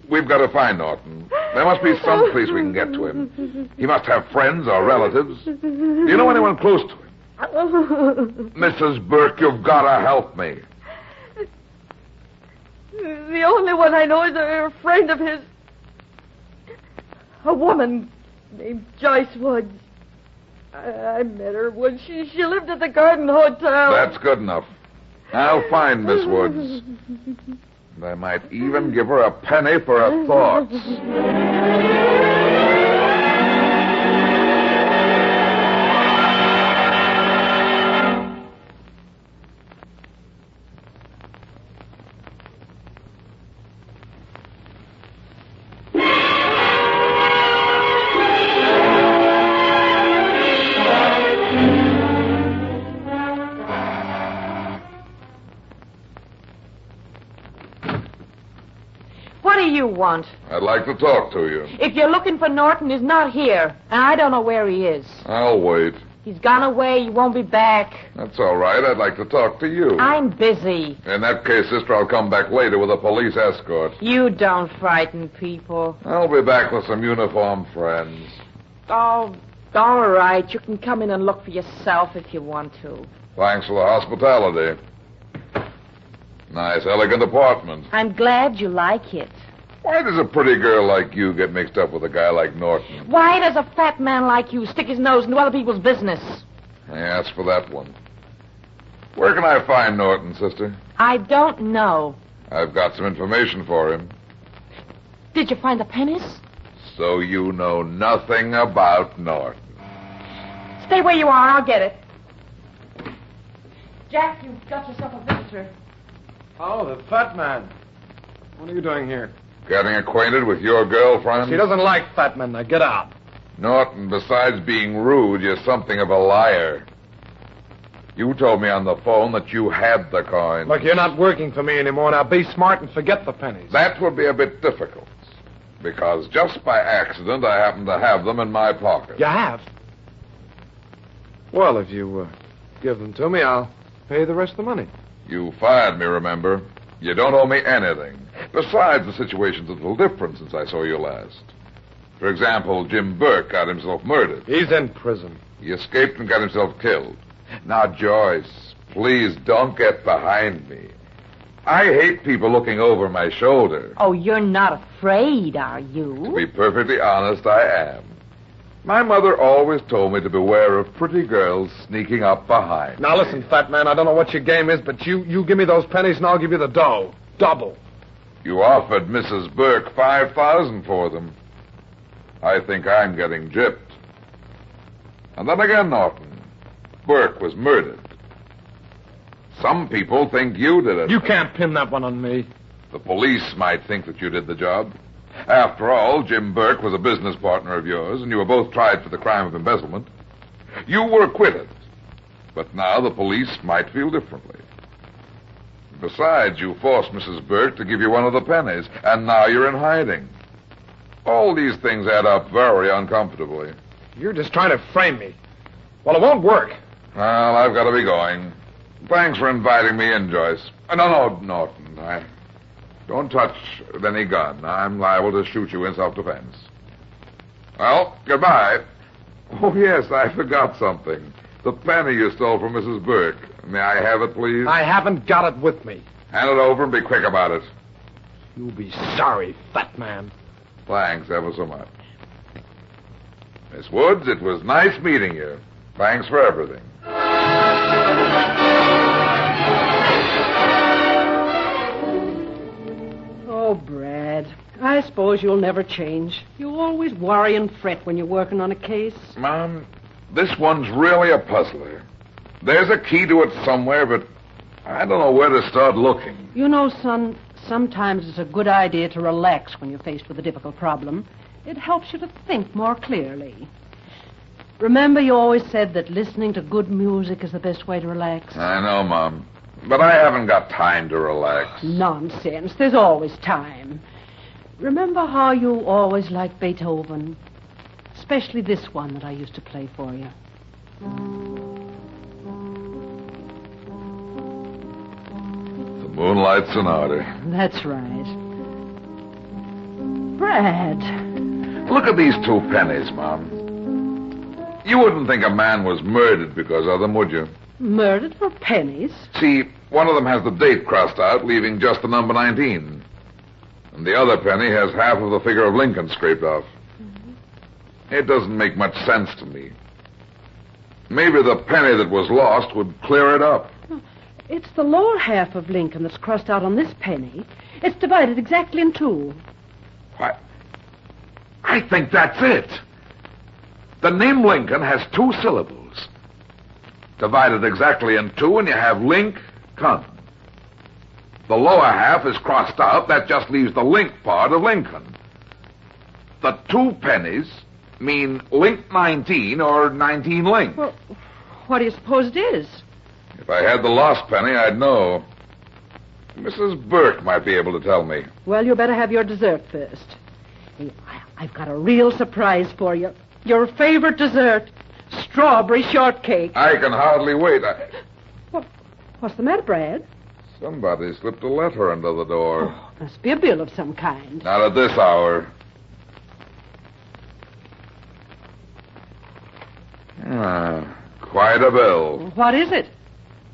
Speaker 3: We've got to find Norton. There must be some place we can get to him. He must have friends or relatives. Do you know anyone close to him? Mrs. Burke, you've got to help me.
Speaker 2: The only one I know is a friend of his. A woman named Joyce Woods. I met her when she lived at the Garden Hotel.
Speaker 3: That's good enough. I'll find Miss Woods. And I might even give her a penny for her thoughts.
Speaker 18: Want?
Speaker 3: I'd like to talk to you.
Speaker 18: If you're looking for Norton, he's not here. And I don't know where he is.
Speaker 3: I'll wait.
Speaker 18: He's gone away. He won't be back.
Speaker 3: That's all right. I'd like to talk to you.
Speaker 18: I'm busy.
Speaker 3: In that case, sister, I'll come back later with a police escort.
Speaker 18: You don't frighten people.
Speaker 3: I'll be back with some uniformed friends.
Speaker 18: Oh, all right. You can come in and look for yourself if you want to.
Speaker 3: Thanks for the hospitality. Nice, elegant apartment.
Speaker 18: I'm glad you like it.
Speaker 3: Why does a pretty girl like you get mixed up with a guy like Norton?
Speaker 18: Why does a fat man like you stick his nose into other people's business?
Speaker 3: I asked for that one. Where can I find Norton, sister?
Speaker 18: I don't know.
Speaker 3: I've got some information for him.
Speaker 18: Did you find the pennies?
Speaker 3: So you know nothing about Norton.
Speaker 18: Stay where you are. I'll get it. Jack, you've got yourself a visitor.
Speaker 13: Oh, the fat man. What are you doing here?
Speaker 3: Getting acquainted with your girlfriend?
Speaker 13: She doesn't like fat men. Now get out.
Speaker 3: Norton, besides being rude, you're something of a liar. You told me on the phone that you had the coin.
Speaker 13: Look, you're not working for me anymore. Now be smart and forget the pennies.
Speaker 3: That would be a bit difficult. Because just by accident, I happen to have them in my pocket.
Speaker 13: You have? Well, if you give them to me, I'll pay the rest of the money.
Speaker 3: You fired me, remember? You don't owe me anything. Besides, the situation's a little different since I saw you last. For example, Jim Burke got himself murdered.
Speaker 13: He's in prison.
Speaker 3: He escaped and got himself killed. Now, Joyce, please don't get behind me. I hate people looking over my shoulder.
Speaker 18: Oh, you're not afraid, are you?
Speaker 3: To be perfectly honest, I am. My mother always told me to beware of pretty girls sneaking up behind.
Speaker 13: Now, listen, fat man, I don't know what your game is, but you give me those pennies and I'll give you the dough. Double.
Speaker 3: You offered Mrs. Burke $5,000 for them. I think I'm getting gypped. And then again, Norton, Burke was murdered. Some people think you did it.
Speaker 13: You can't pin that one on me.
Speaker 3: The police might think that you did the job. After all, Jim Burke was a business partner of yours, and you were both tried for the crime of embezzlement. You were acquitted. But now the police might feel differently. Besides, you forced Mrs. Burke to give you one of the pennies, and now you're in hiding. All these things add up very uncomfortably.
Speaker 13: You're just trying to frame me. Well, it won't work.
Speaker 3: Well, I've got to be going. Thanks for inviting me in, Joyce. No, Norton. Don't touch any gun. I'm liable to shoot you in self-defense. Well, goodbye. Oh, yes, I forgot something. The penny you stole from Mrs. Burke. May I have it, please?
Speaker 13: I haven't got it with me.
Speaker 3: Hand it over and be quick about it.
Speaker 13: You'll be sorry, fat man.
Speaker 3: Thanks ever so much. Miss Woods, it was nice meeting you. Thanks for everything.
Speaker 6: Oh, Brad, I suppose you'll never change. You always worry and fret when you're working on a case.
Speaker 3: Mom, this one's really a puzzler. There's a key to it somewhere, but I don't know where to start looking.
Speaker 6: You know, son, sometimes it's a good idea to relax when you're faced with a difficult problem. It helps you to think more clearly. Remember, you always said that listening to good music is the best way to relax?
Speaker 3: I know, Mom. But I haven't got time to relax.
Speaker 6: Nonsense. There's always time. Remember how you always liked Beethoven? Especially this one that I used to play for you.
Speaker 3: The Moonlight Sonata.
Speaker 6: That's right. Brad.
Speaker 3: Look at these 2 pennies, Mom. You wouldn't think a man was murdered because of them, would you?
Speaker 6: Murdered for pennies?
Speaker 3: See, one of them has the date crossed out, leaving just the number 19. And the other penny has half of the figure of Lincoln scraped off. It doesn't make much sense to me. Maybe the penny that was lost would clear it up.
Speaker 6: It's the lower half of Lincoln that's crossed out on this penny. It's divided exactly in 2.
Speaker 3: Why, I think that's it. The name Lincoln has 2 syllables. Divided exactly in 2, and you have Link-con. The lower half is crossed out. That just leaves the link part of Lincoln. The 2 pennies mean Link 19 or 19 Link.
Speaker 6: Well, what do you suppose it is?
Speaker 3: If I had the lost penny, I'd know. Mrs. Burke might be able to tell me.
Speaker 6: Well, you better have your dessert first. Hey, I've got a real surprise for you. Your favorite dessert, strawberry shortcake.
Speaker 3: I can hardly wait.
Speaker 6: What's the matter, Brad?
Speaker 3: Somebody slipped a letter under the door.
Speaker 6: Oh, must be a bill of some kind.
Speaker 3: Not at this hour. Quite a bill.
Speaker 6: What is it?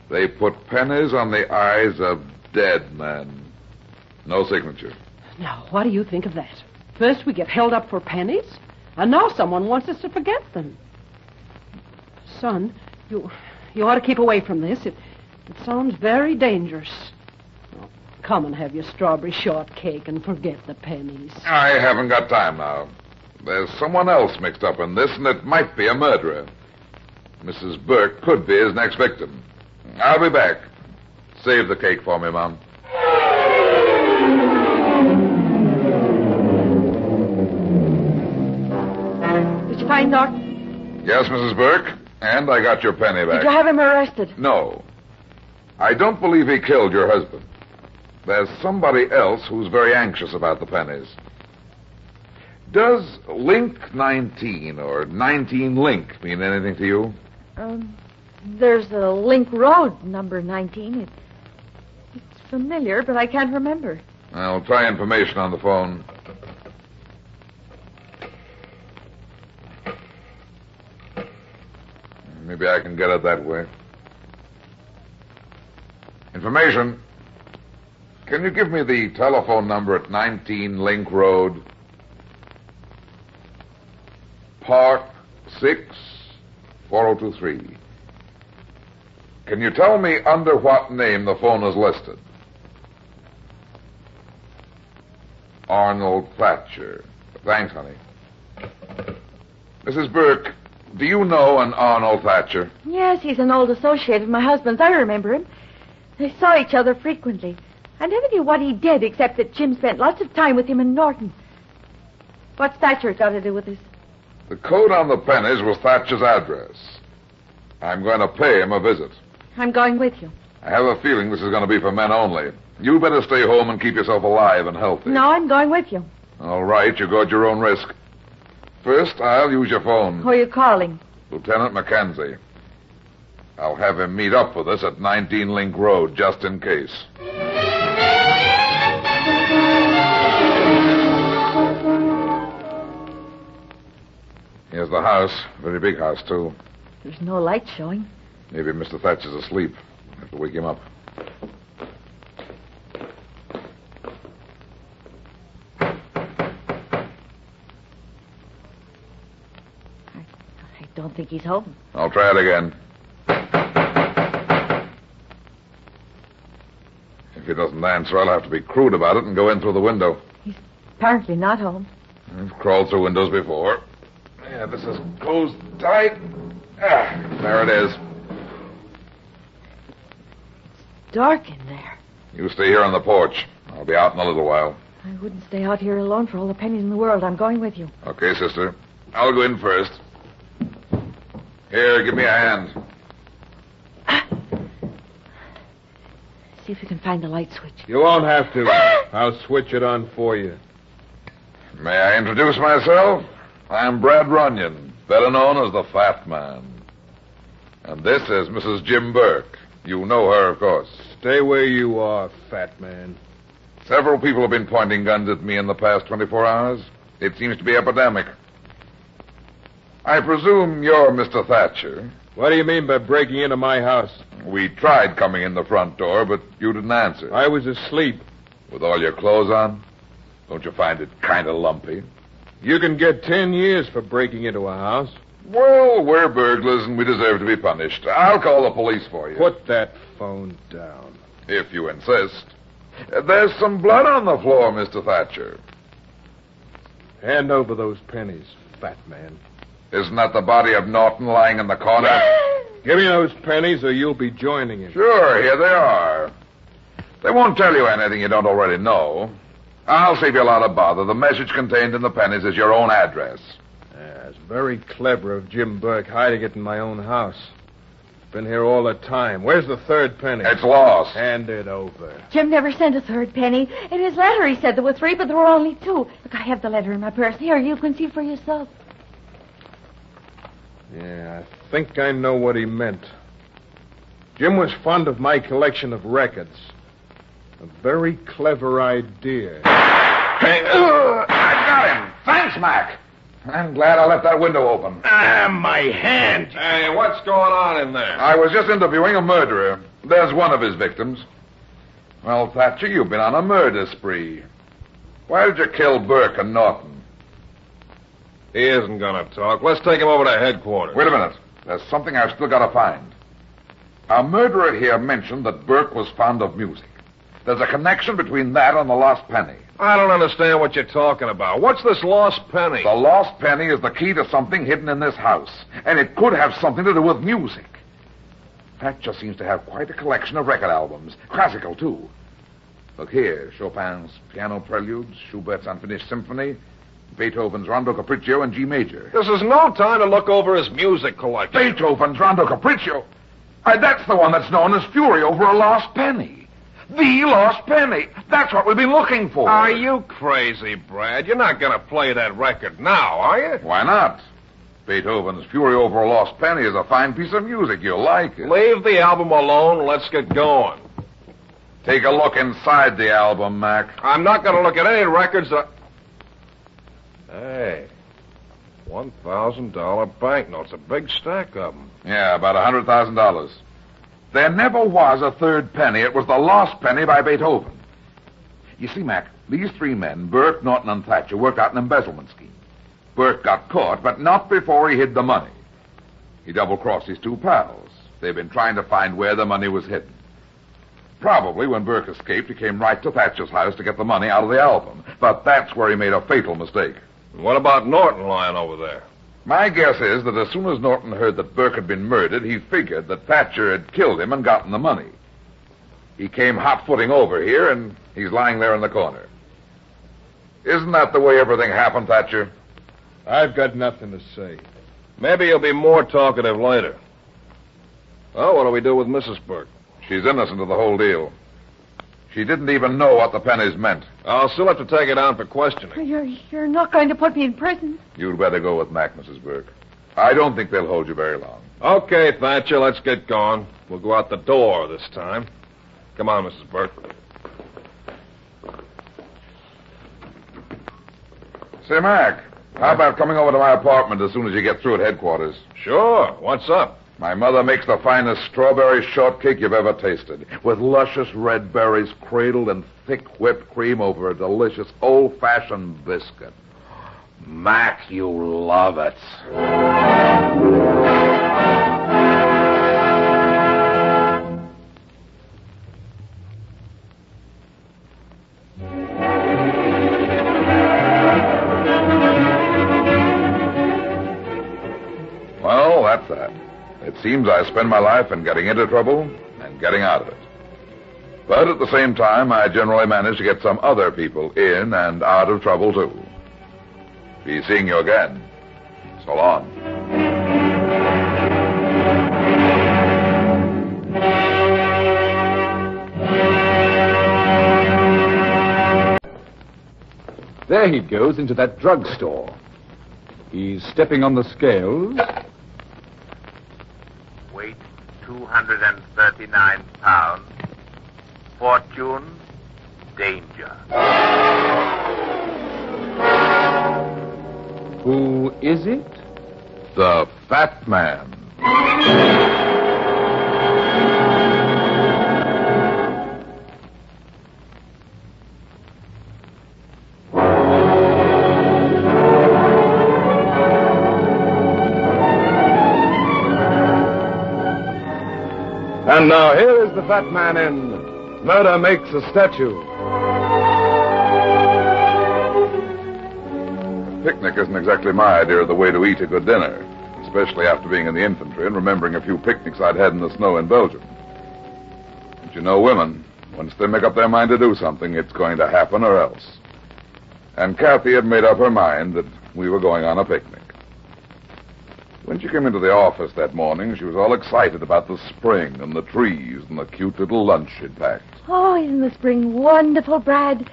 Speaker 3: They put pennies on the eyes of dead men. No signature.
Speaker 6: Now, what do you think of that? First we get held up for pennies, and now someone wants us to forget them. Son, you ought to keep away from this. It sounds very dangerous. Oh, come and have your strawberry shortcake and forget the pennies.
Speaker 3: I haven't got time now. There's someone else mixed up in this, and it might be a murderer. Mrs. Burke could be his next victim. I'll be back. Save the cake for me, Mom.
Speaker 2: Did you find Norton?
Speaker 3: Yes, Mrs. Burke, and I got your penny back.
Speaker 2: Did you have him arrested?
Speaker 3: No. I don't believe he killed your husband. There's somebody else who's very anxious about the pennies. Does Link 19 or 19 Link mean anything to you?
Speaker 2: There's a Link Road, number 19. It's familiar, but I can't remember.
Speaker 3: I'll try information on the phone. Maybe I can get it that way. Information. Can you give me the telephone number at 19 Link Road? Park 6, 4023. Can you tell me under what name the phone is listed? Arnold Thatcher. Thanks, honey. Mrs. Burke, do you know an Arnold Thatcher?
Speaker 2: Yes, he's an old associate of my husband's. I remember him. They saw each other frequently. I never knew what he did, except that Jim spent lots of time with him in Norton. What's Thatcher got to do with this?
Speaker 3: The code on the pennies was Thatcher's address. I'm going to pay him a visit.
Speaker 2: I'm going with you.
Speaker 3: I have a feeling this is going to be for men only. You better stay home and keep yourself alive and healthy.
Speaker 2: No, I'm going with you.
Speaker 3: All right, you go at your own risk. First, I'll use your phone.
Speaker 2: Who are you calling?
Speaker 3: Lieutenant Mackenzie. I'll have him meet up with us at 19 Link Road, just in case. Here's the house. Very big house, too.
Speaker 2: There's no light showing.
Speaker 3: Maybe Mr. Thatcher's asleep. I have to wake him up.
Speaker 2: I don't think he's home.
Speaker 3: I'll try it again. If he doesn't answer, I'll have to be crude about it and go in through the window.
Speaker 2: He's apparently not home.
Speaker 3: I've crawled through windows before. Yeah, this is closed tight. There it is.
Speaker 2: dark in there.
Speaker 3: You stay here on the porch. I'll be out in a little while.
Speaker 2: I wouldn't stay out here alone for all the pennies in the world. I'm going with you.
Speaker 3: Okay, sister. I'll go in first. Here, give me a hand.
Speaker 2: See if you can find the light switch.
Speaker 13: You won't have to. I'll switch it on for you.
Speaker 3: May I introduce myself? I'm Brad Runyon, better known as the Fat Man. And this is Mrs. Jim Burke. You know her, of course.
Speaker 13: Stay where you are, Fat Man.
Speaker 3: Several people have been pointing guns at me in the past 24 hours. It seems to be epidemic. I presume you're Mr. Thatcher.
Speaker 13: What do you mean by breaking into my house?
Speaker 3: We tried coming in the front door, but you didn't answer.
Speaker 13: I was asleep.
Speaker 3: With all your clothes on? Don't you find it kind of lumpy?
Speaker 13: You can get 10 years for breaking into a house.
Speaker 3: Well, we're burglars and we deserve to be punished. I'll call the police for you.
Speaker 13: Put that phone down.
Speaker 3: If you insist. There's some blood on the floor, Mr. Thatcher.
Speaker 13: Hand over those pennies, Fat Man.
Speaker 3: Isn't that the body of Norton lying in the corner?
Speaker 13: Give me those pennies or you'll be joining him.
Speaker 3: Sure, here they are. They won't tell you anything you don't already know. I'll save you a lot of bother. The message contained in the pennies is your own address.
Speaker 13: Yeah, it's very clever of Jim Burke hiding it in my own house. Been here all the time. Where's the third penny?
Speaker 3: It's lost.
Speaker 13: Hand it over.
Speaker 2: Jim never sent a third penny. In his letter he said there were 3, but there were only 2. Look, I have the letter in my purse. Here, you can see for yourself.
Speaker 13: Yeah, I think I know what he meant. Jim was fond of my collection of records. A very clever idea.
Speaker 3: Hey, I got him. Thanks, Mac. I'm glad I left that window open.
Speaker 13: My hand.
Speaker 1: Hey, what's going on in there?
Speaker 3: I was just interviewing a murderer. There's one of his victims. Well, Thatcher, you've been on a murder spree. Why did you kill Burke and Norton?
Speaker 1: He isn't going to talk. Let's take him over to headquarters.
Speaker 3: Wait a minute. There's something I've still got to find. Our murderer here mentioned that Burke was fond of music. There's a connection between that and the lost penny.
Speaker 1: I don't understand what you're talking about. What's this lost penny?
Speaker 3: The lost penny is the key to something hidden in this house, and it could have something to do with music. Thatcher seems to have quite a collection of record albums, classical, too. Look here, Chopin's Piano Preludes, Schubert's Unfinished Symphony, Beethoven's Rondo Capriccio in G major.
Speaker 1: This is no time to look over his music collection.
Speaker 3: Beethoven's Rondo Capriccio? That's the one that's known as Fury over a lost penny. The lost penny. That's what we've been looking for.
Speaker 1: Are you crazy, Brad? You're not going to play that record now, are you?
Speaker 3: Why not? Beethoven's Fury over a Lost Penny is a fine piece of music. You'll like it.
Speaker 1: Leave the album alone and let's get going.
Speaker 3: Take a look inside the album, Mac.
Speaker 1: I'm not going to look at any records that... Hey, $1,000 banknotes. A big stack of them.
Speaker 3: Yeah, about $100,000. There never was a third penny. It was the lost penny by Beethoven. You see, Mac, these 3 men, Burke, Norton, and Thatcher, worked out an embezzlement scheme. Burke got caught, but not before he hid the money. He double-crossed his 2 pals. They've been trying to find where the money was hidden. Probably when Burke escaped, he came right to Thatcher's house to get the money out of the album. But that's where he made a fatal mistake.
Speaker 1: What about Norton lying over there?
Speaker 3: My guess is that as soon as Norton heard that Burke had been murdered, he figured that Thatcher had killed him and gotten the money. He came hot-footing over here, and he's lying there in the corner. Isn't that the way everything happened, Thatcher?
Speaker 13: I've got nothing to say.
Speaker 1: Maybe you'll be more talkative later. Well, what do we do with Mrs. Burke?
Speaker 3: She's innocent of the whole deal. She didn't even know what the pennies meant.
Speaker 1: I'll still have to take her down for questioning.
Speaker 2: You're not going to put me in prison.
Speaker 3: You'd better go with Mac, Mrs. Burke. I don't think they'll hold you very long.
Speaker 1: Okay, Thatcher, let's get going. We'll go out the door this time. Come on, Mrs. Burke.
Speaker 3: Say, Mac, how about coming over to my apartment as soon as you get through at headquarters?
Speaker 1: Sure. What's up?
Speaker 3: My mother makes the finest strawberry shortcake you've ever tasted, with luscious red berries cradled in thick whipped cream over a delicious old-fashioned biscuit. Mac, you love it. Well, that's that. It seems I spend my life in getting into trouble and getting out of it. But at the same time, I generally manage to get some other people in and out of trouble, too. Be seeing you again. So long.
Speaker 16: There he goes into that drugstore. He's stepping on the scales.
Speaker 22: Weight 239 pounds. Fortune, danger.
Speaker 16: Who is it?
Speaker 3: The Fat Man.
Speaker 15: And now here is the Fat Man in Murder Makes a Statue.
Speaker 3: A picnic isn't exactly my idea of the way to eat a good dinner, especially after being in the infantry and remembering a few picnics I'd had in the snow in Belgium. But you know women, once they make up their mind to do something, it's going to happen or else. And Kathy had made up her mind that we were going on a picnic. When she came into the office that morning, she was all excited about the spring and the trees and the cute little lunch she'd packed.
Speaker 8: Oh, isn't the spring wonderful, Brad?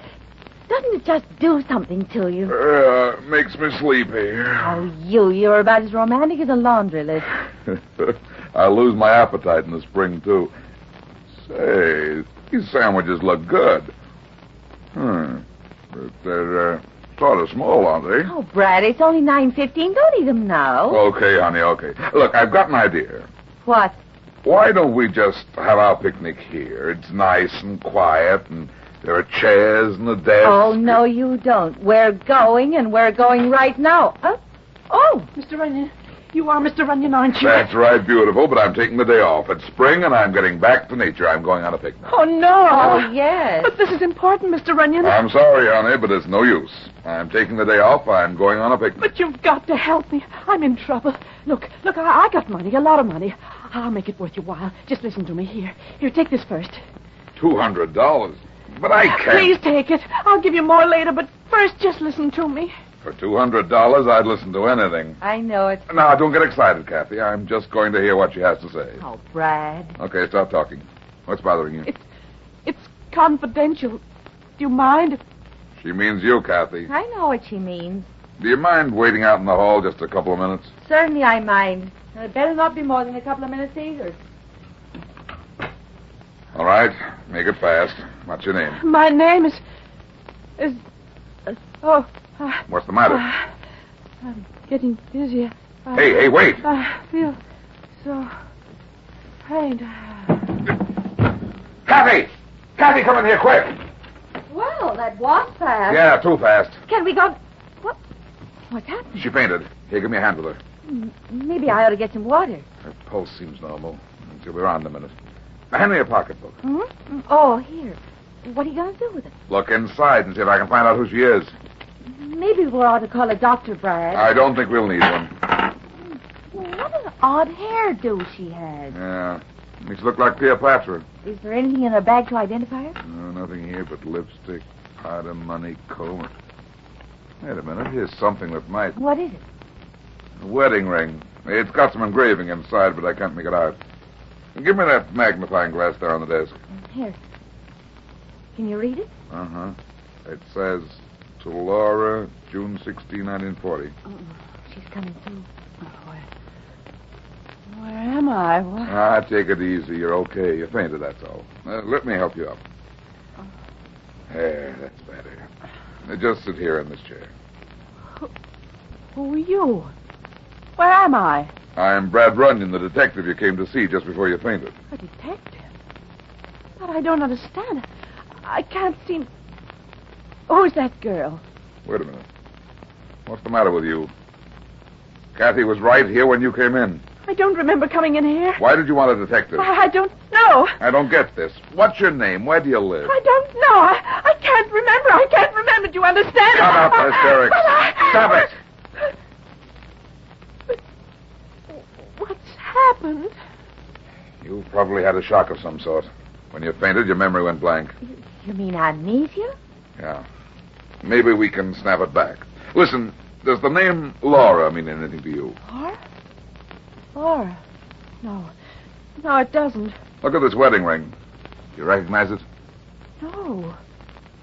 Speaker 8: Doesn't it just do something to you?
Speaker 3: Makes me sleepy.
Speaker 8: Oh, you're about as romantic as a laundry list.
Speaker 3: I lose my appetite in the spring, too. Say, these sandwiches look good. But they're sort of small, aren't they?
Speaker 8: Oh, Brad, it's only 9:15. Don't eat them now.
Speaker 3: Okay, honey, okay. Look, I've got an idea.
Speaker 8: What?
Speaker 3: Why don't we just have our picnic here? It's nice and quiet, and there are chairs and a desk.
Speaker 8: Oh, no, you don't. We're going, and we're going right now.
Speaker 6: Oh, Mr. Runyon. You are Mr. Runyon, aren't you?
Speaker 3: That's right, beautiful, but I'm taking the day off. It's spring, and I'm getting back to nature. I'm going on a picnic.
Speaker 6: Oh, no.
Speaker 8: Oh, yes.
Speaker 6: But this is important, Mr. Runyon.
Speaker 3: I'm sorry, honey, but it's no use. I'm taking the day off. I'm going on a picnic.
Speaker 6: But you've got to help me. I'm in trouble. Look, I got money, a lot of money. I'll make it worth your while. Just listen to me. Here, take this first.
Speaker 3: $200? But I can't.
Speaker 6: Please take it. I'll give you more later, but first just listen to me.
Speaker 3: For $200, I'd listen to anything.
Speaker 8: I know it.
Speaker 3: Now, don't get excited, Kathy. I'm just going to hear what she has to say.
Speaker 8: Oh, Brad.
Speaker 3: Okay, stop talking. What's bothering you?
Speaker 6: It's confidential. Do you mind?
Speaker 3: She means you, Kathy.
Speaker 8: I know what she means.
Speaker 3: Do you mind waiting out in the hall just a couple of minutes?
Speaker 8: Certainly I mind. It better not be more than a couple of minutes either.
Speaker 3: All right, make it fast. What's your name?
Speaker 6: My name is...
Speaker 3: What's the matter?
Speaker 6: I'm getting dizzy.
Speaker 3: Hey, wait.
Speaker 6: I feel so faint.
Speaker 3: Kathy! Kathy, come in here quick.
Speaker 8: Well, that was fast.
Speaker 3: Yeah, too fast.
Speaker 8: Can we go... What's happened?
Speaker 3: She fainted. Here, give me a hand with her.
Speaker 8: Maybe I ought to get some water.
Speaker 3: Her pulse seems normal. She'll be around in a minute. Now, hand me your pocketbook.
Speaker 8: Mm-hmm. Oh, here. What are you going to do with it?
Speaker 3: Look inside and see if I can find out who she is.
Speaker 8: Maybe we ought to call a doctor, Brad.
Speaker 3: I don't think we'll need one.
Speaker 8: What an odd hairdo she has.
Speaker 3: Yeah. Makes her look like Cleopatra.
Speaker 8: Is there anything in her bag to identify her?
Speaker 3: No, nothing here but lipstick, powder, money, comb. Wait a minute. Here's something that might...
Speaker 8: What is it?
Speaker 3: A wedding ring. It's got some engraving inside, but I can't make it out. Give me that magnifying glass there on the desk.
Speaker 8: Here. Can you read it?
Speaker 3: Uh-huh. It says, to Laura, June 16, 1940.
Speaker 8: Oh, she's coming through.
Speaker 6: Where am I? What?
Speaker 3: Take it easy. You're okay. You fainted, that's all. Let me help you up. There, that's better. Now, just sit here in this chair.
Speaker 6: Who are you? Where am I?
Speaker 3: I'm Brad Runyon, the detective you came to see just before you fainted.
Speaker 6: A detective? But I don't understand. I can't seem... Who's that girl?
Speaker 3: Wait a minute. What's the matter with you? Kathy was right here when you came in.
Speaker 6: I don't remember coming in here.
Speaker 3: Why did you want a detective?
Speaker 6: I don't know.
Speaker 3: I don't get this. What's your name? Where do you live?
Speaker 6: I don't know. I can't remember. I can't remember. Do you understand?
Speaker 3: Shut up, hysterics. Stop it.
Speaker 6: What's happened?
Speaker 3: You probably had a shock of some sort. When you fainted, your memory went blank.
Speaker 8: You mean amnesia?
Speaker 3: Yeah. Maybe we can snap it back. Listen, does the name Laura mean anything to you?
Speaker 6: Laura? Laura? No. No, it doesn't.
Speaker 3: Look at this wedding ring. Do you recognize it?
Speaker 6: No.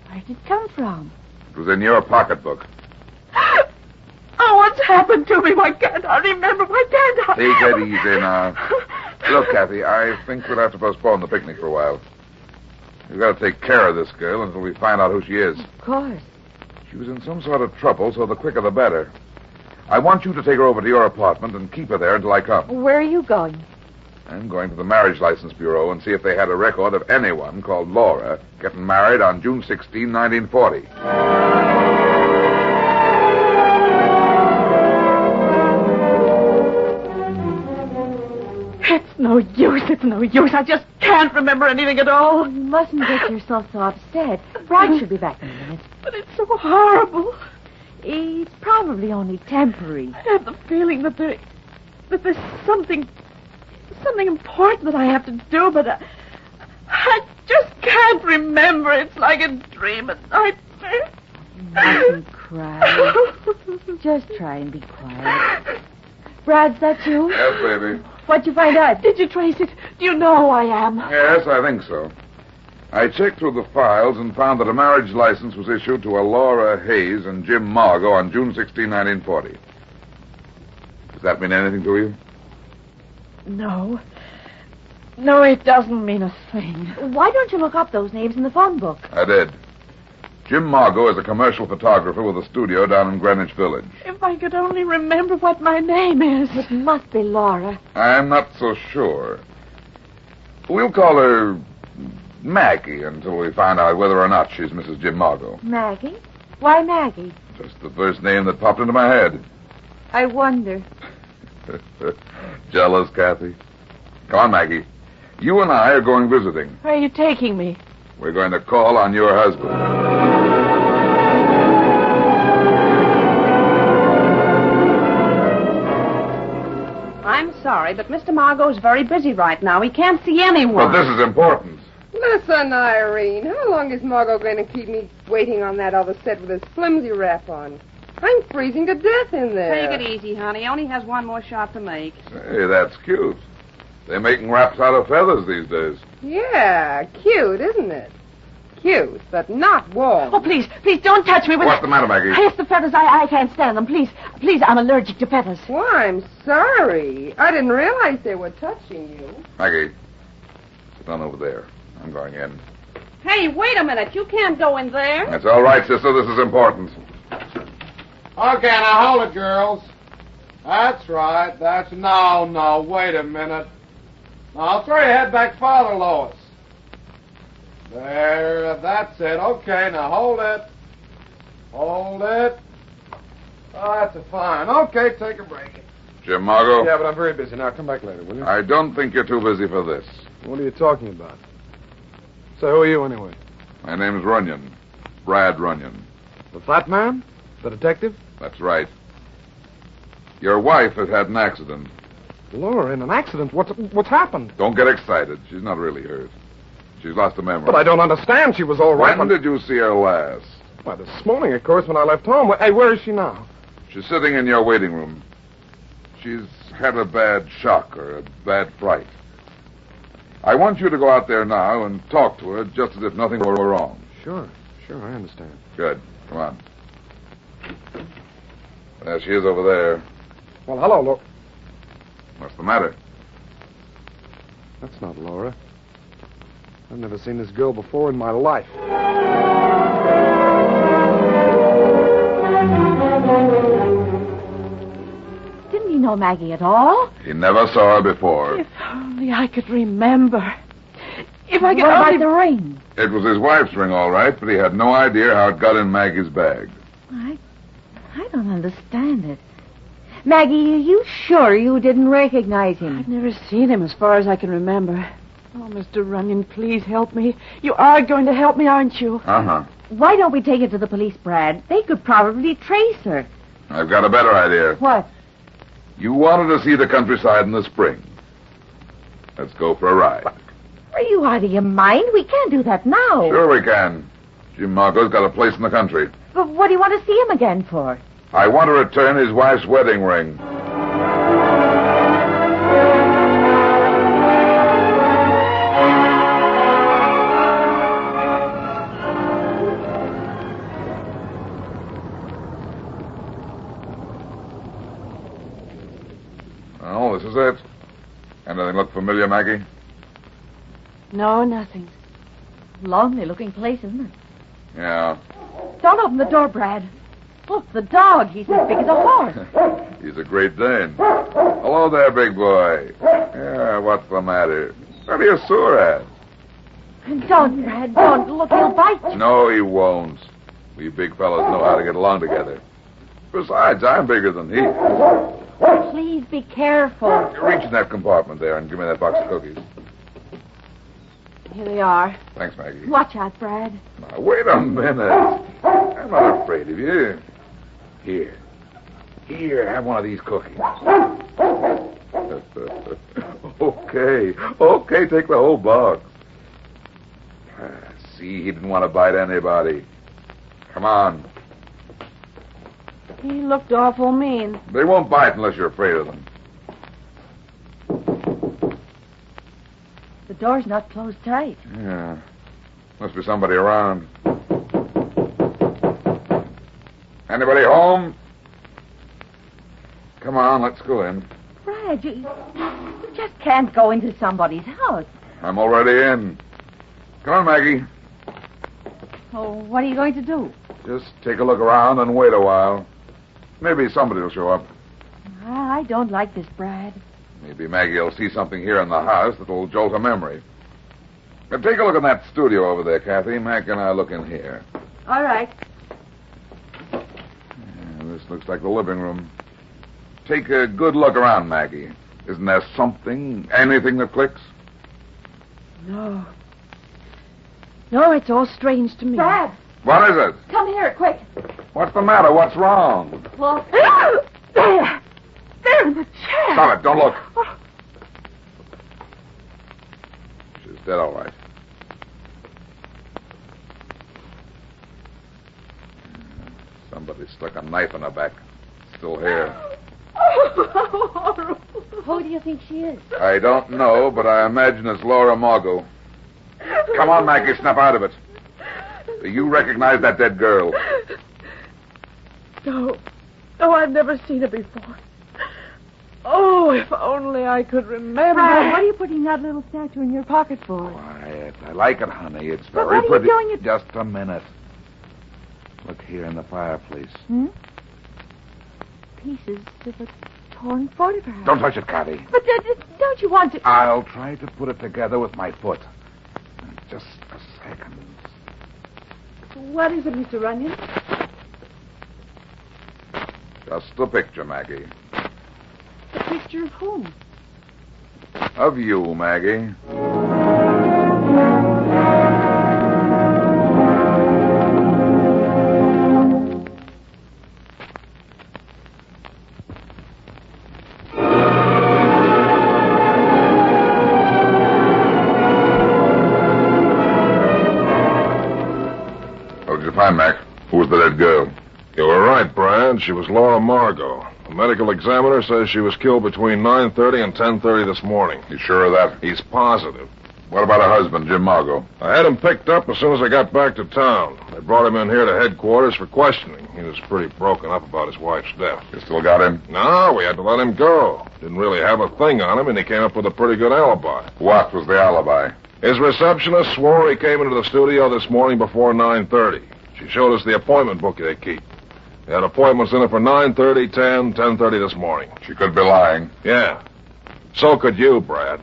Speaker 6: Where did it come from?
Speaker 3: It was in your pocketbook.
Speaker 6: Oh, what's happened to me? Why can't I remember? Why can't I?
Speaker 3: Take it easy now. Look, Kathy, I think we'll have to postpone the picnic for a while. We've got to take care of this girl until we find out who she is.
Speaker 8: Of course.
Speaker 3: She was in some sort of trouble, so the quicker the better. I want you to take her over to your apartment and keep her there until I come.
Speaker 8: Where are you going?
Speaker 3: I'm going to the Marriage License Bureau and see if they had a record of anyone called Laura getting married on June 16, 1940.
Speaker 6: It's no use. It's no use. I just can't remember anything at all.
Speaker 8: You mustn't get yourself so upset. Brad should be back in a minute.
Speaker 6: But it's so horrible.
Speaker 8: It's probably only temporary.
Speaker 6: I have the feeling that there's something important that I have to do, but I just can't remember. It's like a dream, a nightmare.
Speaker 8: You mustn't cry. Just try and be quiet. Brad, that you?
Speaker 3: Yes, baby.
Speaker 8: What'd you find out?
Speaker 6: Did you trace it? Do you know who I am?
Speaker 3: Yes, I think so. I checked through the files and found that a marriage license was issued to a Laura Hayes and Jim Margot on June 16, 1940. Does that mean anything to you?
Speaker 6: No. No, it doesn't mean a thing.
Speaker 8: Why don't you look up those names in the phone book?
Speaker 3: I did. Jim Margot is a commercial photographer with a studio down in Greenwich Village.
Speaker 6: If I could only remember what my name is.
Speaker 8: It must be Laura.
Speaker 3: I'm not so sure. We'll call her Maggie until we find out whether or not she's Mrs. Jim Margot.
Speaker 8: Maggie? Why Maggie?
Speaker 3: Just the first name that popped into my head.
Speaker 8: I wonder.
Speaker 3: Jealous, Kathy? Come on, Maggie. You and I are going visiting.
Speaker 6: Where are you taking me?
Speaker 3: We're going to call on your husband.
Speaker 10: I'm sorry, but Mr. Margot's very busy right now. He can't see anyone.
Speaker 3: But this is important.
Speaker 21: Listen, Irene, how long is Margot going to keep me waiting on that other set with this flimsy wrap on? I'm freezing to death in there.
Speaker 10: Take it easy, honey. He only has one more shot to make.
Speaker 3: Hey, that's cute. They're making wraps out of feathers these days.
Speaker 21: Yeah, cute, isn't it? Cute, but not warm.
Speaker 6: Oh, please, don't touch me with
Speaker 3: What's the matter, Maggie?
Speaker 6: It's the feathers. I can't stand them. Please, I'm allergic to feathers.
Speaker 21: Well, I'm sorry. I didn't realize they were touching you.
Speaker 3: Maggie, sit down over there. I'm going in.
Speaker 10: Hey, wait a minute. You can't go in there.
Speaker 3: That's all right, sister. This is important.
Speaker 13: Okay, now hold it, girls. That's right. No, wait a minute. Now, throw your head back farther, Lois. There, that's it. Okay, now hold it. Hold it. Oh, that's a fine. Okay, take a break.
Speaker 3: Jim Margot?
Speaker 13: Yeah, but I'm very busy now. Come back later, will you?
Speaker 3: I don't think you're too busy for this.
Speaker 13: What are you talking about? So who are you, anyway?
Speaker 3: My name's Runyon. Brad Runyon.
Speaker 13: The fat man? The detective?
Speaker 3: That's right. Your wife has had an accident.
Speaker 13: Laura, in an accident? What's happened?
Speaker 3: Don't get excited. She's not really hurt. She's lost her memory.
Speaker 13: But I don't understand. She was all right.
Speaker 3: When did you see her last?
Speaker 13: Why, this morning, of course, when I left home. Hey, where is she now?
Speaker 3: She's sitting in your waiting room. She's had a bad shock or a bad fright. I want you to go out there now and talk to her just as if nothing were wrong.
Speaker 13: Sure, I understand.
Speaker 3: Good. Come on. There she is over there.
Speaker 13: Well, hello, Laura.
Speaker 3: What's the matter?
Speaker 13: That's not Laura. I've never seen this girl before in my life.
Speaker 8: Didn't he know Maggie at all?
Speaker 3: He never saw her before.
Speaker 6: If only I could remember. If I could
Speaker 8: What
Speaker 6: only...
Speaker 8: about the ring?
Speaker 3: It was his wife's ring, all right, but he had no idea how it got in Maggie's bag.
Speaker 8: I don't understand it. Maggie, are you sure you didn't recognize him?
Speaker 6: I've never seen him as far as I can remember. Oh, Mr. Runyon, please help me. You are going to help me, aren't you?
Speaker 3: Uh-huh.
Speaker 8: Why don't we take her to the police, Brad? They could probably trace her.
Speaker 3: I've got a better idea.
Speaker 8: What?
Speaker 3: You wanted to see the countryside in the spring. Let's go for a ride.
Speaker 8: Are you out of your mind? We can't do that now.
Speaker 3: Sure we can. Jim Margot's got a place in the country.
Speaker 8: But what do you want to see him again for?
Speaker 3: I want to return his wife's wedding ring. Well, this is it. Anything look familiar, Maggie?
Speaker 2: No, nothing.
Speaker 8: Lonely-looking place, isn't it?
Speaker 3: Yeah.
Speaker 8: Don't open the door, Brad. Look, the dog. He's as big as a horse.
Speaker 3: He's a Great Dane. Hello there, big boy. Yeah, what's the matter? What are you sore at?
Speaker 8: Don't, Brad. Don't. Look, he'll bite you.
Speaker 3: No, he won't. We big fellas know how to get along together. Besides, I'm bigger than he.
Speaker 8: Please be careful.
Speaker 3: You reach in that compartment there and give me that box of cookies.
Speaker 2: Here they are.
Speaker 3: Thanks, Maggie.
Speaker 8: Watch out, Brad.
Speaker 3: Now, wait a minute. I'm not afraid of you. Here. Here, have one of these cookies. Okay. Okay, take the whole box. See, he didn't want to bite anybody. Come on.
Speaker 2: He looked awful mean.
Speaker 3: They won't bite unless you're afraid of them.
Speaker 8: The door's not closed tight.
Speaker 3: Yeah. Must be somebody around. Anybody home? Come on, let's go in.
Speaker 8: Brad, you just can't go into somebody's house.
Speaker 3: I'm already in. Come on, Maggie.
Speaker 8: Oh, what are you going to do?
Speaker 3: Just take a look around and wait a while. Maybe somebody will show up.
Speaker 8: I don't like this, Brad.
Speaker 3: Maybe Maggie will see something here in the house that'll jolt her memory. Now, take a look in that studio over there, Kathy. Mac and I look in here.
Speaker 2: All right.
Speaker 3: Yeah, this looks like the living room. Take a good look around, Maggie. Isn't there something, anything that clicks?
Speaker 2: No. No, it's all strange to me.
Speaker 8: Brad!
Speaker 3: What is it?
Speaker 8: Come here, quick.
Speaker 3: What's the matter? What's wrong?
Speaker 8: Well,
Speaker 2: there! There in the chair!
Speaker 3: Stop it. Don't look. She's dead, all right. Somebody stuck a knife in her back. Still here.
Speaker 8: Who do you think she is?
Speaker 3: I don't know, but I imagine it's Laura Margot. Come on, Maggie, snap out of it. Do you recognize that dead girl?
Speaker 2: No. No, I've never seen her before. Oh, if only I could remember.
Speaker 8: Brad, what are you putting that little statue in your pocket for?
Speaker 3: Quiet. I like it, honey. It's
Speaker 8: But
Speaker 3: very
Speaker 8: what are
Speaker 3: pretty.
Speaker 8: you doing?
Speaker 3: Just a minute. Look here in the fireplace.
Speaker 8: Pieces of a torn photograph.
Speaker 3: Don't touch it, Kathy.
Speaker 8: But don't you want to...
Speaker 3: I'll try to put it together with my foot. Just a second.
Speaker 2: What is it, Mr. Runyon?
Speaker 3: Just a picture, Maggie.
Speaker 2: A picture of whom?
Speaker 3: Of you, Maggie. What did you find, Mac? Who was the dead girl?
Speaker 1: You were right, Brad. She was Laura Margot. The medical examiner says she was killed between 9:30 and 10:30 this morning.
Speaker 3: You sure of that?
Speaker 1: He's positive.
Speaker 3: What about her husband, Jim Margot?
Speaker 1: I had him picked up as soon as I got back to town. They brought him in here to headquarters for questioning. He was pretty broken up about his wife's death.
Speaker 3: You still got him?
Speaker 1: No, we had to let him go. Didn't really have a thing on him, and he came up with a pretty good alibi.
Speaker 3: What was the alibi?
Speaker 1: His receptionist swore he came into the studio this morning before 9:30. She showed us the appointment book they keep. They had appointments in it for 9:30, 10, 10:30 this morning.
Speaker 3: She could be lying.
Speaker 1: Yeah. So could you, Brad.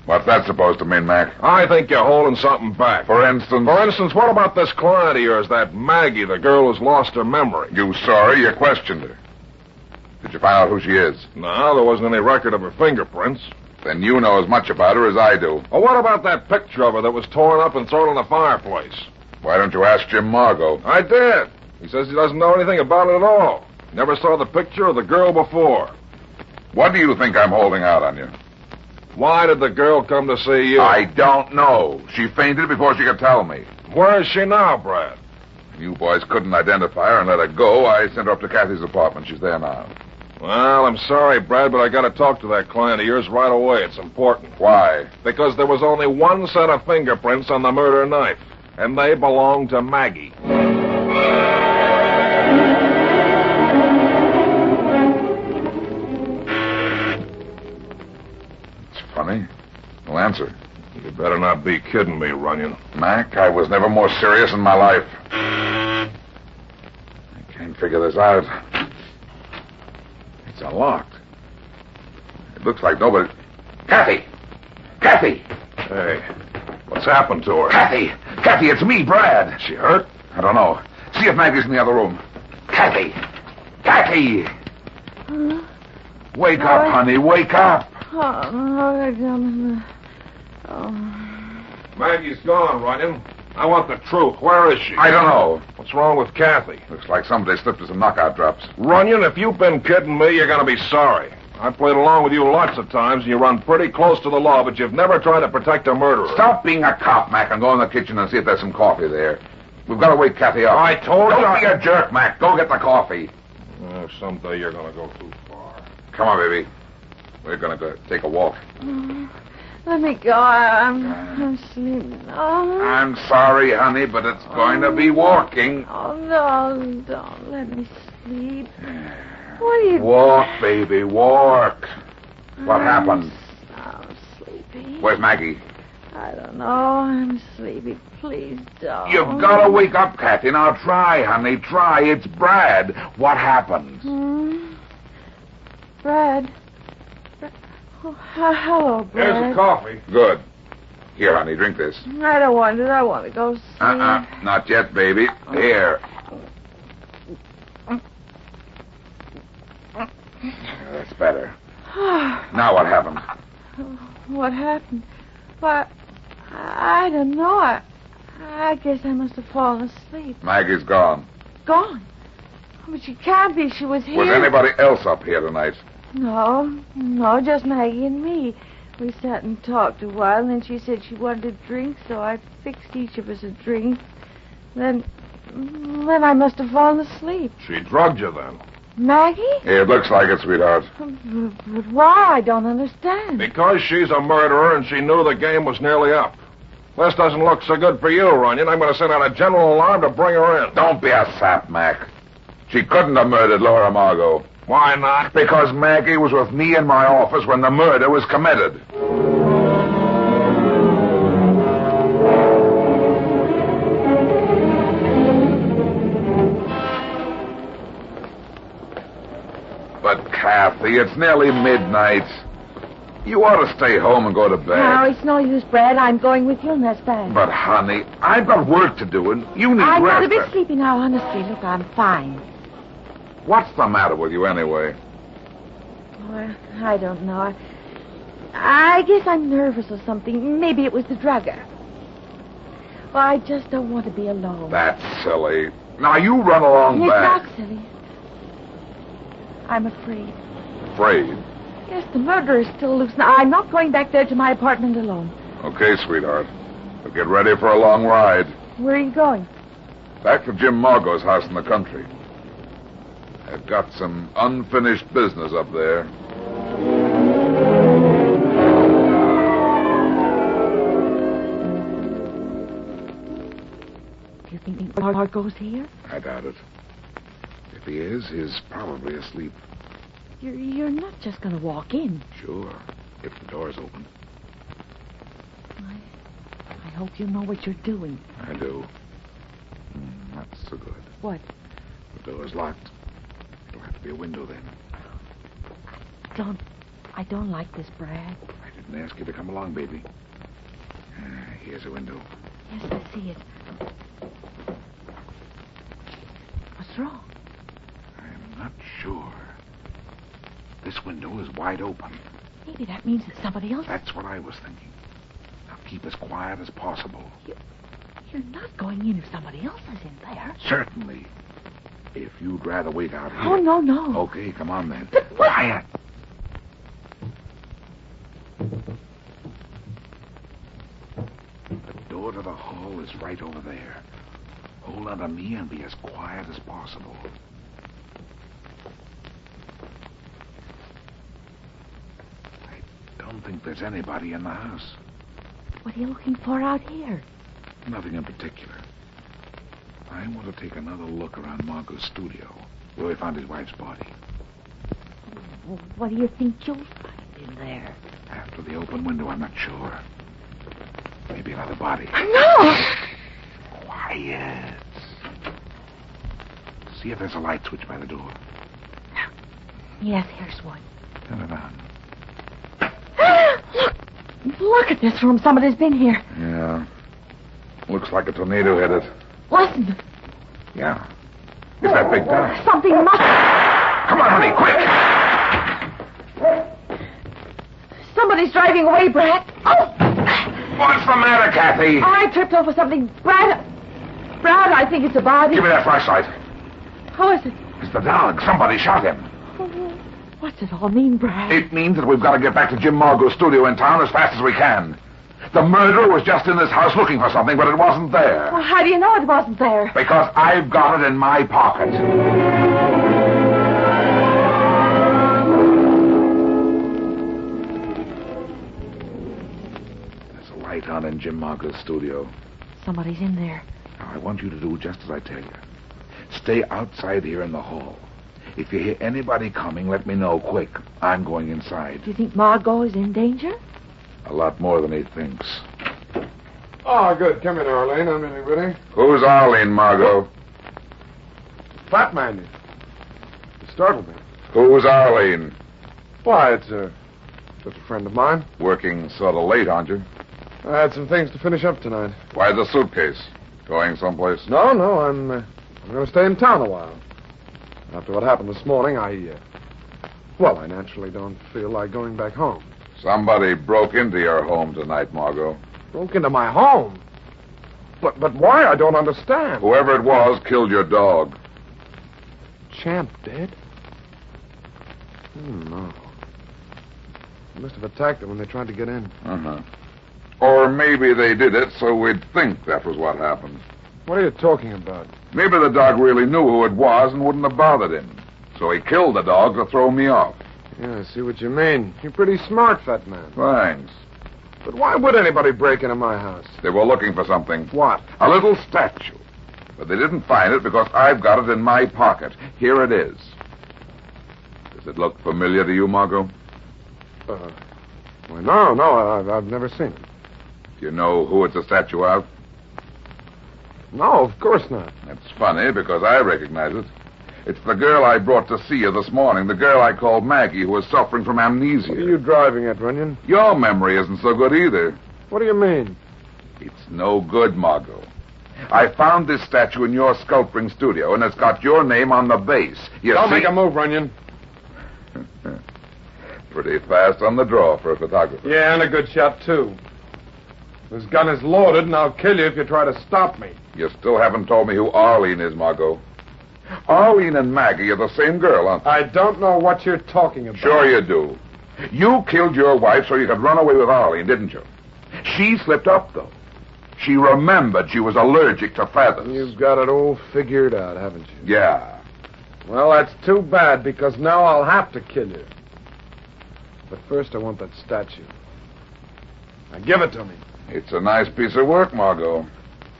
Speaker 3: What's that supposed to mean, Mac?
Speaker 1: I think you're holding something back.
Speaker 3: For instance?
Speaker 1: For instance, what about this client of yours, that Maggie, the girl who's lost her memory?
Speaker 3: You saw her, you questioned her. Did you find out who she is?
Speaker 1: No, there wasn't any record of her fingerprints.
Speaker 3: Then you know as much about her as I do.
Speaker 1: Well, what about that picture of her that was torn up and thrown in the fireplace?
Speaker 3: Why don't you ask Jim Margot?
Speaker 1: I did. He says he doesn't know anything about it at all. Never saw the picture of the girl before.
Speaker 3: What do you think I'm holding out on you?
Speaker 1: Why did the girl come to see you?
Speaker 3: I don't know. She fainted before she could tell me.
Speaker 1: Where is she now, Brad?
Speaker 3: You boys couldn't identify her and let her go. I sent her up to Kathy's apartment. She's there now.
Speaker 1: Well, I'm sorry, Brad, but I got to talk to that client of yours right away. It's important.
Speaker 3: Why?
Speaker 1: Because there was only one set of fingerprints on the murder knife, and they belonged to Maggie.
Speaker 3: It's funny. No answer.
Speaker 1: You better not be kidding me, Runyon.
Speaker 3: Mac, I was never more serious in my life. I can't figure this out. It's unlocked. It looks like nobody... Kathy! Kathy!
Speaker 1: Hey, what's happened to her?
Speaker 3: Kathy! Kathy, it's me, Brad.
Speaker 1: She hurt?
Speaker 3: I don't know. See if Maggie's in the other room. Kathy! Kathy! Wake up, honey. Wake up.
Speaker 1: Maggie's gone, Runyon. I want the truth. Where is she?
Speaker 3: I don't know.
Speaker 1: What's wrong with Kathy?
Speaker 3: Looks like somebody slipped her some knockout drops.
Speaker 1: Runyon, if you've been kidding me, you're going to be sorry. I played along with you lots of times, and you run pretty close to the law, but you've never tried to protect a murderer.
Speaker 3: Stop being a cop, Mac, and go in the kitchen and see if there's some coffee there. We've got to wake Kathy up.
Speaker 1: I told you.
Speaker 3: Don't be a jerk, Mac. Go get the coffee.
Speaker 1: Someday you're going to go too far.
Speaker 3: Come on, baby. We're going to go take a walk.
Speaker 2: Let me go. I'm sleeping. Oh.
Speaker 3: I'm sorry, honey, but it's going to be walking.
Speaker 2: Oh, no, don't let me sleep. What are you...
Speaker 3: Walk, baby, walk. What happened?
Speaker 2: I'm sleepy.
Speaker 3: Where's Maggie?
Speaker 2: I don't know. I'm sleepy. Please don't.
Speaker 3: You've got to wake up, Kathy. Now try, honey, try. It's Brad. What happened?
Speaker 2: Brad. Oh, hello, Brad.
Speaker 3: Here's the coffee. Good. Here, honey, drink this.
Speaker 2: I don't want it. I want to go sleep.
Speaker 3: Not yet, baby. Here. That's better. Now what happened?
Speaker 2: What happened? Why, I don't know. I guess I must have fallen asleep.
Speaker 3: Maggie's gone.
Speaker 2: Gone? But she can't be. She was here.
Speaker 3: Was anybody else up here tonight?
Speaker 2: No, just Maggie and me. We sat and talked a while, and then she said she wanted a drink, so I fixed each of us a drink. Then I must have fallen asleep.
Speaker 1: She drugged you then?
Speaker 2: Maggie?
Speaker 3: It looks like it, sweetheart.
Speaker 2: But why? I don't understand.
Speaker 1: Because she's a murderer and she knew the game was nearly up. This doesn't look so good for you, Runyon. I'm going to send out a general alarm to bring her in.
Speaker 3: Don't be a sap, Mac. She couldn't have murdered Laura Margot.
Speaker 1: Why not?
Speaker 3: Because Maggie was with me in my office when the murder was committed. But, Kathy, it's nearly midnight. You ought to stay home and go to bed.
Speaker 2: No, it's no use, Brad. I'm going with you, and that's bad.
Speaker 3: But, honey, I've got work to do, and you need rest.
Speaker 2: I'm not a bit sleepy now, honestly. Look, I'm fine.
Speaker 3: What's the matter with you, anyway?
Speaker 2: Well, I don't know. I guess I'm nervous or something. Maybe it was the drug. Well, I just don't want to be alone.
Speaker 3: That's silly. Now, you run along back.
Speaker 2: It's not silly. I'm afraid.
Speaker 3: Afraid?
Speaker 2: Yes, the murderer is still loose. Now, I'm not going back there to my apartment alone.
Speaker 3: Okay, sweetheart. But get ready for a long ride.
Speaker 2: Where are you going?
Speaker 3: Back to Jim Margot's house in the country. I've got some unfinished business up there.
Speaker 2: Do you think Margot's here?
Speaker 3: I doubt it. If he is, he's probably asleep.
Speaker 2: You're not just going to walk in.
Speaker 3: Sure, if the door's open.
Speaker 2: I hope you know what you're doing.
Speaker 3: I do. Not so good.
Speaker 2: What?
Speaker 3: The door's locked. It'll have to be a window then.
Speaker 2: I don't like this, Brad.
Speaker 3: I didn't ask you to come along, baby. Here's a window.
Speaker 2: Yes, I see it. What's wrong?
Speaker 3: I'm not sure. This window is wide open.
Speaker 2: Maybe that means that somebody else...
Speaker 3: That's what I was thinking. Now keep as quiet as possible.
Speaker 2: You're not going in if somebody else is in there.
Speaker 3: Certainly. If you'd rather wait out here.
Speaker 2: Oh, no.
Speaker 3: Okay, come on then.
Speaker 2: But what...
Speaker 3: Quiet.
Speaker 4: to the hall is right over there. Hold on to me and be as quiet as possible. I don't think there's anybody in the house.
Speaker 8: What are you looking for out here?
Speaker 4: Nothing in particular. I want to take another look around Margot's studio, where we found his wife's body.
Speaker 8: What do you think you'll find in there?
Speaker 4: After the open window, I'm not sure. Maybe another body.
Speaker 8: No!
Speaker 4: Quiet. See if there's a light switch by the door.
Speaker 8: Yes, here's one.
Speaker 4: Turn it on.
Speaker 8: Look at this room. Somebody's been here.
Speaker 4: Yeah. Looks like a tornado hit it.
Speaker 8: Listen.
Speaker 4: Yeah. It's that big guy.
Speaker 8: Something must...
Speaker 4: Come on, honey, quick!
Speaker 8: Somebody's driving away, Brad. Oh!
Speaker 4: What's the matter, Kathy?
Speaker 8: I tripped over something. Brad, I think it's a body.
Speaker 4: Give me that flashlight.
Speaker 8: Who is it?
Speaker 4: It's the dog. Somebody shot him.
Speaker 8: What's it all mean, Brad?
Speaker 4: It means that we've got to get back to Jim Margot's studio in town as fast as we can. The murderer was just in this house looking for something, but it wasn't there.
Speaker 8: Well, how do you know it wasn't there?
Speaker 4: Because I've got it in my pocket. There's a light on in Jim Margot's studio.
Speaker 8: Somebody's in there.
Speaker 4: Now, I want you to do just as I tell you. Stay outside here in the hall. If you hear anybody coming, let me know quick. I'm going inside.
Speaker 8: Do you think Margot is in danger?
Speaker 4: A lot more than he thinks.
Speaker 13: Oh, good. Come in, Arlene. I'm nearly ready.
Speaker 3: Who's Arlene, Margot?
Speaker 13: Fat man. You startled me.
Speaker 3: Who's Arlene?
Speaker 13: Why, it's just a friend of mine.
Speaker 3: Working sort of late, aren't you?
Speaker 13: I had some things to finish up tonight.
Speaker 3: Why the suitcase? Going someplace?
Speaker 13: No, I'm going to stay in town a while. After what happened this morning, I naturally don't feel like going back home.
Speaker 3: Somebody broke into your home tonight, Margot.
Speaker 13: Broke into my home? But why? I don't understand.
Speaker 3: Whoever it was killed your dog.
Speaker 13: Champ dead? No. They must have attacked him when they tried to get in.
Speaker 3: Uh-huh. Or maybe they did it so we'd think that was what happened.
Speaker 13: What are you talking about?
Speaker 3: Maybe the dog really knew who it was and wouldn't have bothered him. So he killed the dog to throw me off.
Speaker 13: Yeah, I see what you mean. You're pretty smart, fat man.
Speaker 3: Thanks.
Speaker 13: But why would anybody break into my house?
Speaker 3: They were looking for something.
Speaker 13: What?
Speaker 3: A little statue. But they didn't find it because I've got it in my pocket. Here it is. Does it look familiar to you, Margot?
Speaker 13: Why, no, I've never seen it.
Speaker 3: Do you know who it's a statue of?
Speaker 13: No, of course not.
Speaker 3: That's funny, because I recognize it. It's the girl I brought to see you this morning, the girl I called Maggie, who was suffering from amnesia.
Speaker 13: What are you driving at, Runyon?
Speaker 3: Your memory isn't so good either.
Speaker 13: What do you mean?
Speaker 3: It's no good, Margot. I found this statue in your sculpting studio, and it's got your name on the base.
Speaker 13: Don't make a move, Runyon.
Speaker 3: Pretty fast on the draw for a photographer.
Speaker 13: Yeah, and a good shot, too. This gun is loaded, and I'll kill you if you try to stop me.
Speaker 3: You still haven't told me who Arlene is, Margot. Arlene and Maggie are the same girl, aren't they?
Speaker 13: I don't know what you're talking about.
Speaker 3: Sure you do. You killed your wife so you could run away with Arlene, didn't you? She slipped up, though. She remembered she was allergic to feathers.
Speaker 13: You've got it all figured out, haven't you?
Speaker 3: Yeah.
Speaker 13: Well, that's too bad, because now I'll have to kill you. But first I want that statue. Now give it to me.
Speaker 3: It's a nice piece of work, Margot.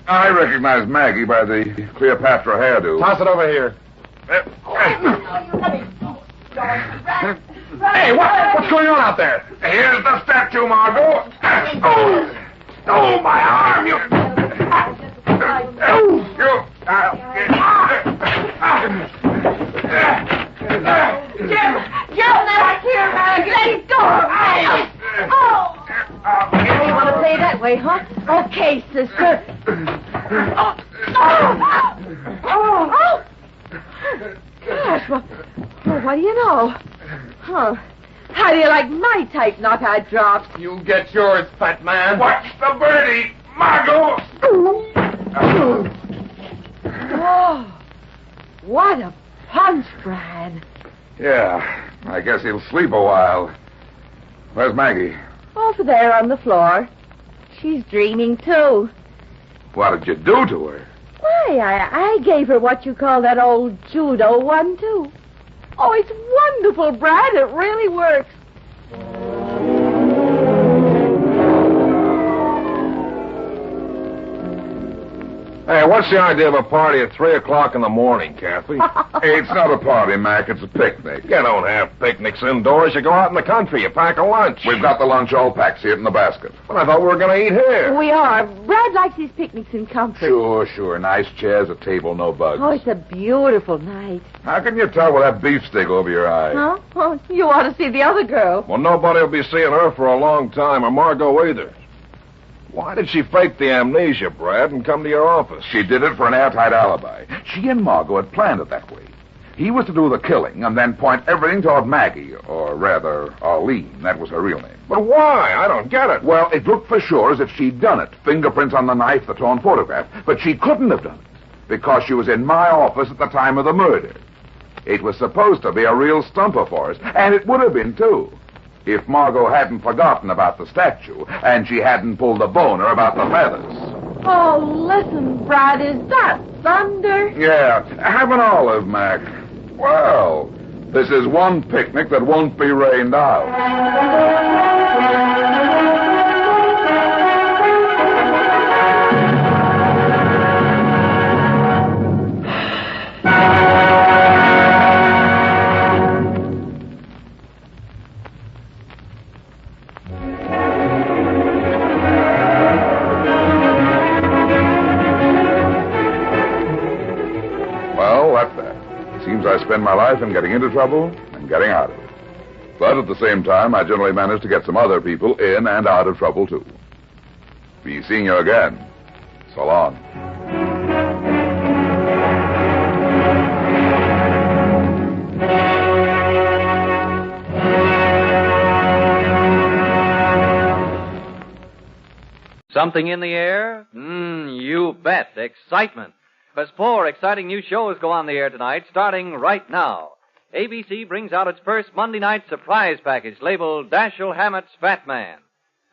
Speaker 3: I recognize Maggie by the Cleopatra hairdo.
Speaker 13: Toss it over here. Hey, what's going on out there?
Speaker 3: Here's the statue, Margot. Oh, my arm! You.
Speaker 8: Jim, that's here, man. Let go. You want to play that way, huh? Okay, sister. Gosh, well, what do you know? Huh. How do you like my type knockout drops?
Speaker 13: You'll get yours, fat man.
Speaker 3: Watch the birdie, Margot!
Speaker 8: Oh, what a punch, Brad.
Speaker 3: Yeah, I guess he'll sleep a while. Where's Maggie?
Speaker 2: Over there on the floor. She's dreaming, too.
Speaker 4: What did you do to her?
Speaker 2: Why, I gave her what you call that old judo one, too. Oh, it's wonderful, Brad. It really works.
Speaker 1: Hey, what's the idea of a party at 3 o'clock in the morning, Kathy?
Speaker 4: It's not a party, Mac. It's a picnic.
Speaker 1: You don't have picnics indoors. You go out in the country. You pack a lunch.
Speaker 4: We've got the lunch all packed. See it in the basket.
Speaker 1: But I thought we were going to eat here.
Speaker 2: We are. Brad likes his picnics in comfort.
Speaker 4: Sure. Nice chairs, a table, no bugs.
Speaker 2: Oh, it's a beautiful night.
Speaker 4: How can you tell with that beefsteak over your eye?
Speaker 2: Huh? Oh, you ought to see the other girl.
Speaker 1: Well, nobody will be seeing her for a long time, or Margot either. Why did she fake the amnesia, Brad, and come to your office?
Speaker 4: She did it for an airtight alibi. She and Margot had planned it that way. He was to do the killing and then point everything toward Maggie, or rather, Arlene. That was her real name.
Speaker 1: But why? I don't get it.
Speaker 4: Well, it looked for sure as if she'd done it. Fingerprints on the knife, the torn photograph. But she couldn't have done it, because she was in my office at the time of the murder. It was supposed to be a real stumper for us, and it would have been, too, if Margot hadn't forgotten about the statue, and she hadn't pulled the boner about the feathers.
Speaker 2: Oh, listen, Brad, is that thunder?
Speaker 4: Yeah, have an olive, Mac. Well, this is one picnic that won't be rained out. I spend my life in getting into trouble and getting out of it. But at the same time, I generally manage to get some other people in and out of trouble, too. Be seeing you again. So long.
Speaker 9: Something in the air? You bet. Excitement. Because 4 exciting new shows go on the air tonight, starting right now. ABC brings out its first Monday night surprise package labeled Dashiell Hammett's Fat Man.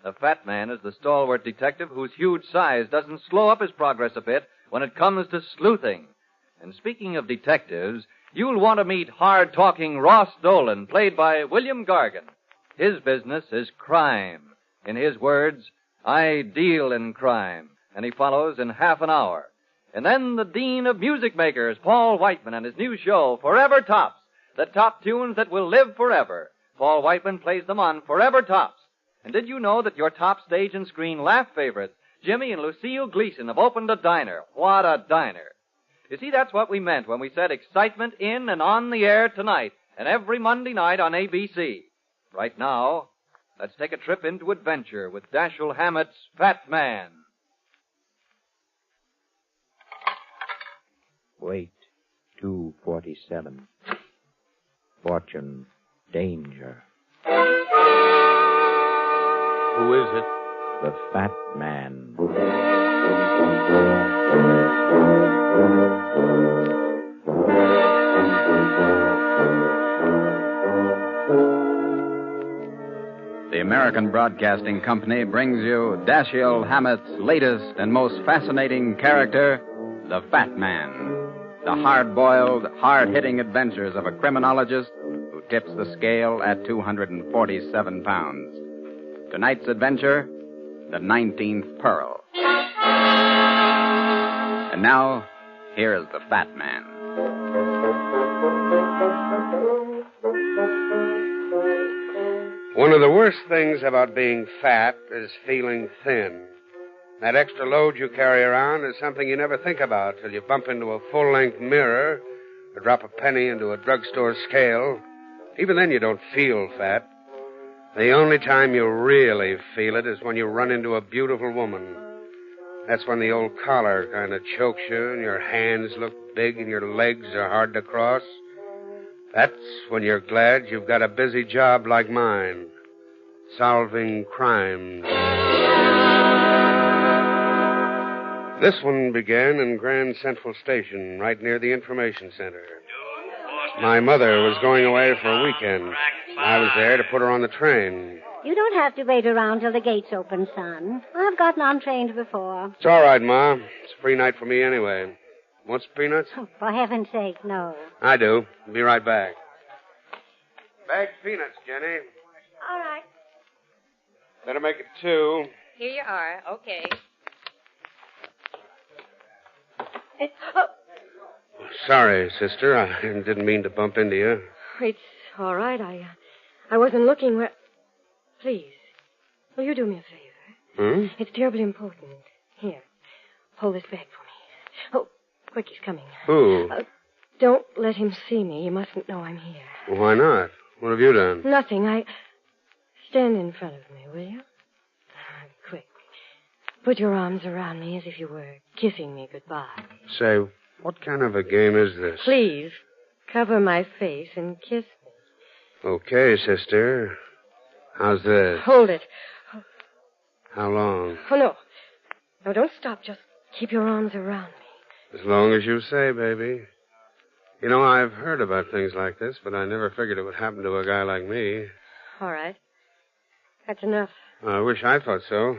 Speaker 9: The Fat Man is the stalwart detective whose huge size doesn't slow up his progress a bit when it comes to sleuthing. And speaking of detectives, you'll want to meet hard-talking Ross Dolan, played by William Gargan. His business is crime. In his words, I deal in crime. And he follows in half an hour. And then the Dean of Music Makers, Paul Whiteman, and his new show, Forever Tops, the top tunes that will live forever. Paul Whiteman plays them on Forever Tops. And did you know that your top stage and screen laugh favorites, Jimmy and Lucille Gleason, have opened a diner? What a diner. You see, that's what we meant when we said excitement in and on the air tonight and every Monday night on ABC. Right now, let's take a trip into adventure with Dashiell Hammett's Fat Man.
Speaker 19: Wait, 247. Fortune, danger.
Speaker 9: Who is it?
Speaker 19: The Fat Man.
Speaker 23: The American Broadcasting Company brings you Dashiell Hammett's latest and most fascinating character, the Fat Man. The hard-boiled, hard-hitting adventures of a criminologist who tips the scale at 247 pounds. Tonight's adventure, the 19th Pearl. And now, here is the Fat Man.
Speaker 24: One of the worst things about being fat is feeling thin. That extra load you carry around is something you never think about till you bump into a full-length mirror or drop a penny into a drugstore scale. Even then you don't feel fat. The only time you really feel it is when you run into a beautiful woman. That's when the old collar kind of chokes you and your hands look big and your legs are hard to cross. That's when you're glad you've got a busy job like mine, solving crimes. This one began in Grand Central Station, right near the information center. My mother was going away for a weekend. I was there to put her on the train.
Speaker 7: You don't have to wait around till the gates open, son. I've gotten on trains before.
Speaker 24: It's all right, Ma. It's a free night for me anyway. Want some peanuts?
Speaker 7: Oh, for heaven's sake, no.
Speaker 24: I do. Be right back. Bagged peanuts, Jenny.
Speaker 7: All right.
Speaker 24: Better make it 2.
Speaker 5: Here you are. Okay.
Speaker 24: Sorry, sister. I didn't mean to bump into you.
Speaker 2: It's all right. I wasn't looking where... Please, will you do me a favor?
Speaker 24: Hmm?
Speaker 2: It's terribly important. Here, hold this bag for me. Oh, quick, he's coming.
Speaker 24: Who?
Speaker 2: Don't let him see me. You mustn't know I'm here.
Speaker 24: Why not? What have you done?
Speaker 2: Nothing. Stand in front of me, will you? Quick. Put your arms around me as if you were kissing me goodbye.
Speaker 24: Say, what kind of a game is this?
Speaker 2: Please, cover my face and kiss me.
Speaker 24: Okay, sister. How's this?
Speaker 2: Hold it.
Speaker 24: How long?
Speaker 2: Oh, no. No, don't stop. Just keep your arms around me.
Speaker 24: As long as you say, baby. You know, I've heard about things like this, but I never figured it would happen to a guy like me.
Speaker 2: All right. That's enough.
Speaker 24: I wish I thought so.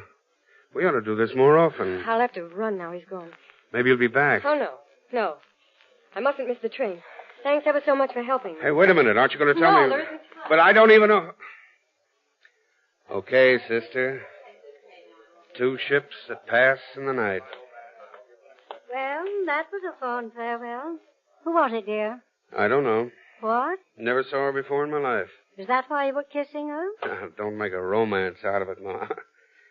Speaker 24: We ought to do this more often.
Speaker 2: I'll have to run now. He's gone.
Speaker 24: Maybe you'll be back.
Speaker 2: Oh, no. No. I mustn't miss the train. Thanks ever so much for helping me.
Speaker 24: Hey, wait a minute. Aren't you going to tell
Speaker 2: No,
Speaker 24: me?
Speaker 2: there isn't time.
Speaker 24: But I don't even know. Okay, sister. 2 ships that pass in the night.
Speaker 7: Well, that was a fond farewell. Who was it, dear?
Speaker 24: I don't know.
Speaker 7: What?
Speaker 24: Never saw her before in my life.
Speaker 7: Is that why you were kissing her?
Speaker 24: Don't make a romance out of it, Ma.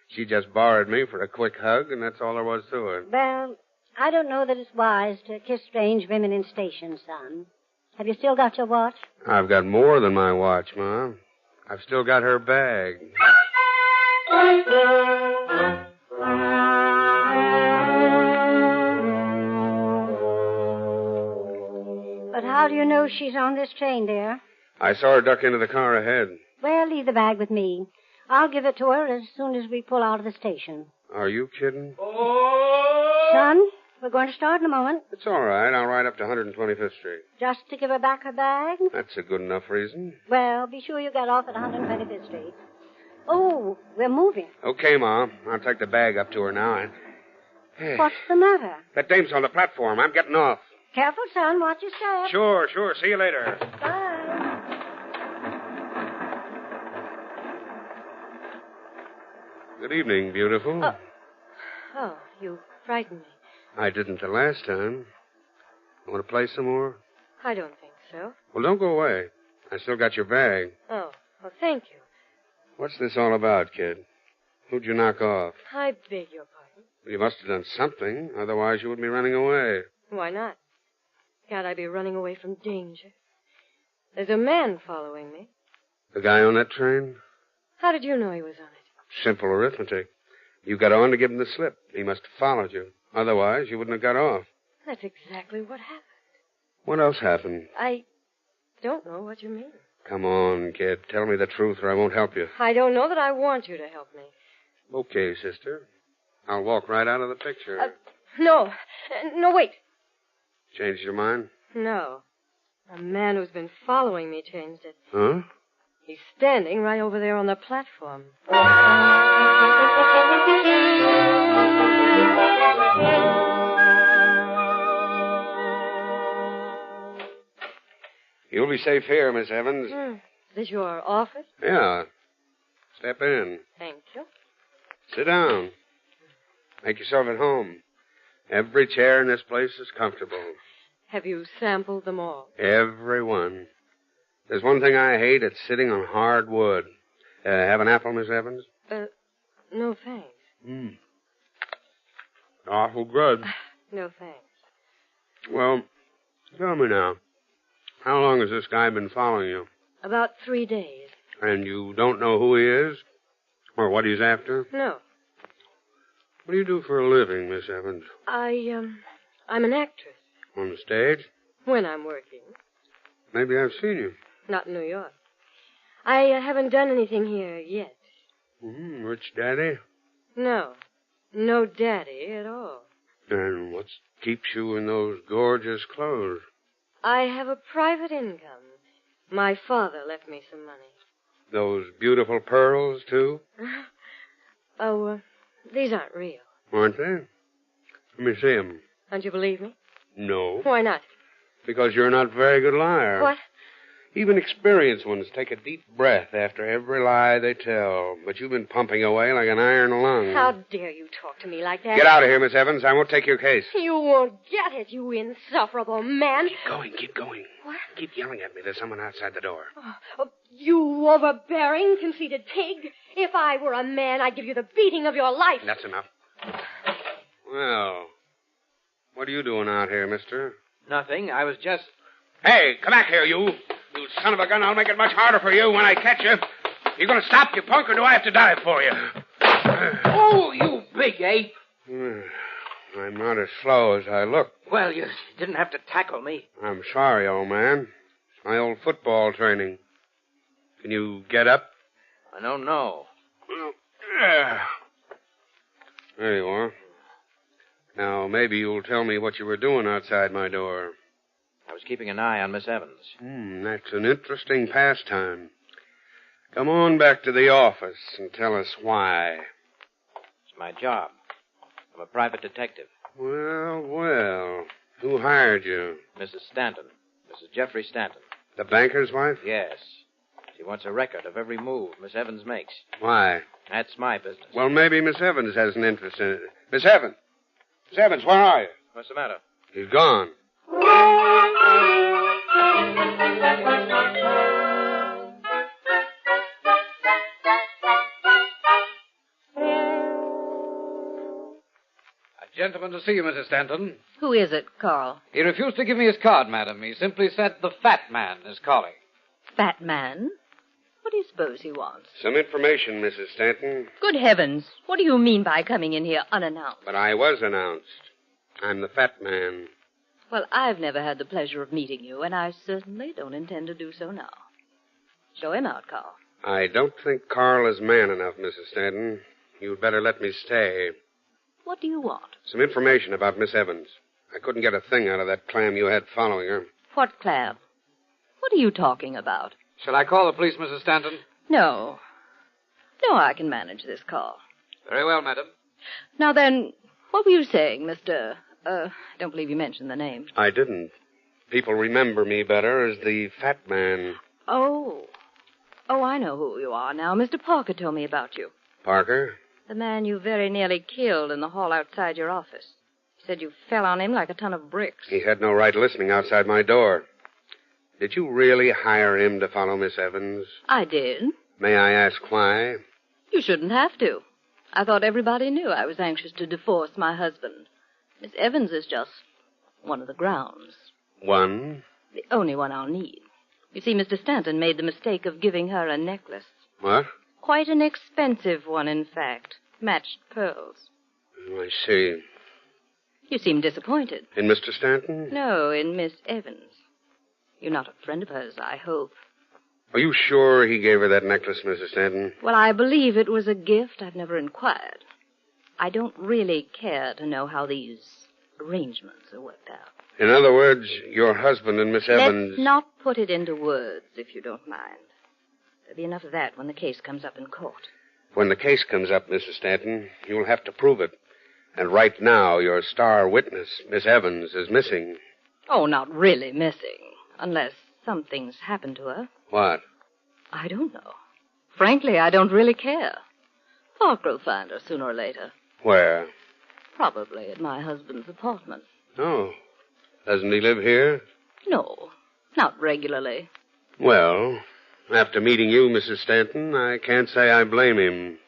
Speaker 24: She just borrowed me for a quick hug, and that's all there was to it.
Speaker 7: Well, I don't know that it's wise to kiss strange women in stations, son. Have you still got your watch?
Speaker 24: I've got more than my watch, Ma. I've still got her bag.
Speaker 7: But how do you know she's on this train, dear?
Speaker 24: I saw her duck into the car ahead.
Speaker 7: Well, leave the bag with me. I'll give it to her as soon as we pull out of the station.
Speaker 24: Are you kidding?
Speaker 7: Son, we're going to start in a moment.
Speaker 24: It's all right. I'll ride up to 125th Street.
Speaker 7: Just to give her back her bag?
Speaker 24: That's a good enough reason.
Speaker 7: Well, be sure you get off at 125th Street. Oh, we're moving.
Speaker 24: Okay, Ma. I'll take the bag up to her now.
Speaker 7: What's the matter?
Speaker 24: That dame's on the platform. I'm getting off.
Speaker 7: Careful, son. Watch your step.
Speaker 24: Sure. See you later.
Speaker 7: Bye.
Speaker 24: Good evening, beautiful.
Speaker 2: Oh, you frightened me.
Speaker 24: I didn't the last time. Want to play some more?
Speaker 2: I don't think so.
Speaker 24: Well, don't go away. I still got your bag.
Speaker 2: Oh, well, thank you.
Speaker 24: What's this all about, kid? Who'd you knock off?
Speaker 2: I beg your pardon.
Speaker 24: You must have done something. Otherwise, you wouldn't be running away.
Speaker 2: Why not? Can't I be running away from danger? There's a man following me.
Speaker 24: The guy on that train?
Speaker 2: How did you know he was on it?
Speaker 24: Simple arithmetic. You got on to give him the slip. He must have followed you. Otherwise, you wouldn't have got off.
Speaker 2: That's exactly what happened.
Speaker 24: What else happened?
Speaker 2: I don't know what you mean.
Speaker 24: Come on, kid. Tell me the truth or I won't help you.
Speaker 2: I don't know that I want you to help me.
Speaker 24: Okay, sister. I'll walk right out of the picture.
Speaker 2: No, wait.
Speaker 24: Changed your mind?
Speaker 2: No. A man who's been following me changed it.
Speaker 24: Huh?
Speaker 2: He's standing right over there on the platform.
Speaker 24: You'll be safe here, Miss Evans.
Speaker 2: Is this your office?
Speaker 24: Yeah. Step in.
Speaker 2: Thank you.
Speaker 24: Sit down. Make yourself at home. Every chair in this place is comfortable.
Speaker 2: Have you sampled them all?
Speaker 24: Every one. There's one thing I hate. It's sitting on hard wood. Have an apple, Miss Evans?
Speaker 2: No, thanks.
Speaker 24: Awful good.
Speaker 2: No, thanks.
Speaker 24: Well, tell me now. How long has this guy been following you?
Speaker 2: About 3 days.
Speaker 24: And you don't know who he is? Or what he's after?
Speaker 2: No.
Speaker 24: What do you do for a living, Miss Evans?
Speaker 2: I'm an actress.
Speaker 24: On the stage?
Speaker 2: When I'm working.
Speaker 24: Maybe I've seen you.
Speaker 2: Not in New York. I haven't done anything here yet.
Speaker 24: Rich daddy?
Speaker 2: No. No daddy at all.
Speaker 24: And what keeps you in those gorgeous clothes?
Speaker 2: I have a private income. My father left me some money.
Speaker 24: Those beautiful pearls, too?
Speaker 12: Oh, these aren't real.
Speaker 24: Aren't they? Let me see 'em.
Speaker 12: Don't you believe me?
Speaker 24: No.
Speaker 12: Why not?
Speaker 24: Because you're not a very good liar.
Speaker 12: What?
Speaker 24: Even experienced ones take a deep breath after every lie they tell. But you've been pumping away like an iron lung.
Speaker 12: How dare you talk to me like that?
Speaker 24: Get out of here, Miss Evans. I won't take your case.
Speaker 12: You won't get it, you insufferable man.
Speaker 24: Keep going.
Speaker 12: What?
Speaker 24: Keep yelling at me. There's someone outside the door.
Speaker 12: Oh, you overbearing, conceited pig. If I were a man, I'd give you the beating of your life.
Speaker 24: That's enough. Well, what are you doing out here, mister?
Speaker 9: Nothing. I was just...
Speaker 24: Hey, come back here, you. You son of a gun. I'll make it much harder for you when I catch you. You going to stop, you punk, or do I have to die for you?
Speaker 9: Oh, you big ape.
Speaker 24: I'm not as slow as I look.
Speaker 9: Well, you didn't have to tackle me.
Speaker 24: I'm sorry, old man. It's my old football training. Can you get up?
Speaker 9: I don't know.
Speaker 24: Well, there you are. Now, maybe you'll tell me what you were doing outside my door.
Speaker 9: I was keeping an eye on Miss Evans.
Speaker 24: That's an interesting pastime. Come on back to the office and tell us why.
Speaker 9: It's my job. I'm a private detective.
Speaker 24: Well. Who hired you?
Speaker 9: Mrs. Stanton. Mrs. Jeffrey Stanton.
Speaker 24: The banker's wife?
Speaker 9: Yes. She wants a record of every move Miss Evans makes.
Speaker 24: Why?
Speaker 9: That's my business.
Speaker 24: Well, maybe Miss Evans has an interest in it. Miss Evans! Miss Evans, where are you?
Speaker 9: What's the matter?
Speaker 24: He's gone.
Speaker 14: Gentleman to see you, Mrs. Stanton.
Speaker 12: Who is it, Carl?
Speaker 14: He refused to give me his card, madam. He simply said the fat man is calling.
Speaker 12: Fat man? What do you suppose he wants?
Speaker 24: Some information, Mrs. Stanton.
Speaker 12: Good heavens. What do you mean by coming in here unannounced?
Speaker 24: But I was announced. I'm the fat man.
Speaker 12: Well, I've never had the pleasure of meeting you, and I certainly don't intend to do so now. Show him out, Carl.
Speaker 24: I don't think Carl is man enough, Mrs. Stanton. You'd better let me stay.
Speaker 12: What do you want?
Speaker 24: Some information about Miss Evans. I couldn't get a thing out of that clam you had following her.
Speaker 12: What clam? What are you talking about?
Speaker 14: Shall I call the police, Mrs. Stanton?
Speaker 12: No. No, I can manage this call.
Speaker 14: Very well, madam.
Speaker 12: Now then, what were you saying, Mr. I don't believe you mentioned the name.
Speaker 24: I didn't. People remember me better as the fat man.
Speaker 12: Oh. Oh, I know who you are now. Mr. Parker told me about you.
Speaker 24: Parker?
Speaker 12: The man you very nearly killed in the hall outside your office. He said you fell on him like a ton of bricks.
Speaker 24: He had no right listening outside my door. Did you really hire him to follow Miss Evans?
Speaker 12: I did.
Speaker 24: May I ask why?
Speaker 12: You shouldn't have to. I thought everybody knew I was anxious to divorce my husband. Miss Evans is just one of the grounds.
Speaker 24: One?
Speaker 12: The only one I'll need. You see, Mr. Stanton made the mistake of giving her a necklace.
Speaker 24: What?
Speaker 12: Quite an expensive one, in fact. Matched pearls.
Speaker 24: Oh, I see.
Speaker 12: You seem disappointed.
Speaker 24: In Mr. Stanton?
Speaker 12: No, in Miss Evans. You're not a friend of hers, I hope.
Speaker 24: Are you sure he gave her that necklace, Mrs. Stanton?
Speaker 12: Well, I believe it was a gift. I've never inquired. I don't really care to know how these arrangements are worked out.
Speaker 24: In other words, your husband and Miss Evans...
Speaker 12: Let's not put it into words, if you don't mind. There'll be enough of that when the case comes up in court.
Speaker 24: When the case comes up, Mrs. Stanton, you'll have to prove it. And right now, your star witness, Miss Evans, is missing.
Speaker 12: Oh, not really missing. Unless something's happened to her.
Speaker 24: What?
Speaker 12: I don't know. Frankly, I don't really care. Parker will find her sooner or later.
Speaker 24: Where?
Speaker 12: Probably at my husband's apartment.
Speaker 24: Oh. Doesn't he live here?
Speaker 12: No, not regularly.
Speaker 24: Well, after meeting you, Mrs. Stanton, I can't say I blame him.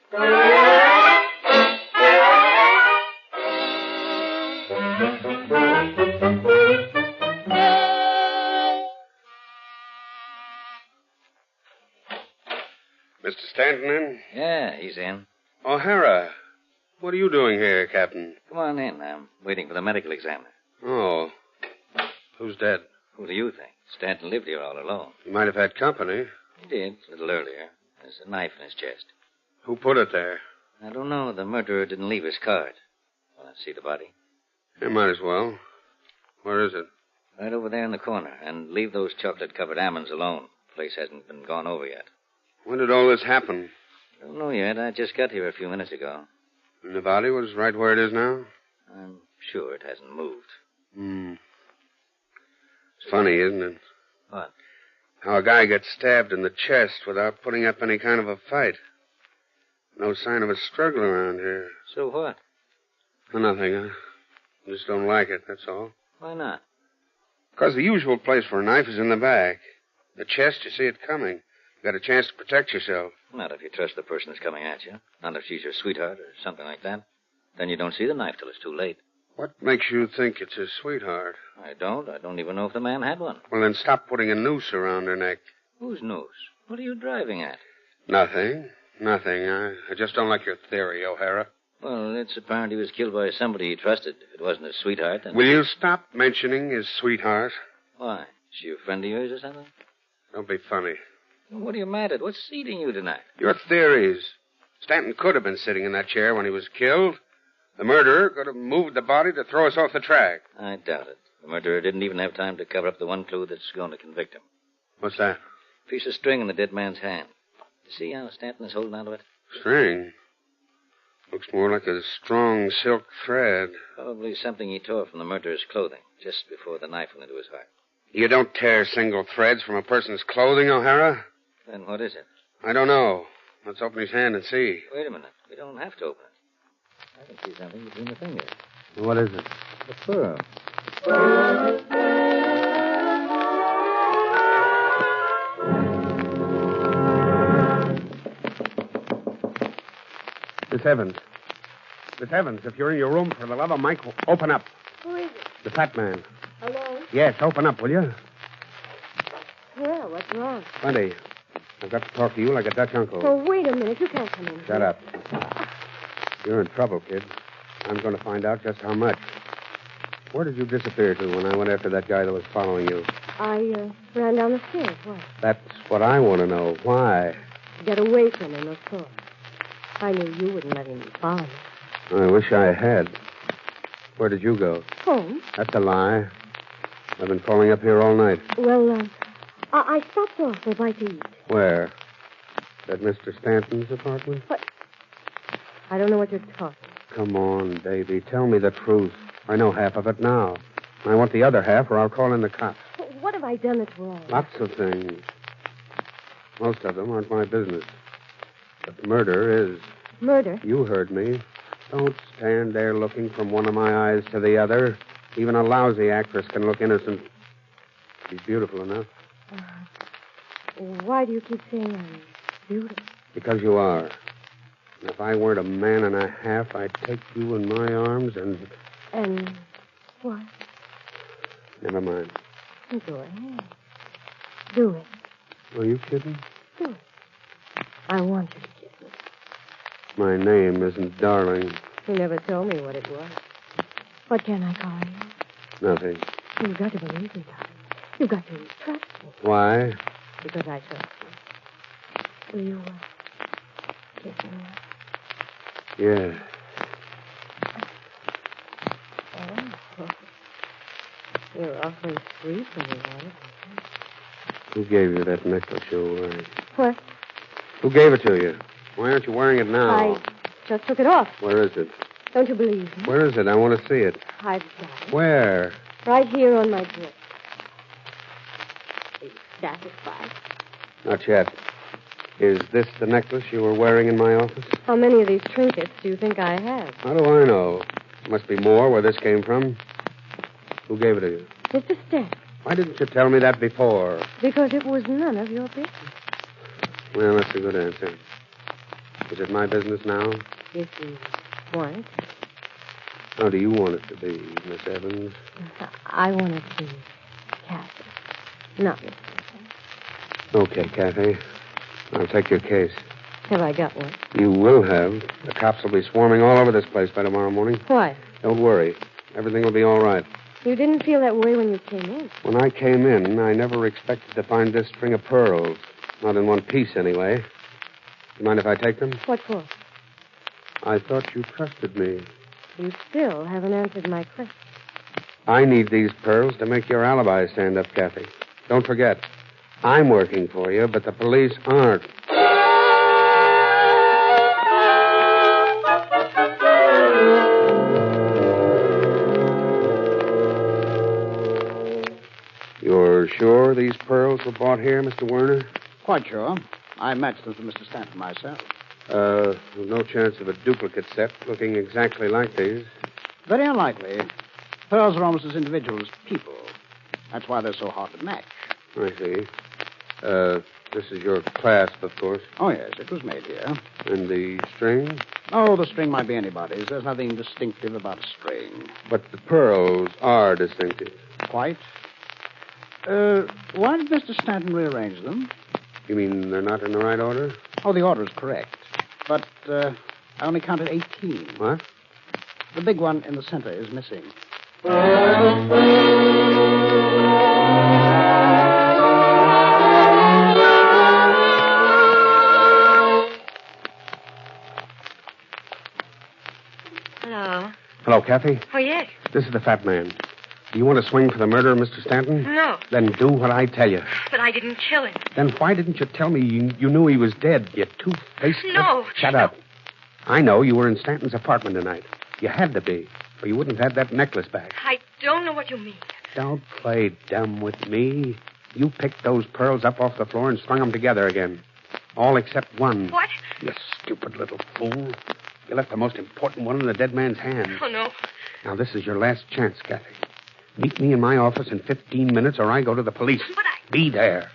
Speaker 24: Mr. Stanton in?
Speaker 9: Yeah, he's in.
Speaker 24: O'Hara, what are you doing here, Captain?
Speaker 9: Come on in. I'm waiting for the medical examiner.
Speaker 24: Oh. Who's dead?
Speaker 9: Who do you think? Stanton lived here all alone.
Speaker 24: He might have had company.
Speaker 9: He did, a little earlier. There's a knife in his chest.
Speaker 24: Who put it there?
Speaker 9: I don't know. The murderer didn't leave his card. Want to see the body?
Speaker 24: You might as well. Where is it?
Speaker 9: Right over there in the corner. And leave those chocolate-covered almonds alone. The place hasn't been gone over yet.
Speaker 24: When did all this happen?
Speaker 9: Don't know yet. I just got here a few minutes ago.
Speaker 24: And the body was right where it is now?
Speaker 9: I'm sure it hasn't moved.
Speaker 24: It's funny, isn't it?
Speaker 9: What?
Speaker 24: How a guy gets stabbed in the chest without putting up any kind of a fight. No sign of a struggle around here.
Speaker 9: So what?
Speaker 24: Nothing. I just don't like it, that's all.
Speaker 9: Why not?
Speaker 24: Because the usual place for a knife is in the back. The chest, you see it coming. You got a chance to protect yourself.
Speaker 9: Not if you trust the person that's coming at you. Not if she's your sweetheart or something like that. Then you don't see the knife till it's too late.
Speaker 24: What makes you think it's his sweetheart?
Speaker 9: I don't. I don't even know if the man had one.
Speaker 24: Well, then stop putting a noose around her neck.
Speaker 9: Whose noose? What are you driving at?
Speaker 24: Nothing. I just don't like your theory, O'Hara.
Speaker 9: Well, it's apparent he was killed by somebody he trusted. If it wasn't his sweetheart, then...
Speaker 24: Will you stop mentioning his sweetheart?
Speaker 9: Why? Is she a friend of yours or something?
Speaker 24: Don't be funny.
Speaker 9: What are you mad at? What's eating you tonight?
Speaker 24: Your theories. Stanton could have been sitting in that chair when he was killed. The murderer could have moved the body to throw us off the track.
Speaker 9: I doubt it. The murderer didn't even have time to cover up the one clue that's going to convict him.
Speaker 24: What's that?
Speaker 9: Piece of string in the dead man's hand. You see how Stanton is holding onto it?
Speaker 24: String? Looks more like a strong silk thread.
Speaker 9: Probably something he tore from the murderer's clothing just before the knife went into his heart.
Speaker 24: You don't tear single threads from a person's clothing, O'Hara?
Speaker 9: Then what is it?
Speaker 24: I don't know. Let's open his hand and see.
Speaker 9: Wait a minute. We don't have to open it. I can see something between the fingers.
Speaker 24: What is it?
Speaker 9: The pearl.
Speaker 24: Miss Evans. Miss Evans, if you're in your room, for the love of Mike, open up.
Speaker 2: Who is it?
Speaker 24: The fat man.
Speaker 2: Hello?
Speaker 24: Yes, open up, will you?
Speaker 2: Well, what's wrong?
Speaker 24: Plenty. I've got to talk to you like a Dutch uncle.
Speaker 2: Oh, wait a minute. You can't come in.
Speaker 24: Shut up. You're in trouble, kid. I'm going to find out just how much. Where did you disappear to when I went after that guy that was following you?
Speaker 2: I ran down the stairs. Why?
Speaker 24: That's what I want to know. Why?
Speaker 2: To get away from him, of course. I knew you wouldn't let him follow me.
Speaker 24: I wish I had. Where did you go?
Speaker 2: Home?
Speaker 24: That's a lie. I've been calling up here all night.
Speaker 2: Well, I stopped off for a bite to eat.
Speaker 24: Where? At Mr. Stanton's apartment?
Speaker 2: What? I don't know what you're talking.
Speaker 24: Come on, baby. Tell me the truth. I know half of it now. I want the other half, or I'll call in the cops.
Speaker 2: What have I done that's wrong?
Speaker 24: Lots of things. Most of them aren't my business. But murder is.
Speaker 2: Murder?
Speaker 24: You heard me. Don't stand there looking from one of my eyes to the other. Even a lousy actress can look innocent. She's beautiful enough.
Speaker 2: Why do you keep saying I'm beautiful?
Speaker 24: Because you are. And if I weren't a man and a half, I'd take you in my arms and...
Speaker 2: And what?
Speaker 24: Never mind.
Speaker 2: Go ahead. Do it.
Speaker 24: Are you kidding?
Speaker 2: Do it. I want you to kiss me.
Speaker 24: My name isn't Darling.
Speaker 2: You never told me what it was. What can I call you?
Speaker 24: Nothing.
Speaker 2: You've got to believe me, darling. You've got to trust me.
Speaker 24: Why?
Speaker 2: Because I trust you. Will you kiss me now?
Speaker 24: Yeah.
Speaker 2: Oh. You're awfully sweet when you want it.
Speaker 24: Who gave you that necklace you're wearing?
Speaker 2: What?
Speaker 24: Who gave it to you? Why aren't you wearing it now?
Speaker 2: I just took it off.
Speaker 24: Where is it?
Speaker 2: Don't you believe me?
Speaker 24: Where is it? I want to see it.
Speaker 2: I've got it.
Speaker 24: Where?
Speaker 2: Right here on my dress. Are you satisfied?
Speaker 24: Not yet. Is this the necklace you were wearing in my office?
Speaker 2: How many of these trinkets do you think I have?
Speaker 24: How do I know? There must be more where this came from. Who gave it to you?
Speaker 2: Mr. Stamp.
Speaker 24: Why didn't you tell me that before?
Speaker 2: Because it was none of your business.
Speaker 24: Well, that's a good answer. Is it my business now?
Speaker 2: If you want it.
Speaker 24: How do you want it to be, Miss Evans?
Speaker 2: I want it to be Kathy, not Mr. Stamp.
Speaker 24: Okay, Kathy. I'll take your case.
Speaker 2: Have I got one?
Speaker 24: You will have. The cops will be swarming all over this place by tomorrow morning.
Speaker 2: Why?
Speaker 24: Don't worry. Everything will be all right.
Speaker 2: You didn't feel that way when you came in.
Speaker 24: When I came in, I never expected to find this string of pearls. Not in one piece, anyway. You mind if I take them?
Speaker 2: What for?
Speaker 24: I thought you trusted me.
Speaker 2: You still haven't answered my question.
Speaker 24: I need these pearls to make your alibi stand up, Kathy. Don't forget, I'm working for you, but the police aren't. sure these pearls were bought here, Mr. Werner?
Speaker 11: Quite sure. I matched them to Mr. Stanton myself.
Speaker 24: No chance of a duplicate set looking exactly like these.
Speaker 11: Very unlikely. Pearls are almost as individual as people. That's why they're so hard to match.
Speaker 24: I see. This is your clasp, of course.
Speaker 11: Oh, yes, it was made here.
Speaker 24: And the string?
Speaker 11: Oh, the string might be anybody's. There's nothing distinctive about a string.
Speaker 24: But the pearls are distinctive.
Speaker 11: Quite. Why did Mr. Stanton rearrange them?
Speaker 24: You mean they're not in the right order?
Speaker 11: Oh, the order is correct. But I only counted 18.
Speaker 24: What?
Speaker 11: The big one in the center is missing.
Speaker 17: Hello.
Speaker 24: Hello, Kathy.
Speaker 17: Oh, yes.
Speaker 24: This is the fat man. Do you want to swing for the murder of Mr. Stanton?
Speaker 17: No.
Speaker 24: Then do what I tell you.
Speaker 17: But I didn't kill him.
Speaker 24: Then why didn't you tell me you knew he was dead, you two-faced...
Speaker 17: No.
Speaker 24: Shut up. I know you were in Stanton's apartment tonight. You had to be, or you wouldn't have had that necklace back.
Speaker 17: I don't know what you mean.
Speaker 24: Don't play dumb with me. You picked those pearls up off the floor and strung them together again. All except one.
Speaker 17: What?
Speaker 24: You stupid little fool. You left the most important one in the dead man's hand.
Speaker 17: Oh, no.
Speaker 24: Now, this is your last chance, Kathy. Meet me in my office in 15 minutes or I go to the police.
Speaker 17: But
Speaker 24: Be there.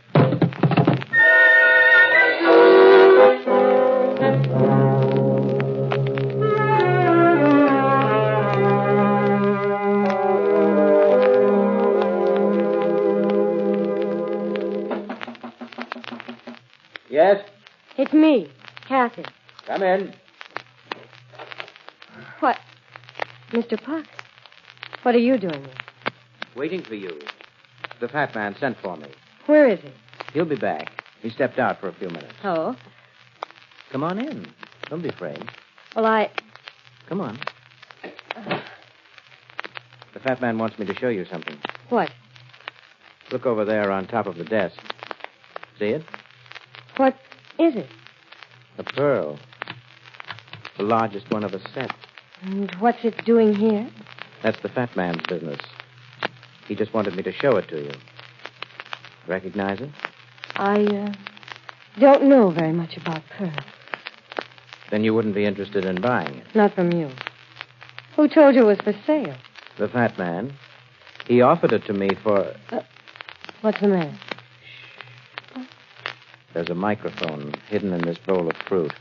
Speaker 19: Yes?
Speaker 2: It's me, Kathy.
Speaker 19: Come in.
Speaker 2: What? Mr. Puck? What are you doing here?
Speaker 19: Waiting for you. The fat man sent for me.
Speaker 2: Where is he?
Speaker 19: He'll be back. He stepped out for a few minutes.
Speaker 2: Oh?
Speaker 19: Come on in. Don't be afraid.
Speaker 2: Well,
Speaker 19: Come on. The fat man wants me to show you something.
Speaker 2: What?
Speaker 19: Look over there on top of the desk. See it?
Speaker 2: What is it?
Speaker 19: A pearl. The largest one of a set.
Speaker 2: And what's it doing here?
Speaker 19: That's the fat man's business. He just wanted me to show it to you. Recognize it?
Speaker 2: I don't know very much about pearls.
Speaker 19: Then you wouldn't be interested in buying it.
Speaker 2: Not from you. Who told you it was for sale?
Speaker 19: The fat man. He offered it to me for...
Speaker 2: What's the matter?
Speaker 19: There's a microphone hidden in this bowl of fruit.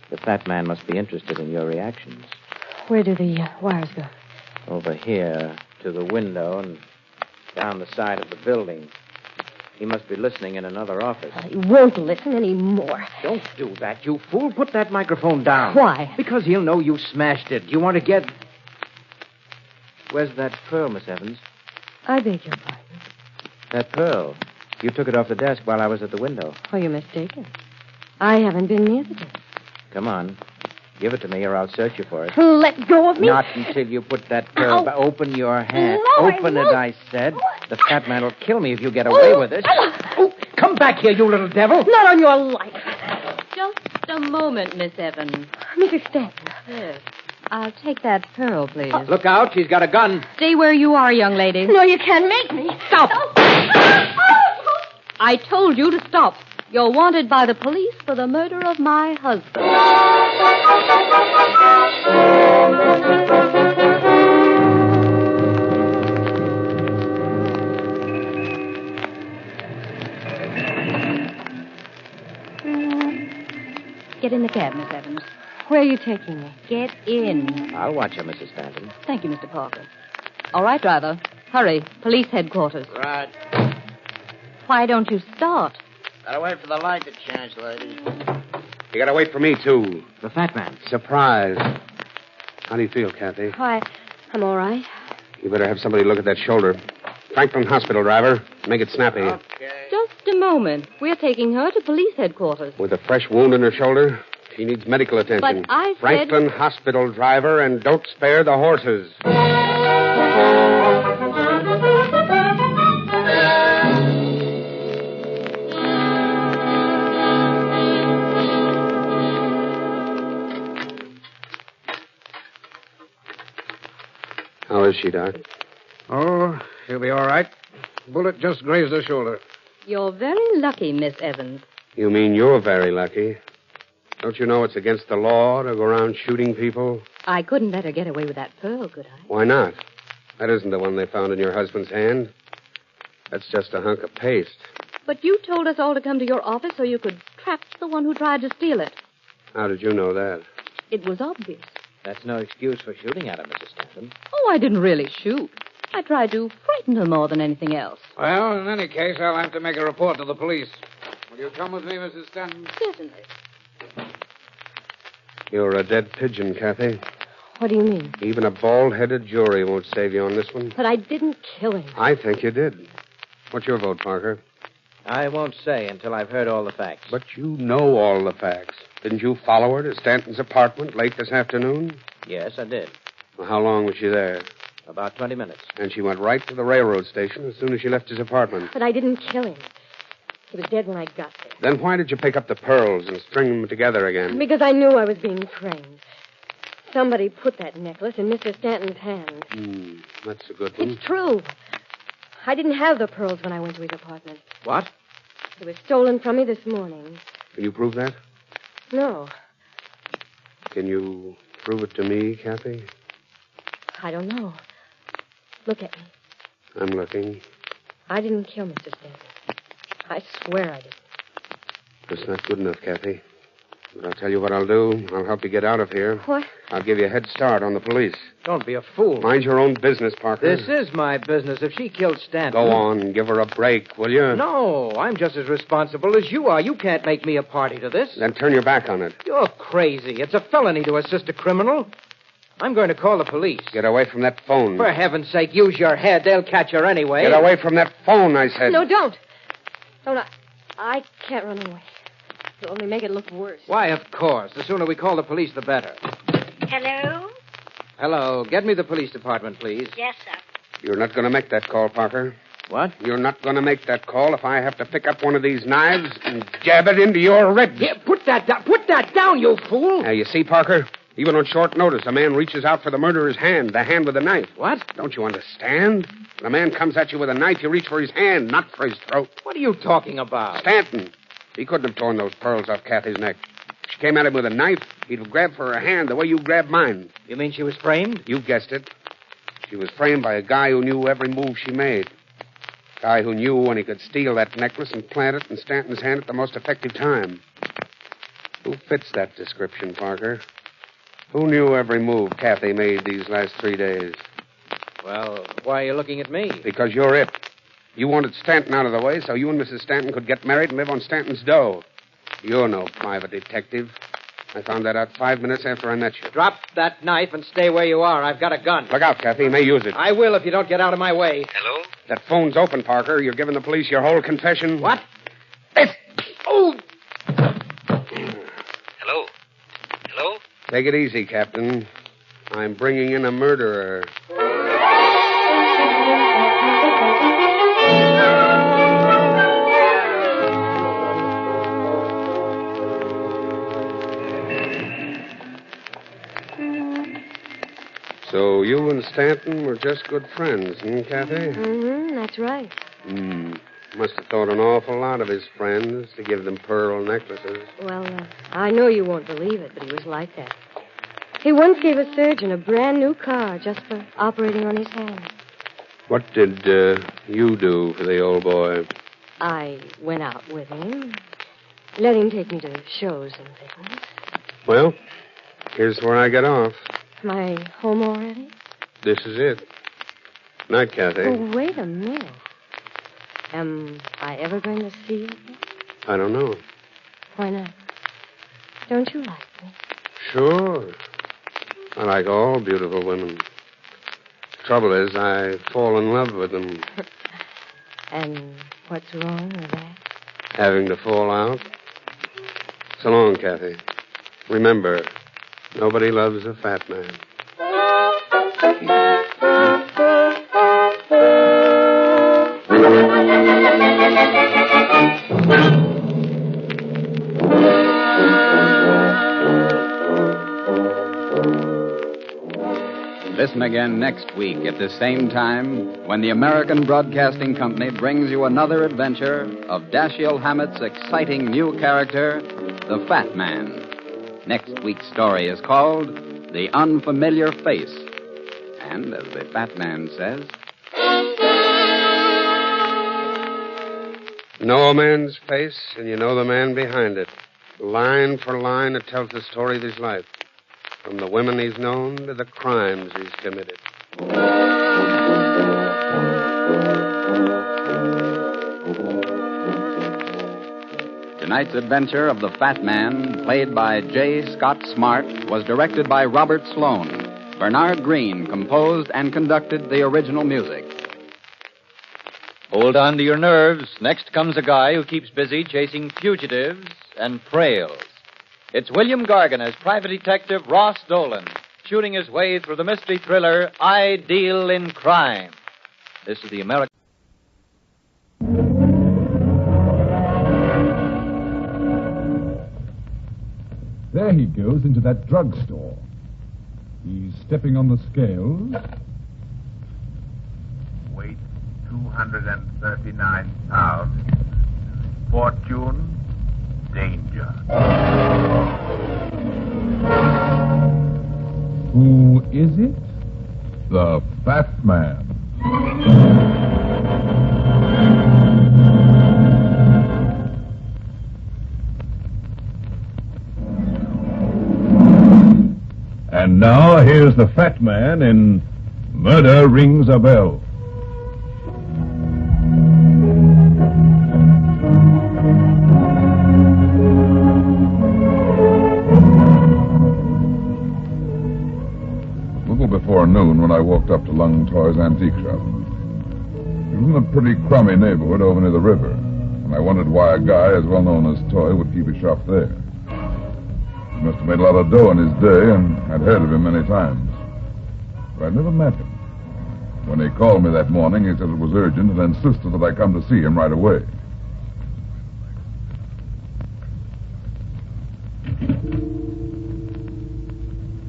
Speaker 19: The fat man must be interested in your reactions.
Speaker 2: Where do the wires go?
Speaker 19: Over here to the window and down the side of the building. He must be listening in another office.
Speaker 2: He won't listen anymore.
Speaker 19: Don't do that, you fool. Put that microphone down.
Speaker 2: Why?
Speaker 19: Because he'll know you smashed it. You want to get... Where's that pearl, Miss Evans?
Speaker 2: I beg your pardon.
Speaker 19: That pearl. You took it off the desk while I was at the window.
Speaker 2: Oh, you're mistaken. I haven't been near the desk.
Speaker 19: Come on. Give it to me or I'll search you for it.
Speaker 2: Let go of me.
Speaker 19: Not until you put that pearl back. Open your hand.
Speaker 2: No,
Speaker 19: Open it, I said. The fat man will kill me if you get away with it. Oh, come back here, you little devil.
Speaker 2: Not on your life.
Speaker 12: Just a moment, Miss Evans.
Speaker 2: Mrs. Stanton.
Speaker 12: Yes. I'll take that pearl, please.
Speaker 19: Look out, she's got a gun.
Speaker 12: Stay where you are, young lady.
Speaker 2: No, you can't make me.
Speaker 12: Stop. I told you to stop. You're wanted by the police for the murder of my husband. Get in the cab, Miss Evans.
Speaker 2: Where are you taking me?
Speaker 12: Get in.
Speaker 19: I'll watch her, Mrs. Stanton.
Speaker 12: Thank you, Mr. Parker. All right, driver. Hurry. Police headquarters.
Speaker 18: Right.
Speaker 12: Why don't you start?
Speaker 18: Gotta wait for the light to change, lady.
Speaker 24: You gotta wait for me, too.
Speaker 19: The fat man.
Speaker 24: Surprise. How do you feel, Kathy?
Speaker 2: Why, I'm all right.
Speaker 24: You better have somebody look at that shoulder. Franklin Hospital, driver. Make it snappy.
Speaker 12: Just a moment. We're taking her to police headquarters.
Speaker 24: With a fresh wound in her shoulder, she needs medical attention.
Speaker 12: But I said...
Speaker 24: Franklin Hospital, driver, and don't spare the horses. How is she, Doc?
Speaker 11: Oh, she'll be all right. Bullet just grazed her shoulder.
Speaker 12: You're very lucky, Miss Evans.
Speaker 24: You mean you're very lucky? Don't you know it's against the law to go around shooting people?
Speaker 12: I couldn't let her get away with that pearl, could I?
Speaker 24: Why not? That isn't the one they found in your husband's hand. That's just a hunk of paste.
Speaker 12: But you told us all to come to your office so you could trap the one who tried to steal it.
Speaker 24: How did you know that?
Speaker 12: It was obvious.
Speaker 19: That's no excuse for shooting at her, Mrs. Stanton.
Speaker 12: Oh, I didn't really shoot. I tried to frighten her more than anything else.
Speaker 14: Well, in any case, I'll have to make a report to the police. Will you come with me, Mrs. Stanton?
Speaker 12: Certainly.
Speaker 24: You're a dead pigeon, Kathy.
Speaker 12: What do you mean?
Speaker 24: Even a bald-headed jury won't save you on this one.
Speaker 12: But I didn't kill him.
Speaker 24: I think you did. What's your vote, Parker?
Speaker 19: I won't say until I've heard all the facts.
Speaker 24: But you know all the facts. Didn't you follow her to Stanton's apartment late this afternoon?
Speaker 19: Yes, I did.
Speaker 24: Well, how long was she there?
Speaker 19: About 20 minutes.
Speaker 24: And she went right to the railroad station as soon as she left his apartment.
Speaker 12: But I didn't kill him. He was dead when I got there.
Speaker 24: Then why did you pick up the pearls and string them together again?
Speaker 12: Because I knew I was being trained. Somebody put that necklace in Mr. Stanton's hand.
Speaker 24: That's a good one.
Speaker 12: It's true. I didn't have the pearls when I went to his apartment.
Speaker 19: What?
Speaker 12: They were stolen from me this morning.
Speaker 24: Can you prove that?
Speaker 12: No,
Speaker 24: Can you prove it to me, Kathy?
Speaker 12: I don't know. Look at me.
Speaker 24: I'm looking.
Speaker 12: I didn't kill Mr. Stanton. I swear I didn't.
Speaker 24: That's not good enough, Kathy. But I'll tell you what I'll do. I'll help you get out of here.
Speaker 12: What?
Speaker 24: I'll give you a head start on the police.
Speaker 19: Don't be a fool.
Speaker 24: Mind your own business, Parker.
Speaker 19: This is my business. If she killed Stanton...
Speaker 24: Go on and give her a break, will you?
Speaker 19: No, I'm just as responsible as you are. You can't make me a party to this.
Speaker 24: Then turn your back on it.
Speaker 19: You're crazy. It's a felony to assist a criminal. I'm going to call the police.
Speaker 24: Get away from that phone.
Speaker 19: For heaven's sake, use your head. They'll catch her anyway.
Speaker 24: Get away from that phone, I said.
Speaker 12: No, don't. Don't. I can't run away. It'll only make it look worse.
Speaker 19: Why, of course. The sooner we call the police, the better.
Speaker 7: Hello?
Speaker 19: Hello. Get me the police department, please.
Speaker 7: Yes, sir.
Speaker 24: You're not going to make that call, Parker.
Speaker 19: What?
Speaker 24: You're not going to make that call if I have to pick up one of these knives and jab it into your ribs.
Speaker 19: Yeah, put that down. Put that down, you fool.
Speaker 24: Now, you see, Parker? Even on short notice, a man reaches out for the murderer's hand, the hand with the knife.
Speaker 19: What?
Speaker 24: Don't you understand? When a man comes at you with a knife, you reach for his hand, not for his throat.
Speaker 19: What are you talking about?
Speaker 24: Stanton. He couldn't have torn those pearls off Kathy's neck. If she came at him with a knife, he'd have grabbed for her hand the way you grabbed mine.
Speaker 19: You mean she was framed?
Speaker 24: You guessed it. She was framed by a guy who knew every move she made. A guy who knew when he could steal that necklace and plant it in Stanton's hand at the most effective time. Who fits that description, Parker? Who knew every move Kathy made these last 3 days?
Speaker 19: Well, why are you looking at me?
Speaker 24: Because you're it. You wanted Stanton out of the way so you and Mrs. Stanton could get married and live on Stanton's dough. You're no private detective. I found that out 5 minutes after I met you.
Speaker 19: Drop that knife and stay where you are. I've got a gun.
Speaker 24: Look out, Kathy. You may use it.
Speaker 19: I will if you don't get out of my way.
Speaker 24: Hello? That phone's open, Parker. You're giving the police your whole confession.
Speaker 19: What?
Speaker 24: Oh!
Speaker 15: Hello? Hello?
Speaker 24: Take it easy, Captain. I'm bringing in a murderer. So you and Stanton were just good friends, Kathy?
Speaker 12: That's right.
Speaker 24: Must have thought an awful lot of his friends to give them pearl necklaces.
Speaker 12: Well, I know you won't believe it, but he was like that. He once gave a surgeon a brand new car just for operating on his hand.
Speaker 24: What did you do for the old boy?
Speaker 12: I went out with him, let him take me to shows and things.
Speaker 24: Well, here's where I get off.
Speaker 12: Am I home already?
Speaker 24: This is it. Night, Kathy.
Speaker 12: Oh, wait a minute. Am I ever going to see you again?
Speaker 24: I don't know.
Speaker 12: Why not? Don't you like me?
Speaker 24: Sure. I like all beautiful women. Trouble is, I fall in love with them.
Speaker 12: And what's wrong with that?
Speaker 24: Having to fall out. So long, Kathy. Remember, nobody loves a fat man.
Speaker 23: Listen again next week at the same time when the American Broadcasting Company brings you another adventure of Dashiell Hammett's exciting new character, the Fat Man. Next week's story is called The Unfamiliar Face. And, as the Fat Man says,
Speaker 24: Know a man's face, and you know the man behind it. Line for line, it tells the story of his life. From the women he's known to the crimes he's committed.
Speaker 23: Tonight's adventure of the Fat Man, played by J. Scott Smart, was directed by Robert Sloane. Bernard Green composed and conducted the original music.
Speaker 9: Hold on to your nerves. Next comes a guy who keeps busy chasing fugitives and frails. It's William Gargan as Private Detective Ross Dolan, shooting his way through the mystery thriller I Deal in Crime. This is the American...
Speaker 16: There he goes into that drugstore. He's stepping on the scales.
Speaker 20: Weight 239 pounds. Fortune, danger.
Speaker 16: Who is it? The Fat Man. And now here's the Fat Man in Murder Rings a Bell.
Speaker 3: Before noon when I walked up to Lung Toy's antique shop. It was in a pretty crummy neighborhood over near the river, and I wondered why a guy as well known as Toy would keep his shop there. He must have made a lot of dough in his day, and I'd heard of him many times. But I'd never met him. When he called me that morning, he said it was urgent and insisted that I come to see him right away.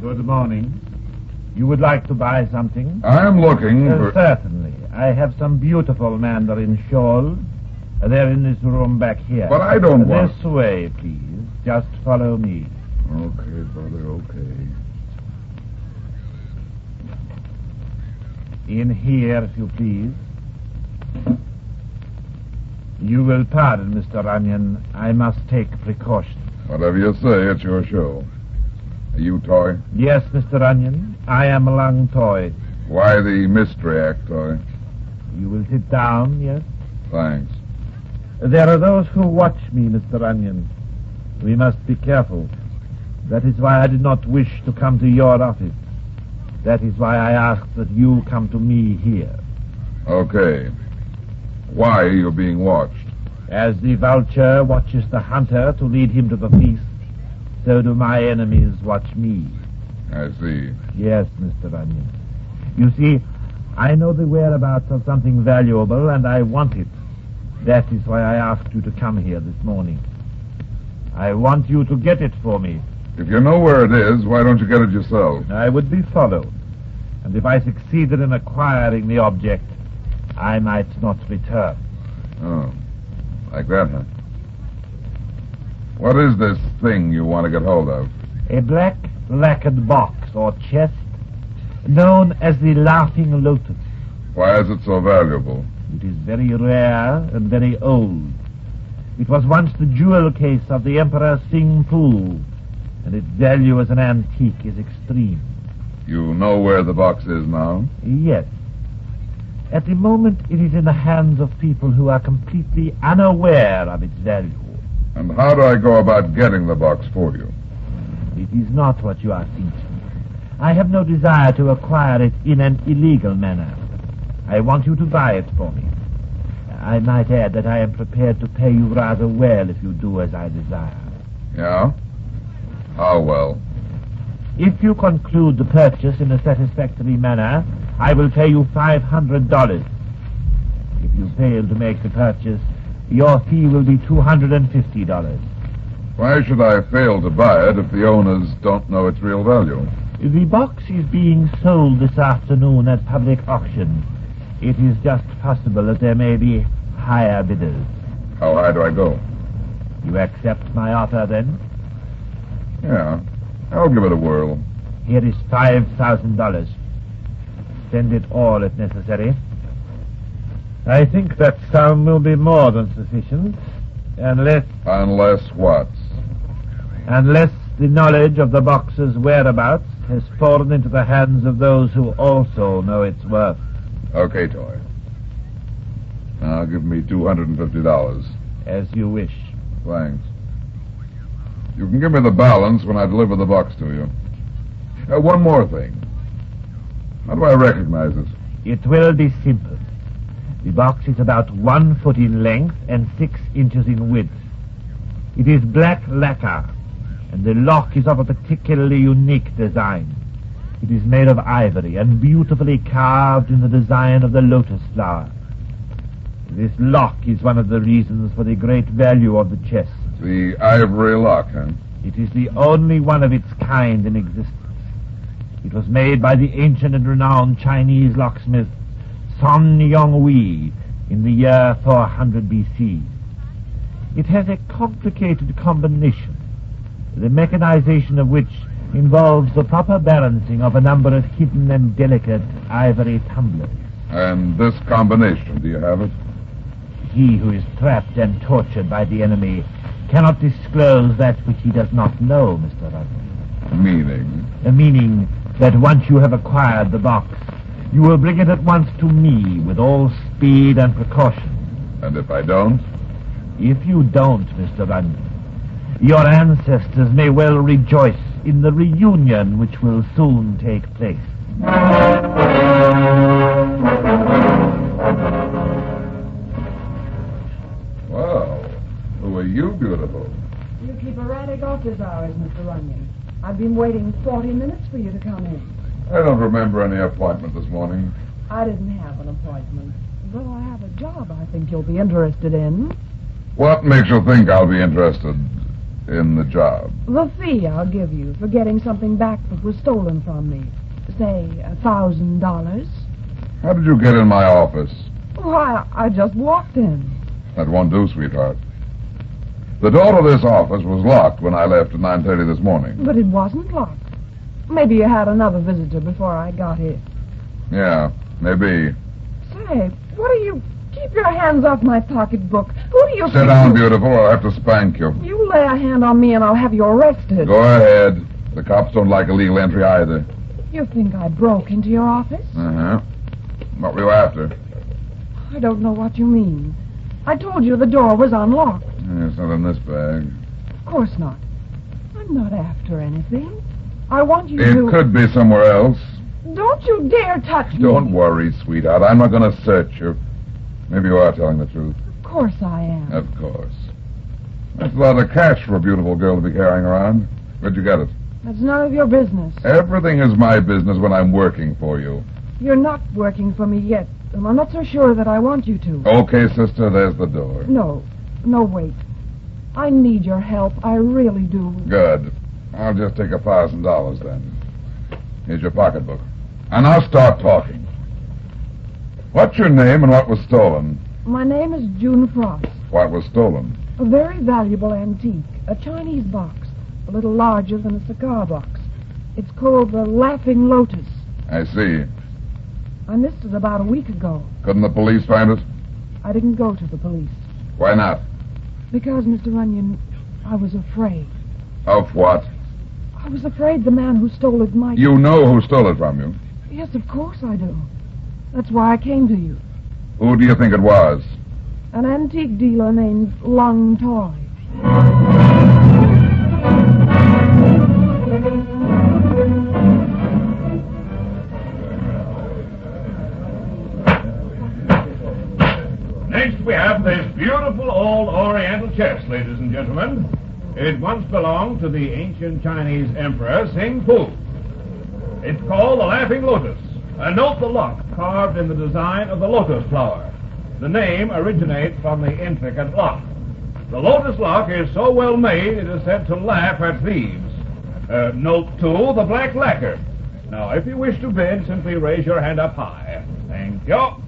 Speaker 21: Good morning. You would like to buy something?
Speaker 3: I'm looking for...
Speaker 21: Certainly. I have some beautiful mandarin shawls. They're in this room back here.
Speaker 3: But I don't want...
Speaker 21: This way, please. Just follow me.
Speaker 3: Okay, brother, okay.
Speaker 21: In here, if you please. You will pardon, Mr. Onion. I must take precautions.
Speaker 3: Whatever you say, it's your show. Are you Toy?
Speaker 21: Yes, Mr. Onion. I am Lung Toy.
Speaker 3: Why the mystery act, Toy?
Speaker 21: You will sit down, yes?
Speaker 3: Thanks.
Speaker 21: There are those who watch me, Mr. Onion. We must be careful. That is why I did not wish to come to your office. That is why I asked that you come to me here.
Speaker 3: Okay. Why are you being watched?
Speaker 21: As the vulture watches the hunter to lead him to the feast, so do my enemies watch me.
Speaker 3: I see.
Speaker 21: Yes, Mr. Onion. You see, I know the whereabouts of something valuable, and I want it. That is why I asked you to come here this morning. I want you to get it for me.
Speaker 3: If you know where it is, why don't you get it yourself?
Speaker 21: I would be followed. And if I succeeded in acquiring the object, I might not return.
Speaker 3: Oh, like that, huh? What is this thing you want to get hold of?
Speaker 21: A black lacquered box or chest known as the Laughing Lotus.
Speaker 3: Why is it so valuable?
Speaker 21: It is very rare and very old. It was once the jewel case of the Emperor Sing Fu, and its value as an antique is extreme.
Speaker 3: You know where the box is now?
Speaker 21: Yes. At the moment, it is in the hands of people who are completely unaware of its value.
Speaker 3: And how do I go about getting the box for you?
Speaker 21: It is not what you are thinking. I have no desire to acquire it in an illegal manner. I want you to buy it for me. I might add that I am prepared to pay you rather well if you do as I desire.
Speaker 3: Yeah? How well?
Speaker 21: If you conclude the purchase in a satisfactory manner, I will pay you $500. If you fail to make the purchase, your fee will be $250.
Speaker 3: Why should I fail to buy it if the owners don't know its real value?
Speaker 21: The box is being sold this afternoon at public auction. It is just possible that there may be higher bidders.
Speaker 3: How high do I go?
Speaker 21: You accept my offer, then?
Speaker 3: Yeah, I'll give it a whirl.
Speaker 21: Here is $5,000. Spend it all if necessary. I think that sum will be more than sufficient, unless...
Speaker 3: Unless what?
Speaker 21: Unless the knowledge of the box's whereabouts has fallen into the hands of those who also know its worth.
Speaker 3: Okay, Toy. Now give me $250.
Speaker 21: As you wish.
Speaker 3: Thanks. You can give me the balance when I deliver the box to you. One more thing. How do I recognize it?
Speaker 21: It will be simple. The box is about 1 foot in length and 6 inches in width. It is black lacquer, and the lock is of a particularly unique design. It is made of ivory and beautifully carved in the design of the lotus flower. This lock is one of the reasons for the great value of the chest.
Speaker 3: The ivory lock, huh?
Speaker 21: It is the only one of its kind in existence. It was made by the ancient and renowned Chinese locksmith Sun Yonghui in the year 400 B.C. It has a complicated combination, the mechanization of which involves the proper balancing of a number of hidden and delicate ivory tumblers.
Speaker 3: And this combination, do you have it?
Speaker 21: He who is trapped and tortured by the enemy cannot disclose that which he does not know, Mr. Arnold.
Speaker 3: Meaning?
Speaker 21: Meaning that once you have acquired the box, you will bring it at once to me with all speed and precaution.
Speaker 3: And if I don't?
Speaker 21: If you don't, Mr. Arnold, your ancestors may well rejoice in the reunion which will soon take place.
Speaker 3: Wow. Who are you, beautiful?
Speaker 2: You keep erratic office hours, Mr. Runyon. I've been waiting 40 minutes for you to come in.
Speaker 3: I don't remember any appointment this morning.
Speaker 2: I didn't have an appointment, but I have a job I think you'll be interested in.
Speaker 3: What makes you think I'll be interested in the job?
Speaker 2: The fee I'll give you for getting something back that was stolen from me. Say, $1,000.
Speaker 3: How did you get in my office?
Speaker 2: Why, I just walked in.
Speaker 3: That won't do, sweetheart. The door to this office was locked when I left at 9:30 this morning.
Speaker 2: But it wasn't locked. Maybe you had another visitor before I got here.
Speaker 3: Yeah, maybe.
Speaker 2: Say, what do you... Keep your hands off my pocketbook. Who do you...
Speaker 3: Sit down, beautiful, or I'll have to spank you.
Speaker 2: You lay a hand on me and I'll have you arrested.
Speaker 3: Go ahead. The cops don't like illegal entry either.
Speaker 2: You think I broke into your office?
Speaker 3: Uh-huh. What were you after?
Speaker 2: I don't know what you mean. I told you the door was unlocked.
Speaker 3: It's not in this bag.
Speaker 2: Of course not. I'm not after anything. I want you
Speaker 3: It
Speaker 2: to...
Speaker 3: could be somewhere else.
Speaker 2: Don't you dare touch me.
Speaker 3: Don't worry, sweetheart. I'm not going to search you. Maybe you are telling the truth.
Speaker 2: Of course I am.
Speaker 3: Of course. That's a lot of cash for a beautiful girl to be carrying around. Where'd you get it?
Speaker 2: That's none of your business.
Speaker 3: Everything is my business when I'm working for you.
Speaker 2: You're not working for me yet, and I'm not so sure that I want you to.
Speaker 3: Okay, sister, there's the door.
Speaker 2: No, wait. I need your help. I really do.
Speaker 3: Good. I'll just take $1,000 then. Here's your pocketbook. And I'll start talking. What's your name and what was stolen?
Speaker 2: My name is June Frost.
Speaker 3: What was stolen?
Speaker 2: A very valuable antique. A Chinese box. A little larger than a cigar box. It's called the Laughing Lotus.
Speaker 3: I see.
Speaker 2: I missed it about a week ago.
Speaker 3: Couldn't the police find it?
Speaker 2: I didn't go to the police.
Speaker 3: Why not?
Speaker 2: Because, Mr. Runyon, I was afraid.
Speaker 3: Of what?
Speaker 2: I was afraid the man who stole it might...
Speaker 3: You know who stole it from you.
Speaker 2: Yes, of course I do. That's why I came to you.
Speaker 3: Who do you think it was?
Speaker 2: An antique dealer named Lung Toy.
Speaker 6: Next we have this beautiful old Oriental chest, ladies and gentlemen. It once belonged to the ancient Chinese emperor Sing Fu. It's called the Laughing Lotus. Note the lock carved in the design of the lotus flower. The name originates from the intricate lock. The lotus lock is so well made it is said to laugh at thieves. Note 2, the black lacquer. Now, if you wish to bid, simply raise your hand up high. Thank you.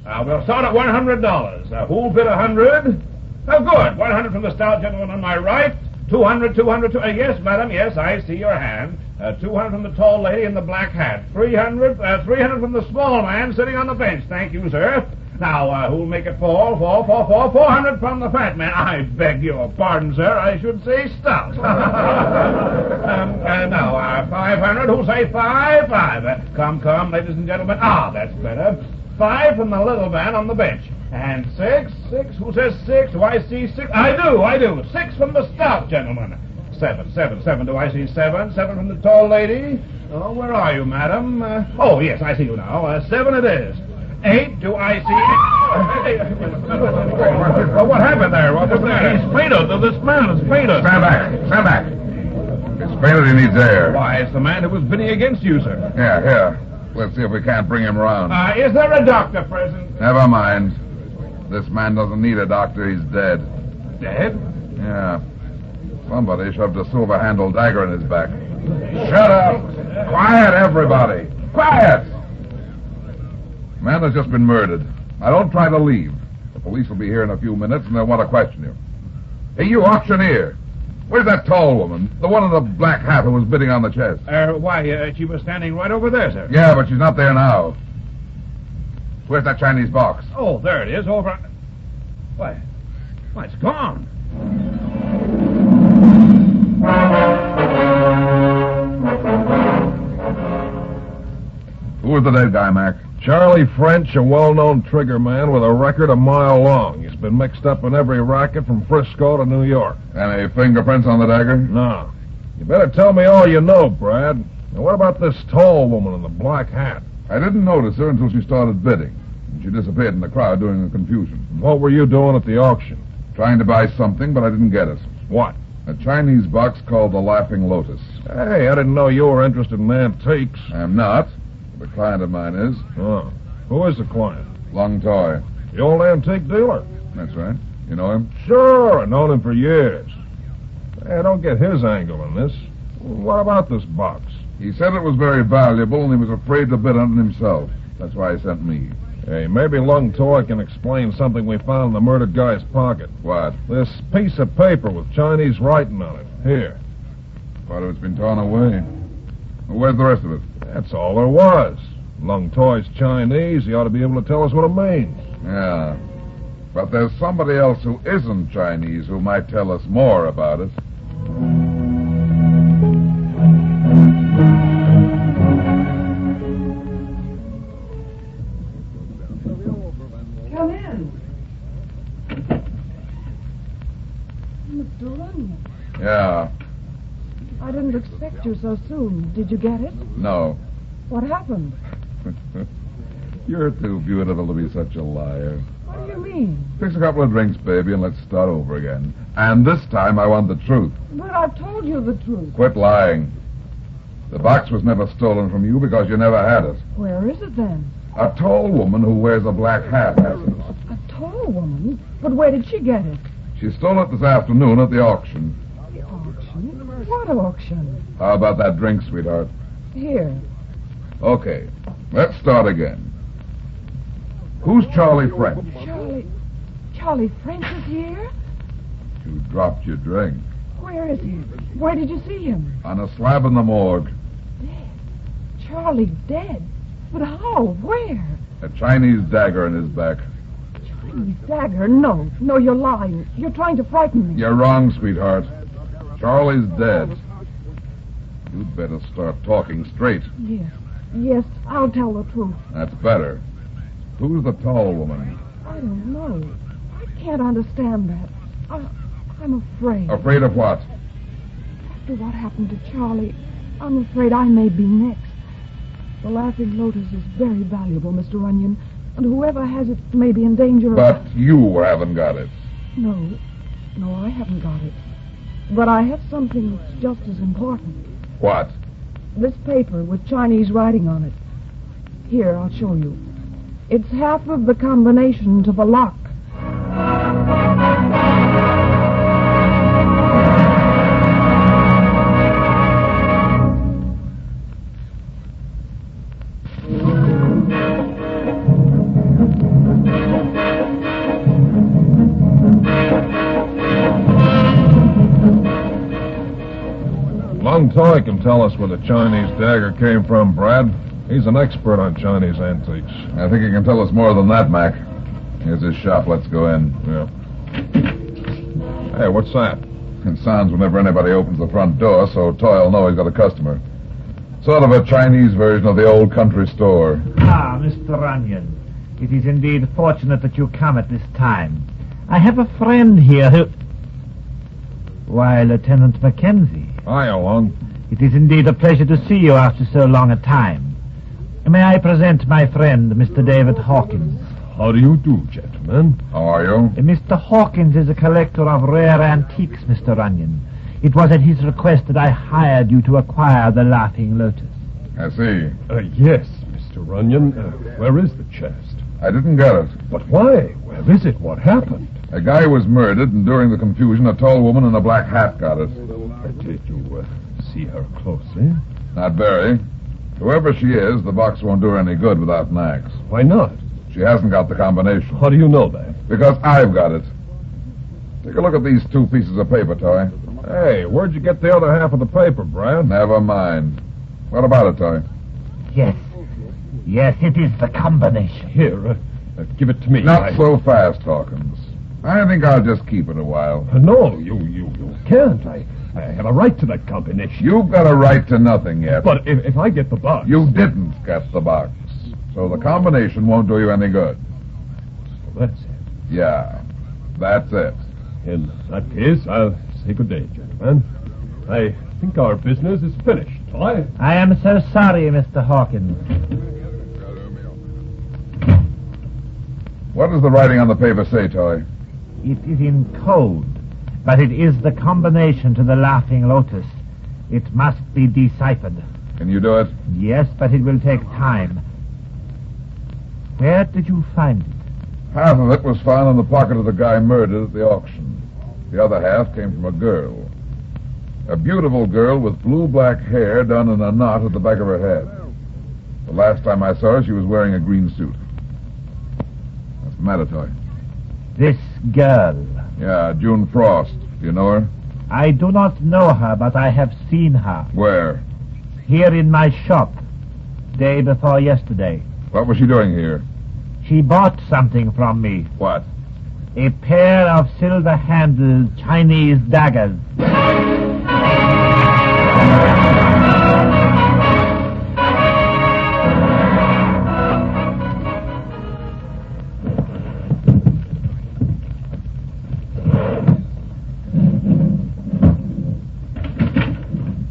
Speaker 6: We'll start at $100. Who'll bid 100? Oh, good. 100 from the stout gentleman on my right. 200, 200, yes, madam, yes, I see your hand. 200 from the tall lady in the black hat. 300 from the small man sitting on the bench. Thank you, sir. Now, who'll make it fall? 400 from the fat man. I beg your pardon, sir. I should say stout. Now, 500. Who'll say 5? 5. Come, ladies and gentlemen. That's better. 5 from the little man on the bench. And 6. Who says 6? Do I see 6? I do. 6 from the stout gentleman. 7. Do I see 7? 7 from the tall lady. Oh, where are you, madam? Yes, I see you now. 7 it is. 8. Do I see? What happened there? What was that? He's fainted. This man is fainted.
Speaker 3: Stand back. He's fainted. He needs air.
Speaker 6: Why, it's the man who was bidding against you, sir.
Speaker 3: Yeah, here. Let's see if we can't bring him around.
Speaker 6: Is there a doctor present?
Speaker 3: Never mind. This man doesn't need a doctor. He's dead.
Speaker 6: Dead?
Speaker 3: Yeah. Somebody shoved a silver-handled dagger in his back. Shut up! Quiet, everybody! Quiet! Man has just been murdered. Now, don't try to leave. The police will be here in a few minutes, and they'll want to question you. Hey, you auctioneer! Where's that tall woman? The one in the black hat who was bidding on the chest?
Speaker 6: She was standing right over there, sir.
Speaker 3: Yeah, but she's not there now. Where's that Chinese box?
Speaker 6: Oh, there it is, over... Why, it's gone.
Speaker 3: Who was the dead guy, Mac?
Speaker 1: Charlie French, a well-known trigger man with a record a mile long. He's been mixed up in every racket from Frisco to New York.
Speaker 3: Any fingerprints on the dagger?
Speaker 1: No. You better tell me all you know, Brad. Now, what about this tall woman in the black hat?
Speaker 3: I didn't notice her until she started bidding. She disappeared in the crowd during the confusion.
Speaker 1: What were you doing at the auction?
Speaker 3: Trying to buy something, but I didn't get it.
Speaker 1: What?
Speaker 3: A Chinese box called the Laughing Lotus.
Speaker 1: Hey, I didn't know you were interested in antiques.
Speaker 3: I'm not. The client of mine is.
Speaker 1: Oh. Who is the client?
Speaker 3: Long Toy.
Speaker 1: The old antique dealer?
Speaker 3: That's right. You know him?
Speaker 1: Sure, I've known him for years. Hey, I don't get his angle in this. What about this box?
Speaker 3: He said it was very valuable, and he was afraid to bid on it himself. That's why he sent me.
Speaker 1: Hey, maybe Lung Toy can explain something we found in the murdered guy's pocket.
Speaker 3: What?
Speaker 1: This piece of paper with Chinese writing on it. Here.
Speaker 3: Part of it's been torn away. Well, where's the rest of it?
Speaker 1: That's all there was. Lung Toy's Chinese. He ought to be able to tell us what it means.
Speaker 3: Yeah. But there's somebody else who isn't Chinese who might tell us more about it.
Speaker 2: Come in. Mr. Runyon.
Speaker 3: Yeah.
Speaker 2: I didn't expect you so soon. Did you get it?
Speaker 3: No.
Speaker 2: What happened?
Speaker 3: You're too beautiful to be such a liar.
Speaker 2: What do you mean?
Speaker 3: Fix a couple of drinks, baby, and let's start over again. And this time I want the truth.
Speaker 2: But I've told you the truth.
Speaker 3: Quit lying. The box was never stolen from you because you never had it.
Speaker 2: Where is it then?
Speaker 3: A tall woman who wears a black hat has it.
Speaker 2: A tall woman? But where did she get it?
Speaker 3: She stole it this afternoon at the auction.
Speaker 2: The auction? What auction?
Speaker 3: How about that drink, sweetheart?
Speaker 2: Here.
Speaker 3: Okay, let's start again. Who's Charlie French?
Speaker 2: Charlie French is here?
Speaker 3: You dropped your drink.
Speaker 2: Where is he? Where did you see him?
Speaker 3: On a slab in the morgue.
Speaker 2: Dead. Charlie dead? But how? Where?
Speaker 3: A Chinese dagger in his back.
Speaker 2: Chinese dagger? No, you're lying. You're trying to frighten me.
Speaker 3: You're wrong, sweetheart. Charlie's dead. You'd better start talking straight.
Speaker 2: Yes, I'll tell the truth.
Speaker 3: That's better. Who's the tall woman?
Speaker 2: I don't know. I can't understand that. I'm afraid.
Speaker 3: Afraid of what?
Speaker 2: After what happened to Charlie, I'm afraid I may be next. The Laughing Lotus is very valuable, Mr. Runyon, and whoever has it may be in danger of...
Speaker 3: But you haven't got it.
Speaker 2: No, I haven't got it. But I have something that's just as important.
Speaker 3: What?
Speaker 2: This paper with Chinese writing on it. Here, I'll show you. It's half of the combination to the lock.
Speaker 1: Toy can tell us where the Chinese dagger came from, Brad. He's an expert on Chinese antiques.
Speaker 3: I think he can tell us more than that, Mac. Here's his shop. Let's go in.
Speaker 1: Yeah. Hey, what's that?
Speaker 3: It sounds whenever anybody opens the front door, so Toy'll know he's got a customer. Sort of a Chinese version of the old country store.
Speaker 21: Ah, Mr. Runyon. It is indeed fortunate that you come at this time. I have a friend here who... Why, Lieutenant Mackenzie.
Speaker 1: Hi, Alon.
Speaker 21: It is indeed a pleasure to see you after so long a time. May I present my friend, Mr. David Hawkins?
Speaker 1: How do you do, gentlemen?
Speaker 3: How are you?
Speaker 21: Mr. Hawkins is a collector of rare antiques, Mr. Runyon. It was at his request that I hired you to acquire the Laughing Lotus.
Speaker 3: I see.
Speaker 1: Yes, Mr. Runyon. Where is the chest?
Speaker 3: I didn't get it.
Speaker 1: But why? Where is it? What happened?
Speaker 3: A guy was murdered, and during the confusion, a tall woman in a black hat got it.
Speaker 1: Did you see her closely?
Speaker 3: Not very. Whoever she is, the box won't do her any good without an axe.
Speaker 1: Why not?
Speaker 3: She hasn't got the combination.
Speaker 1: How do you know that?
Speaker 3: Because I've got it. Take a look at these 2 pieces of paper, Toy.
Speaker 1: Hey, where'd you get the other half of the paper, Brad?
Speaker 3: Never mind. What about it, Toy?
Speaker 21: Yes. Yes, it is the combination.
Speaker 1: Here, give it to me.
Speaker 3: Not so fast, Hawkins. I think I'll just keep it a while.
Speaker 1: No, you can't. I have a right to that combination.
Speaker 3: You've got a right to nothing yet.
Speaker 1: But if I get the box...
Speaker 3: You didn't get the box. So the combination won't do you any good.
Speaker 1: Well, that's it.
Speaker 3: Yeah, that's it.
Speaker 1: In that case, I'll say good day, gentlemen. I think our business is finished. Toy?
Speaker 21: I am so sorry, Mr. Hawkins.
Speaker 3: What does the writing on the paper say, Toy?
Speaker 21: It is in code, but it is the combination to the Laughing Lotus. It must be deciphered.
Speaker 3: Can you do it?
Speaker 21: Yes, but it will take time. Where did you find it?
Speaker 3: Half of it was found in the pocket of the guy murdered at the auction. The other half came from a girl. A beautiful girl with blue-black hair done in a knot at the back of her head. The last time I saw her, she was wearing a green suit. What's the matter, Toy?
Speaker 21: This girl.
Speaker 3: Yeah, June Frost. Do you know her?
Speaker 21: I do not know her, but I have seen her.
Speaker 3: Where?
Speaker 21: Here in my shop. Day before yesterday.
Speaker 3: What was she doing here?
Speaker 21: She bought something from me.
Speaker 3: What?
Speaker 21: A pair of silver-handled Chinese daggers.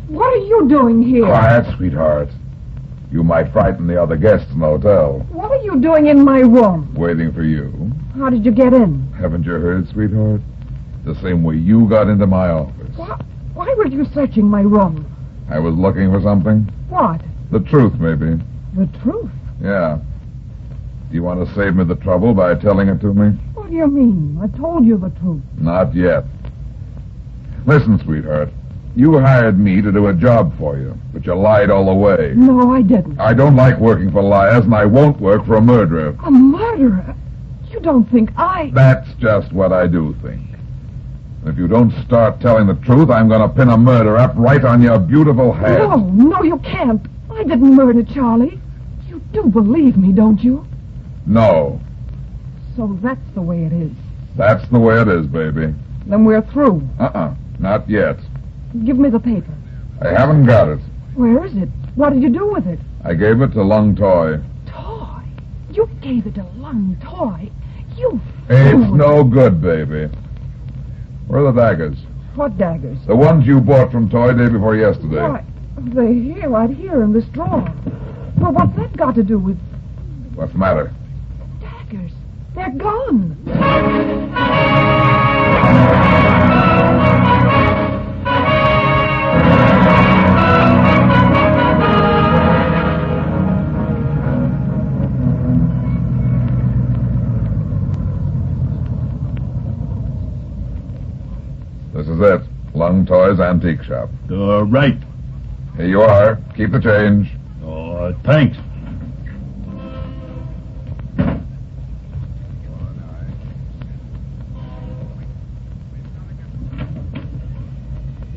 Speaker 2: What are you doing here?
Speaker 3: Quiet, sweetheart. You might frighten the other guests in the hotel.
Speaker 2: What are you doing in my room?
Speaker 3: Waiting for you.
Speaker 2: How did you get in?
Speaker 3: Haven't you heard, sweetheart? The same way you got into my office.
Speaker 2: Why were you searching my room?
Speaker 3: I was looking for something.
Speaker 2: What?
Speaker 3: The truth, maybe.
Speaker 2: The truth?
Speaker 3: Yeah. Do you want to save me the trouble by telling it to me?
Speaker 2: What do you mean? I told you the truth.
Speaker 3: Not yet. Listen, sweetheart. You hired me to do a job for you, but you lied all the way.
Speaker 2: No, I didn't.
Speaker 3: I don't like working for liars, and I won't work for a murderer.
Speaker 2: A murderer? You don't think I...
Speaker 3: That's just what I do think. And if you don't start telling the truth, I'm going to pin a murder up right on your beautiful head.
Speaker 2: No, you can't. I didn't murder Charlie. You do believe me, don't you?
Speaker 3: No.
Speaker 2: So that's the way it is.
Speaker 3: That's the way it is, baby.
Speaker 2: Then we're through.
Speaker 3: Not yet.
Speaker 2: Give me the paper.
Speaker 3: I haven't got it.
Speaker 2: Where is it? What did you do with it?
Speaker 3: I gave it to Lung Toy.
Speaker 2: Toy? You gave it to Lung Toy? You
Speaker 3: It's no good, baby. Where are the daggers?
Speaker 2: What daggers?
Speaker 3: The ones you bought from Toy day before yesterday.
Speaker 2: Why, they're here, right here in this drawer. Well, what's that got to do with...
Speaker 3: What's the matter?
Speaker 2: Daggers. They're gone.
Speaker 3: This is it. Lung Toy's antique shop.
Speaker 8: Right.
Speaker 3: Here you are. Keep the change.
Speaker 8: Thanks.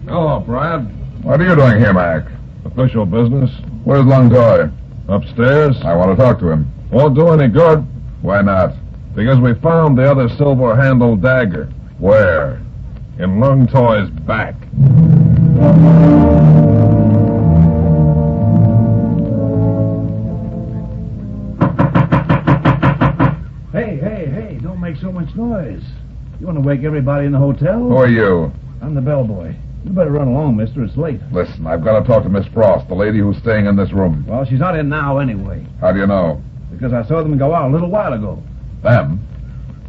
Speaker 1: Hello, Brad.
Speaker 3: What What are you doing here, Mac?
Speaker 1: Official business.
Speaker 3: Where's Long Toy?
Speaker 1: Upstairs.
Speaker 3: I want to talk to him.
Speaker 1: Won't do any good.
Speaker 3: Why not?
Speaker 1: Because we found the other silver-handled dagger.
Speaker 3: Where?
Speaker 1: In Lung Toy's back.
Speaker 8: Hey, don't make so much noise. You want to wake everybody in the hotel?
Speaker 3: Who are you?
Speaker 8: I'm the bellboy. You better run along, mister. It's late.
Speaker 3: Listen, I've got to talk to Miss Frost, the lady who's staying in this room.
Speaker 8: Well, she's not in now anyway.
Speaker 3: How do you know?
Speaker 8: Because I saw them go out a little while ago.
Speaker 3: Them?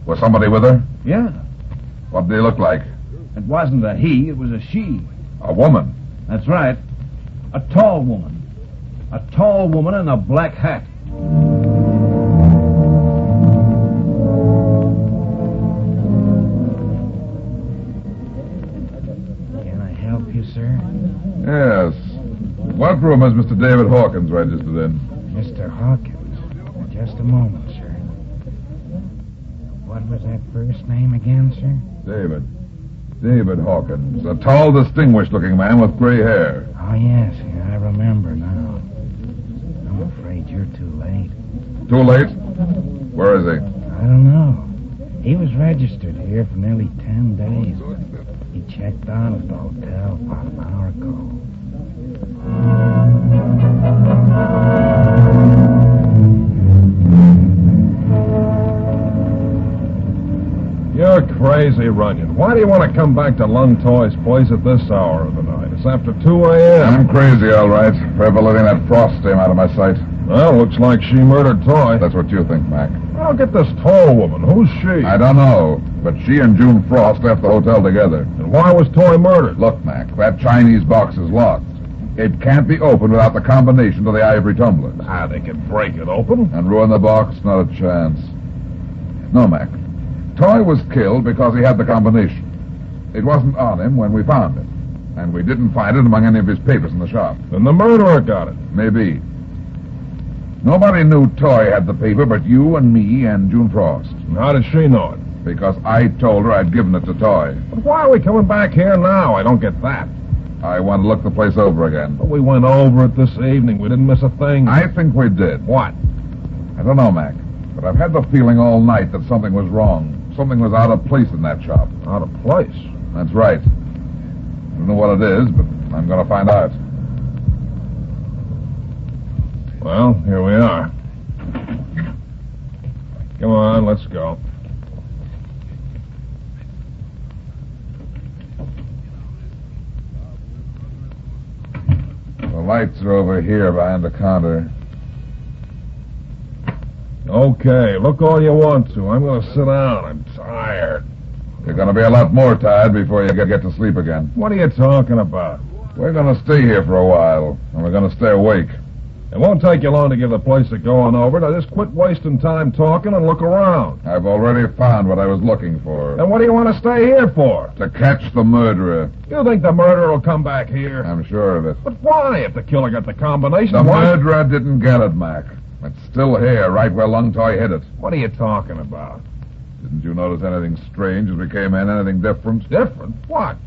Speaker 3: Was somebody with her?
Speaker 8: Yeah.
Speaker 3: What did he look like?
Speaker 8: It wasn't a he, it was a she.
Speaker 3: A woman?
Speaker 8: That's right. A tall woman. A tall woman in a black hat.
Speaker 21: Can I help you, sir?
Speaker 3: Yes. What room is Mr. David Hawkins registered in?
Speaker 21: Mr. Hawkins. Just a moment, sir. What was that first name again, sir?
Speaker 3: David. David Hawkins. A tall, distinguished-looking man with gray hair.
Speaker 21: Oh, yes. I remember now. I'm afraid you're too late.
Speaker 3: Too late? Where is he?
Speaker 21: I don't know. He was registered here for nearly 10 days. He checked out at the hotel about an hour ago.
Speaker 1: You're crazy, Runyon. Why do you want to come back to Lung Toy's place at this hour of the night? It's after 2 a.m.
Speaker 3: I'm crazy, all right. Forever letting that Frost stay out of my sight.
Speaker 1: Well, looks like she murdered Toy.
Speaker 3: That's what you think, Mac.
Speaker 1: Well, get this tall woman. Who's she?
Speaker 3: I don't know, but she and June Frost left the hotel together.
Speaker 1: And why was Toy murdered?
Speaker 3: Look, Mac, that Chinese box is locked. It can't be opened without the combination to the ivory tumbler.
Speaker 1: They can break it open.
Speaker 3: And ruin the box? Not a chance. No, Mac. Toy was killed because he had the combination. It wasn't on him when we found it. And we didn't find it among any of his papers in the shop.
Speaker 1: Then the murderer got it.
Speaker 3: Maybe. Nobody knew Toy had the paper but you and me and June Frost.
Speaker 1: And how did she know it?
Speaker 3: Because I told her I'd given it to Toy.
Speaker 1: But why are we coming back here now? I don't get that.
Speaker 3: I want to look the place over again.
Speaker 1: But we went over it this evening. We didn't miss a thing.
Speaker 3: I think we did.
Speaker 1: What?
Speaker 3: I don't know, Mac. But I've had the feeling all night that something was wrong. Something was out of place in that shop.
Speaker 1: Out of place?
Speaker 3: That's right. I don't know what it is, but I'm going to find out.
Speaker 1: Well, here we are. Come on, let's go.
Speaker 3: The lights are over here behind the counter.
Speaker 1: Okay, look all you want to. I'm going to sit down. I'm tired.
Speaker 3: You're going to be a lot more tired before you get to sleep again.
Speaker 1: What are you talking about?
Speaker 3: We're going to stay here for a while, and we're going to stay awake.
Speaker 1: It won't take you long to give the place a going over. Now just quit wasting time talking and look around.
Speaker 3: I've already found what I was looking for.
Speaker 1: And what do you want to stay here for?
Speaker 3: To catch the murderer.
Speaker 1: You think the murderer will come back here?
Speaker 3: I'm sure of it.
Speaker 1: But why? If the killer got the combination...
Speaker 3: The murderer didn't get it, Mac. It's still here, right where Lung Toy hid it.
Speaker 1: What are you talking about?
Speaker 3: Didn't you notice anything strange as we came in? Anything different?
Speaker 1: Different? What?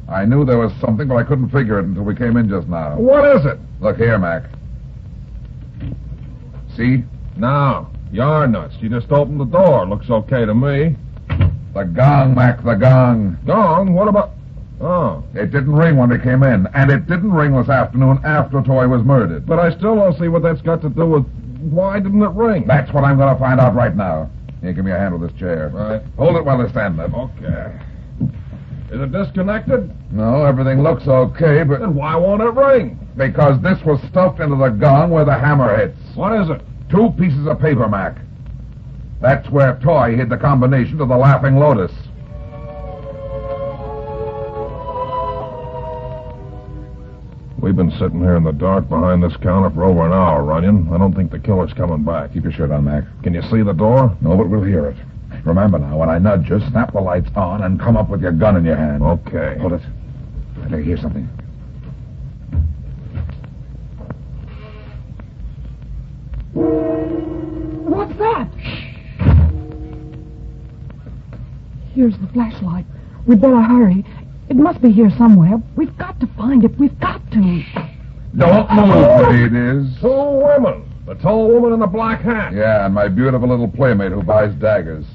Speaker 3: I knew there was something, but I couldn't figure it until we came in just now.
Speaker 1: What is it?
Speaker 3: Look here, Mac. See?
Speaker 1: No. You're nuts. You just opened the door. Looks okay to me.
Speaker 3: The gong, Mac, the gong.
Speaker 1: Gong? What about... Oh.
Speaker 3: It didn't ring when we came in, and it didn't ring this afternoon after Toy was murdered.
Speaker 1: But I still don't see what that's got to do with... Why didn't it ring?
Speaker 3: That's what I'm going to find out right now. Here, give me a hand with this chair.
Speaker 1: Right.
Speaker 3: Hold it while I stand up.
Speaker 1: Okay. Is it disconnected?
Speaker 3: No, everything looks okay, but...
Speaker 1: Then why won't it ring?
Speaker 3: Because this was stuffed into the gong where the hammer hits.
Speaker 1: What is it?
Speaker 3: 2 pieces of paper, Mac. That's where Toy hid the combination to the Laughing Lotus.
Speaker 1: We've been sitting here in the dark behind this counter for over an hour, Runyon. I don't think the killer's coming back.
Speaker 3: Keep your shirt on, Mac.
Speaker 1: Can you see the door?
Speaker 3: No, but we'll hear it. Remember now, when I nudge you, snap the lights on and come up with your gun in your hand.
Speaker 1: Okay.
Speaker 3: Hold it. I think I hear something.
Speaker 2: What's that? Here's the flashlight. We'd better hurry.
Speaker 4: It must be here somewhere. We've got to find it. We've got to.
Speaker 3: Don't move, ladies.
Speaker 1: 2 women. The tall woman in the black hat.
Speaker 3: Yeah, and my beautiful little playmate who buys daggers.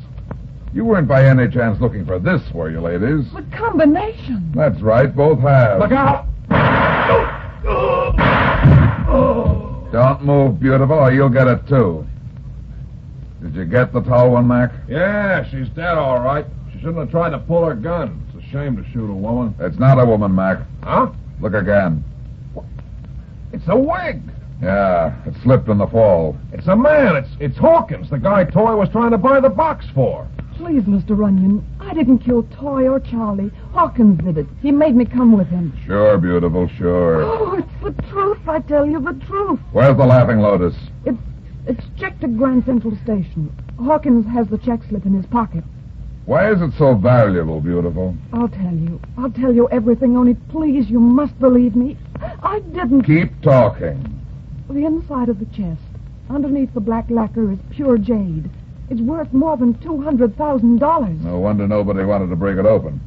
Speaker 3: You weren't by any chance looking for this, were you, ladies?
Speaker 4: The combination.
Speaker 3: That's right, both have.
Speaker 1: Look out!
Speaker 3: Don't move, beautiful, or you'll get it, too. Did you get the tall one, Mac?
Speaker 1: Yeah, she's dead, all right. She shouldn't have tried to pull her gun. It's a shame to shoot a woman.
Speaker 3: It's not a woman, Mac.
Speaker 1: Huh?
Speaker 3: Look again.
Speaker 1: It's a wig.
Speaker 3: Yeah, it slipped in the fall.
Speaker 1: It's a man. It's Hawkins, the guy Toy was trying to buy the box for.
Speaker 4: Please, Mr. Runyon, I didn't kill Toy or Charlie. Hawkins did it. He made me come with him.
Speaker 3: Sure, beautiful, sure.
Speaker 4: Oh, it's the truth, I tell you, the truth.
Speaker 3: Where's the Laughing Lotus?
Speaker 4: It's checked at Grand Central Station. Hawkins has the check slip in his pocket.
Speaker 3: Why is it so valuable, beautiful?
Speaker 4: I'll tell you. I'll tell you everything, only please, you must believe me. I didn't...
Speaker 3: Keep talking.
Speaker 4: The inside of the chest, underneath the black lacquer, is pure jade. It's worth more than $200,000.
Speaker 3: No wonder nobody wanted to break it open.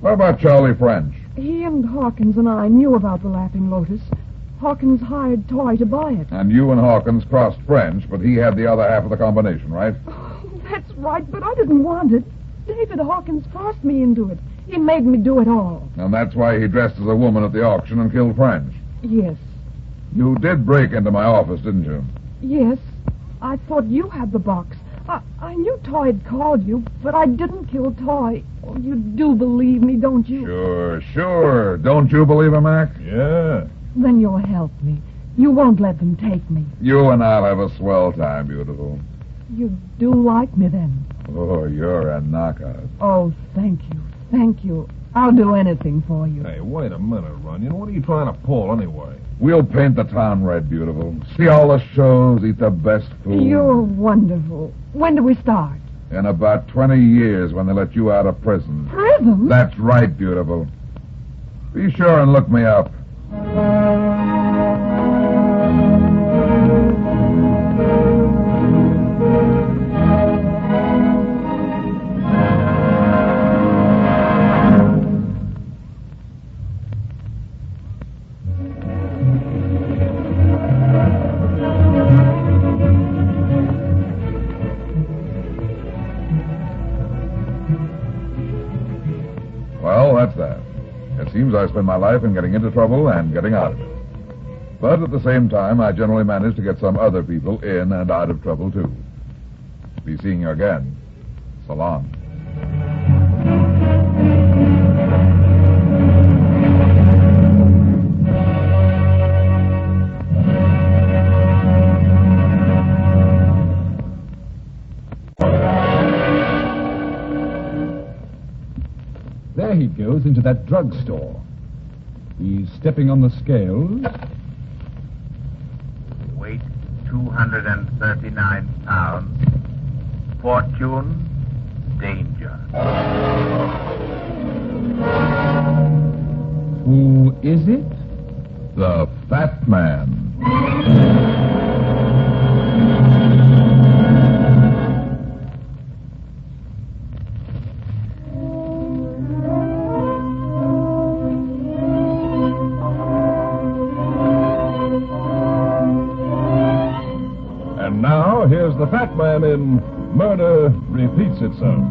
Speaker 3: What about Charlie French?
Speaker 4: He and Hawkins and I knew about the Laughing Lotus. Hawkins hired Toy to buy it.
Speaker 3: And you and Hawkins crossed French, but he had the other half of the combination, right?
Speaker 4: Oh, that's right, but I didn't want it. David Hawkins forced me into it. He made me do it all.
Speaker 3: And that's why he dressed as a woman at the auction and killed French.
Speaker 4: Yes.
Speaker 3: You did break into my office, didn't you?
Speaker 4: Yes. I thought you had the box. I knew Toy had called you, but I didn't kill Toy. Oh, you do believe me, don't you?
Speaker 3: Sure. Don't you believe him, Mac?
Speaker 1: Yeah.
Speaker 4: Then you'll help me. You won't let them take me.
Speaker 3: You and I'll have a swell time, beautiful.
Speaker 4: You do like me, then?
Speaker 3: Oh, you're a knockout.
Speaker 4: Oh, thank you. Thank you. I'll do anything for you.
Speaker 1: Hey, wait a minute, Runyon. What are you trying to pull, anyway?
Speaker 3: We'll paint the town red, beautiful. See all the shows, eat the best food.
Speaker 4: You're wonderful. When do we start?
Speaker 3: In about 20 years, when they let you out of prison.
Speaker 4: Prison?
Speaker 3: That's right, beautiful. Be sure and look me up. Well, that's that. It seems I spend my life in getting into trouble and getting out of it. But at the same time, I generally manage to get some other people in and out of trouble, too. Be seeing you again. So long.
Speaker 16: There he goes into that drugstore. He's stepping on the scales.
Speaker 20: Weight 239 pounds. Fortune, danger.
Speaker 16: Who is it?
Speaker 3: The Fat Man.
Speaker 1: And now, here's the Fat Man in Murder Repeats Itself.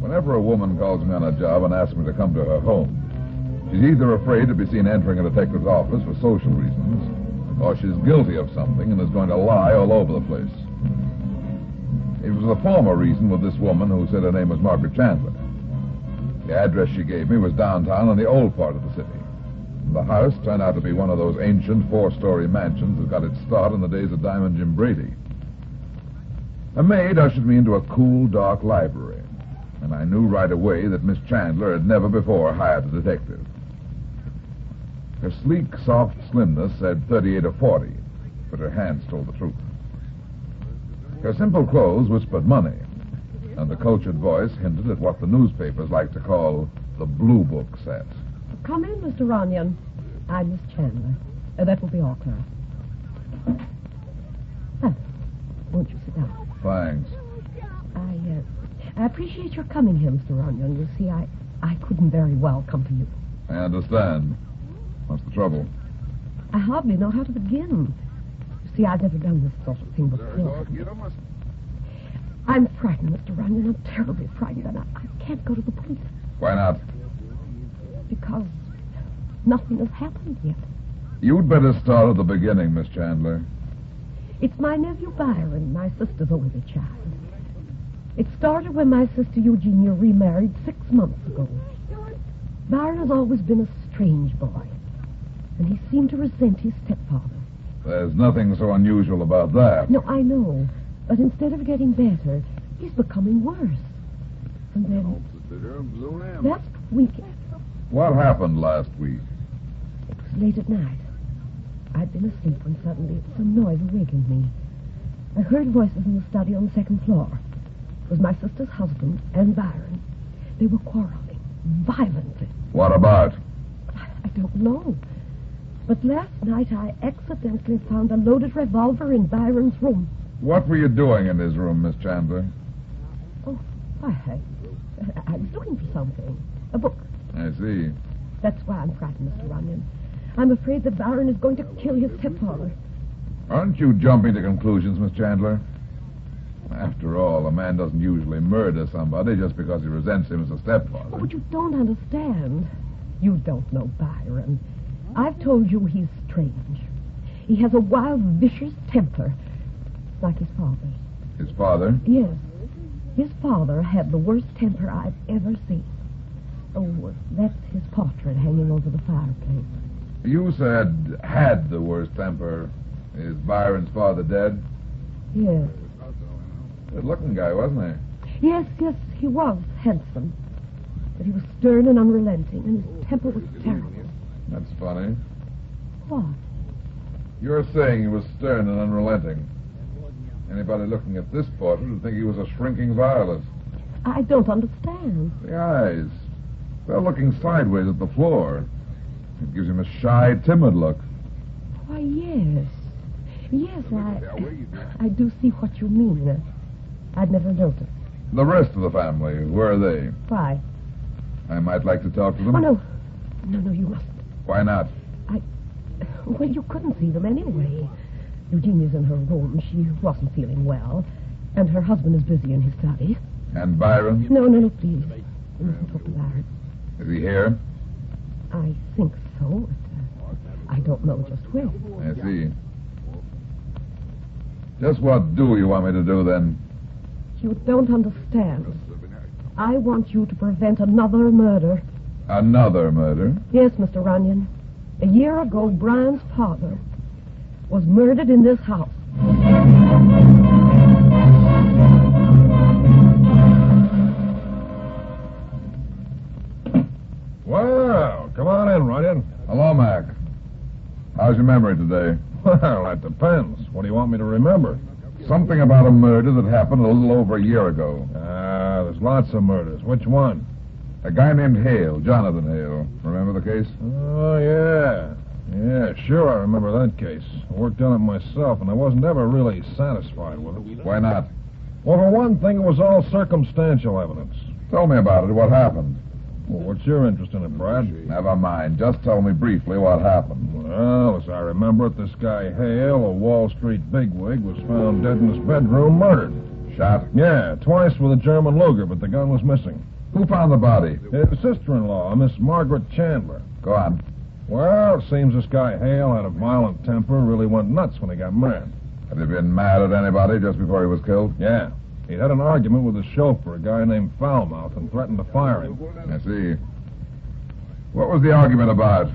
Speaker 3: Whenever a woman calls me on a job and asks me to come to her home, she's either afraid to be seen entering a detective's office for social reasons, or she's guilty of something and is going to lie all over the place. It was the former reason with this woman who said her name was Margaret Chandler. The address she gave me was downtown in the old part of the city. The house turned out to be one of those ancient four-story mansions that got its start in the days of Diamond Jim Brady. A maid ushered me into a cool, dark library, and I knew right away that Miss Chandler had never before hired a detective. Her sleek, soft slimness said 38 or 40, but her hands told the truth. Her simple clothes whispered money, and the cultured voice hinted at what the newspapers like to call the blue book set.
Speaker 10: Come in, Mr. Runyon. I'm Miss Chandler. That will be all, Clara. Won't you sit
Speaker 4: stop.
Speaker 3: Thanks.
Speaker 4: I appreciate your coming here, Mr. Runyon. You see, I couldn't very well come to you.
Speaker 3: I understand. What's the trouble?
Speaker 4: I hardly know how to begin. You see, I've never done this sort of thing before. I'm frightened, Mr. Runyon. I'm terribly frightened, and I can't go to the police.
Speaker 3: Why not?
Speaker 4: Because nothing has happened yet.
Speaker 3: You'd better start at the beginning, Miss Chandler.
Speaker 4: It's my nephew Byron, my sister's only child. It started when my sister Eugenia remarried 6 months ago. Byron has always been a strange boy, and he seemed to resent his stepfather.
Speaker 3: There's nothing so unusual about that.
Speaker 4: No, I know, but instead of getting better, he's becoming worse. And then, last week...
Speaker 3: What happened last week?
Speaker 4: It was late at night. I'd been asleep when suddenly some noise awakened me. I heard voices in the study on the second floor. It was my sister's husband and Byron. They were quarreling violently.
Speaker 3: What about?
Speaker 4: I don't know. But last night I accidentally found a loaded revolver in Byron's room.
Speaker 3: What were you doing in his room, Miss Chandler?
Speaker 4: Oh, I was looking for something. A book.
Speaker 3: I see.
Speaker 4: That's why I'm frightened, Mr. Runyon. I'm afraid that Byron is going to kill his stepfather.
Speaker 3: Aren't you jumping to conclusions, Miss Chandler? After all, a man doesn't usually murder somebody just because he resents him as a stepfather.
Speaker 4: Oh, but you don't understand. You don't know Byron. I've told you he's strange. He has a wild, vicious temper, like his father's.
Speaker 3: His father?
Speaker 4: Yes. His father had the worst temper I've ever seen. Oh, that's his portrait hanging over the fireplace.
Speaker 3: You said had the worst temper. Is Byron's father dead?
Speaker 4: Yes.
Speaker 3: Good-looking guy, wasn't
Speaker 4: he? Yes, he was handsome. But he was stern and unrelenting, and his temper was terrible.
Speaker 3: That's funny.
Speaker 4: What?
Speaker 3: You're saying he was stern and unrelenting. Anybody looking at this portrait would think he was a shrinking violet.
Speaker 4: I don't understand.
Speaker 3: The eyes. They're looking sideways at the floor. It gives him a shy, timid look.
Speaker 4: Why, yes. Yes, I do see what you mean. I'd never noticed.
Speaker 3: The rest of the family, where are they?
Speaker 4: Why?
Speaker 3: I might like to talk to them.
Speaker 4: Oh, no. No, you mustn't.
Speaker 3: Why not?
Speaker 4: Well, you couldn't see them anyway. Eugenia's in her room. She wasn't feeling well. And her husband is busy in his study.
Speaker 3: And Byron?
Speaker 4: No, please. You mustn't talk to Byron.
Speaker 3: Is he here?
Speaker 4: I think so. But, I don't know just where.
Speaker 3: I see. Just what do you want me to do, then?
Speaker 4: You don't understand. I want you to prevent another murder.
Speaker 3: Another murder?
Speaker 4: Yes, Mr. Runyon. A year ago, Brian's father was murdered in this house.
Speaker 1: Well, come on in, Runyon.
Speaker 3: Hello, Mac. How's your memory today?
Speaker 1: Well, that depends. What do you want me to remember?
Speaker 3: Something about a murder that happened a little over a year ago.
Speaker 1: There's lots of murders. Which one?
Speaker 3: A guy named Hale, Jonathan Hale. Remember the case?
Speaker 1: Oh, yeah. Yeah, sure, I remember that case. I worked on it myself, and I wasn't ever really satisfied with it.
Speaker 3: Why not?
Speaker 1: Well, for one thing, it was all circumstantial evidence.
Speaker 3: Tell me about it. What happened?
Speaker 1: Well, what's your interest in it, Brad?
Speaker 3: Never mind. Just tell me briefly what happened.
Speaker 1: Well, as I remember it, this guy Hale, a Wall Street bigwig, was found dead in his bedroom, murdered.
Speaker 3: Shot?
Speaker 1: Yeah, twice with a German Luger, but the gun was missing.
Speaker 3: Who found the body?
Speaker 1: His sister-in-law, Miss Margaret Chandler.
Speaker 3: Go on.
Speaker 1: Well, it seems this guy Hale had a violent temper, really went nuts when he got mad.
Speaker 3: Had he been mad at anybody just before he was killed?
Speaker 1: Yeah. He'd had an argument with his chauffeur, a guy named Foulmouth, and threatened to fire him.
Speaker 3: I see. What was the argument about?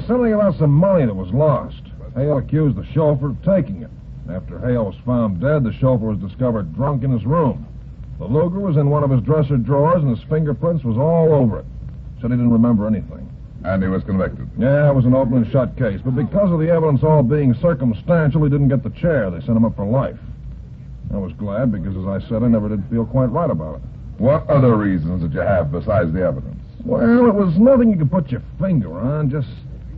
Speaker 1: Something about some money that was lost. Hale accused the chauffeur of taking it. After Hale was found dead, the chauffeur was discovered drunk in his room. The Luger was in one of his dresser drawers, and his fingerprints was all over it. Said he didn't remember anything.
Speaker 3: And he was convicted?
Speaker 1: Yeah, it was an open and shut case. But because of the evidence all being circumstantial, he didn't get the chair. They sent him up for life. I was glad because, as I said, I never did feel quite right about it.
Speaker 3: What other reasons did you have besides the evidence?
Speaker 1: Well, it was nothing you could put your finger on, just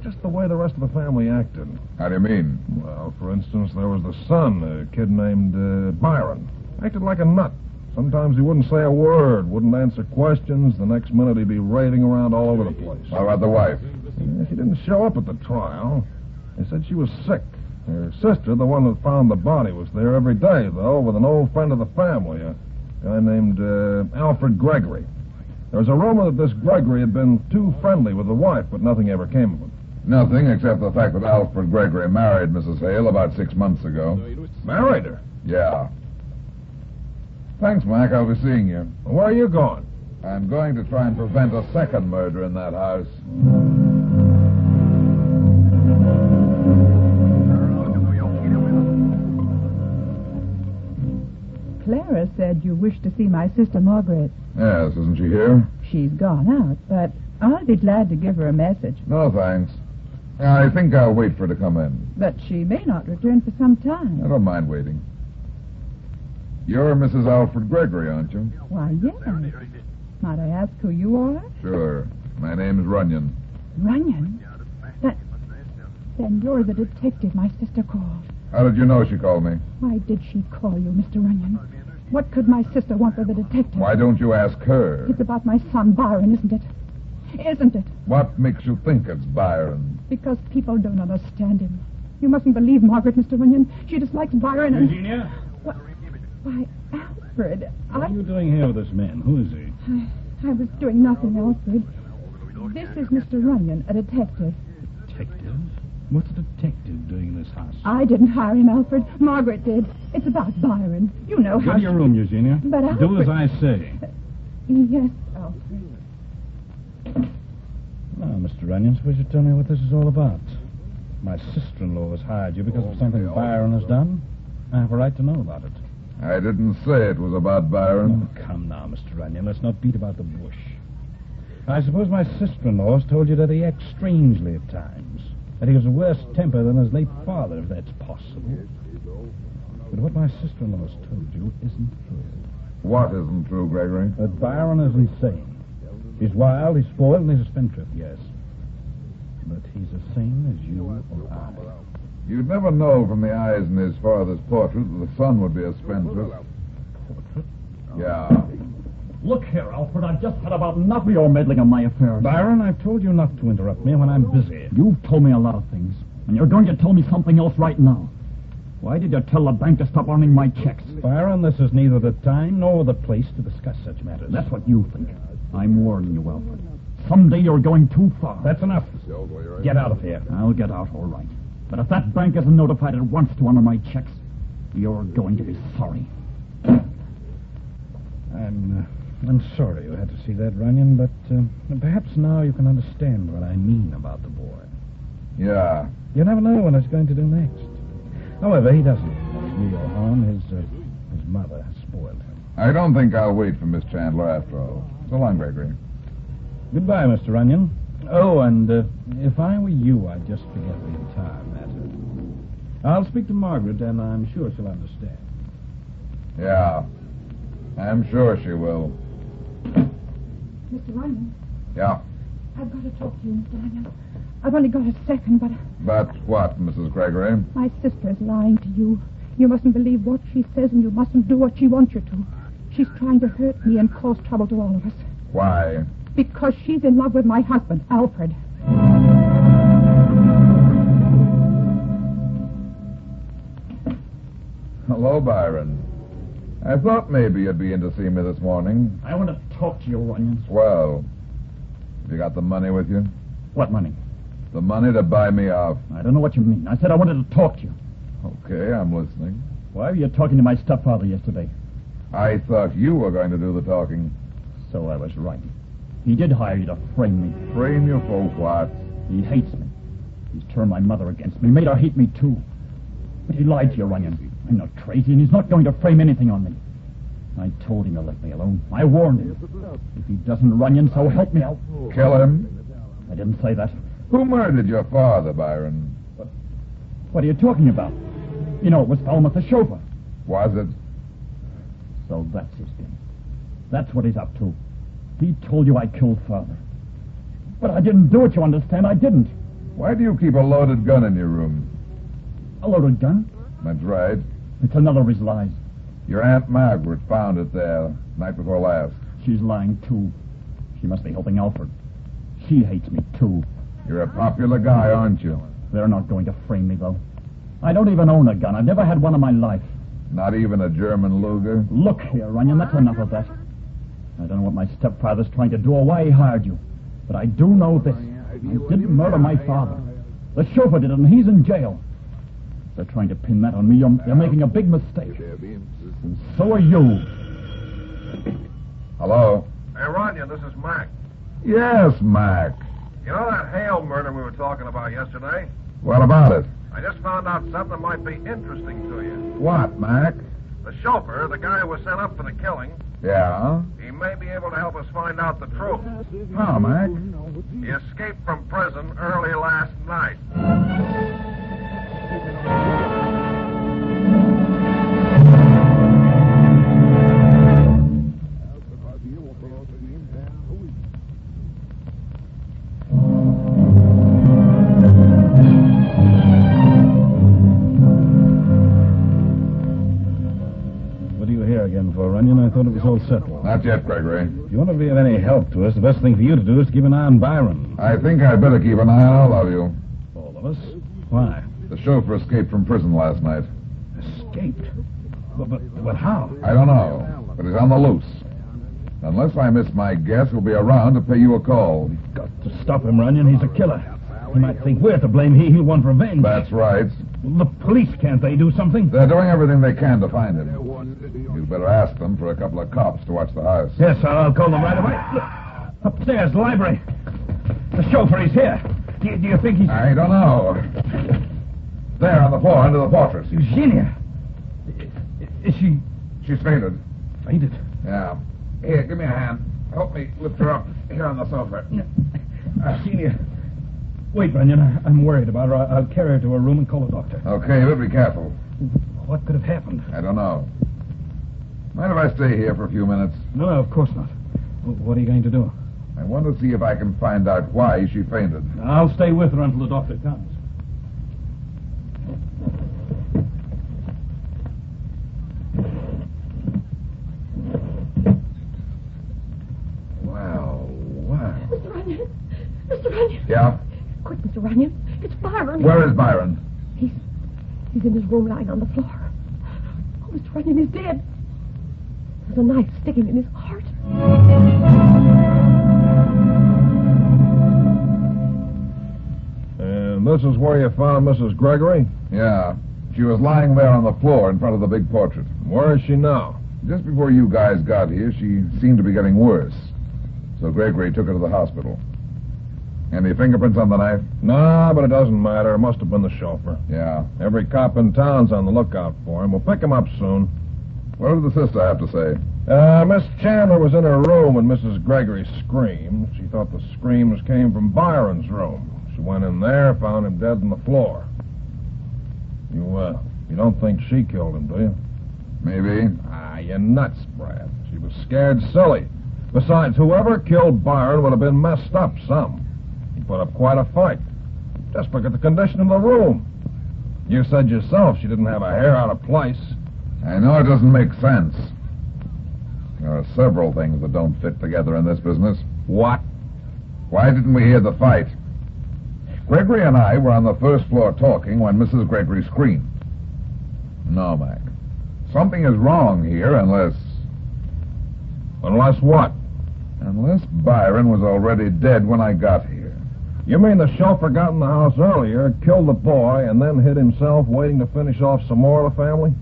Speaker 1: just the way the rest of the family acted.
Speaker 3: How do you mean?
Speaker 1: Well, for instance, there was the son, a kid named Byron. Acted like a nut. Sometimes he wouldn't say a word, wouldn't answer questions. The next minute he'd be raving around all over the place.
Speaker 3: How about the wife?
Speaker 1: Yeah, she didn't show up at the trial. They said she was sick. Her sister, the one that found the body, was there every day, though, with an old friend of the family, a guy named Alfred Gregory. There was a rumor that this Gregory had been too friendly with the wife, but nothing ever came of it.
Speaker 3: Nothing except the fact that Alfred Gregory married Mrs. Hale about 6 months ago.
Speaker 1: Married her?
Speaker 3: Yeah. Thanks, Mac. I'll be seeing you.
Speaker 1: Where are you going?
Speaker 3: I'm going to try and prevent a second murder in that house.
Speaker 5: Clara said you wished to see my sister Margaret.
Speaker 3: Yes, isn't she here?
Speaker 5: She's gone out, but I'll be glad to give her a message.
Speaker 3: No, thanks. I think I'll wait for her to come in.
Speaker 5: But she may not return for some time.
Speaker 3: I don't mind waiting. You're Mrs. Alfred Gregory, aren't you?
Speaker 5: Why, yes. Might I ask who you are?
Speaker 3: Sure. My name's Runyon.
Speaker 5: Runyon? Then you're the detective my sister called.
Speaker 3: How did you know she called me?
Speaker 5: Why did she call you, Mr. Runyon? What could my sister want with a detective?
Speaker 3: Why don't you ask her?
Speaker 5: It's about my son, Byron, isn't it? Isn't it?
Speaker 3: What makes you think it's Byron?
Speaker 5: Because people don't understand him. You mustn't believe Margaret, Mr. Runyon. She dislikes Byron and...
Speaker 8: Eugenia?
Speaker 5: Why, Alfred,
Speaker 8: What are you doing here with this man? Who is he?
Speaker 5: I was doing nothing, Alfred. This is Mr. Runyon, a detective.
Speaker 8: Detective? What's a detective doing in this house?
Speaker 5: I didn't hire him, Alfred. Margaret did. It's about Byron. You know how...
Speaker 8: Go to your room, Eugenia.
Speaker 5: But Alfred...
Speaker 8: Do as I say.
Speaker 5: Yes, Alfred.
Speaker 8: Now, Mr. Runyon, suppose you tell me what this is all about. My sister-in-law has hired you because of something Byron has done. I have a right to know about it.
Speaker 3: I didn't say it was about Byron.
Speaker 8: Oh, come now, Mr. Runyon. Let's not beat about the bush. I suppose my sister-in-law has told you that he acts strangely at times. That he has a worse temper than his late father, if that's possible. But what my sister-in-law has told you isn't true.
Speaker 3: What isn't true, Gregory?
Speaker 8: That Byron is insane. He's wild, he's spoiled, and he's a spendthrift, yes. But he's the same as you or I.
Speaker 3: You'd never know from the eyes in his father's portrait that the son would be a spendthrift.
Speaker 8: Portrait?
Speaker 3: Yeah.
Speaker 13: Look here, Alfred, I've just had about enough of your meddling in my affairs.
Speaker 8: Byron, I've told you not to interrupt me when I'm busy.
Speaker 13: You've told me a lot of things, and you're going to tell me something else right now. Why did you tell the bank to stop earning my checks?
Speaker 8: Byron, this is neither the time nor the place to discuss such matters.
Speaker 13: That's what you think. I'm warning you, Alfred. Someday you're going too far.
Speaker 8: That's enough. Get out of here.
Speaker 13: I'll get out, all right. But if that bank isn't notified at once to honor my checks, you're going to be sorry.
Speaker 8: I'm sorry you had to see that, Runyon, but perhaps now you can understand what I mean about the boy.
Speaker 3: Yeah.
Speaker 8: You never know what he's going to do next. However, he doesn't much real harm. His mother has spoiled him.
Speaker 3: I don't think I'll wait for Miss Chandler after all. So long, Gregory.
Speaker 8: Goodbye, Mr. Runyon. Oh, and if I were you, I'd just forget the entire matter. I'll speak to Margaret, and I'm sure she'll understand.
Speaker 3: Yeah. I'm sure she will.
Speaker 5: Mr. Runyon?
Speaker 3: Yeah?
Speaker 5: I've got to talk to you, Mr. Runyon. I've only got a second, but...
Speaker 3: But what, Mrs. Gregory?
Speaker 5: My sister is lying to you. You mustn't believe what she says, and you mustn't do what she wants you to. She's trying to hurt me and cause trouble to all of us.
Speaker 3: Why?
Speaker 5: Because she's in love with my husband, Alfred.
Speaker 3: Hello, Byron. I thought maybe you'd be in to see me this morning.
Speaker 13: I want to talk to you, Runyon.
Speaker 3: Well, have you got the money with you?
Speaker 13: What money?
Speaker 3: The money to buy me off.
Speaker 13: I don't know what you mean. I said I wanted to talk to you.
Speaker 3: Okay, I'm listening.
Speaker 13: Why were you talking to my stepfather yesterday?
Speaker 3: I thought you were going to do the talking.
Speaker 13: So I was right. He did hire you to frame me.
Speaker 3: Frame you for what?
Speaker 13: He hates me. He's turned my mother against me, made her hate me too. But he lied to you, Runyon. I'm not crazy, and he's not going to frame anything on me. I told him to let me alone. I warned him. If he doesn't, Runyon, so help me out.
Speaker 3: Kill him?
Speaker 13: I didn't say that.
Speaker 3: Who murdered your father, Byron?
Speaker 13: What are you talking about? You know, it was Thelma the chauffeur.
Speaker 3: Was it?
Speaker 13: So that's his game. That's what he's up to. He told you I killed Father. But I didn't do it, you understand? I didn't.
Speaker 3: Why do you keep a loaded gun in your room?
Speaker 13: A loaded gun?
Speaker 3: That's right.
Speaker 13: It's another of his lies.
Speaker 3: Your Aunt Margaret found it there night before last.
Speaker 13: She's lying, too. She must be helping Alfred. She hates me, too.
Speaker 3: You're a popular guy, aren't you?
Speaker 13: They're not going to frame me, though. I don't even own a gun. I've never had one in my life.
Speaker 3: Not even a German Luger?
Speaker 13: Look here, Runyon, that's enough of that. I don't know what my stepfather's trying to do or why he hired you. But I do know this. I didn't murder my father. The chauffeur did it, and he's in jail. If they're trying to pin that on me, you're making a big mistake. And so are you.
Speaker 3: Hello?
Speaker 1: Hey, Runyon, this is Mac.
Speaker 3: Yes, Mac.
Speaker 1: You know that Hale murder we were talking about yesterday?
Speaker 3: What about it?
Speaker 1: I just found out something that might be interesting to you.
Speaker 3: What, Mac?
Speaker 1: The chauffeur, the guy who was sent up for the killing,
Speaker 3: Yeah?
Speaker 1: he may be able to help us find out the truth.
Speaker 3: How, Mac?
Speaker 1: He escaped from prison early last night.
Speaker 8: For Runyon, I thought it was all settled.
Speaker 3: Not yet, Gregory.
Speaker 8: If you want to be of any help to us, the best thing for you to do is to keep an eye on Byron.
Speaker 3: I think I'd better keep an eye on all of you.
Speaker 8: All of us? Why?
Speaker 3: The chauffeur escaped from prison last night.
Speaker 8: Escaped? But how?
Speaker 3: I don't know, but he's on the loose. Unless I miss my guess, he'll be around to pay you a call.
Speaker 8: We've got to stop him, Runyon. He's a killer. He might think we're to blame. He'll want revenge.
Speaker 3: That's right.
Speaker 8: Well, the police, can't they do something?
Speaker 3: They're doing everything they can to find him. You'd better ask them for a couple of cops to watch the house.
Speaker 8: Yes, I'll call them right away. Look, upstairs, the library. The chauffeur, he's here. Do you think he's...
Speaker 3: I don't know. There on the floor, under the portrait.
Speaker 8: Eugenia. Is she...
Speaker 3: She's fainted.
Speaker 8: Fainted?
Speaker 3: Yeah. Here, give me a hand. Help me lift her up here on the sofa.
Speaker 8: Eugenia. Wait, Runyon. I'm worried about her. I'll carry her to her room and call a doctor.
Speaker 3: Okay, but be careful.
Speaker 8: What could have happened?
Speaker 3: I don't know. Mind if I stay here for a few minutes?
Speaker 8: No, of course not. What are you going to do?
Speaker 3: I want to see if I can find out why she fainted.
Speaker 8: I'll stay with her until the doctor comes.
Speaker 3: Well, what?
Speaker 4: Mr. Runyon! Mr. Runyon!
Speaker 3: Yeah?
Speaker 4: Quick, Mr. Runyon. It's Byron.
Speaker 3: Where is Byron?
Speaker 4: He's in his room lying on the floor. Oh, Mr. Runyon is dead. There's a knife sticking in his heart.
Speaker 1: And this is where you found Mrs. Gregory?
Speaker 3: Yeah. She was lying there on the floor in front of the big portrait.
Speaker 1: Where is she now?
Speaker 3: Just before you guys got here, she seemed to be getting worse. So Gregory took her to the hospital. Any fingerprints on the knife?
Speaker 1: Nah, but it doesn't matter. It must have been the chauffeur.
Speaker 3: Yeah.
Speaker 1: Every cop in town's on the lookout for him. We'll pick him up soon.
Speaker 3: What did the sister have to say?
Speaker 1: Miss Chandler was in her room when Mrs. Gregory screamed. She thought the screams came from Byron's room. She went in there, found him dead on the floor. You don't think she killed him, do you?
Speaker 3: Maybe.
Speaker 1: Ah, you're nuts, Brad. She was scared silly. Besides, whoever killed Byron would have been messed up some. He put up quite a fight. Just look at the condition of the room. You said yourself she didn't have a hair out of place.
Speaker 3: I know it doesn't make sense. There are several things that don't fit together in this business.
Speaker 1: What?
Speaker 3: Why didn't we hear the fight? Gregory and I were on the first floor talking when Mrs. Gregory screamed. No, Mac. Something is wrong here unless...
Speaker 1: Unless what?
Speaker 3: Unless Byron was already dead when I got here.
Speaker 1: You mean the chauffeur got in the house earlier, killed the boy, and then hid himself waiting to finish off some more of the family?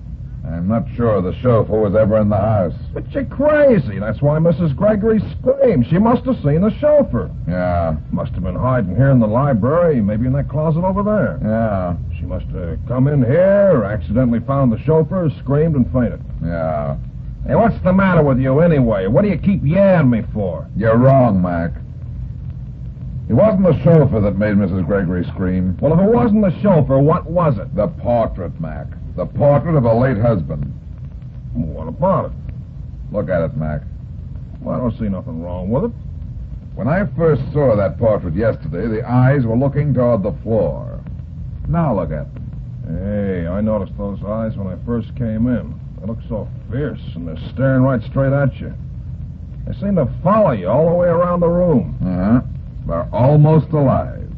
Speaker 3: I'm not sure the chauffeur was ever in the house.
Speaker 1: But you're crazy. That's why Mrs. Gregory screamed. She must have seen the chauffeur.
Speaker 3: Yeah.
Speaker 1: Must have been hiding here in the library, maybe in that closet over there.
Speaker 3: Yeah.
Speaker 1: She must have come in here, accidentally found the chauffeur, screamed, and fainted.
Speaker 3: Yeah.
Speaker 1: Hey, what's the matter with you anyway? What do you keep yamming me for?
Speaker 3: You're wrong, Mac. It wasn't the chauffeur that made Mrs. Gregory scream.
Speaker 1: Well, if it wasn't the chauffeur, what was it?
Speaker 3: The portrait, Mac. The portrait of a late husband.
Speaker 1: What about it?
Speaker 3: Look at it, Mac.
Speaker 1: Well, I don't see nothing wrong with it.
Speaker 3: When I first saw that portrait yesterday, the eyes were looking toward the floor. Now look at them.
Speaker 1: Hey, I noticed those eyes when I first came in. They look so fierce, and they're staring right straight at you. They seem to follow you all the way around the room.
Speaker 3: Uh-huh. They're almost alive.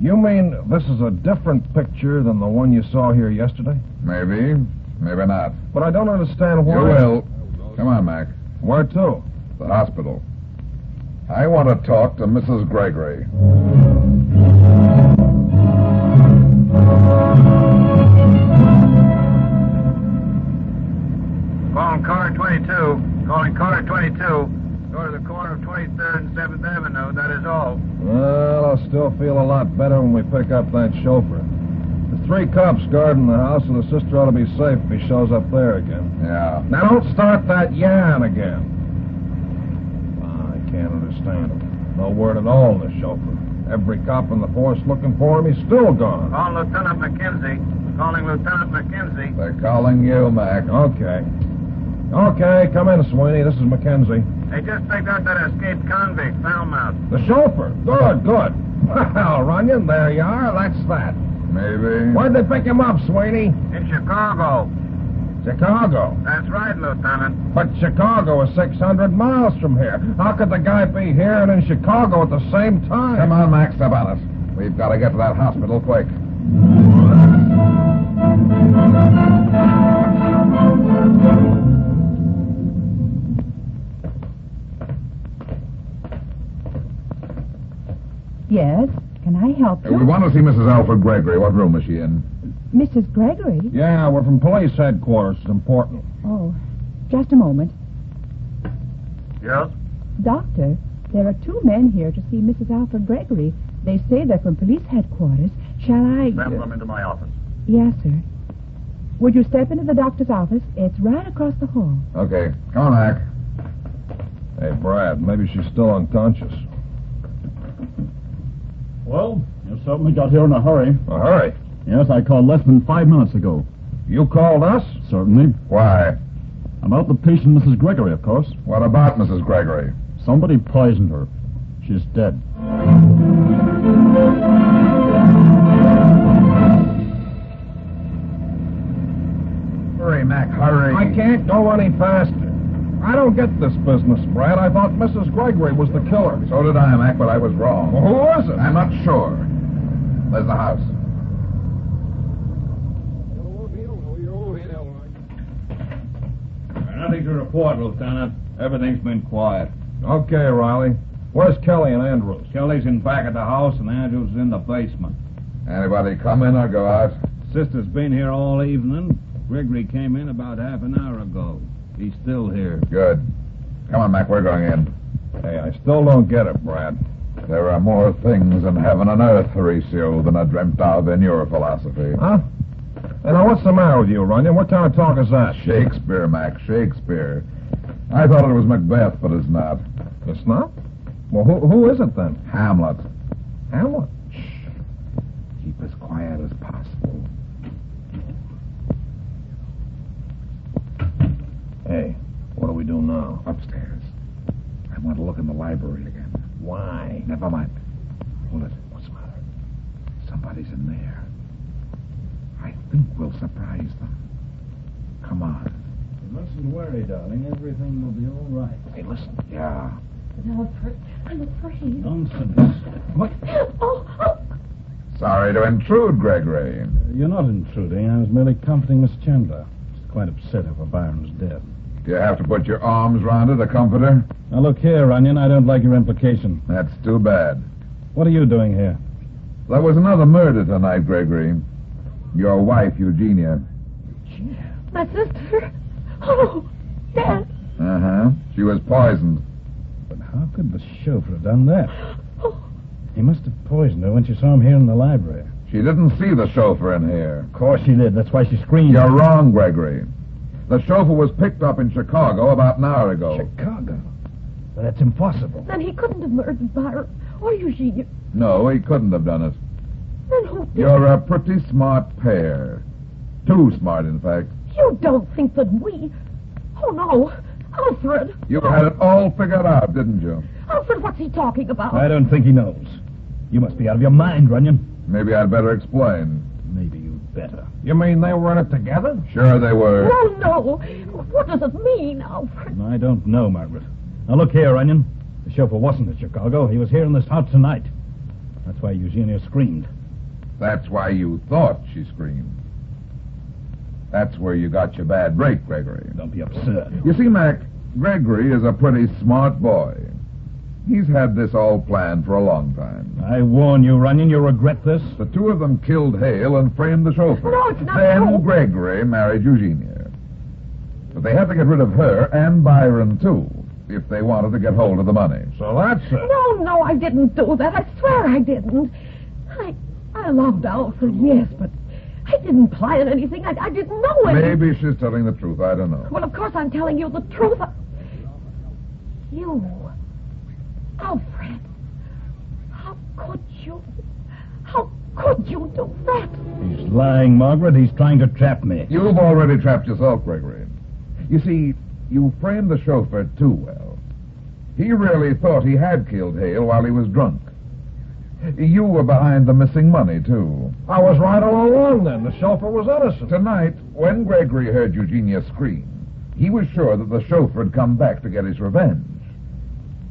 Speaker 1: You mean this is a different picture than the one you saw here yesterday?
Speaker 3: Maybe, maybe not.
Speaker 1: But I don't understand why...
Speaker 3: You will. Come on, Mac.
Speaker 1: Where to?
Speaker 3: The hospital. I want to talk to Mrs. Gregory.
Speaker 20: Calling car 22. Calling car 22. Go to the corner of 23rd and 7th Avenue. That is all.
Speaker 1: Well, I'll still feel a lot better when we pick up that chauffeur. The 3 cops guarding the house, and the sister ought to be safe if he shows up there again.
Speaker 3: Yeah.
Speaker 1: Now, don't start that yarn again. I can't understand him. No word at all in the chauffeur. Every cop in the force looking for him, he's still gone.
Speaker 20: Call Lieutenant McKenzie. Calling Lieutenant McKenzie.
Speaker 3: They're calling you, Mac.
Speaker 1: Okay. Okay, come in, Sweeney. This is Mackenzie.
Speaker 20: They just picked out that escaped convict, Falmouth.
Speaker 1: The chauffeur. Good, good. Well, Runyon, there you are. That's that.
Speaker 3: Maybe.
Speaker 1: Where'd they pick him up, Sweeney?
Speaker 20: In Chicago.
Speaker 1: Chicago?
Speaker 20: That's right, Lieutenant.
Speaker 1: But Chicago is 600 miles from here. How could the guy be here and in Chicago at the same time?
Speaker 3: Come on, Mac, step on it. We've got to get to that hospital quick.
Speaker 5: Yes? Can I help you?
Speaker 3: We want to see Mrs. Alfred Gregory. What room is she in?
Speaker 5: Mrs. Gregory?
Speaker 1: Yeah, we're from police headquarters. It's important.
Speaker 5: Oh, just a moment.
Speaker 20: Yes?
Speaker 5: Doctor, there are 2 men here to see Mrs. Alfred Gregory. They say they're from police headquarters. Shall I...
Speaker 20: Send them into my office.
Speaker 5: Yes, sir. Would you step into the doctor's office? It's right across the hall.
Speaker 3: Okay. Come on, Mac.
Speaker 1: Hey, Brad, maybe she's still unconscious.
Speaker 13: Well, you certainly got here in a hurry.
Speaker 1: A hurry?
Speaker 13: Yes, I called less than 5 minutes ago.
Speaker 1: You called us?
Speaker 13: Certainly.
Speaker 3: Why?
Speaker 13: About the patient, Mrs. Gregory, of course.
Speaker 3: What about Mrs. Gregory?
Speaker 13: Somebody poisoned her. She's dead.
Speaker 3: Hurry, Mac, hurry.
Speaker 1: I can't go any faster. I don't get this business, Brad. I thought Mrs. Gregory was the killer.
Speaker 3: So did I, Mac, but I was wrong.
Speaker 1: Well, who was it?
Speaker 3: I'm not sure. There's the house.
Speaker 6: Nothing to report, Lieutenant. Everything's been quiet.
Speaker 1: Okay, Riley. Where's Kelly and Andrews?
Speaker 6: Kelly's in back of the house, and Andrews is in the basement.
Speaker 3: Anybody come in or go out?
Speaker 6: Sister's been here all evening. Gregory came in about half an hour ago. He's still here.
Speaker 3: Good. Come on, Mac, we're going in.
Speaker 1: Hey, I still don't get it, Brad.
Speaker 3: There are more things in heaven and earth, Horatio, than I dreamt of in your philosophy.
Speaker 1: Huh? Hey, now, what's the matter with you, Runyon? What kind of talk is that?
Speaker 3: Shakespeare, Mac, Shakespeare. I thought it was Macbeth, but it's not.
Speaker 1: It's not? Well, who is it, then?
Speaker 3: Hamlet.
Speaker 1: Hamlet?
Speaker 3: Shh. Keep as quiet as possible.
Speaker 1: Hey, what do we do now?
Speaker 3: Upstairs. I want to look in the library again.
Speaker 1: Why?
Speaker 3: Never mind. Hold it. What's the matter? Somebody's in there. I think we'll surprise them. Come on.
Speaker 8: You mustn't worry, darling. Everything will be all right.
Speaker 3: Hey, listen. Yeah.
Speaker 4: Alfred, I'm afraid.
Speaker 8: Nonsense.
Speaker 1: What?
Speaker 4: Oh.
Speaker 3: Sorry to intrude, Gregory.
Speaker 8: You're not intruding. I was merely comforting Miss Chandler. She's quite upset over Byron's death.
Speaker 3: Do you have to put your arms round her to comfort her?
Speaker 8: Now, look here, Runyon. I don't like your implication.
Speaker 3: That's too bad.
Speaker 8: What are you doing here?
Speaker 3: There was another murder tonight, Gregory. Your wife, Eugenia.
Speaker 4: My sister. Oh, Dad.
Speaker 3: Uh-huh. She was poisoned.
Speaker 8: But how could the chauffeur have done that? He must have poisoned her when she saw him here in the library.
Speaker 3: She didn't see the chauffeur in here.
Speaker 8: Of course she did. That's why she screamed.
Speaker 3: You're wrong, Gregory. The chauffeur was picked up in Chicago about an hour ago.
Speaker 8: Chicago? Well, that's impossible.
Speaker 4: Then he couldn't have murdered Byron or Eugenia.
Speaker 3: No, he couldn't have done it.
Speaker 4: Then who did?
Speaker 3: You're a pretty smart pair. Too smart, in fact.
Speaker 4: You don't think that we... Oh, no. Alfred.
Speaker 3: You had it all figured out, didn't you?
Speaker 4: Alfred, what's he talking about?
Speaker 8: I don't think he knows. You must be out of your mind, Runyon.
Speaker 3: Maybe I'd better explain.
Speaker 8: Maybe you'd better.
Speaker 6: You mean they were in it together?
Speaker 3: Sure they were.
Speaker 4: No. What does it mean, Alfred?
Speaker 8: I don't know, Margaret. Now, look here, Runyon. The chauffeur wasn't at Chicago. He was here in this house tonight. That's why Eugenia screamed.
Speaker 3: That's why you thought she screamed. That's where you got your bad break, Gregory.
Speaker 8: Don't be absurd.
Speaker 3: You see, Mac, Gregory is a pretty smart boy. He's had this all planned for a long time.
Speaker 8: I warn you, Runyon, you'll regret this.
Speaker 3: The two of them killed Hale and framed the chauffeur.
Speaker 4: No, it's not
Speaker 3: Then
Speaker 4: true.
Speaker 3: Gregory married Eugenia. But they had to get rid of her and Byron, too, if they wanted to get hold of the money.
Speaker 6: So that's it.
Speaker 4: No, I didn't do that. I swear I didn't. I loved Alfred, yes, but I didn't plan anything. I didn't know anything.
Speaker 3: Maybe she's telling the truth. I don't know.
Speaker 4: Well, of course I'm telling you the truth. You, Alfred, how could you do that?
Speaker 8: He's lying, Margaret. He's trying to trap me.
Speaker 3: You've already trapped yourself, Gregory. You see, you framed the chauffeur too well. He really thought he had killed Hale while he was drunk. You were behind the missing money, too.
Speaker 6: I was right all along then. The chauffeur was innocent.
Speaker 3: Tonight, when Gregory heard Eugenia scream, he was sure that the chauffeur had come back to get his revenge.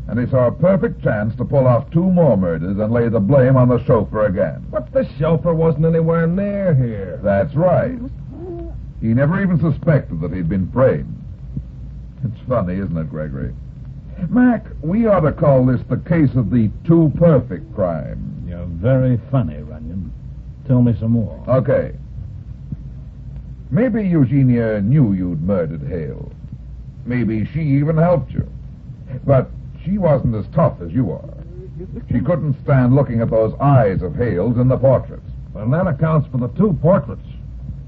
Speaker 3: And he saw a perfect chance to pull off 2 more murders and lay the blame on the chauffeur again.
Speaker 6: But the chauffeur wasn't anywhere near here.
Speaker 3: That's right. He never even suspected that he'd been framed. It's funny, isn't it, Gregory? Mac, we ought to call this the case of the 2 perfect crimes.
Speaker 8: You're very funny, Runyon. Tell me some more.
Speaker 3: Okay. Maybe Eugenia knew you'd murdered Hale. Maybe she even helped you. But she wasn't as tough as you are. She couldn't stand looking at those eyes of Hale's in the portraits.
Speaker 6: And that accounts for the 2 portraits.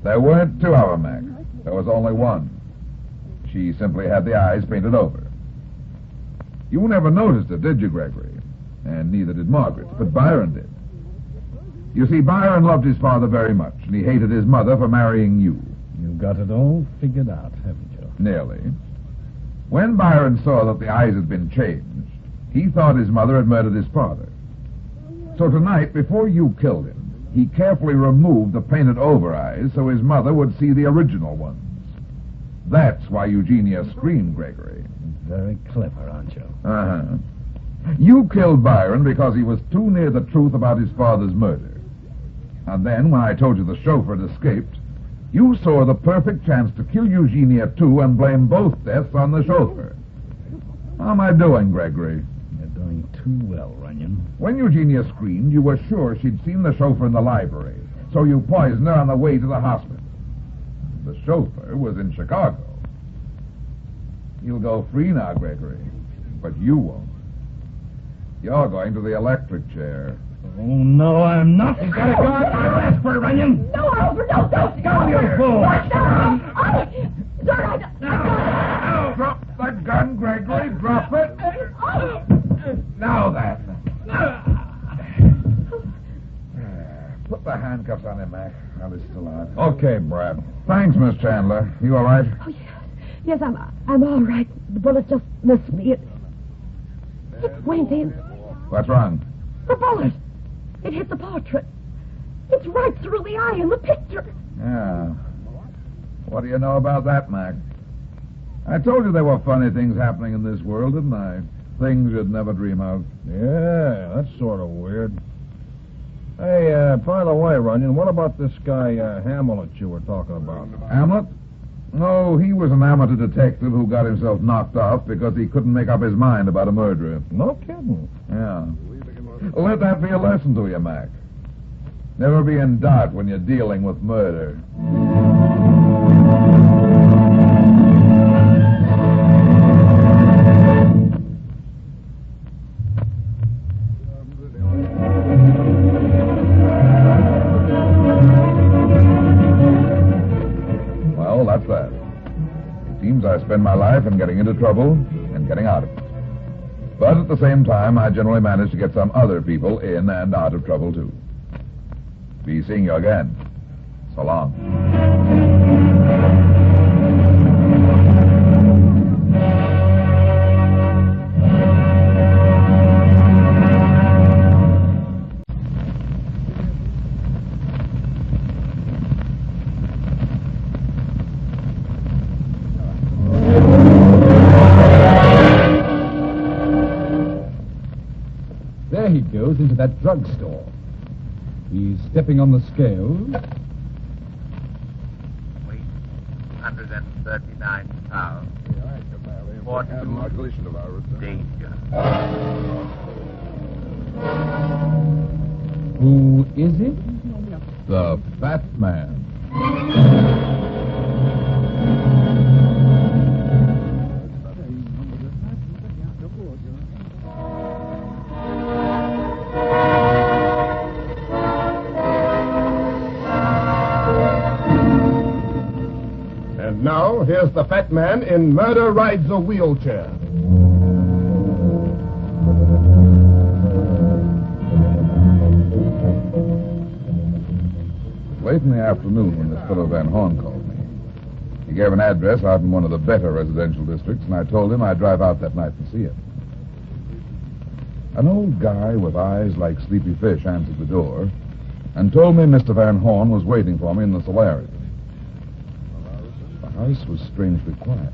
Speaker 3: There weren't 2 of them, Mac. There was only one. She simply had the eyes painted over. You never noticed it, did you, Gregory? And neither did Margaret, but Byron did. You see, Byron loved his father very much, and he hated his mother for marrying you.
Speaker 8: You've got it all figured out, haven't you?
Speaker 3: Nearly. When Byron saw that the eyes had been changed, he thought his mother had murdered his father. So tonight, before you killed him, he carefully removed the painted-over eyes so his mother would see the original ones. That's why Eugenia screamed, Gregory.
Speaker 8: Very clever, aren't you?
Speaker 3: Uh-huh. You killed Byron because he was too near the truth about his father's murder. And then, when I told you the chauffeur had escaped, you saw the perfect chance to kill Eugenia, too, and blame both deaths on the chauffeur. How am I doing, Gregory?
Speaker 8: You're doing too well, Runyon.
Speaker 3: When Eugenia screamed, you were sure she'd seen the chauffeur in the library, so you poisoned her on the way to the hospital. The chauffeur was in Chicago. You'll go free now, Gregory, but you won't. You're going to the electric chair.
Speaker 8: Oh, no, I'm not. He's got a gun. I'll ask for it, Runyon.
Speaker 4: No, Alfred, no, don't go.
Speaker 8: You fool.
Speaker 3: Drop the gun, Gregory. Drop it. Now that. Put the handcuffs on him, Mac, while he's still out.
Speaker 6: Okay, Brad.
Speaker 3: Thanks, Miss Chandler. You all right?
Speaker 4: Oh, yes, I'm all right. The bullet just missed me. It went in.
Speaker 3: What's wrong?
Speaker 4: The bullet. It hit the portrait. It's right through the eye in the picture.
Speaker 3: Yeah. What do you know about that, Mac? I told you there were funny things happening in this world, didn't I? Things you'd never dream of.
Speaker 6: Yeah, that's sort of weird. Hey, by the way, Runyon, what about this guy, Hamlet, you were talking about?
Speaker 3: Hamlet? No, he was an amateur detective who got himself knocked off because he couldn't make up his mind about a murderer.
Speaker 6: No kidding.
Speaker 3: Yeah. Let that be a lesson to you, Mac. Never be in doubt when you're dealing with murder. Well, that's that. It seems I spend my life in getting into trouble and getting out of it. But at the same time, I generally manage to get some other people in and out of trouble, too. Be seeing you again. So long.
Speaker 16: that drugstore. He's stepping on the scales.
Speaker 20: Weight, 139 pounds. Danger.
Speaker 16: Who is it?
Speaker 3: The Fat Man.
Speaker 11: And now, here's the Fat Man in Murder Rides a Wheelchair.
Speaker 3: Late in the afternoon when this fellow Van Horn called me. He gave an address out in one of the better residential districts, and I told him I'd drive out that night and see it. An old guy with eyes like sleepy fish answered the door and told me Mr. Van Horn was waiting for me in the solarium. The house was strangely quiet.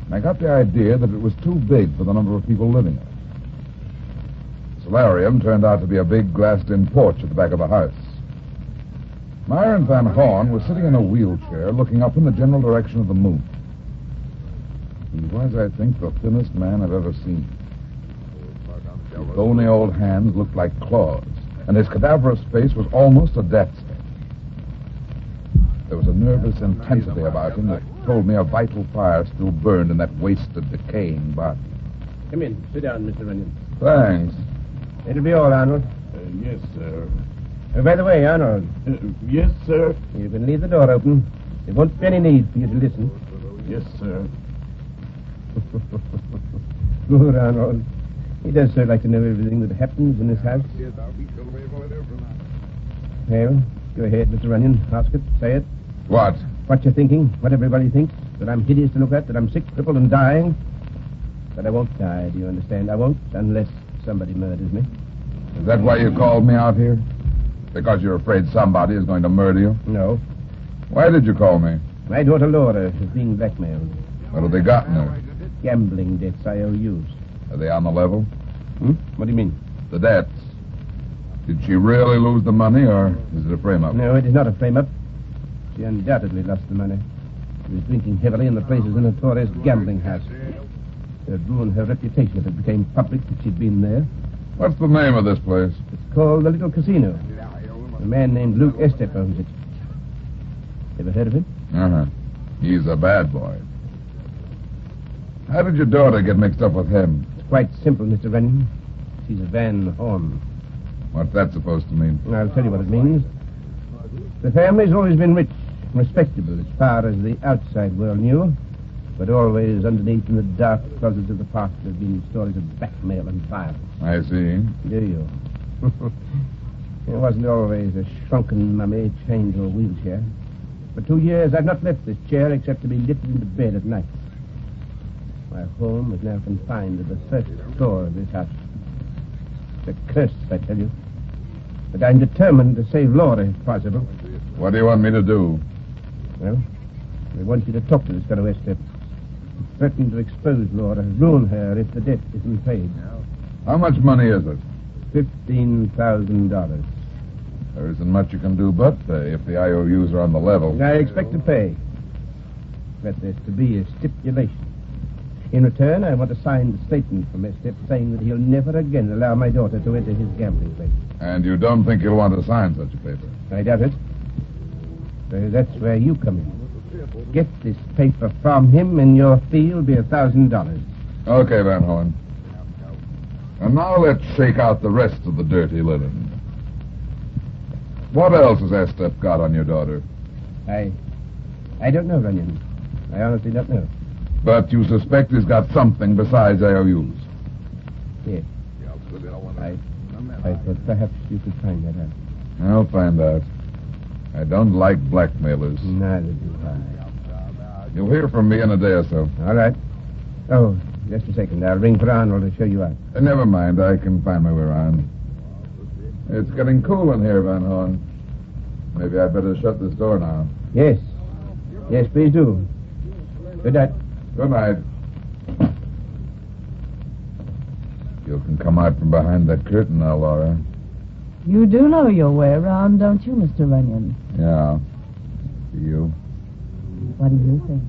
Speaker 3: And I got the idea that it was too big for the number of people living in it. The solarium turned out to be a big glassed-in porch at the back of the house. Myron Van Horn was sitting in a wheelchair looking up in the general direction of the moon. He was, I think, the thinnest man I've ever seen. His bony old hands looked like claws, and his cadaverous face was almost a death stare. There was a nervous intensity about him that told me a vital fire still burned in that wasted, decaying body.
Speaker 17: Come in. Sit down, Mr. Runyon.
Speaker 3: Thanks.
Speaker 17: It'll be all, Arnold.
Speaker 11: Yes, sir.
Speaker 17: By the way, Arnold.
Speaker 11: Yes, sir.
Speaker 17: You can leave the door open. There won't be any need for you to listen.
Speaker 11: Yes, sir.
Speaker 17: Good, Arnold. He does so like to know everything that happens in this house. Well, go ahead, Mr. Runyon. Ask it. Say it.
Speaker 3: What?
Speaker 17: What you're thinking. What everybody thinks. That I'm hideous to look at. That I'm sick, crippled, and dying. But I won't die, do you understand? I won't, unless somebody murders me.
Speaker 3: Is that why you called me out here? Because you're afraid somebody is going to murder you?
Speaker 17: No.
Speaker 3: Why did you call me?
Speaker 17: My daughter Laura is being blackmailed.
Speaker 3: What have they gotten her?
Speaker 17: Gambling debts, IOUs.
Speaker 3: Are they on the level?
Speaker 17: What do you mean?
Speaker 3: The debts. Did she really lose the money, or is it a frame-up?
Speaker 17: No, it is not a frame-up. She undoubtedly lost the money. She was drinking heavily, and the place is a notorious gambling house. It would ruin her reputation if it became public that she'd been there.
Speaker 3: What's the name of this place?
Speaker 17: It's called the Little Casino. A man named Luke Estep owns it. Ever heard of him?
Speaker 3: Uh-huh. He's a bad boy. How did your daughter get mixed up with him?
Speaker 17: It's quite simple, Mr. Runyon. She's a Van Horn.
Speaker 3: What's that supposed to mean?
Speaker 17: I'll tell you what it means. The family's always been rich and respectable as far as the outside world knew, but always underneath in the dark closets of the past there have been stories of blackmail and violence.
Speaker 3: I see.
Speaker 17: Do you? It wasn't always a shrunken mummy chained to a wheelchair. For 2 years, I've not left this chair except to be lifted into bed at night. My home is now confined to the first floor of this house. It's a curse, I tell you. But I'm determined to save Laura, if possible.
Speaker 3: What do you want me to do?
Speaker 17: Well, I want you to talk to this fellow Estep. Threaten to expose Laura, ruin her if the debt isn't paid.
Speaker 3: How much money is it?
Speaker 17: $15,000.
Speaker 3: There isn't much you can do but pay if the IOUs are on the level.
Speaker 17: I expect to pay. But there's to be a stipulation. In return, I want a signed statement from Estep saying that he'll never again allow my daughter to enter his gambling place.
Speaker 3: And you don't think you'll want to sign such a paper?
Speaker 17: I doubt it. So that's where you come in. Get this paper from him, and your fee will be $1,000.
Speaker 3: Okay, Van Horn. And now let's shake out the rest of the dirty linen. What else has Estep got on your daughter?
Speaker 17: I don't know, Runyon. I honestly don't know.
Speaker 3: But you suspect he's got something besides IOUs?
Speaker 17: Yes. I thought perhaps you could find that out.
Speaker 3: I'll find out. I don't like blackmailers.
Speaker 17: Neither do I.
Speaker 3: You'll hear from me in a day or so.
Speaker 17: All right. Oh, just a second. I'll ring for Arnold to show you out.
Speaker 3: Never mind. I can find my way around. It's getting cool in here, Van Horn. Maybe I'd better shut this door now.
Speaker 17: Yes. Yes, please do. Good night.
Speaker 3: Good night. You can come out from behind that curtain now, Laura.
Speaker 7: You do know your way around, don't you, Mr. Runyon?
Speaker 3: Yeah. Do you?
Speaker 7: What do you think?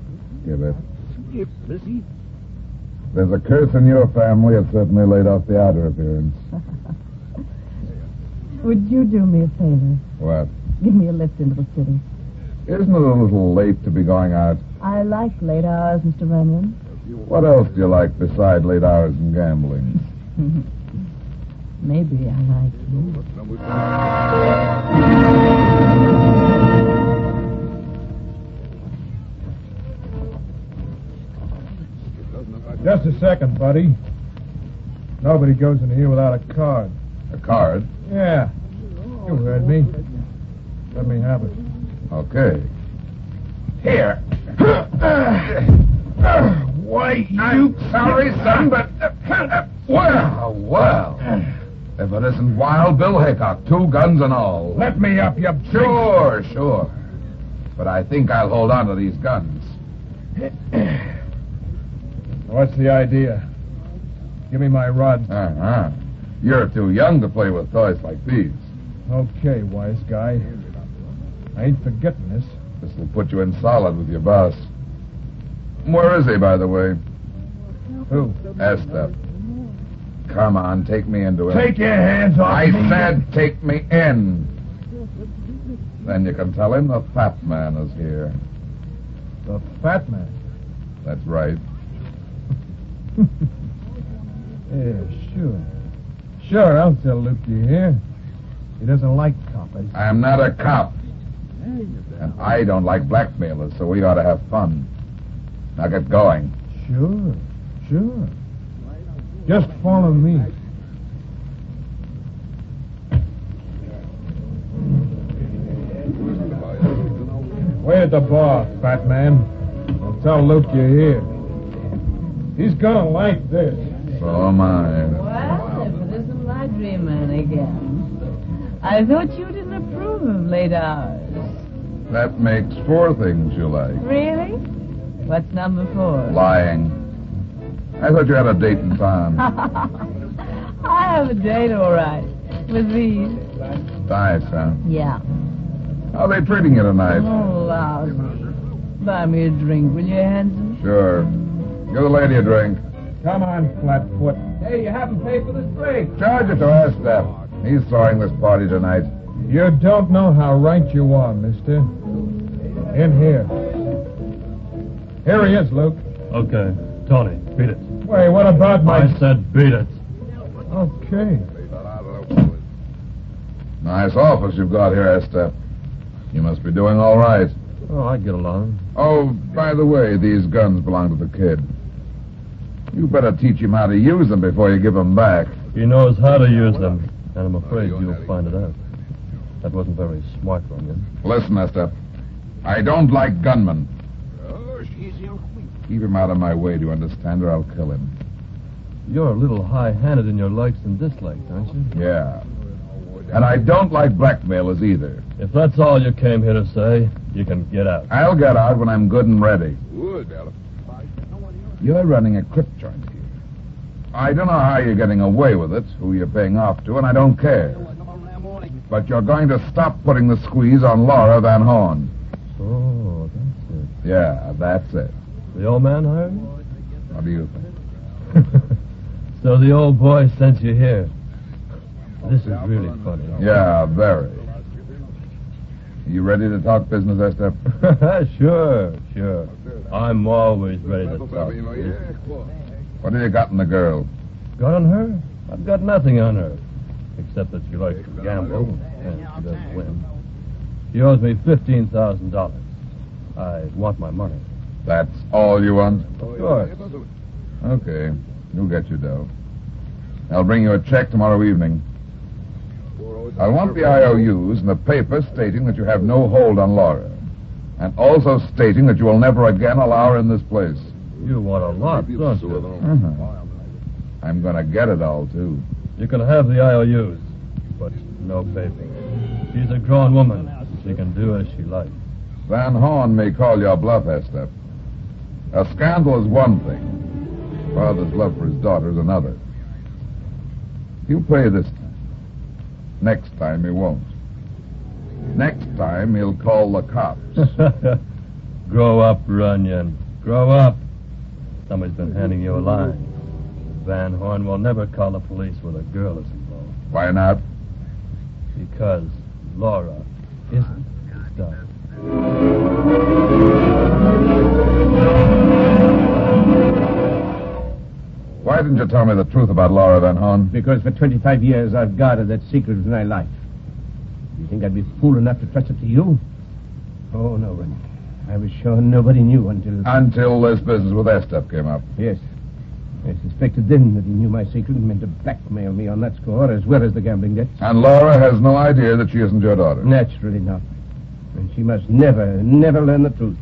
Speaker 3: Give it. There's a curse in your family. It certainly laid off the outer appearance.
Speaker 7: Would you do me a favor?
Speaker 3: What?
Speaker 7: Give me a lift into the city.
Speaker 3: Isn't it a little late to be going out?
Speaker 7: I like late hours, Mr. Runyon.
Speaker 3: What else do you like besides late hours and gambling?
Speaker 7: Maybe I like you.
Speaker 6: Just a second, buddy. Nobody goes in here without a card.
Speaker 3: A card?
Speaker 6: Yeah. You heard me. Let me have it.
Speaker 3: Okay.
Speaker 6: Here. Why, you...
Speaker 3: Sorry, son, but... Well. If it isn't Wild Bill Hickok, 2 guns and all.
Speaker 6: Let me up, you...
Speaker 3: Sure. But I think I'll hold on to these guns.
Speaker 6: What's the idea? Give me my rod.
Speaker 3: Uh-huh. You're too young to play with toys like these.
Speaker 6: Okay, wise guy. I ain't forgetting this.
Speaker 3: This will put you in solid with your boss. Where is he, by the way?
Speaker 6: Who?
Speaker 3: Estep. Come on, take me into it.
Speaker 6: Take your hands off me.
Speaker 3: I said take me in. Then you can tell him the fat man is here.
Speaker 6: The fat man?
Speaker 3: That's right.
Speaker 6: Yeah, sure. Sure, I'll tell Luke you're here. He doesn't like coppers.
Speaker 3: I'm not a cop. And I don't like blackmailers, so we ought to have fun. Now get going.
Speaker 6: Sure. Just follow me. Wait at the bar, fat man. I'll tell Luke you're here. He's gonna like this.
Speaker 3: So am I.
Speaker 7: Well, if it isn't my dream man again. I thought you didn't approve of late hours.
Speaker 3: That makes 4 things you like.
Speaker 7: Really? What's number 4?
Speaker 3: Lying. I thought you had a date in town.
Speaker 7: I have a date, all right. With these.
Speaker 3: Nice, huh?
Speaker 7: Yeah.
Speaker 3: How are they treating you tonight?
Speaker 7: Oh, lousy. Buy me a drink, will you, handsome?
Speaker 3: Sure. Give the lady a drink.
Speaker 6: Come on, Flatfoot. Hey, you haven't paid for this drink.
Speaker 3: Charge it to Estep. He's throwing this party tonight.
Speaker 6: You don't know how right you are, mister. In here. Here he is, Luke.
Speaker 14: Okay. Tony, beat it.
Speaker 6: Wait, what about my...
Speaker 14: I said beat it.
Speaker 6: Okay.
Speaker 3: Nice office you've got here, Estep. You must be doing all right.
Speaker 14: Oh, I get along.
Speaker 3: Oh, by the way, these guns belong to the kid. You better teach him how to use them before you give them back.
Speaker 14: He knows how to use them, and I'm afraid you'll find it out. That wasn't very smart from you.
Speaker 3: Listen, Estep. I don't like gunmen. Keep him out of my way, do you understand, or I'll kill him.
Speaker 14: You're a little high-handed in your likes and dislikes, aren't you?
Speaker 3: Yeah. And I don't like blackmailers either.
Speaker 14: If that's all you came here to say, you can get out.
Speaker 3: I'll get out when I'm good and ready. You're running a crip joint here. I don't know how you're getting away with it, who you're paying off to, and I don't care. But you're going to stop putting the squeeze on Laura Van Horn.
Speaker 14: Oh, that's it.
Speaker 3: Yeah, that's it.
Speaker 14: The old man hired you?
Speaker 3: What do you think?
Speaker 14: So the old boy sent you here. This is really funny.
Speaker 3: Yeah, very. You ready to talk business, Estep?
Speaker 14: Sure. I'm always ready to talk.
Speaker 3: What have you got in the girl?
Speaker 14: Got on her? I've got nothing on her. Except that she likes to gamble, and she doesn't win. She owes me $15,000. I want my money.
Speaker 3: That's all you want?
Speaker 14: Of course.
Speaker 3: Okay. You'll get your dough. I'll bring you a check tomorrow evening. I want the IOUs and the paper stating that you have no hold on Laura. And also stating that you will never again allow her in this place.
Speaker 14: You want a lot, don't you?
Speaker 3: Uh-huh. I'm going to get it all, too.
Speaker 14: You can have the IOUs, but no paper. She's a grown woman. She can do as she likes.
Speaker 3: Van Horn may call your bluff, Estep. A scandal is one thing. Father's love for his daughter is another. He'll pay this time. Next time he won't. Next time he'll call the cops.
Speaker 14: Grow up, Runyon. Grow up. Somebody's been handing you a line. Van Horn will never call the police where a girl is involved.
Speaker 3: Why not?
Speaker 14: Because Laura isn't his daughter.
Speaker 3: Why didn't you tell me the truth about Laura Van Horn?
Speaker 17: Because for 25 years I've guarded that secret of my life. You think I'd be fool enough to trust it to you? Oh, no, Runyon. I was sure nobody knew until...
Speaker 3: Until this business with Estep came up.
Speaker 17: Yes. I suspected then that he knew my secret and meant to blackmail me on that score as well as the gambling debts.
Speaker 3: And Laura has no idea that she isn't your daughter.
Speaker 17: Naturally not. And she must never learn the truth.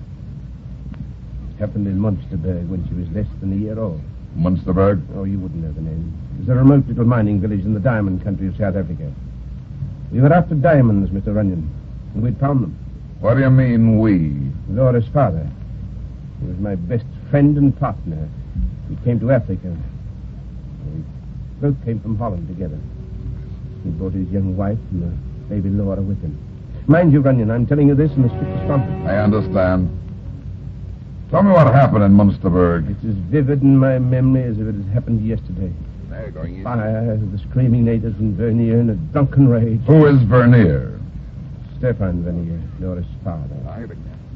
Speaker 17: It happened in Munsterberg when she was less than a year old.
Speaker 3: Munsterberg?
Speaker 17: Oh, you wouldn't know the name. It was a remote little mining village in the diamond country of South Africa. We were after diamonds, Mr. Runyon, and we'd found them.
Speaker 3: What do you mean, we?
Speaker 17: Laura's father. He was my best friend and partner. We came to Africa. We both came from Holland together. He brought his young wife and the baby Laura with him. Mind you, Runyon, I'm telling you this in the strictest confidence.
Speaker 3: I understand. Tell me what happened in Munsterberg.
Speaker 17: It's as vivid in my memory as if it had happened yesterday. Fire, the screaming natives and Vernier in a drunken rage.
Speaker 3: Who is Vernier?
Speaker 17: Stefan Vernier, Laura's father.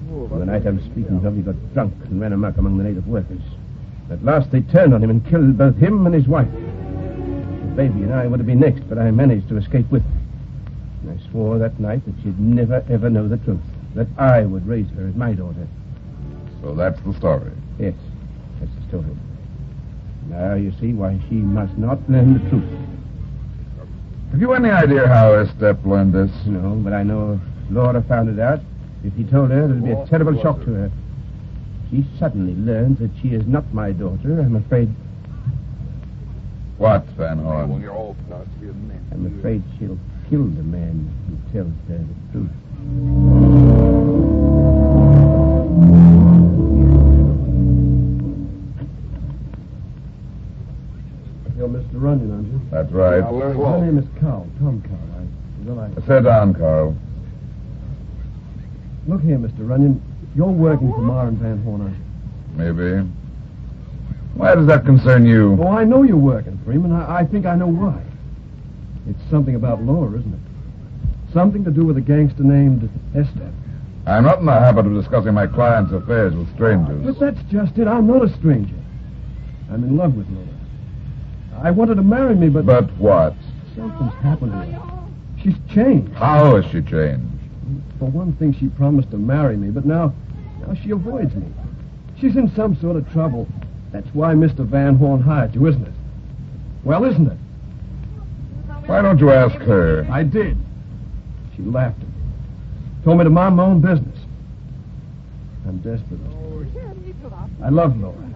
Speaker 17: On the night I'm speaking of, he got drunk and ran amok among the native workers. At last they turned on him and killed both him and his wife. The baby and I would have been next, but I managed to escape with her. And I swore that night that she'd never, ever know the truth. That I would raise her as my daughter.
Speaker 3: So that's the story.
Speaker 17: Yes, that's the story. Now you see why she must not learn the truth.
Speaker 3: Have you any idea how Estep learned this?
Speaker 17: No, but I know if Laura found it out, if he told her, it would be a terrible shock to her. She suddenly learns that she is not my daughter. I'm afraid...
Speaker 3: What, Van Horn?
Speaker 17: I'm afraid she'll kill the man who tells her the truth. You're Mr. Runyon, aren't you?
Speaker 3: That's right.
Speaker 17: My name is Carl, Tom Carl.
Speaker 3: Sit down, Carl.
Speaker 17: Look here, Mr. Runyon. You're working for Noir and Van Horn, aren't you?
Speaker 3: Maybe. Why does that concern you?
Speaker 17: Oh, I know you're working for him, and I think I know why. It's something about Laura, isn't it? Something to do with a gangster named Estep.
Speaker 3: I'm not in the habit of discussing my client's affairs with strangers.
Speaker 17: But that's just it. I'm not a stranger. I'm in love with Laura. I wanted to marry me, but...
Speaker 3: But what?
Speaker 17: Something's happened to her. She's changed.
Speaker 3: How has she changed?
Speaker 17: For one thing, she promised to marry me, but now she avoids me. She's in some sort of trouble. That's why Mr. Van Horn hired you, isn't it? Well, isn't it?
Speaker 3: Why don't you ask her?
Speaker 17: I did. She laughed at me. Told me to mind my own business. I'm desperate. I love Laura. And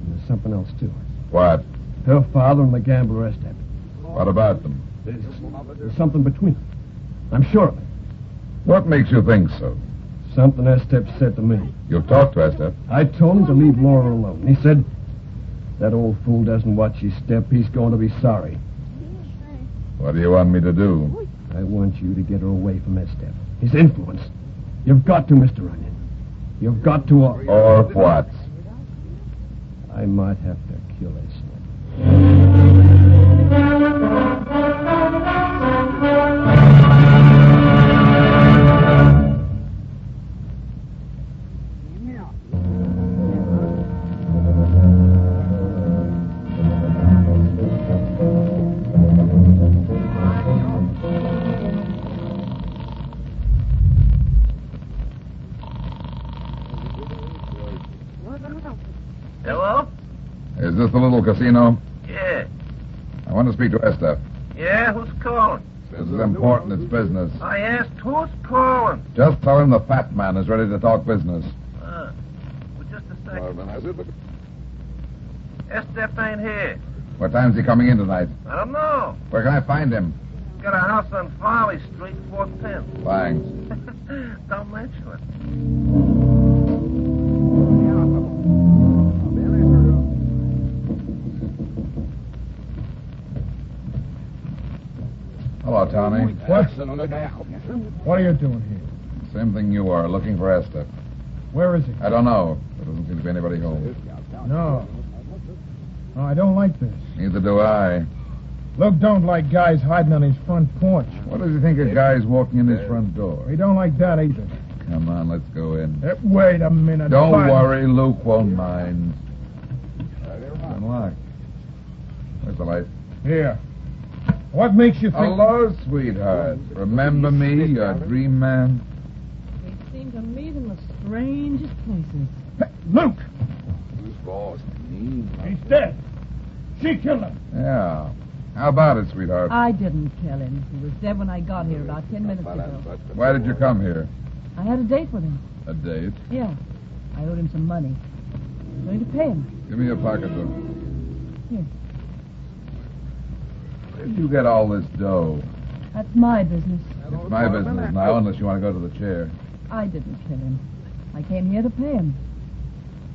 Speaker 17: there's something else, too.
Speaker 3: What?
Speaker 17: Her father and the gambler Estep.
Speaker 3: What about them?
Speaker 17: There's something between them. I'm sure of it.
Speaker 3: What makes you think so?
Speaker 17: Something Estep said to me.
Speaker 3: You've talked to Estep?
Speaker 17: I told him to leave Laura alone. He said, that old fool doesn't watch his step. He's going to be sorry.
Speaker 3: What do you want me to do?
Speaker 17: I want you to get her away from Estep. His influence. You've got to, Mr. Runyon. You've got to...
Speaker 3: Or what?
Speaker 17: I might have to kill Estep.
Speaker 20: Hello?
Speaker 3: Is this the little casino?
Speaker 20: Yeah.
Speaker 3: I want to speak to Estep.
Speaker 20: Yeah, who's calling?
Speaker 3: This is important. It's business.
Speaker 20: I asked who's calling.
Speaker 3: Just tell him the fat man is ready to talk business.
Speaker 20: Well, just a second. Estep ain't here.
Speaker 3: What time's he coming in tonight?
Speaker 20: I don't know.
Speaker 3: Where can I find him?
Speaker 20: Got a house on Farley Street, 410.
Speaker 3: Thanks.
Speaker 20: Don't mention it.
Speaker 3: Tommy.
Speaker 15: What? What are you doing here?
Speaker 3: Same thing you are, looking for Esther.
Speaker 15: Where is he?
Speaker 3: I don't know. There doesn't seem to be anybody home.
Speaker 15: No. No, I don't like this.
Speaker 3: Neither do I.
Speaker 15: Luke don't like guys hiding on his front porch.
Speaker 3: What does he think of guys walking in his front door?
Speaker 15: He don't like that either.
Speaker 3: Come on, let's go in.
Speaker 15: Wait a minute.
Speaker 3: Don't worry, Luke won't mind. Unlocked. Where's the light?
Speaker 15: Here. What makes you think...
Speaker 3: Hello, sweetheart. Remember me, your dream man?
Speaker 7: We seem to meet in the strangest places.
Speaker 15: Hey, Luke!
Speaker 3: Who's boss?
Speaker 15: He's dead. She killed him.
Speaker 3: Yeah. How about it, sweetheart?
Speaker 7: I didn't kill him. He was dead when I got here about 10 minutes ago.
Speaker 3: Why did you come here?
Speaker 7: I had a date with him.
Speaker 3: A date?
Speaker 7: Yeah. I owed him some money. I'm going to pay him.
Speaker 3: Give me your pocketbook.
Speaker 7: Here.
Speaker 3: Where did you get all this dough?
Speaker 7: That's my business.
Speaker 3: It's my business now, unless you want to go to the chair.
Speaker 7: I didn't kill him. I came here to pay him.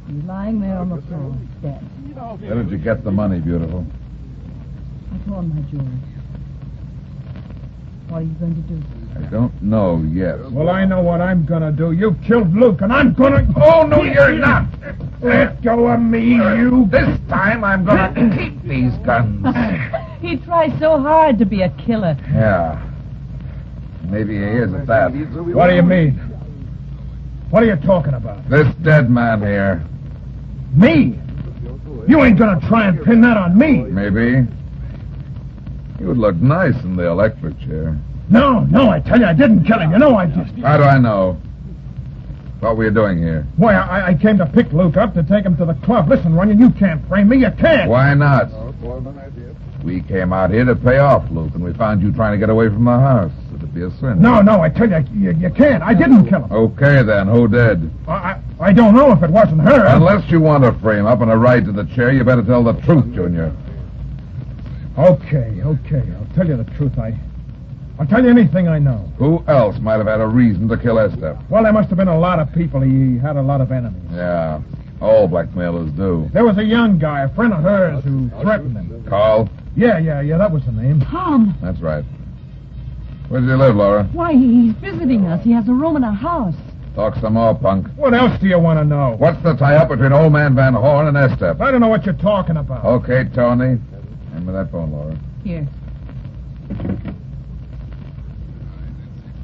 Speaker 7: He's lying there on the floor, dead.
Speaker 3: Where did you get the money, beautiful?
Speaker 7: I pawned my jewelry. What are you going to do?
Speaker 3: I don't know yet.
Speaker 15: Well, I know what I'm gonna do. You killed Luke, and I'm gonna... Oh, no, you're not! Let go of me, you...
Speaker 21: This time I'm gonna keep these guns.
Speaker 7: He tries so hard to be a killer.
Speaker 3: Yeah. Maybe he is at that.
Speaker 15: What do you mean? What are you talking about?
Speaker 3: This dead man here.
Speaker 15: Me? You ain't gonna try and pin that on me.
Speaker 3: Maybe. He would look nice in the electric chair.
Speaker 15: No, I tell you, I didn't kill him. You know I just...
Speaker 3: How do I know? What were you doing here?
Speaker 15: Why, I came to pick Luke up to take him to the club. Listen, Runyon, you can't frame me. You can't.
Speaker 3: Why not? We came out here to pay off Luke, and we found you trying to get away from the house. It'd be a sin.
Speaker 15: No, I tell you, you can't. I didn't kill him.
Speaker 3: Okay, then. Who did?
Speaker 15: I don't know if it wasn't her.
Speaker 3: Unless you want to frame up and a ride to the chair, you better tell the truth, Junior.
Speaker 15: Okay. I'll tell you the truth. I'll tell you anything I know.
Speaker 3: Who else might have had a reason to kill Esther?
Speaker 15: Well, there must have been a lot of people. He had a lot of enemies.
Speaker 3: Yeah, all blackmailers do.
Speaker 15: There was a young guy, a friend of hers, who threatened him.
Speaker 3: Carl?
Speaker 15: Yeah, that was the name.
Speaker 7: Tom.
Speaker 3: That's right. Where does he live, Laura?
Speaker 7: Why, he's visiting us. He has a room in our house.
Speaker 3: Talk some more, punk.
Speaker 15: What else do you want to know?
Speaker 3: What's the tie-up between old man Van Horn and Esther?
Speaker 15: I don't know what you're talking about.
Speaker 3: Okay, Tony. Hand me that phone, Laura.
Speaker 7: Here.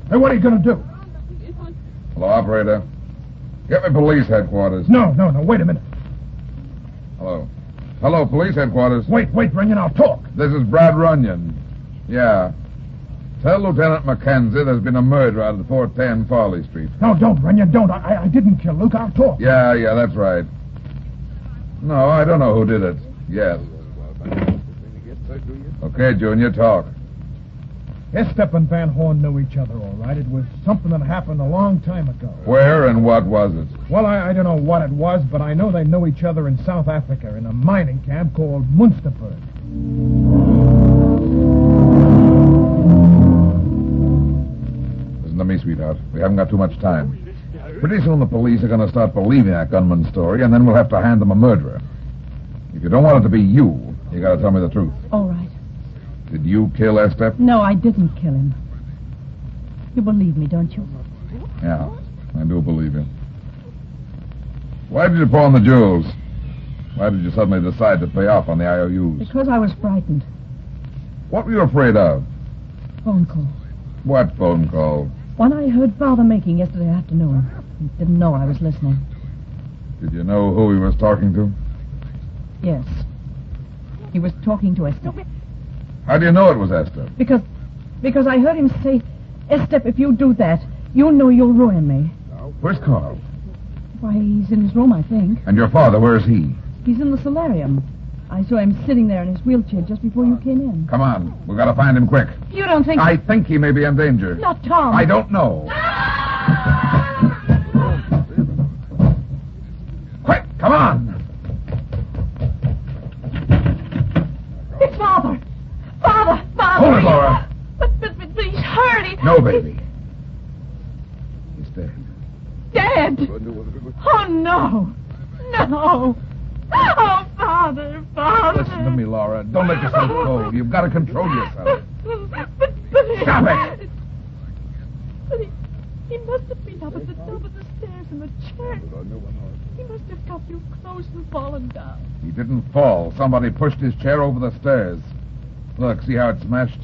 Speaker 15: Hey, what are you going to do?
Speaker 3: Hello, operator. Get me police headquarters.
Speaker 15: No, wait a minute.
Speaker 3: Hello, police headquarters.
Speaker 15: Wait, Runyon, I'll talk.
Speaker 3: This is Brad Runyon. Yeah. Tell Lieutenant Mackenzie there's been a murder out at 410 Farley Street.
Speaker 15: No, don't, Runyon, don't. I didn't kill Luke. I'll talk.
Speaker 3: Yeah, that's right. No, I don't know who did it. Yes. Okay, Junior, talk.
Speaker 15: Estep and Van Horn knew each other, all right. It was something that happened a long time ago.
Speaker 3: Where and what was it?
Speaker 15: Well, I don't know what it was, but I know they knew each other in South Africa in a mining camp called Munsterberg.
Speaker 3: Listen to me, sweetheart. We haven't got too much time. Pretty soon the police are going to start believing that gunman's story, and then we'll have to hand them a murderer. If you don't want it to be you got to tell me the truth.
Speaker 7: All right.
Speaker 3: Did you kill Estep?
Speaker 7: No, I didn't kill him. You believe me, don't you?
Speaker 3: Yeah, I do believe you. Why did you pawn the jewels? Why did you suddenly decide to pay off on the IOUs?
Speaker 7: Because I was frightened.
Speaker 3: What were you afraid of?
Speaker 7: Phone call.
Speaker 3: What phone call?
Speaker 7: One I heard Father making yesterday afternoon. He didn't know I was listening.
Speaker 3: Did you know who he was talking to?
Speaker 7: Yes. He was talking to Estep.
Speaker 3: How do you know it was Estep?
Speaker 7: Because I heard him say, Estep, if you do that, you know you'll ruin me.
Speaker 3: Where's Carl?
Speaker 7: Why, he's in his room, I think.
Speaker 3: And your father, where is he?
Speaker 7: He's in the solarium. I saw him sitting there in his wheelchair just before you came in.
Speaker 3: Come on. We've got to find him quick.
Speaker 7: You don't think...
Speaker 3: I think he may be in danger.
Speaker 7: Not Tom.
Speaker 3: I don't know. Quick, come on.
Speaker 7: It's Father. Father.
Speaker 3: Hold it, Laura.
Speaker 7: But please, hurry.
Speaker 3: No, baby. He's dead.
Speaker 7: Dead? Oh, no. No. Oh, Father.
Speaker 3: Listen to me, Laura. Don't let yourself go. You've got to control yourself.
Speaker 7: But
Speaker 15: Stop it!
Speaker 5: But he must have been up at the top of the stairs in the chair. He must have got too close and fallen down.
Speaker 16: He didn't fall. Somebody pushed his chair over the stairs. Look, see how it smashed?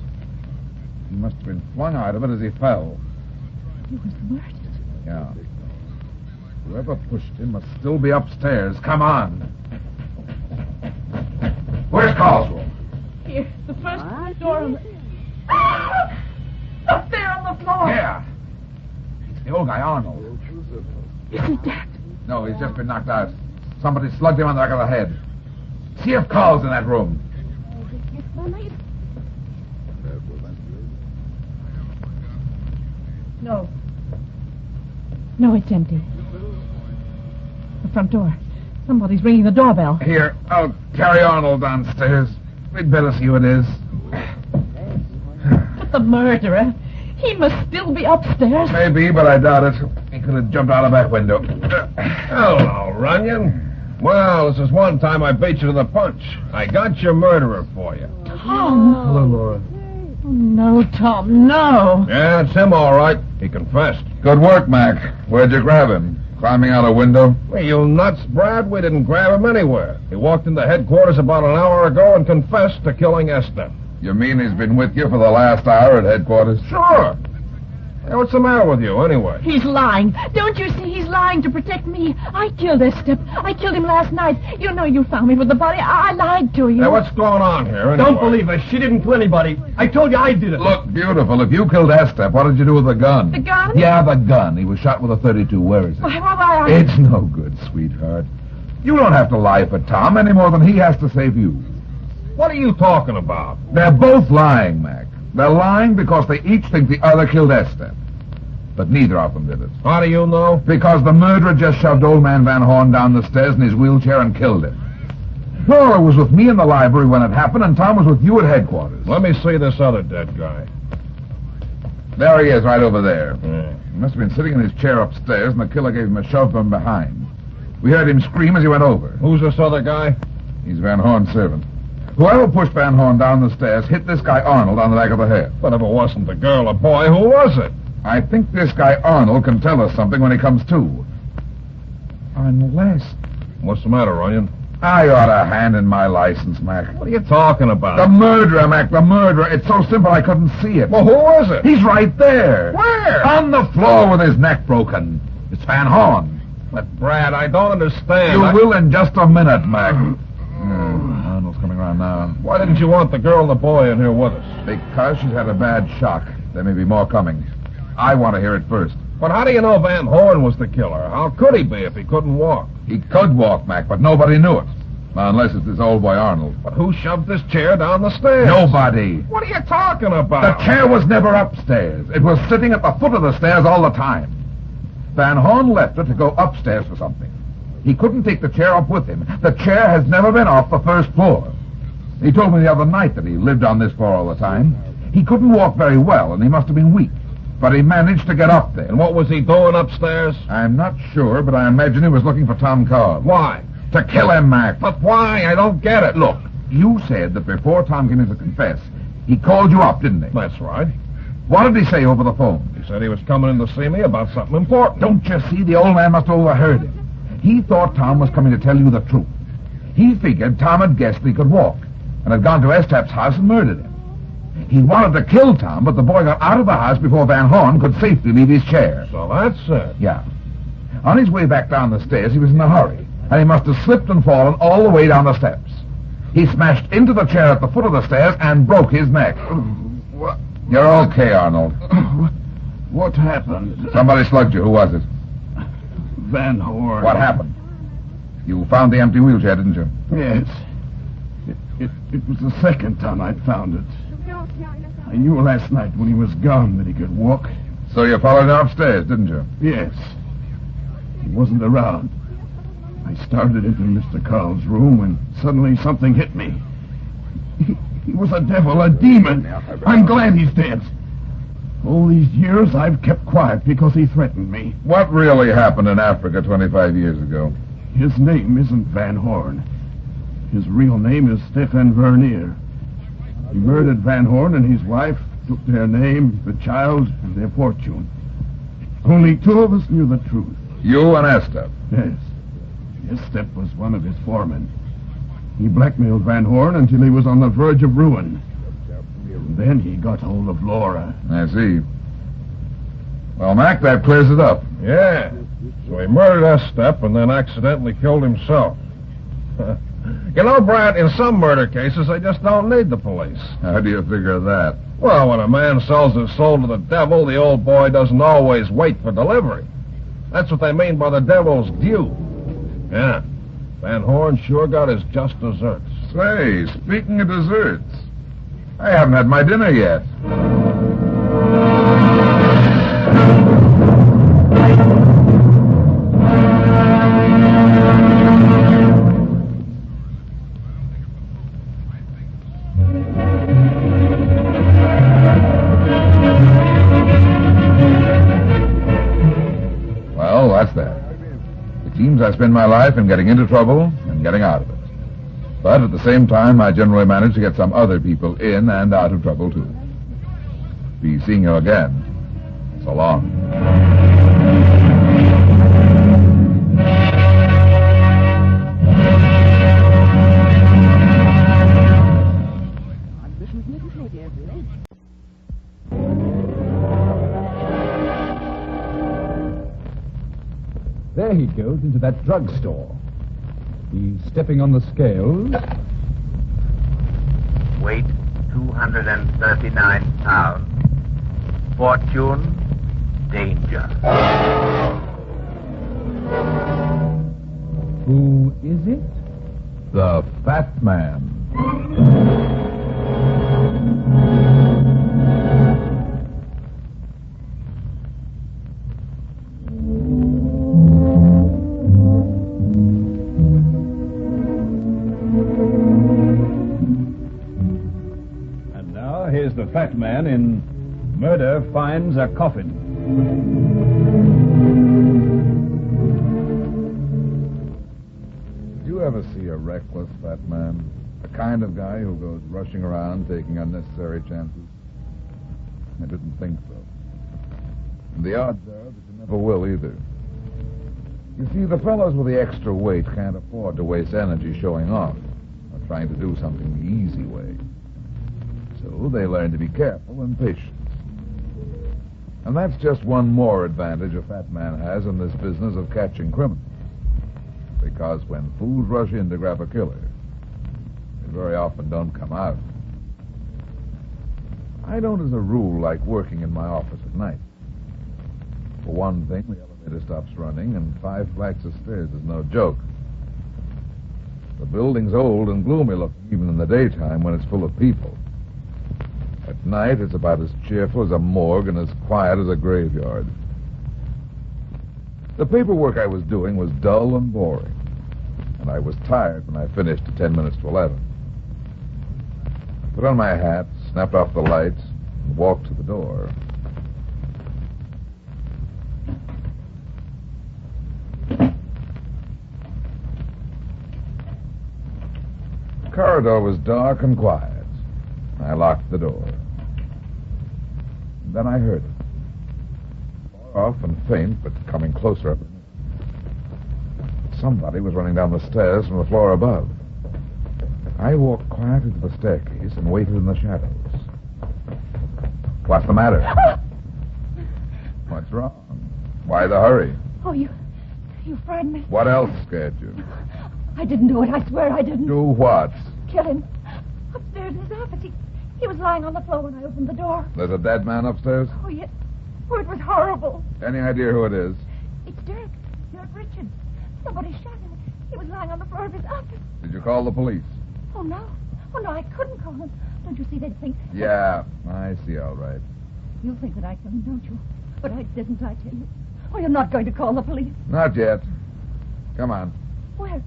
Speaker 16: He must have been flung out of it as he fell.
Speaker 5: He was murdered.
Speaker 16: Yeah. Whoever pushed him must still be upstairs. Come on. Where's Caldwell?
Speaker 5: Here, the first door on the... Up there on the floor.
Speaker 16: Yeah. It's the old guy, Arnold.
Speaker 5: Is he dead?
Speaker 16: No, he's just been knocked out. Somebody slugged him on the back of the head. See if Carl's in that room.
Speaker 5: No. No, it's empty. The front door. Somebody's ringing the doorbell.
Speaker 16: Here, I'll carry Arnold downstairs. We'd better see who it is.
Speaker 5: But the murderer, he must still be upstairs.
Speaker 16: Maybe, but I doubt it. He could have jumped out of that window.
Speaker 1: Hello, Runyon. Well, this is one time I beat you to the punch. I got your murderer for you.
Speaker 5: Tom.
Speaker 1: Hello, Laura.
Speaker 5: Oh, no, Tom, no.
Speaker 1: Yeah, it's him, all right. He confessed.
Speaker 16: Good work, Mac. Where'd you grab him? Climbing out a window?
Speaker 1: Well, you nuts, Brad. We didn't grab him anywhere. He walked into headquarters about an hour ago and confessed to killing Esther.
Speaker 16: You mean he's been with you for the last hour at headquarters?
Speaker 1: Sure. Hey, what's the matter with you, anyway?
Speaker 5: He's lying. Don't you see? He's lying to protect me. I killed Esther. I killed him last night. You know you found me with the body. I lied to you.
Speaker 1: Hey, what's going on here, anyway?
Speaker 14: Don't believe her. She didn't kill anybody. I told you I did it.
Speaker 16: Look, beautiful. If you killed Esther, what did you do with the gun?
Speaker 5: The gun?
Speaker 16: Yeah, the gun. He was shot with a .32. Where is it?
Speaker 5: Why,
Speaker 16: It's no good, sweetheart. You don't have to lie for Tom any more than he has to save you.
Speaker 1: What are you talking about?
Speaker 16: They're both lying, Mac. They're lying because they each think the other killed Esther. But neither of them did it.
Speaker 1: How do you know?
Speaker 16: Because the murderer just shoved old man Van Horn down the stairs in his wheelchair and killed him. Laura was with me in the library when it happened, and Tom was with you at headquarters.
Speaker 1: Let me see this other dead guy.
Speaker 16: There he is, right over there.
Speaker 1: Yeah.
Speaker 16: He must have been sitting in his chair upstairs, and the killer gave him a shove from behind. We heard him scream as he went over.
Speaker 1: Who's this other guy?
Speaker 16: He's Van Horn's servant. Whoever pushed Van Horn down the stairs hit this guy Arnold on the back of the head.
Speaker 1: But if it wasn't the girl or boy, who was it?
Speaker 16: I think this guy Arnold can tell us something when he comes to. Unless...
Speaker 1: What's the matter, Runyon?
Speaker 16: I ought a hand in my license, Mac.
Speaker 1: What are you talking about?
Speaker 16: The murderer, Mac, the murderer. It's so simple I couldn't see it.
Speaker 1: Well, who was it?
Speaker 16: He's right there.
Speaker 1: Where?
Speaker 16: On the floor with his neck broken. It's Van Horn.
Speaker 1: But, Brad, I don't understand.
Speaker 16: You will in just a minute, Mac. Arnold's coming around now.
Speaker 1: Why didn't you want the girl and the boy in here with us?
Speaker 16: Because she's had a bad shock. There may be more coming. I want to hear it first.
Speaker 1: But how do you know Van Horn was the killer? How could he be if he couldn't walk?
Speaker 16: He could walk, Mac, but nobody knew it. Unless it's this old boy Arnold.
Speaker 1: But who shoved this chair down the stairs?
Speaker 16: Nobody.
Speaker 1: What are you talking about?
Speaker 16: The chair was never upstairs. It was sitting at the foot of the stairs all the time. Van Horn left it to go upstairs for something. He couldn't take the chair up with him. The chair has never been off the first floor. He told me the other night that he lived on this floor all the time. He couldn't walk very well, and he must have been weak. But he managed to get up there.
Speaker 1: And what was he doing upstairs?
Speaker 16: I'm not sure, but I imagine he was looking for Tom Cobb.
Speaker 1: Why?
Speaker 16: To kill him, Mac.
Speaker 1: But why? I don't get it.
Speaker 16: Look, you said that before Tom came in to confess, he called you up, didn't he?
Speaker 1: That's right.
Speaker 16: What did he say over the phone?
Speaker 1: He said he was coming in to see me about something important.
Speaker 16: Don't you see? The old man must have overheard him. He thought Tom was coming to tell you the truth. He figured Tom had guessed that he could walk and had gone to Estap's house and murdered him. He wanted to kill Tom, but the boy got out of the house before Van Horn could safely leave his chair.
Speaker 1: So that's it.
Speaker 16: Yeah. On his way back down the stairs, he was in a hurry, and he must have slipped and fallen all the way down the steps. He smashed into the chair at the foot of the stairs and broke his neck.
Speaker 15: What?
Speaker 16: You're okay, Arnold.
Speaker 15: What happened?
Speaker 16: Somebody slugged you. Who was it?
Speaker 15: Van Horn.
Speaker 16: What happened? You found the empty wheelchair, didn't you?
Speaker 15: Yes. It was the second time I'd found it. I knew last night when he was gone that he could walk.
Speaker 16: So you followed him upstairs, didn't you?
Speaker 15: Yes. He wasn't around. I started into Mr. Carl's room when suddenly something hit me. He was a devil, a demon. I'm glad he's dead. All these years I've kept quiet because he threatened me.
Speaker 16: What really happened in Africa 25 years ago?
Speaker 15: His name isn't Van Horn. His real name is Stefan Vernier. He murdered Van Horn and his wife, took their name, the child, and their fortune. Only 2 of us knew the truth.
Speaker 16: You and Estep?
Speaker 15: Yes. Estep was one of his foremen. He blackmailed Van Horn until he was on the verge of ruin. And then he got hold of Laura.
Speaker 16: I see. Well, Mac, that clears it up.
Speaker 1: Yeah. So he murdered Estep and then accidentally killed himself. You know, Brad, in some murder cases, they just don't need the police.
Speaker 16: How do you figure that?
Speaker 1: Well, when a man sells his soul to the devil, the old boy doesn't always wait for delivery. That's what they mean by the devil's due. Yeah. Van Horn sure got his just desserts.
Speaker 16: Say, speaking of desserts, I haven't had my dinner yet. Well, that's that. It seems I spend my life in getting into trouble and getting out of it. But at the same time, I generally manage to get some other people in and out of trouble, too. Be seeing you again. So long.
Speaker 12: There he goes into that drugstore. He's stepping on the scales.
Speaker 20: Weight 239 pounds. Fortune, danger.
Speaker 12: Who is it?
Speaker 16: The Fat Man.
Speaker 8: Here's the Fat Man in Murder Finds a Coffin.
Speaker 16: Did you ever see a reckless fat man? The kind of guy who goes rushing around taking unnecessary chances? I didn't think so. And the odds are that you never will either. You see, the fellows with the extra weight can't afford to waste energy showing off or trying to do something the easy way. So they learn to be careful and patient. And that's just one more advantage a fat man has in this business of catching criminals. Because when fools rush in to grab a killer, they very often don't come out. I don't, as a rule, like working in my office at night. For one thing, the elevator stops running, and 5 flights of stairs is no joke. The building's old and gloomy looking, even in the daytime when it's full of people. At night, it's about as cheerful as a morgue and as quiet as a graveyard. The paperwork I was doing was dull and boring, and I was tired when I finished at 10 minutes to 11. I put on my hat, snapped off the lights, and walked to the door. The corridor was dark and quiet. I locked the door. And then I heard it. Far off and faint, but coming closer every minute. Somebody was running down the stairs from the floor above. I walked quietly to the staircase and waited in the shadows. What's the matter? What's wrong? Why the hurry?
Speaker 4: Oh, you frightened me.
Speaker 16: What else scared you?
Speaker 4: I didn't do it. I swear I didn't.
Speaker 16: Do what?
Speaker 4: Kill him. Upstairs in his office. He was lying on the floor when I opened the door.
Speaker 16: There's a dead man upstairs?
Speaker 4: Oh, yes. Oh, it was horrible.
Speaker 16: Any idea who it is?
Speaker 4: It's Dirk Richards. Somebody shot him. He was lying on the floor of his office.
Speaker 16: Did you call the police?
Speaker 4: Oh, no, I couldn't call him. Don't you see they'd think...
Speaker 16: Yeah, I see, all right.
Speaker 4: You think that I killed him, don't you? But I didn't, I tell you. Oh, you're not going to call the police?
Speaker 16: Not yet. Come on.
Speaker 4: Where?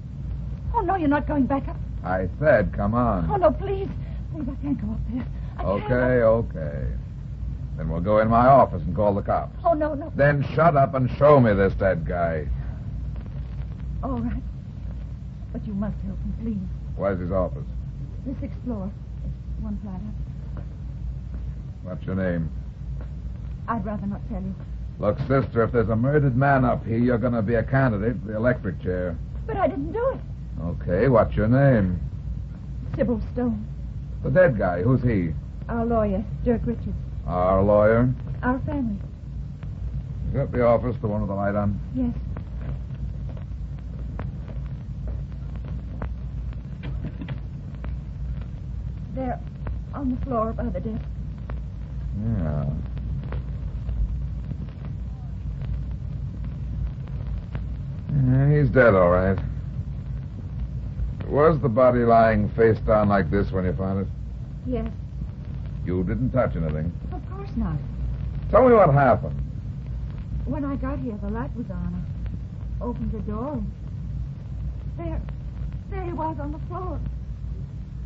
Speaker 4: Oh, no, you're not going back up.
Speaker 16: I said, come on.
Speaker 4: Oh, no, please. Please, I can't go up there.
Speaker 16: Okay. Then we'll go in my office and call the cops.
Speaker 4: Oh, no.
Speaker 16: Then shut up and show me this dead guy.
Speaker 4: All right. But you must help him, please.
Speaker 16: Where's his office?
Speaker 4: The 6th floor. It's 1 flight up.
Speaker 16: What's your name?
Speaker 18: I'd rather not tell you.
Speaker 16: Look, sister, if there's a murdered man up here, you're going to be a candidate for the electric chair.
Speaker 18: But I didn't do it.
Speaker 16: Okay, what's your name?
Speaker 18: Sybil Stone.
Speaker 16: The dead guy, who's he?
Speaker 18: Our lawyer, Dirk Richards.
Speaker 16: Our lawyer?
Speaker 18: Our family.
Speaker 16: Is that the office, the one with the light on?
Speaker 18: Yes. There, on the floor by the desk.
Speaker 16: Yeah. He's dead, all right. Was the body lying face down like this when you found it?
Speaker 18: Yes.
Speaker 16: You didn't touch anything.
Speaker 18: Of course not.
Speaker 16: Tell me what happened.
Speaker 18: When I got here, the light was on. I opened the door. There he was on the floor.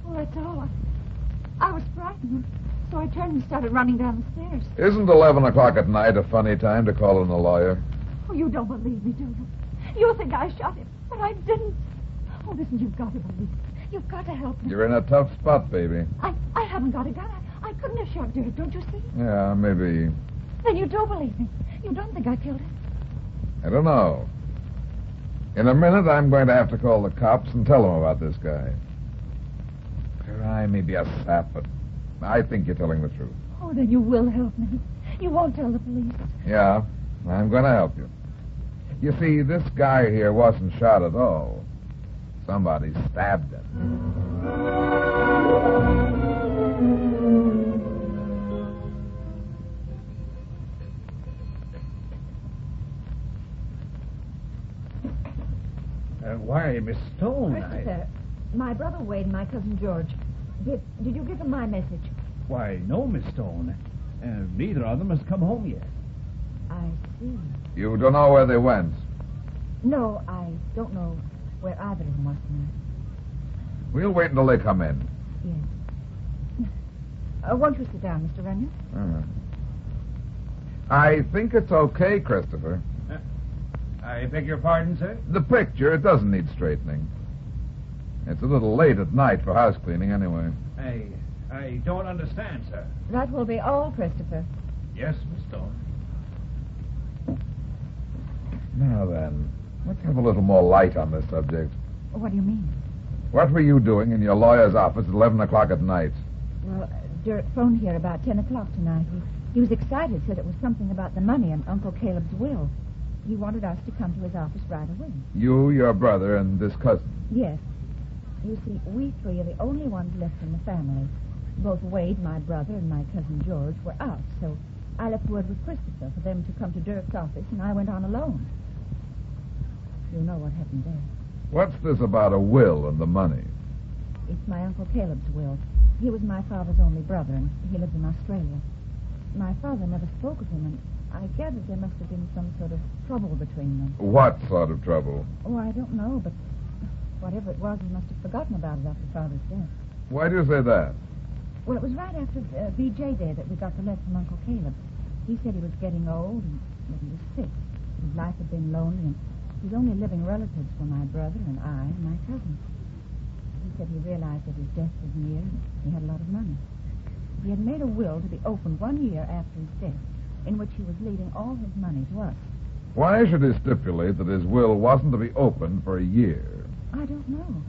Speaker 18: Well, that's all. I was frightened, so I turned and started running down the stairs.
Speaker 16: Isn't 11 o'clock at night a funny time to call in a lawyer?
Speaker 18: Oh, you don't believe me, do you? You think I shot him, but I didn't. Oh, listen, you've got to believe me. You've got to help me.
Speaker 16: You're in a tough spot, baby.
Speaker 18: I haven't got a gun. I couldn't have shot Dirk, don't you see?
Speaker 16: Yeah, maybe.
Speaker 18: Then you do believe me. You don't think I killed him.
Speaker 16: I don't know. In a minute, I'm going to have to call the cops and tell them about this guy. I may be a sap, but I think you're telling the truth.
Speaker 18: Oh, then you will help me. You won't tell the police.
Speaker 16: Yeah, I'm going to help you. You see, this guy here wasn't shot at all. Somebody stabbed him.
Speaker 8: Why, Miss Stone,
Speaker 18: Christopher, my brother Wade and my cousin George. Did you give them my message?
Speaker 8: Why, no, Miss Stone. Neither of them has come home yet.
Speaker 18: I see.
Speaker 16: You don't know where they went?
Speaker 18: No, I don't know where either of them was tonight.
Speaker 16: We'll wait until they come in.
Speaker 18: Yes. Won't you sit down, Mr. Runyon?
Speaker 16: I think it's okay, Christopher.
Speaker 8: I beg your pardon, sir?
Speaker 16: The picture, it doesn't need straightening. It's a little late at night for house cleaning anyway.
Speaker 8: I don't understand, sir.
Speaker 18: That will be all, Christopher.
Speaker 8: Yes, Miss Stone.
Speaker 16: Now then, let's have a little more light on this subject.
Speaker 18: What do you mean?
Speaker 16: What were you doing in your lawyer's office at 11 o'clock at night?
Speaker 18: Well, Dirk phoned here about 10 o'clock tonight. He was excited, said it was something about the money and Uncle Caleb's will. He wanted us to come to his office right away.
Speaker 16: You, your brother, and this cousin?
Speaker 18: Yes. You see, we three are the only ones left in the family. Both Wade, my brother, and my cousin George were out, so I left word with Christopher for them to come to Dirk's office, and I went on alone. You know what happened there.
Speaker 16: What's this about a will and the money?
Speaker 18: It's my Uncle Caleb's will. He was my father's only brother, and he lived in Australia. My father never spoke of him, and I gathered there must have been some sort of trouble between them.
Speaker 16: What sort of trouble?
Speaker 18: Oh, I don't know, but whatever it was, he must have forgotten about it after Father's death.
Speaker 16: Why do you say that?
Speaker 18: Well, it was right after VJ Day that we got the letter from Uncle Caleb. He said he was getting old and that he was sick. His life had been lonely, and his only living relatives were my brother and I and my cousin. He said he realized that his death was near and he had a lot of money. He had made a will to be opened 1 year after his death, in which he was leaving all his money to us.
Speaker 16: Why should he stipulate that his will wasn't to be opened for a year?
Speaker 18: I don't know.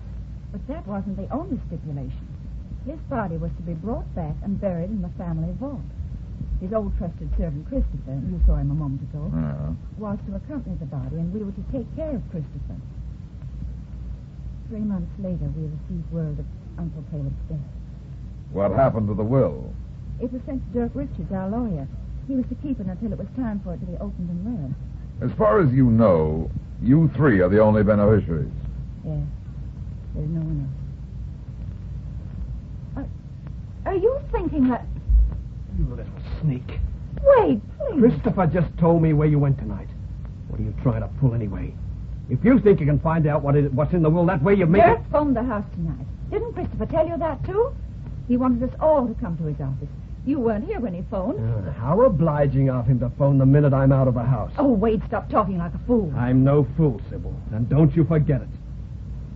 Speaker 18: But that wasn't the only stipulation. His body was to be brought back and buried in the family vault. His old trusted servant, Christopher, you saw him a moment ago, was to accompany the body, and we were to take care of Christopher. 3 months later, we received word of Uncle Caleb's death.
Speaker 16: What happened to the will?
Speaker 18: It was sent to Dirk Richards, our lawyer. He was to keep it until it was time for it to be opened and read.
Speaker 16: As far as you know, you three are the only beneficiaries.
Speaker 18: Yes. There's no one else. Are you thinking that...
Speaker 17: You little sneak.
Speaker 18: Wait, please.
Speaker 17: Christopher just told me where you went tonight. What are you trying to pull anyway? If you think you can find out what's in the will that way, you make
Speaker 18: Dirk phoned the house tonight. Didn't Christopher tell you that, too? He wanted us all to come to his office. You weren't here when he phoned.
Speaker 17: How obliging of him to phone the minute I'm out of the house.
Speaker 18: Oh, Wade, stop talking like a fool.
Speaker 17: I'm no fool, Sybil. And don't you forget it.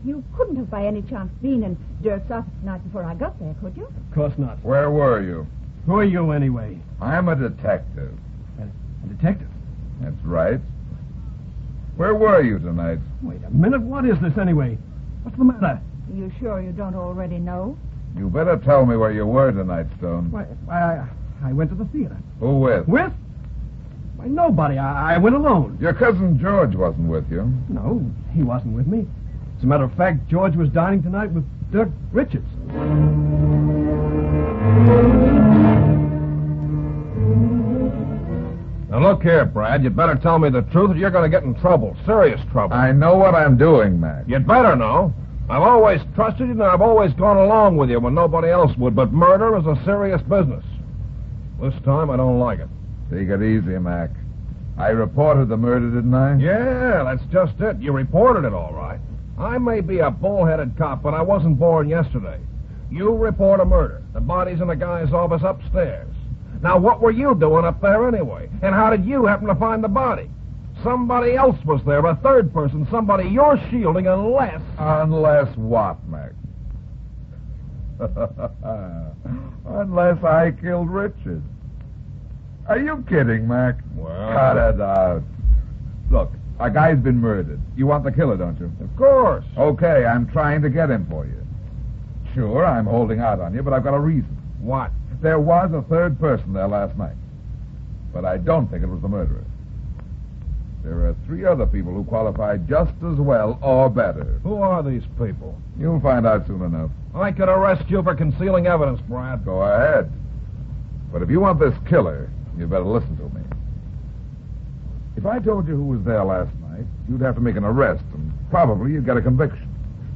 Speaker 18: You couldn't have by any chance been in Dirk's office tonight before I got there, could you?
Speaker 17: Of course not.
Speaker 16: Where were you?
Speaker 17: Who are you, anyway?
Speaker 16: I'm a detective.
Speaker 17: A detective?
Speaker 16: That's right. Where were you tonight?
Speaker 17: Wait a minute. What is this, anyway? What's the matter?
Speaker 18: You sure you don't already know?
Speaker 16: You better tell me where you were tonight, Stone.
Speaker 17: Why, I went to the theater.
Speaker 16: Who with?
Speaker 17: With? Why, nobody. I went alone.
Speaker 16: Your cousin George wasn't with you.
Speaker 17: No, he wasn't with me. As a matter of fact, George was dining tonight with Dirk Richards.
Speaker 1: Now, look here, Brad. You'd better tell me the truth or you're going to get in trouble. Serious trouble.
Speaker 16: I know what I'm doing, Mac.
Speaker 1: You'd better know. I've always trusted you and I've always gone along with you when nobody else would, but murder is a serious business. This time, I don't like it.
Speaker 16: Take it easy, Mac. I reported the murder, didn't I?
Speaker 1: Yeah, that's just it. You reported it all right. I may be a bullheaded cop, but I wasn't born yesterday. You report a murder. The body's in the guy's office upstairs. Now, what were you doing up there anyway? And how did you happen to find the body? Somebody else was there, a third person, somebody you're shielding, unless...
Speaker 16: Unless what, Mac? Unless I killed Richard. Are you kidding, Mac?
Speaker 1: Well...
Speaker 16: Cut it out. Look, a guy's been murdered. You want the killer, don't you?
Speaker 1: Of course.
Speaker 16: Okay, I'm trying to get him for you. Sure, I'm holding out on you, but I've got a reason.
Speaker 1: What?
Speaker 16: There was a third person there last night. But I don't think it was the murderer. There are 3 other people who qualify just as well or better.
Speaker 1: Who are these people?
Speaker 16: You'll find out soon enough.
Speaker 1: I could arrest you for concealing evidence, Brad.
Speaker 16: Go ahead. But if you want this killer, you better listen to me. If I told you who was there last night, you'd have to make an arrest, and probably you'd get a conviction.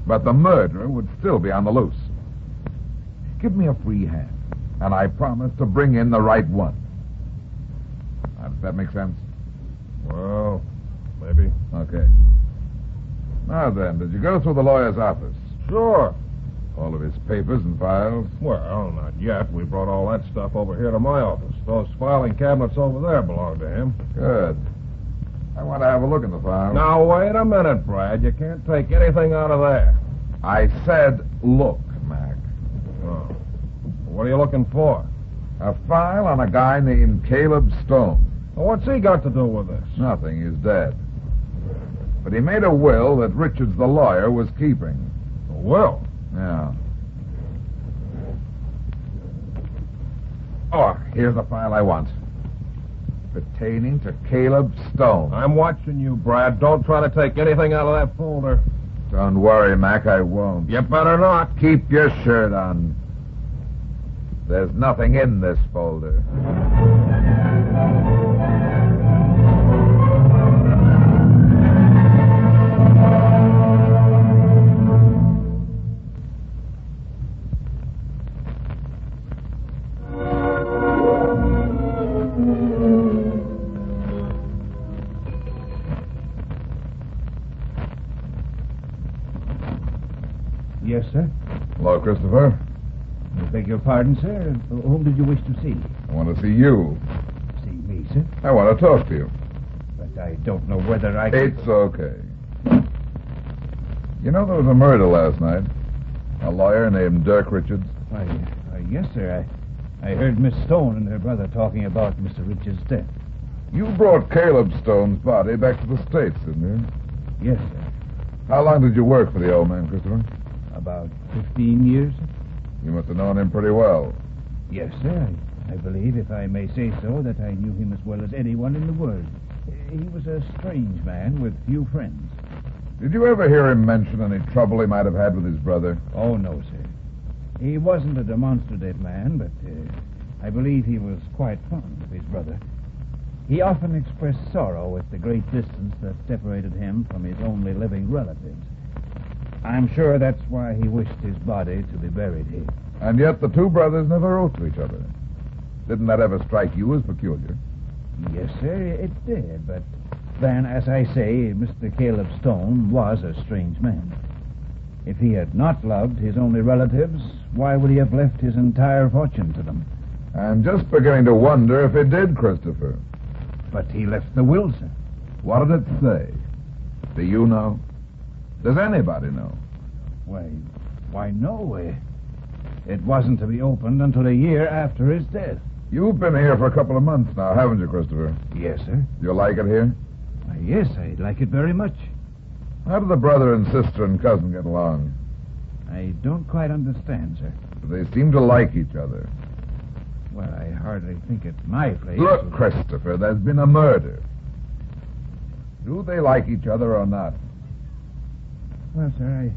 Speaker 16: But the murderer would still be on the loose. Give me a free hand, and I promise to bring in the right one. Now, does that make sense?
Speaker 1: Well, maybe.
Speaker 16: Okay. Now then, did you go through the lawyer's office?
Speaker 1: Sure.
Speaker 16: All of his papers and files?
Speaker 1: Well, not yet. We brought all that stuff over here to my office. Those filing cabinets over there belong to him.
Speaker 16: Good. I want to have a look in the file.
Speaker 1: Now, wait a minute, Brad. You can't take anything out of there.
Speaker 16: I said look, Mac.
Speaker 1: Oh. What are you looking for?
Speaker 16: A file on a guy named Caleb Stone.
Speaker 1: Well, what's he got to do with this?
Speaker 16: Nothing. He's dead. But he made a will that Richards the lawyer was keeping.
Speaker 1: A will?
Speaker 16: Yeah. Oh, here's the file I want. Pertaining to Caleb Stone.
Speaker 1: I'm watching you, Brad. Don't try to take anything out of that folder.
Speaker 16: Don't worry, Mac, I won't.
Speaker 1: You better not.
Speaker 16: Keep your shirt on. There's nothing in this folder.
Speaker 17: Yes, sir.
Speaker 16: Hello, Christopher.
Speaker 17: I beg your pardon, sir. Whom did you wish to see?
Speaker 16: I want to see you.
Speaker 17: See me, sir?
Speaker 16: I want to talk to you.
Speaker 17: But I don't know whether I can...
Speaker 16: It's okay. You know there was a murder last night? A lawyer named Dirk Richards?
Speaker 17: Why, yes, sir. I heard Miss Stone and her brother talking about Mr. Richards' death.
Speaker 16: You brought Caleb Stone's body back to the States, didn't
Speaker 17: you? Yes, sir.
Speaker 16: How long did you work for the old man, Christopher?
Speaker 17: About 15 years, sir.
Speaker 16: You must have known him pretty well.
Speaker 17: Yes, sir. I believe, if I may say so, that I knew him as well as anyone in the world. He was a strange man with few friends.
Speaker 16: Did you ever hear him mention any trouble he might have had with his brother?
Speaker 17: Oh, no, sir. He wasn't a demonstrative man, but I believe he was quite fond of his brother. He often expressed sorrow at the great distance that separated him from his only living relatives. I'm sure that's why he wished his body to be buried here.
Speaker 16: And yet the 2 brothers never wrote to each other. Didn't that ever strike you as peculiar?
Speaker 17: Yes, sir, it did, but then, as I say, Mr. Caleb Stone was a strange man. If he had not loved his only relatives, why would he have left his entire fortune to them?
Speaker 16: I'm just beginning to wonder if he did, Christopher.
Speaker 17: But he left the will, sir.
Speaker 16: What did it say? Do you know? Does anybody know?
Speaker 17: Why, no.
Speaker 8: It wasn't to be opened until a year after his death.
Speaker 3: You've been here for a couple of months now, haven't you, Christopher?
Speaker 8: Yes, sir.
Speaker 3: You like it here?
Speaker 8: Yes, I like it very much.
Speaker 3: How do the brother and sister and cousin get along?
Speaker 8: I don't quite understand, sir.
Speaker 3: They seem to like each other.
Speaker 8: Well, I hardly think it's my place.
Speaker 3: Look, Christopher, there's been a murder. Do they like each other or not?
Speaker 8: Well, sir,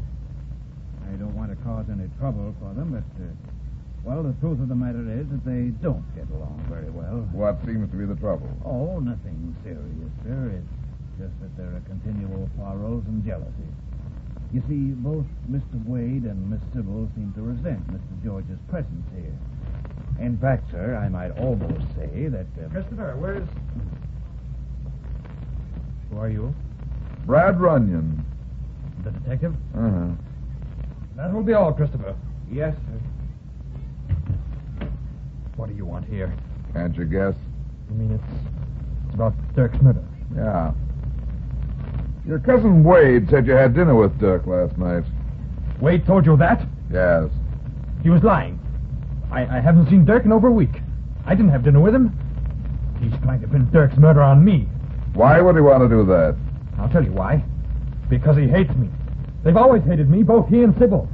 Speaker 8: I don't want to cause any trouble for them, but, well, the truth of the matter is that they don't get along very well.
Speaker 3: What seems to be the trouble?
Speaker 8: Oh, nothing serious, sir. It's just that there are continual quarrels and jealousy. You see, both Mr. Wade and Miss Sybil seem to resent Mr. George's presence here. In fact, sir, I might almost say that...
Speaker 19: Christopher, where's... Who are you?
Speaker 3: Brad Runyon.
Speaker 19: The detective?
Speaker 3: Uh-huh.
Speaker 19: That will be all, Christopher.
Speaker 8: Yes, sir.
Speaker 19: What do you want here?
Speaker 3: Can't you guess?
Speaker 19: You mean it's about Dirk's murder?
Speaker 3: Yeah. Your cousin Wade said you had dinner with Dirk last night.
Speaker 19: Wade told you that?
Speaker 3: Yes.
Speaker 19: He was lying. I haven't seen Dirk in over a week. I didn't have dinner with him. He's trying to pin Dirk's murder on me.
Speaker 3: Why would he want to do that?
Speaker 19: I'll tell you why. Because he hates me. They've always hated me, both he and Sybil.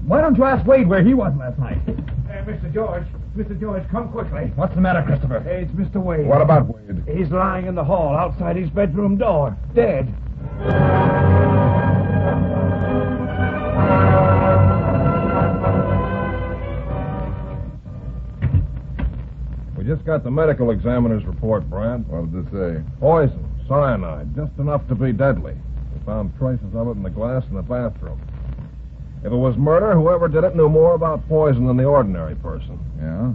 Speaker 19: Why don't you ask Wade where he was last night?
Speaker 8: Mr. George, come quickly.
Speaker 19: What's the matter, Christopher?
Speaker 8: Hey, it's Mr. Wade.
Speaker 3: What about Wade?
Speaker 8: He's lying in the hall outside his bedroom door, dead.
Speaker 1: We just got the medical examiner's report, Brad.
Speaker 3: What did it say?
Speaker 1: Poison, cyanide, just enough to be deadly. We found traces of it in the glass in the bathroom. If it was murder, whoever did it knew more about poison than the ordinary person.
Speaker 3: Yeah?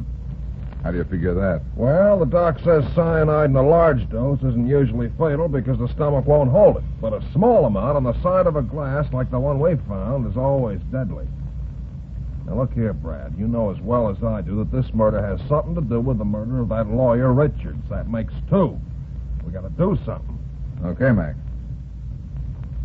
Speaker 3: How do you figure that?
Speaker 1: Well, the doc says cyanide in a large dose isn't usually fatal because the stomach won't hold it. But a small amount on the side of a glass, like the one we found, is always deadly. Now, look here, Brad. You know as well as I do that this murder has something to do with the murder of that lawyer, Richards. That makes two. We got to do something.
Speaker 3: Okay, Mac.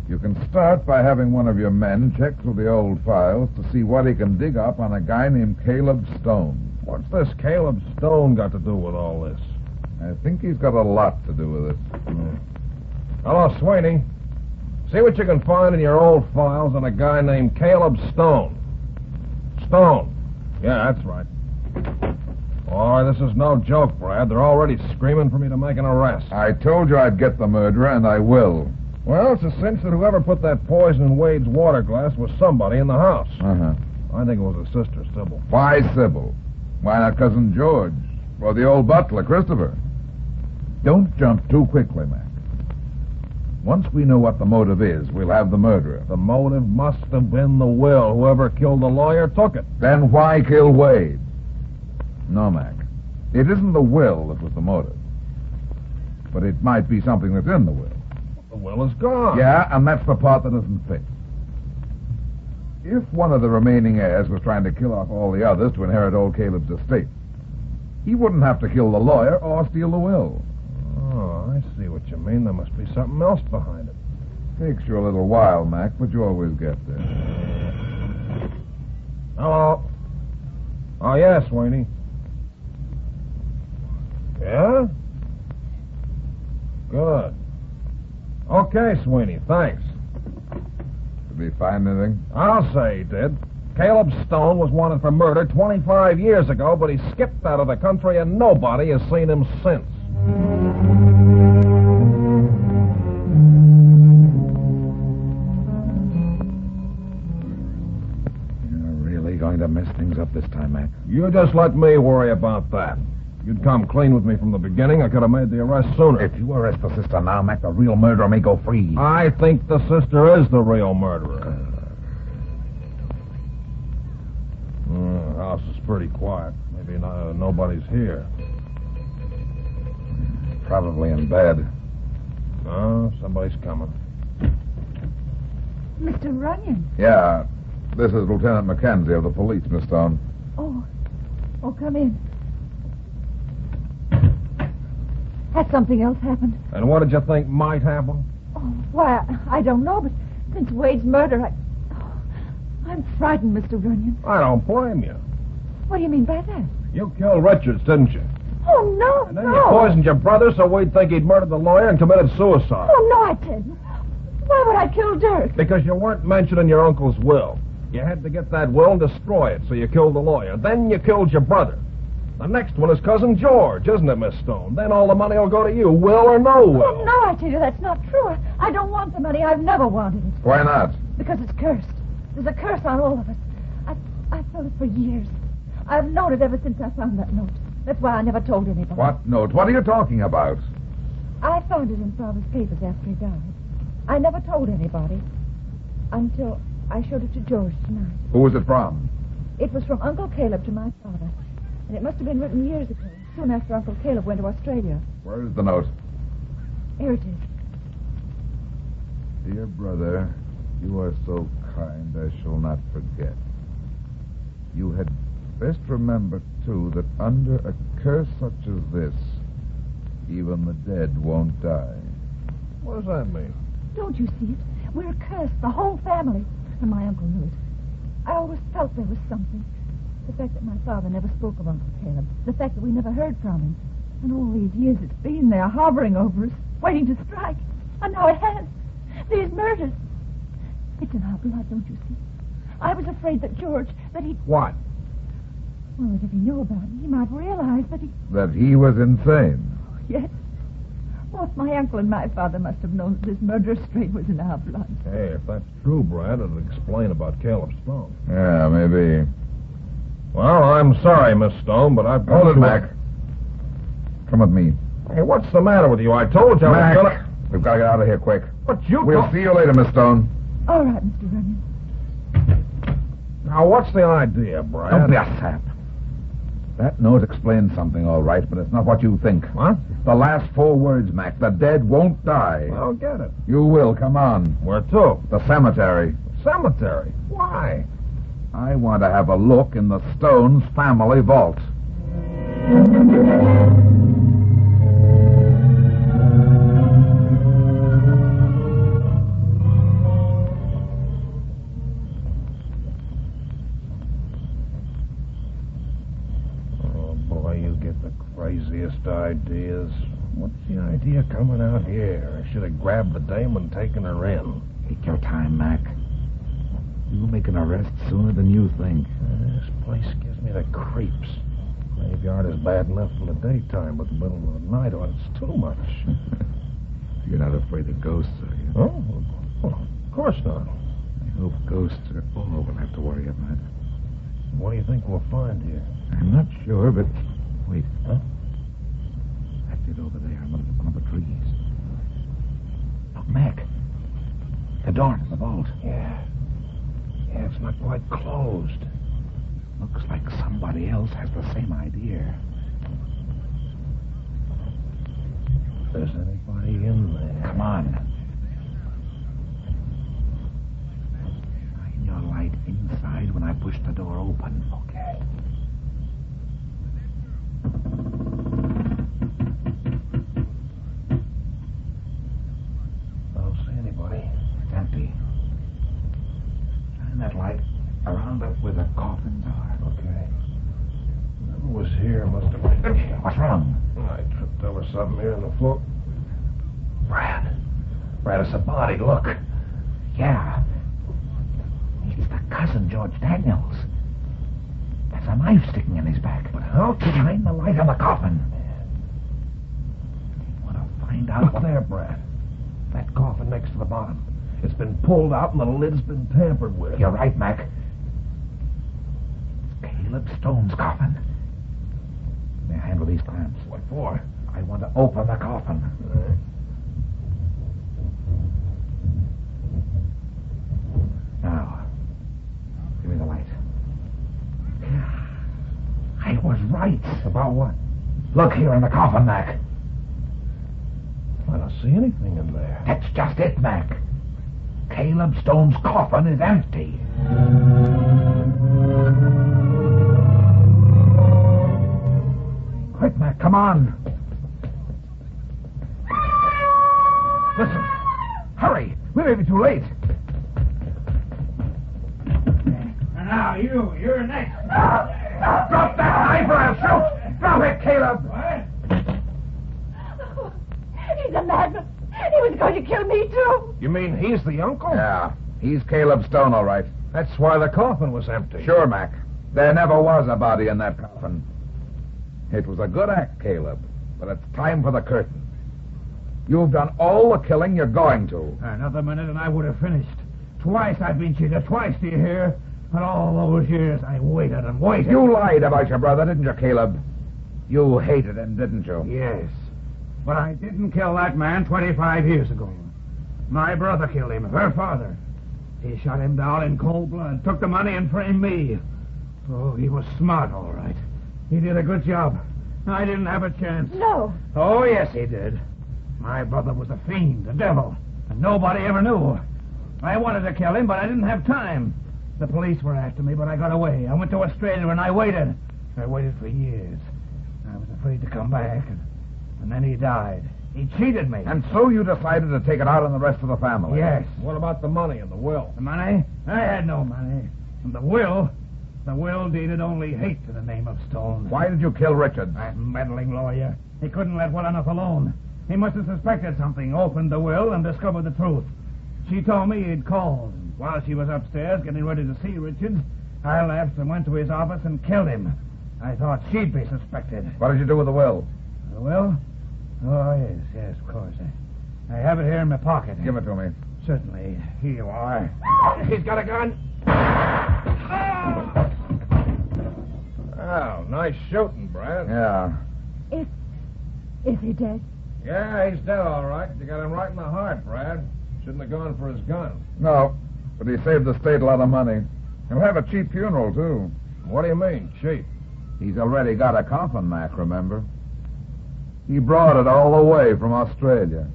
Speaker 3: You can start by having one of your men check through the old files to see what he can dig up on a guy named Caleb Stone.
Speaker 1: What's this Caleb Stone got to do with all this?
Speaker 3: I think he's got a lot to do with it.
Speaker 1: Hello, Sweeney. See what you can find in your old files on a guy named Caleb Stone. Stone. Yeah, that's right. Boy, this is no joke, Brad. They're already screaming for me to make an arrest.
Speaker 3: I told you I'd get the murderer, and I will.
Speaker 1: Well, it's a cinch that whoever put that poison in Wade's water glass was somebody in the house.
Speaker 3: Uh-huh.
Speaker 1: I think it was his sister, Sybil.
Speaker 3: Why Sybil? Why not Cousin George? Or the old butler, Christopher? Don't jump too quickly, Mac. Once we know what the motive is, we'll have the murderer.
Speaker 1: The motive must have been the will. Whoever killed the lawyer took it.
Speaker 3: Then why kill Wade? No, Mac. It isn't the will that was the motive. But it might be something that's in the will.
Speaker 1: The will is gone.
Speaker 3: Yeah, and that's the part that doesn't fit. If one of the remaining heirs was trying to kill off all the others to inherit old Caleb's estate, he wouldn't have to kill the lawyer or steal the will.
Speaker 1: Oh, I see what you mean. There must be something else behind it.
Speaker 3: Takes you a little while, Mac, but you always get there.
Speaker 1: Hello. Oh, yes, Sweeney. Yeah? Good. Okay, Sweeney, thanks.
Speaker 3: Did he find anything?
Speaker 1: I'll say he did. Caleb Stone was wanted for murder 25 years ago, but he skipped out of the country and nobody has seen him since.
Speaker 3: You're really going to mess things up this time, Mac.
Speaker 1: You just let me worry about that. You'd come clean with me from the beginning, I could have made the arrest sooner.
Speaker 3: If you arrest the sister now, Mac, the real murderer may go free.
Speaker 1: I think the sister is the real murderer. The house is pretty quiet. Maybe nobody's here.
Speaker 3: Probably in bed.
Speaker 1: No, somebody's coming.
Speaker 18: Mr. Runyon.
Speaker 3: Yeah, this is Lieutenant Mackenzie of the police, Miss Stone.
Speaker 18: Oh, come in. Has something else happened?
Speaker 1: And what did you think might happen?
Speaker 18: Oh, why, I don't know, but since Wade's murder, I'm frightened, Mr. Runyon.
Speaker 11: I don't blame you.
Speaker 18: What do you mean by that?
Speaker 11: You killed Richards, didn't you?
Speaker 18: Oh, no,
Speaker 11: And then
Speaker 18: no.
Speaker 11: you poisoned your brother so we'd think he'd murdered the lawyer and committed suicide.
Speaker 18: Oh, no, I didn't. Why would I kill Dirk?
Speaker 11: Because you weren't mentioned in your uncle's will. You had to get that will and destroy it, so you killed the lawyer. Then you killed your brother. The next one is Cousin George, isn't it, Miss Stone? Then all the money will go to you, will or no will.
Speaker 18: Oh, no, I tell you, that's not true. I don't want the money. I've never wanted it.
Speaker 16: Why not?
Speaker 18: Because it's cursed. There's a curse on all of us. I've felt it for years. I've known it ever since I found that note. That's why I never told anybody.
Speaker 16: What note? What are you talking about?
Speaker 18: I found it in Father's papers after he died. I never told anybody until I showed it to George tonight.
Speaker 16: Who was it from?
Speaker 18: It was from Uncle Caleb to my father. And it must have been written years ago, soon after Uncle Caleb went to Australia.
Speaker 16: Where is the note?
Speaker 18: Here it is.
Speaker 16: Dear brother, you are so kind I shall not forget. You had best remember, too, that under a curse such as this, even the dead won't die.
Speaker 11: What does that mean?
Speaker 18: Don't you see it? We're cursed, the whole family. And my uncle knew it. I always felt there was something. The fact that my father never spoke of Uncle Caleb. The fact that we never heard from him. And all these years it's been there, hovering over us, waiting to strike. And now it has. These murders. It's in our blood, don't you see? I was afraid that George, that he...
Speaker 11: What?
Speaker 18: Well, that if he knew about it, he might realize that he...
Speaker 16: That he was insane.
Speaker 18: Yes. Both my uncle and my father must have known that this murderous strain was in our blood.
Speaker 11: Hey, if that's true, Brad, it'll explain about Caleb Stone.
Speaker 16: Yeah, maybe.
Speaker 11: Well, I'm sorry, Miss Stone, but I've...
Speaker 16: Hold it, Mac. Come with me.
Speaker 11: Hey, what's the matter with you? I told you I
Speaker 16: Mac,
Speaker 11: was gonna...
Speaker 16: we've got to get out of here quick.
Speaker 11: But you...
Speaker 16: We'll see you later, Miss Stone.
Speaker 18: All right, Mr. Runyon.
Speaker 11: Now, what's the idea, Brad?
Speaker 16: Don't be a sap. That note explains something, all right, but it's not what you think.
Speaker 11: What?
Speaker 16: The last 4 words, Mac. The dead won't die.
Speaker 11: I don't get it.
Speaker 16: You will. Come on.
Speaker 11: Where to?
Speaker 16: The cemetery.
Speaker 11: Cemetery? Why?
Speaker 16: I want to have a look in the Stones family vault.
Speaker 11: Craziest ideas. What's the idea coming out here? I should have grabbed the dame and taken her in.
Speaker 16: Take your time, Mac. You'll make an arrest sooner than you think.
Speaker 11: This place gives me the creeps. Graveyard is bad enough in the daytime, but in the middle of the night, it's too much.
Speaker 16: You're not afraid of ghosts, are you?
Speaker 11: Oh, well, of course not.
Speaker 16: I hope ghosts are all we'll have to worry about.
Speaker 11: What do you think we'll find here?
Speaker 16: I'm not sure, but... Wait.
Speaker 11: Huh?
Speaker 16: That's it over there, under one of the trees. Look, Mac. The door to the vault.
Speaker 11: Yeah, it's not quite closed.
Speaker 16: Looks like somebody else has the same idea.
Speaker 11: If there's anybody in there...
Speaker 16: Come on. Shine your light inside when I push the door open.
Speaker 11: Okay. I don't see anybody.
Speaker 16: It's empty. Shine that light around up where the coffins are.
Speaker 11: Okay. Whoever was here must have...
Speaker 16: What's wrong?
Speaker 11: I tripped over something here on the floor. Brad, it's a body. Look.
Speaker 16: Yeah. It's the cousin, George Daniels. There's a knife sticking in his back.
Speaker 11: But how can
Speaker 16: Shine the light on the coffin. You want to find out
Speaker 11: Look
Speaker 16: what...
Speaker 11: there, Brad. That coffin next to the bottom. It's been pulled out and the lid's been tampered with.
Speaker 16: You're right, Mac. Caleb Stone's coffin. May I handle these clamps?
Speaker 11: What for?
Speaker 16: I want to open the coffin. Now, give me the light. I was right.
Speaker 11: About what?
Speaker 16: Look here in the coffin, Mac.
Speaker 11: I don't see anything in there.
Speaker 16: That's just it, Mac. Caleb Stone's coffin is empty. Quick, Mac, come on. Listen. Hurry. We may be too late.
Speaker 6: Now, you're next.
Speaker 16: Drop that knife or I'll shoot! Drop it, Caleb!
Speaker 5: He's a madman. He was going to kill me, too.
Speaker 11: You mean he's the uncle?
Speaker 16: Yeah, he's Caleb Stone, all right.
Speaker 11: That's why the coffin was empty.
Speaker 16: Sure, Mac. There never was a body in that coffin. It was a good act, Caleb, but it's time for the curtain. You've done all the killing you're going to.
Speaker 8: Another minute and I would have finished. Twice I've been cheated. Twice, do you hear? And all those years I waited and waited.
Speaker 16: You lied about your brother, didn't you, Caleb? You hated him, didn't you?
Speaker 8: Yes. But I didn't kill that man 25 years ago. My brother killed him, her father. He shot him down in cold blood, took the money and framed me. Oh, he was smart, all right. He did a good job. I didn't have a chance.
Speaker 5: No.
Speaker 8: Oh, yes, he did. My brother was a fiend, a devil, and nobody ever knew. I wanted to kill him, but I didn't have time. The police were after me, but I got away. I went to Australia and I waited. I waited for years. I was afraid to come back, and then he died. He cheated me.
Speaker 16: And so you decided to take it out on the rest of the family?
Speaker 8: Yes.
Speaker 11: What about the money and the will?
Speaker 8: The money? I had no money. And the will deeded only hate to the name of Stone.
Speaker 16: Why did you kill Richards?
Speaker 8: That meddling lawyer. He couldn't let well enough alone. He must have suspected something, opened the will, and discovered the truth. She told me he'd called. While she was upstairs getting ready to see Richards, I left and went to his office and killed him. I thought she'd be suspected.
Speaker 16: What did you do with the will?
Speaker 8: The will? Oh, yes, of course. I have it here in my pocket.
Speaker 16: Give it to me.
Speaker 8: Certainly. Here you are.
Speaker 11: He's got a gun. Oh, nice shooting, Brad.
Speaker 16: Yeah.
Speaker 5: Is he dead?
Speaker 11: Yeah, he's dead, all right. You got him right in the heart, Brad. Shouldn't have gone for his gun.
Speaker 16: No, but he saved the state a lot of money. He'll have a cheap funeral, too.
Speaker 11: What do you mean, cheap?
Speaker 16: He's already got a coffin, Mac, remember? He brought it all the way from Australia.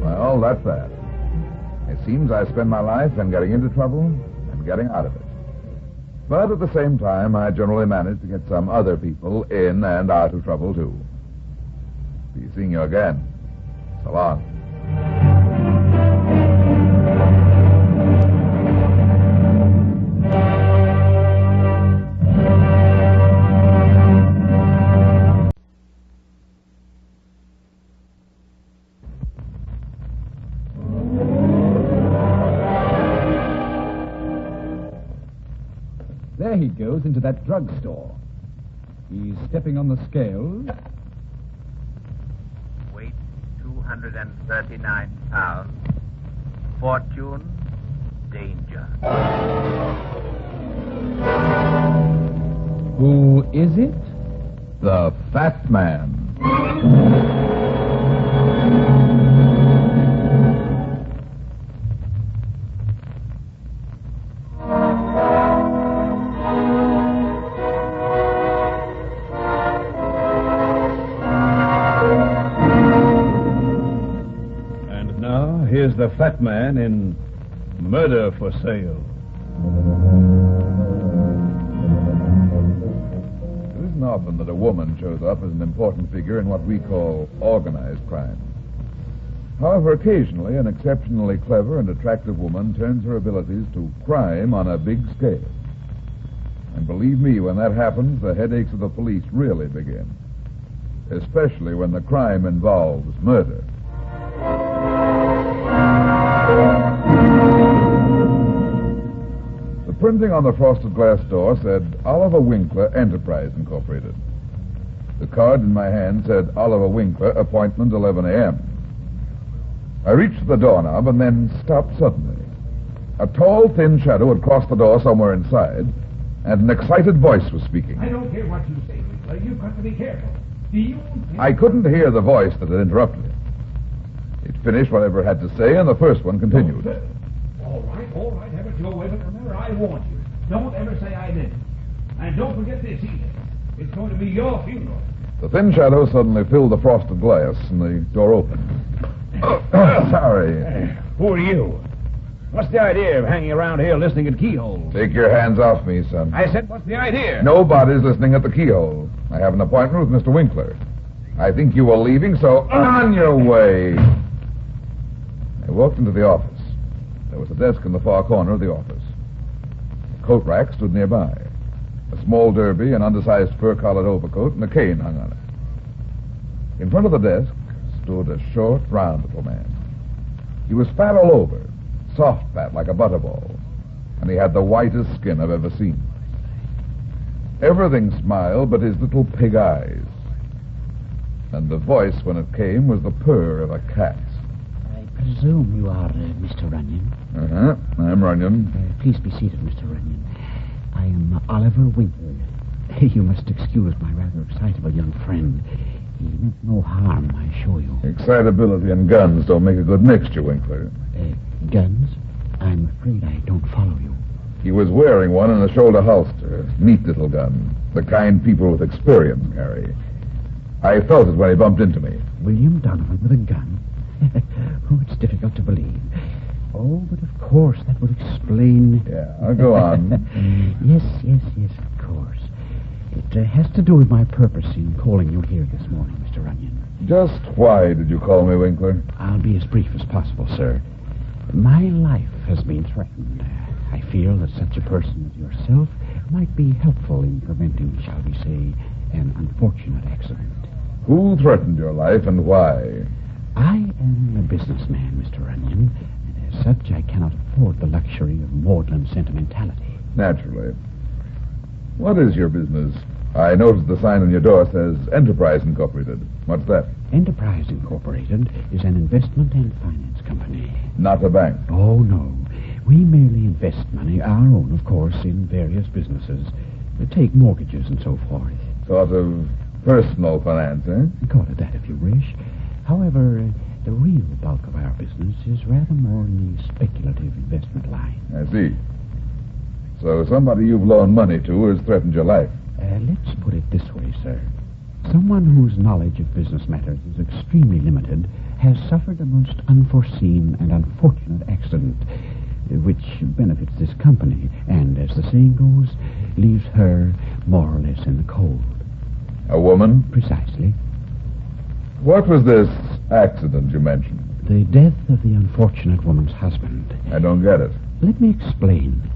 Speaker 16: Well, that's that. It seems I spend my life in getting into trouble and getting out of it. But at the same time, I generally manage to get some other people in and out of trouble, too. Be seeing you again. So long.
Speaker 12: There he goes into that drugstore. He's stepping on the scales.
Speaker 20: Weight 239 pounds. Fortune, danger.
Speaker 12: Who is it?
Speaker 16: The Fat Man.
Speaker 8: Here's the Fat Man in Murder for Sale.
Speaker 16: It isn't often that a woman shows up as an important figure in what we call organized crime. However, occasionally an exceptionally clever and attractive woman turns her abilities to crime on a big scale. And believe me, when that happens, the headaches of the police really begin. Especially when the crime involves murder. The printing on the frosted glass door said Oliver Winkler Enterprise Incorporated. The card in my hand said Oliver Winkler, appointment 11 a.m. I reached the doorknob and then stopped suddenly. A tall, thin shadow had crossed the door somewhere inside, and an excited voice was speaking.
Speaker 6: I don't care what you say, Winkler. You've got to be careful. Do you?
Speaker 16: I couldn't hear the voice that had interrupted him. It finished whatever it had to say, and the first one continued.
Speaker 6: All right, have it your way, but remember, I warned you. Don't ever say I didn't. And don't forget this either. It's going to be your funeral.
Speaker 3: The thin shadow suddenly filled the frosted glass, and the door opened. Sorry.
Speaker 8: Who are you? What's the idea of hanging around here listening at keyholes?
Speaker 3: Take your hands off me, son.
Speaker 8: I said, what's the idea?
Speaker 3: Nobody's listening at the keyhole. I have an appointment with Mr. Winkler. I think you were leaving, so on your way. I walked into the office. There was a desk in the far corner of the office. A coat rack stood nearby. A small derby, an undersized fur-collared overcoat, and a cane hung on it. In front of the desk stood a short, round little man. He was fat all over, soft fat like a butterball, and he had the whitest skin I've ever seen. Everything smiled but his little pig eyes. And the voice, when it came, was the purr of a cat.
Speaker 9: I presume you are Mr. Runyon.
Speaker 3: Uh-huh. I'm Runyon.
Speaker 9: Please be seated, Mr. Runyon. I am Oliver Winkler. You must excuse my rather excitable young friend. He meant no harm, I assure you.
Speaker 3: Excitability and guns don't make a good mixture, Winkler.
Speaker 9: Guns? I'm afraid I don't follow you.
Speaker 3: He was wearing one in a shoulder holster. Neat little gun. The kind people with experience carry. I felt it when he bumped into me.
Speaker 9: William Donovan with a gun? Oh, it's difficult to believe. Oh, but of course, that would explain...
Speaker 3: Yeah, I'll go on.
Speaker 9: Yes, of course. It has to do with my purpose in calling you here this morning, Mr. Runyon.
Speaker 3: Just why did you call me, Winkler?
Speaker 9: I'll be as brief as possible, sir. My life has been threatened. I feel that such a person as yourself might be helpful in preventing, shall we say, an unfortunate accident.
Speaker 3: Who threatened your life and why?
Speaker 9: I am a businessman, Mr. Runyon, and as such I cannot afford the luxury of maudlin sentimentality.
Speaker 3: Naturally. What is your business? I noticed the sign on your door says Enterprise Incorporated. What's that?
Speaker 9: Enterprise Incorporated is an investment and finance company.
Speaker 3: Not a bank?
Speaker 9: Oh, no. We merely invest money, our own, of course, in various businesses. Take mortgages and so forth.
Speaker 3: Sort of personal finance, eh?
Speaker 9: Call it that if you wish. However, the real bulk of our business is rather more in the speculative investment line.
Speaker 3: I see. So somebody you've loaned money to has threatened your life.
Speaker 9: Let's put it this way, sir. Someone whose knowledge of business matters is extremely limited has suffered a most unforeseen and unfortunate accident, which benefits this company, and, as the saying goes, leaves her more or less in the cold.
Speaker 3: A woman?
Speaker 9: Precisely.
Speaker 3: What was this accident you mentioned?
Speaker 9: The death of the unfortunate woman's husband.
Speaker 3: I don't get it.
Speaker 9: Let me explain.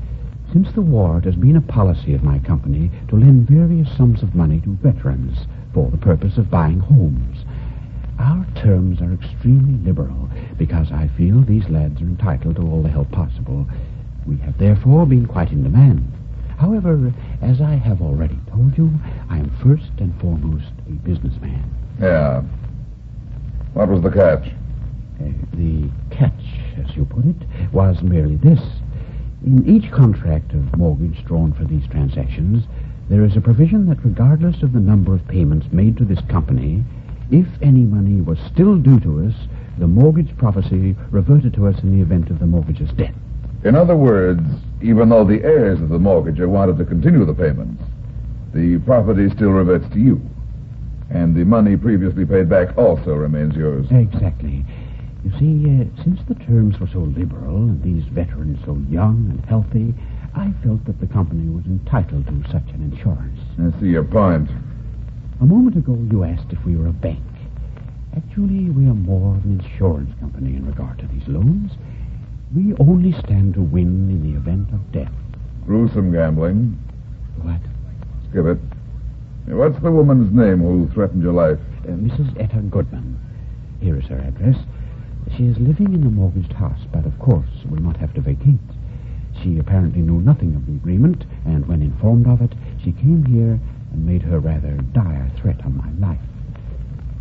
Speaker 9: Since the war, it has been a policy of my company to lend various sums of money to veterans for the purpose of buying homes. Our terms are extremely liberal because I feel these lads are entitled to all the help possible. We have therefore been quite in demand. However, as I have already told you, I am first and foremost a businessman.
Speaker 3: Yeah. What was the catch?
Speaker 9: The catch, as you put it, was merely this. In each contract of mortgage drawn for these transactions, there is a provision that regardless of the number of payments made to this company, if any money was still due to us, the mortgage prophecy reverted to us in the event of the mortgage's death.
Speaker 3: In other words, even though the heirs of the mortgager wanted to continue the payments, the property still reverts to you. And the money previously paid back also remains yours.
Speaker 9: Exactly. You see, since the terms were so liberal and these veterans so young and healthy, I felt that the company was entitled to such an insurance.
Speaker 3: I see your point.
Speaker 9: A moment ago, you asked if we were a bank. Actually, we are more of an insurance company in regard to these loans. We only stand to win in the event of death.
Speaker 3: Gruesome gambling.
Speaker 9: What?
Speaker 3: Skip it. What's the woman's name who threatened your life?
Speaker 9: Mrs. Etta Goodman. Here is her address. She is living in the mortgaged house, but of course will not have to vacate. She apparently knew nothing of the agreement, and when informed of it, she came here and made her rather dire threat on my life.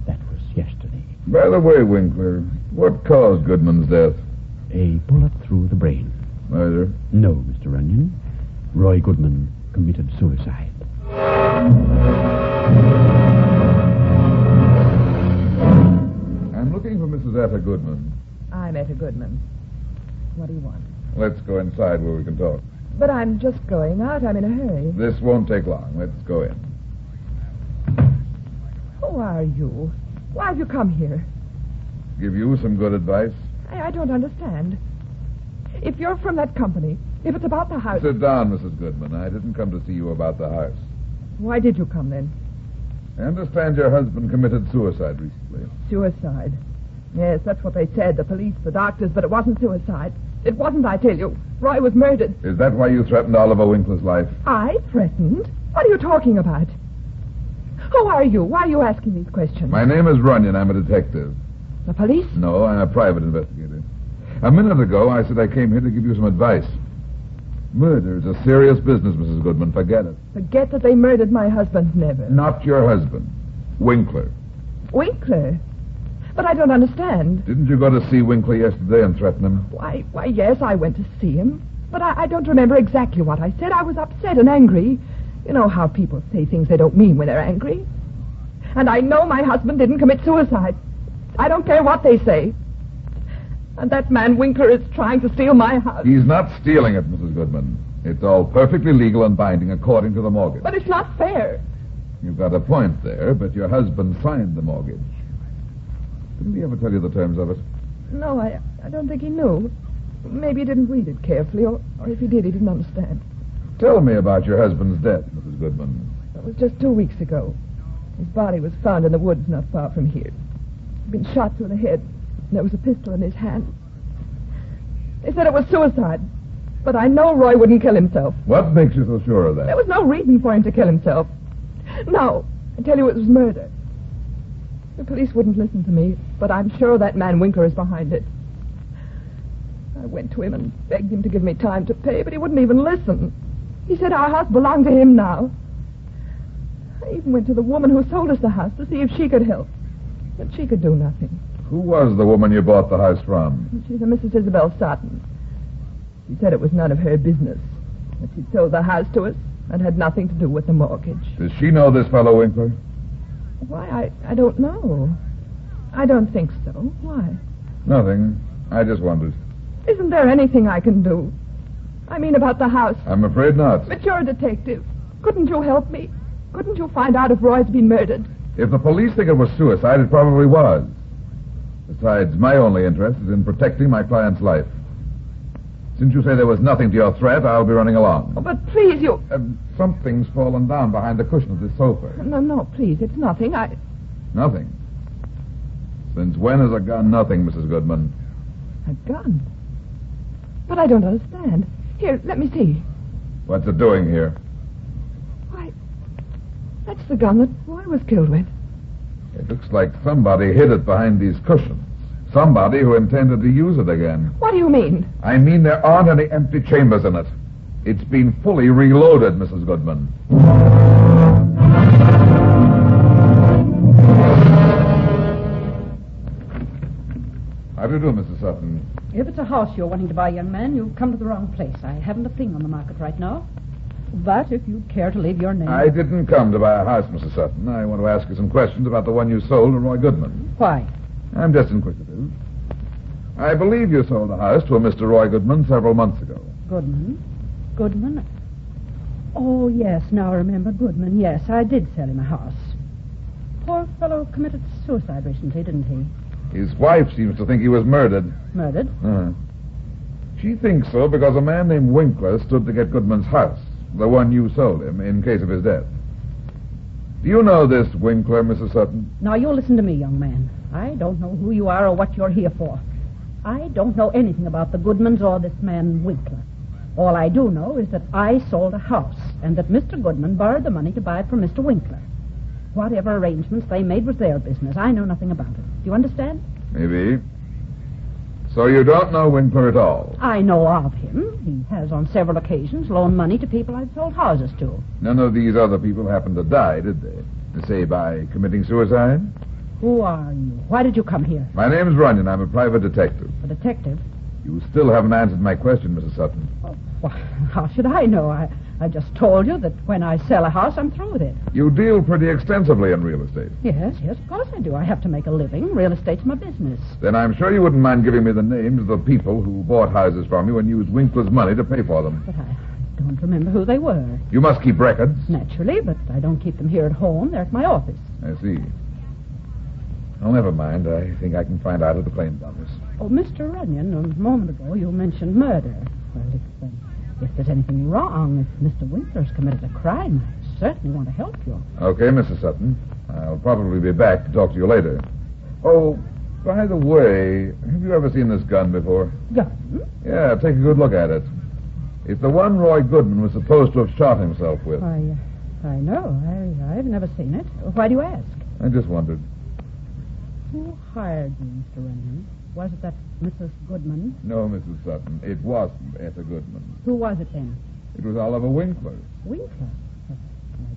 Speaker 9: That was yesterday.
Speaker 3: By the way, Winkler, what caused Goodman's death?
Speaker 9: A bullet through the brain.
Speaker 3: Murder?
Speaker 9: No, Mr. Runyon. Roy Goodman committed suicide.
Speaker 3: I'm looking for Mrs. Etta Goodman.
Speaker 22: I'm Etta Goodman. What do you want?
Speaker 3: Let's go inside where we can talk.
Speaker 22: But I'm just going out. I'm in a hurry.
Speaker 3: This won't take long. Let's go in.
Speaker 22: Who are you? Why have you come here?
Speaker 3: Give you some good advice.
Speaker 22: I don't understand. If you're from that company, if it's about the house...
Speaker 3: Sit down, Mrs. Goodman. I didn't come to see you about the house.
Speaker 22: Why did you come then?
Speaker 3: I understand your husband committed suicide recently.
Speaker 22: Suicide. Yes, that's what they said, the police, the doctors, but it wasn't suicide. It wasn't, I tell you. Roy was murdered.
Speaker 3: Is that why you threatened Oliver Winkler's life?
Speaker 22: I threatened? What are you talking about? Who are you? Why are you asking these questions?
Speaker 3: My name is Runyon. I'm a detective.
Speaker 22: The police?
Speaker 3: No, I'm a private investigator. A minute ago, I said I came here to give you some advice. Murder is a serious business, Mrs. Goodman. Forget it.
Speaker 22: Forget that they murdered my husband, never.
Speaker 3: Not your husband. Winkler.
Speaker 22: Winkler? But I don't understand.
Speaker 3: Didn't you go to see Winkler yesterday and threaten him?
Speaker 22: Why, yes, I went to see him. But I don't remember exactly what I said. I was upset and angry. You know how people say things they don't mean when they're angry. And I know my husband didn't commit suicide. I don't care what they say. And that man Winkler is trying to steal my house.
Speaker 3: He's not stealing it, Mrs. Goodman. It's all perfectly legal and binding according to the mortgage.
Speaker 22: But it's not fair.
Speaker 3: You've got a point there, but your husband signed the mortgage. Didn't he ever tell you the terms of it?
Speaker 22: No, I don't think he knew. Maybe he didn't read it carefully, or if he did, he didn't understand.
Speaker 3: Tell me about your husband's death, Mrs. Goodman.
Speaker 22: It was just 2 weeks ago. His body was found in the woods not far from here. He'd been shot through the head, and there was a pistol in his hand. They said it was suicide, but I know Roy wouldn't kill himself.
Speaker 3: What makes you so sure of that?
Speaker 22: There was no reason for him to kill himself. No, I tell you it was murder. The police wouldn't listen to me, but I'm sure that man Winkler is behind it. I went to him and begged him to give me time to pay, but he wouldn't even listen. He said our house belonged to him now. I even went to the woman who sold us the house to see if she could help, but she could do nothing.
Speaker 3: Who was the woman you bought the house from?
Speaker 22: She's a Mrs. Isabel Sutton. She said it was none of her business, that she'd sold the house to us and had nothing to do with the mortgage.
Speaker 3: Does she know this fellow Winkler?
Speaker 22: Why, I don't know. I don't think so. Why?
Speaker 3: Nothing. I just wondered.
Speaker 22: Isn't there anything I can do? I mean about the house.
Speaker 3: I'm afraid not.
Speaker 22: But you're a detective. Couldn't you help me? Couldn't you find out if Roy's been murdered?
Speaker 3: If the police think it was suicide, it probably was. Besides, my only interest is in protecting my client's life. Since you say there was nothing to your threat, I'll be running along.
Speaker 22: Oh, but please, you...
Speaker 3: Something's fallen down behind the cushion of this sofa.
Speaker 22: No, please, it's nothing.
Speaker 3: Nothing? Since when is a gun nothing, Mrs. Goodman?
Speaker 22: A gun? But I don't understand. Here, let me see.
Speaker 3: What's it doing here?
Speaker 22: Why, that's the gun that Roy was killed with.
Speaker 3: It looks like somebody hid it behind these cushions. Somebody who intended to use it again.
Speaker 22: What do you mean?
Speaker 3: I mean there aren't any empty chambers in it. It's been fully reloaded, Mrs. Goodman. How do you do, Mrs. Sutton?
Speaker 2: If it's a house you're wanting to buy, young man, you've come to the wrong place. I haven't a thing on the market right now. But if you care to leave your name...
Speaker 3: I didn't come to buy a house, Mrs. Sutton. I want to ask you some questions about the one you sold to Roy Goodman.
Speaker 2: Why?
Speaker 3: I'm just inquisitive. I believe you sold a house to a Mr. Roy Goodman several months ago.
Speaker 2: Goodman? Goodman? Oh, yes, now I remember Goodman. Yes, I did sell him a house. Poor fellow committed suicide recently, didn't he?
Speaker 3: His wife seems to think he was murdered.
Speaker 2: Murdered?
Speaker 3: She thinks so because a man named Winkler stood to get Goodman's house, the one you sold him, in case of his death. Do you know this Winkler, Mrs. Sutton?
Speaker 2: Now, you listen to me, young man. I don't know who you are or what you're here for. I don't know anything about the Goodmans or this man Winkler. All I do know is that I sold a house and that Mr. Goodman borrowed the money to buy it from Mr. Winkler. Whatever arrangements they made was their business. I know nothing about it. Do you understand?
Speaker 3: Maybe. So you don't know Winkler at all?
Speaker 2: I know of him. He has on several occasions loaned money to people I've sold houses to.
Speaker 3: None of these other people happened to die, did they? Say, by committing suicide?
Speaker 2: Who are you? Why did you come here?
Speaker 3: My name's Runyon. I'm a private detective.
Speaker 2: A detective?
Speaker 3: You still haven't answered my question, Mrs. Sutton.
Speaker 2: Oh, well, how should I know? I just told you that when I sell a house, I'm through with it.
Speaker 3: You deal pretty extensively in real estate.
Speaker 2: Yes, of course I do. I have to make a living. Real estate's my business.
Speaker 3: Then I'm sure you wouldn't mind giving me the names of the people who bought houses from you and used Winkler's money to pay for them.
Speaker 2: But I don't remember who they were.
Speaker 3: You must keep records.
Speaker 2: Naturally, but I don't keep them here at home. They're at my office.
Speaker 3: I see. Oh, never mind. I think I can find out at the claims office.
Speaker 2: Oh, Mr. Runyon, a moment ago you mentioned murder. Well, if there's anything wrong, if Mr. Winkler's committed a crime, I certainly want to help you.
Speaker 3: Okay, Mrs. Sutton. I'll probably be back to talk to you later. Oh, by the way, have you ever seen this gun before?
Speaker 2: Gun?
Speaker 3: Yeah, take a good look at it. It's the one Roy Goodman was supposed to have shot himself with.
Speaker 2: I know. I've never seen it. Why do you ask?
Speaker 3: I just wondered.
Speaker 2: Who hired you, Mr. Runyon? Was it that Mrs. Goodman?
Speaker 3: No, Mrs. Sutton. It wasn't Etta Goodman.
Speaker 2: Who was it then?
Speaker 3: It was Oliver Winkler.
Speaker 2: Winkler? I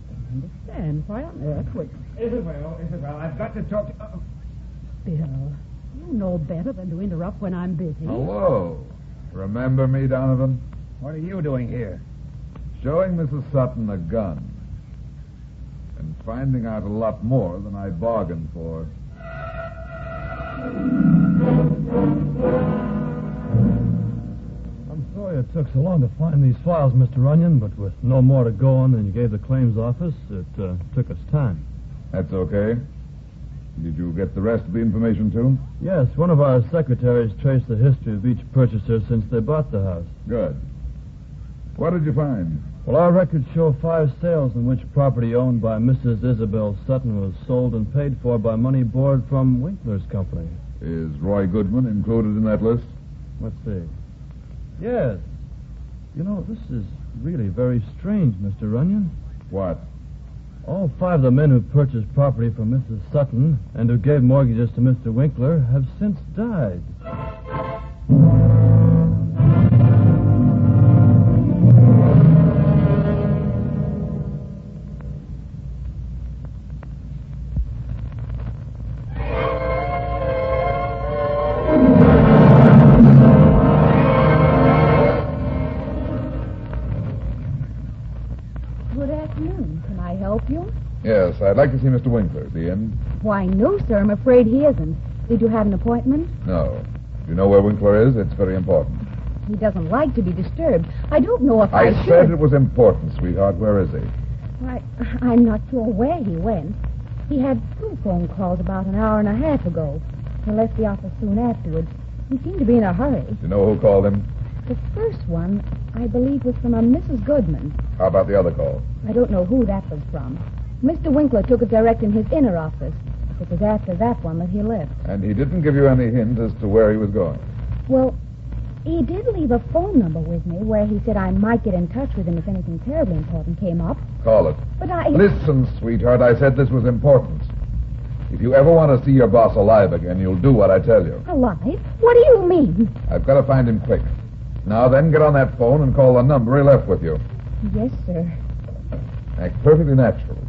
Speaker 2: don't understand. Why on earth would...
Speaker 19: Isabel, I've got to talk to...
Speaker 2: Bill, you know better than to interrupt when I'm busy.
Speaker 3: Hello. Remember me, Donovan?
Speaker 19: What are you doing here?
Speaker 3: Showing Mrs. Sutton a gun. And finding out a lot more than I bargained for.
Speaker 14: I'm sorry it took so long to find these files, Mr. Runyon, but with no more to go on than you gave the claims office, it took us time.
Speaker 3: That's okay. Did you get the rest of the information, too?
Speaker 14: Yes, one of our secretaries traced the history of each purchaser since they bought the house.
Speaker 3: Good. What did you find?
Speaker 14: Well, our records show 5 sales in which property owned by Mrs. Isabel Sutton was sold and paid for by money borrowed from Winkler's company.
Speaker 3: Is Roy Goodman included in that list?
Speaker 14: Let's see. Yes. You know, this is really very strange, Mr. Runyon.
Speaker 3: What?
Speaker 14: All 5 of the men who purchased property from Mrs. Sutton and who gave mortgages to Mr. Winkler have since died.
Speaker 3: Yes, I'd like to see Mr. Winkler. Is he in?
Speaker 18: Why, no, sir. I'm afraid he isn't. Did you have an appointment?
Speaker 3: No. Do you know where Winkler is? It's very important.
Speaker 18: He doesn't like to be disturbed. I don't know if I should.
Speaker 3: I said it was important, sweetheart. Where is he?
Speaker 18: I'm not sure where he went. He had 2 phone calls about an hour and a half ago. He left the office soon afterwards. He seemed to be in a hurry.
Speaker 3: Do you know who called him?
Speaker 18: The first one, I believe, was from a Mrs. Goodman.
Speaker 3: How about the other call?
Speaker 18: I don't know who that was from. Mr. Winkler took it direct in his inner office. It was after that one that he left.
Speaker 3: And he didn't give you any hint as to where he was going?
Speaker 18: Well, he did leave a phone number with me where he said I might get in touch with him if anything terribly important came up.
Speaker 3: Call it.
Speaker 18: But
Speaker 3: Listen, sweetheart, I said this was important. If you ever want to see your boss alive again, you'll do what I tell you.
Speaker 18: Alive? What do you mean?
Speaker 3: I've got to find him quick. Now then, get on that phone and call the number he left with you.
Speaker 18: Yes, sir.
Speaker 3: Act perfectly natural.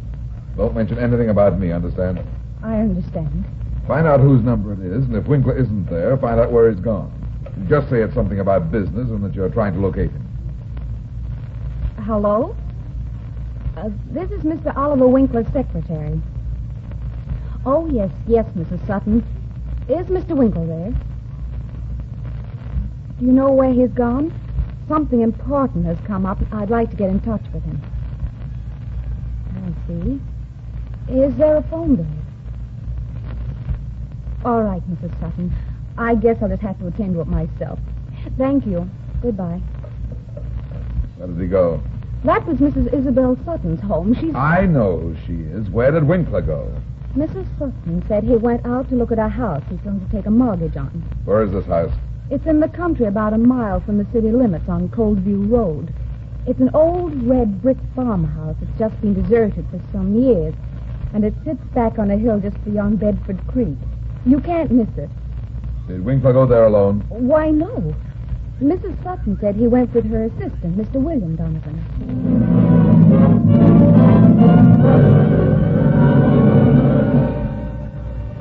Speaker 3: Don't mention anything about me, understand?
Speaker 18: I understand.
Speaker 3: Find out whose number it is, and if Winkler isn't there, find out where he's gone. Just say it's something about business and that you're trying to locate him.
Speaker 18: Hello? This is Mr. Oliver Winkler's secretary. Oh, yes, Mrs. Sutton. Is Mr. Winkler there? Do you know where he's gone? Something important has come up. I'd like to get in touch with him. I see. Is there a phone there? All right, Mrs. Sutton. I guess I'll just have to attend to it myself. Thank you. Goodbye.
Speaker 3: Where did he go?
Speaker 18: That was Mrs. Isabel Sutton's home.
Speaker 3: I know who she is. Where did Winkler go?
Speaker 18: Mrs. Sutton said he went out to look at a house he's going to take a mortgage on.
Speaker 3: Where is this house?
Speaker 18: It's in the country about a mile from the city limits on Coldview Road. It's an old red brick farmhouse that's just been deserted for some years, and it sits back on a hill just beyond Bedford Creek. You can't miss it.
Speaker 3: Did Winkler go there alone?
Speaker 18: Why, no. Mrs. Sutton said he went with her assistant, Mr. William Donovan.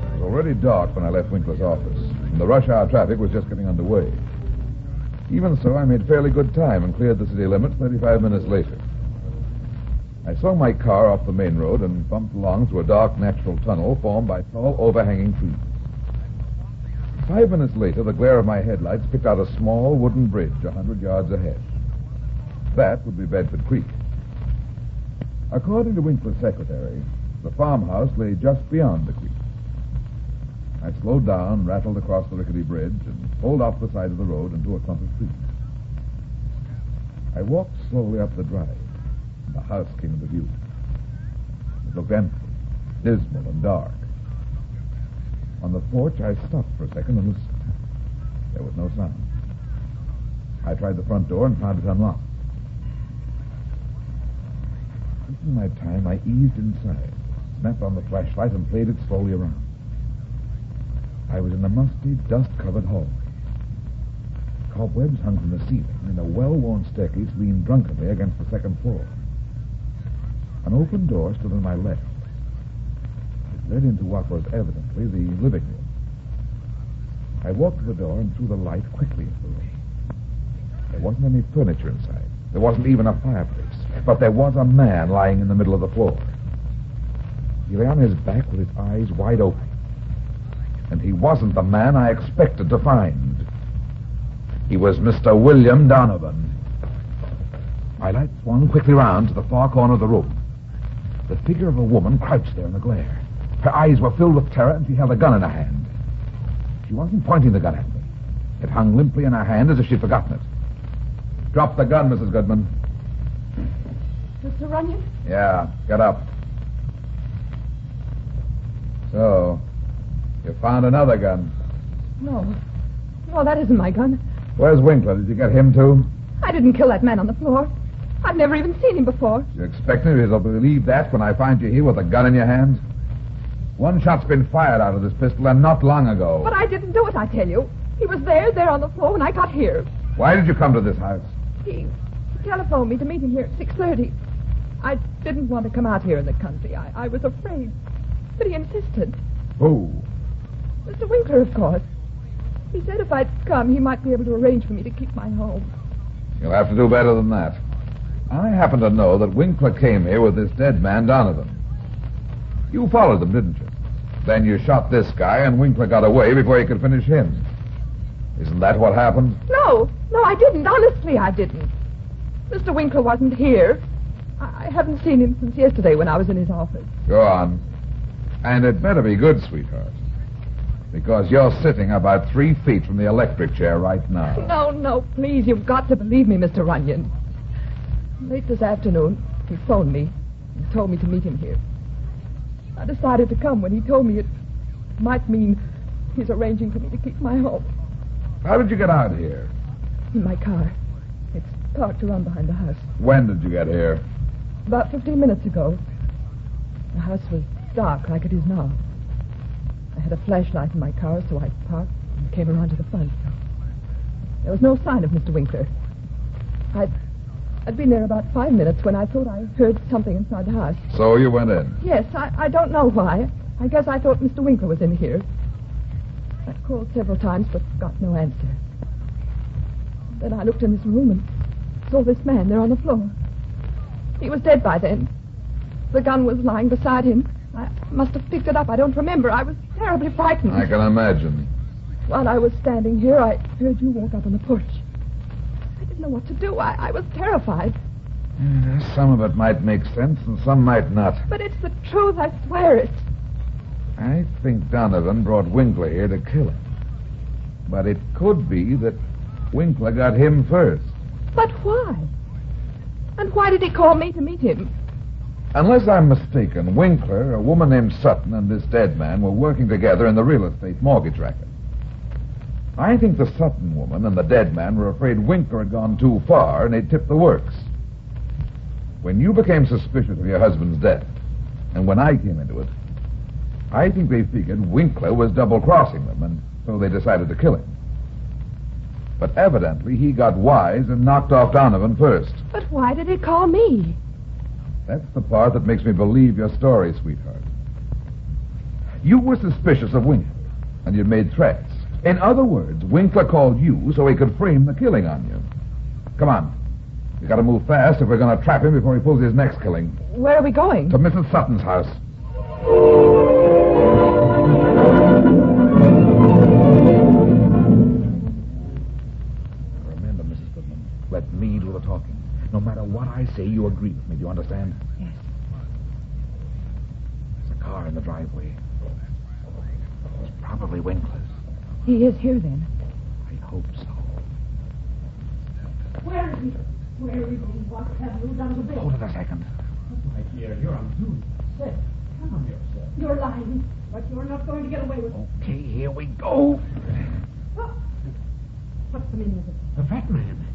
Speaker 3: It was already dark when I left Winkler's office, and the rush hour traffic was just getting underway. Even so, I made fairly good time and cleared the city limits 35 minutes later. I swung my car off the main road and bumped along through a dark natural tunnel formed by tall, overhanging trees. 5 minutes later, the glare of my headlights picked out a small wooden bridge 100 yards ahead. That would be Bedford Creek. According to Winkler's secretary, the farmhouse lay just beyond the creek.
Speaker 16: I slowed down, rattled across the rickety bridge, and pulled off the side of the road into a clump of trees. I walked slowly up the drive, and the house came into view. It looked empty, dismal, and dark. On the porch, I stopped for a second and listened. There was no sound. I tried the front door and found it unlocked. Taking my time, I eased inside, snapped on the flashlight, and played it slowly around. I was in a musty, dust-covered hallway. Cobwebs hung from the ceiling, and a well-worn staircase leaned drunkenly against the second floor. An open door stood on my left. It led into what was evidently the living room. I walked to the door and threw the light quickly into the room. There wasn't any furniture inside. There wasn't even a fireplace. But there was a man lying in the middle of the floor. He lay on his back with his eyes wide open. And he wasn't the man I expected to find. He was Mr. William Donovan. My light swung quickly round to the far corner of the room. The figure of a woman crouched there in the glare. Her eyes were filled with terror, and she held a gun in her hand. She wasn't pointing the gun at me. It hung limply in her hand as if she'd forgotten it. Drop the gun, Mrs. Goodman.
Speaker 22: Mr. Runyon?
Speaker 16: Yeah, get up. So, you found another gun.
Speaker 22: No. No, that isn't my gun.
Speaker 16: Where's Winkler? Did you get him, too?
Speaker 22: I didn't kill that man on the floor. I've never even seen him before.
Speaker 16: You expect me to believe that when I find you here with a gun in your hand? One shot's been fired out of this pistol, and not long ago.
Speaker 22: But I didn't do it, I tell you. He was there on the floor when I got here.
Speaker 16: Why did you come to this house?
Speaker 22: He telephoned me to meet him here at 6:30. I didn't want to come out here in the country. I was afraid. But he insisted.
Speaker 16: Who?
Speaker 22: Mr. Winkler, of course. He said if I'd come, he might be able to arrange for me to keep my home.
Speaker 16: You'll have to do better than that. I happen to know that Winkler came here with this dead man, Donovan. You followed them, didn't you? Then you shot this guy, and Winkler got away before you could finish him. Isn't that what happened?
Speaker 22: No, I didn't. Honestly, I didn't. Mr. Winkler wasn't here. I haven't seen him since yesterday when I was in his office.
Speaker 16: Go on. And it better be good, sweetheart. Because you're sitting about 3 feet from the electric chair right now.
Speaker 22: No, please, you've got to believe me, Mr. Runyon. Late this afternoon, he phoned me and told me to meet him here. I decided to come when he told me it might mean he's arranging for me to keep my home.
Speaker 16: How did you get out here?
Speaker 22: In my car. It's parked around behind the house.
Speaker 16: When did you get here?
Speaker 22: About 15 minutes ago. The house was dark like it is now. I had a flashlight in my car, so I parked and came around to the front. There was no sign of Mr. Winkler. I'd been there about 5 minutes when I thought I heard something inside the house.
Speaker 16: So you went in?
Speaker 22: Yes, I don't know why. I guess I thought Mr. Winkler was in here. I called several times, but got no answer. Then I looked in this room and saw this man there on the floor. He was dead by then. The gun was lying beside him. I must have picked it up. I don't remember. I was terribly frightened.
Speaker 16: I can imagine.
Speaker 22: While I was standing here, I heard you walk up on the porch. I didn't know what to do. I was terrified.
Speaker 16: Some of it might make sense and some might not.
Speaker 22: But it's the truth. I swear it.
Speaker 16: I think Donovan brought Winkler here to kill him. But it could be that Winkler got him first.
Speaker 22: But why? And why did he call me to meet him?
Speaker 16: Unless I'm mistaken, Winkler, a woman named Sutton, and this dead man were working together in the real estate mortgage racket. I think the Sutton woman and the dead man were afraid Winkler had gone too far and they'd tipped the works. When you became suspicious of your husband's death, and when I came into it, I think they figured Winkler was double-crossing them, and so they decided to kill him. But evidently he got wise and knocked off Donovan first.
Speaker 22: But why did he call me?
Speaker 16: That's the part that makes me believe your story, sweetheart. You were suspicious of Winkler, and you made threats. In other words, Winkler called you so he could frame the killing on you. Come on. We gotta move fast if we're gonna trap him before he pulls his next killing.
Speaker 22: Where are we going?
Speaker 16: To Mrs. Sutton's house. Remember, Mrs. Goodman, let me do the talking. No matter what I say, you agree with me. Do you understand?
Speaker 22: Yes.
Speaker 16: There's a car in the driveway. Those Probably Winkler's.
Speaker 22: He is here, then.
Speaker 16: I hope so.
Speaker 2: Where is he? Where is he? What have you done to Bill?
Speaker 16: Hold it a second.
Speaker 8: My dear, you're on duty. Say, calm yourself.
Speaker 2: You're lying, but you're not going to get away with it.
Speaker 16: Okay, here we go.
Speaker 2: What's the meaning of it?
Speaker 8: The fat man.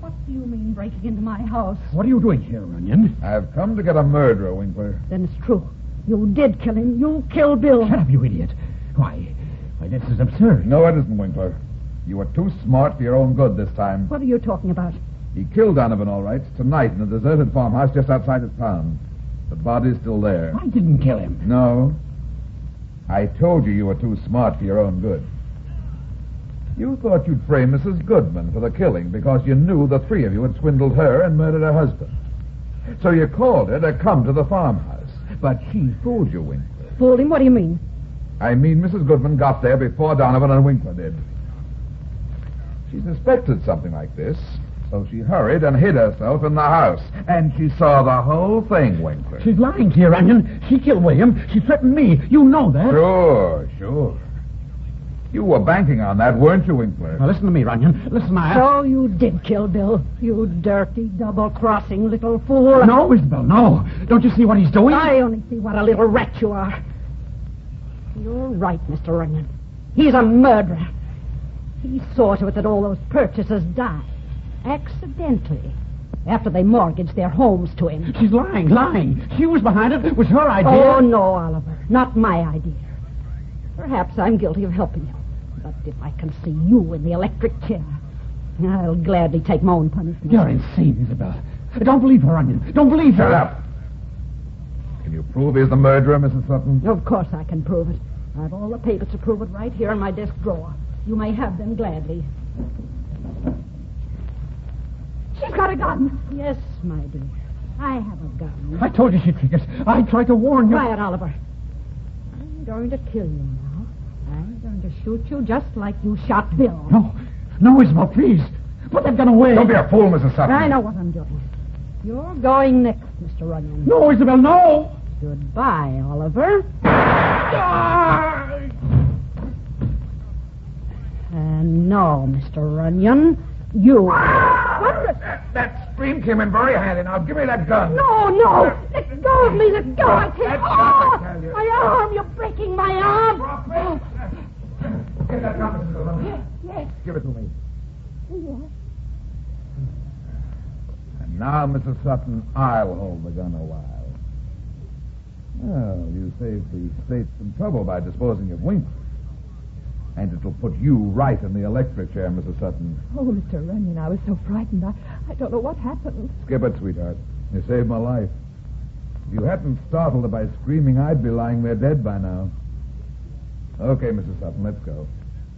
Speaker 2: What do you mean breaking into my house?
Speaker 8: What are you doing here, Runyon?
Speaker 16: I've come to get a murderer, Winkler.
Speaker 2: Then it's true. You did kill him. You killed Bill.
Speaker 8: Shut up, you idiot. Why, this is absurd.
Speaker 16: No, it isn't, Winkler. You were too smart for your own good this time.
Speaker 2: What are you talking about?
Speaker 16: He killed Donovan, all right, tonight in a deserted farmhouse just outside his town. The body's still there.
Speaker 8: I didn't kill him.
Speaker 16: No. I told you were too smart for your own good. You thought you'd frame Mrs. Goodman for the killing because you knew the three of you had swindled her and murdered her husband. So you called her to come to the farmhouse. But she fooled you, Winkler.
Speaker 2: Fooled him? What do you mean?
Speaker 16: I mean Mrs. Goodman got there before Donovan and Winkler did. She suspected something like this, so she hurried and hid herself in the house. And she saw the whole thing, Winkler.
Speaker 8: She's lying to you, Runyon. She killed William. She threatened me. You know that.
Speaker 16: Sure. You were banking on that, weren't you, Winkler?
Speaker 8: Now, listen to me, Runyon. Listen,
Speaker 2: So you did kill Bill, you dirty, double-crossing little fool.
Speaker 8: No, Isabel, no. Don't you see what he's doing?
Speaker 2: I only see what a little rat you are. You're right, Mr. Runyon. He's a murderer. He saw to it that all those purchasers died. Accidentally. After they mortgaged their homes to him.
Speaker 8: She's lying. She was behind it. It was her idea.
Speaker 2: Oh, no, Oliver. Not my idea. Perhaps I'm guilty of helping you. But if I can see you in the electric chair, I'll gladly take my own punishment.
Speaker 8: You're insane, Isabel. Don't believe her, Runyon. Don't believe her.
Speaker 16: Shut up. Can you prove he's the murderer, Mrs. Sutton?
Speaker 2: Of course I can prove it. I've all the papers to prove it right here in my desk drawer. You may have them gladly.
Speaker 22: She's got a gun.
Speaker 2: Yes, my dear. I have a gun.
Speaker 8: I told you she'd trick us. I tried to warn you.
Speaker 2: Quiet, Oliver. I'm going to kill you now. I'm going to shoot you just like you shot Bill.
Speaker 8: No, Isabel, please. Put that gun away.
Speaker 16: Don't be a fool, Mrs. Sutton.
Speaker 2: I know what I'm doing. You're going next, Mr. Runyon.
Speaker 8: No, Isabel, no.
Speaker 2: Goodbye, Oliver. And now, Mr. Runyon, you...
Speaker 16: That scream came in very handy. Now, give me that gun.
Speaker 2: No. Let go of me. Let go. I can't.
Speaker 16: I tell you.
Speaker 2: My arm. You're breaking my arm.
Speaker 16: Drop it. Get that gun, Mrs. Sutton.
Speaker 2: Yes.
Speaker 16: Give it to me.
Speaker 2: Yes.
Speaker 16: And now, Mrs. Sutton, I'll hold the gun a while. Well, you saved the state some trouble by disposing of Winkler. And it'll put you right in the electric chair, Mrs. Sutton.
Speaker 22: Oh, Mr. Runyon, I was so frightened. I don't know what happened.
Speaker 16: Skip it, sweetheart. You saved my life. If you hadn't startled her by screaming, I'd be lying there dead by now. Okay, Mrs. Sutton, let's go.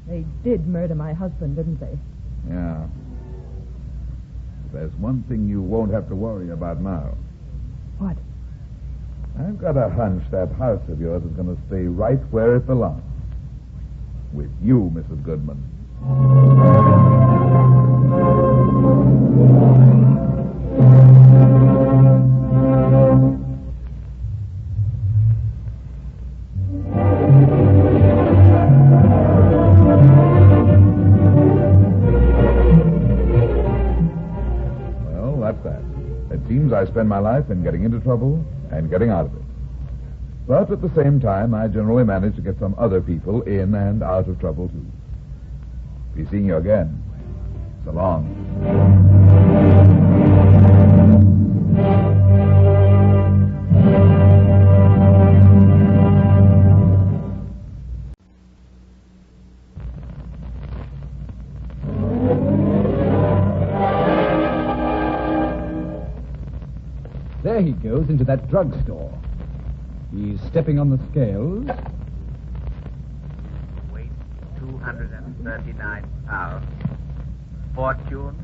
Speaker 22: They did murder my husband, didn't they?
Speaker 16: Yeah. There's one thing you won't have to worry about now.
Speaker 22: What?
Speaker 16: I've got a hunch that house of yours is going to stay right where it belongs. With you, Mrs. Goodman. Well, that's that. It seems I spend my life in getting into trouble and getting out of it. But at the same time, I generally manage to get some other people in and out of trouble, too. Be seeing you again. So long.
Speaker 12: There he goes into that drugstore. He's stepping on the scales.
Speaker 20: Weight 239 pounds. Fortune,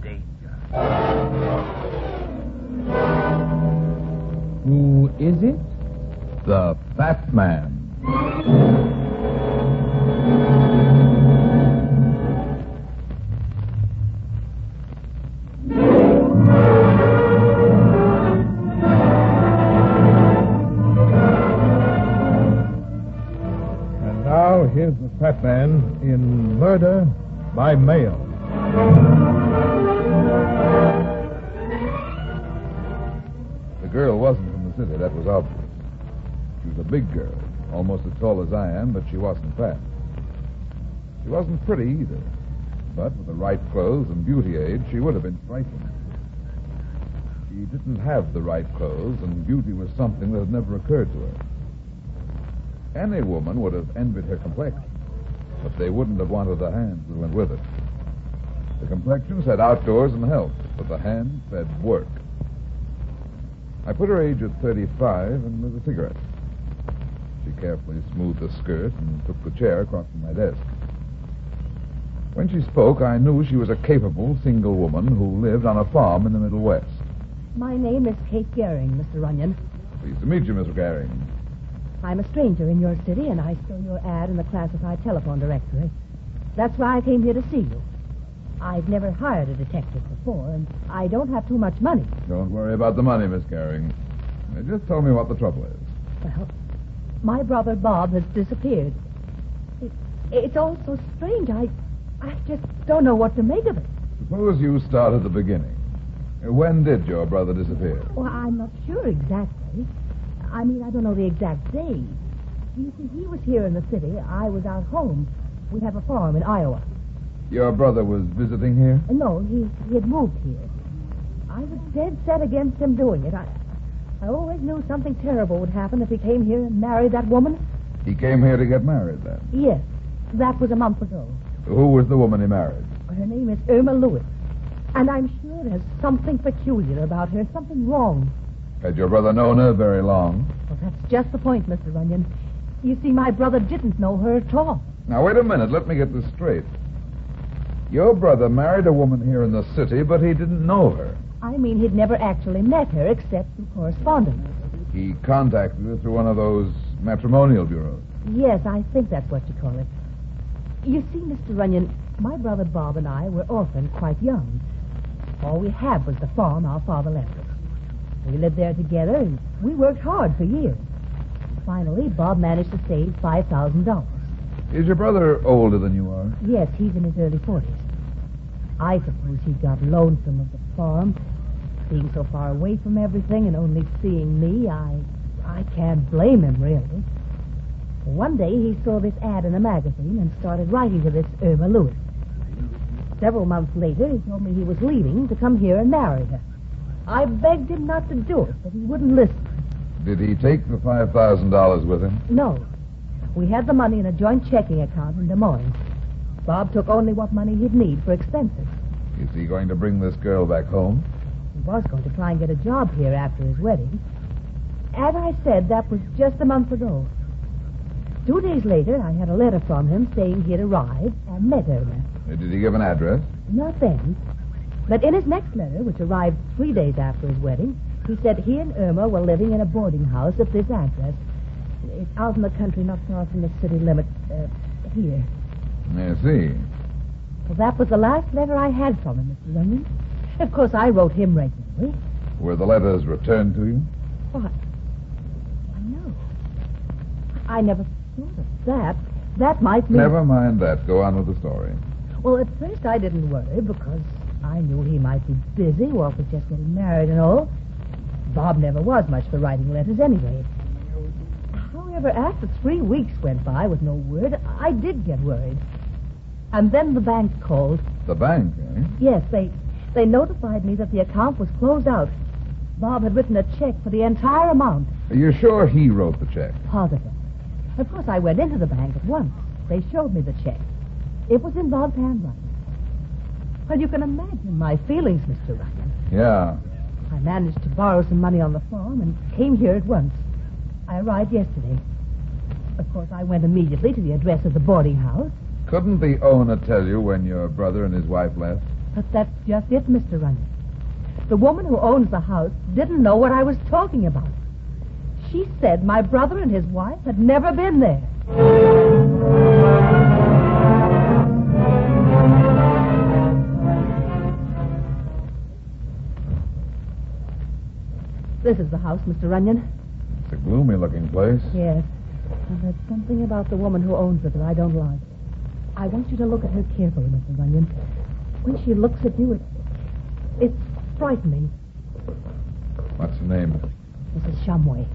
Speaker 20: danger.
Speaker 12: Who is it?
Speaker 16: The Fat Man.
Speaker 19: fat man in Murder by Mail.
Speaker 3: The girl wasn't from the city, that was obvious. She was a big girl, almost as tall as I am, but she wasn't fat. She wasn't pretty either, but with the right clothes and beauty aid, she would have been striking. She didn't have the right clothes, and beauty was something that had never occurred to her. Any woman would have envied her complexion, but they wouldn't have wanted the hands that went with it. The complexion said outdoors and health, but the hands said work. I put her age at 35 and lit a cigarette. She carefully smoothed the skirt and took the chair across from my desk. When she spoke, I knew she was a capable single woman who lived on a farm in the Middle West.
Speaker 4: My name is Kate Gehring, Mr. Runyon.
Speaker 3: Pleased to meet you, Mr. Gehring.
Speaker 4: I'm a stranger in your city, and I saw your ad in the classified telephone directory. That's why I came here to see you. I've never hired a detective before, and I don't have too much money.
Speaker 3: Don't worry about the money, Miss Gehring. Just tell me what the trouble is.
Speaker 4: Well, my brother Bob has disappeared. It's all so strange. I just don't know what to make of it.
Speaker 3: Suppose you start at the beginning. When did your brother disappear?
Speaker 4: Well, I'm not sure exactly. I mean, I don't know the exact day. You see, he was here in the city. I was out home. We have a farm in Iowa.
Speaker 3: Your brother was visiting here?
Speaker 4: No, he had moved here. I was dead set against him doing it. I always knew something terrible would happen if he came here and married that woman.
Speaker 3: He came here to get married, then?
Speaker 4: Yes. That was a month ago.
Speaker 3: Who was the woman he married?
Speaker 4: Her name is Irma Lewis. And I'm sure there's something peculiar about her, something wrong.
Speaker 3: Had your brother known her very long?
Speaker 4: Well, that's just the point, Mr. Runyon. You see, my brother didn't know her at all.
Speaker 3: Now, wait a minute. Let me get this straight. Your brother married a woman here in the city, but he didn't know her.
Speaker 4: I mean, he'd never actually met her except through correspondence.
Speaker 3: He contacted her through one of those matrimonial bureaus.
Speaker 4: Yes, I think that's what you call it. You see, Mr. Runyon, my brother Bob and I were orphaned quite young. All we had was the farm our father left us. We lived there together, and we worked hard for years. Finally, Bob managed to save $5,000.
Speaker 3: Is your brother older than you are?
Speaker 4: Yes, he's in his early 40s. I suppose he got lonesome of the farm. Being so far away from everything and only seeing me, I can't blame him, really. One day he saw this ad in a magazine and started writing to this Irma Lewis. Several months later, he told me he was leaving to come here and marry her. I begged him not to do it, but he wouldn't listen.
Speaker 3: Did he take the $5,000 with him?
Speaker 4: No. We had the money in a joint checking account in Des Moines. Bob took only what money he'd need for expenses.
Speaker 3: Is he going to bring this girl back home?
Speaker 4: He was going to try and get a job here after his wedding. As I said, that was just a month ago. 2 days later, I had a letter from him saying he'd arrived and met Irma.
Speaker 3: Did he give an address?
Speaker 4: Not then. But in his next letter, which arrived 3 days after his wedding, he said he and Irma were living in a boarding house at this address. It's out in the country, not far from the city limit. Here.
Speaker 3: I see.
Speaker 4: Well, that was the last letter I had from him, Mr. Runyon. Of course, I wrote him regularly.
Speaker 3: Were the letters returned to you?
Speaker 4: What? Why, no. I never thought of that. That might mean...
Speaker 3: Never mind that. Go on with the story.
Speaker 4: Well, at first I didn't worry because I knew he might be busy, Walt was just getting married and all. Bob never was much for writing letters anyway. However, after 3 weeks went by with no word, I did get worried. And then the bank called.
Speaker 3: The bank, eh?
Speaker 4: Yes, they notified me that the account was closed out. Bob had written a check for the entire amount.
Speaker 3: Are you sure he wrote the check?
Speaker 4: Positive. Of course, I went into the bank at once. They showed me the check. It was in Bob's handwriting. Well, you can imagine my feelings, Mr. Runyon.
Speaker 3: Yeah.
Speaker 4: I managed to borrow some money on the farm and came here at once. I arrived yesterday. Of course, I went immediately to the address of the boarding house.
Speaker 3: Couldn't the owner tell you when your brother and his wife left?
Speaker 4: But that's just it, Mr. Runyon. The woman who owns the house didn't know what I was talking about. She said my brother and his wife had never been there. This is the house, Mr. Runyon.
Speaker 3: It's a gloomy-looking place.
Speaker 4: Yes. And there's something about the woman who owns it that I don't like. I want you to look at her carefully, Mr. Runyon. When she looks at you, it's frightening.
Speaker 3: What's her name?
Speaker 4: Mrs. Shumway.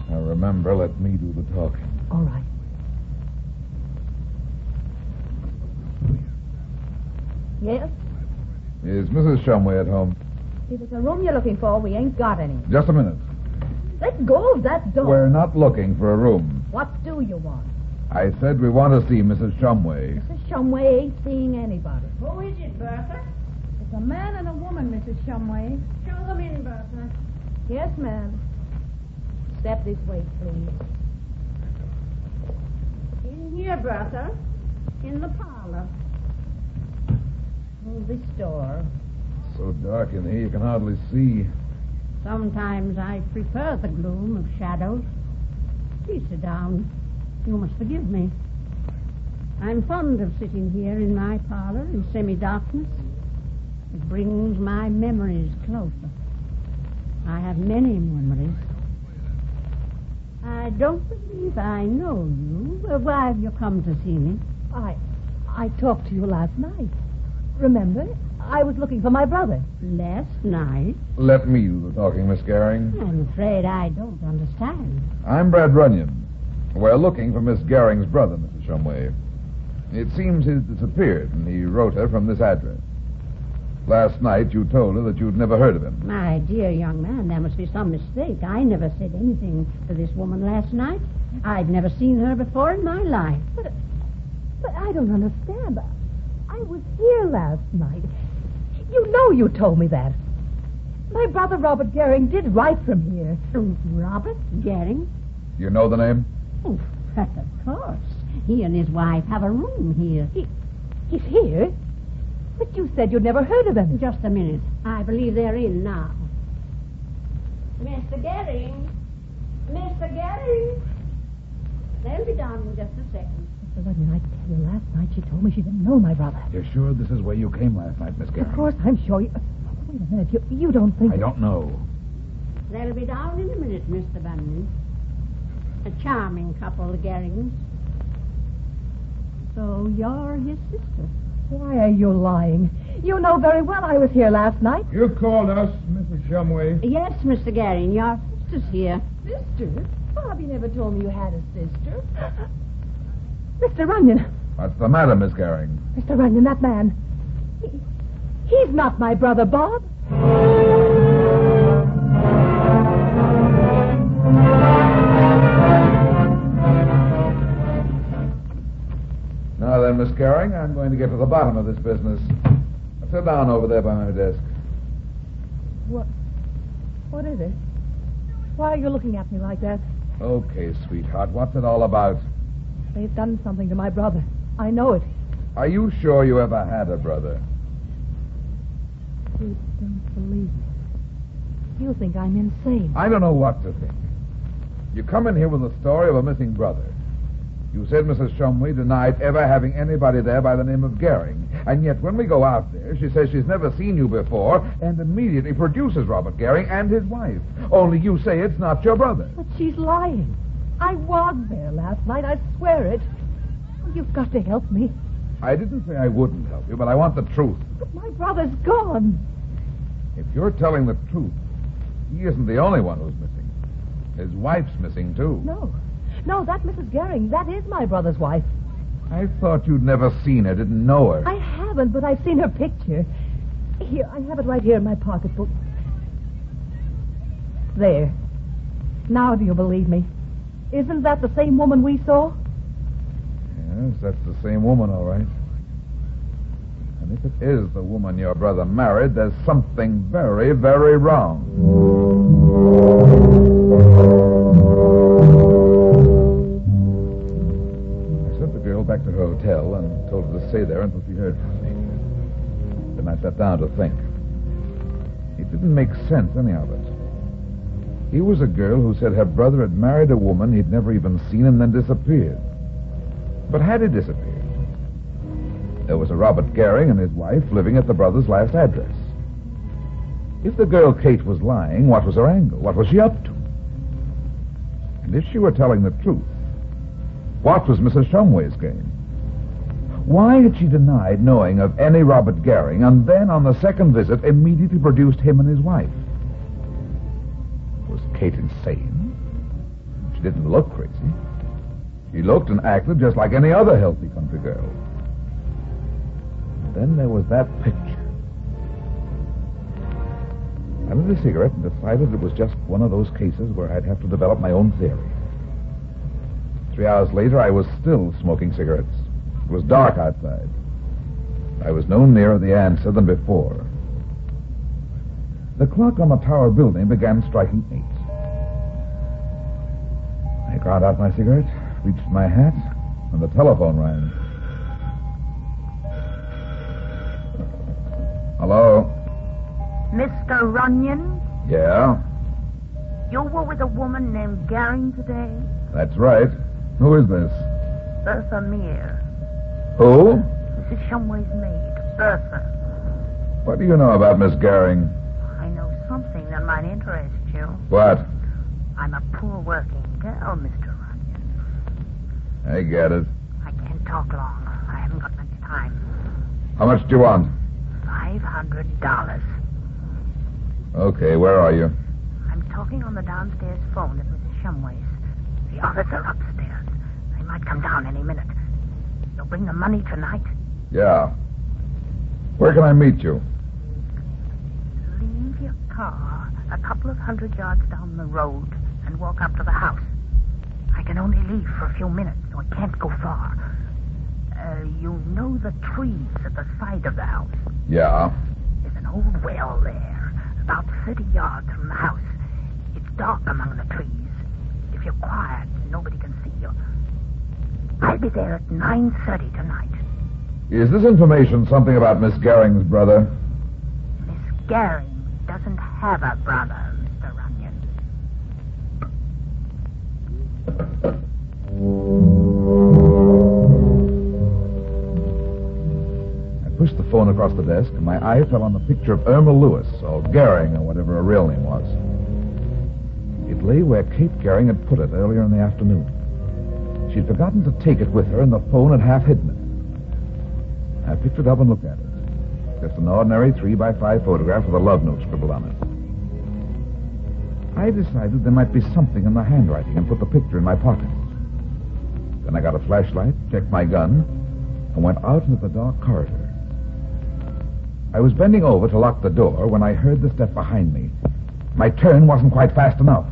Speaker 3: Now remember, let me do the talking.
Speaker 4: All right. Yes?
Speaker 3: Is Mrs. Shumway at home?
Speaker 18: If it's a room you're looking for, we ain't got any.
Speaker 3: Just a minute.
Speaker 18: Let go of that door.
Speaker 3: We're not looking for a room.
Speaker 18: What do you want?
Speaker 3: I said we want to see Mrs. Shumway.
Speaker 18: Mrs. Shumway ain't seeing anybody.
Speaker 2: Who is it, Bertha? It's a man and a woman, Mrs. Shumway. Show them in, Bertha.
Speaker 18: Yes, ma'am. Step this way, please.
Speaker 2: In here, Bertha. In the parlor. Through this door.
Speaker 3: So dark in here you can hardly see.
Speaker 2: Sometimes I prefer the gloom of shadows. Please sit down. You must forgive me. I'm fond of sitting here in my parlor in semi-darkness. It brings my memories closer. I have many memories. I don't believe I know you. Why have you come to see me?
Speaker 4: I talked to you last night. Remember? I was looking for my brother.
Speaker 2: Last night?
Speaker 3: Let me do the talking, Miss Gehring.
Speaker 2: I'm afraid I don't understand.
Speaker 3: I'm Brad Runyon. We're looking for Miss Gehring's brother, Mrs. Shumway. It seems he's disappeared, and he wrote her from this address. Last night you told her that you'd never heard of him.
Speaker 2: My dear young man, there must be some mistake. I never said anything to this woman last night. I'd never seen her before in my life.
Speaker 4: But I don't understand. I was here last night. You know you told me that. My brother Robert Gehring did write from here.
Speaker 2: Robert Gehring?
Speaker 3: You know the name?
Speaker 2: Oh, of course. He and his wife have a room here.
Speaker 4: He's here? But you said you'd never heard of him.
Speaker 2: Just a minute. I believe they're in now. Mr. Gehring. Mr. Gehring. They'll be down in just a second.
Speaker 4: Mr. Runyon, I tell you, last night she told me she didn't know my brother.
Speaker 3: You're sure this is where you came last night, Miss Gehring?
Speaker 4: Of course, I'm sure you... Wait a minute. You don't think...
Speaker 3: I don't know.
Speaker 2: They'll be down in a minute, Mr. Bunyan. A charming couple, the Gehrings. So you're his sister.
Speaker 4: Why are you lying? You know very well I was here last night.
Speaker 19: You called us, Mrs. Shumway.
Speaker 2: Yes, Mr. Gehring, your sister's here.
Speaker 4: Sister? Bobby never told me you had a sister. Mr. Runyon.
Speaker 3: What's the matter, Miss Gehring?
Speaker 4: Mr. Runyon, that man. He's not my brother, Bob.
Speaker 3: Now then, Miss Gehring, I'm going to get to the bottom of this business. Sit down over there by my desk.
Speaker 4: What is it? Why are you looking at me like that?
Speaker 3: Okay, sweetheart, what's it all about?
Speaker 4: They've done something to my brother. I know it.
Speaker 3: Are you sure you ever had a brother?
Speaker 4: You don't believe me. You think I'm insane.
Speaker 3: I don't know what to think. You come in here with a story of a missing brother. You said Mrs. Shumway denied ever having anybody there by the name of Gehring. And yet when we go out there, she says she's never seen you before and immediately produces Robert Gehring and his wife. Only you say it's not your brother.
Speaker 4: But she's lying. I was there last night. I swear it. You've got to help me.
Speaker 3: I didn't say I wouldn't help you, but I want the truth.
Speaker 4: But my brother's gone.
Speaker 3: If you're telling the truth, he isn't the only one who's missing. His wife's missing, too.
Speaker 4: No, that's Mrs. Gehring. That is my brother's wife.
Speaker 3: I thought you'd never seen her, didn't know her.
Speaker 4: I haven't, but I've seen her picture. Here, I have it right here in my pocketbook. There. Now do you believe me? Isn't that the same woman we saw?
Speaker 3: Yes, that's the same woman, all right. And if it is the woman your brother married, there's something very, very wrong. I sent the girl back to her hotel and told her to stay there until she heard from me. Then I sat down to think. It didn't make sense, any of it. Here was a girl who said her brother had married a woman he'd never even seen and then disappeared. But had he disappeared? There was a Robert Gehring and his wife living at the brother's last address. If the girl Kate was lying, what was her angle? What was she up to?
Speaker 16: And if she were telling the truth, what was Mrs. Shumway's game? Why had she denied knowing of any Robert Gehring and then, on the second visit, immediately produced him and his wife? Was Kate insane? She didn't look crazy. She looked and acted just like any other healthy country girl. And then there was that picture. I lit a cigarette and decided it was just one of those cases where I'd have to develop my own theory. 3 hours later, I was still smoking cigarettes. It was dark outside. I was no nearer the answer than before. The clock on the tower building began striking 8. I ground out my cigarette, reached my hat, and the telephone rang. Hello?
Speaker 10: Mr. Runyon?
Speaker 16: Yeah?
Speaker 10: You were with a woman named Gehring today?
Speaker 16: That's right. Who is this?
Speaker 10: Bertha Meir.
Speaker 16: Who?
Speaker 10: Mrs. Shumway's maid, Bertha.
Speaker 16: What do you know about Miss Gehring?
Speaker 10: I know something that might interest you.
Speaker 16: What?
Speaker 10: I'm a poor working girl, Mr. Runyon.
Speaker 16: I get it.
Speaker 10: I can't talk long. I haven't got much time.
Speaker 16: How much do you want?
Speaker 10: $500.
Speaker 16: Okay, where are you?
Speaker 10: I'm talking on the downstairs phone at Mrs. Shumway's. The others are upstairs. They might come down any minute. You'll bring the money tonight?
Speaker 16: Yeah. Where can I meet you?
Speaker 10: Leave your car a couple of 100 yards down the road and walk up to the house. I can only leave for a few minutes, so I can't go far. You know the trees at the side of the house?
Speaker 16: Yeah.
Speaker 10: There's an old well there, about 30 yards from the house. It's dark among the trees. If you're quiet, nobody can see you. I'll be there at 9:30 tonight.
Speaker 16: Is this information something about Miss Gehring's brother?
Speaker 10: Miss Gehring doesn't have a brother, Mr. Runyon.
Speaker 16: I pushed the phone across the desk, and my eye fell on the picture of Irma Lewis, or Gehring, or whatever her real name was. It lay where Kate Gehring had put it earlier in the afternoon. She'd forgotten to take it with her, and the phone had half hidden it. I picked it up and looked at it. Just an ordinary 3x5 photograph with a love note scribbled on it. I decided there might be something in the handwriting and put the picture in my pocket. Then I got a flashlight, checked my gun, and went out into the dark corridor. I was bending over to lock the door when I heard the step behind me. My turn wasn't quite fast enough.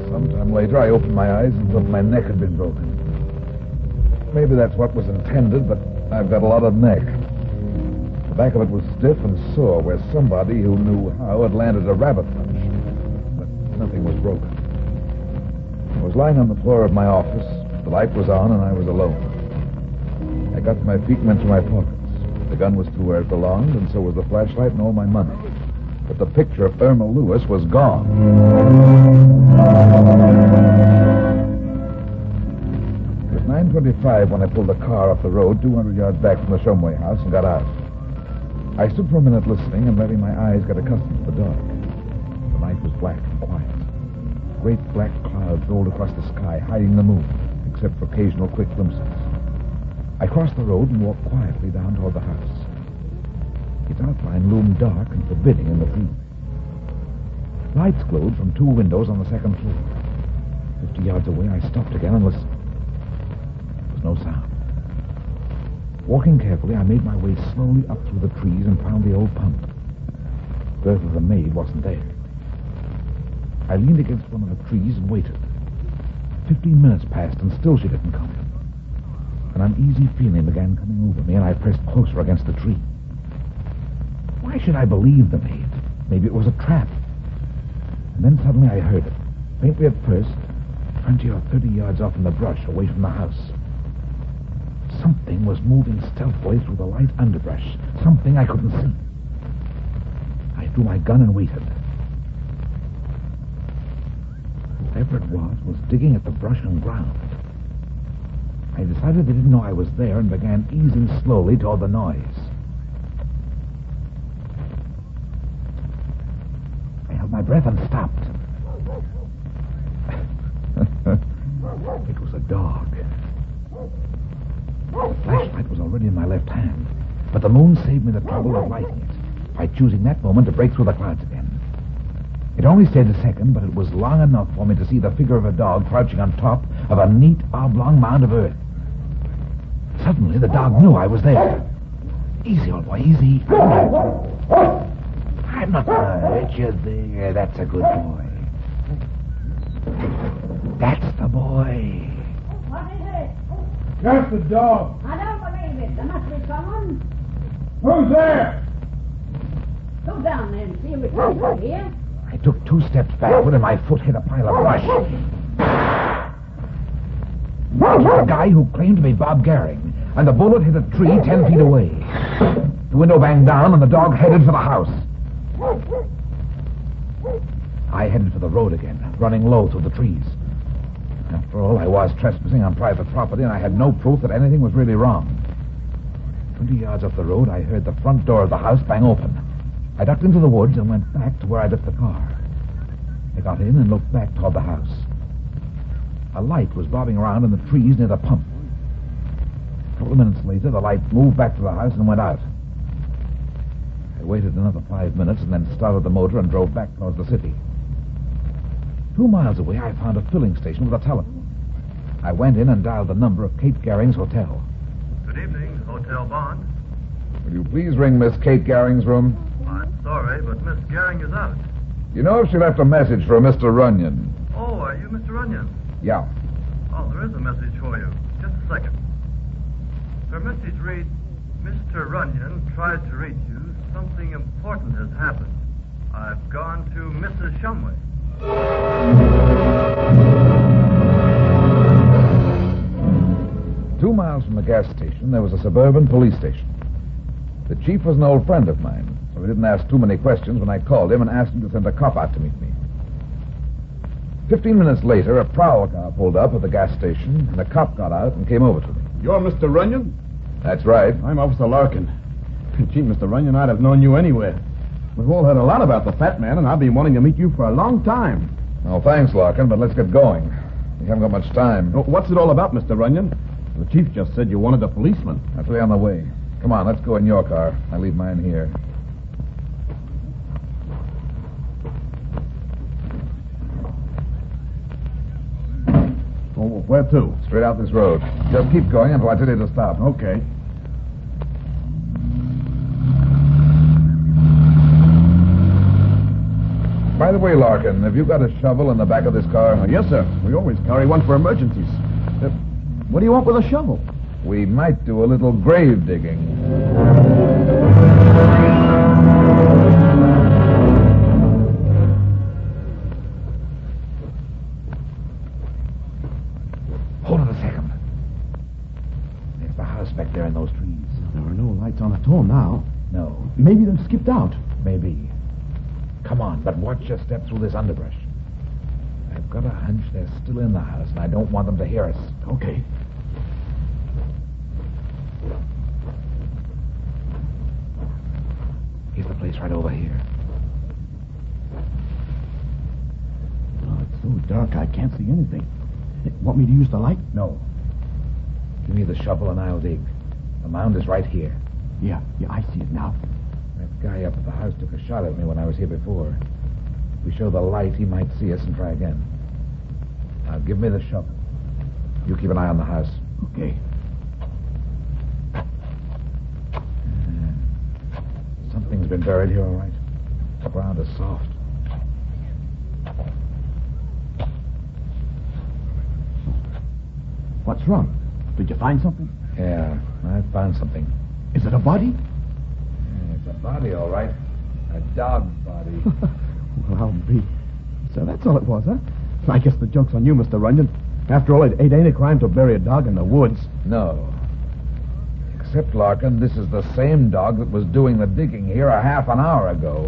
Speaker 16: Sometime later, I opened my eyes and thought my neck had been broken. Maybe that's what was intended, but I've got a lot of neck. The back of it was stiff and sore, where somebody who knew how had landed a rabbit punch. But nothing was broken. I was lying on the floor of my office. The light was on, and I was alone. I got to my feet and went to my pockets. The gun was still where it belonged, and so was the flashlight and all my money. But the picture of Irma Lewis was gone. It was 9:25 when I pulled the car off the road 200 yards back from the Shumway house and got out. I stood for a minute listening and letting my eyes get accustomed to the dark. The night was black and quiet. Great black clouds rolled across the sky, hiding the moon, except for occasional quick glimpses. I crossed the road and walked quietly down toward the house. Its outline loomed dark and forbidding in the gloom. Lights glowed from 2 windows on the second floor. 50 yards away, I stopped again and listened. There was no sound. Walking carefully, I made my way slowly up through the trees and found the old pump. Bertha the maid wasn't there. I leaned against one of the trees and waited. 15 minutes passed, and still she didn't come. An uneasy feeling began coming over me, and I pressed closer against the tree. Why should I believe the maid? Maybe it was a trap. And then suddenly I heard it, faintly at first, 20 or 30 yards off in the brush away from the house.
Speaker 9: Something was moving stealthily through the light underbrush. Something I couldn't see. I drew my gun and waited. Whoever it was digging at the brush and ground. I decided they didn't know I was there and began easing slowly toward the noise. I held my breath and stopped. It was a dog. The flashlight was already in my left hand, but the moon saved me the trouble of lighting it by choosing that moment to break through the clouds again. It only stayed a second, but it was long enough for me to see the figure of a dog crouching on top of a neat oblong mound of earth. Suddenly, the dog knew I was there. Easy, old boy, easy. I'm not going to hurt you there. That's a good boy. That's the boy.
Speaker 2: What is it?
Speaker 6: Just a dog.
Speaker 2: I don't believe it. There must be someone.
Speaker 6: Who's there?
Speaker 2: Go down there and see if it's over here.
Speaker 9: I took 2 steps backward and my foot hit a pile of brush. It was the guy who claimed to be Bob Garing, and the bullet hit a tree 10 feet away. The window banged down and the dog headed for the house. I headed for the road again, running low through the trees. After all, I was trespassing on private property, and I had no proof that anything was really wrong. 20 yards up the road, I heard the front door of the house bang open. I ducked into the woods and went back to where I left the car. I got in and looked back toward the house. A light was bobbing around in the trees near the pump. A couple of minutes later, the light moved back to the house and went out. I waited another 5 minutes and then started the motor and drove back towards the city. 2 miles away, I found a filling station with a telephone. I went in and dialed the number of Kate Garing's hotel.
Speaker 20: Good evening, Hotel Bond.
Speaker 16: Will you please ring Miss Kate Garing's room?
Speaker 20: I'm sorry, but Miss Garing is out.
Speaker 16: You know if she left a message for Mr. Runyon?
Speaker 20: Oh, are you Mr. Runyon?
Speaker 16: Yeah.
Speaker 20: Oh, there is a message for you. Just a second. Her message reads, Mr. Runyon tried to reach you. Something important has happened. I've gone to Mrs. Shumway.
Speaker 16: 2 miles from the gas station, there was a suburban police station. The chief was an old friend of mine, so he didn't ask too many questions when I called him and asked him to send a cop out to meet me. 15 minutes later, a prowl car pulled up at the gas station, and a cop got out and came over to me.
Speaker 11: You're Mr. Runyon?
Speaker 16: That's right.
Speaker 11: I'm Officer Larkin. Gee, Mr. Runyon, I'd have known you anywhere. We've all heard a lot about the fat man, and I've been wanting to meet you for a long time.
Speaker 16: Well, thanks, Larkin, but let's get going. We haven't got much time.
Speaker 11: What's it all about, Mr. Runyon? The chief just said you wanted a policeman.
Speaker 16: That's way on the way. Come on, let's go in your car. I'll leave mine here.
Speaker 11: Oh, where to?
Speaker 16: Straight out this road. Just keep going until I tell you to stop.
Speaker 11: Okay.
Speaker 16: By the way, Larkin, have you got a shovel in the back of this car?
Speaker 11: Yes, sir. We always carry one for emergencies. What do you want with a shovel?
Speaker 16: We might do a little grave digging. Hold on a second. There's the house back there in those trees.
Speaker 11: There are no lights on at all now.
Speaker 16: No.
Speaker 11: Maybe they've skipped out.
Speaker 16: Maybe. Come on, but watch your step through this underbrush. I've got a hunch they're still in the house, and I don't want them to hear us.
Speaker 11: Okay.
Speaker 9: Here's the place right over here.
Speaker 11: Oh, it's so dark I can't see anything. Want me to use the light?
Speaker 9: No. Give me the shovel and I'll dig. The mound is right here.
Speaker 11: Yeah, I see it now.
Speaker 9: That guy up at the house took a shot at me when I was here before. If we show the light, he might see us and try again. Now, give me the shovel. You keep an eye on the house.
Speaker 11: Okay.
Speaker 9: Something's been buried here, all right. The ground is soft.
Speaker 11: What's wrong? Did you find something?
Speaker 9: Yeah, I found something.
Speaker 11: Is it a body?
Speaker 9: Yeah, it's a body, all right. A dog body.
Speaker 11: Well, I'll be. So that's all it was, huh? I guess the joke's on you, Mr. Runyon. After all, it ain't a crime to bury a dog in the woods.
Speaker 9: No.
Speaker 16: Except, Larkin, this is the same dog that was doing the digging here a half an hour ago.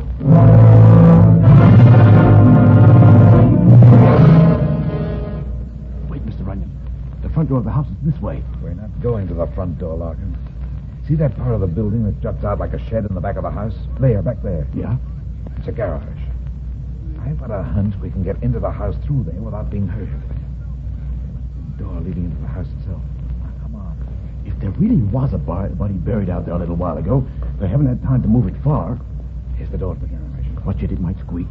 Speaker 17: Wait, Mr. Runyon. The front door of the house is this way.
Speaker 16: We're not going to the front door, Larkin. See that part of the building that juts out like a shed in the back of the house? There, back there.
Speaker 17: Yeah?
Speaker 16: It's a garage. I've got a hunch we can get into the house through there without being heard. The door leading into the house itself. Now, come on.
Speaker 17: If there really was a body buried out there a little while ago, they haven't had time to move it far.
Speaker 16: Here's the door to the garage.
Speaker 17: Watch it might squeak.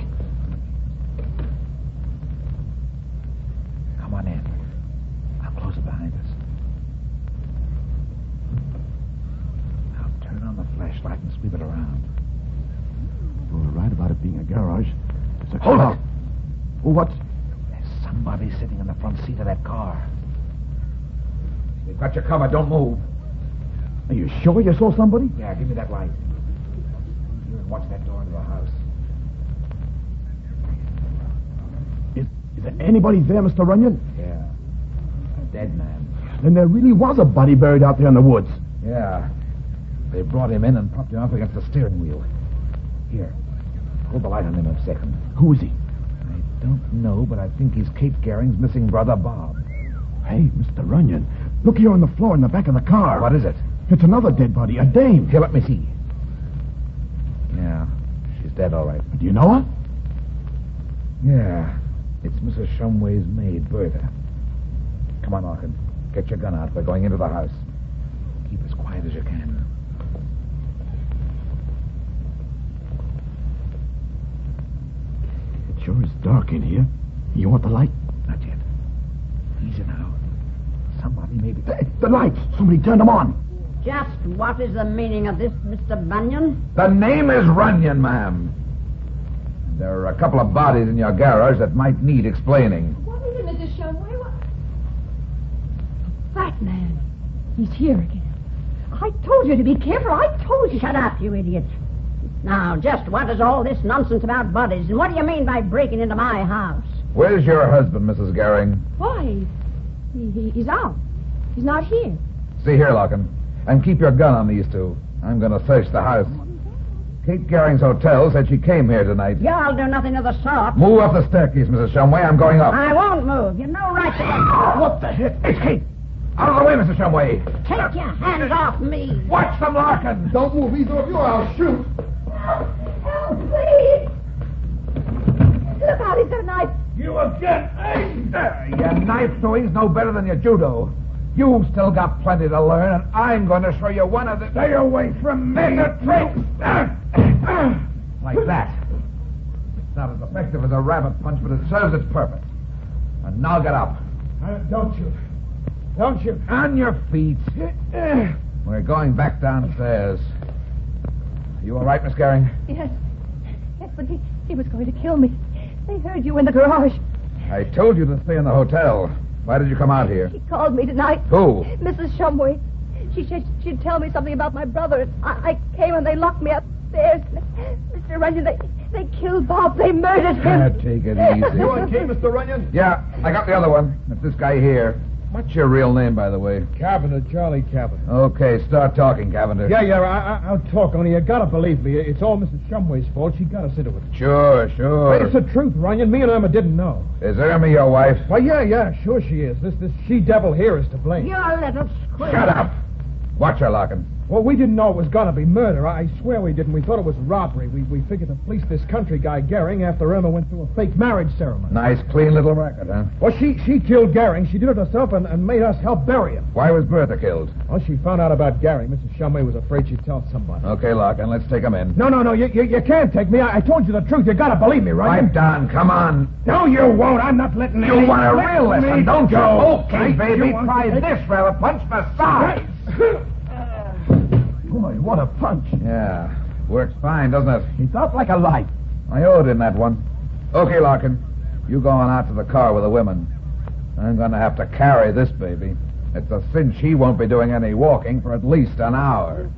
Speaker 16: Come on in. I'll close it behind us. Now turn on the flashlight and sweep it around.
Speaker 17: You were right about it being a garage.
Speaker 16: Hold it!
Speaker 17: Oh, what?
Speaker 16: There's somebody sitting in the front seat of that car. We've got you covered. Don't move.
Speaker 17: Are you sure you saw somebody?
Speaker 16: Yeah, give me that light. Stay here and watch that door into the house.
Speaker 17: Is there anybody there, Mr. Runyon?
Speaker 16: Yeah. A dead man.
Speaker 17: Then there really was a body buried out there in the woods.
Speaker 16: Yeah. They brought him in and propped him up against the steering wheel. Here. Hold the light on him a second.
Speaker 17: Who is he?
Speaker 16: I don't know, but I think he's Kate Gehring's missing brother, Bob.
Speaker 17: Hey, Mr. Runyon. Look here on the floor in the back of the car.
Speaker 16: What is it?
Speaker 17: It's another dead body, a dame.
Speaker 16: Here, let me see. Yeah, she's dead, all right.
Speaker 17: Do you know her?
Speaker 16: Yeah. It's Mrs. Shumway's maid, Bertha. Come on, Larkin. Get your gun out. We're going into the house. Keep as quiet as you can.
Speaker 17: It sure is dark in here. You want the light?
Speaker 16: Not yet. Easy now. Somebody maybe...
Speaker 17: The lights! Somebody turned them on.
Speaker 2: Just what is the meaning of this, Mr. Bunyan?
Speaker 16: The name is Runyon, ma'am. There are a couple of bodies in your garage that might need explaining.
Speaker 5: What is it, Mrs. Shumway? What?
Speaker 4: That man. He's here again. I told you to be careful. I told you.
Speaker 2: Shut up, you idiot. Now, just what is all this nonsense about bodies? And what do you mean by breaking into my house?
Speaker 16: Where's your husband, Mrs. Gehring?
Speaker 4: Why? He's out. He's not here.
Speaker 16: See here, Larkin. And keep your gun on these two. I'm going to search the house. Kate Gehring's hotel said she came here tonight.
Speaker 2: Y'all do nothing of the sort.
Speaker 16: Move up the staircase, Mrs. Shumway. I'm going up.
Speaker 2: I won't move. You've no right to...
Speaker 16: What the heck? It's Kate. Out of the way, Mrs. Shumway.
Speaker 2: Take your hands off me.
Speaker 16: Watch them, Larkin.
Speaker 15: Don't move either of you or I'll shoot.
Speaker 4: Help, please. Look out, he's got a knife.
Speaker 16: You again, eh? Your knife throwing's no better than your judo. You've still got plenty to learn, and I'm going to show you one of the...
Speaker 15: Stay away from me.
Speaker 16: tricks. Like that. It's not as effective as a rabbit punch, but it serves its purpose. And now get up.
Speaker 15: Don't shoot. Don't shoot.
Speaker 16: On your feet. We're going back downstairs. You all right, Miss Gehring?
Speaker 4: Yes. Yes, but he was going to kill me. They heard you in the garage.
Speaker 16: I told you to stay in the hotel. Why did you come out here?
Speaker 4: She called me tonight.
Speaker 16: Who?
Speaker 4: Mrs. Shumway. She said she'd tell me something about my brother. I came and they locked me upstairs. Mr. Runyon, they killed Bob. They murdered him.
Speaker 16: Take it easy.
Speaker 15: You okay, Mr. Runyon?
Speaker 16: Yeah, I got the other one. It's this guy here. What's your real name, by the way?
Speaker 19: Cavender, Charlie Cavender.
Speaker 16: Okay, start talking, Cavender.
Speaker 19: Yeah, I'll talk, only you gotta believe me. It's all Mrs. Shumway's fault. She got us into it.
Speaker 16: Sure.
Speaker 19: It's the truth, Runyon. Me and Irma didn't know.
Speaker 16: Is Irma your wife?
Speaker 19: Well, yeah, sure she is. This she-devil here is to blame.
Speaker 2: You're a little squid.
Speaker 16: Shut up. Watch her, Larkin.
Speaker 19: Well, we didn't know it was gonna be murder. I swear we didn't. We thought it was robbery. We figured to fleece this country guy Gehring after Irma went through a fake marriage ceremony.
Speaker 16: Nice, clean little record, huh?
Speaker 19: Well, she killed Gehring. She did it herself and made us help bury him.
Speaker 16: Why was Bertha killed?
Speaker 19: Well, she found out about Gehring. Mrs. Shumway was afraid she'd tell somebody.
Speaker 16: Okay, Larkin, let's take him in.
Speaker 19: No, you can't take me. I told you the truth. You gotta believe me, right?
Speaker 16: Pipe down, come on.
Speaker 19: No, you won't. I'm not letting
Speaker 16: You want a real lesson, don't you?
Speaker 19: Go.
Speaker 16: Okay, baby, try this rabbit punch besides.
Speaker 17: Boy, what a punch.
Speaker 16: Yeah, works fine, doesn't it?
Speaker 17: It's out like a light.
Speaker 16: I owed him that one. Okay, Larkin, you go on out to the car with the women. I'm going to have to carry this baby. It's a cinch he won't be doing any walking for at least an hour.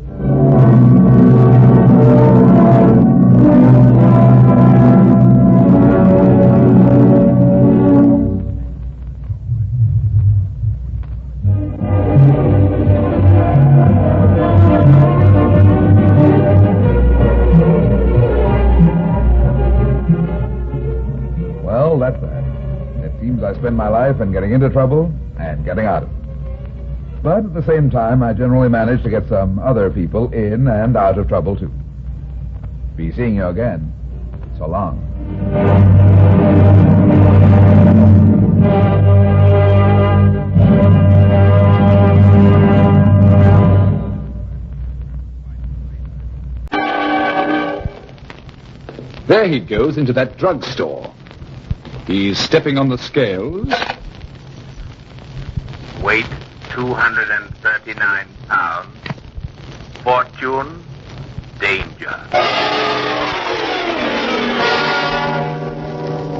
Speaker 16: spend my life in getting into trouble and getting out of it. But at the same time, I generally manage to get some other people in and out of trouble, too. Be seeing you again. So long.
Speaker 9: There he goes into that drugstore. He's stepping on the scales.
Speaker 13: Weight 239 pounds. Fortune, danger.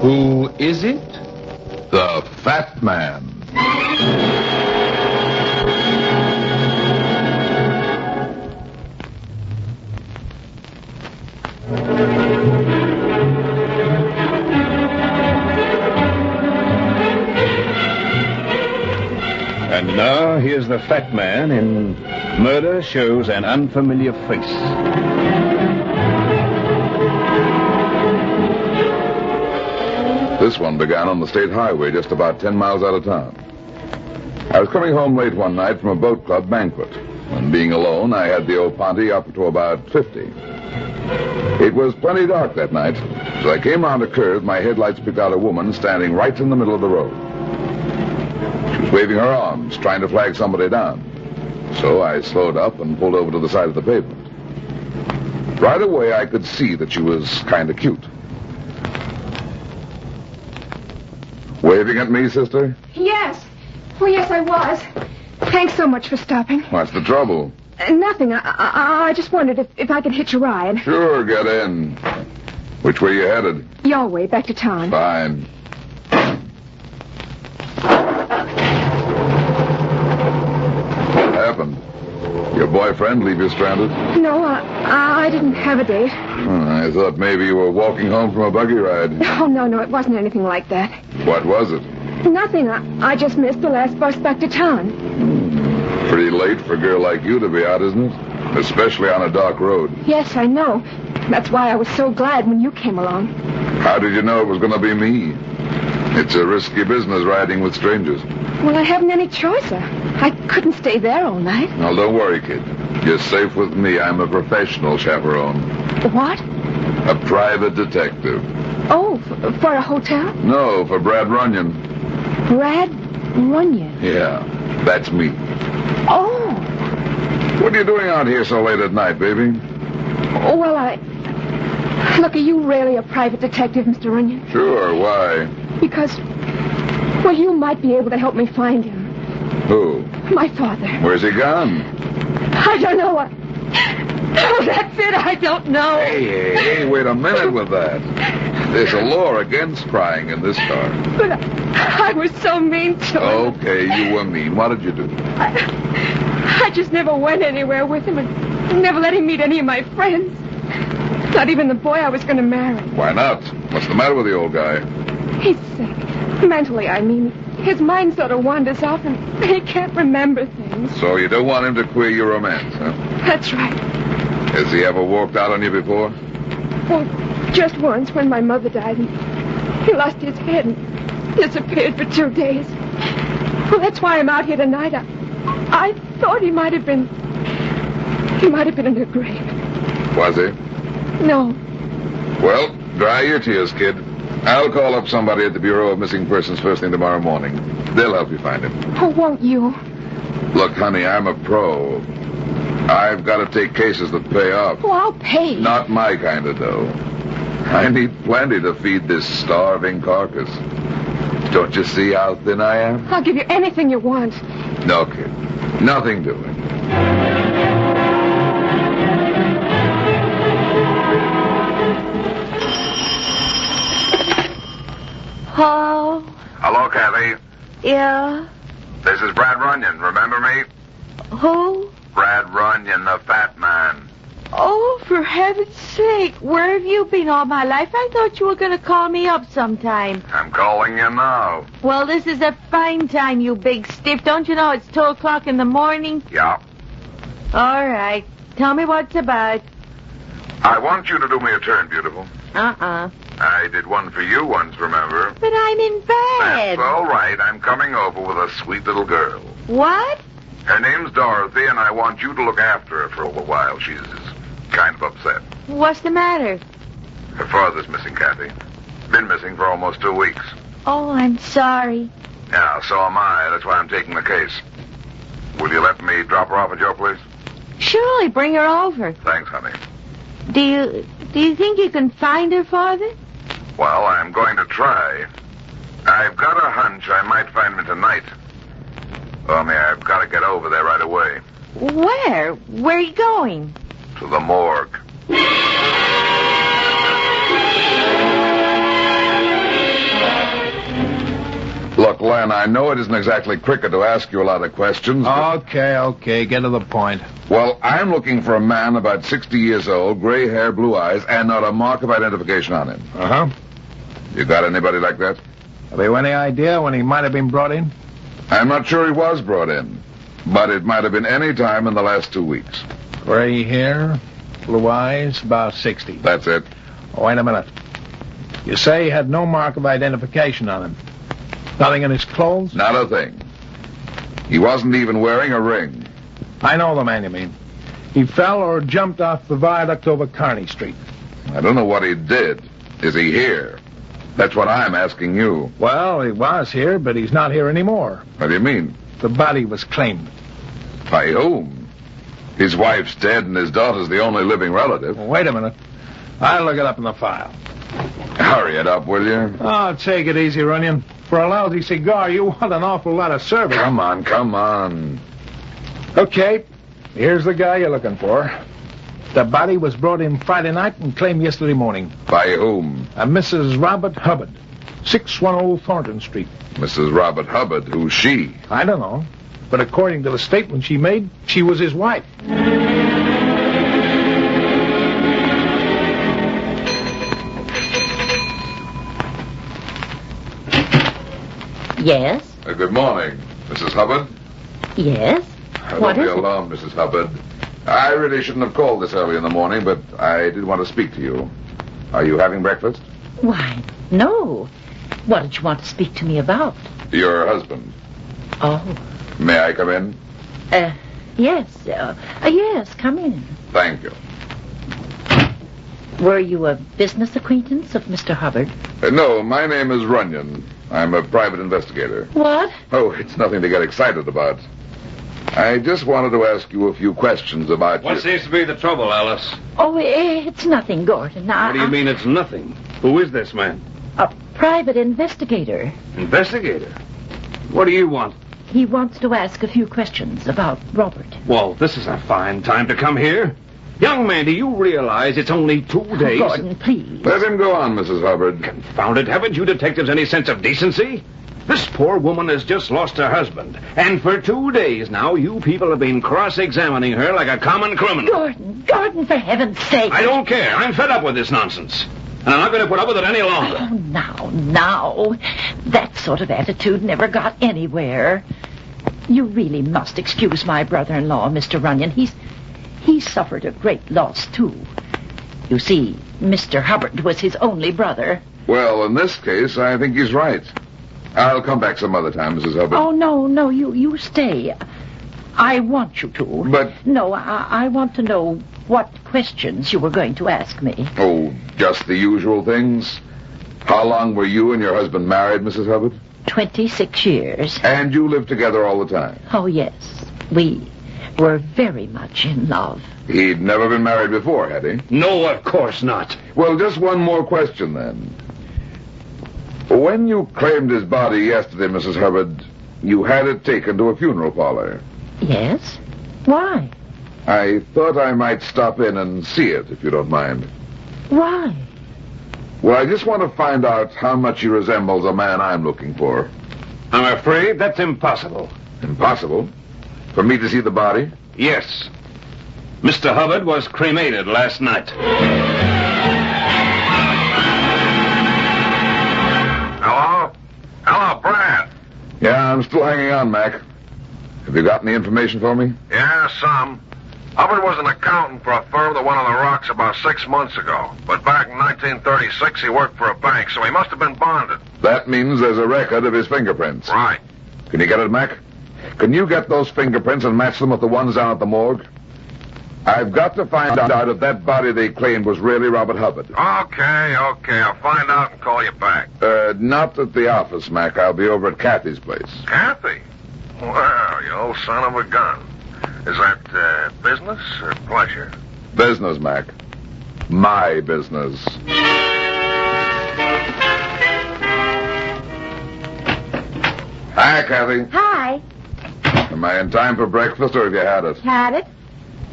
Speaker 9: Who is it?
Speaker 3: The Fat Man.
Speaker 21: And now, here's the Fat Man in Murder Shows an Unfamiliar Face.
Speaker 3: This one began on the state highway just about 10 miles out of town. I was coming home late one night from a boat club banquet. And being alone, I had the old Ponte up to about 50. It was plenty dark that night. As I came round a curve, my headlights picked out a woman standing right in the middle of the road. She was waving her arms, trying to flag somebody down. So I slowed up and pulled over to the side of the pavement. Right away, I could see that she was kind of cute. Waving at me, sister?
Speaker 23: Yes. Oh, yes, I was. Thanks so much for stopping.
Speaker 3: What's the trouble?
Speaker 23: Nothing. I just wondered if I could hitch a ride.
Speaker 3: Sure, get in. Which way you headed?
Speaker 23: Your way, back to town.
Speaker 3: Fine. What happened? Your boyfriend leave you stranded?
Speaker 23: No, I didn't have a date.
Speaker 3: I thought maybe you were walking home from a buggy ride.
Speaker 23: Oh, no, it wasn't anything like that.
Speaker 3: What was it?
Speaker 23: Nothing. I just missed the last bus back to town.
Speaker 3: Pretty late for a girl like you to be out, isn't it? Especially on a dark road.
Speaker 23: Yes, I know. That's why I was so glad when you came along.
Speaker 3: How did you know it was going to be me? It's a risky business riding with strangers.
Speaker 23: Well, I haven't any choice. I couldn't stay there all night.
Speaker 3: Well, don't worry, kid. You're safe with me. I'm a professional chaperone.
Speaker 23: What?
Speaker 3: A private detective.
Speaker 23: Oh, for a hotel?
Speaker 3: No, for Brad Runyon.
Speaker 23: Brad Runyon?
Speaker 3: Yeah, that's me.
Speaker 23: Oh.
Speaker 3: What are you doing out here so late at night, baby?
Speaker 23: Oh, well, Look, are you really a private detective, Mr. Runyon?
Speaker 3: Sure, why?
Speaker 23: Because, well, you might be able to help me find him.
Speaker 3: Who?
Speaker 23: My father.
Speaker 3: Where's he gone?
Speaker 23: I don't know. Oh, that's it. I don't know.
Speaker 3: Hey, wait a minute with that. There's a law against crying in this car.
Speaker 23: But I was so mean to him.
Speaker 3: Okay, you were mean. What did you do?
Speaker 23: I just never went anywhere with him and never let him meet any of my friends. Not even the boy I was going to marry.
Speaker 3: Why not? What's the matter with the old guy?
Speaker 23: He's sick. Mentally, I mean. His mind sort of wanders off and he can't remember things.
Speaker 3: So you don't want him to queer your romance, huh?
Speaker 23: That's right.
Speaker 3: Has he ever walked out on you before?
Speaker 23: Well, just once when my mother died. He lost his head and disappeared for 2 days. Well, that's why I'm out here tonight. I thought he might have been in the grave.
Speaker 3: Was he?
Speaker 23: No.
Speaker 3: Well, dry your tears, kid. I'll call up somebody at the Bureau of Missing Persons first thing tomorrow morning. They'll help you find him.
Speaker 23: Oh, won't you?
Speaker 3: Look, honey, I'm a pro. I've got to take cases that pay off.
Speaker 23: Oh, I'll pay.
Speaker 3: Not my kind of dough. I need plenty to feed this starving carcass. Don't you see how thin I am?
Speaker 23: I'll give you anything you want.
Speaker 3: No, kid. Nothing doing.
Speaker 13: Hello? Hello, Kathy.
Speaker 23: Yeah?
Speaker 13: This is Brad Runyon. Remember me?
Speaker 23: Who?
Speaker 13: Brad Runyon, the fat man.
Speaker 24: Oh, for heaven's sake, where have you been all my life? I thought you were going to call me up sometime.
Speaker 13: I'm calling you now.
Speaker 24: Well, this is a fine time, you big stiff. Don't you know it's 2 o'clock in the morning?
Speaker 13: Yeah.
Speaker 24: All right. Tell me what it's about.
Speaker 13: I want you to do me a turn, beautiful. I did one for you once, remember?
Speaker 24: But I'm in bed.
Speaker 13: That's all right. I'm coming over with a sweet little girl.
Speaker 24: What?
Speaker 13: Her name's Dorothy, and I want you to look after her for a while. She's kind of upset.
Speaker 24: What's the matter?
Speaker 13: Her father's missing, Kathy. Been missing for almost 2 weeks.
Speaker 24: Oh, I'm sorry.
Speaker 13: Yeah, so am I. That's why I'm taking the case. Will you let me drop her off at your place?
Speaker 24: Surely, bring her over.
Speaker 13: Thanks, honey.
Speaker 24: Do you think you can find her father?
Speaker 13: Well, I'm going to try. I've got a hunch I might find him tonight. Only I've got to get over there right away.
Speaker 24: Where? Where are you going?
Speaker 13: To the morgue.
Speaker 3: Look, Len, I know it isn't exactly cricket to ask you a lot of questions.
Speaker 11: Okay, get to the point.
Speaker 3: Well, I'm looking for a man about 60 years old, gray hair, blue eyes, and not a mark of identification on him.
Speaker 11: Uh-huh.
Speaker 3: You got anybody like that?
Speaker 11: Have you any idea when he might have been brought in?
Speaker 3: I'm not sure he was brought in, but it might have been any time in the last 2 weeks.
Speaker 11: Gray hair, blue eyes, about 60.
Speaker 3: That's it.
Speaker 11: Oh, wait a minute. You say he had no mark of identification on him? Nothing in his clothes?
Speaker 3: Not a thing. He wasn't even wearing a ring.
Speaker 11: I know the man you mean. He fell or jumped off the viaduct over Kearney Street.
Speaker 3: I don't know what he did. Is he here? That's what I'm asking you.
Speaker 11: Well, he was here, but he's not here anymore.
Speaker 3: What do you mean?
Speaker 11: The body was claimed.
Speaker 3: By whom? His wife's dead and his daughter's the only living relative.
Speaker 11: Well, wait a minute. I'll look it up in the file.
Speaker 3: Hurry it up, will you?
Speaker 11: Oh, take it easy, Runyon. For a lousy cigar, you want an awful lot of service.
Speaker 3: Come on.
Speaker 11: Okay, here's the guy you're looking for. The body was brought in Friday night and claimed yesterday morning.
Speaker 3: By whom?
Speaker 11: A Mrs. Robert Hubbard, 610 Thornton Street.
Speaker 3: Mrs. Robert Hubbard, who's she?
Speaker 11: I don't know, but according to the statement she made, she was his wife.
Speaker 24: Yes?
Speaker 3: Good morning, Mrs. Hubbard.
Speaker 24: Yes?
Speaker 3: Don't be alarmed, Mrs. Hubbard. I really shouldn't have called this early in the morning, but I did want to speak to you. Are you having breakfast?
Speaker 24: Why, no. What did you want to speak to me about?
Speaker 3: Your husband.
Speaker 24: Oh.
Speaker 3: May I come in?
Speaker 24: Yes. Yes, come in.
Speaker 3: Thank you.
Speaker 24: Were you a business acquaintance of Mr. Hubbard?
Speaker 3: No, my name is Runyon. I'm a private investigator.
Speaker 24: What?
Speaker 3: Oh, it's nothing to get excited about. I just wanted to ask you a few questions about
Speaker 1: What seems to be the trouble, Alice?
Speaker 24: Oh, it's nothing, Gordon.
Speaker 1: What do you mean it's nothing? Who is this man?
Speaker 24: A private investigator.
Speaker 1: Investigator? What do you want?
Speaker 24: He wants to ask a few questions about Robert.
Speaker 1: Well, this is a fine time to come here. Young man, do you realize it's only 2 days?
Speaker 24: Gordon, please.
Speaker 3: Let him go on, Mrs. Hubbard.
Speaker 1: Confound it, haven't you detectives any sense of decency? This poor woman has just lost her husband. And for 2 days now, you people have been cross-examining her like a common criminal.
Speaker 24: Gordon, for heaven's sake.
Speaker 1: I don't care. I'm fed up with this nonsense. And I'm not going to put up with it any longer.
Speaker 24: Oh, now. That sort of attitude never got anywhere. You really must excuse my brother-in-law, Mr. Runyon. He's suffered a great loss, too. You see, Mr. Hubbard was his only brother.
Speaker 3: Well, in this case, I think he's right. I'll come back some other time, Mrs. Hubbard.
Speaker 24: Oh, no, you stay. I want you to.
Speaker 3: But...
Speaker 24: No, I want to know what questions you were going to ask me.
Speaker 3: Oh, just the usual things. How long were you and your husband married, Mrs. Hubbard?
Speaker 24: 26 years.
Speaker 3: And you lived together all the time?
Speaker 24: Oh, yes. We were very much in love.
Speaker 3: He'd never been married before, had he?
Speaker 1: No, of course not.
Speaker 3: Well, just one more question, then. When you claimed his body yesterday, Mrs. Hubbard, you had it taken to a funeral parlor.
Speaker 24: Yes? Why?
Speaker 3: I thought I might stop in and see it, if you don't mind.
Speaker 24: Why?
Speaker 3: Well, I just want to find out how much he resembles a man I'm looking for.
Speaker 1: I'm afraid that's impossible.
Speaker 3: Impossible? For me to see the body?
Speaker 1: Yes. Mr. Hubbard was cremated last night.
Speaker 13: Hello, Brad.
Speaker 3: Yeah, I'm still hanging on, Mac. Have you got any information for me?
Speaker 13: Yeah, some. Hubbard was an accountant for a firm that went on the rocks about 6 months ago. But back in 1936, he worked for a bank, so he must have been bonded.
Speaker 3: That means there's a record of his fingerprints.
Speaker 13: Right.
Speaker 3: Can you get it, Mac? Can you get those fingerprints and match them with the ones down at the morgue? I've got to find out if that body they claimed was really Robert Hubbard.
Speaker 13: Okay. I'll find out and call you back.
Speaker 3: Not at the office, Mac. I'll be over at Kathy's place.
Speaker 13: Kathy? Well, you old son of a gun. Is that business or pleasure?
Speaker 3: Business, Mac. My business. Hi, Kathy.
Speaker 18: Hi.
Speaker 3: Am I in time for breakfast, or have you had it?
Speaker 18: Had it?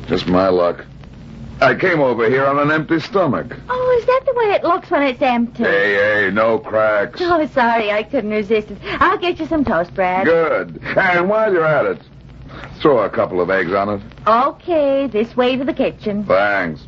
Speaker 3: Just my luck. I came over here on an empty stomach.
Speaker 18: Oh, is that the way it looks when it's empty?
Speaker 3: Hey, no cracks.
Speaker 18: Oh, sorry, I couldn't resist it. I'll get you some toast, Brad.
Speaker 3: Good. And while you're at it, throw a couple of eggs on it.
Speaker 18: Okay, this way to the kitchen.
Speaker 3: Thanks.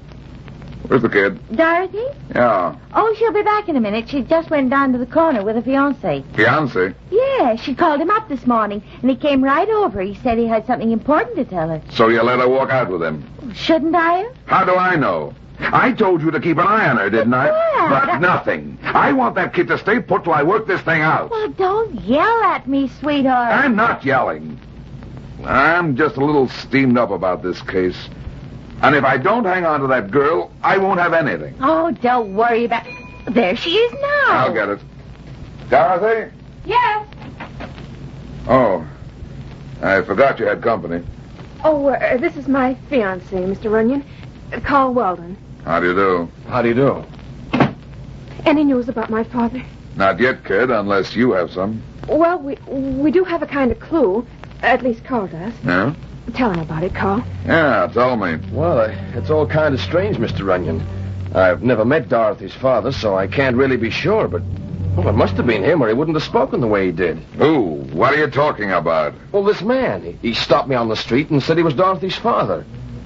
Speaker 3: Where's the kid?
Speaker 18: Dorothy?
Speaker 3: Yeah.
Speaker 18: Oh, she'll be back in a minute. She just went down to the corner with her fiancé.
Speaker 3: Fiancé?
Speaker 18: Yeah, she called him up this morning, and he came right over. He said he had something important to tell her.
Speaker 3: So you let her walk out with him?
Speaker 18: Shouldn't I have?
Speaker 3: How do I know? I told you to keep an eye on her, didn't I?
Speaker 18: Yeah,
Speaker 3: but nothing. I want that kid to stay put till I work this thing out.
Speaker 18: Well, don't yell at me, sweetheart.
Speaker 3: I'm not yelling. I'm just a little steamed up about this case. And if I don't hang on to that girl, I won't have anything.
Speaker 18: Oh, don't worry about... There she is now.
Speaker 3: I'll get it. Dorothy?
Speaker 23: Yes.
Speaker 3: Oh, I forgot you had company.
Speaker 23: Oh, this is my fiancé, Mr. Runyon. Carl Weldon.
Speaker 3: How do you do?
Speaker 11: How do you do?
Speaker 23: Any news about my father?
Speaker 3: Not yet, kid, unless you have some.
Speaker 23: Well, we do have a kind of clue. At least Carl does.
Speaker 3: Yeah?
Speaker 23: Tell him about it, Carl.
Speaker 3: Yeah, tell me.
Speaker 11: Well, it's all kind of strange, Mr. Runyon. I've never met Dorothy's father, so I can't really be sure, but... Well, it must have been him, or he wouldn't have spoken the way he did.
Speaker 3: Who? What are you talking about?
Speaker 11: Well, this man. He stopped me on the street and said he was Dorothy's father.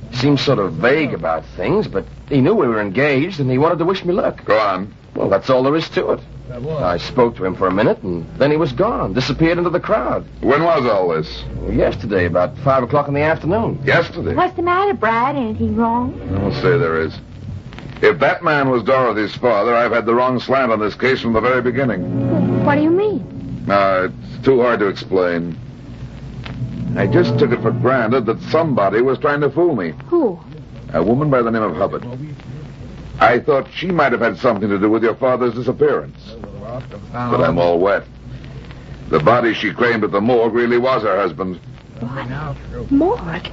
Speaker 11: He seemed sort of vague about things, but he knew we were engaged, and he wanted to wish me luck.
Speaker 3: Go on.
Speaker 11: Well, that's all there is to it. I spoke to him for a minute, and then he was gone, disappeared into the crowd.
Speaker 3: When was all this?
Speaker 11: Yesterday, about 5 o'clock in the afternoon.
Speaker 3: Yesterday?
Speaker 18: What's the matter, Brad? Anything wrong?
Speaker 3: I'll say there is. If that man was Dorothy's father, I've had the wrong slant on this case from the very beginning.
Speaker 23: What do you mean?
Speaker 3: It's too hard to explain. I just took it for granted that somebody was trying to fool me.
Speaker 23: Who?
Speaker 3: A woman by the name of Hubbard. I thought she might have had something to do with your father's disappearance. But I'm all wet. The body she claimed at the morgue really was her husband.
Speaker 23: What? Morgue?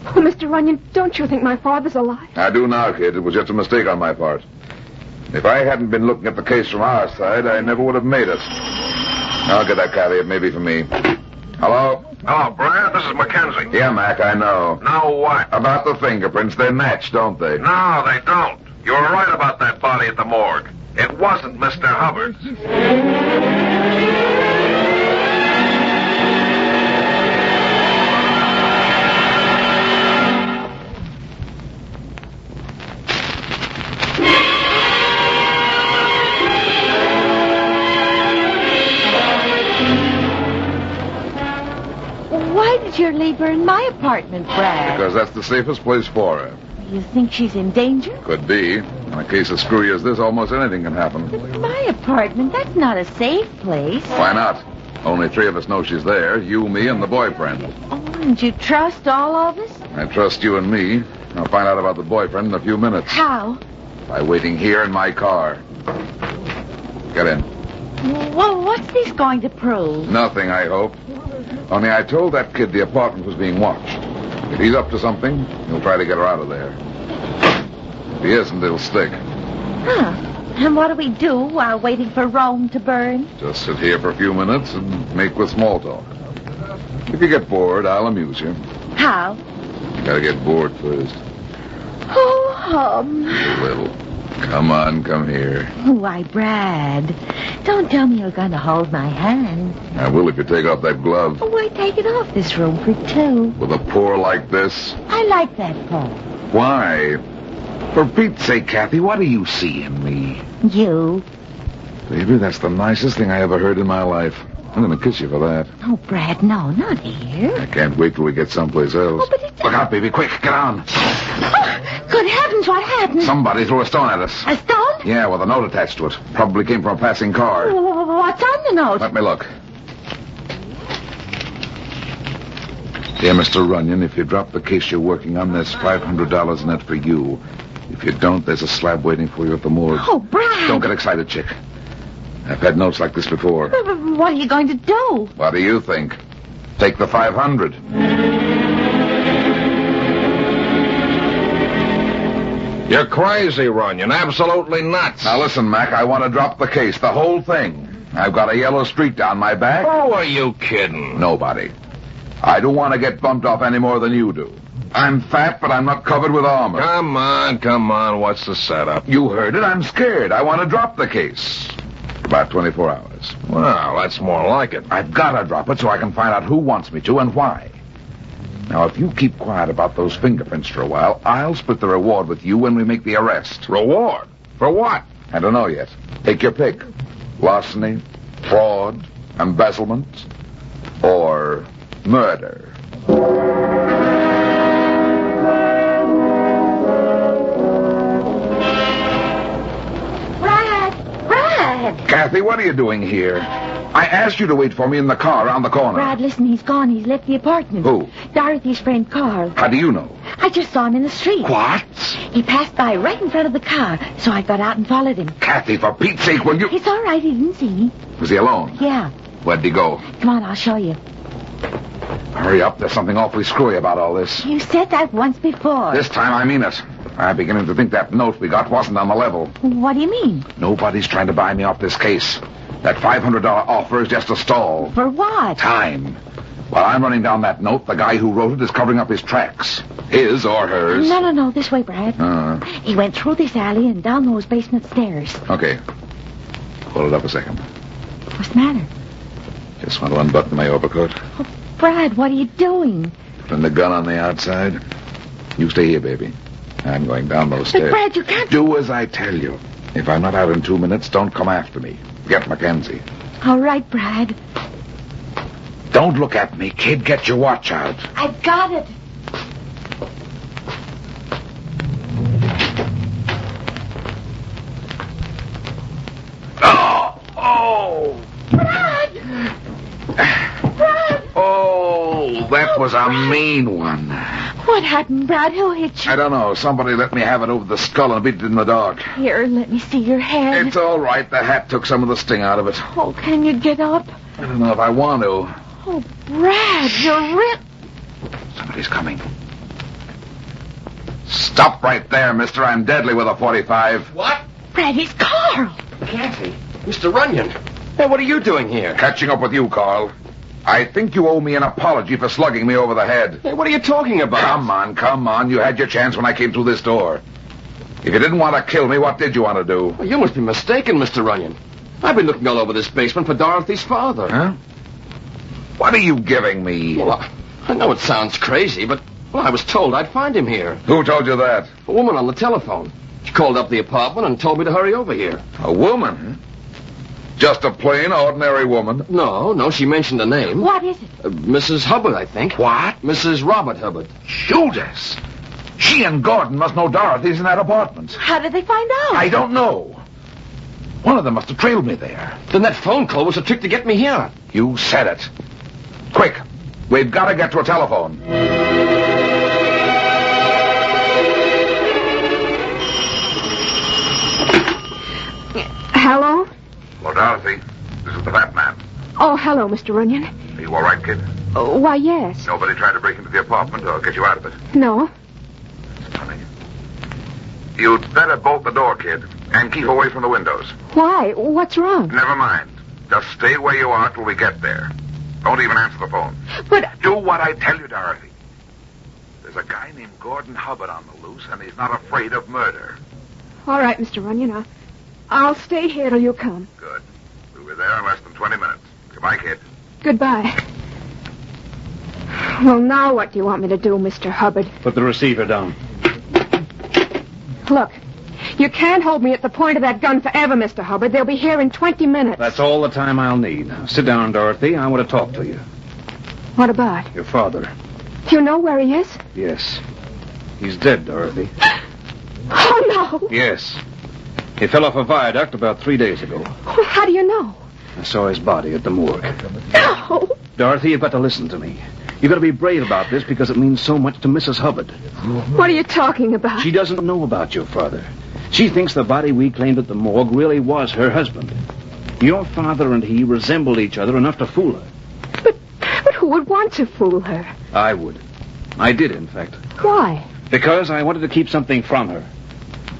Speaker 23: Oh, Mr. Runyon, don't you think my father's alive?
Speaker 3: I do now, kid. It was just a mistake on my part. If I hadn't been looking at the case from our side, I never would have made it. I'll get that copy. It may be for me. Hello?
Speaker 13: Hello, Brad. This is Mackenzie.
Speaker 3: Yeah, Mac, I know.
Speaker 13: Now what?
Speaker 3: About the fingerprints. They match, don't they?
Speaker 13: No, they don't. You were right about that body at the morgue. It wasn't Mr. Hubbard's.
Speaker 18: Why did you leave her in my apartment, Brad?
Speaker 3: Because that's the safest place for her.
Speaker 18: You think she's in danger?
Speaker 3: Could be. In a case as screwy as this, almost anything can happen.
Speaker 18: But my apartment, that's not a safe place.
Speaker 3: Why not? Only 3 of us know she's there. You, me, and the boyfriend.
Speaker 18: Oh, and you trust all of us?
Speaker 3: I trust you and me. I'll find out about the boyfriend in a few minutes.
Speaker 18: How?
Speaker 3: By waiting here in my car. Get in.
Speaker 18: Well, what's this going to prove?
Speaker 3: Nothing, I hope. Only I told that kid the apartment was being watched. If he's up to something, he'll try to get her out of there. If he isn't, it'll stick.
Speaker 18: Huh. And what do we do while waiting for Rome to burn?
Speaker 3: Just sit here for a few minutes and make with small talk. If you get bored, I'll amuse you.
Speaker 18: How?
Speaker 3: You gotta get bored first.
Speaker 18: Oh,
Speaker 3: A little. Come on, come here.
Speaker 18: Why, Brad, don't tell me you're going to hold my hand.
Speaker 3: I will if you take off that glove.
Speaker 18: Oh, why take it off this room for 2?
Speaker 3: With a pour like this?
Speaker 18: I like that Paul.
Speaker 3: Why? For Pete's sake, Kathy, what do you see in me?
Speaker 18: You.
Speaker 3: Baby, that's the nicest thing I ever heard in my life. I'm going to kiss you for that.
Speaker 18: Oh, Brad, no, not here.
Speaker 3: I can't wait till we get someplace else.
Speaker 18: Oh, but it's
Speaker 16: Look out, baby. Quick, get on.
Speaker 24: Oh, good heavens, what happened?
Speaker 16: Somebody threw a stone at us.
Speaker 24: A stone?
Speaker 16: Yeah, with a note attached to it. Probably came from a passing car.
Speaker 24: What's on the note?
Speaker 16: Let me look. Dear Mr. Runyon, if you drop the case you're working on, there's $500 in it for you. If you don't, there's a slab waiting for you at the morgue.
Speaker 24: Oh, Brad.
Speaker 16: Don't get excited, chick. I've had notes like this before.
Speaker 24: What are you going to do?
Speaker 16: What do you think? Take the 500.
Speaker 11: You're crazy, Runyon. Absolutely nuts.
Speaker 16: Now listen, Mac, I want to drop the case, the whole thing. I've got a yellow streak down my back.
Speaker 11: Who are you kidding?
Speaker 16: Nobody. I don't want to get bumped off any more than you do. I'm fat, but I'm not covered with armor.
Speaker 11: Come on. What's the setup?
Speaker 16: You heard it. I'm scared. I want to drop the case. For about 24 hours.
Speaker 11: Well, that's more like it.
Speaker 16: I've got to drop it so I can find out who wants me to and why. Now, if you keep quiet about those fingerprints for a while, I'll split the reward with you when we make the arrest.
Speaker 11: Reward? For what?
Speaker 16: I don't know yet. Take your pick. Larceny, fraud, embezzlement, or murder.
Speaker 24: Brad!
Speaker 16: Kathy, what are you doing here? I asked you to wait for me in the car around the corner.
Speaker 24: Brad, listen, he's gone. He's left the apartment.
Speaker 16: Who?
Speaker 24: Dorothy's friend Carl.
Speaker 16: How do you know?
Speaker 24: I just saw him in the street.
Speaker 16: What?
Speaker 24: He passed by right in front of the car, so I got out and followed him.
Speaker 16: Kathy, for Pete's sake, will you...
Speaker 24: It's all right, he didn't see me.
Speaker 16: Was he alone?
Speaker 24: Yeah.
Speaker 16: Where'd he go?
Speaker 24: Come on, I'll show you.
Speaker 16: Hurry up, there's something awfully screwy about all this.
Speaker 24: You said that once before.
Speaker 16: This time I mean it. I'm beginning to think that note we got wasn't on the level.
Speaker 24: What do you mean?
Speaker 16: Nobody's trying to buy me off this case. That $500 offer is just a stall.
Speaker 24: For what?
Speaker 16: Time. While I'm running down that note, the guy who wrote it is covering up his tracks. His or hers.
Speaker 24: No. This way, Brad. He went through this alley and down those basement stairs.
Speaker 16: Okay. Hold it up a second.
Speaker 24: What's the matter?
Speaker 16: Just want to unbutton my overcoat.
Speaker 24: Oh, Brad, what are you doing?
Speaker 16: Putting the gun on the outside. You stay here, baby. I'm going down those stairs.
Speaker 24: But, Brad, you can't...
Speaker 16: Do as I tell you. If I'm not out in 2 minutes, don't come after me. Get Mackenzie.
Speaker 24: All right, Brad.
Speaker 16: Don't look at me, kid. Get your watch out.
Speaker 24: I've got it.
Speaker 16: Oh!
Speaker 24: Brad! Brad!
Speaker 16: Oh, that was a mean one.
Speaker 24: What happened, Brad? Who hit you?
Speaker 16: I don't know. Somebody let me have it over the skull and beat it in the dark.
Speaker 24: Here, let me see your head.
Speaker 16: It's all right. The hat took some of the sting out of it.
Speaker 24: Oh, can you get up?
Speaker 16: I don't know if I want to.
Speaker 24: Oh, Brad, you're ripped.
Speaker 16: Somebody's coming. Stop right there, mister. I'm deadly with a .45.
Speaker 7: What?
Speaker 24: Brad, it's Carl.
Speaker 7: Kathy. Mr. Runyon. Hey, what are you doing here?
Speaker 16: Catching up with you, Carl. I think you owe me an apology for slugging me over the head.
Speaker 7: Hey, what are you talking about?
Speaker 16: Come on. You had your chance when I came through this door. If you didn't want to kill me, what did you want to do?
Speaker 7: Well, you must be mistaken, Mr. Runyon. I've been looking all over this basement for Dorothy's father.
Speaker 16: Huh? What are you giving me?
Speaker 7: Well, I know it sounds crazy, but I was told I'd find him here.
Speaker 16: Who told you that?
Speaker 7: A woman on the telephone. She called up the apartment and told me to hurry over here.
Speaker 16: A woman? Just a plain, ordinary woman?
Speaker 7: No, she mentioned a name.
Speaker 24: What is it?
Speaker 7: Mrs. Hubbard, I think.
Speaker 16: What?
Speaker 7: Mrs. Robert Hubbard.
Speaker 16: Judas! She and Gordon must know Dorothy's in that apartment.
Speaker 24: How did they find out?
Speaker 16: I don't know. One of them must have trailed me there.
Speaker 7: Then that phone call was a trick to get me here.
Speaker 16: You said it. Quick, we've got to get to a telephone.
Speaker 23: Hello?
Speaker 13: Hello, Dorothy. This is the fat man.
Speaker 23: Oh, hello, Mr. Runyon.
Speaker 13: Are you all right, kid?
Speaker 23: Why, yes.
Speaker 13: Nobody tried to break into the apartment or get you out of it?
Speaker 23: No.
Speaker 13: Funny. You'd better bolt the door, kid, and keep away from the windows.
Speaker 23: Why? What's wrong?
Speaker 13: Never mind. Just stay where you are till we get there. Don't even answer the phone.
Speaker 23: But...
Speaker 13: Do what I tell you, Dorothy. There's a guy named Gordon Hubbard on the loose, and he's not afraid of murder.
Speaker 23: All right, Mr. Runyon. I'll stay here till you come.
Speaker 13: Good. We'll be there in less than 20 minutes. Goodbye, kid.
Speaker 23: Goodbye. Well, now what do you want me to do, Mr. Hubbard?
Speaker 1: Put the receiver down.
Speaker 23: Look, you can't hold me at the point of that gun forever, Mr. Hubbard. They'll be here in 20 minutes.
Speaker 1: That's all the time I'll need. Sit down, Dorothy. I want to talk to you.
Speaker 23: What about?
Speaker 1: Your father.
Speaker 23: Do you know where he is?
Speaker 1: Yes. He's dead, Dorothy.
Speaker 23: Oh, no.
Speaker 1: Yes. He fell off a viaduct about 3 days ago.
Speaker 23: Well, how do you know?
Speaker 1: I saw his body at the morgue.
Speaker 23: No.
Speaker 1: Dorothy, you've got to listen to me. You've got to be brave about this because it means so much to Mrs. Hubbard.
Speaker 23: What are you talking about?
Speaker 1: She doesn't know about your father. She thinks the body we claimed at the morgue really was her husband. Your father and he resembled each other enough to fool her.
Speaker 23: But who would want to fool her?
Speaker 1: I would. I did, in fact.
Speaker 23: Why?
Speaker 1: Because I wanted to keep something from her.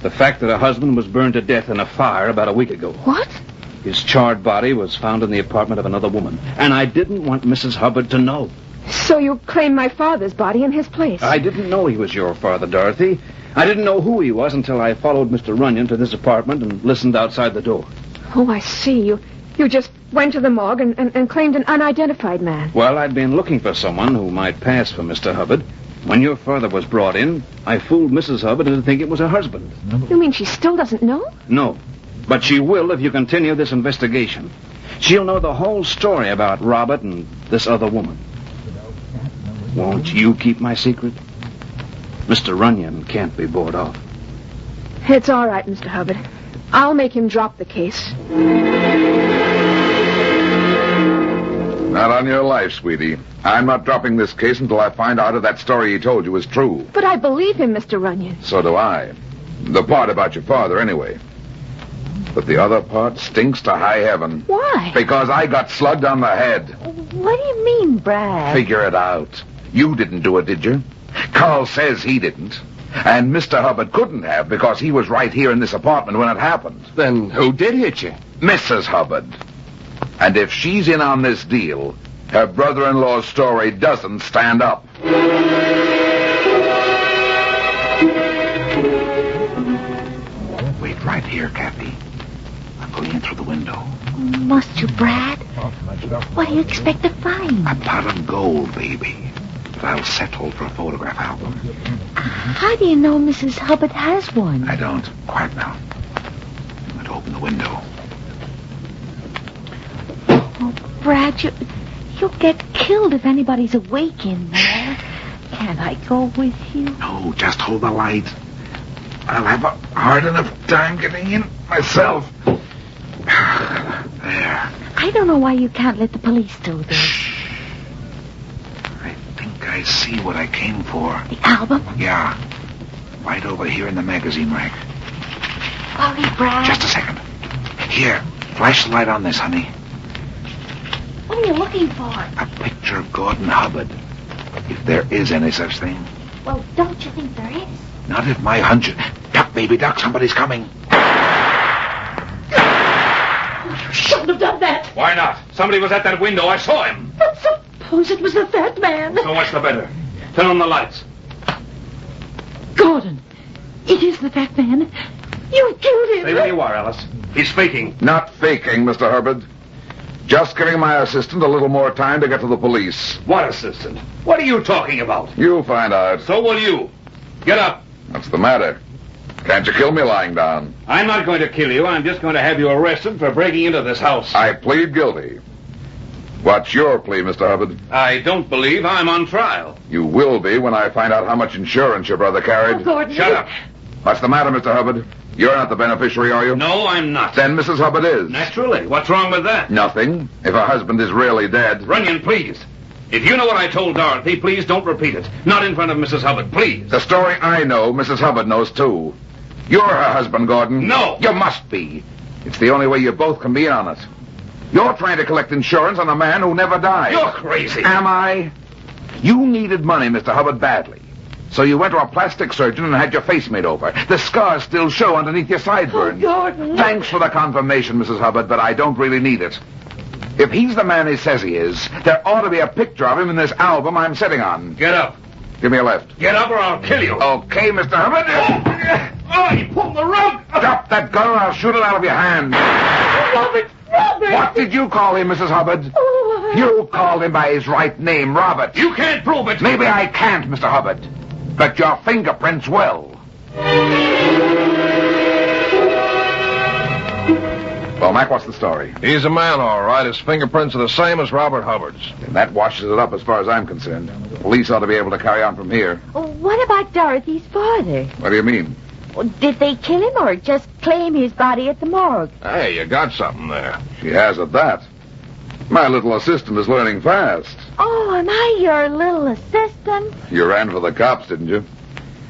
Speaker 1: The fact that her husband was burned to death in a fire about a week ago.
Speaker 23: What?
Speaker 1: His charred body was found in the apartment of another woman. And I didn't want Mrs. Hubbard to know.
Speaker 23: So you claimed my father's body in his place?
Speaker 1: I didn't know he was your father, Dorothy. I didn't know who he was until I followed Mr. Runyon to this apartment and listened outside the door.
Speaker 23: Oh, I see. You just went to the morgue and claimed an unidentified man.
Speaker 1: Well, I'd been looking for someone who might pass for Mr. Hubbard. When your father was brought in, I fooled Mrs. Hubbard into thinking it was her husband.
Speaker 23: You mean she still doesn't know?
Speaker 1: No, but she will if you continue this investigation. She'll know the whole story about Robert and this other woman. Won't you keep my secret? Mr. Runyon can't be bought off.
Speaker 23: It's all right, Mr. Hubbard. I'll make him drop the case.
Speaker 16: Not on your life, sweetie. I'm not dropping this case until I find out if that story he told you is true.
Speaker 23: But I believe him, Mr. Runyon.
Speaker 16: So do I. The part about your father, anyway. But the other part stinks to high heaven.
Speaker 23: Why?
Speaker 16: Because I got slugged on the head.
Speaker 24: What do you mean, Brad?
Speaker 16: Figure it out. You didn't do it, did you? Carl says he didn't. And Mr. Hubbard couldn't have because he was right here in this apartment when it happened.
Speaker 7: Then who did hit you?
Speaker 16: Mrs. Hubbard. And if she's in on this deal, her brother-in-law's story doesn't stand up.
Speaker 15: Wait right here, Kathy. I'm going in through the window.
Speaker 24: Must you, Brad? What do you expect to find?
Speaker 15: A pot of gold, baby. But I'll settle for a photograph album.
Speaker 24: How do you know Mrs. Hubbard has one?
Speaker 15: I don't. Quiet now. I'm going to open the window.
Speaker 24: Oh, Brad, you'll get killed if anybody's awake in there. Can't I go with you?
Speaker 15: No, just hold the light. I'll have a hard enough time getting in myself. There.
Speaker 24: I don't know why you can't let the police do this.
Speaker 15: I think I see what I came for.
Speaker 24: The album?
Speaker 15: Yeah. Right over here in the magazine rack.
Speaker 24: Hurry, Brad.
Speaker 15: Just a second. Here, flash the light on this, honey.
Speaker 24: What are you looking for?
Speaker 15: A picture of Gordon Hubbard. If there is any such thing.
Speaker 24: Well, don't you think there is?
Speaker 15: Not if my hunch... Duck, baby, duck. Somebody's coming.
Speaker 24: You shouldn't have done that.
Speaker 1: Why not? Somebody was at that window. I saw him.
Speaker 24: But suppose it was the fat man.
Speaker 1: So much the better. Turn on the lights.
Speaker 24: Gordon, it is the fat man. You killed him.
Speaker 1: Stay where you are, Alice. He's faking.
Speaker 16: Not faking, Mr. Hubbard. Just giving my assistant a little more time to get to the police.
Speaker 1: What assistant? What are you talking about?
Speaker 16: You'll find out.
Speaker 1: So will you. Get up.
Speaker 16: What's the matter? Can't you kill me lying down?
Speaker 1: I'm not going to kill you. I'm just going to have you arrested for breaking into this house.
Speaker 16: I plead guilty. What's your plea, Mr. Hubbard?
Speaker 1: I don't believe I'm on trial.
Speaker 16: You will be when I find out how much insurance your brother carried.
Speaker 24: Oh, Gordon.
Speaker 1: Shut up.
Speaker 16: What's the matter, Mr. Hubbard? You're not the beneficiary, are you?
Speaker 1: No, I'm not.
Speaker 16: Then Mrs. Hubbard is.
Speaker 1: Naturally. What's wrong with that?
Speaker 16: Nothing. If her husband is really dead.
Speaker 1: Runyon, please. If you know what I told Dorothy, please don't repeat it. Not in front of Mrs. Hubbard, please.
Speaker 16: The story I know, Mrs. Hubbard knows, too. You're her husband, Gordon.
Speaker 1: No.
Speaker 16: You must be. It's the only way you both can be on it. You're trying to collect insurance on a man who never died.
Speaker 1: You're crazy.
Speaker 16: Am I? You needed money, Mr. Hubbard, badly. So you went to a plastic surgeon and had your face made over. The scars still show underneath your sideburns.
Speaker 24: Oh, Gordon.
Speaker 16: Thanks for the confirmation, Mrs. Hubbard, but I don't really need it. If he's the man he says he is, there ought to be a picture of him in this album I'm sitting on.
Speaker 1: Get up.
Speaker 16: Give me a lift.
Speaker 1: Get up or I'll kill you.
Speaker 16: Okay, Mr. Hubbard.
Speaker 1: Oh, you pulled the rug.
Speaker 16: Drop that gun or I'll shoot it out of your hand.
Speaker 24: Robert!
Speaker 16: What did you call him, Mrs. Hubbard?
Speaker 24: Oh,
Speaker 16: You called him by his right name, Robert.
Speaker 1: You can't prove it.
Speaker 16: Maybe I can't, Mr. Hubbard. But your fingerprints will. Well, Mac, what's the story?
Speaker 11: He's a man, all right. His fingerprints are the same as Robert Hubbard's.
Speaker 16: And that washes it up as far as I'm concerned. The police ought to be able to carry on from here.
Speaker 8: Oh, what about Dorothy's father?
Speaker 16: What do you mean?
Speaker 8: Did they kill him or just claim his body at the morgue?
Speaker 11: Hey, you got something there.
Speaker 16: She has at that. My little assistant is learning fast.
Speaker 8: Oh, am I your little assistant?
Speaker 16: You ran for the cops, didn't you?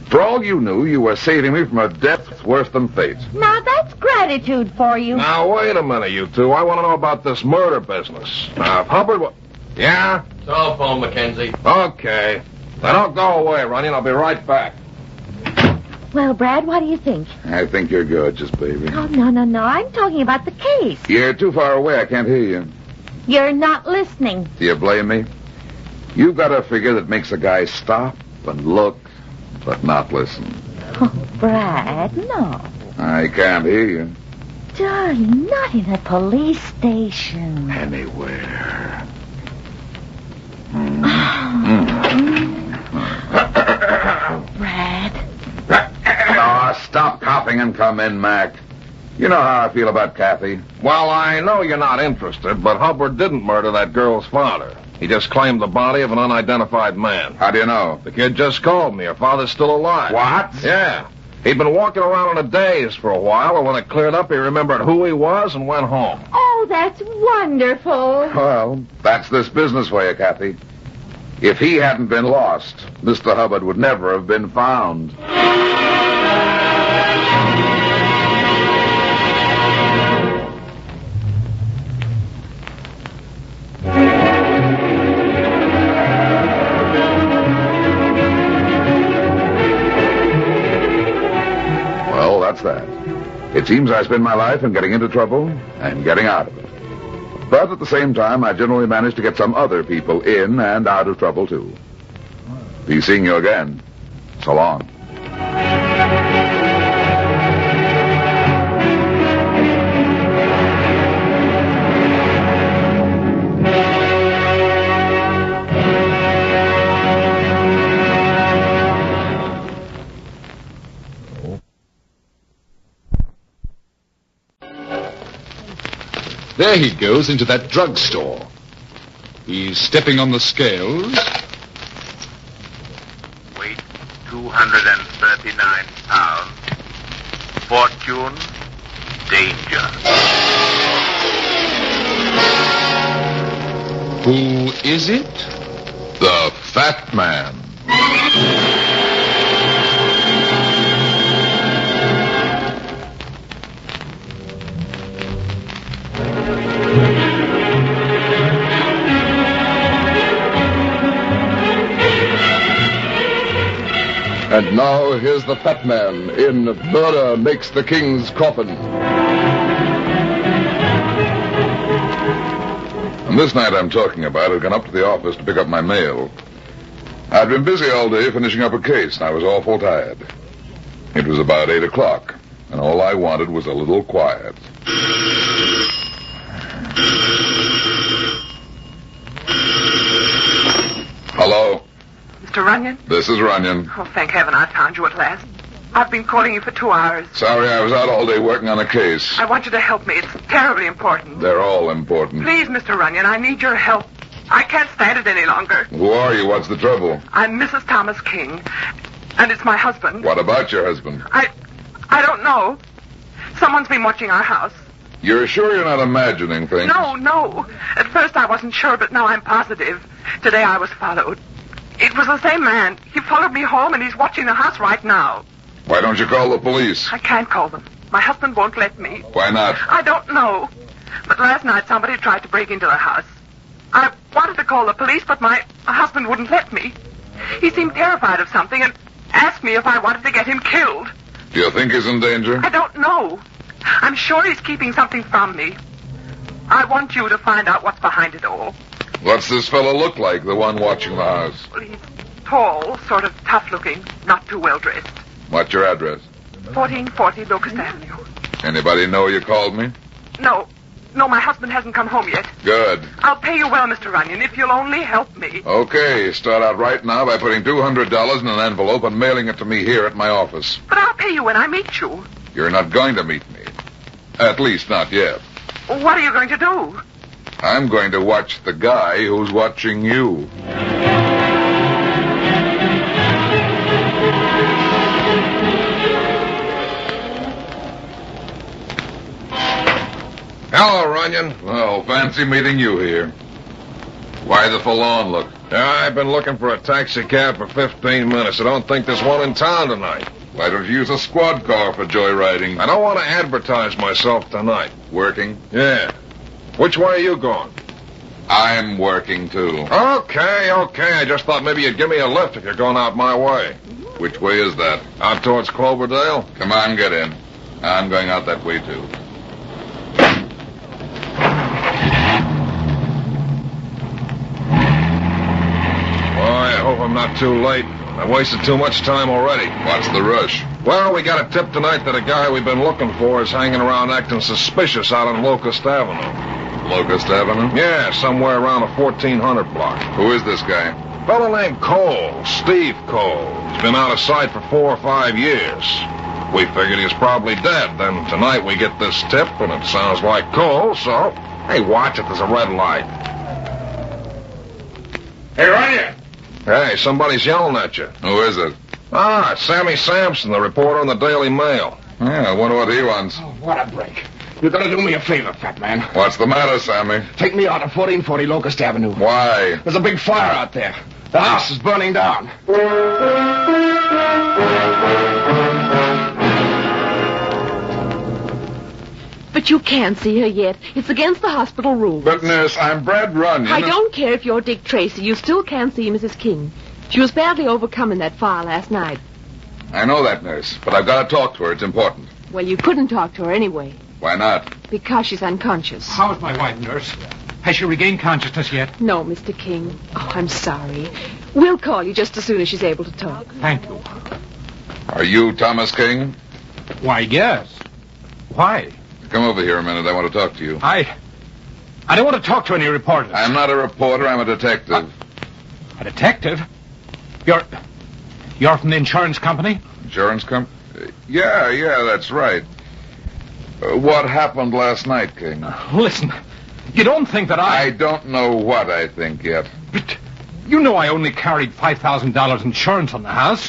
Speaker 16: For all you knew, you were saving me from a death worse than fate.
Speaker 8: Now, that's gratitude for you.
Speaker 11: Now, wait a minute, you two. I want to know about this murder business. Now, if Hubbard... Yeah?
Speaker 7: Telephone, Mackenzie.
Speaker 11: Okay. Now, don't go away, Runyon. I'll be right back.
Speaker 8: Well, Brad, what do you think?
Speaker 16: I think you're good, just baby.
Speaker 8: Oh, no. I'm talking about the case.
Speaker 16: You're too far away. I can't hear you.
Speaker 8: You're not listening.
Speaker 16: Do you blame me? You've got a figure that makes a guy stop and look, but not listen.
Speaker 8: Oh, Brad, no.
Speaker 16: I can't hear you.
Speaker 8: Darling, not in a police station.
Speaker 16: Anywhere.
Speaker 8: Brad.
Speaker 16: Oh, stop coughing and come in, Mac. You know how I feel about Kathy.
Speaker 11: Well, I know you're not interested, but Hubbard didn't murder that girl's father. He just claimed the body of an unidentified man.
Speaker 16: How do you know?
Speaker 11: The kid just called me. Her father's still alive.
Speaker 16: What?
Speaker 11: Yeah. He'd been walking around in a daze for a while, and when it cleared up, he remembered who he was and went home.
Speaker 8: Oh, that's wonderful.
Speaker 16: Well, that's this business for you, Kathy. If he hadn't been lost, Mr. Hubbard would never have been found. Well, that's that. It seems I spend my life in getting into trouble and getting out of it. But at the same time, I generally manage to get some other people in and out of trouble, too. Be seeing you again. So long.
Speaker 12: There he goes into that drugstore. He's stepping on the scales.
Speaker 13: Weight 239 pounds. Fortune, danger.
Speaker 12: Who is it?
Speaker 16: The Fat Man. And now here's the Fat Man in Murder Makes the King's Coffin. And this night I'm talking about, I'd gone up to the office to pick up my mail. I'd been busy all day finishing up a case, and I was awful tired. It was about 8 o'clock, and all I wanted was a little quiet. Hello?
Speaker 14: Mr. Runyon?
Speaker 16: This is Runyon.
Speaker 14: Oh, thank heaven I found you at last. I've been calling you for 2 hours.
Speaker 16: Sorry, I was out all day working on a case.
Speaker 14: I want you to help me. It's terribly important.
Speaker 16: They're all important.
Speaker 14: Please, Mr. Runyon, I need your help. I can't stand it any longer.
Speaker 16: Who are you? What's the trouble?
Speaker 14: I'm Mrs. Thomas King, and it's my husband.
Speaker 16: What about your husband?
Speaker 14: I don't know. Someone's been watching our house.
Speaker 16: You're sure you're not imagining things?
Speaker 14: No. At first I wasn't sure, but now I'm positive. Today I was followed. It was the same man. He followed me home, and he's watching the house right now.
Speaker 16: Why don't you call the police?
Speaker 14: I can't call them. My husband won't let me.
Speaker 16: Why not?
Speaker 14: I don't know. But last night somebody tried to break into the house. I wanted to call the police, but my husband wouldn't let me. He seemed terrified of something and asked me if I wanted to get him killed.
Speaker 16: Do you think he's in danger?
Speaker 14: I don't know. I'm sure he's keeping something from me. I want you to find out what's behind it all.
Speaker 16: What's this fellow look like, the one watching the house?
Speaker 14: Well, he's tall, sort of tough-looking, not too well-dressed.
Speaker 16: What's your address?
Speaker 14: 1440 Locust Avenue.
Speaker 16: Anybody know you called me?
Speaker 14: No, my husband hasn't come home yet.
Speaker 16: Good.
Speaker 14: I'll pay you well, Mr. Runyon, if you'll only help me.
Speaker 16: Okay, start out right now by putting $200 in an envelope and mailing it to me here at my office.
Speaker 14: But I'll pay you when I meet you.
Speaker 16: You're not going to meet me. At least not yet.
Speaker 14: what are you going to do?
Speaker 3: I'm going to watch the guy who's watching you.
Speaker 11: Hello, Runyon.
Speaker 3: Well, fancy meeting you here. Why the forlorn look?
Speaker 11: I've been looking for a taxi cab for 15 minutes. I don't think there's one in town tonight.
Speaker 3: Why don't you use a squad car for joyriding?
Speaker 11: I don't want to advertise myself tonight.
Speaker 3: Working?
Speaker 11: Yeah. Which way are you going?
Speaker 3: I'm working, too.
Speaker 11: Okay. I just thought maybe you'd give me a lift if you're going out my way.
Speaker 3: Which way is that?
Speaker 11: Out towards Cloverdale?
Speaker 3: Come on, get in. I'm going out that way, too.
Speaker 11: I hope I'm not too late. I've wasted too much time already.
Speaker 3: What's the rush?
Speaker 11: Well, we got a tip tonight that a guy we've been looking for is hanging around acting suspicious out on Locust Avenue.
Speaker 3: Locust Avenue?
Speaker 11: Yeah, somewhere around the 1400 block.
Speaker 3: Who is this guy?
Speaker 11: Fellow named Cole, Steve Cole. He's been out of sight for 4 or 5 years. We figured he was probably dead. Then tonight we get this tip, and it sounds like Cole, so... Hey, watch it, there's a red light.
Speaker 16: Hey, Runyon!
Speaker 11: Hey, somebody's yelling at you.
Speaker 3: Who is it?
Speaker 11: It's Sammy Sampson, the reporter on the Daily Mail.
Speaker 3: Yeah, I wonder what he wants.
Speaker 16: Oh, what a break. You gotta do me a favor, fat man.
Speaker 3: What's the matter, Sammy?
Speaker 16: Take me out of 1440 Locust Avenue.
Speaker 3: Why?
Speaker 16: There's a big fire out there. The house is burning down.
Speaker 23: But you can't see her yet. It's against the hospital rules.
Speaker 3: But, nurse, I'm Brad Runyon.
Speaker 23: I don't care if you're Dick Tracy. You still can't see Mrs. King. She was badly overcome in that fire last night.
Speaker 3: I know that, nurse, but I've got to talk to her. It's important.
Speaker 23: Well, you couldn't talk to her anyway.
Speaker 3: Why not?
Speaker 23: Because she's unconscious.
Speaker 6: How's my wife, nurse? Has she regained consciousness yet?
Speaker 23: No, Mr. King. Oh, I'm sorry. We'll call you just as soon as she's able to talk.
Speaker 6: Thank you.
Speaker 3: Are you Thomas King?
Speaker 6: Why, yes. Why?
Speaker 3: Come over here a minute. I want to talk to you.
Speaker 6: I don't want to talk to any reporters.
Speaker 3: I'm not a reporter. I'm a detective.
Speaker 6: A detective? You're from the insurance company?
Speaker 3: Insurance company? Yeah, that's right. What happened last night, King?
Speaker 6: Listen, you don't think that
Speaker 3: I don't know what I think yet.
Speaker 6: But you know I only carried $5,000 insurance on the house.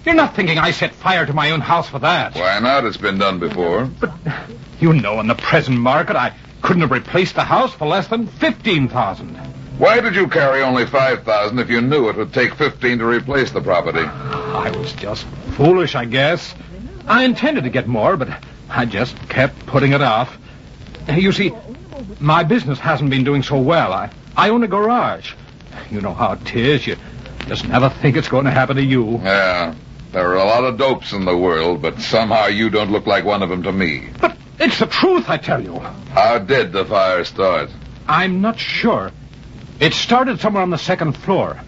Speaker 6: You're not thinking I set fire to my own house for that.
Speaker 3: Why not? It's been done before.
Speaker 6: But you know, in the present market, I couldn't have replaced the house for less than $15,000.
Speaker 3: Why did you carry only $5,000 if you knew it would take $15,000 to replace the property?
Speaker 6: I was just foolish, I guess. I intended to get more, but I just kept putting it off. You see, my business hasn't been doing so well. I own a garage. You know how it is. You just never think it's going to happen to you.
Speaker 3: Yeah. There are a lot of dopes in the world, but somehow you don't look like one of them to me.
Speaker 6: But it's the truth, I tell you.
Speaker 3: How did the fire start?
Speaker 6: I'm not sure. It started somewhere on the second floor.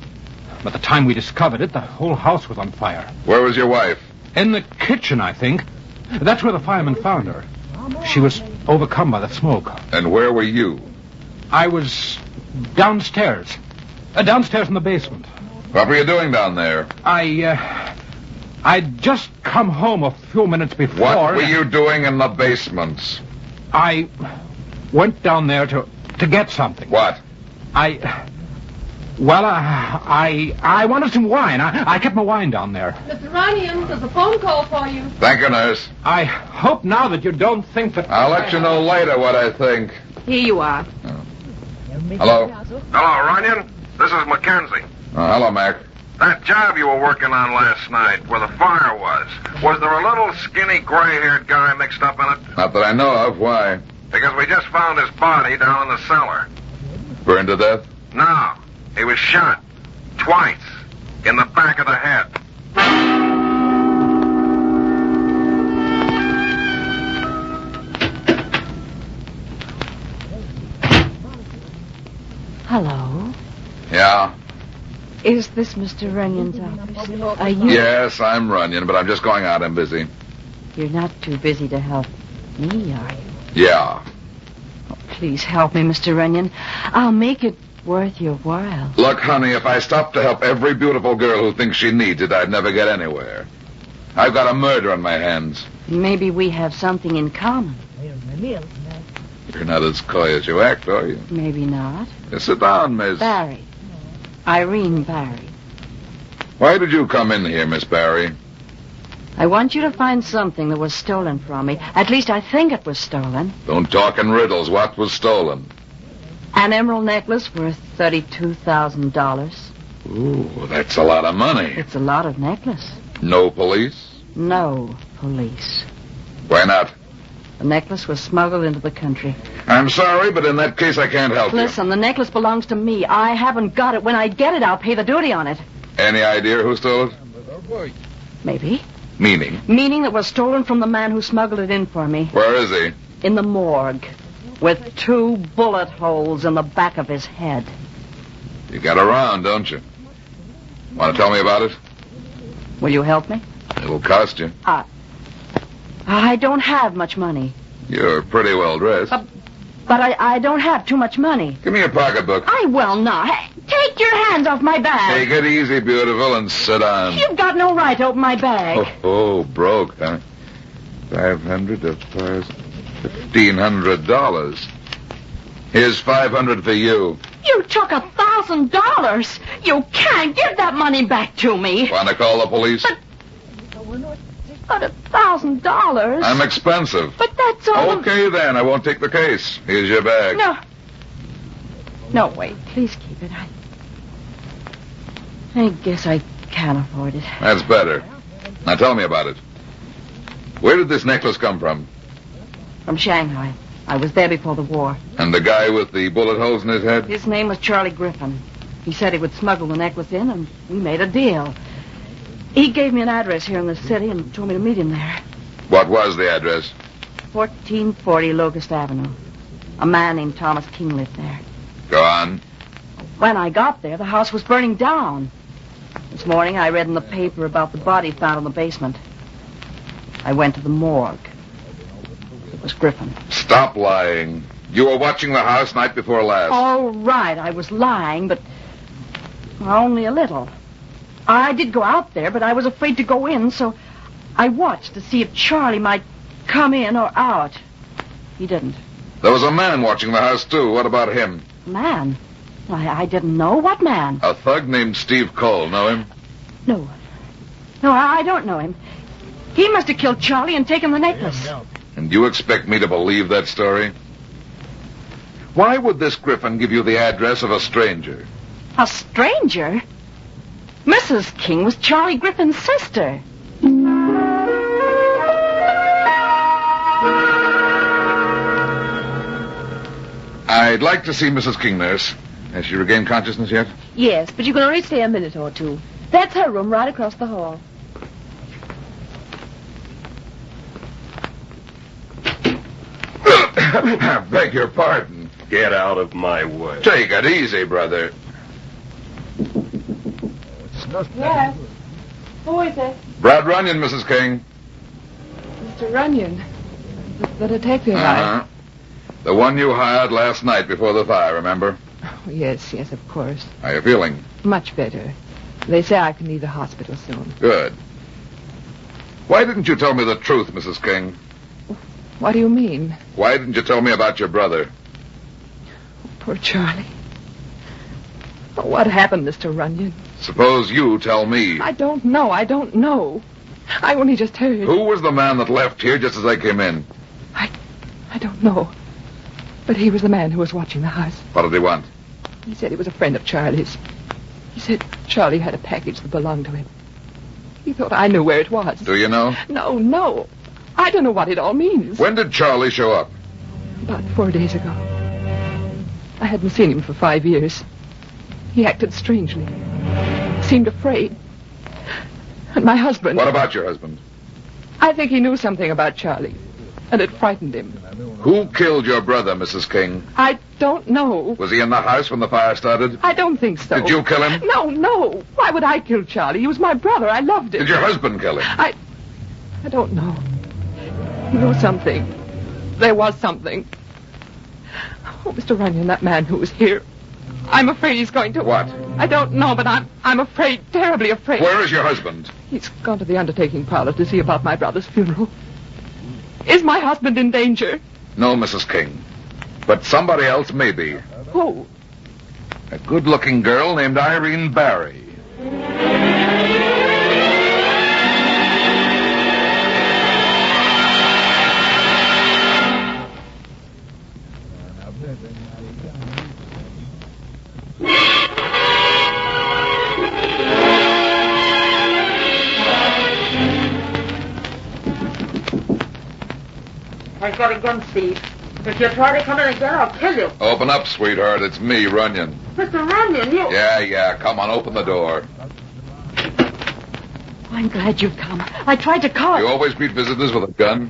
Speaker 6: By the time we discovered it, the whole house was on fire.
Speaker 3: Where was your wife?
Speaker 6: In the kitchen, I think. That's where the firemen found her. She was overcome by the smoke.
Speaker 3: And where were you?
Speaker 6: I was downstairs. Downstairs in the basement.
Speaker 3: What were you doing down there?
Speaker 6: I'd just come home a few minutes before.
Speaker 3: What were you doing in the basement?
Speaker 6: I went down there to get something.
Speaker 3: What?
Speaker 6: I wanted some wine. I kept my wine down there.
Speaker 23: Mr. Runyon, there's a phone call for you.
Speaker 3: Thank you, nurse.
Speaker 6: I hope now that you don't think that...
Speaker 3: I'll let you know later what I think.
Speaker 23: Here you are.
Speaker 3: Hello?
Speaker 11: Hello, Runyon. This is Mackenzie.
Speaker 3: Hello, Mac.
Speaker 11: That job you were working on last night, where the fire was there a little skinny, gray-haired guy mixed up in it?
Speaker 3: Not that I know of. Why?
Speaker 11: Because we just found his body down in the cellar.
Speaker 3: Burned to death?
Speaker 11: No. He was shot. Twice. In the back of the head.
Speaker 24: Hello.
Speaker 3: Yeah?
Speaker 24: Is this Mr. Runyon's office? Are you...
Speaker 3: Yes, I'm Runyon, but I'm just going out. I'm busy.
Speaker 24: You're not too busy to help me, are you?
Speaker 3: Yeah.
Speaker 24: Oh, please help me, Mr. Runyon. I'll make it worth your while.
Speaker 3: Look, honey, if I stopped to help every beautiful girl who thinks she needs it, I'd never get anywhere. I've got a murder on my hands.
Speaker 24: Maybe we have something in common.
Speaker 3: You're not as coy as you act, are you?
Speaker 24: Maybe not.
Speaker 3: Sit down, Miss.
Speaker 24: Barry. Irene Barry.
Speaker 3: Why did you come in here, Miss Barry?
Speaker 24: I want you to find something that was stolen from me. At least I think it was stolen.
Speaker 3: Don't talk in riddles. What was stolen?
Speaker 24: An emerald necklace worth $32,000.
Speaker 3: Ooh, that's a lot of money.
Speaker 24: It's a lot of necklace.
Speaker 3: No police?
Speaker 24: No police.
Speaker 3: Why not?
Speaker 24: The necklace was smuggled into the country.
Speaker 3: I'm sorry, but in that case I can't help you.
Speaker 24: Listen, the necklace belongs to me. I haven't got it. When I get it, I'll pay the duty on it.
Speaker 3: Any idea who stole it?
Speaker 24: Maybe.
Speaker 3: Meaning?
Speaker 24: Meaning that was stolen from the man who smuggled it in for me.
Speaker 3: Where is he?
Speaker 24: In the morgue. With 2 bullet holes in the back of his head.
Speaker 3: You got around, don't you? Want to tell me about it?
Speaker 24: Will you help me?
Speaker 3: It'll cost you.
Speaker 24: I don't have much money.
Speaker 3: You're pretty well dressed.
Speaker 24: But I don't have too much money.
Speaker 3: Give me your pocketbook.
Speaker 24: I will not. Hey, take your hands off my bag.
Speaker 3: Take it easy, beautiful, and sit down.
Speaker 24: You've got no right to open my bag.
Speaker 3: Oh, broke, huh? $500 to $1,500. Here's $500 for you.
Speaker 24: You took $1,000. You can't give that money back to me.
Speaker 3: Want to call the police?
Speaker 24: But $1,000.
Speaker 3: I'm expensive.
Speaker 24: But that's all.
Speaker 3: Okay, then. I won't take the case. Here's your bag.
Speaker 24: No, wait. Please keep it. I guess I can't afford it.
Speaker 3: That's better. Now tell me about it. Where did this necklace come from?
Speaker 24: From Shanghai. I was there before the war.
Speaker 3: And the guy with the bullet holes in his head?
Speaker 24: His name was Charlie Griffin. He said he would smuggle the necklace in, and we made a deal. He gave me an address here in the city and told me to meet him there.
Speaker 3: What was the address?
Speaker 24: 1440 Locust Avenue. A man named Thomas King lived there.
Speaker 3: Go on.
Speaker 24: When I got there, the house was burning down. This morning, I read in the paper about the body found in the basement. I went to the morgue. It was Griffin.
Speaker 3: Stop lying. You were watching the house night before last.
Speaker 24: All right, I was lying, but only a little. I did go out there, but I was afraid to go in, so I watched to see if Charlie might come in or out. He didn't.
Speaker 3: There was a man watching the house, too. What about him?
Speaker 24: Man? I didn't know. What man?
Speaker 3: A thug named Steve Cole. Know him?
Speaker 24: No, I don't know him. He must have killed Charlie and taken the necklace.
Speaker 3: And you expect me to believe that story? Why would this Griffin give you the address of a stranger?
Speaker 24: A stranger? Mrs. King was Charlie Griffin's sister.
Speaker 3: I'd like to see Mrs. King, nurse. Has she regained consciousness yet?
Speaker 5: Yes, but you can only stay a minute or two. That's her room right across the hall.
Speaker 3: Beg your pardon.
Speaker 10: Get out of my way.
Speaker 3: Take it easy, brother.
Speaker 5: Yes. Who is it?
Speaker 3: Brad Runyon, Mrs. King.
Speaker 5: Mr. Runyon. The detective.
Speaker 3: Uh-huh. The one you hired last night before the fire, remember?
Speaker 5: Oh, yes, of course.
Speaker 3: How are you feeling?
Speaker 5: Much better. They say I can leave the hospital soon.
Speaker 3: Good. Why didn't you tell me the truth, Mrs. King?
Speaker 5: What do you mean?
Speaker 3: Why didn't you tell me about your brother?
Speaker 5: Poor Charlie. Oh, what happened, Mr. Runyon?
Speaker 3: Suppose you tell me.
Speaker 5: I don't know. I only just heard.
Speaker 3: Who was the man that left here just as I came in?
Speaker 5: I don't know. But he was the man who was watching the house.
Speaker 3: What did he want?
Speaker 5: He said he was a friend of Charlie's. He said Charlie had a package that belonged to him. He thought I knew where it was.
Speaker 3: Do you know?
Speaker 5: No. I don't know what it all means.
Speaker 3: When did Charlie show up?
Speaker 5: About 4 days ago. I hadn't seen him for 5 years. He acted strangely. Seemed afraid. And my husband...
Speaker 3: What about your husband?
Speaker 5: I think he knew something about Charlie. And it frightened him.
Speaker 3: Who killed your brother, Mrs. King?
Speaker 5: I don't know.
Speaker 3: Was he in the house when the fire started?
Speaker 5: I don't think so.
Speaker 3: Did you kill him?
Speaker 5: No. Why would I kill Charlie? He was my brother. I loved him.
Speaker 3: Did your husband kill him?
Speaker 5: I don't know. You know something. There was something. Oh, Mr. Runyon, that man who was here. I'm afraid he's going to...
Speaker 3: What?
Speaker 5: I don't know, but I'm afraid, terribly afraid.
Speaker 3: Where is your husband?
Speaker 5: He's gone to the undertaking parlor to see about my brother's funeral. Is my husband in danger?
Speaker 3: No, Mrs. King. But somebody else may be.
Speaker 23: Who?
Speaker 3: A good-looking girl named Irene Barry.
Speaker 24: I've got a gun, Steve. If you try to come in again, I'll kill you.
Speaker 3: Open up, sweetheart. It's me, Runyon.
Speaker 24: Mr. Runyon, you...
Speaker 3: Yeah. Come on, open the door.
Speaker 24: I'm glad you've come. I tried to call...
Speaker 3: You always greet visitors with a gun?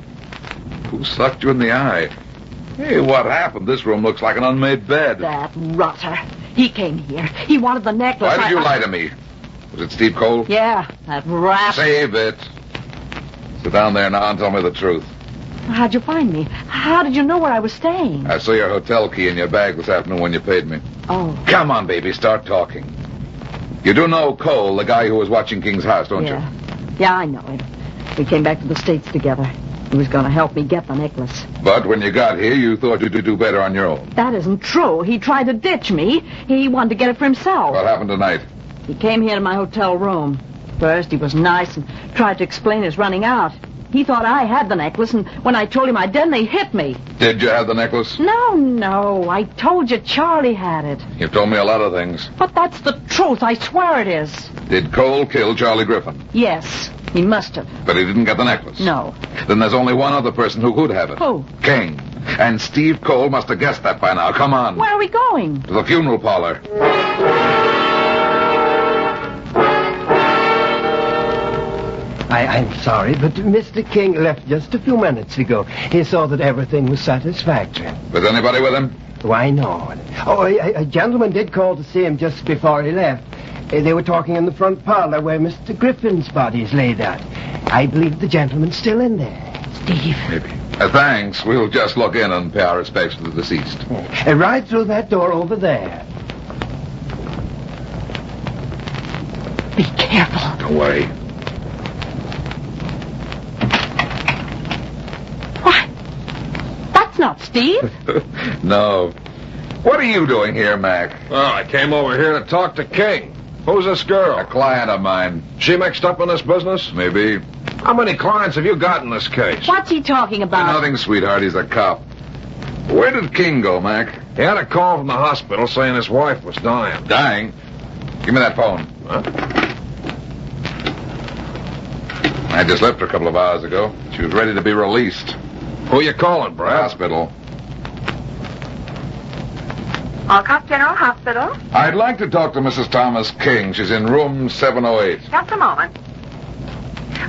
Speaker 3: Who sucked you in the eye? Hey, what happened? This room looks like an unmade bed.
Speaker 24: That rotter. He came here. He wanted the necklace.
Speaker 3: Why did you lie to me? Was it Steve Cole?
Speaker 24: Yeah, that rat.
Speaker 3: Save it. Sit down there now and tell me the truth.
Speaker 24: How'd you find me? How did you know where I was staying?
Speaker 3: I saw your hotel key in your bag this afternoon when you paid me.
Speaker 24: Oh.
Speaker 3: Come on, baby, start talking. You do know Cole, the guy who was watching King's house, don't you?
Speaker 24: Yeah, I know him. We came back to the States together. He was going to help me get the necklace.
Speaker 3: But when you got here, you thought you'd do better on your own.
Speaker 24: That isn't true. He tried to ditch me. He wanted to get it for himself.
Speaker 3: What happened tonight?
Speaker 24: He came here to my hotel room. First, he was nice and tried to explain his running out. He thought I had the necklace, and when I told him I didn't, he hit me.
Speaker 3: Did you have the necklace?
Speaker 24: No. I told you Charlie had it.
Speaker 3: You've told me a lot of things.
Speaker 24: But that's the truth. I swear it is.
Speaker 3: Did Cole kill Charlie Griffin?
Speaker 24: Yes, he must have.
Speaker 3: But he didn't get the necklace?
Speaker 24: No.
Speaker 3: Then there's only one other person who could have it.
Speaker 24: Who?
Speaker 3: King. And Steve Cole must have guessed that by now. Come on.
Speaker 24: Where are we going?
Speaker 3: To the funeral parlor.
Speaker 2: I'm sorry, but Mr. King left just a few minutes ago. He saw that everything was satisfactory.
Speaker 3: Was anybody with him?
Speaker 2: Why, no. Oh, a gentleman did call to see him just before he left. They were talking in the front parlor where Mr. Griffin's body is laid out. I believe the gentleman's still in there.
Speaker 24: Steve.
Speaker 3: Maybe. Thanks. We'll just look in and pay our respects to the deceased.
Speaker 2: Right through that door over there.
Speaker 24: Be careful.
Speaker 3: Don't worry.
Speaker 24: That's not Steve.
Speaker 3: No. What are you doing here, Mac?
Speaker 11: Oh, I came over here to talk to King. Who's this girl?
Speaker 3: A client of mine.
Speaker 11: She mixed up in this business?
Speaker 3: Maybe.
Speaker 11: How many clients have you got in this case?
Speaker 24: What's he talking about?
Speaker 3: Nothing, sweetheart. He's a cop. Where did King go, Mac?
Speaker 11: He had a call from the hospital saying his wife was dying.
Speaker 3: Dying? Give me that phone.
Speaker 11: Huh?
Speaker 3: I just left her a couple of hours ago. She was ready to be released.
Speaker 11: Who you calling, Brad?
Speaker 3: Hospital.
Speaker 14: Alcott General Hospital.
Speaker 3: I'd like to talk to Mrs. Thomas King. She's in room 708.
Speaker 14: Just a moment.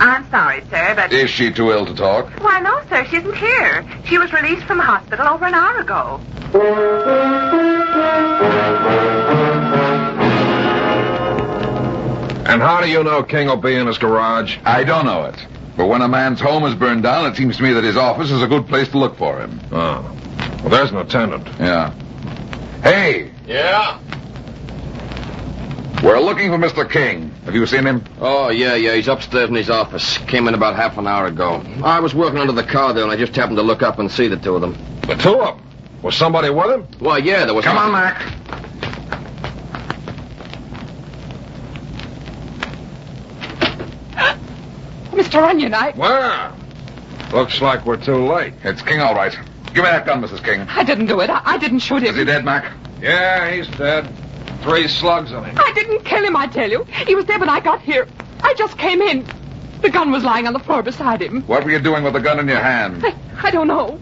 Speaker 14: I'm sorry, sir, but...
Speaker 3: Is she too ill to talk?
Speaker 14: Why, no, sir. She isn't here. She was released from the hospital over an hour ago.
Speaker 11: And how do you know King will be in his garage?
Speaker 3: I don't know it. But when a man's home is burned down, it seems to me that his office is a good place to look for him.
Speaker 11: Oh. Well, there's an attendant.
Speaker 3: Yeah. Hey!
Speaker 7: Yeah?
Speaker 3: We're looking for Mr. King. Have you seen him?
Speaker 7: Oh, yeah. He's upstairs in his office. Came in about half an hour ago. I was working under the car there, and I just happened to look up and see the two of them.
Speaker 11: The two of them? Was somebody with him?
Speaker 7: Well, yeah, there was...
Speaker 3: Come on, Mac.
Speaker 23: Mr. Runyon,
Speaker 11: Well, looks like we're too late.
Speaker 3: It's King, all right. Give me that gun, Mrs. King.
Speaker 23: I didn't do it. I didn't shoot him.
Speaker 3: Is he dead, Mac?
Speaker 11: Yeah, he's dead. 3 slugs on him.
Speaker 23: I didn't kill him, I tell you. He was dead when I got here. I just came in. The gun was lying on the floor beside him.
Speaker 3: What were you doing with the gun in your hand?
Speaker 23: I don't know.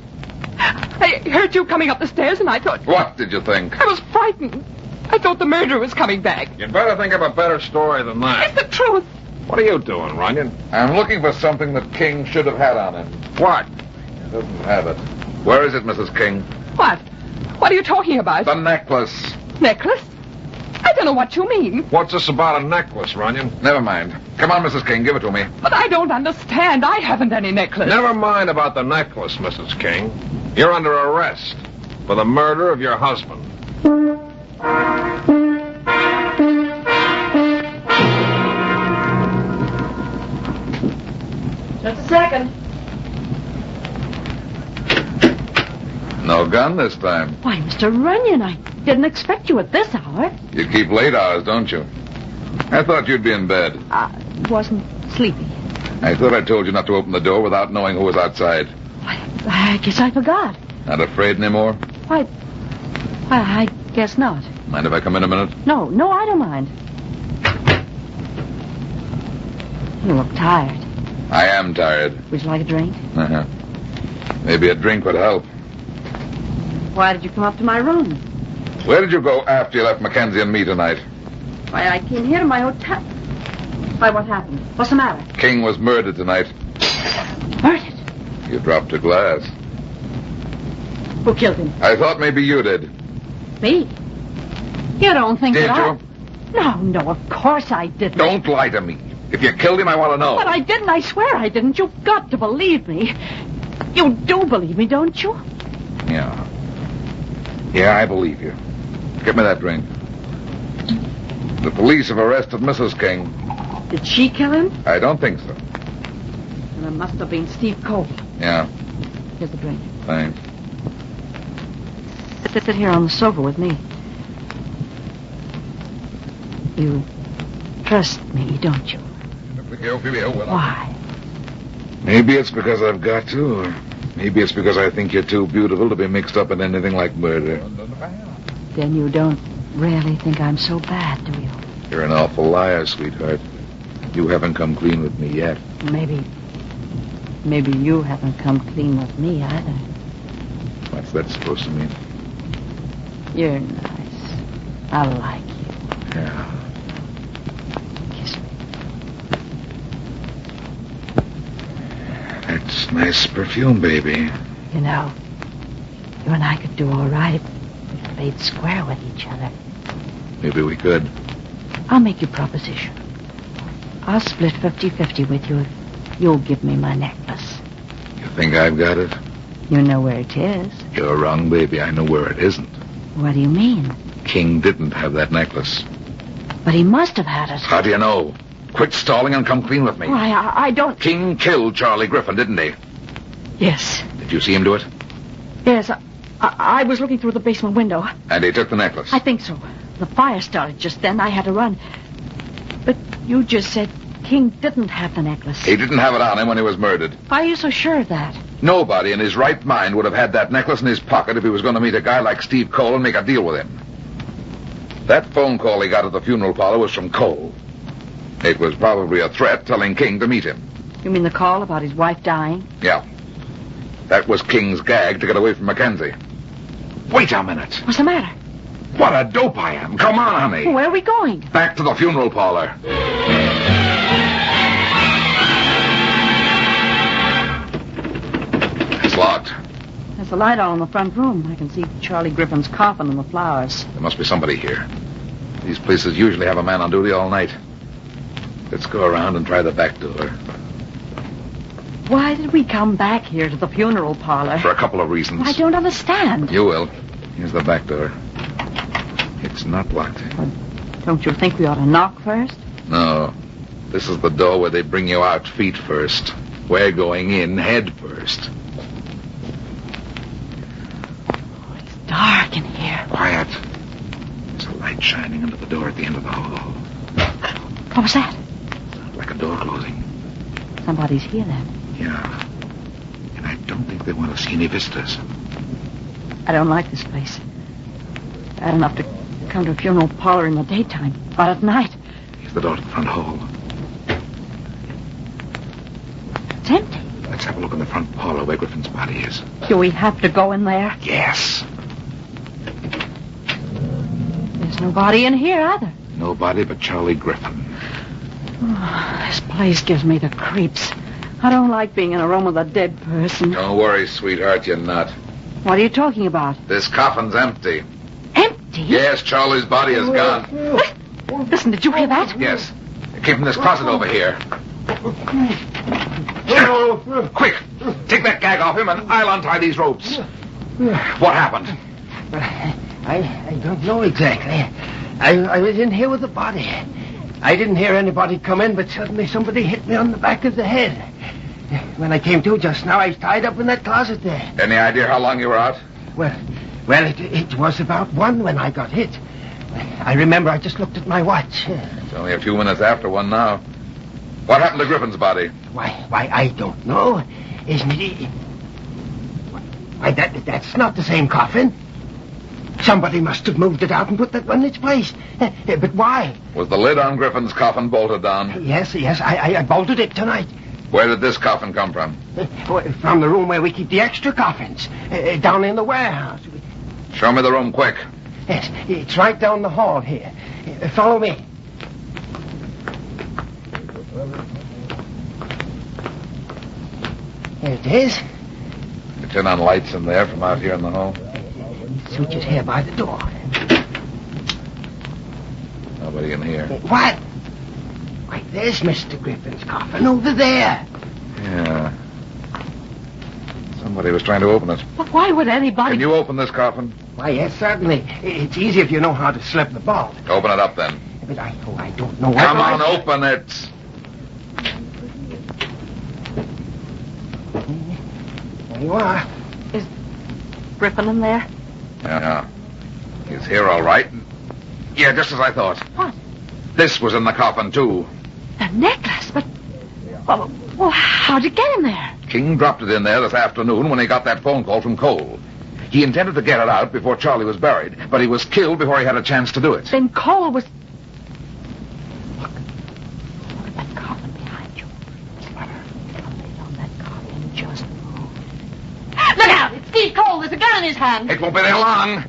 Speaker 23: I heard you coming up the stairs, and I thought...
Speaker 3: What did you think?
Speaker 23: I was frightened. I thought the murderer was coming back.
Speaker 11: You'd better think of a better story than that.
Speaker 23: It's the truth.
Speaker 11: What are you doing, Runyon?
Speaker 3: I'm looking for something that King should have had on him.
Speaker 11: What?
Speaker 3: He doesn't have it. Where is it, Mrs. King?
Speaker 23: What? What are you talking about?
Speaker 3: The necklace.
Speaker 23: Necklace? I don't know what you mean.
Speaker 11: What's this about a necklace, Runyon?
Speaker 3: Never mind. Come on, Mrs. King, give it to me.
Speaker 23: But I don't understand. I haven't any necklace.
Speaker 11: Never mind about the necklace, Mrs. King. You're under arrest for the murder of your husband.
Speaker 24: Just a second.
Speaker 3: No gun this time.
Speaker 24: Why, Mr. Runyon, I didn't expect you at this hour.
Speaker 3: You keep late hours, don't you? I thought you'd be in bed.
Speaker 24: I wasn't sleepy.
Speaker 3: I thought I told you not to open the door without knowing who was outside.
Speaker 24: I guess I forgot.
Speaker 3: Not afraid anymore?
Speaker 24: Why, I guess not.
Speaker 3: Mind if I come in a minute?
Speaker 24: No, I don't mind. You look tired.
Speaker 3: I am tired.
Speaker 24: Would you like a drink?
Speaker 3: Uh-huh. Maybe a drink would help.
Speaker 24: Why did you come up to my room?
Speaker 3: Where did you go after you left Mackenzie and me tonight?
Speaker 24: Why, I came here to my hotel. Why, what happened? What's the matter?
Speaker 3: King was murdered tonight.
Speaker 24: Murdered?
Speaker 3: You dropped a glass.
Speaker 24: Who killed him?
Speaker 3: I thought maybe you did.
Speaker 24: Me? You don't think
Speaker 3: Did
Speaker 24: that
Speaker 3: you?
Speaker 24: No, of course I didn't.
Speaker 3: Don't lie to me. If you killed him, I want to know.
Speaker 24: But I didn't. I swear I didn't. You've got to believe me. You do believe me, don't you?
Speaker 3: Yeah. Yeah, I believe you. Give me that drink. The police have arrested Mrs. King.
Speaker 24: Did she kill him?
Speaker 3: I don't think so.
Speaker 24: Then it must have been Steve Cole.
Speaker 3: Yeah,
Speaker 24: Here's the drink.
Speaker 3: thanks.
Speaker 24: Sit here on the sofa with me. You trust me, don't you? Why?
Speaker 3: Maybe it's because I've got to, or maybe it's because I think you're too beautiful to be mixed up in anything like murder.
Speaker 24: Then you don't really think I'm so bad, do you?
Speaker 3: You're an awful liar, sweetheart. You haven't come clean with me yet.
Speaker 24: Maybe you haven't come clean with me either.
Speaker 3: What's that supposed to mean?
Speaker 24: You're nice. I like you.
Speaker 3: Yeah.
Speaker 24: Kiss me.
Speaker 3: That's nice perfume, baby.
Speaker 24: You know, you and I could do all right if we played square with each other.
Speaker 3: Maybe we could.
Speaker 24: I'll make you a proposition. I'll split 50-50 with you if you'll give me my necklace.
Speaker 3: You think I've got it?
Speaker 24: You know where it is.
Speaker 3: You're wrong, baby. I know where it isn't.
Speaker 24: What do you mean?
Speaker 3: King didn't have that necklace.
Speaker 24: But he must have had it.
Speaker 3: How do you know? Quit stalling and come clean with me.
Speaker 24: Why, I don't...
Speaker 3: King killed Charlie Griffin, didn't he?
Speaker 24: Yes.
Speaker 3: Did you see him do it?
Speaker 24: Yes, I was looking through the basement window.
Speaker 3: And he took the necklace?
Speaker 24: I think so. The fire started just then. I had to run. But you just said King didn't have the necklace.
Speaker 3: He didn't have it on him when he was murdered.
Speaker 24: Why are you so sure of that?
Speaker 3: Nobody in his right mind would have had that necklace in his pocket if he was going to meet a guy like Steve Cole and make a deal with him. That phone call he got at the funeral parlor was from Cole. It was probably a threat telling King to meet him.
Speaker 24: You mean the call about his wife dying?
Speaker 3: Yeah. That was King's gag to get away from Mackenzie. Wait a minute.
Speaker 24: What's the matter?
Speaker 3: What a dope I am. Come on, honey.
Speaker 24: Where are we going?
Speaker 3: Back to the funeral parlor. It's locked.
Speaker 24: There's a light on in the front room. I can see Charlie Griffin's coffin and the flowers.
Speaker 3: There must be somebody here. These places usually have a man on duty all night. Let's go around and try the back door.
Speaker 24: Why did we come back here to the funeral parlor?
Speaker 3: For a couple of reasons.
Speaker 24: I don't understand.
Speaker 3: You will. Here's the back door. It's not locked.
Speaker 24: Don't you think we ought to knock first?
Speaker 3: No. This is the door where they bring you out feet first. We're going in head first.
Speaker 24: Oh, it's dark in here.
Speaker 3: Quiet. There's a light shining under the door at the end of the hall.
Speaker 24: What was that?
Speaker 3: Like a door closing.
Speaker 24: Somebody's here then.
Speaker 3: Yeah. And I don't think they want to see any visitors.
Speaker 24: I don't like this place. Bad enough to come to a funeral parlor in the daytime, but at night.
Speaker 3: Here's the door to the front hall.
Speaker 24: It's empty.
Speaker 3: Let's have a look in the front parlor where Griffin's body is.
Speaker 24: Do we have to go in there?
Speaker 3: Yes.
Speaker 24: There's nobody in here either.
Speaker 3: Nobody but Charlie Griffin.
Speaker 24: Oh, this place gives me the creeps. I don't like being in a room with a dead person.
Speaker 3: Don't worry, sweetheart, you're not.
Speaker 24: What are you talking about?
Speaker 3: This coffin's empty.
Speaker 24: Empty?
Speaker 3: Yes, Charlie's body is gone.
Speaker 24: Listen, did you hear that?
Speaker 3: Yes. It came from this closet over here. Quick! Take that gag off him and I'll untie these ropes. What happened?
Speaker 2: I don't know exactly. I was in here with the body. I didn't hear anybody come in, but suddenly somebody hit me on the back of the head. When I came to just now, I was tied up in that closet there.
Speaker 3: Any idea how long you were out?
Speaker 2: Well, it was about 1 when I got hit. I remember I just looked at my watch.
Speaker 3: It's only a few minutes after 1 now. What happened to Griffin's body?
Speaker 2: Why, I don't know. Isn't it? Why, that's not the same coffin. Somebody must have moved it out and put that one in its place. But why?
Speaker 3: Was the lid on Griffin's coffin bolted down?
Speaker 2: Yes, I bolted it tonight.
Speaker 3: Where did this coffin come from?
Speaker 2: From the room where we keep the extra coffins. Down in the warehouse.
Speaker 3: Show me the room, quick.
Speaker 2: Yes, it's right down the hall here. Follow me. Here it is.
Speaker 3: You turn on lights in there from out here in the hall.
Speaker 2: Switch is here by the door.
Speaker 3: Nobody in here.
Speaker 2: What? Why, there's Mr. Griffin's coffin over there.
Speaker 3: Yeah. Somebody was trying to open it.
Speaker 24: But why would anybody...
Speaker 3: Can you open this coffin?
Speaker 2: Why, yes, certainly. It's easy if you know how to slip the bolt.
Speaker 3: Open it up, then.
Speaker 2: But I don't know what...
Speaker 3: Come on, open it.
Speaker 2: There you are.
Speaker 24: Is Griffin in there?
Speaker 3: Yeah. He's here, all right. Yeah, just as I thought.
Speaker 24: What?
Speaker 3: This was in the coffin, too.
Speaker 24: The necklace? But... Well, how'd it get in there?
Speaker 3: King dropped it in there this afternoon when he got that phone call from Cole. He intended to get it out before Charlie was buried, but he was killed before he had a chance to do it.
Speaker 24: Then Cole was... Look at that coffin behind you. Something on that coffin just moved. Look out! It's Steve Cole. There's a gun in his hand.
Speaker 3: It won't be there long.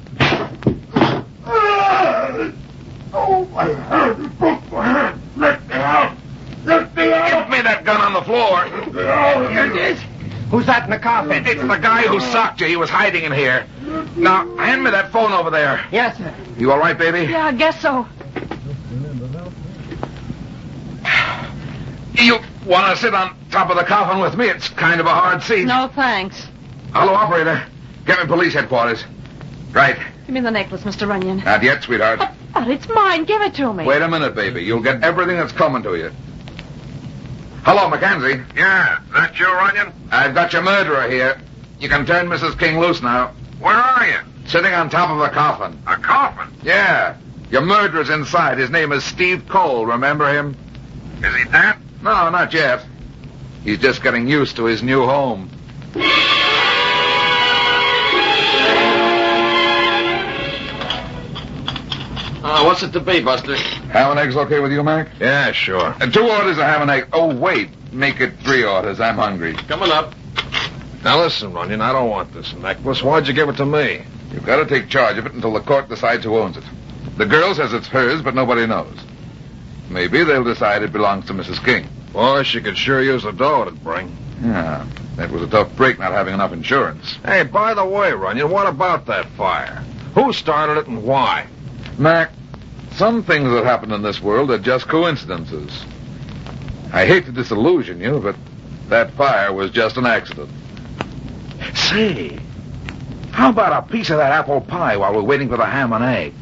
Speaker 15: Oh, my hand! You broke my hand! Let me out! Let me out!
Speaker 3: Give me that gun on the floor.
Speaker 2: Here it is. Who's that in the coffin?
Speaker 3: It's the guy who socked you. He was hiding in here. Now, hand me that phone over there.
Speaker 2: Yes, sir.
Speaker 3: You all right, baby?
Speaker 24: Yeah, I guess so.
Speaker 3: You want to sit on top of the coffin with me? It's kind of a hard seat.
Speaker 24: No, thanks.
Speaker 3: Hello, operator. Get me police headquarters. Right.
Speaker 24: Give me the necklace, Mr. Runyon.
Speaker 3: Not yet, sweetheart.
Speaker 24: But it's mine. Give it to me.
Speaker 3: Wait a minute, baby. You'll get everything that's coming to you. Hello, Mackenzie.
Speaker 13: Yeah, that you, Runyon?
Speaker 3: I've got your murderer here. You can turn Mrs. King loose now.
Speaker 13: Where are you?
Speaker 3: Sitting on top of a coffin.
Speaker 13: A coffin?
Speaker 3: Yeah. Your murderer's inside. His name is Steve Cole. Remember him?
Speaker 13: Is he dead?
Speaker 3: No, not yet. He's just getting used to his new home.
Speaker 7: What's it to be, Buster?
Speaker 3: Ham and eggs okay with you, Mac?
Speaker 11: Yeah, sure.
Speaker 3: 2 orders of ham and eggs. Oh, wait. Make it 3 orders. I'm hungry.
Speaker 7: Coming up.
Speaker 11: Now listen, Runyon, I don't want this necklace. Why'd you give it to me?
Speaker 3: You've got to take charge of it until the court decides who owns it. The girl says it's hers, but nobody knows. Maybe they'll decide it belongs to Mrs. King.
Speaker 11: Boy, she could sure use the dough it'd bring.
Speaker 3: Yeah, that was a tough break not having enough insurance.
Speaker 11: Hey, by the way, Runyon, what about that fire? Who started it and why?
Speaker 3: Mac, some things that happen in this world are just coincidences. I hate to disillusion you, but that fire was just an accident. Say, how about a piece of that apple pie while we're waiting for the ham and egg?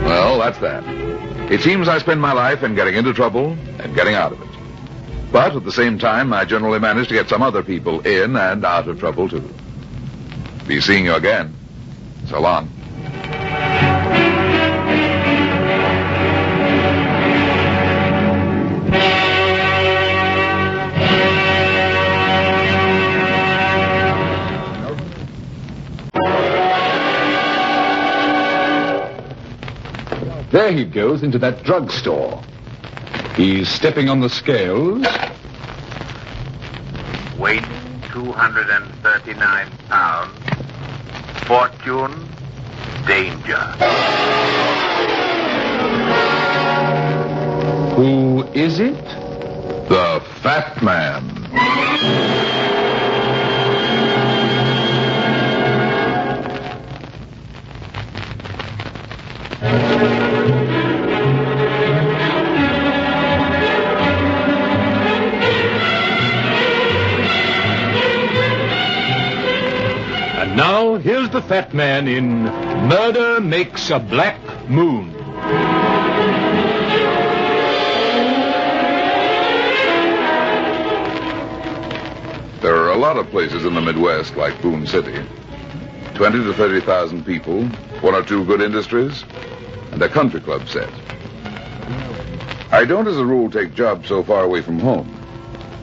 Speaker 3: Well, that's that. It seems I spend my life in getting into trouble and getting out of it. But at the same time, I generally manage to get some other people in and out of trouble, too. Be seeing you again. So long.
Speaker 12: There he goes into that drugstore. He's stepping on the scales.
Speaker 13: Weight 239 pounds. Fortune, danger.
Speaker 12: Who is it?
Speaker 3: The Fat Man.
Speaker 6: the fat man in Murder Makes a Black Moon.
Speaker 3: There are a lot of places in the Midwest like Boone City. 20 to 30,000 people, one or two good industries, and a country club set. I don't, as a rule, take jobs so far away from home.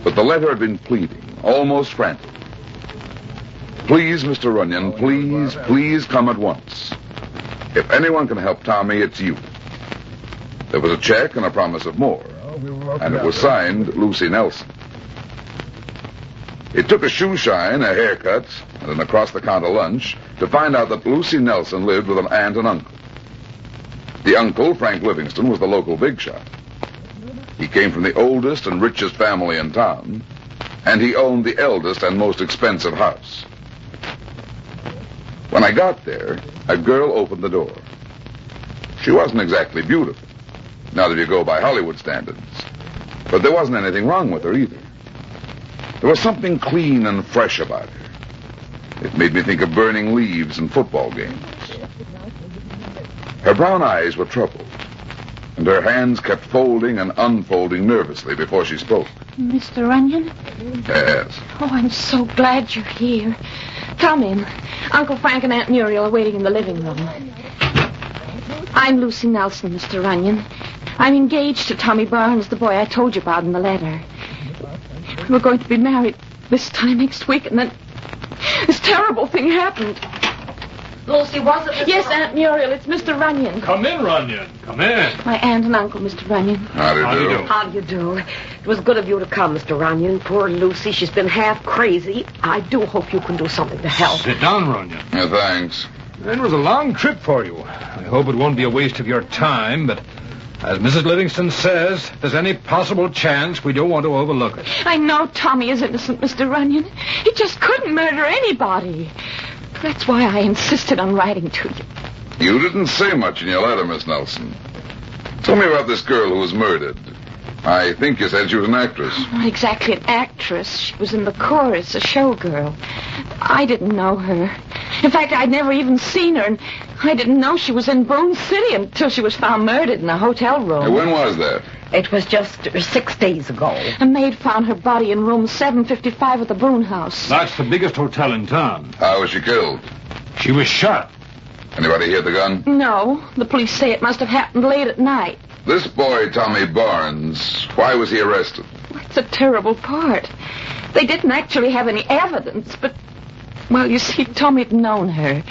Speaker 3: But the letter had been pleading, almost frantic. Please, Mr. Runyon, please come at once. If anyone can help Tommy, it's you. There was a check and a promise of more. And it was signed Lucy Nelson. It took a shoe shine, a haircut, and an across-the-counter lunch to find out that Lucy Nelson lived with an aunt and uncle. The uncle, Frank Livingston, was the local big shot. He came from the oldest and richest family in town, and he owned the eldest and most expensive house. When I got there, a girl opened the door. She wasn't exactly beautiful, not if you go by Hollywood standards, but there wasn't anything wrong with her either. There was something clean and fresh about her. It made me think of burning leaves and football games. Her brown eyes were troubled, and her hands kept folding and unfolding nervously before she spoke.
Speaker 23: Mr. Runyon?
Speaker 3: Yes.
Speaker 23: Oh, I'm so glad you're here. Come in. Uncle Frank and Aunt Muriel are waiting in the living room. I'm Lucy Nelson, Mr. Runyon. I'm engaged to Tommy Barnes, the boy I told you about in the letter. We're going to be married this time next week, and then this terrible thing happened.
Speaker 24: Lucy, was it?
Speaker 23: Yes, Aunt Muriel, it's Mr. Runyon.
Speaker 6: Come in, Runyon. Come in.
Speaker 23: My aunt and uncle, Mr. Runyon.
Speaker 3: How do you do?
Speaker 4: How do you do? It was good of you to come, Mr. Runyon. Poor Lucy, she's been half crazy. I do hope you can do something to help.
Speaker 6: Sit down, Runyon.
Speaker 3: Yeah, thanks.
Speaker 6: It was a long trip for you. I hope it won't be a waste of your time, but as Mrs. Livingston says, if there's any possible chance, we don't want to overlook it.
Speaker 23: I know Tommy is innocent, Mr. Runyon. He just couldn't murder anybody. That's why I insisted on writing to you.
Speaker 3: You didn't say much in your letter, Miss Nelson. Tell me about this girl who was murdered. I think you said she was an actress.
Speaker 23: Not exactly an actress. She was in the chorus, a showgirl. I didn't know her. In fact, I'd never even seen her, and I didn't know she was in Boone City until she was found murdered in a hotel room.
Speaker 3: Hey, when was that?
Speaker 4: It was just 6 days ago.
Speaker 23: A maid found her body in room 755 at the Boone house.
Speaker 6: That's the biggest hotel in town.
Speaker 3: How was she killed?
Speaker 6: She was shot.
Speaker 3: Anybody hear the gun?
Speaker 23: No. The police say it must have happened late at night.
Speaker 3: This boy, Tommy Barnes, why was he arrested?
Speaker 23: That's a terrible part. They didn't actually have any evidence, but, well, you see, Tommy'd known her.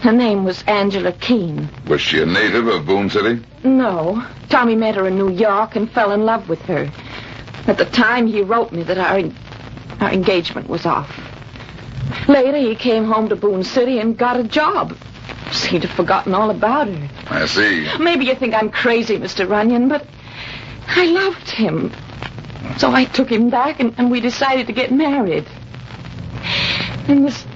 Speaker 23: Her name was Angela Keene.
Speaker 3: Was she a native of Boone City?
Speaker 23: No. Tommy met her in New York and fell in love with her. At the time, he wrote me that our engagement was off. Later, he came home to Boone City and got a job. Seemed to have forgotten all about her.
Speaker 3: I see.
Speaker 23: Maybe you think I'm crazy, Mr. Runyon, but I loved him. So I took him back, and we decided to get married. And this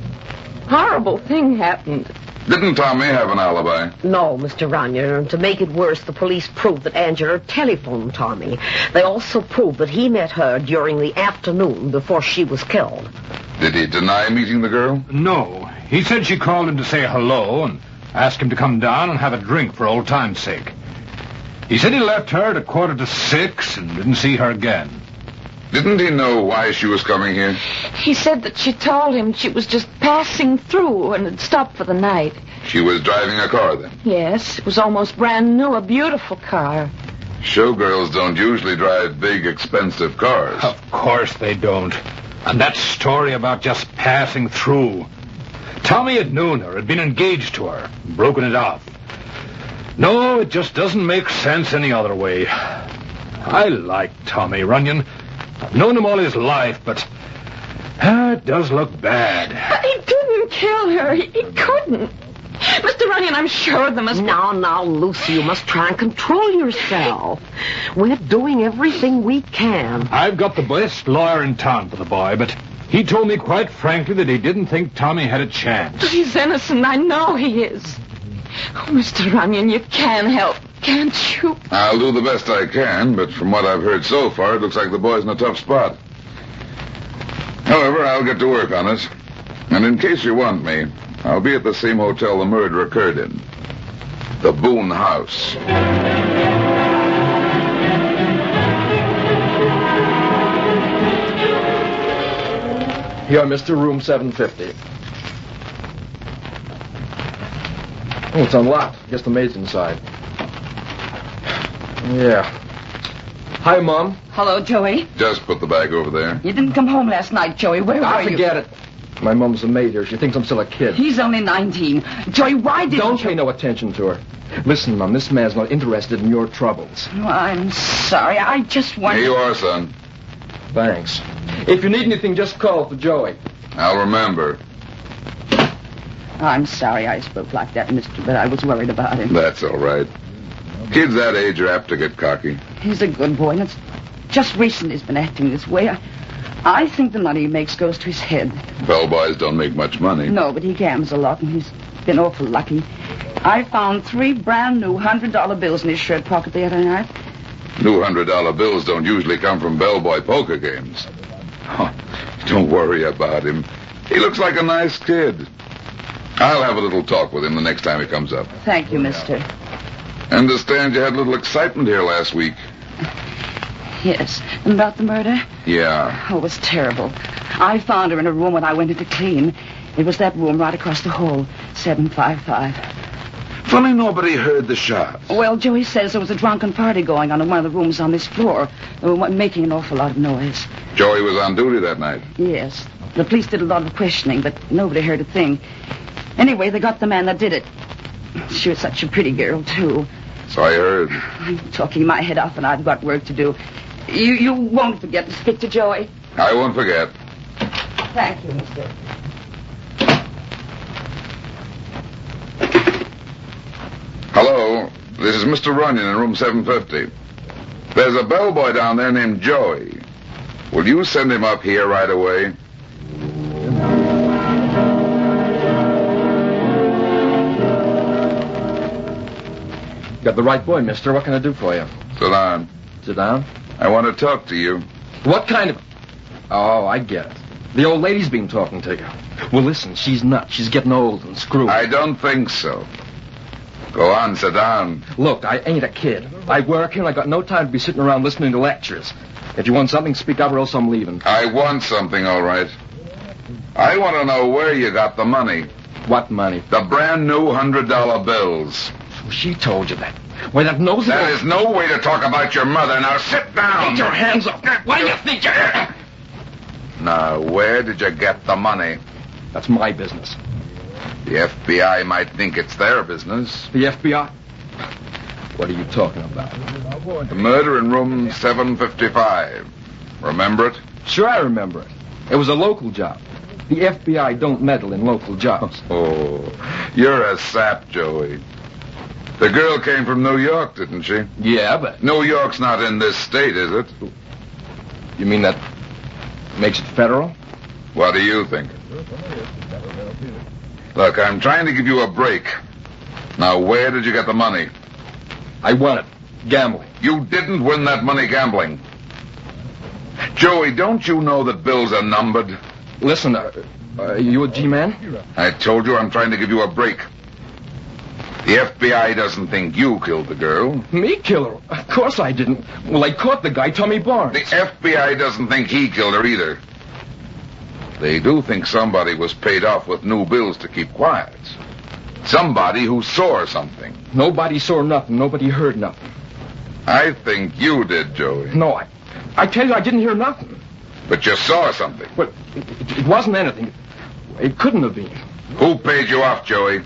Speaker 23: horrible thing happened.
Speaker 3: Didn't Tommy have an alibi?
Speaker 4: No, Mr. Runyon. And to make it worse, the police proved that Angela telephoned Tommy. They also proved that he met her during the afternoon before she was killed.
Speaker 3: Did he deny meeting the girl?
Speaker 6: No. He said she called him to say hello and asked him to come down and have a drink for old time's sake. He said he left her at 5:45 and didn't see her again.
Speaker 3: Didn't he know why she was coming here?
Speaker 23: He said that she told him she was just passing through and had stopped for the night.
Speaker 3: She was driving a car then?
Speaker 23: Yes, it was almost brand new, a beautiful car.
Speaker 3: Showgirls don't usually drive big, expensive cars.
Speaker 6: Of course they don't. And that story about just passing through. Tommy had known her, had been engaged to her, broken it off. No, it just doesn't make sense any other way. I like Tommy Runyon. I've known him all his life, but it does look bad.
Speaker 23: But he didn't kill her. He couldn't. Mr. Runyon, I'm sure there must be...
Speaker 4: Now, Lucy, you must try and control yourself. We're doing everything we can.
Speaker 6: I've got the best lawyer in town for the boy, but he told me quite frankly that he didn't think Tommy had a chance.
Speaker 23: He's innocent. I know he is. Oh, Mr. Runyon, you can help, can't you?
Speaker 3: I'll do the best I can, but from what I've heard so far, it looks like the boy's in a tough spot. However, I'll get to work on it. And in case you want me, I'll be at the same hotel the murder occurred in. The Boone House.
Speaker 17: Here, Mr. Room 750. Oh, it's unlocked. Guess the maid's inside. Yeah. Hi, Mom.
Speaker 19: Hello, Joey.
Speaker 3: Just put the bag over there.
Speaker 19: You didn't come home last night, Joey. Where were you?
Speaker 17: Forget it. My mom's a maid here. She thinks I'm still a kid.
Speaker 19: He's only 19. Joey, why didn't
Speaker 17: Don't pay no attention to her. Listen, Mom, this man's not interested in your troubles.
Speaker 19: Oh, I'm sorry. I just wanted...
Speaker 3: Here you are, son.
Speaker 17: Thanks. If you need anything, just call for Joey.
Speaker 3: I'll remember.
Speaker 19: I'm sorry I spoke like that, mister, but I was worried about him.
Speaker 3: That's all right. Kids that age are apt to get cocky.
Speaker 19: He's a good boy, and it's just recently he's been acting this way. I think the money he makes goes to his head.
Speaker 3: Bellboys don't make much money.
Speaker 19: No, but he gambles a lot, and he's been awful lucky. I found 3 brand new $100 bills in his shirt pocket the other night.
Speaker 3: New $100 bills don't usually come from bellboy poker games. Oh, don't worry about him. He looks like a nice kid. I'll have a little talk with him the next time he comes up.
Speaker 19: Thank you, mister.
Speaker 3: Understand you had a little excitement here last week.
Speaker 19: Yes. And about the murder?
Speaker 3: Yeah.
Speaker 19: Oh, it was terrible. I found her in a room when I went in to clean. It was that room right across the hall, 755.
Speaker 3: Funny nobody heard the shot.
Speaker 19: Well, Joey says there was a drunken party going on in one of the rooms on this floor. They were making an awful lot of noise.
Speaker 3: Joey was on duty that night.
Speaker 19: Yes. The police did a lot of questioning, but nobody heard a thing. Anyway, they got the man that did it. She was such a pretty girl, too.
Speaker 3: So I heard.
Speaker 19: I'm talking my head off, and I've got work to do. You won't forget to speak to Joey?
Speaker 3: I won't forget.
Speaker 19: Thank you, mister.
Speaker 3: Hello, this is Mr. Runyon in room 750. There's a bellboy down there named Joey. Will you send him up here right away?
Speaker 17: Got the right boy, mister. What can I do for you?
Speaker 3: Sit down.
Speaker 17: Sit down?
Speaker 3: I want to talk to you.
Speaker 17: What kind of... Oh, I get it. The old lady's been talking to you. Well, listen, she's nuts. She's getting old and screwed.
Speaker 3: I don't think so. Go on, sit down.
Speaker 17: Look, I ain't a kid. I work here and I got no time to be sitting around listening to lectures. If you want something, speak up or else I'm leaving.
Speaker 3: I want something, all right. I want to know where you got the money.
Speaker 17: What money?
Speaker 3: The brand new $100 bills.
Speaker 17: She told you that. Why, that knows it.
Speaker 3: That is no way to talk about your mother. Now sit down.
Speaker 17: Get your hands up. What do you think you're...
Speaker 3: Now, where did you get the money?
Speaker 17: That's my business.
Speaker 3: The FBI might think it's their business.
Speaker 17: The FBI? What are you talking about?
Speaker 3: The murder in room 755. Remember it?
Speaker 17: Sure, I remember it. It was a local job. The FBI don't meddle in local jobs.
Speaker 3: Oh, you're a sap, Joey. The girl came from New York, didn't she?
Speaker 17: Yeah, but...
Speaker 3: New York's not in this state, is it?
Speaker 17: You mean that makes it federal?
Speaker 3: What do you think? Look, I'm trying to give you a break. Now, where did you get the money?
Speaker 17: I won it. Gambling.
Speaker 3: You didn't win that money gambling. Joey, don't you know that bills are numbered?
Speaker 17: Listen, you a G-man?
Speaker 3: I told you I'm trying to give you a break. The FBI doesn't think you killed the girl.
Speaker 17: Me kill her? Of course I didn't. Well, I caught the guy, Tommy Barnes.
Speaker 3: The FBI doesn't think he killed her either. They do think somebody was paid off with new bills to keep quiet. Somebody who saw something.
Speaker 17: Nobody saw nothing. Nobody heard nothing.
Speaker 3: I think you did, Joey.
Speaker 17: No, I tell you, I didn't hear nothing.
Speaker 3: But you saw something.
Speaker 17: Well, it wasn't anything. It couldn't have been.
Speaker 3: Who paid you off, Joey?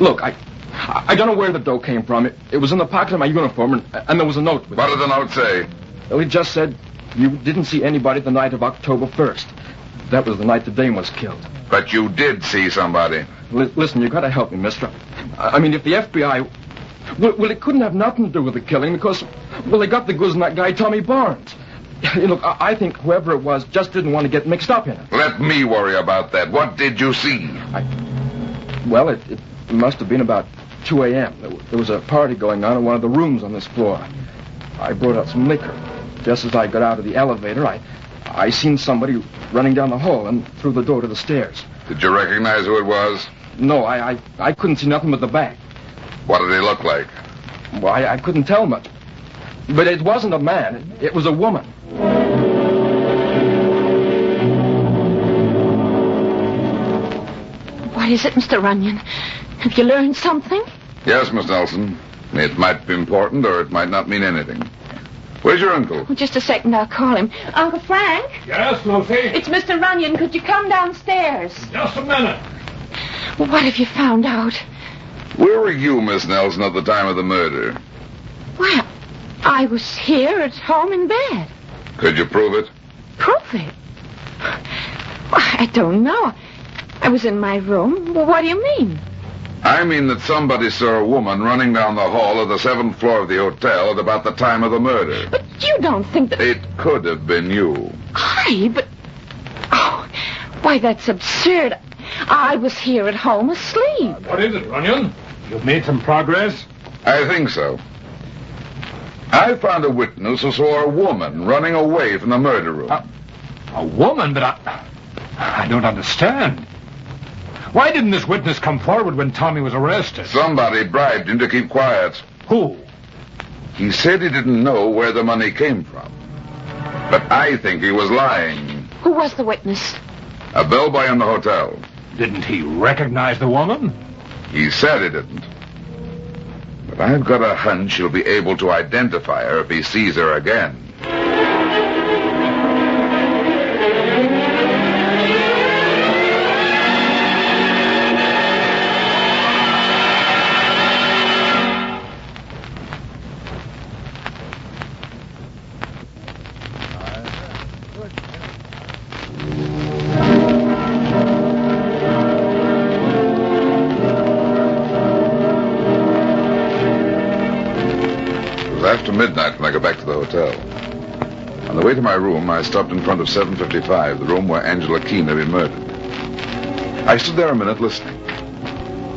Speaker 17: Look, I don't know where the dough came from. It was in the pocket of my uniform, and there was a note with it.
Speaker 3: What did the note say?
Speaker 17: Well, it just said, you didn't see anybody the night of October 1st. That was the night the dame was killed.
Speaker 3: But you did see somebody.
Speaker 17: Listen, you got to help me, mister. I mean, if the FBI... Well, it couldn't have nothing to do with the killing because, well, they got the goods on that guy, Tommy Barnes. Look, I think whoever it was just didn't want to get mixed up in it.
Speaker 3: Let me worry about that. What did you see?
Speaker 17: Well, it must have been about 2 a.m. There was a party going on in one of the rooms on this floor. I brought out some liquor. Just as I got out of the elevator, I seen somebody running down the hall and through the door to the stairs.
Speaker 3: Did you recognize who it was?
Speaker 17: No, I couldn't see nothing but the back.
Speaker 3: What did he look like?
Speaker 17: Well, I couldn't tell much. But it wasn't a man. It was a woman.
Speaker 24: What is it, Mr. Runyon? Have you learned something?
Speaker 3: Yes, Miss Nelson. It might be important or it might not mean anything. Where's your uncle?
Speaker 24: Oh, just a second, I'll call him. Uncle Frank?
Speaker 6: Yes, Lucy?
Speaker 24: It's Mr. Runyon. Could you come downstairs?
Speaker 6: Just a minute.
Speaker 24: Well, what have you found out?
Speaker 3: Where were you, Miss Nelson, at the time of the murder?
Speaker 24: Well, I was here at home in bed.
Speaker 3: Could you prove it?
Speaker 24: Prove it? Well, I don't know. I was in my room. Well, what do you mean?
Speaker 3: I mean that somebody saw a woman running down the hall of the 7th floor of the hotel at about the time of the murder.
Speaker 24: But you don't think that...
Speaker 3: It could have been you.
Speaker 24: But... Oh, why, that's absurd. I was here at home asleep.
Speaker 6: What is it, Runyon? You've made some progress?
Speaker 3: I think so. I found a witness who saw a woman running away from the murder room.
Speaker 6: A woman? But I don't understand. Why didn't this witness come forward when Tommy was arrested?
Speaker 3: Somebody bribed him to keep quiet.
Speaker 6: Who?
Speaker 3: He said he didn't know where the money came from. But I think he was lying.
Speaker 24: Who was the witness?
Speaker 3: A bellboy in the hotel.
Speaker 6: Didn't he recognize the woman?
Speaker 3: He said he didn't. But I've got a hunch he'll be able to identify her if he sees her again. After midnight when I got back to the hotel. On the way to my room, I stopped in front of 755, the room where Angela Keene had been murdered. I stood there a minute listening.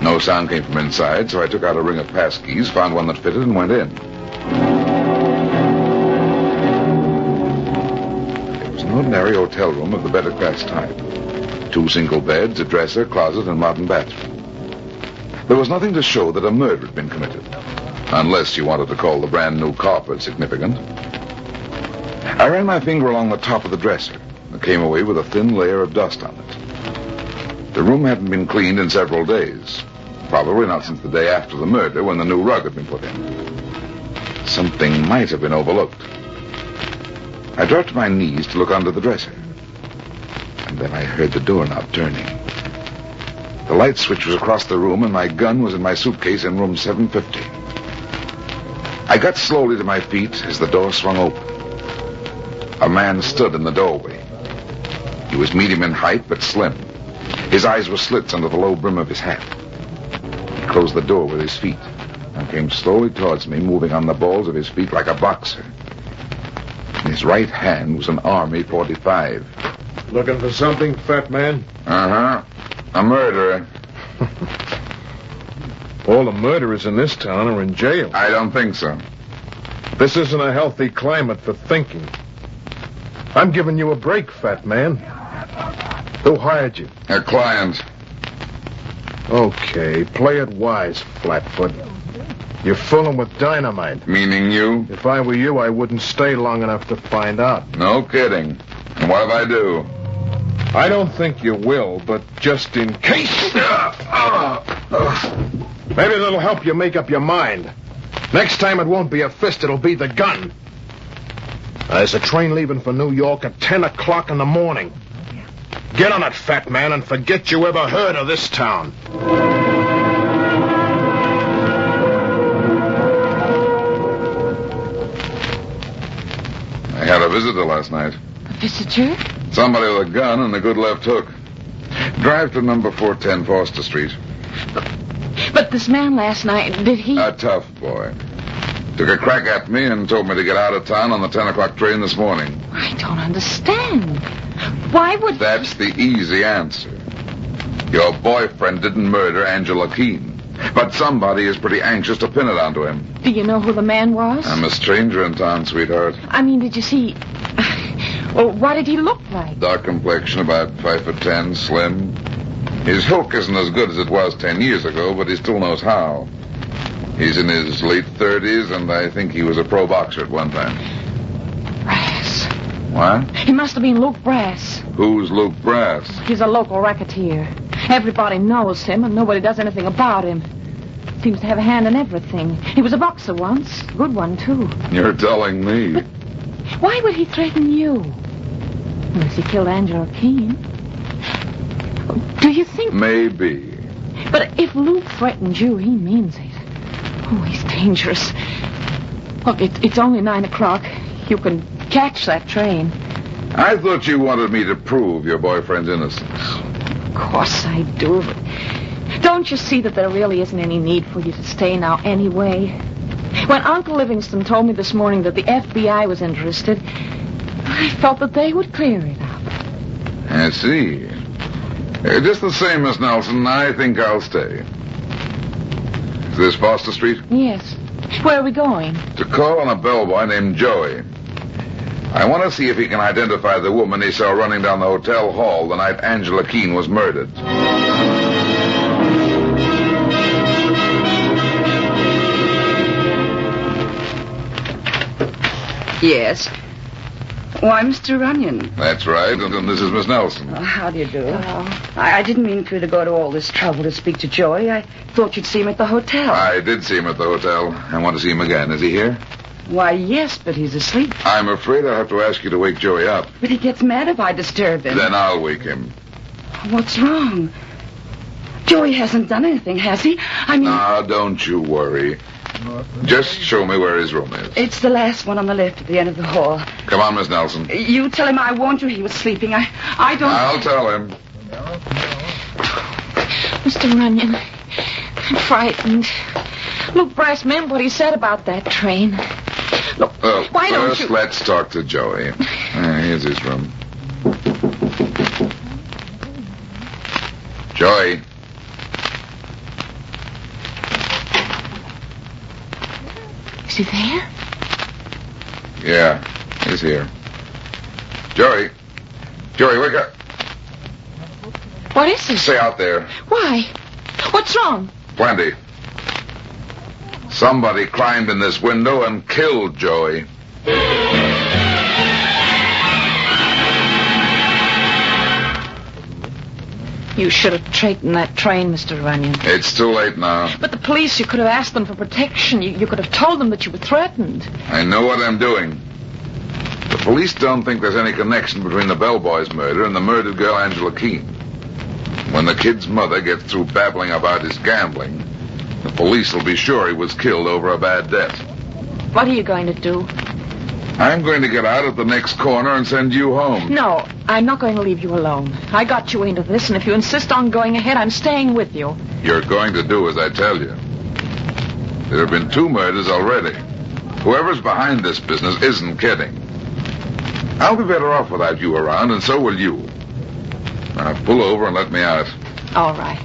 Speaker 3: No sound came from inside, so I took out a ring of passkeys, found one that fitted, and went in. It was an ordinary hotel room of the better class type. 2 single beds, a dresser, closet, and modern bathroom. There was nothing to show that a murder had been committed. Unless you wanted to call the brand new carpet significant. I ran my finger along the top of the dresser and came away with a thin layer of dust on it. The room hadn't been cleaned in several days. Probably not since the day after the murder when the new rug had been put in. Something might have been overlooked. I dropped to my knees to look under the dresser. And then I heard the doorknob turning. The light switch was across the room and my gun was in my suitcase in room 750. I got slowly to my feet as the door swung open. A man stood in the doorway. He was medium in height, but slim. His eyes were slits under the low brim of his hat. He closed the door with his feet and came slowly towards me, moving on the balls of his feet like a boxer. In his right hand was an Army .45.
Speaker 11: Looking for something, fat man?
Speaker 3: Uh-huh. A murderer.
Speaker 11: All the murderers in this town are in jail.
Speaker 3: I don't think so.
Speaker 11: This isn't a healthy climate for thinking. I'm giving you a break, fat man. Who hired you?
Speaker 3: A client.
Speaker 11: Okay, play it wise, Flatfoot. You're fooling with dynamite.
Speaker 3: Meaning you?
Speaker 11: If I were you, I wouldn't stay long enough to find out.
Speaker 3: No kidding. And what if I do?
Speaker 11: I don't think you will, but just in case... Maybe that'll help you make up your mind. Next time it won't be a fist, it'll be the gun. There's a train leaving for New York at 10 o'clock in the morning. Get on it, fat man, and forget you ever heard of this town.
Speaker 3: I had a visitor last night.
Speaker 24: A visitor?
Speaker 3: Somebody with a gun and a good left hook. Drive to number 410 Foster Street.
Speaker 24: But this man last night, did he...
Speaker 3: A tough boy. Took a crack at me and told me to get out of town on the 10 o'clock train this morning.
Speaker 24: I don't understand. Why would...
Speaker 3: That's the easy answer. Your boyfriend didn't murder Angela Keene. But somebody is pretty anxious to pin it onto him.
Speaker 24: Do you know who the man was?
Speaker 3: I'm a stranger in town, sweetheart.
Speaker 24: I mean, did you see... Well, what did he look like?
Speaker 3: Dark complexion, about 5'10", slim. His hook isn't as good as it was 10 years ago, but he still knows how. He's in his late 30s, and I think he was a pro boxer at one time.
Speaker 24: Brass.
Speaker 3: What?
Speaker 24: He must have been Luke Brass.
Speaker 3: Who's Luke Brass?
Speaker 24: He's a local racketeer. Everybody knows him, and nobody does anything about him. Seems to have a hand in everything. He was a boxer once. Good one, too.
Speaker 3: You're telling me.
Speaker 24: But why would he threaten you? Unless he killed Angela Keene. Do you think...
Speaker 3: Maybe.
Speaker 24: But if Luke threatened you, he means it. Oh, he's dangerous. Look, it's only 9 o'clock. You can catch that train.
Speaker 3: I thought you wanted me to prove your boyfriend's innocence.
Speaker 24: Of course I do, but don't you see that there really isn't any need for you to stay now anyway? When Uncle Livingston told me this morning that the FBI was interested, I felt that they would clear it up.
Speaker 3: I see. Just the same, Miss Nelson, I think I'll stay. Is this Foster Street?
Speaker 24: Yes. Where are we going?
Speaker 3: To call on a bellboy named Joey. I want to see if he can identify the woman he saw running down the hotel hall the night Angela Keene was murdered.
Speaker 19: Yes. Why, Mr. Runyon.
Speaker 3: That's right, and this is Miss Nelson.
Speaker 19: How do you do? I didn't mean for you to go to all this trouble to speak to Joey. I thought you'd see him at the hotel.
Speaker 3: I did see him at the hotel. I want to see him again. Is he here?
Speaker 19: Why, yes, but he's asleep.
Speaker 3: I'm afraid I'll have to ask you to wake Joey up.
Speaker 19: But he gets mad if I disturb him.
Speaker 3: Then I'll wake him.
Speaker 19: What's wrong? Joey hasn't done anything, has he? I mean...
Speaker 3: Now, don't you worry. Just show me where his room is.
Speaker 19: It's the last one on the left at the end of the hall.
Speaker 3: Come on, Miss Nelson.
Speaker 19: You tell him I warned you he was sleeping. I don't...
Speaker 3: I'll tell him.
Speaker 24: Mr. Runyon, I'm frightened. Luke Brass meant what he said about that train. Look, why don't you...
Speaker 3: First, let's talk to Joey. Here's his room. Joey.
Speaker 24: Is he there?
Speaker 3: Yeah, he's here. Joey. Joey, wake up.
Speaker 24: What is it?
Speaker 3: Stay out there.
Speaker 24: Why? What's wrong?
Speaker 3: Plenty. Somebody climbed in this window and killed Joey.
Speaker 24: You should have taken that train, Mr. Runyon.
Speaker 3: It's too late now.
Speaker 24: But the police, you could have asked them for protection. You could have told them that you were threatened.
Speaker 3: I know what I'm doing. The police don't think there's any connection between the bellboy's murder and the murdered girl Angela Keene. When the kid's mother gets through babbling about his gambling, the police will be sure he was killed over a bad debt.
Speaker 24: What are you going to do?
Speaker 3: I'm going to get out at the next corner and send you home.
Speaker 24: No, I'm not going to leave you alone. I got you into this, and if you insist on going ahead, I'm staying with you.
Speaker 3: You're going to do as I tell you. There have been 2 murders already. Whoever's behind this business isn't kidding. I'll be better off without you around, and so will you. Now, pull over and let me out.
Speaker 24: All right.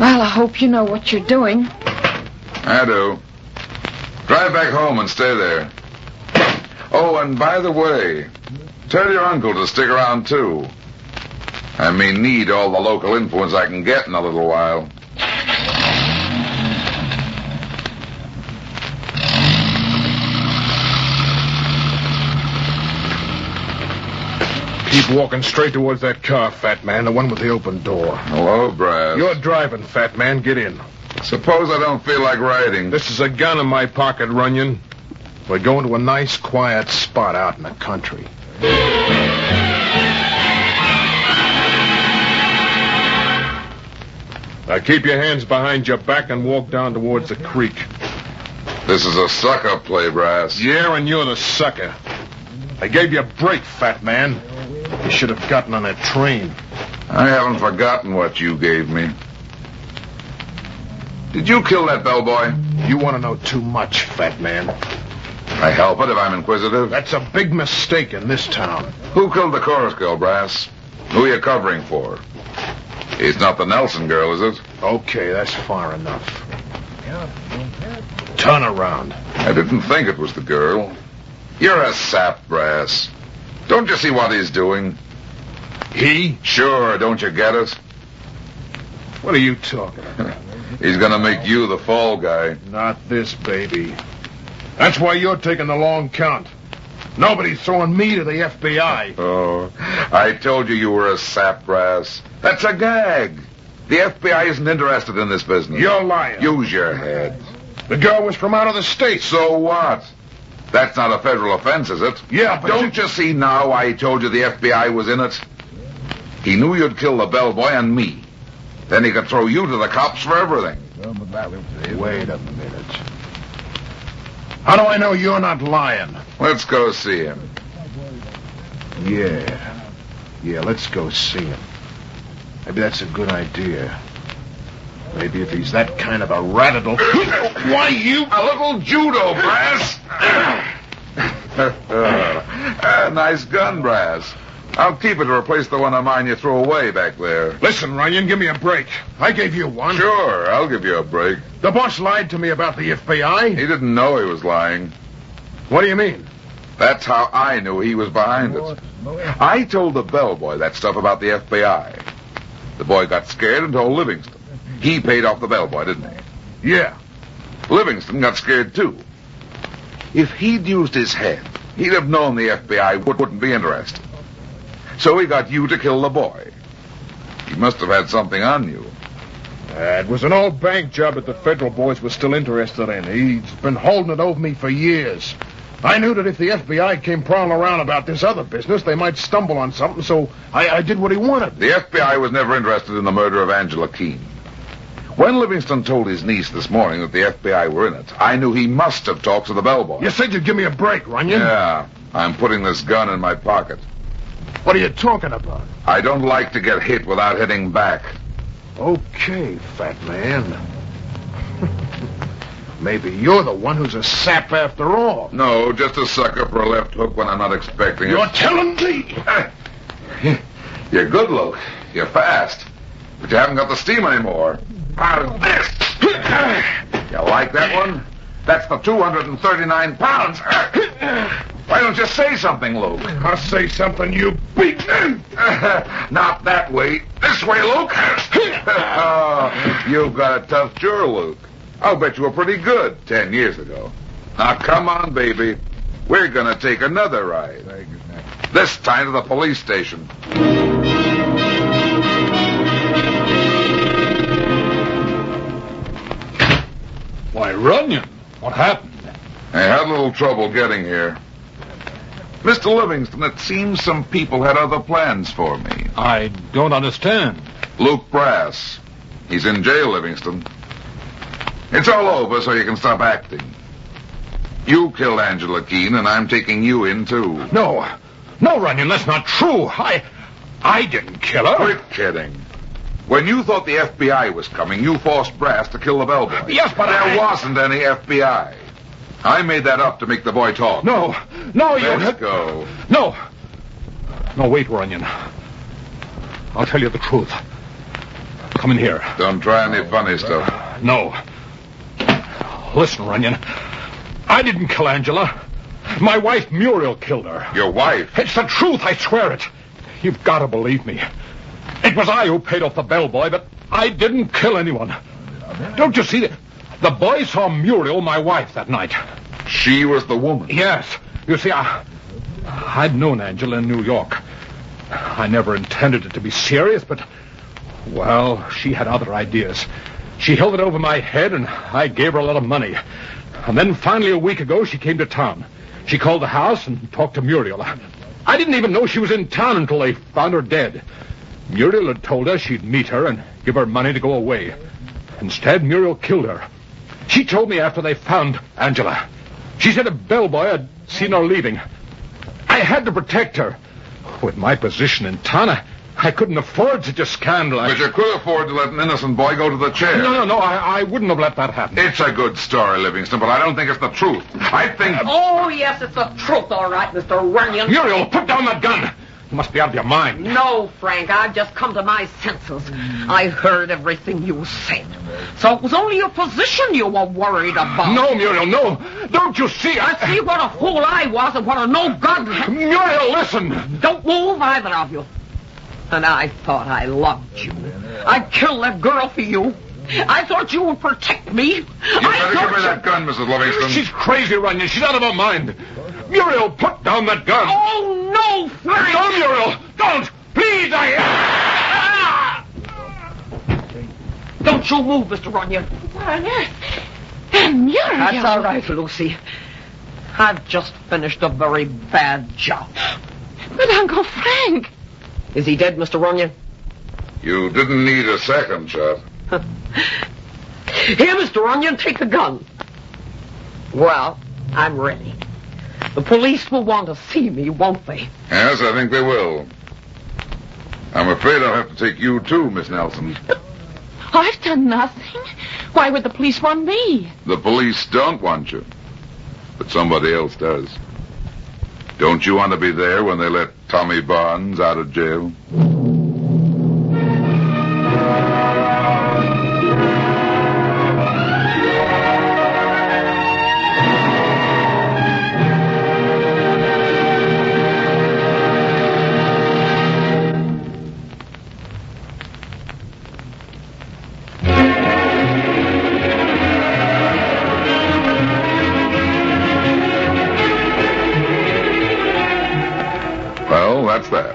Speaker 24: Well, I hope you know what you're doing.
Speaker 3: I do. Drive back home and stay there. Oh, and by the way, tell your uncle to stick around, too. I may need all the local influence I can get in a little while.
Speaker 11: Keep walking straight towards that car, fat man, the one with the open door.
Speaker 3: Hello, Brass.
Speaker 11: You're driving, fat man. Get in.
Speaker 3: Suppose I don't feel like riding.
Speaker 11: This is a gun in my pocket, Runyon. We're going to a nice, quiet spot out in the country. Now keep your hands behind your back and walk down towards the creek.
Speaker 3: This is a sucker play, Brass.
Speaker 11: Yeah, and you're the sucker. I gave you a break, fat man. You should have gotten on that train.
Speaker 3: I haven't forgotten what you gave me. Did you kill that bellboy?
Speaker 11: You want to know too much, fat man.
Speaker 3: I help it if I'm inquisitive.
Speaker 11: That's a big mistake in this town.
Speaker 3: Who killed the chorus girl, Brass? Who are you covering for? It's not the Nelson girl, is it?
Speaker 11: Okay, that's far enough. Turn around.
Speaker 3: I didn't think it was the girl. You're a sap, Brass. Don't you see what he's doing?
Speaker 11: He?
Speaker 3: Sure, don't you get it?
Speaker 11: What are you talking about?
Speaker 3: He's gonna make you the fall guy.
Speaker 11: Not this, baby. That's why you're taking the long count. Nobody's throwing me to the FBI.
Speaker 3: Oh, I told you were a sapbrass. That's a gag. The FBI isn't interested in this business.
Speaker 11: You're lying.
Speaker 3: Use your head.
Speaker 11: The girl was from out of the States.
Speaker 3: So what? That's not a federal offense, is it?
Speaker 11: Yeah, but...
Speaker 3: Don't you see now why he told you the FBI was in it? He knew you'd kill the bellboy and me. Then he could throw you to the cops for everything.
Speaker 11: Wait a minute. How do I know you're not lying?
Speaker 3: Let's go see him.
Speaker 11: Yeah, let's go see him. Maybe that's a good idea. Maybe if he's that kind of a rat, it'll... Why, you...
Speaker 3: A little judo, Brass. Nice gun, Brass. I'll keep it to replace the one of mine you threw away back there.
Speaker 11: Listen, Runyon, give me a break. I gave you one.
Speaker 3: Sure, I'll give you a break.
Speaker 11: The boss lied to me about the FBI.
Speaker 3: He didn't know he was lying.
Speaker 11: What do you mean?
Speaker 3: That's how I knew he was behind it. I told the bellboy that stuff about the FBI. The boy got scared and told Livingston. He paid off the bellboy, didn't he?
Speaker 11: Yeah.
Speaker 3: Livingston got scared, too. If he'd used his head, he'd have known the FBI wouldn't be interested. So he got you to kill the boy. He must have had something on you.
Speaker 11: It was an old bank job that the federal boys were still interested in. He's been holding it over me for years. I knew that if the FBI came prowling around about this other business, they might stumble on something, so I did what he wanted.
Speaker 3: The FBI was never interested in the murder of Angela Keene. When Livingston told his niece this morning that the FBI were in it, I knew he must have talked to the bellboy.
Speaker 11: You said you'd give me a break, Runyon.
Speaker 3: Yeah, I'm putting this gun in my pocket.
Speaker 11: What are you talking about?
Speaker 3: I don't like to get hit without hitting back.
Speaker 11: Okay, fat man. Maybe you're the one who's a sap after all.
Speaker 3: No, just a sucker for a left hook when I'm not expecting it.
Speaker 11: You're telling me?
Speaker 3: You're good, Luke. You're fast. But you haven't got the steam anymore. How's this? You like that one? That's the 239 pounds. Why don't you say something, Luke?
Speaker 11: I'll say something, you beat me.
Speaker 3: Not that way. This way, Luke. Oh, you've got a tough jaw, Luke. I'll bet you were pretty good 10 years ago. Now, come on, baby. We're going to take another ride. This time to the police station.
Speaker 6: Why, Runyon, what happened?
Speaker 3: I had a little trouble getting here. Mr. Livingston, it seems some people had other plans for me.
Speaker 6: I don't understand.
Speaker 3: Luke Brass. He's in jail, Livingston. It's all over, so you can stop acting. You killed Angela Keene, and I'm taking you in, too.
Speaker 6: No, Runyon, that's not true. I didn't kill her.
Speaker 3: Quit kidding. When you thought the FBI was coming, you forced Brass to kill the bellboy.
Speaker 6: Yes, but
Speaker 3: there wasn't any FBI. I made that up to make the boy talk.
Speaker 6: No,
Speaker 3: Let's go.
Speaker 6: No, wait, Runyon. I'll tell you the truth. Come in here.
Speaker 3: Don't try any funny stuff.
Speaker 6: No. Listen, Runyon. I didn't kill Angela. My wife, Muriel, killed her.
Speaker 3: Your wife?
Speaker 6: It's the truth, I swear it. You've got to believe me. It was I who paid off the bellboy, but I didn't kill anyone. Don't you see that? The boy saw Muriel, my wife, that night.
Speaker 3: She was the woman?
Speaker 6: Yes. You see, I'd known Angela in New York. I never intended it to be serious, but, well, she had other ideas. She held it over my head, and I gave her a lot of money. And then finally a week ago, she came to town. She called the house and talked to Muriel. I didn't even know she was in town until they found her dead. Muriel had told her she'd meet her and give her money to go away. Instead, Muriel killed her. She told me after they found Angela. She said a bellboy had seen her leaving. I had to protect her. With my position in town, I couldn't afford such a scandal.
Speaker 3: But you could afford to let an innocent boy go to the chair.
Speaker 6: No, I wouldn't have let that happen.
Speaker 3: It's a good story, Livingston, but I don't think it's the truth. I think...
Speaker 4: Oh, yes, it's the truth, all right, Mr. Runyon.
Speaker 6: Muriel, put down that gun. You must be out of your mind.
Speaker 4: No, Frank, I've just come to my senses. I heard everything you said. So it was only your position you were worried about.
Speaker 6: No, Muriel, no. Don't you see?
Speaker 4: I see what a fool I was and what a no-good...
Speaker 6: Muriel, listen.
Speaker 4: Don't move, either of you. And I thought I loved you. I killed that girl for you. I thought you would protect me.
Speaker 3: You better give me that gun, Mrs. Livingston.
Speaker 6: She's crazy, Runyon. She's out of her mind. Muriel, put down that gun.
Speaker 4: Oh, no, Frank!
Speaker 6: No, Muriel! Don't! Please,
Speaker 4: Don't you move, Mr. Runyon.
Speaker 23: Muriel!
Speaker 4: That's all right, Lucy. I've just finished a very bad job.
Speaker 23: But Uncle Frank...
Speaker 4: Is he dead, Mr. Runyon?
Speaker 3: You didn't need a second shot.
Speaker 4: Here, Mr. Runyon, take the gun. Well, I'm ready. The police will want to see me, won't they?
Speaker 3: Yes, I think they will. I'm afraid I'll have to take you too, Miss Nelson.
Speaker 23: I've done nothing. Why would the police want me?
Speaker 3: The police don't want you. But somebody else does. Don't you want to be there when they let Tommy Barnes out of jail? Well, that's that.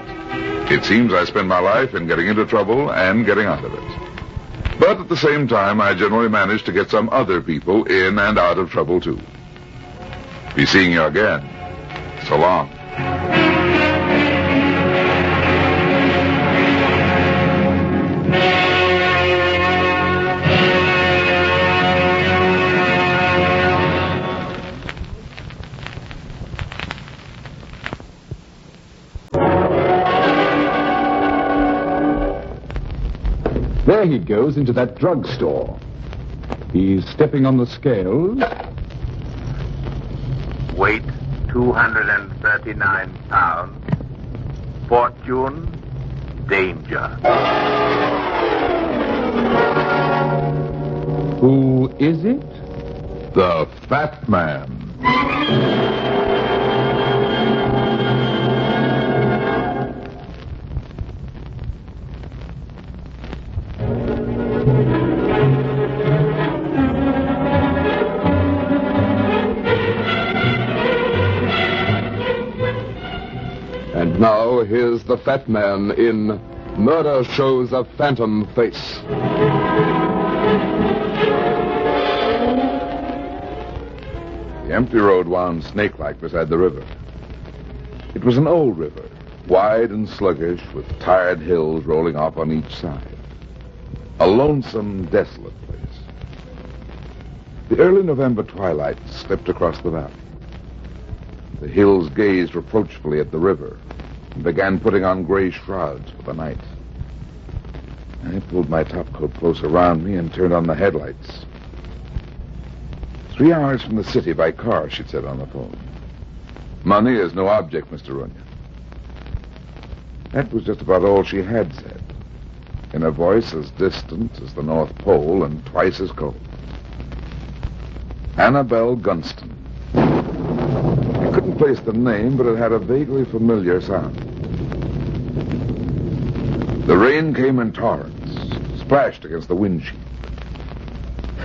Speaker 3: It seems I spend my life in getting into trouble and getting out of it. But at the same time, I generally manage to get some other people in and out of trouble, too. Be seeing you again. So long.
Speaker 12: There he goes into that drugstore. He's stepping on the scales.
Speaker 13: Weight 239 pounds. Fortune, danger.
Speaker 12: Who is it?
Speaker 3: The Fat Man.
Speaker 7: And now, here's the Fat Man in Murder Shows a Phantom Face.
Speaker 3: The empty road wound snake-like beside the river. It was an old river, wide and sluggish, with tired hills rolling off on each side. A lonesome, desolate place. The early November twilight slipped across the valley. The hills gazed reproachfully at the river and began putting on gray shrouds for the night. I pulled my topcoat close around me and turned on the headlights. 3 hours from the city by car, she'd said on the phone. Money is no object, Mr. Runyon. That was just about all she had said, in a voice as distant as the North Pole and twice as cold. Annabelle Gunston. I couldn't place the name, but it had a vaguely familiar sound. The rain came in torrents, splashed against the windshield.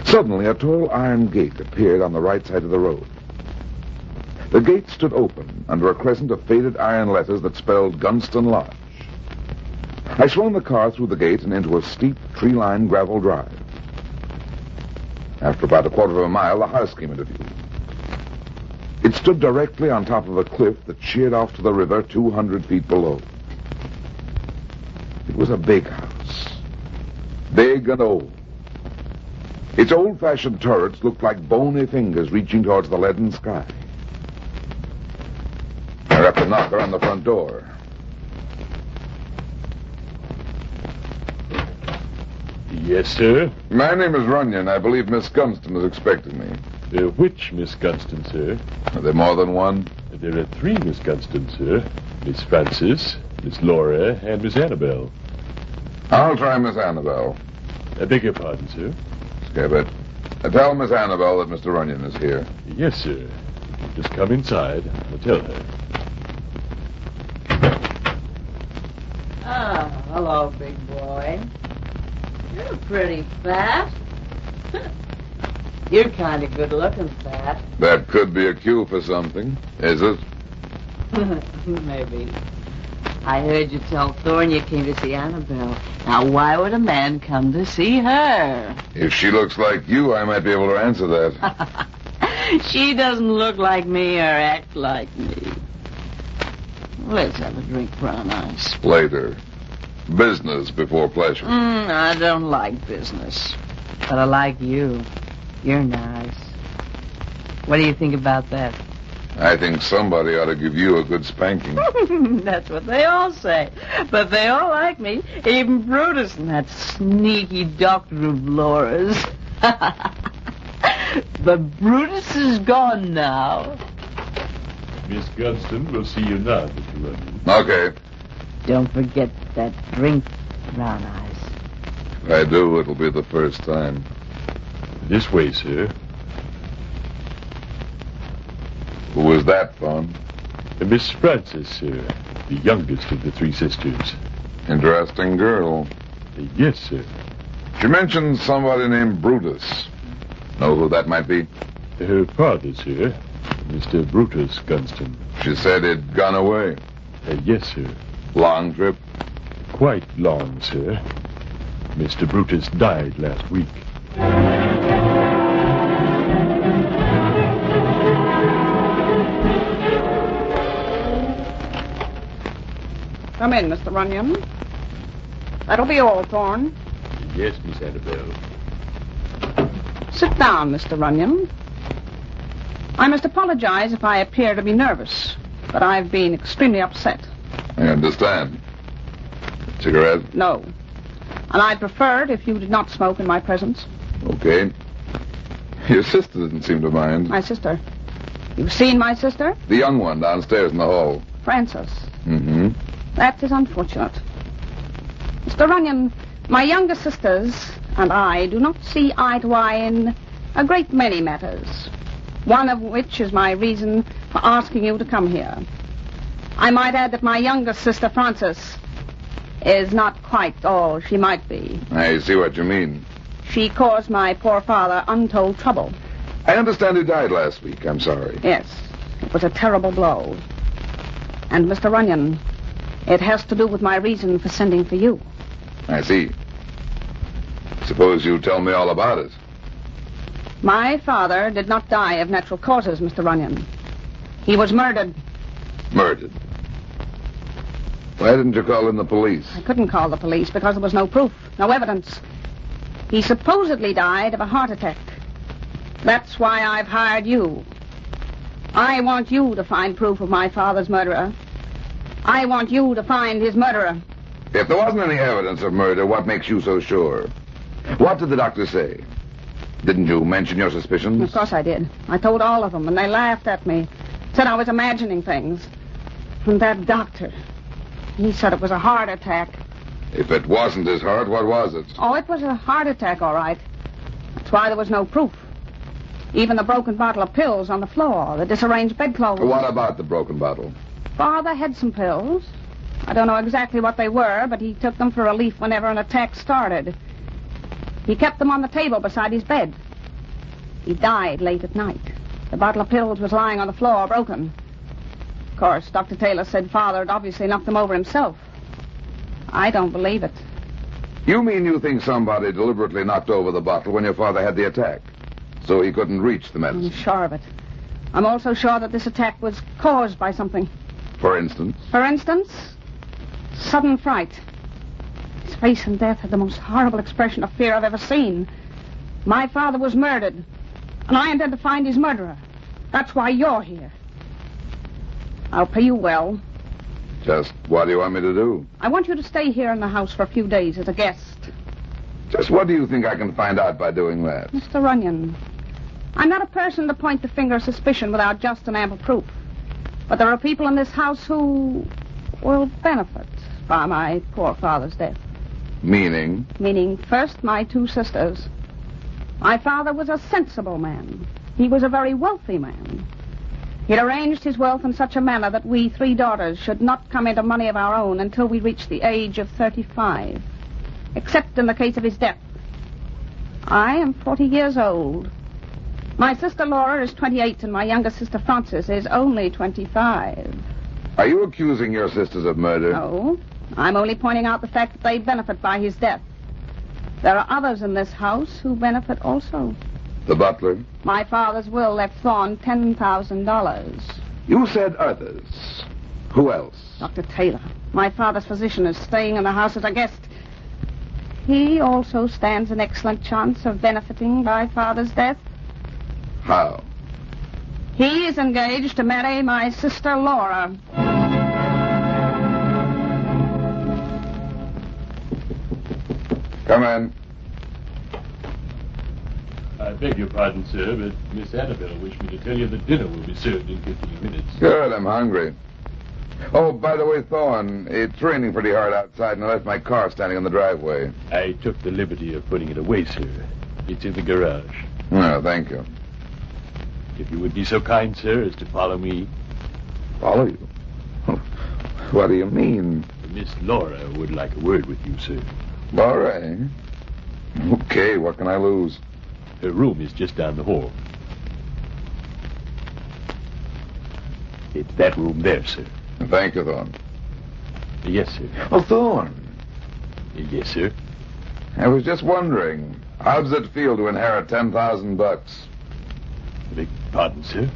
Speaker 3: Suddenly, a tall iron gate appeared on the right side of the road. The gate stood open under a crescent of faded iron letters that spelled Gunston Lodge. I swung the car through the gate and into a steep, tree-lined gravel drive. After about a quarter of a mile, the house came into view. It stood directly on top of a cliff that sheered off to the river 200 feet below. It was a big house. Big and old. Its old-fashioned turrets looked like bony fingers reaching towards the leaden sky. I rapped a knocker on the front door.
Speaker 10: Yes, sir?
Speaker 3: My name is Runyon. I believe Miss Gunston is expecting me.
Speaker 10: Which Miss Gunston, sir?
Speaker 3: Are there more than one?
Speaker 10: There are 3 Miss Gunston, sir. Miss Frances, Miss Laura, and Miss Annabelle.
Speaker 3: I'll try Miss Annabelle.
Speaker 10: I beg your pardon, sir?
Speaker 3: Scabbard. Tell Miss Annabelle that Mr. Runyon is here.
Speaker 10: Yes, sir. Just come inside. I'll tell her.
Speaker 19: Ah,
Speaker 9: Hello, big boy. You're pretty fat. You're kind of good looking, fat.
Speaker 3: That could be a cue for something, is it?
Speaker 9: Maybe. I heard you tell Thorne you came to see Annabelle. Now, why would a man come to see her?
Speaker 3: If she looks like you, I might be able to answer that.
Speaker 9: She doesn't look like me or act like me. Let's have a drink, Brown Eyes.
Speaker 3: Later. Business before pleasure.
Speaker 9: I don't like business. But I like you. You're nice. What do you think about that?
Speaker 3: I think somebody ought to give you a good spanking.
Speaker 9: That's what they all say. But they all like me. Even Brutus and that sneaky doctor of Laura's. But Brutus is gone now.
Speaker 10: Miss Gunston will see you now, Mr. Runyon.
Speaker 3: Okay.
Speaker 9: Don't forget that drink, Brown Eyes.
Speaker 3: If I do, it'll be the first time.
Speaker 10: This way, sir.
Speaker 3: Who was that, Thorne?
Speaker 10: Miss Frances, sir. The youngest of the three sisters.
Speaker 3: Interesting girl.
Speaker 10: Yes, sir.
Speaker 3: She mentioned somebody named Brutus. Know who that might be?
Speaker 10: Her father, sir. Mr. Brutus Gunston.
Speaker 3: She said he'd gone away.
Speaker 10: Yes, sir.
Speaker 3: Long trip?
Speaker 10: Quite long, sir. Mr. Brutus died last week.
Speaker 20: Come in, Mr. Runyon. That'll be all, Thorne.
Speaker 10: Yes, Miss Annabelle.
Speaker 20: Sit down, Mr. Runyon. I must apologize if I appear to be nervous, but I've been extremely upset.
Speaker 3: I understand. Cigarette?
Speaker 20: No. And I'd prefer it if you did not smoke in my presence.
Speaker 3: Okay. Your sister didn't seem to mind.
Speaker 20: My sister. You've seen my sister?
Speaker 3: The young one downstairs in the hall.
Speaker 20: Frances.
Speaker 3: Mm-hmm.
Speaker 20: That is unfortunate. Mr. Runyon, my younger sisters and I do not see eye to eye in a great many matters, one of which is my reason for asking you to come here. I might add that my youngest sister, Frances, is not quite all she might be.
Speaker 3: I see what you mean.
Speaker 20: She caused my poor father untold trouble.
Speaker 3: I understand he died last week. I'm sorry.
Speaker 20: Yes, it was a terrible blow. And, Mr. Runyon, it has to do with my reason for sending for you.
Speaker 3: I see. Suppose you tell me all about it.
Speaker 20: My father did not die of natural causes, Mr. Runyon. He was murdered.
Speaker 3: Murdered? Why didn't you call in the police?
Speaker 20: I couldn't call the police because there was no proof, no evidence. He supposedly died of a heart attack. That's why I've hired you. I want you to find proof of my father's murderer. I want you to find his murderer.
Speaker 3: If there wasn't any evidence of murder, what makes you so sure? What did the doctor say? Didn't you mention your suspicions?
Speaker 20: Of course I did. I told all of them, and they laughed at me. Said I was imagining things. And that doctor, he said it was a heart attack.
Speaker 3: If it wasn't his heart, what was it?
Speaker 20: Oh, it was a heart attack, all right. That's why there was no proof. Even the broken bottle of pills on the floor, the disarranged bedclothes.
Speaker 3: What about the broken bottle?
Speaker 20: Father had some pills. I don't know exactly what they were, but he took them for relief whenever an attack started. He kept them on the table beside his bed. He died late at night. The bottle of pills was lying on the floor, broken. Of course, Dr. Taylor said Father had obviously knocked them over himself. I don't believe it.
Speaker 3: You mean you think somebody deliberately knocked over the bottle when your father had the attack, so he couldn't reach the medicine?
Speaker 20: I'm sure of it. I'm also sure that this attack was caused by something.
Speaker 3: For instance?
Speaker 20: For instance, sudden fright. His face in death had the most horrible expression of fear I've ever seen. My father was murdered, and I intend to find his murderer. That's why you're here. I'll pay you well.
Speaker 3: Just what do you want me to do?
Speaker 20: I want you to stay here in the house for a few days as a guest.
Speaker 3: Just what do you think I can find out by doing that?
Speaker 20: Mr. Runyon, I'm not a person to point the finger of suspicion without just and ample proof. But there are people in this house who will benefit by my poor father's death.
Speaker 3: Meaning?
Speaker 20: Meaning, first, my two sisters. My father was a sensible man. He was a very wealthy man. He'd arranged his wealth in such a manner that we 3 daughters should not come into money of our own until we reached the age of 35, except in the case of his death. I am 40 years old. My sister Laura is 28, and my younger sister Frances is only 25.
Speaker 13: Are you accusing your sisters of murder?
Speaker 20: No. I'm only pointing out the fact that they benefit by his death. There are others in this house who benefit also.
Speaker 13: The butler?
Speaker 20: My father's will left Thorne $10,000.
Speaker 13: You said others. Who else?
Speaker 20: Dr. Taylor. My father's physician is staying in the house as a guest. He also stands an excellent chance of benefiting by father's death.
Speaker 13: How?
Speaker 20: He is engaged to marry my sister Laura.
Speaker 13: Come in.
Speaker 10: I beg your pardon, sir, but Miss Annabelle wished me to tell you that dinner will be served in 15 minutes.
Speaker 13: Good, I'm hungry. Oh, by the way, Thorne, it's raining pretty hard outside, and I left my car standing in the driveway.
Speaker 10: I took the liberty of putting it away, sir. It's in the garage.
Speaker 13: No, thank you.
Speaker 10: If you would be so kind, sir, as to follow me.
Speaker 13: Follow you? What do you mean?
Speaker 10: Miss Laura would like a word with you, sir.
Speaker 13: Laura, eh? Okay, what can I lose?
Speaker 10: Her room is just down the hall. It's that room there, sir.
Speaker 13: Thank you, Thorne.
Speaker 10: Yes, sir.
Speaker 13: Oh, Thorne.
Speaker 10: Yes, sir.
Speaker 13: I was just wondering, how does it feel to inherit $10,000?
Speaker 10: Beg pardon, sir?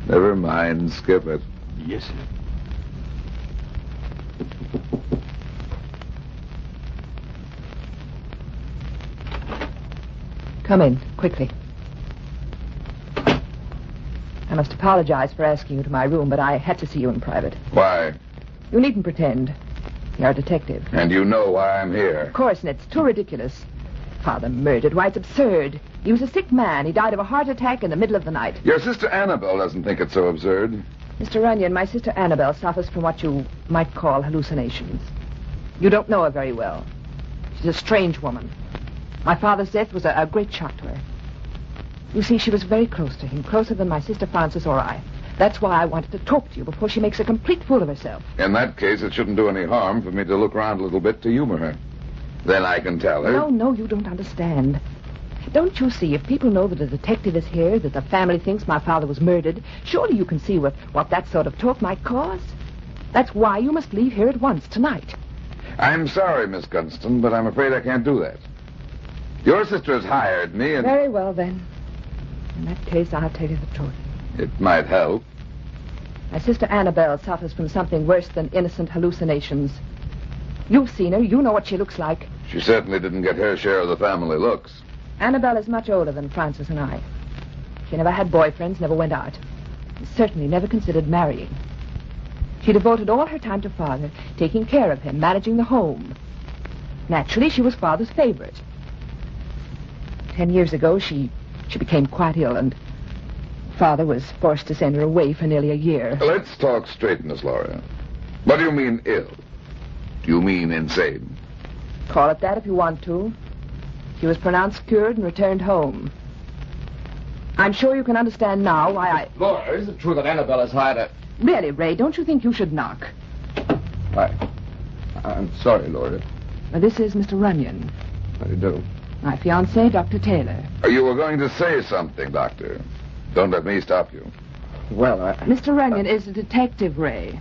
Speaker 13: Never mind, skip it.
Speaker 10: Yes, sir.
Speaker 5: Come in, quickly. I must apologize for asking you to my room, but I had to see you in private.
Speaker 13: Why?
Speaker 5: You needn't pretend. You're a detective.
Speaker 13: And you know why I'm here.
Speaker 5: Of course, and it's too ridiculous. Father murdered. Why, it's absurd. He was a sick man. He died of a heart attack in the middle of the night.
Speaker 13: Your sister Annabelle doesn't think it's so absurd.
Speaker 5: Mr. Runyon, my sister Annabelle suffers from what you might call hallucinations. You don't know her very well. She's a strange woman. My father's death was a great shock to her. You see, she was very close to him, closer than my sister Frances or I. That's why I wanted to talk to you before she makes a complete fool of herself.
Speaker 13: In that case, it shouldn't do any harm for me to look around a little bit to humor her. Then I can tell her.
Speaker 5: No, you don't understand. Don't you see, if people know that a detective is here, that the family thinks my father was murdered, surely you can see what that sort of talk might cause? That's why you must leave here at once, tonight.
Speaker 13: I'm sorry, Miss Gunston, but I'm afraid I can't do that. Your sister has hired me, and...
Speaker 5: Very well, then. In that case, I'll tell you the truth.
Speaker 13: It might help.
Speaker 5: My sister Annabelle suffers from something worse than innocent hallucinations. You've seen her. You know what she looks like.
Speaker 13: She certainly didn't get her share of the family looks.
Speaker 5: Annabelle is much older than Frances and I. She never had boyfriends, never went out. And certainly never considered marrying. She devoted all her time to Father, taking care of him, managing the home. Naturally, she was Father's favorite. 10 years ago, she became quite ill, and Father was forced to send her away for nearly a year.
Speaker 13: Let's talk straight, Miss Laura. What do you mean ill? Do you mean insane?
Speaker 5: Call it that if you want to. She was pronounced cured and returned home. I'm sure you can understand now why I...
Speaker 7: Laura, is it true that Annabelle has hired a...
Speaker 5: Really, Ray, don't you think you should knock?
Speaker 7: I'm sorry, Laura.
Speaker 5: This is Mr. Runyon.
Speaker 7: How do you do?
Speaker 5: My fiancé, Dr. Taylor.
Speaker 13: You were going to say something, Doctor. Don't let me stop you.
Speaker 7: Well,
Speaker 5: Mr. Runyon is a detective, Ray.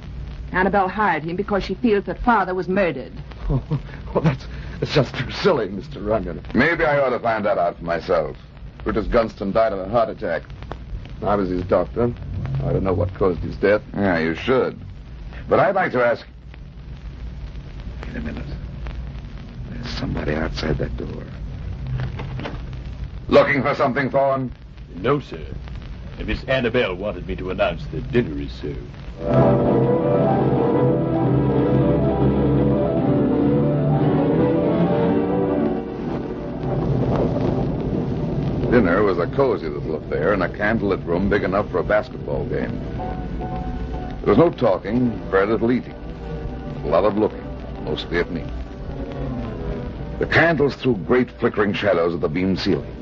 Speaker 5: Annabelle hired him because she feels that Father was murdered.
Speaker 7: Well, that's just too silly, Mr. Runyon.
Speaker 13: Maybe I ought to find that out for myself.
Speaker 7: Brutus Gunston died of a heart attack. I was his doctor. I don't know what caused his death.
Speaker 13: Yeah, you should. But I'd like to ask... Wait a minute. There's somebody outside that door. Looking for something, Thorne?
Speaker 10: No, sir. Miss Annabelle wanted me to announce that dinner is served.
Speaker 13: Dinner was a cozy little affair in a candlelit room big enough for a basketball game. There was no talking, very little eating. A lot of looking, mostly at me. The candles threw great flickering shadows at the beam ceiling.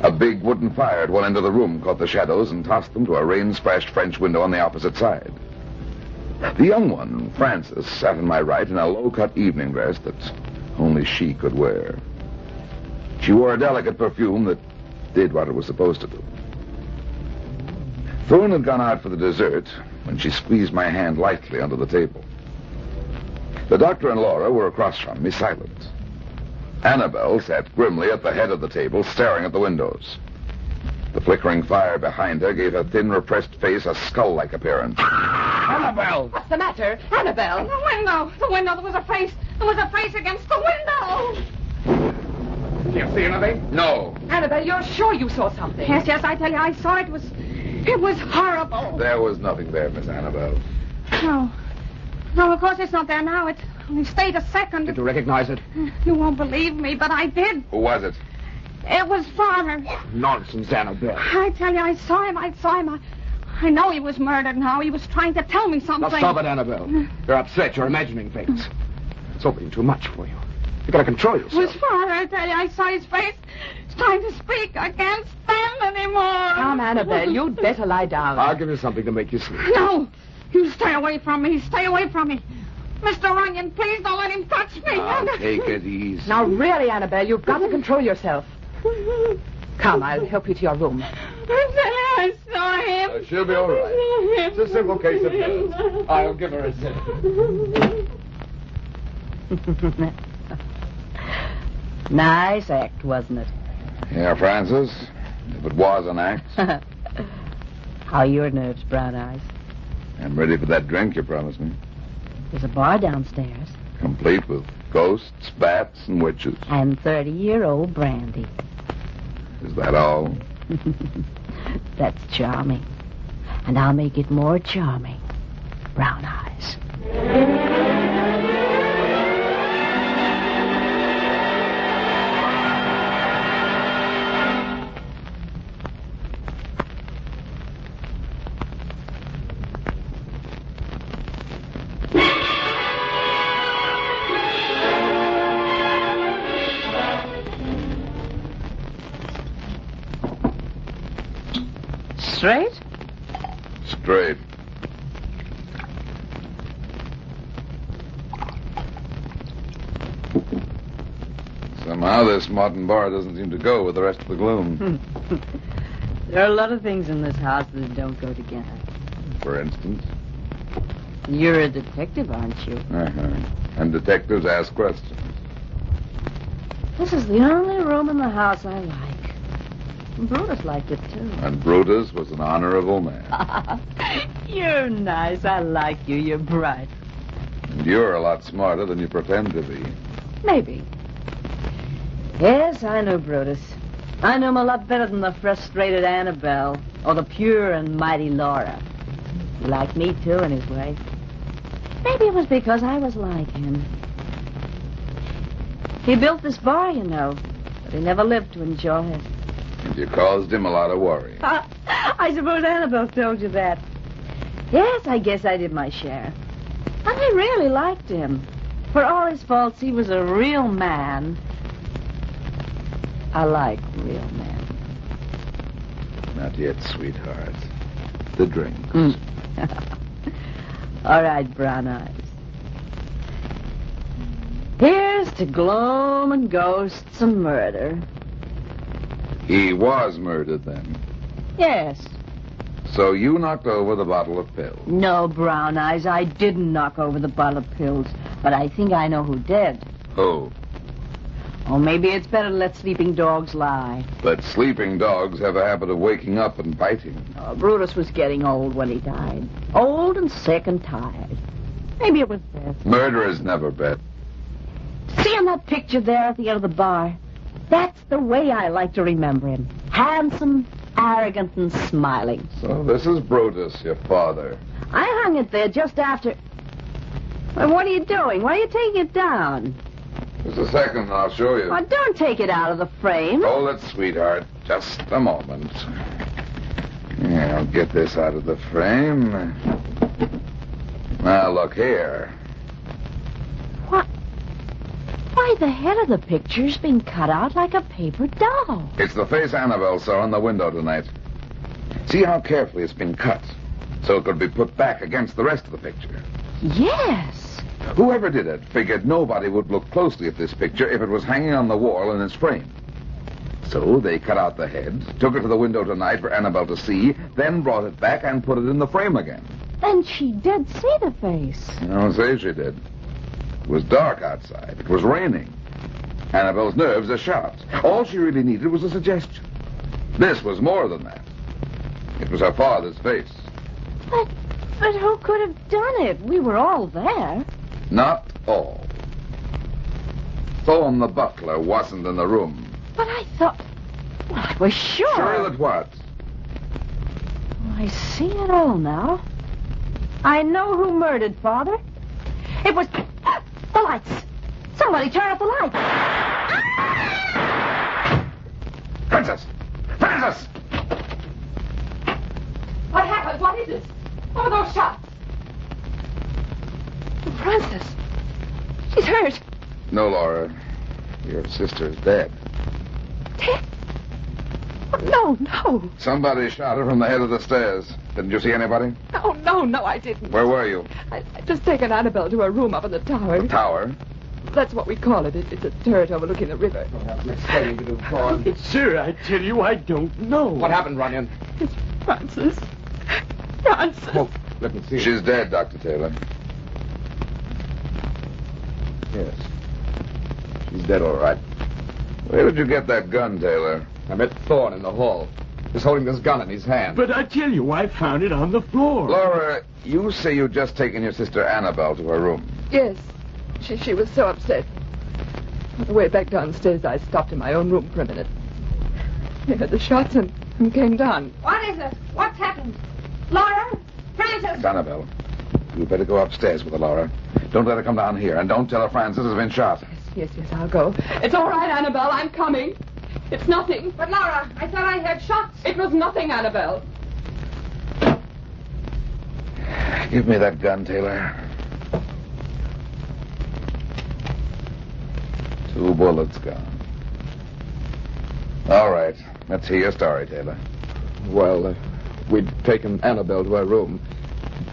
Speaker 13: A big wooden fire at one end of the room caught the shadows and tossed them to a rain-splashed French window on the opposite side. The young one, Frances, sat on my right in a low-cut evening dress that only she could wear. She wore a delicate perfume that did what it was supposed to do. Thune had gone out for the dessert when she squeezed my hand lightly under the table. The doctor and Laura were across from me, silent. Annabelle sat grimly at the head of the table, staring at the windows. The flickering fire behind her gave her thin, repressed face a skull-like appearance.
Speaker 5: Annabelle! What's the matter? Annabelle!
Speaker 20: The window! The window! There was a face! There was a face against the window!
Speaker 16: Did you see anything?
Speaker 7: No.
Speaker 5: Annabelle, you're sure you saw something?
Speaker 20: Yes, I tell you, I saw it. It was horrible.
Speaker 13: There was nothing there, Miss Annabelle.
Speaker 20: No, of course it's not there now. It only stayed a second.
Speaker 16: Did you recognize it?
Speaker 20: You won't believe me, but I did.
Speaker 13: Who was it?
Speaker 20: It was Farmer.
Speaker 16: Nonsense, Annabelle.
Speaker 20: I tell you, I saw him. I know he was murdered now. He was trying to tell me something.
Speaker 16: Now stop it, Annabelle. You're upset. You're imagining things. It's all being too much for you. You gotta control yourself.
Speaker 20: It was Farmer, I tell you. I saw his face. He's trying to speak. I can't stand anymore.
Speaker 5: Come, Annabelle, you'd better lie down.
Speaker 16: I'll give you something to make you sleep.
Speaker 20: No, you stay away from me. Stay away from me. Mr. Runyon, please don't let him touch me.
Speaker 13: Take it easy.
Speaker 5: Now, really, Annabelle, you've got to control yourself. Come, I'll help you to your room.
Speaker 20: I saw him.
Speaker 16: She'll be all right. It's a simple case of nerves. I'll give her a sip.
Speaker 19: Nice act, wasn't it?
Speaker 13: Yeah, Francis. If it was an act.
Speaker 19: How are your nerves, Brown Eyes?
Speaker 13: I'm ready for that drink you promised me.
Speaker 19: There's a bar downstairs.
Speaker 13: Complete with ghosts, bats, and witches.
Speaker 19: And 30-year-old brandy.
Speaker 13: Is that all?
Speaker 19: That's charming. And I'll make it more charming. Brown Eyes.
Speaker 9: Straight?
Speaker 13: Straight. Somehow this modern bar doesn't seem to go with the rest of the gloom.
Speaker 9: There are a lot of things in this house that don't go together.
Speaker 13: For instance?
Speaker 9: You're a detective, aren't you?
Speaker 13: Uh-huh. And detectives ask questions.
Speaker 9: This is the only room in the house I like. Brutus liked it, too.
Speaker 13: And Brutus was an honorable man.
Speaker 9: You're nice. I like you. You're bright.
Speaker 13: And you're a lot smarter than you pretend to be.
Speaker 9: Maybe. Yes, I know Brutus. I know him a lot better than the frustrated Annabelle or the pure and mighty Laura. He liked me, too, in his way. Maybe it was because I was like him. He built this bar, you know, but he never lived to enjoy it.
Speaker 13: And you caused him a lot of worry.
Speaker 9: I suppose Annabelle told you that. Yes, I guess I did my share. And I really liked him. For all his faults, he was a real man. I like real men.
Speaker 13: Not yet, sweetheart. The drinks.
Speaker 9: All right, Brown Eyes. Here's to gloom and ghosts and murder.
Speaker 13: He was murdered, then.
Speaker 9: Yes.
Speaker 13: So you knocked over the bottle of pills.
Speaker 9: No, Brown Eyes, I didn't knock over the bottle of pills. But I think I know who did.
Speaker 13: Who?
Speaker 9: Oh, maybe it's better to let sleeping dogs lie.
Speaker 13: But sleeping dogs have a habit of waking up and biting.
Speaker 9: Oh, Brutus was getting old when he died. Old and sick and tired. Maybe it was death.
Speaker 13: Murderers never bet.
Speaker 9: See on that picture there at the end of the bar? That's the way I like to remember him. Handsome, arrogant, and smiling.
Speaker 13: So this is Brutus, your father.
Speaker 9: I hung it there just after... Well, what are you doing? Why are you taking it down?
Speaker 13: Just a second, and I'll show you.
Speaker 9: Oh, don't take it out of the frame.
Speaker 13: Hold it, sweetheart. Just a moment. Yeah, I'll get this out of the frame. Now, look here.
Speaker 9: What
Speaker 8: Why, the head of the picture's been cut out like a paper doll.
Speaker 13: It's the face Annabelle saw in the window tonight. See how carefully it's been cut, so it could be put back against the rest of the picture.
Speaker 8: Yes.
Speaker 13: Whoever did it figured nobody would look closely at this picture if it was hanging on the wall in its frame. So they cut out the head, took it to the window tonight for Annabelle to see, then brought it back and put it in the frame again.
Speaker 8: Then she did see the face.
Speaker 13: I'll say she did. It was dark outside. It was raining. Annabelle's nerves are shot. All she really needed was a suggestion. This was more than that. It was her father's face.
Speaker 8: But who could have done it? We were all there.
Speaker 13: Not all. Thorne the butler wasn't in the room.
Speaker 8: But I thought... Well, I was sure.
Speaker 13: Sure that what?
Speaker 8: I see it all now. I know who murdered Father. It was... The lights. Somebody turn off the lights.
Speaker 13: Francis! Francis!
Speaker 5: What happened? What is this? What were those shots? Francis. She's hurt.
Speaker 13: No, Laura. Your sister's dead.
Speaker 5: Dead? Oh, no.
Speaker 13: Somebody shot her from the head of the stairs. Didn't you see anybody?
Speaker 5: No, I didn't.
Speaker 13: Where were you?
Speaker 5: I just taken Annabelle to her room up in the tower.
Speaker 13: The tower?
Speaker 5: That's what we call it. It's a turret overlooking the river.
Speaker 1: Sir, I tell you, I don't know.
Speaker 7: What happened, Runyon?
Speaker 5: It's Francis. Francis.
Speaker 7: Oh, let me see.
Speaker 13: She's dead, Dr. Taylor.
Speaker 7: Yes. She's dead, all right.
Speaker 13: Where did you get that gun, Taylor?
Speaker 7: I met Thorne in the hall. He's holding this gun in his hand.
Speaker 1: But I tell you, I found it on the floor.
Speaker 13: Laura, you say you'd just taken your sister Annabelle to her room.
Speaker 5: Yes. She was so upset. On the way back downstairs, I stopped in my own room for a minute. I heard the shots and came down.
Speaker 20: What is it? What's happened? Laura? Francis?
Speaker 13: Annabelle, you better go upstairs with her, Laura. Don't let her come down here, and don't tell her Francis has been shot.
Speaker 5: Yes, I'll go. It's all right, Annabelle. I'm coming. It's nothing.
Speaker 20: But, Laura, I thought I heard shots.
Speaker 5: It was nothing, Annabelle.
Speaker 13: Give me that gun, Taylor. 2 bullets gone. All right. Let's hear your story, Taylor.
Speaker 7: Well, we'd taken Annabelle to her room.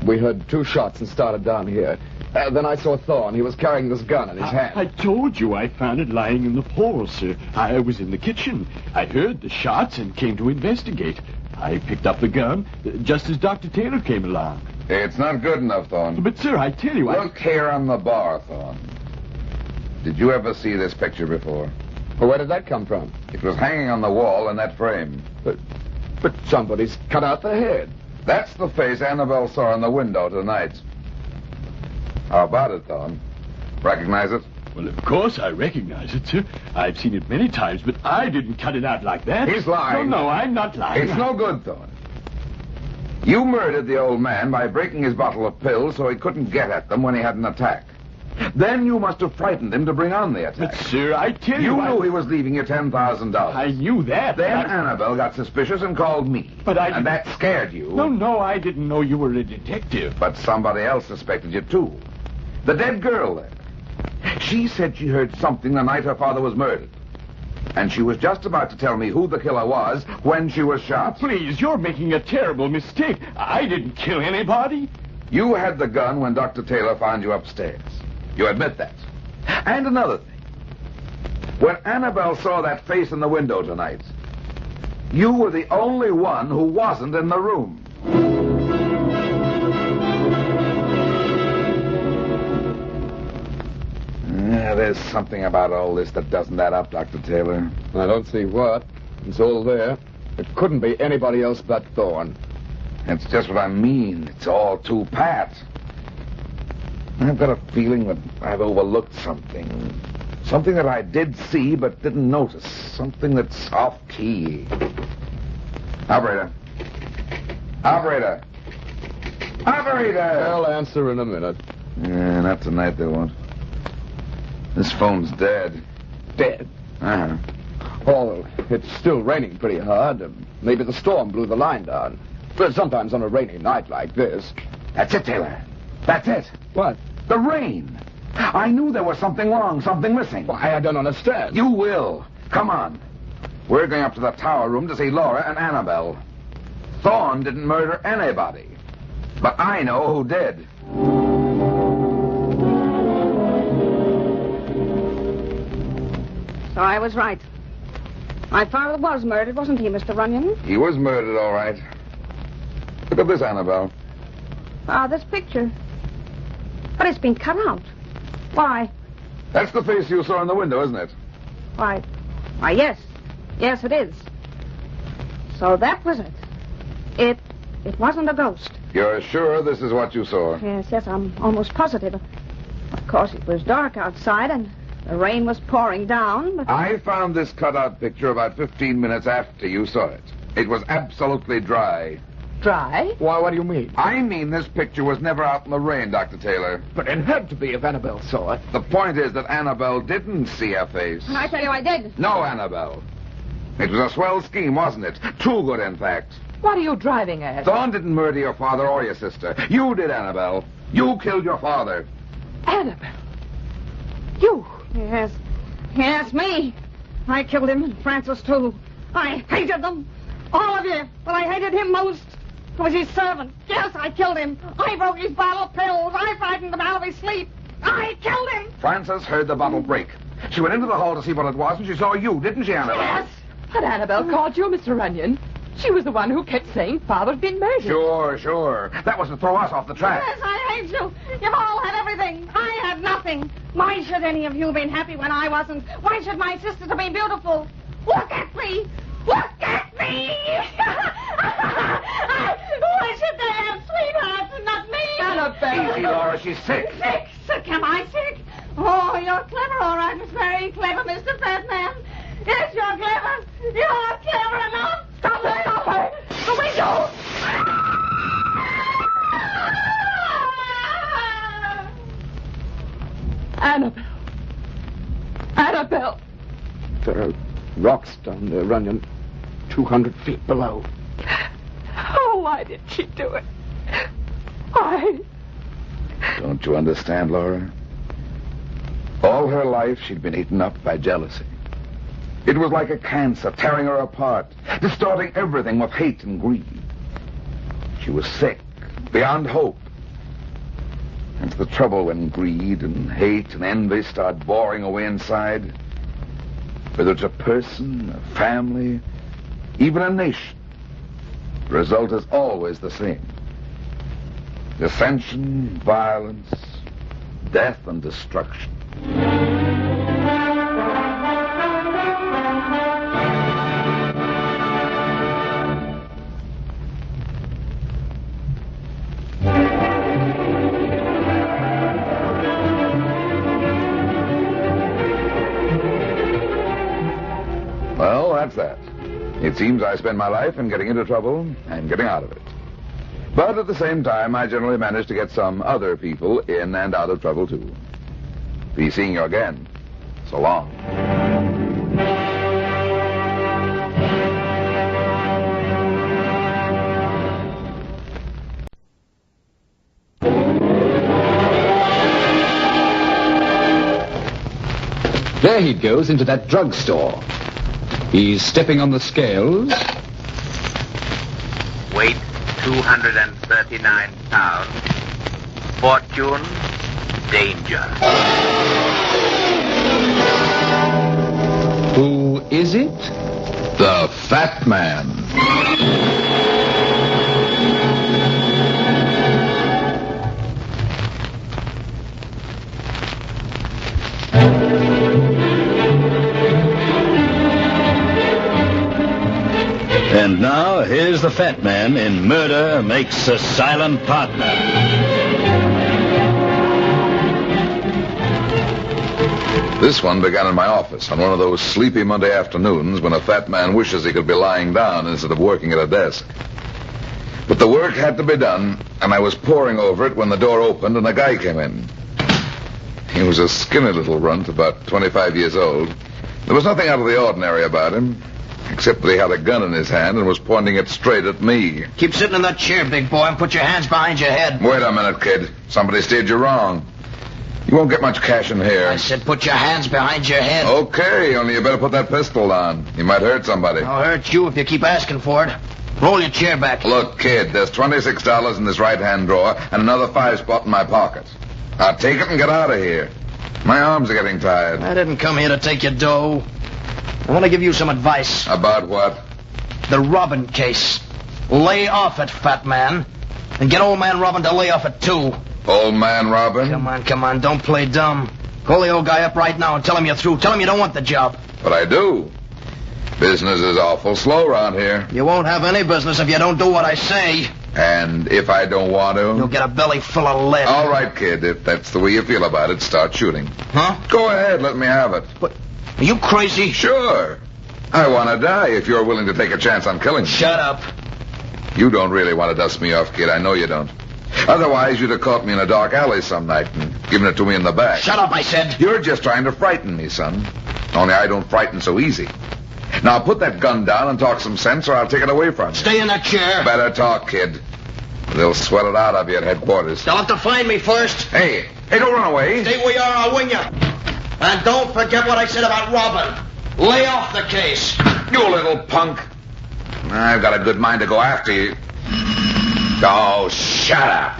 Speaker 7: We heard 2 shots and started down here. Then I saw Thorne. He was carrying this gun in his hand.
Speaker 1: I told you I found it lying in the hall, sir. I was in the kitchen. I heard the shots and came to investigate. I picked up the gun just as Dr. Taylor came along.
Speaker 13: It's not good enough, Thorne.
Speaker 1: But, sir, I tell you,
Speaker 13: Look here on the bar, Thorne. Did you ever see this picture before?
Speaker 7: Well, where did that come from?
Speaker 13: It was hanging on the wall in that frame.
Speaker 7: But somebody's cut out the head.
Speaker 13: That's the face Annabelle saw in the window tonight. How about it, Thorne? Recognize it?
Speaker 1: Well, of course I recognize it, sir. I've seen it many times, but I didn't cut it out like that.
Speaker 13: He's lying.
Speaker 1: No, I'm not lying.
Speaker 13: It's no good, Thorne. You murdered the old man by breaking his bottle of pills so he couldn't get at them when he had an attack. Then you must have frightened him to bring on the attack.
Speaker 1: But, sir, I tell you...
Speaker 13: You knew he was leaving you $10,000.
Speaker 1: I knew that.
Speaker 13: Then Annabelle got suspicious and called me. And that scared you.
Speaker 1: No, I didn't know you were a detective.
Speaker 13: But somebody else suspected you, too. The dead girl there. She said she heard something the night her father was murdered. And she was just about to tell me who the killer was when she was shot.
Speaker 1: Please, you're making a terrible mistake. I didn't kill anybody.
Speaker 13: You had the gun when Dr. Taylor found you upstairs. You admit that. And another thing. When Annabelle saw that face in the window tonight, you were the only one who wasn't in the room. There's something about all this that doesn't add up, Dr. Taylor.
Speaker 7: I don't see what. It's all there. It couldn't be anybody else but Thorne.
Speaker 13: That's just what I mean. It's all too pat. I've got a feeling that I've overlooked something. Something that I did see but didn't notice. Something that's off-key. Operator. Operator. Operator!
Speaker 7: I'll answer in a minute.
Speaker 13: Yeah, not tonight, they won't. This phone's dead.
Speaker 7: Dead?
Speaker 13: Uh-huh.
Speaker 7: Oh, it's still raining pretty hard. Maybe the storm blew the line down. But sometimes on a rainy night like this.
Speaker 13: That's it, Taylor. That's it.
Speaker 7: What?
Speaker 13: The rain. I knew there was something wrong, something missing.
Speaker 7: Why, I don't understand.
Speaker 13: You will. Come on. We're going up to the tower room to see Laura and Annabelle. Thorne didn't murder anybody. But I know who did.
Speaker 20: So I was right. My father was murdered, wasn't he, Mr. Runyon?
Speaker 13: He was murdered, all right. Look at this, Annabelle.
Speaker 20: This picture. But it's been cut out. Why?
Speaker 13: That's the face you saw in the window, isn't it?
Speaker 20: Why, yes. Yes, it is. So that was it. It wasn't a ghost.
Speaker 13: You're sure this is what you saw?
Speaker 20: Yes, I'm almost positive. Of course, it was dark outside, and the rain was pouring down, but...
Speaker 13: I found this cut-out picture about 15 minutes after you saw it. It was absolutely dry.
Speaker 5: Dry?
Speaker 7: Why, what do you mean?
Speaker 13: I mean this picture was never out in the rain, Dr. Taylor.
Speaker 7: But it had to be if Annabelle saw it.
Speaker 13: The point is that Annabelle didn't see a face.
Speaker 20: I tell you, I did.
Speaker 13: No, Annabelle. It was a swell scheme, wasn't it? Too good, in fact.
Speaker 5: What are you driving at?
Speaker 13: Thorne didn't murder your father or your sister. You did, Annabelle. You killed your father.
Speaker 5: Annabelle? You?
Speaker 20: Yes, me. I killed him, and Francis, too. I hated them. All of you. But I hated him most. It was his servant. Yes, I killed him. I broke his bottle of pills. I frightened him out of his sleep. I killed him.
Speaker 13: Frances heard the bottle break. She went into the hall to see what it was, and she saw you, didn't she, Annabelle?
Speaker 20: Yes.
Speaker 5: But Annabelle called you, Mr. Runyon. She was the one who kept saying Father'd been murdered.
Speaker 13: Sure. That was to throw us off the track.
Speaker 20: Yes, I hate you. You've all had everything. I had nothing. Why should any of you been happy when I wasn't? Why should my sisters have been beautiful? Look at me. Look at me. Why should they have sweethearts and not me?
Speaker 5: Annabelle.
Speaker 13: Easy, Laura. She's sick.
Speaker 20: Sick? Am I sick? Oh, you're clever, all right. Very clever, Mr. Fatman. Yes, you're clever. You're clever enough. Stop her. The window.
Speaker 5: Annabelle.
Speaker 7: There are rocks down there, Runyon. 200 feet below.
Speaker 5: Oh, why did she do it? Why?
Speaker 13: Don't you understand, Laura? All her life, she'd been eaten up by jealousy. It was like a cancer, tearing her apart, distorting everything with hate and greed. She was sick, beyond hope. That's the trouble when greed and hate and envy start boring away inside. Whether it's a person, a family, even a nation, the result is always the same. Dissension, violence, death, and destruction. Well, that's that. It seems I spend my life in getting into trouble and getting out of it. But at the same time, I generally manage to get some other people in and out of trouble, too. Be seeing you again. So long.
Speaker 12: There he goes into that drugstore. He's stepping on the scales.
Speaker 14: Weight 239 pounds. Fortune, danger.
Speaker 12: Who is it?
Speaker 13: The Fat Man.
Speaker 18: And now, here's the Fat Man in Murder Makes a Silent Partner.
Speaker 13: This one began in my office on one of those sleepy Monday afternoons when a fat man wishes he could be lying down instead of working at a desk. But the work had to be done, and I was poring over it when the door opened and a guy came in. He was a skinny little runt, about 25 years old. There was nothing out of the ordinary about him, except that he had a gun in his hand and was pointing it straight at me.
Speaker 21: Keep sitting in that chair, big boy, and put your hands behind your head.
Speaker 13: Wait a minute, kid. Somebody steered you wrong. You won't get much cash in here.
Speaker 2: I said put your hands behind your head.
Speaker 13: Okay, only you better put that pistol down. You might hurt somebody.
Speaker 2: I'll hurt you if you keep asking for it. Roll your chair back.
Speaker 13: Look, kid, there's $26 in this right-hand drawer and another 5 spot in my pocket. Now take it and get out of here. My arms are getting tired.
Speaker 2: I didn't come here to take your dough. I want to give you some advice.
Speaker 13: About what?
Speaker 2: The Robin case. Lay off it, fat man. And get old man Robin to lay off it, too.
Speaker 13: Old man Robin?
Speaker 2: Come on, don't play dumb. Call the old guy up right now and tell him you're through. Tell him you don't want the job.
Speaker 13: But I do. Business is awful slow around here.
Speaker 2: You won't have any business if you don't do what I say.
Speaker 13: And if I don't want to?
Speaker 2: You'll get a belly full of lead.
Speaker 13: All right, kid. If that's the way you feel about it, start shooting.
Speaker 2: Huh?
Speaker 13: Go ahead. Let me have it.
Speaker 2: But are you crazy?
Speaker 13: Sure. I want to die if you're willing to take a chance on killing me.
Speaker 2: Shut up.
Speaker 13: You don't really want to dust me off, kid. I know you don't. Otherwise, you'd have caught me in a dark alley some night and given it to me in the back.
Speaker 2: Shut up, I said.
Speaker 13: You're just trying to frighten me, son. Only I don't frighten so easy. Now put that gun down and talk some sense or I'll take it away from you.
Speaker 2: Stay in that chair.
Speaker 13: Better talk, kid. They'll sweat it out of you at headquarters.
Speaker 2: They'll have to find me first.
Speaker 13: Hey, don't run away.
Speaker 2: Stay where you are, I'll wing you. And don't forget what I said about Robin. Lay off the case.
Speaker 13: You little punk. I've got a good mind to go after you. Oh, shut up.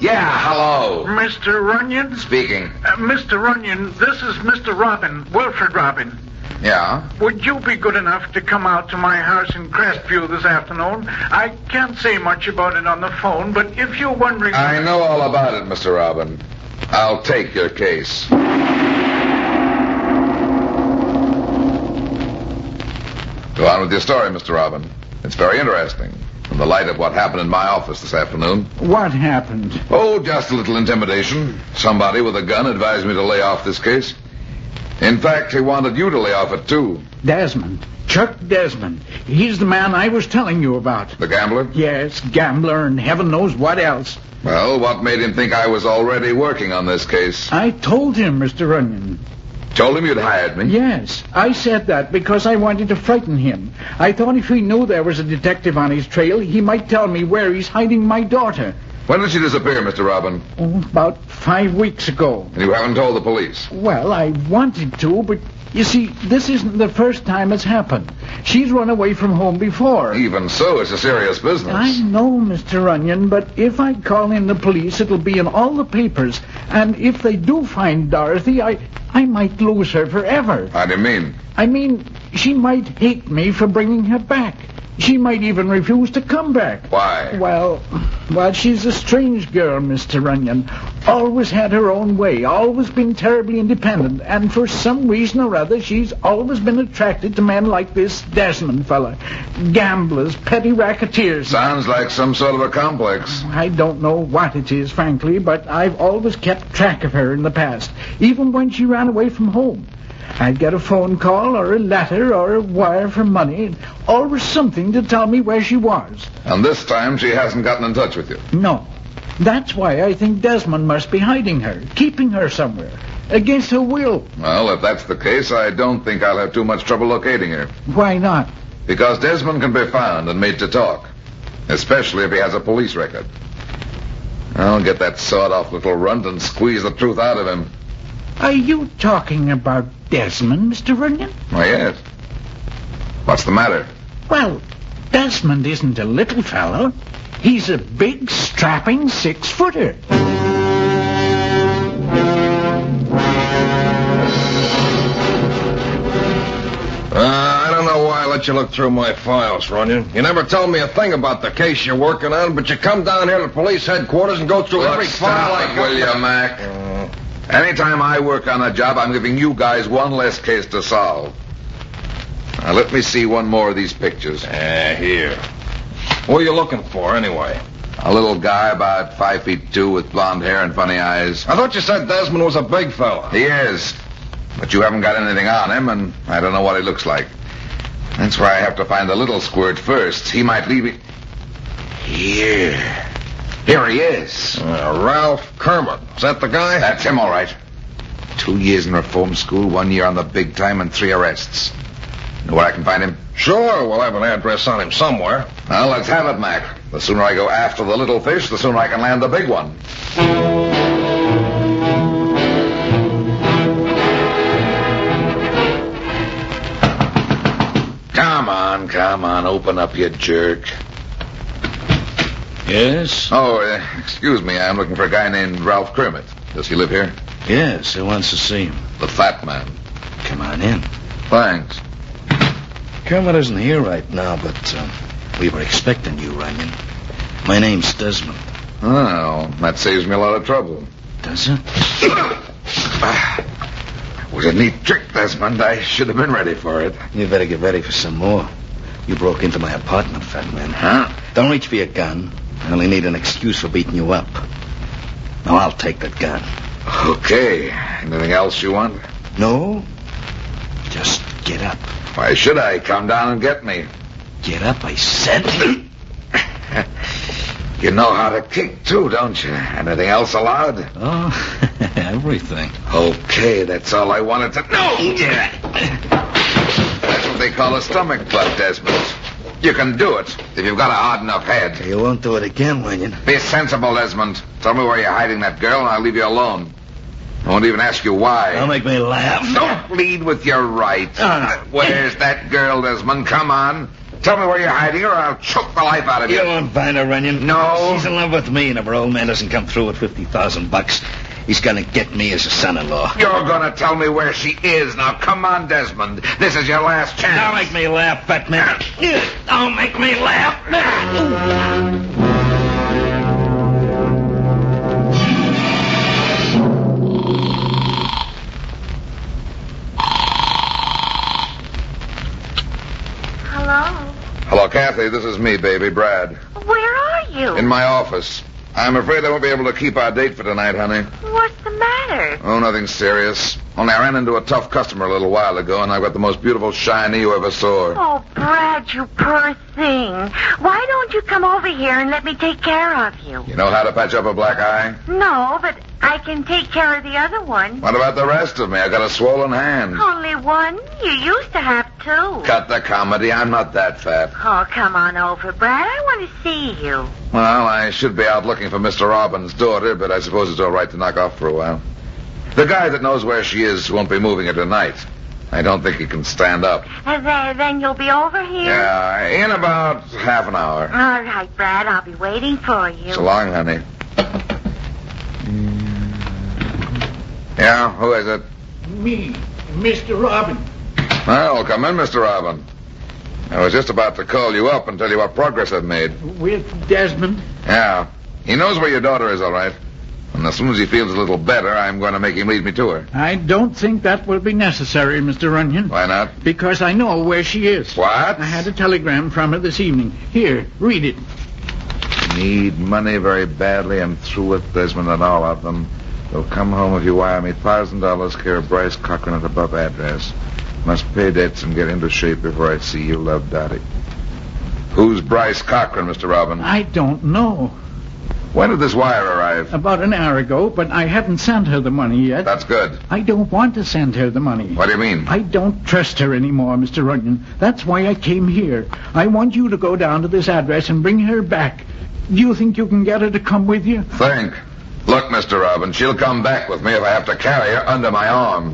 Speaker 13: Yeah, hello.
Speaker 15: Mr. Runyon?
Speaker 13: Speaking.
Speaker 15: Mr. Runyon, this is Mr. Robin, Wilfred Robin.
Speaker 13: Yeah?
Speaker 15: Would you be good enough to come out to my house in Crestview this afternoon? I can't say much about it on the phone, but if you're wondering...
Speaker 13: I know all about it, Mr. Robin. I'll take your case. Go on with your story, Mr. Robin. It's very interesting. In the light of what happened in my office this afternoon.
Speaker 21: What happened?
Speaker 13: Oh, just a little intimidation. Somebody with a gun advised me to lay off this case. In fact, he wanted you to lay off it, too.
Speaker 21: Desmond. Chuck Desmond. He's the man I was telling you about.
Speaker 13: The gambler?
Speaker 21: Yes, gambler and heaven knows what else.
Speaker 13: Well, what made him think I was already working on this case?
Speaker 21: I told him, Mr. Runyon.
Speaker 13: Told him you'd hired me?
Speaker 21: Yes, I said that because I wanted to frighten him. I thought if he knew there was a detective on his trail, he might tell me where he's hiding my daughter.
Speaker 13: When did she disappear, Mr. Robin?
Speaker 21: Oh, about 5 weeks ago.
Speaker 13: And you haven't told the police?
Speaker 21: Well, I wanted to, but you see, this isn't the first time it's happened. She's run away from home before.
Speaker 13: Even so, it's a serious business.
Speaker 21: I know, Mr. Runyon, but if I call in the police, it'll be in all the papers. And if they do find Dorothy, I might lose her forever.
Speaker 13: How do you mean?
Speaker 21: I mean, she might hate me for bringing her back. She might even refuse to come back.
Speaker 13: Why?
Speaker 21: Well, she's a strange girl, Mr. Runyon. Always had her own way, always been terribly independent, and for some reason or other, she's always been attracted to men like this Desmond fella. Gamblers, petty racketeers.
Speaker 13: Sounds like some sort of a complex.
Speaker 21: I don't know what it is, frankly, but I've always kept track of her in the past, even when she ran away from home. I'd get a phone call or a letter or a wire for money, and always something to tell me where she was.
Speaker 13: And this time she hasn't gotten in touch with you?
Speaker 21: No. That's why I think Desmond must be hiding her, keeping her somewhere, against her will.
Speaker 13: Well, if that's the case, I don't think I'll have too much trouble locating her.
Speaker 21: Why not?
Speaker 13: Because Desmond can be found and made to talk, especially if he has a police record. I'll get that sawed-off little runt and squeeze the truth out of him.
Speaker 21: Are you talking about Desmond, Mr. Runyon?
Speaker 13: Oh, yes. What's the matter?
Speaker 21: Well, Desmond isn't a little fellow. He's a big, strapping 6-footer.
Speaker 22: I don't know why I let you look through my files, Runyon. You never told me a thing about the case you're working on, but you come down here to police headquarters and go through every file I got.
Speaker 13: Will you, Mac? Anytime I work on a job, I'm giving you guys one less case to solve. Now, let me see one more of these pictures.
Speaker 22: Here. What are you looking for, anyway?
Speaker 13: A little guy about 5'2" with blonde hair and funny eyes.
Speaker 22: I thought you said Desmond was a big fella.
Speaker 13: He is. But you haven't got anything on him, and I don't know what he looks like. That's why I have to find the little squirt first. He might leave me... Here he is.
Speaker 22: Ralph Kermit. Is that the guy?
Speaker 13: That's him, all right. 2 years in reform school, 1 year on the big time, and 3 arrests. Know where I can find him?
Speaker 22: Sure, we'll have an address on him somewhere.
Speaker 13: Well, let's have it, Mac. The sooner I go after the little fish, the sooner I can land the big one. Come on, open up, you jerk.
Speaker 18: Yes?
Speaker 13: Oh, excuse me, I'm looking for a guy named Ralph Kermit. Does he live here?
Speaker 18: Yes, who wants to see him?
Speaker 13: The fat man.
Speaker 18: Come on in.
Speaker 13: Thanks.
Speaker 18: Kermit isn't here right now, but we were expecting you, Runyon. My name's Desmond.
Speaker 13: Oh, that saves me a lot of trouble.
Speaker 18: Does it?
Speaker 13: It was a neat trick, Desmond. I should have been ready for it.
Speaker 18: You better get ready for some more. You broke into my apartment, fat man.
Speaker 13: Huh?
Speaker 18: Don't reach for your gun. I only need an excuse for beating you up. Now I'll take that gun.
Speaker 13: Okay. Anything else you want?
Speaker 18: No. Just get up.
Speaker 13: Why should I? Come down and get me.
Speaker 18: Get up, I said.
Speaker 13: You know how to kick, too, don't you? Anything else allowed?
Speaker 18: Oh, everything.
Speaker 13: Okay, that's all I wanted to know. Yeah. That's what they call a stomach bug, Desmond. You can do it if you've got a hard enough head.
Speaker 18: You won't do it again, Runyon.
Speaker 13: Be sensible, Desmond. Tell me where you're hiding that girl, and I'll leave you alone. I won't even ask you why.
Speaker 18: Don't make me laugh.
Speaker 13: Don't lead with your right. Where's that girl, Desmond? Come on. Tell me where you're hiding her, or I'll choke the life out of you.
Speaker 18: You won't find her, Runyon.
Speaker 13: No.
Speaker 18: She's in love with me, and if her old man doesn't come through with $50,000, he's gonna get me as a son-in-law.
Speaker 13: You're gonna tell me where she is. Now, come on, Desmond. This is your last chance.
Speaker 18: Don't make me laugh, fat man. Don't make me laugh.
Speaker 13: Hello, Kathy. This is me, baby, Brad.
Speaker 6: Where are you?
Speaker 13: In my office. I'm afraid I won't be able to keep our date for tonight, honey.
Speaker 6: What's the matter?
Speaker 13: Oh, nothing serious. Only I ran into a tough customer a little while ago, and I've got the most beautiful shiny you ever saw.
Speaker 6: Oh, Brad, you poor thing. Why don't you come over here and let me take care of you?
Speaker 13: You know how to patch up a black eye?
Speaker 6: No, but I can take care of the other one.
Speaker 13: What about the rest of me? I got a swollen hand.
Speaker 6: Only one? You used to have two.
Speaker 13: Cut the comedy. I'm not that fat.
Speaker 6: Oh, come on over, Brad. I want to see you.
Speaker 13: Well, I should be out looking for Mr. Robin's daughter, but I suppose it's all right to knock off for a while. The guy that knows where she is won't be moving her tonight. I don't think he can stand up.
Speaker 6: Then you'll be over here?
Speaker 13: Yeah, in about half an hour.
Speaker 6: All right, Brad. I'll be waiting for you.
Speaker 13: So long, honey. Yeah, who is it?
Speaker 21: Me, Mr. Robin.
Speaker 13: Well, come in, Mr. Robin. I was just about to call you up and tell you what progress I've made.
Speaker 21: With Desmond?
Speaker 13: Yeah. He knows where your daughter is, all right. And as soon as he feels a little better, I'm going to make him lead me to her.
Speaker 21: I don't think that will be necessary, Mr. Runyon.
Speaker 13: Why not?
Speaker 21: Because I know where she is.
Speaker 13: What?
Speaker 21: I had a telegram from her this evening. Here, read it.
Speaker 13: Need money very badly. I'm through with Desmond and all of them. They'll come home if you wire me $1,000 care of Bryce Cochran at above address. Must pay debts and get into shape before I see you, love, Dottie. Who's Bryce Cochran, Mr. Robin?
Speaker 21: I don't know.
Speaker 13: When did this wire arrive?
Speaker 21: About an hour ago, but I haven't sent her the money yet.
Speaker 13: That's good.
Speaker 21: I don't want to send her the money.
Speaker 13: What do you mean?
Speaker 21: I don't trust her anymore, Mr. Runyon. That's why I came here. I want you to go down to this address and bring her back. Do you think you can get her to come with you?
Speaker 13: Think. Look, Mr. Robin, she'll come back with me if I have to carry her under my arm.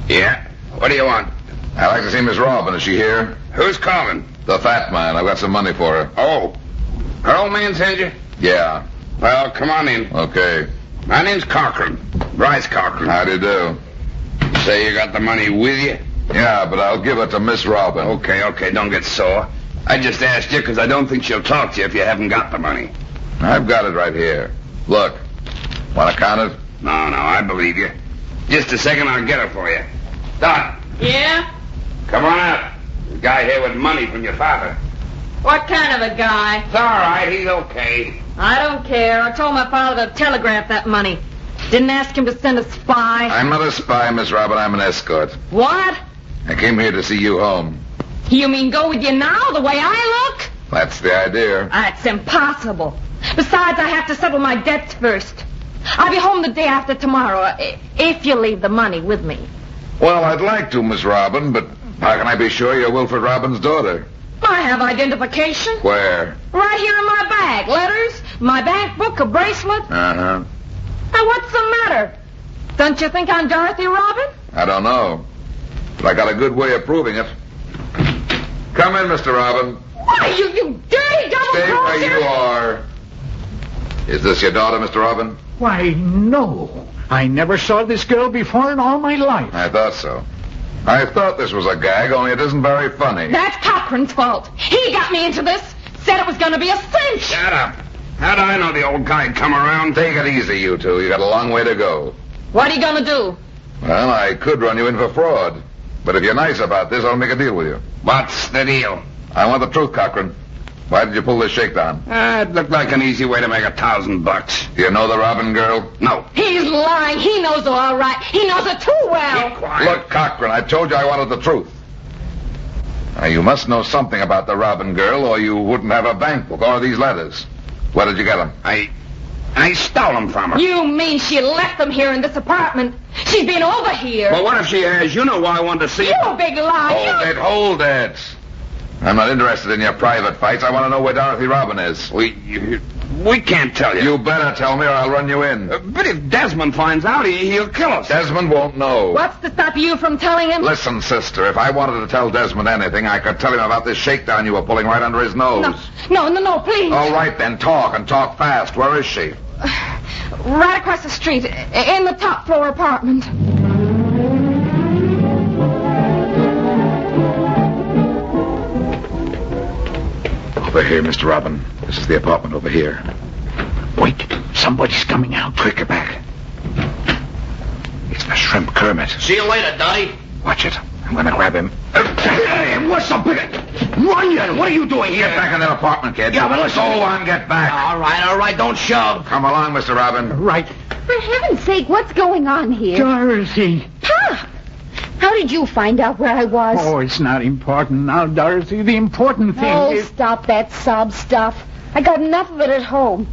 Speaker 22: Yeah? What do you want?
Speaker 13: I'd like to see Miss Robin. Is she here?
Speaker 22: Who's calling?
Speaker 13: The fat man. I've got some money for her.
Speaker 22: Oh. Her old man sent you?
Speaker 13: Yeah.
Speaker 22: Well, come on in.
Speaker 13: Okay.
Speaker 22: My name's Cochran. Bryce Cochran.
Speaker 13: How do you do?
Speaker 22: You say you got the money with you?
Speaker 13: Yeah, but I'll give it to Miss Robin.
Speaker 22: Okay, don't get sore. I just asked you because I don't think she'll talk to you if you haven't got the money.
Speaker 13: I've got it right here. Look. Want to count it?
Speaker 22: No, I believe you. Just a second, I'll get it for you. Dot.
Speaker 11: Yeah?
Speaker 22: Come on out. The guy here with money from your father.
Speaker 11: What kind of a guy?
Speaker 22: It's all right. He's okay.
Speaker 11: I don't care. I told my father to telegraph that money. Didn't ask him to send a spy.
Speaker 13: I'm not a spy, Miss Robin. I'm an escort.
Speaker 11: What?
Speaker 13: I came here to see you home.
Speaker 11: You mean go with you now, the way I look?
Speaker 13: That's the idea.
Speaker 11: That's impossible. Besides, I have to settle my debts first. I'll be home the day after tomorrow, if you leave the money with me.
Speaker 13: Well, I'd like to, Miss Robin, but how can I be sure you're Wilfred Robin's daughter?
Speaker 11: I have identification.
Speaker 13: Where?
Speaker 11: Right here in my my bank book, a bracelet.
Speaker 13: Uh-huh.
Speaker 11: Now, what's the matter? Don't you think I'm Dorothy Robin?
Speaker 13: I don't know. But I got a good way of proving it. Come in, Mr. Robin.
Speaker 11: Why, you dirty double
Speaker 13: Stay where you are. Is this your daughter, Mr. Robin?
Speaker 21: Why, no. I never saw this girl before in all my life.
Speaker 13: I thought so. I thought this was a gag, only it isn't very funny.
Speaker 11: That's Cochran's fault. He got me into this. Said it was going to be a cinch.
Speaker 22: Shut up. How'd I know the old guy'd come around?
Speaker 13: Take it easy, you two. You got a long way to go.
Speaker 11: What are you going to do?
Speaker 13: Well, I could run you in for fraud. But if you're nice about this, I'll make a deal with you.
Speaker 22: What's the deal?
Speaker 13: I want the truth, Cochran. Why did you pull this shakedown?
Speaker 22: It looked like an easy way to make $1,000.
Speaker 13: Do you know the Robin girl?
Speaker 22: No.
Speaker 11: He's lying. He knows her all right. He knows her too well.
Speaker 22: Keep quiet.
Speaker 13: Look, Cochran, I told you I wanted the truth. Now, you must know something about the Robin girl, or you wouldn't have a bank book or these letters. Where did you get them?
Speaker 22: I stole them from her.
Speaker 11: You mean she left them here in this apartment? She's been over here.
Speaker 22: Well, what if she has? You know why I wanted to see
Speaker 11: You big lie.
Speaker 13: Hold it. I'm not interested in your private fights. I want to know where Dorothy Robin is.
Speaker 22: We can't tell you.
Speaker 13: You better tell me or I'll run you in.
Speaker 22: But if Desmond finds out, he'll kill us.
Speaker 13: Desmond won't know.
Speaker 11: What's to stop you from telling him?
Speaker 13: Listen, sister, if I wanted to tell Desmond anything, I could tell him about this shakedown you were pulling right under his nose.
Speaker 11: No, please.
Speaker 13: All right, then, talk, and talk fast. Where is she?
Speaker 11: Right across the street, in the top floor apartment.
Speaker 13: Over here, Mr. Robin. This is the apartment over here.
Speaker 21: Wait, somebody's coming out.
Speaker 13: Quick, get back. It's the shrimp Kermit.
Speaker 2: See you later, Dottie.
Speaker 13: Watch it. I'm going to grab him.
Speaker 22: Hey, what's the big... Runyon, what are you doing here?
Speaker 13: Get back in that apartment, kid.
Speaker 22: Yeah, but listen...
Speaker 13: Go on, get back.
Speaker 2: All right, don't shove.
Speaker 13: Come along, Mr. Robin.
Speaker 21: Right.
Speaker 8: For heaven's sake, what's going on here?
Speaker 21: Dorothy.
Speaker 8: Pop! How did you find out where I was?
Speaker 21: Oh, it's not important now, Dorothy. The important thing is...
Speaker 8: stop that sob stuff. I got enough of it at home.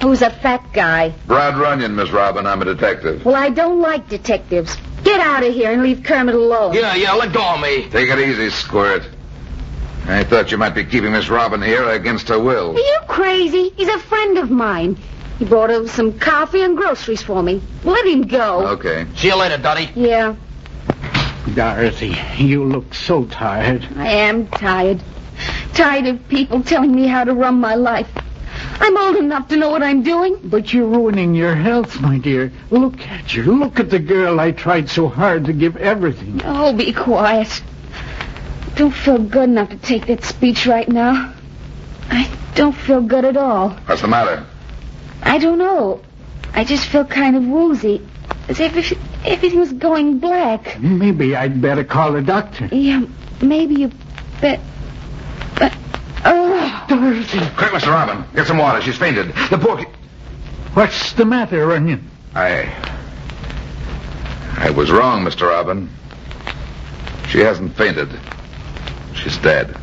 Speaker 8: Who's a fat guy?
Speaker 13: Brad Runyon, Miss Robin. I'm a detective.
Speaker 8: Well, I don't like detectives. Get out of here and leave Kermit alone.
Speaker 2: Yeah, let go of me.
Speaker 13: Take it easy, Squirt. I thought you might be keeping Miss Robin here against her will.
Speaker 8: Are you crazy? He's a friend of mine. He brought over some coffee and groceries for me. Let him go.
Speaker 13: Okay.
Speaker 2: See you later, Dottie.
Speaker 8: Yeah.
Speaker 21: Dorothy, you look so tired.
Speaker 8: I am tired. Tired of people telling me how to run my life. I'm old enough to know what I'm doing.
Speaker 21: But you're ruining your health, my dear. Look at you. Look at the girl I tried so hard to give everything.
Speaker 8: Oh, be quiet. I don't feel good enough to take that speech right now. I don't feel good at all.
Speaker 13: What's the matter?
Speaker 8: I don't know. I just feel kind of woozy. As if everything was going black.
Speaker 21: Maybe I'd better call a doctor.
Speaker 8: Yeah, maybe you bet. But...
Speaker 21: Dorothy.
Speaker 13: Quick, Mr. Robin. Get some water. She's fainted. The poor...
Speaker 21: What's the matter, Runyon?
Speaker 13: I was wrong, Mr. Robin. She hasn't fainted. She's dead.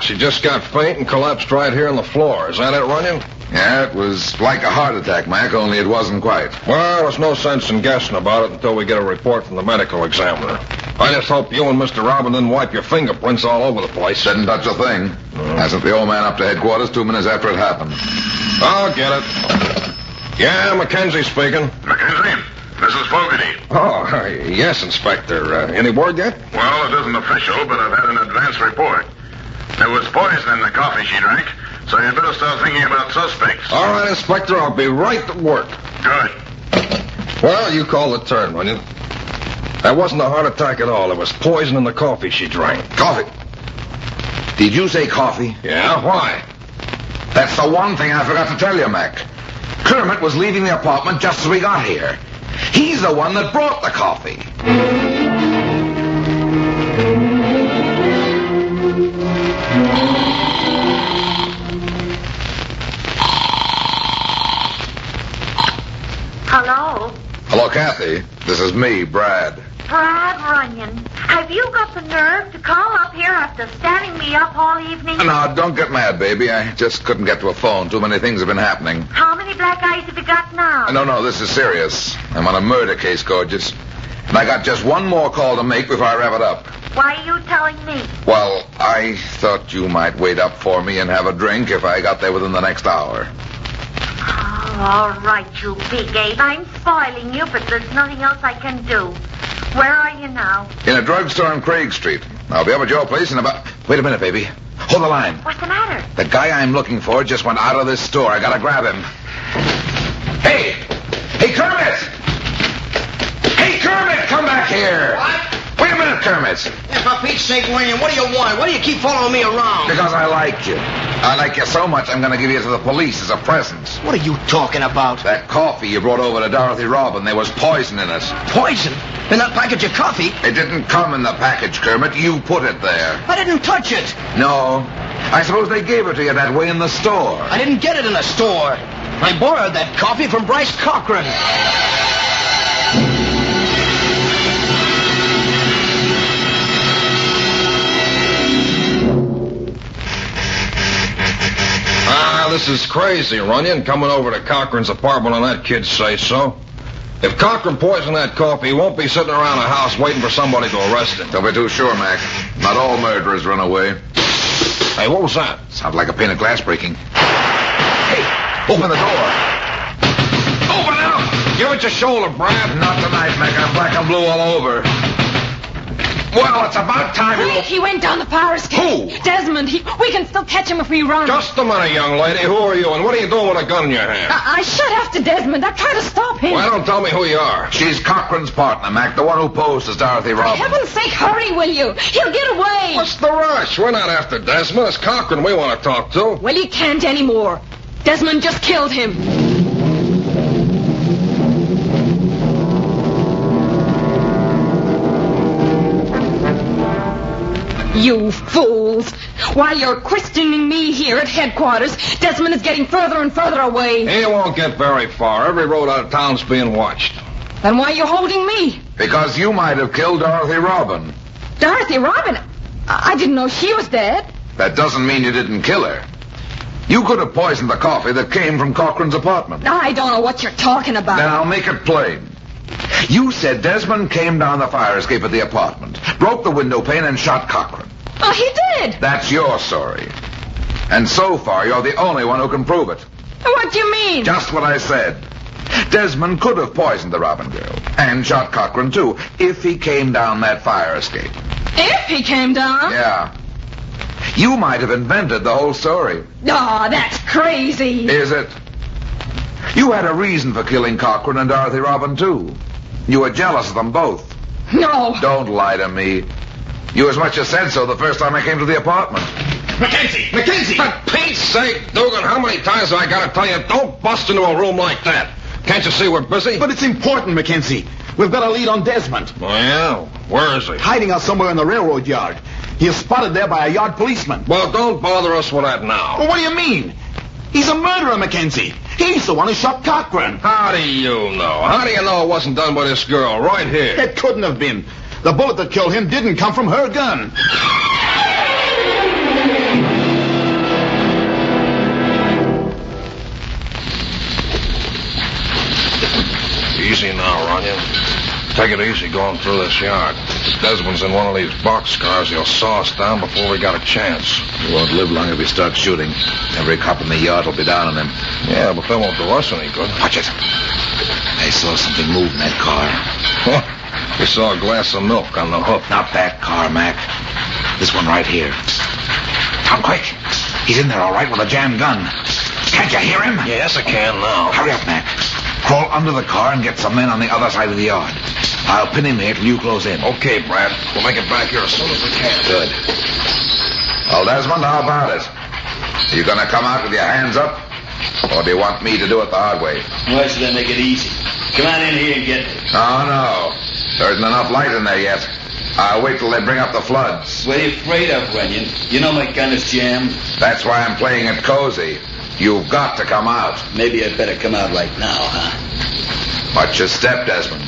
Speaker 22: She just got faint and collapsed right here on the floor. Is that it, Runyon?
Speaker 13: Yeah, it was like a heart attack, Mac, only it wasn't quite.
Speaker 22: Well, there's no sense in guessing about it until we get a report from the medical examiner. I just hope you and Mr. Robin didn't wipe your fingerprints all over the place.
Speaker 13: Didn't touch a thing. Hasn't the old man up to headquarters 2 minutes after it happened?
Speaker 22: I'll get it. Yeah, Mackenzie speaking.
Speaker 3: Mackenzie, this is Fogarty.
Speaker 22: Oh, yes, Inspector. Any word yet?
Speaker 3: Well, it isn't official, but I've had an advance report. There was poison in the coffee she drank, so you'd better start thinking about suspects.
Speaker 22: All right, Inspector, I'll be right to work.
Speaker 3: Good.
Speaker 22: Well, you call the turn, Runyon. That wasn't a heart attack at all. There was poison in the coffee she drank.
Speaker 13: Coffee? Did you say coffee?
Speaker 22: Yeah, why?
Speaker 13: That's the one thing I forgot to tell you, Mac. Kermit was leaving the apartment just as we got here. He's the one that brought the coffee.
Speaker 6: Hello?
Speaker 13: Hello, Kathy. This is me, Brad.
Speaker 6: Brad Runyon. I've Have you got the nerve to call up here after standing me up all evening?
Speaker 13: No, don't get mad, baby. I just couldn't get to a phone. Too many things have been happening.
Speaker 6: How many black eyes have you got now?
Speaker 13: No, this is serious. I'm on a murder case, gorgeous. And I got just one more call to make before I wrap it up.
Speaker 6: Why are you telling me?
Speaker 13: Well, I thought you might wait up for me and have a drink if I got there within the next hour.
Speaker 6: Oh, all right, you big ape. I'm spoiling you, but there's nothing else I can do. Where are you now?
Speaker 13: In a drugstore on Craig Street. I'll be up at your place in about... Wait a minute, baby. Hold the line.
Speaker 6: What's the matter?
Speaker 13: The guy I'm looking for just went out of this store. I gotta grab him. Hey! Hey, Kermit! Hey, Kermit, come back here!
Speaker 2: What?
Speaker 13: Wait a minute, Kermit.
Speaker 2: Yeah, for Pete's sake, William, what do you want? Why do you keep following me around?
Speaker 13: Because I like you. I like you so much, I'm going to give you to the police as a present.
Speaker 2: What are you talking about?
Speaker 13: That coffee you brought over to Dorothy Robin, there was poison in it.
Speaker 2: Poison? In that package of coffee?
Speaker 13: It didn't come in the package, Kermit. You put it there.
Speaker 2: I didn't touch it.
Speaker 13: No. I suppose they gave it to you that way in the store.
Speaker 2: I didn't get it in the store. I borrowed that coffee from Bryce Cochran.
Speaker 22: This is crazy, Runyon, coming over to Cochran's apartment on that kid's say-so. If Cochran poisoned that coffee, he won't be sitting around a house waiting for somebody to arrest him.
Speaker 13: Don't be too sure, Mac. Not all murderers run away.
Speaker 22: Hey, what was that?
Speaker 13: Sounds like a pane of glass breaking. Hey, open the door.
Speaker 22: Open it up! Give it your shoulder, Brad.
Speaker 13: Not tonight, Mac. I'm black and blue all over. Well, it's about time you...
Speaker 11: He went down the fire escape.
Speaker 22: Who?
Speaker 11: Desmond. We can still catch him if we run.
Speaker 22: Just a minute, young lady. Who are you, and what are you doing with a gun in your hand?
Speaker 11: I shot after Desmond. I tried to stop him.
Speaker 22: Well, don't tell me who you are.
Speaker 13: She's Cochran's partner, Mac, the one who posed as Dorothy
Speaker 11: For
Speaker 13: Robin.
Speaker 11: heaven's sake, hurry, will you? He'll get away.
Speaker 22: What's the rush? We're not after Desmond. It's Cochran we want to talk to.
Speaker 11: Well, he can't anymore. Desmond just killed him. You fools! While you're questioning me here at headquarters, Desmond is getting further and further away.
Speaker 22: He won't get very far. Every road out of town's being watched.
Speaker 11: Then why are you holding me?
Speaker 13: Because you might have killed Dorothy Robin.
Speaker 11: Dorothy Robin? I didn't know she was dead.
Speaker 13: That doesn't mean you didn't kill her. You could have poisoned the coffee that came from Cochran's apartment.
Speaker 11: I don't know what you're talking about.
Speaker 13: Then I'll make it plain. You said Desmond came down the fire escape at the apartment, broke the window pane, and shot Cochran.
Speaker 11: Oh, he did.
Speaker 13: That's your story. And so far, you're the only one who can prove it.
Speaker 11: What do you mean?
Speaker 13: Just what I said. Desmond could have poisoned the Robin girl, and shot Cochran, too, if he came down that fire escape.
Speaker 11: If he came down?
Speaker 13: Yeah. You might have invented the whole story.
Speaker 11: Oh, that's crazy.
Speaker 13: Is it? You had a reason for killing Cochran and Dorothy Robin, too. You were jealous of them both.
Speaker 11: No.
Speaker 13: Don't lie to me. You as much as said so the first time I came to the apartment.
Speaker 22: Mackenzie! Mackenzie! For Pete's sake, Dugan, how many times have I got to tell you, don't bust into a room like that? Can't you see we're busy?
Speaker 4: But it's important, Mackenzie. We've got a lead on Desmond.
Speaker 22: Oh, yeah? Where is he?
Speaker 4: Hiding out somewhere in the railroad yard. He is spotted there by a yard policeman.
Speaker 22: Well, don't bother us with that now.
Speaker 4: Well, what do you mean? He's a murderer, Mackenzie. He's the one who shot Cochran.
Speaker 22: How do you know? How do you know it wasn't done by this girl right here?
Speaker 4: It couldn't have been. The bullet that killed him didn't come from her gun.
Speaker 22: Easy now, Runyon. Take it easy going through this yard. If Desmond's in one of these boxcars, he'll saw us down before we got a chance.
Speaker 13: He won't live long if he starts shooting. Every cop in the yard will be down on him.
Speaker 22: Yeah, but that won't do us any good.
Speaker 13: Watch it. I saw something move in that car.
Speaker 22: We saw a glass of milk on the hook.
Speaker 13: Not that car, Mac. This one right here. Come quick. He's in there all right with a jammed gun. Can't you hear him?
Speaker 22: Yes, I can now.
Speaker 13: Hurry up, Mac. Crawl under the car and get some men on the other side of the yard. I'll pin him here till you close in.
Speaker 22: Okay, Brad. We'll make it back here as soon as we can.
Speaker 13: Good. Well, Desmond, how about it? You gonna come out with your hands up? Or do you want me to do it the hard way?
Speaker 17: Why should I make it easy? Come on in here and get me.
Speaker 13: No. There isn't enough light in there yet. I'll wait till they bring up the floods.
Speaker 17: What are you afraid of, Runyon? You know my gun is jammed.
Speaker 13: That's why I'm playing it cozy. You've got to come out.
Speaker 17: Maybe I'd better come out right now, huh?
Speaker 13: Watch your step, Desmond.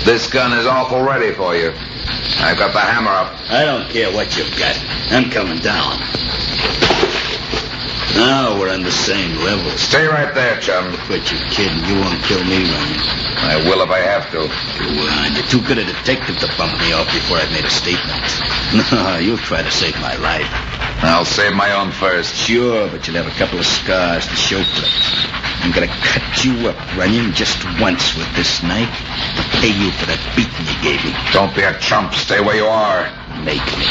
Speaker 13: This gun is awful ready for you. I've got the hammer up.
Speaker 17: I don't care what you've got. I'm coming down. Now we're on the same level.
Speaker 13: Stay right there, chum.
Speaker 17: Quit your kidding. You won't kill me, Ryan.
Speaker 13: I will if I have to.
Speaker 17: Go on. You're too good a detective to bump me off before I've made a statement. No, you'll try to save my life.
Speaker 13: I'll save my own first.
Speaker 17: Sure, but you'll have a couple of scars to show for it. I'm gonna cut you up, Runyon, just once with this knife to pay you for that beating you gave me.
Speaker 13: Don't be a chump. Stay where you are.
Speaker 17: Make me.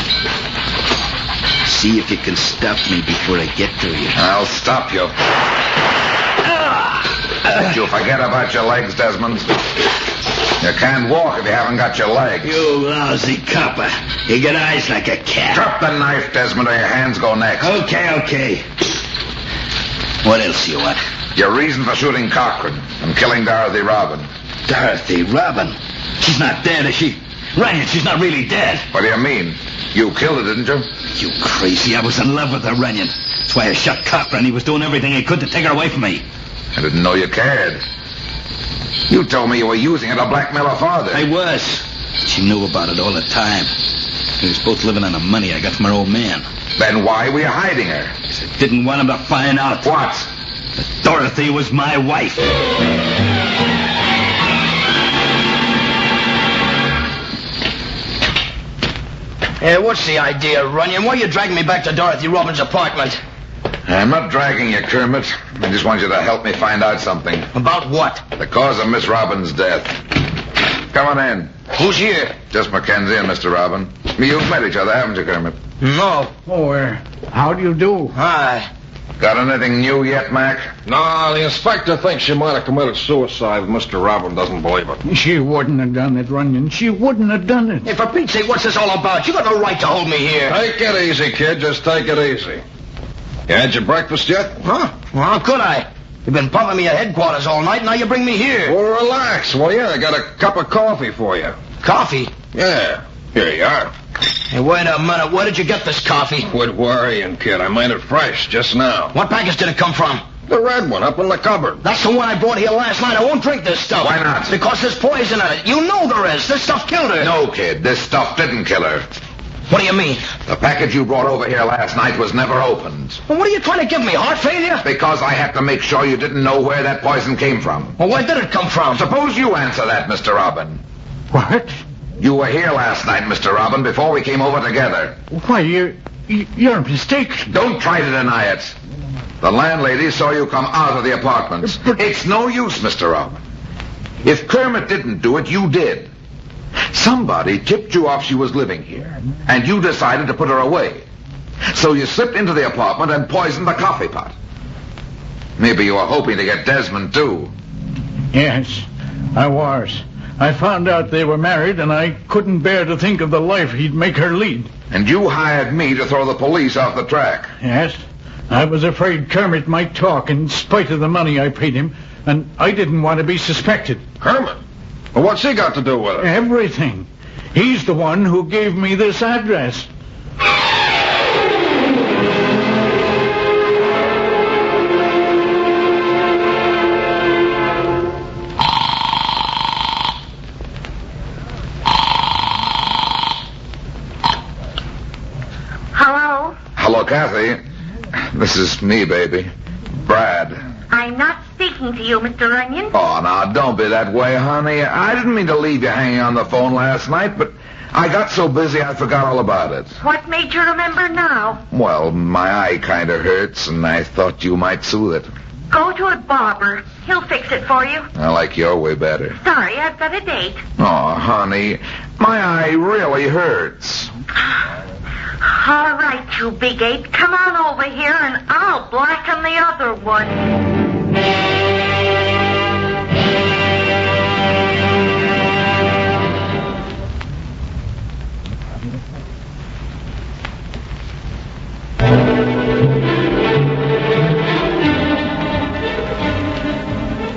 Speaker 17: See if you can stop me before I get to you.
Speaker 13: I'll stop you. Did you forget about your legs, Desmond? You can't walk if you haven't got your legs.
Speaker 17: You lousy copper. You got eyes like a cat.
Speaker 13: Drop the knife, Desmond, or your hands go next.
Speaker 17: Okay. What else you want?
Speaker 13: Your reason for shooting Cochran and killing Dorothy Robin.
Speaker 17: Dorothy Robin? She's not dead, is she? Ryan, she's not really dead.
Speaker 13: What do you mean? You killed her, didn't you?
Speaker 17: You crazy. I was in love with her, Runyon. That's why I shot Cochran. He was doing everything he could to take her away from me.
Speaker 13: I didn't know you cared. You told me you were using her to blackmail her father.
Speaker 17: I was. She knew about it all the time. We was both living on the money I got from her old man.
Speaker 13: Then why were you hiding her?
Speaker 17: Because I didn't want him to find out.
Speaker 13: What?
Speaker 17: That Dorothy was my wife.
Speaker 2: Hey, what's the idea, Runyon? Why are you dragging me back to Dorothy Robin's apartment?
Speaker 13: I'm not dragging you, Kermit. I just want you to help me find out something.
Speaker 2: About what?
Speaker 13: The cause of Miss Robin's death. Come on in.
Speaker 2: Who's here?
Speaker 13: Just Mackenzie and Mr. Robin. You've met each other, haven't you, Kermit?
Speaker 2: No.
Speaker 21: Oh, how do you do?
Speaker 2: Hi.
Speaker 13: Got anything new yet, Mac?
Speaker 22: No, the inspector thinks she might have committed suicide, but Mr. Robin doesn't believe it.
Speaker 21: She wouldn't have done it, Runyon. She wouldn't have done it.
Speaker 2: Hey, for Pete's sake, what's this all about? You got no right to hold me here.
Speaker 22: Take it easy, kid. Just take it easy. You had your breakfast yet?
Speaker 2: Huh? Well, how could I? You've been pumping me at headquarters all night, now you bring me here.
Speaker 22: Well, relax. Well, yeah, I got a cup of coffee for you.
Speaker 2: Coffee?
Speaker 22: Yeah. Here you are.
Speaker 2: Hey, wait a minute. Where did you get this coffee?
Speaker 22: Quit worrying, kid. I made it fresh just now.
Speaker 2: What package did it come from?
Speaker 22: The red one up in the cupboard.
Speaker 2: That's the one I brought here last night. I won't drink this stuff.
Speaker 13: Why not?
Speaker 2: Because there's poison in it. You know there is. This stuff killed her.
Speaker 13: No, kid. This stuff didn't kill her.
Speaker 2: What do you mean?
Speaker 13: The package you brought over here last night was never opened.
Speaker 2: Well, what are you trying to give me, heart failure?
Speaker 13: Because I had to make sure you didn't know where that poison came from.
Speaker 2: Well, where did it come from?
Speaker 13: Suppose you answer that, Mr. Robin.
Speaker 21: What?
Speaker 13: You were here last night, Mr. Robin, before we came over together.
Speaker 21: Why, you're mistaken.
Speaker 13: Don't try to deny it. The landlady saw you come out of the apartment.
Speaker 21: But
Speaker 13: it's no use, Mr. Robin. If Kermit didn't do it, you did. Somebody tipped you off she was living here, and you decided to put her away. So you slipped into the apartment and poisoned the coffee pot. Maybe you were hoping to get Desmond, too.
Speaker 21: Yes, I was. I found out they were married, and I couldn't bear to think of the life he'd make her lead.
Speaker 13: And you hired me to throw the police off the track.
Speaker 21: Yes, I was afraid Kermit might talk in spite of the money I paid him, and I didn't want to be suspected.
Speaker 22: Kermit? Well, what's he got to do with it?
Speaker 21: Everything. He's the one who gave me this address.
Speaker 6: Hello?
Speaker 13: Hello, Kathy. This is me, baby. Brad.
Speaker 6: I'm not speaking to you, Mr. Runyon.
Speaker 13: Oh, now, don't be that way, honey. I didn't mean to leave you hanging on the phone last night, but I got so busy I forgot all about it.
Speaker 6: What made you remember now?
Speaker 13: Well, my eye kind of hurts, and I thought you might soothe it.
Speaker 6: Go to a barber. He'll fix it for you.
Speaker 13: I like your way better.
Speaker 6: Sorry, I've got a date.
Speaker 13: Oh, honey, my eye really hurts.
Speaker 6: All right, you big ape. Come on over here, and I'll blacken the other one.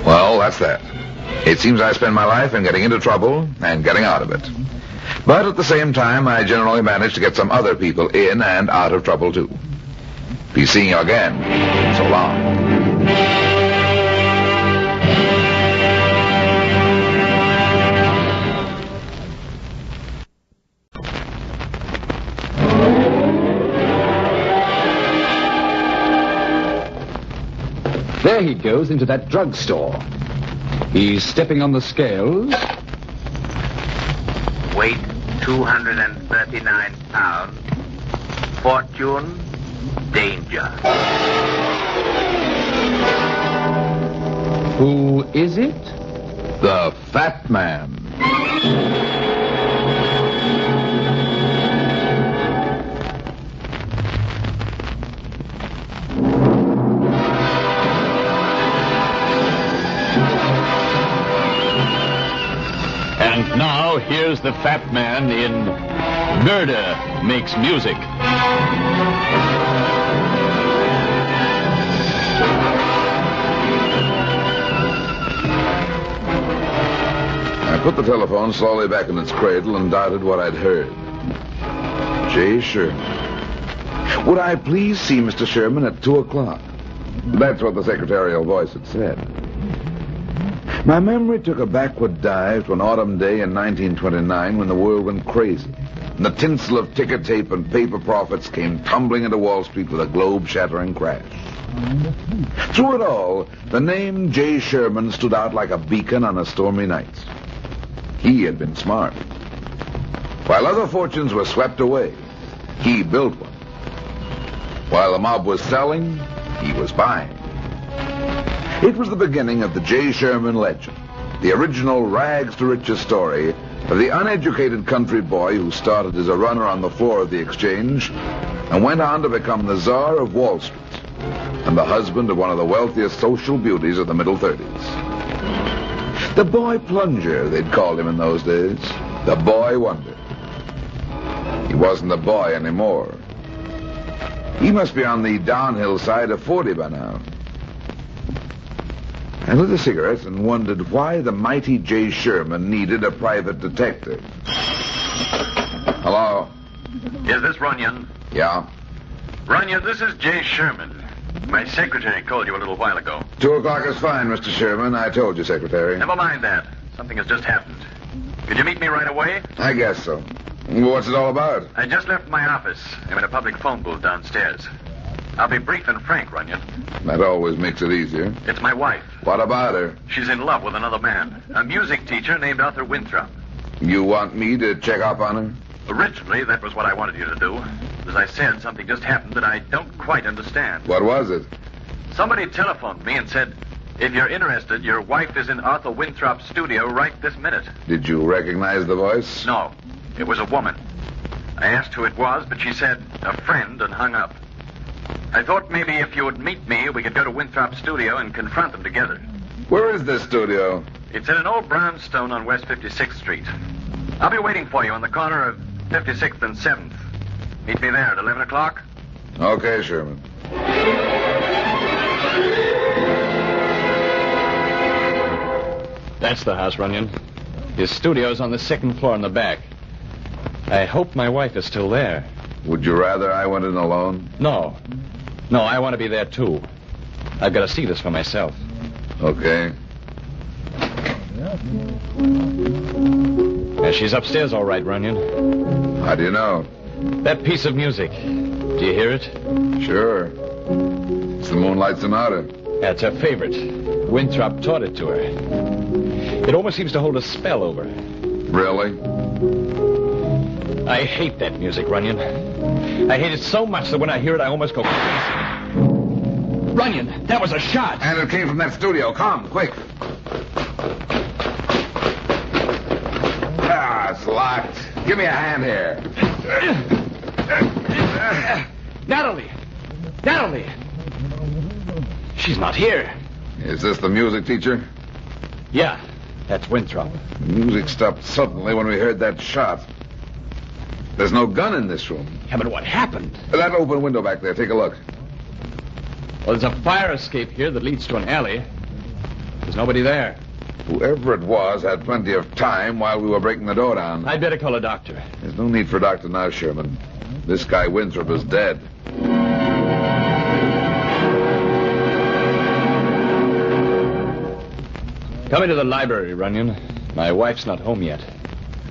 Speaker 13: Well, that's that. It seems I spend my life in getting into trouble and getting out of it. But at the same time, I generally manage to get some other people in and out of trouble, too. Be seeing you again. So long.
Speaker 12: There he goes into that drugstore. He's stepping on the scales.
Speaker 14: Weight 239 pounds. Fortune, danger.
Speaker 12: Who is it?
Speaker 13: The Fat Man.
Speaker 1: And now, here's the Fat Man in Murder Makes Music.
Speaker 13: I put the telephone slowly back in its cradle and doubted what I'd heard. J. Sherman. Would I please see Mr. Sherman at 2 o'clock? That's what the secretarial voice had said. My memory took a backward dive to an autumn day in 1929 when the world went crazy, and the tinsel of ticker tape and paper profits came tumbling into Wall Street with a globe-shattering crash. Through it all, the name J. Sherman stood out like a beacon on a stormy night. He had been smart. While other fortunes were swept away, he built one. While the mob was selling, he was buying. It was the beginning of the J. Sherman legend, the original rags-to-riches story of the uneducated country boy who started as a runner on the floor of the exchange and went on to become the czar of Wall Street and the husband of one of the wealthiest social beauties of the middle 30s. The boy plunger, they'd called him in those days. The boy wonder. He wasn't a boy anymore. He must be on the downhill side of 40 by now. I lit a cigarette and wondered why the mighty J. Sherman needed a private detective. Hello?
Speaker 10: Is this Runyon?
Speaker 13: Yeah?
Speaker 10: Runyon, this is J. Sherman. My secretary called you a little while ago.
Speaker 13: 2 o'clock is fine, Mr. Sherman. I told you, Secretary.
Speaker 10: Never mind that. Something has just happened. Could you meet me right away?
Speaker 13: I guess so. What's it all about?
Speaker 10: I just left my office. I'm in a public phone booth downstairs. I'll be brief and frank, Runyon.
Speaker 13: That always makes it easier.
Speaker 10: It's my wife.
Speaker 13: What about her?
Speaker 10: She's in love with another man, a music teacher named Arthur Winthrop.
Speaker 13: You want me to check up on her?
Speaker 10: Originally, that was what I wanted you to do. As I said, something just happened that I don't quite understand.
Speaker 13: What was it?
Speaker 10: Somebody telephoned me and said, if you're interested, your wife is in Arthur Winthrop's studio right this minute.
Speaker 13: Did you recognize the voice?
Speaker 10: No, it was a woman. I asked who it was, but she said, a friend, and hung up. I thought maybe if you would meet me, we could go to Winthrop's studio and confront them together.
Speaker 13: Where is this studio?
Speaker 10: It's in an old brownstone on West 56th Street. I'll be waiting for you on the corner of 56th and 7th. Meet me there at 11 o'clock.
Speaker 13: Okay, Sherman.
Speaker 1: That's the house, Runyon. His studio's on the second floor in the back. I hope my wife is still there.
Speaker 13: Would you rather I went in alone?
Speaker 1: No. No, I want to be there, too. I've got to see this for myself.
Speaker 13: Okay.
Speaker 1: She's upstairs all right, Runyon.
Speaker 13: How do you know?
Speaker 1: That piece of music. Do you hear it?
Speaker 13: Sure. It's the Moonlight Sonata.
Speaker 1: That's her favorite. Winthrop taught it to her. It almost seems to hold a spell over her.
Speaker 13: Really?
Speaker 1: I hate that music, Runyon. I hate it so much that when I hear it, I almost go crazy. Runyon, that was a shot.
Speaker 13: And it came from that studio. Come, quick. Ah, it's locked. Give me a hand here.
Speaker 1: Natalie! Natalie! She's not here.
Speaker 13: Is this the music teacher?
Speaker 1: Yeah, that's Winthrop.
Speaker 13: Music stopped suddenly when we heard that shot. There's no gun in this room.
Speaker 1: Yeah, but what happened?
Speaker 13: That open window back there. Take a look.
Speaker 1: Well, there's a fire escape here that leads to an alley. There's nobody there.
Speaker 13: Whoever it was had plenty of time while we were breaking the door down.
Speaker 1: I'd better call a doctor.
Speaker 13: There's no need for a doctor now, Sherman. This guy Winthrop is dead.
Speaker 1: Come into the library, Runyon. My wife's not home yet.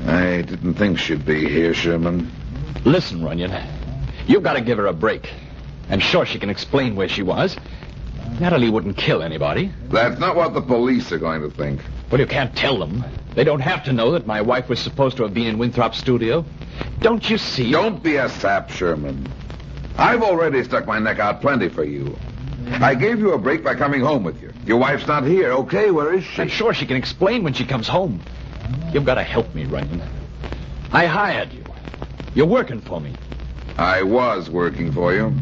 Speaker 13: I didn't think she'd be here, Sherman.
Speaker 1: Listen, Runyon. You've got to give her a break. I'm sure she can explain where she was.
Speaker 16: Natalie wouldn't kill anybody.
Speaker 13: That's not what the police are going to think.
Speaker 16: Well, you can't tell them. They don't have to know that my wife was supposed to have been in Winthrop's studio. Don't you see?
Speaker 13: Don't be a sap, Sherman. I've already stuck my neck out plenty for you. I gave you a break by coming home with you. Your wife's not here. Okay, where is she?
Speaker 16: I'm sure she can explain when she comes home. You've got to help me, Runyon. I hired you. You're working for me.
Speaker 13: I was working for you.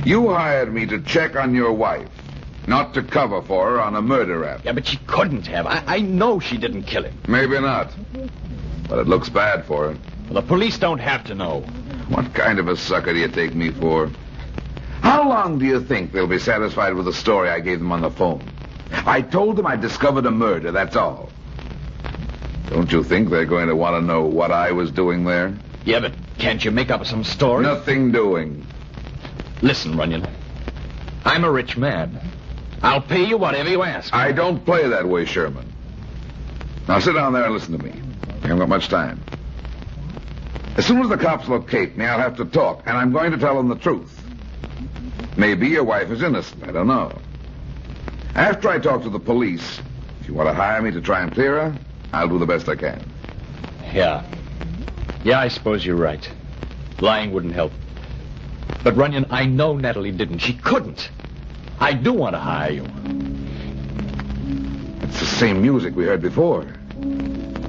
Speaker 13: You hired me to check on your wife, not to cover for her on a murder rap.
Speaker 16: Yeah, but she couldn't have. I know she didn't kill him.
Speaker 13: Maybe not. But it looks bad for her.
Speaker 16: Well, the police don't have to know.
Speaker 13: What kind of a sucker do you take me for? How long do you think they'll be satisfied with the story I gave them on the phone? I told them I discovered a murder, that's all. Don't you think they're going to want to know what I was doing there?
Speaker 16: Yeah, but can't you make up some story?
Speaker 13: Nothing doing.
Speaker 16: Listen, Runyon. I'm a rich man. I'll pay you whatever you ask.
Speaker 13: I don't play that way, Sherman. Now sit down there and listen to me. I haven't got much time. As soon as the cops locate me, I'll have to talk, and I'm going to tell them the truth. Maybe your wife is innocent. I don't know. After I talk to the police, if you want to hire me to try and clear her, I'll do the best I can.
Speaker 16: Yeah. Yeah, I suppose you're right. Lying wouldn't help. But, Runyon, I know Natalie didn't. She couldn't. I do want to hire you.
Speaker 13: It's the same music we heard before.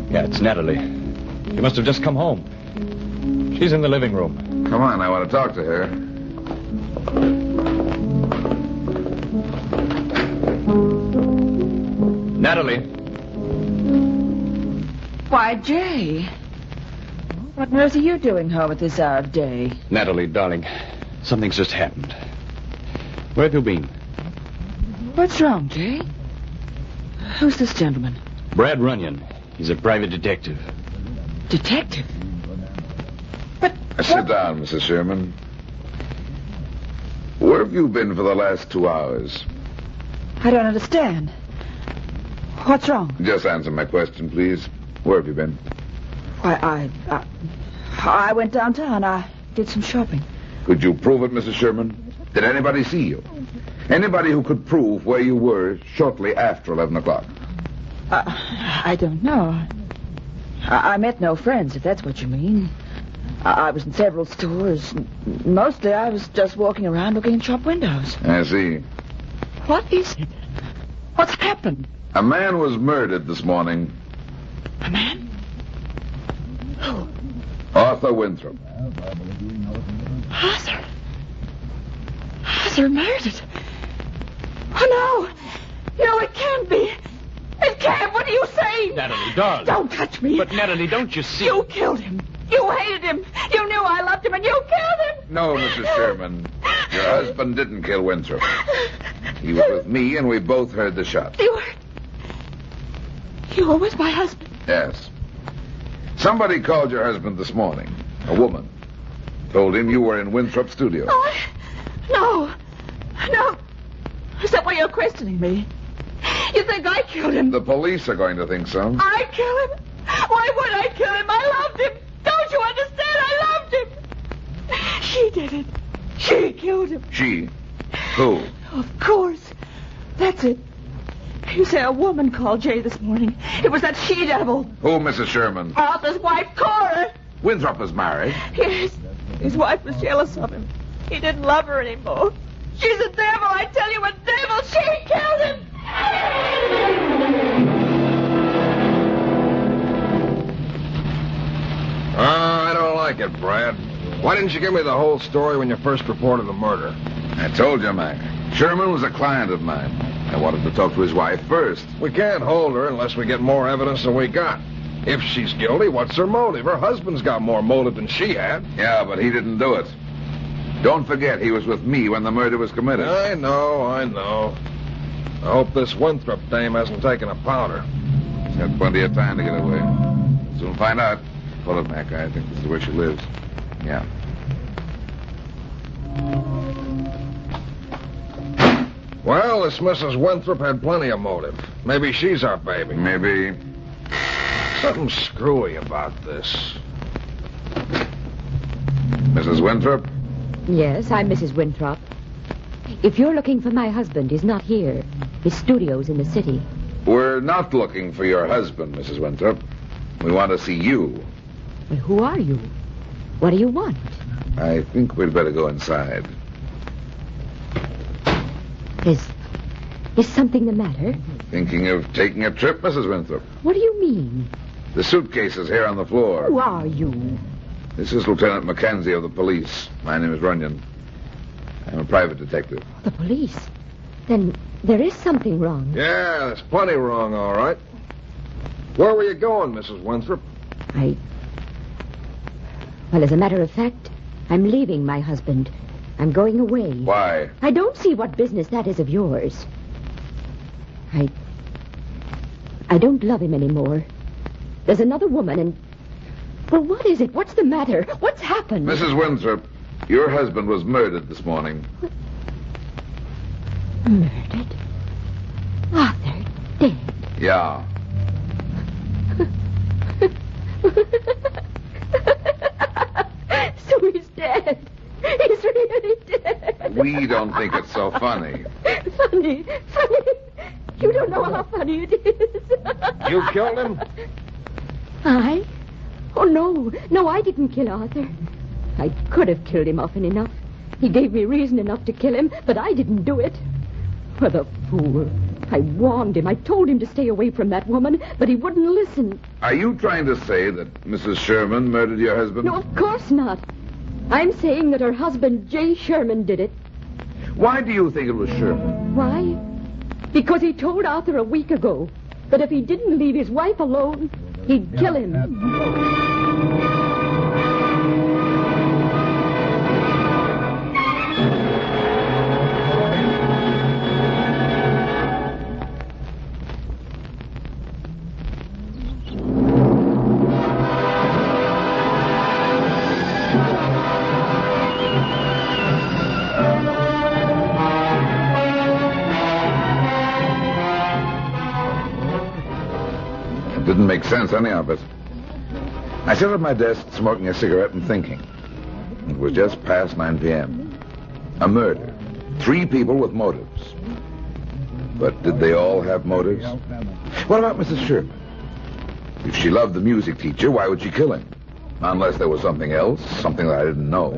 Speaker 16: Yeah, it's Natalie. She must have just come home. She's in the living room.
Speaker 13: Come on, I want to talk to her.
Speaker 16: Natalie.
Speaker 5: Why, Jay. What on earth are you doing home at this hour of day?
Speaker 16: Natalie, darling, something's just happened. Where have you been?
Speaker 5: What's wrong, Jay? Who's this gentleman?
Speaker 16: Brad Runyon. He's a private detective.
Speaker 5: Detective?
Speaker 13: Sit down, Mrs. Sherman. Where have you been for the last 2 hours?
Speaker 5: I don't understand. What's wrong?
Speaker 13: Just answer my question, please. Where have you been?
Speaker 5: Why, I went downtown. I did some shopping.
Speaker 13: Could you prove it, Mrs. Sherman? Did anybody see you? Anybody who could prove where you were shortly after 11 o'clock?
Speaker 5: I don't know. I met no friends, if that's what you mean. I was in several stores. Mostly I was just walking around looking in shop windows.
Speaker 13: I see.
Speaker 5: What is it? What's happened?
Speaker 13: A man was murdered this morning.
Speaker 5: A man? Who?
Speaker 13: Arthur Winthrop.
Speaker 5: Arthur? Arthur murdered? Oh, no. No, it can't be. It can't. What are you saying?
Speaker 16: Natalie, darling.
Speaker 5: Don't touch me.
Speaker 16: But, Natalie, don't you see?
Speaker 5: You killed him. You hated him. You knew I loved him, and you killed him.
Speaker 13: No, Mrs. Sherman. Your husband didn't kill Winthrop. He was with me, and we both heard the shot.
Speaker 5: You were with my husband?
Speaker 13: Yes. Somebody called your husband this morning. A woman. Told him you were in Winthrop's studio.
Speaker 5: Oh, no. No. Is that why you're questioning me? You think I killed him?
Speaker 13: The police are going to think so.
Speaker 5: I killed him? Why would I kill him? I loved him. Don't you understand? I loved him. She did it. She killed him.
Speaker 13: She? Who?
Speaker 5: Of course. That's it. You say a woman called Jay this morning. It was that she-devil.
Speaker 13: Who, Mrs. Sherman?
Speaker 5: Arthur's wife, Cora.
Speaker 13: Winthrop was married.
Speaker 5: Yes. His wife was jealous of him. He didn't love her anymore. She's a devil, I tell you, a devil. She killed him.
Speaker 22: I don't like it, Brad. Why didn't you give me the whole story when you first reported the murder?
Speaker 13: I told you, Mac. Sherman was a client of mine. I wanted to talk to his wife first.
Speaker 22: We can't hold her unless we get more evidence than we got. If she's guilty, what's her motive? Her husband's got more motive than she had.
Speaker 13: Yeah, but he didn't do it. Don't forget, he was with me when the murder was committed.
Speaker 22: I know. I hope this Winthrop dame hasn't taken a powder.
Speaker 13: She's got plenty of time to get away. Soon find out. Pull it, Mac. I think this is where she lives. Yeah.
Speaker 22: Well, this Mrs. Winthrop had plenty of motive. Maybe she's our baby.
Speaker 13: Maybe.
Speaker 22: Something screwy about this.
Speaker 13: Mrs. Winthrop?
Speaker 5: Yes, I'm Mrs. Winthrop.
Speaker 9: If you're looking for my husband, he's not here. His studio's in the city.
Speaker 13: We're not looking for your husband, Mrs. Winthrop. We want to see you.
Speaker 9: Well, who are you? What do you want?
Speaker 13: I think we'd better go inside.
Speaker 9: Is something the matter?
Speaker 13: Thinking of taking a trip, Mrs. Winthrop?
Speaker 9: What do you mean?
Speaker 13: The suitcase is here on the floor.
Speaker 9: Who are you?
Speaker 13: This is Lieutenant Mackenzie of the police. My name is Runyon. I'm a private detective.
Speaker 9: The police? Then there is something wrong.
Speaker 22: Yeah, there's plenty wrong, all right. Where were you going, Mrs. Winthrop?
Speaker 9: Well, as a matter of fact, I'm leaving my husband. I'm going away.
Speaker 13: Why?
Speaker 9: I don't see what business that is of yours. I don't love him anymore. There's another woman and... Well, what is it? What's the matter? What's happened?
Speaker 13: Mrs. Winthrop, your husband was murdered this morning.
Speaker 9: What? Murdered? Arthur, dead?
Speaker 13: Yeah.
Speaker 9: So he's dead. He's really dead.
Speaker 13: We don't think it's so funny.
Speaker 9: Funny. You don't know how funny it is.
Speaker 22: You killed him?
Speaker 9: I? Oh, no. No, I didn't kill Arthur. I could have killed him often enough. He gave me reason enough to kill him, but I didn't do it. What a fool. I warned him. I told him to stay away from that woman, but he wouldn't listen.
Speaker 13: Are you trying to say that Mrs. Sherman murdered your husband?
Speaker 9: No, of course not. I'm saying that her husband, Jay Sherman, did it.
Speaker 13: Why do you think it was Sherman?
Speaker 9: Why? Because he told Arthur a week ago that if he didn't leave his wife alone, he'd kill him.
Speaker 13: Didn't make sense, any of it. I sat at my desk smoking a cigarette and thinking. It was just past 9 p.m. A murder. 3 people with motives. But did they all have motives? What about Mrs. Sherman? If she loved the music teacher, why would she kill him? Unless there was something else, something that I didn't know.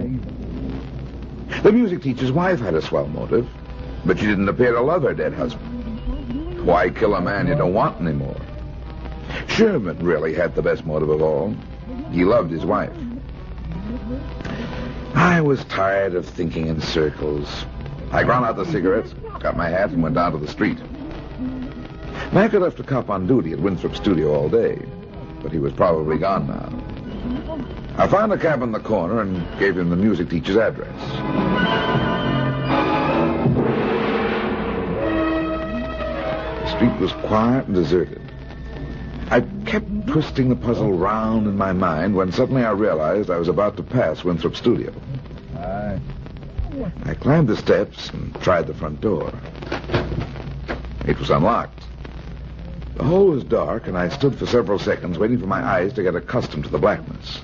Speaker 13: The music teacher's wife had a swell motive, but she didn't appear to love her dead husband. Why kill a man you don't want anymore? Sherman really had the best motive of all. He loved his wife. I was tired of thinking in circles. I ground out the cigarettes, got my hat, and went down to the street. Mac had left a cop on duty at Winthrop's studio all day, but he was probably gone now. I found a cab on the corner and gave him the music teacher's address. The street was quiet and deserted. I kept twisting the puzzle round in my mind when suddenly I realized I was about to pass Winthrop's studio. I climbed the steps and tried the front door. It was unlocked. The hall was dark, and I stood for several seconds waiting for my eyes to get accustomed to the blackness.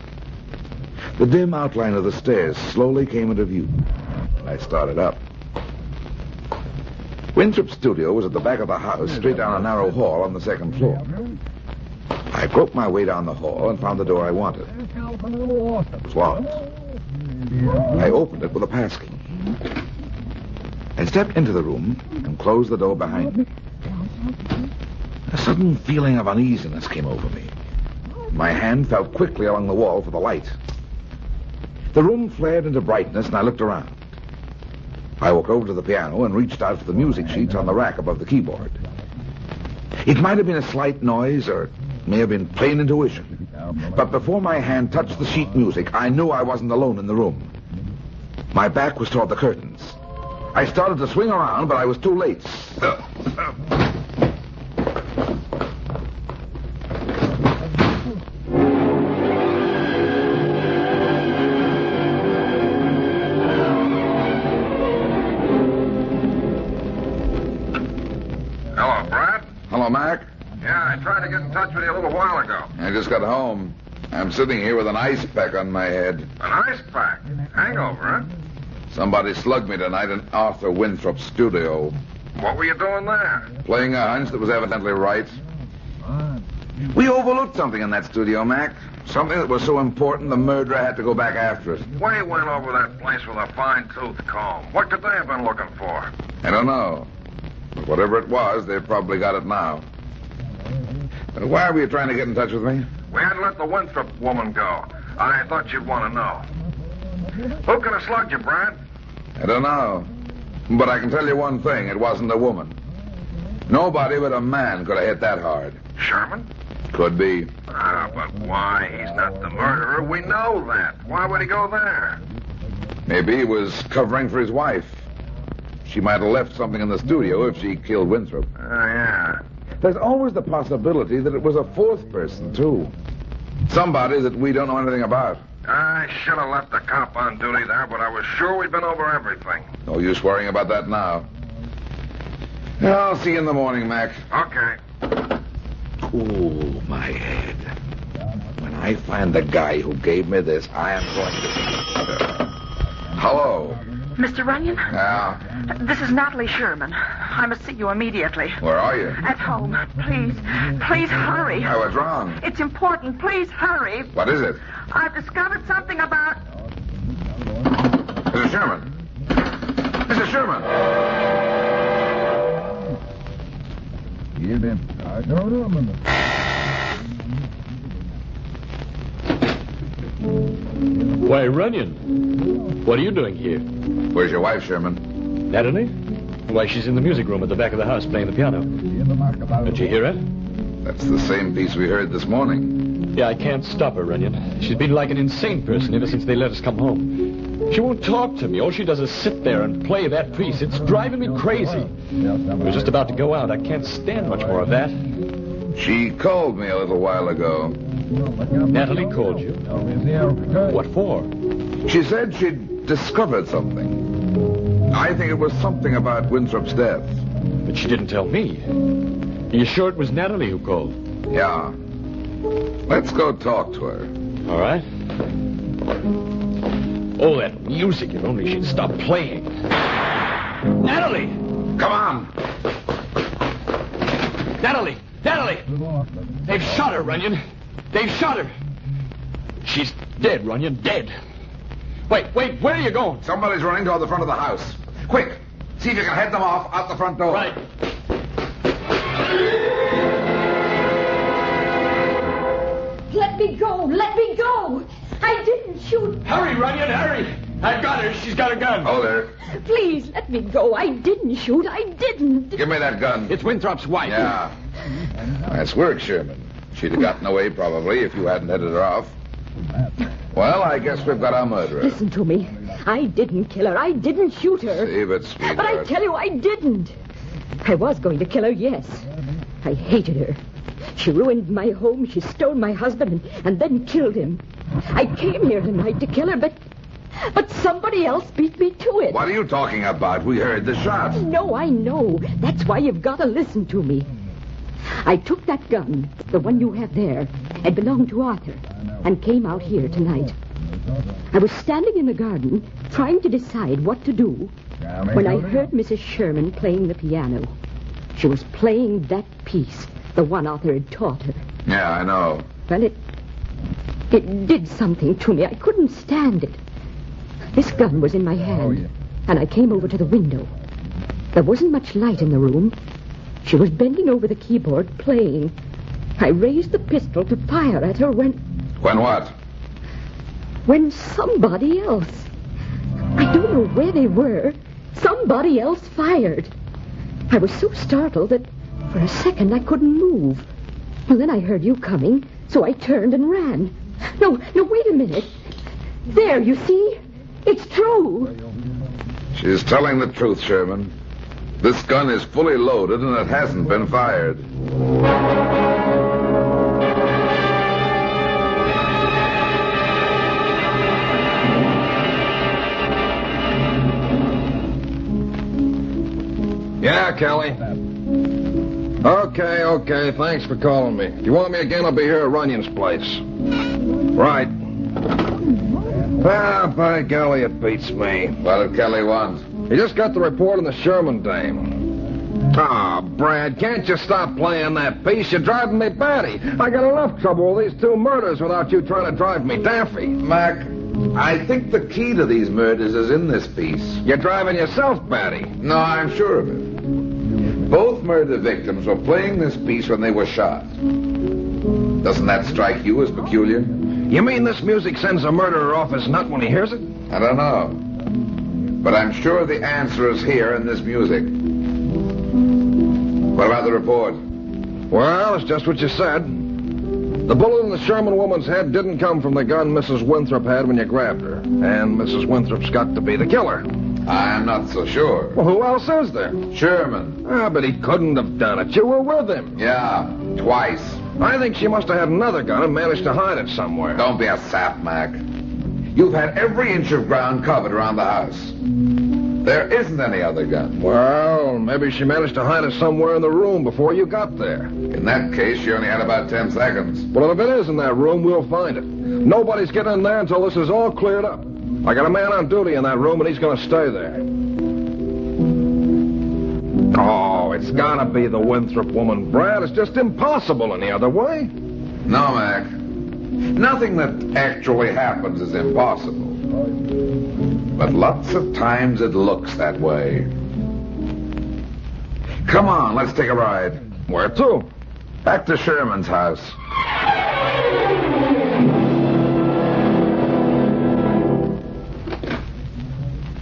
Speaker 13: The dim outline of the stairs slowly came into view. I started up. Winthrop's studio was at the back of the house, straight down a narrow hall on the second floor. I groped my way down the hall and found the door I wanted. It was locked. I opened it with a passkey. I stepped into the room and closed the door behind me. A sudden feeling of uneasiness came over me. My hand felt quickly along the wall for the light. The room flared into brightness, and I looked around. I walked over to the piano and reached out for the music sheets on the rack above the keyboard. It might have been a slight noise, or it may have been plain intuition. But before my hand touched the sheet music, I knew I wasn't alone in the room. My back was toward the curtains. I started to swing around, but I was too late.
Speaker 22: Hello, Brad.
Speaker 13: Hello, Mac.
Speaker 22: Yeah, I tried to get in touch with you a little while ago.
Speaker 13: I just got home. I'm sitting here with an ice pack on my head.
Speaker 22: An ice pack? Hangover, huh?
Speaker 13: Somebody slugged me tonight in Arthur Winthrop's studio.
Speaker 22: What were you doing there?
Speaker 13: Playing a hunch that was evidently right. We overlooked something in that studio, Mac. Something that was so important the murderer had to go back after it.
Speaker 22: We went over that place with a fine-tooth comb. What could they have been looking for?
Speaker 13: I don't know. But whatever it was, they've probably got it now. Why were you trying to get in touch with me?
Speaker 22: We had to let the Winthrop woman go. I thought you'd want to know. Who could have slugged you, Brad?
Speaker 13: I don't know. But I can tell you one thing. It wasn't a woman. Nobody but a man could have hit that hard.
Speaker 22: Sherman?
Speaker 13: Could be.
Speaker 22: But why? He's not the murderer. We know that. Why would he go there?
Speaker 13: Maybe he was covering for his wife. She might have left something in the studio if she killed Winthrop.
Speaker 22: Oh, yeah.
Speaker 13: There's always the possibility that it was a fourth person, too. Somebody that we don't know anything about.
Speaker 22: I should have left the cop on duty there, but I was sure we'd been over everything.
Speaker 13: No use worrying about that now. I'll see you in the morning, Mac.
Speaker 22: Okay.
Speaker 13: Ooh, my head. When I find the guy who gave me this, I am going to... Hello.
Speaker 19: Mr. Runyon?
Speaker 13: Yeah?
Speaker 19: This is Natalie Sherman. I must see you immediately.
Speaker 13: Where are you?
Speaker 19: At home. Please. Please hurry.
Speaker 13: Oh, what's wrong?
Speaker 19: It's important. Please hurry.
Speaker 13: What is it?
Speaker 19: I've discovered something about...
Speaker 13: Mrs. Sherman. Mrs. Sherman.
Speaker 1: Why, Runyon, what are you doing here?
Speaker 13: Where's your wife, Sherman?
Speaker 1: Natalie? Why, she's in the music room at the back of the house playing the piano. Did you hear it?
Speaker 13: That's the same piece we heard this morning.
Speaker 1: Yeah, I can't stop her, Runyon. She's been like an insane person ever since they let us come home. She won't talk to me. All she does is sit there and play that piece. It's driving me crazy. I was just about to go out. I can't stand much more of that.
Speaker 13: She called me a little while ago.
Speaker 1: Natalie called you? What for?
Speaker 13: She said she'd discovered something. I think it was something about Winthrop's death.
Speaker 1: But she didn't tell me. Are you sure it was Natalie who called?
Speaker 13: Yeah. Let's go talk to her.
Speaker 1: All right. Oh, that music. If only she'd stop playing. Natalie!
Speaker 13: Come on!
Speaker 1: Natalie! Natalie! They've shot her, Runyon. They've shot her. She's dead, Runyon, dead. Wait, where are you going?
Speaker 13: Somebody's running toward the front of the house. Quick, see if you can head them off out the front door.
Speaker 1: Right.
Speaker 9: Let me go! Let me go! I didn't shoot.
Speaker 1: Hurry, Runyon, hurry! I've got her. She's got a gun.
Speaker 13: Hold her.
Speaker 9: Please, let me go. I didn't shoot. I didn't.
Speaker 13: Give me that gun.
Speaker 1: It's Winthrop's wife.
Speaker 13: Yeah. Nice work, Sherman. She'd have gotten away, probably, if you hadn't headed her off. Well, I guess we've got our murderer.
Speaker 9: Listen to me. I didn't kill her. I didn't shoot her.
Speaker 13: Save it, sweetheart.
Speaker 9: But I tell you, I didn't. I was going to kill her, yes. I hated her. She ruined my home. She stole my husband and then killed him. I came here tonight to kill her, but somebody else beat me to it.
Speaker 13: What are you talking about? We heard the shots.
Speaker 9: No, I know. That's why you've got to listen to me. I took that gun, the one you have there. It belonged to Arthur, and came out here tonight. I was standing in the garden, trying to decide what to do, when I heard Mrs. Sherman playing the piano. She was playing that piece, the one Arthur had taught her.
Speaker 13: Yeah, I know.
Speaker 9: Well, it did something to me. I couldn't stand it. This gun was in my hand, and I came over to the window. There wasn't much light in the room. She was bending over the keyboard, playing. I raised the pistol to fire at her when...
Speaker 13: When what?
Speaker 9: When somebody else. I don't know where they were. Somebody else fired. I was so startled that for a second I couldn't move. Well, then I heard you coming, so I turned and ran. No, wait a minute. There, you see? It's true.
Speaker 13: She's telling the truth, Sherman. This gun is fully loaded and it hasn't been fired.
Speaker 22: Yeah, Kelly. Okay. Thanks for calling me. If you want me again, I'll be here at Runyon's place. Right. Ah, by golly, it beats me.
Speaker 13: What did Kelly want?
Speaker 22: He just got the report on the Sherman dame. Ah, Brad, can't you stop playing that piece? You're driving me batty. I got enough trouble with these 2 murders without you trying to drive me daffy.
Speaker 13: Mac, I think the key to these murders is in this piece.
Speaker 22: You're driving yourself batty.
Speaker 13: No, I'm sure of it. Both murder victims were playing this piece when they were shot. Doesn't that strike you as peculiar?
Speaker 22: You mean this music sends a murderer off his nut when he hears it?
Speaker 13: I don't know. But I'm sure the answer is here in this music. What about the report?
Speaker 22: Well, it's just what you said. The bullet in the Sherman woman's head didn't come from the gun Mrs. Winthrop had when you grabbed her. And Mrs. Winthrop's got to be the killer.
Speaker 13: I'm not so sure.
Speaker 22: Well, who else is there?
Speaker 13: Sherman.
Speaker 22: Ah, but he couldn't have done it. You were with him.
Speaker 13: Yeah, twice.
Speaker 22: I think she must have had another gun and managed to hide it somewhere.
Speaker 13: Don't be a sap, Mac. You've had every inch of ground covered around the house. There isn't any other gun.
Speaker 22: Well, maybe she managed to hide it somewhere in the room before you got there.
Speaker 13: In that case, she only had about 10 seconds.
Speaker 22: Well, if it is in that room, we'll find it. Nobody's getting in there until this is all cleared up. I got a man on duty in that room, and he's going to stay there. Oh, it's got to be the Winthrop woman, Brad. It's just impossible any other way.
Speaker 13: No, Mac. Nothing that actually happens is impossible. But lots of times it looks that way. Come on, let's take a ride.
Speaker 22: Where to?
Speaker 13: Back to Sherman's house.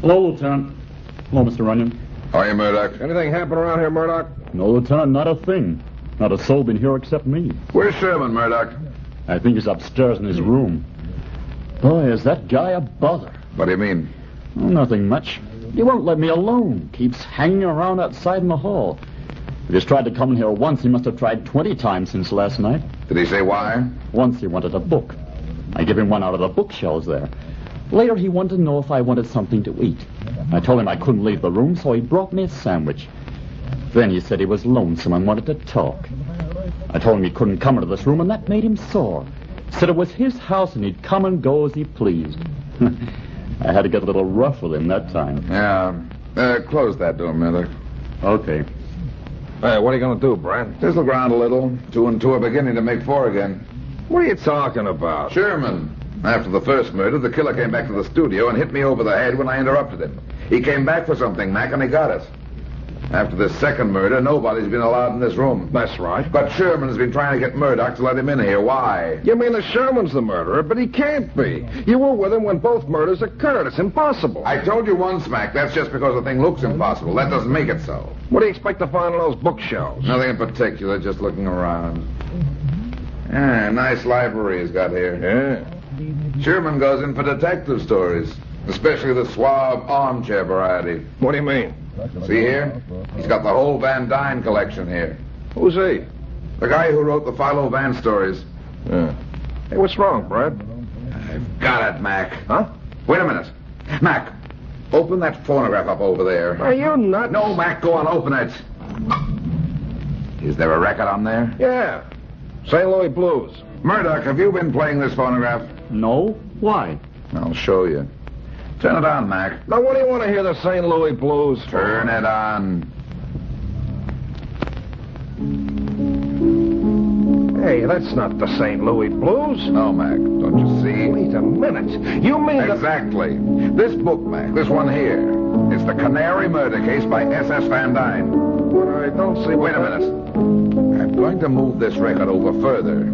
Speaker 7: Hello, Lieutenant. Hello, Mr. Runyon.
Speaker 13: How are you, Murdoch?
Speaker 22: Anything happen around here, Murdoch?
Speaker 7: No, Lieutenant, not a thing. Not a soul been here except me.
Speaker 13: Where's Sherman, Murdoch?
Speaker 7: I think he's upstairs in his room. Boy, is that guy a bother.
Speaker 13: What do you mean?
Speaker 7: Oh, nothing much. He won't let me alone. Keeps hanging around outside in the hall. If he's tried to come in here once, he must have tried 20 times since last night.
Speaker 13: Did he say why?
Speaker 7: Once he wanted a book. I gave him one out of the bookshelves there. Later, he wanted to know if I wanted something to eat. I told him I couldn't leave the room, so he brought me a sandwich. Then he said he was lonesome and wanted to talk. I told him he couldn't come into this room, and that made him sore. Said it was his house, and he'd come and go as he pleased. I had to get a little rough with him that time.
Speaker 13: Yeah. Close that door, Miller.
Speaker 7: Okay.
Speaker 22: Hey, what are you going to do, Brad?
Speaker 13: Just look around a little. 2 and 2 are beginning to make 4 again.
Speaker 22: What are you talking about?
Speaker 13: Sherman. After the first murder, the killer came back to the studio and hit me over the head when I interrupted him. He came back for something, Mac, and he got it. After this second murder, nobody's been allowed in this room.
Speaker 22: That's right.
Speaker 13: But Sherman's been trying to get Murdoch to let him in here. Why?
Speaker 22: You mean the Sherman's the murderer, but he can't be. You were with him when both murders occurred. It's impossible.
Speaker 13: I told you once, Mac, that's just because the thing looks impossible. That doesn't make it so.
Speaker 22: What do you expect to find on those bookshelves?
Speaker 13: Nothing in particular, just looking around. Yeah, nice library he's got here.
Speaker 22: Yeah.
Speaker 13: Sherman goes in for detective stories, especially the suave armchair variety.
Speaker 22: What do you mean?
Speaker 13: See here? He's got the whole Van Dyne collection here.
Speaker 22: Who's he?
Speaker 13: The guy who wrote the Philo Van stories.
Speaker 22: Yeah. Hey, what's wrong, Brad?
Speaker 13: I've got it, Mac.
Speaker 22: Huh?
Speaker 13: Wait a minute. Mac, open that phonograph up over there.
Speaker 22: Are you nuts?
Speaker 13: No, Mac, go on, open it. Is there a record on there?
Speaker 22: Yeah. St. Louis Blues.
Speaker 13: Murdoch, have you been playing this phonograph?
Speaker 7: No? Why?
Speaker 13: I'll show you. Turn it on, Mac.
Speaker 22: Now, what do you want to hear the St. Louis Blues for?
Speaker 13: Turn it on.
Speaker 22: Hey, that's not the St. Louis Blues.
Speaker 13: No, Mac. Don't you see?
Speaker 22: Wait a minute. You mean
Speaker 13: Exactly. This book, Mac, this one here, is the Canary Murder Case by S.S. Van Dyne.
Speaker 22: But I don't see
Speaker 13: Wait a minute. I'm going to move this record over further.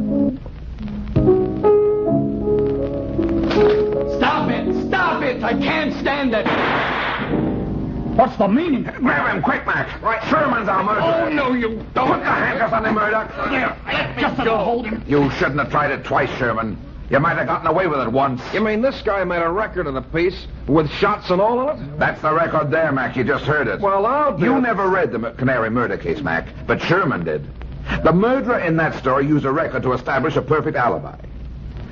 Speaker 1: Stop it! Stop it! I can't stand it!
Speaker 7: What's the meaning?
Speaker 13: Grab him, quick, Mac. Right. Sherman's our murderer.
Speaker 1: Oh, no, you don't.
Speaker 13: Put the handcuffs on him, Murdoch.
Speaker 1: Let me go. Hold him.
Speaker 13: You shouldn't have tried it twice, Sherman. You might have gotten away with it once.
Speaker 22: You mean this guy made a record of the piece with shots and all in it?
Speaker 13: That's the record there, Mac. You just heard it.
Speaker 22: Well, I'll do
Speaker 13: You
Speaker 22: it.
Speaker 13: never read the Canary Murder Case, Mac, but Sherman did. The murderer in that story used a record to establish a perfect alibi.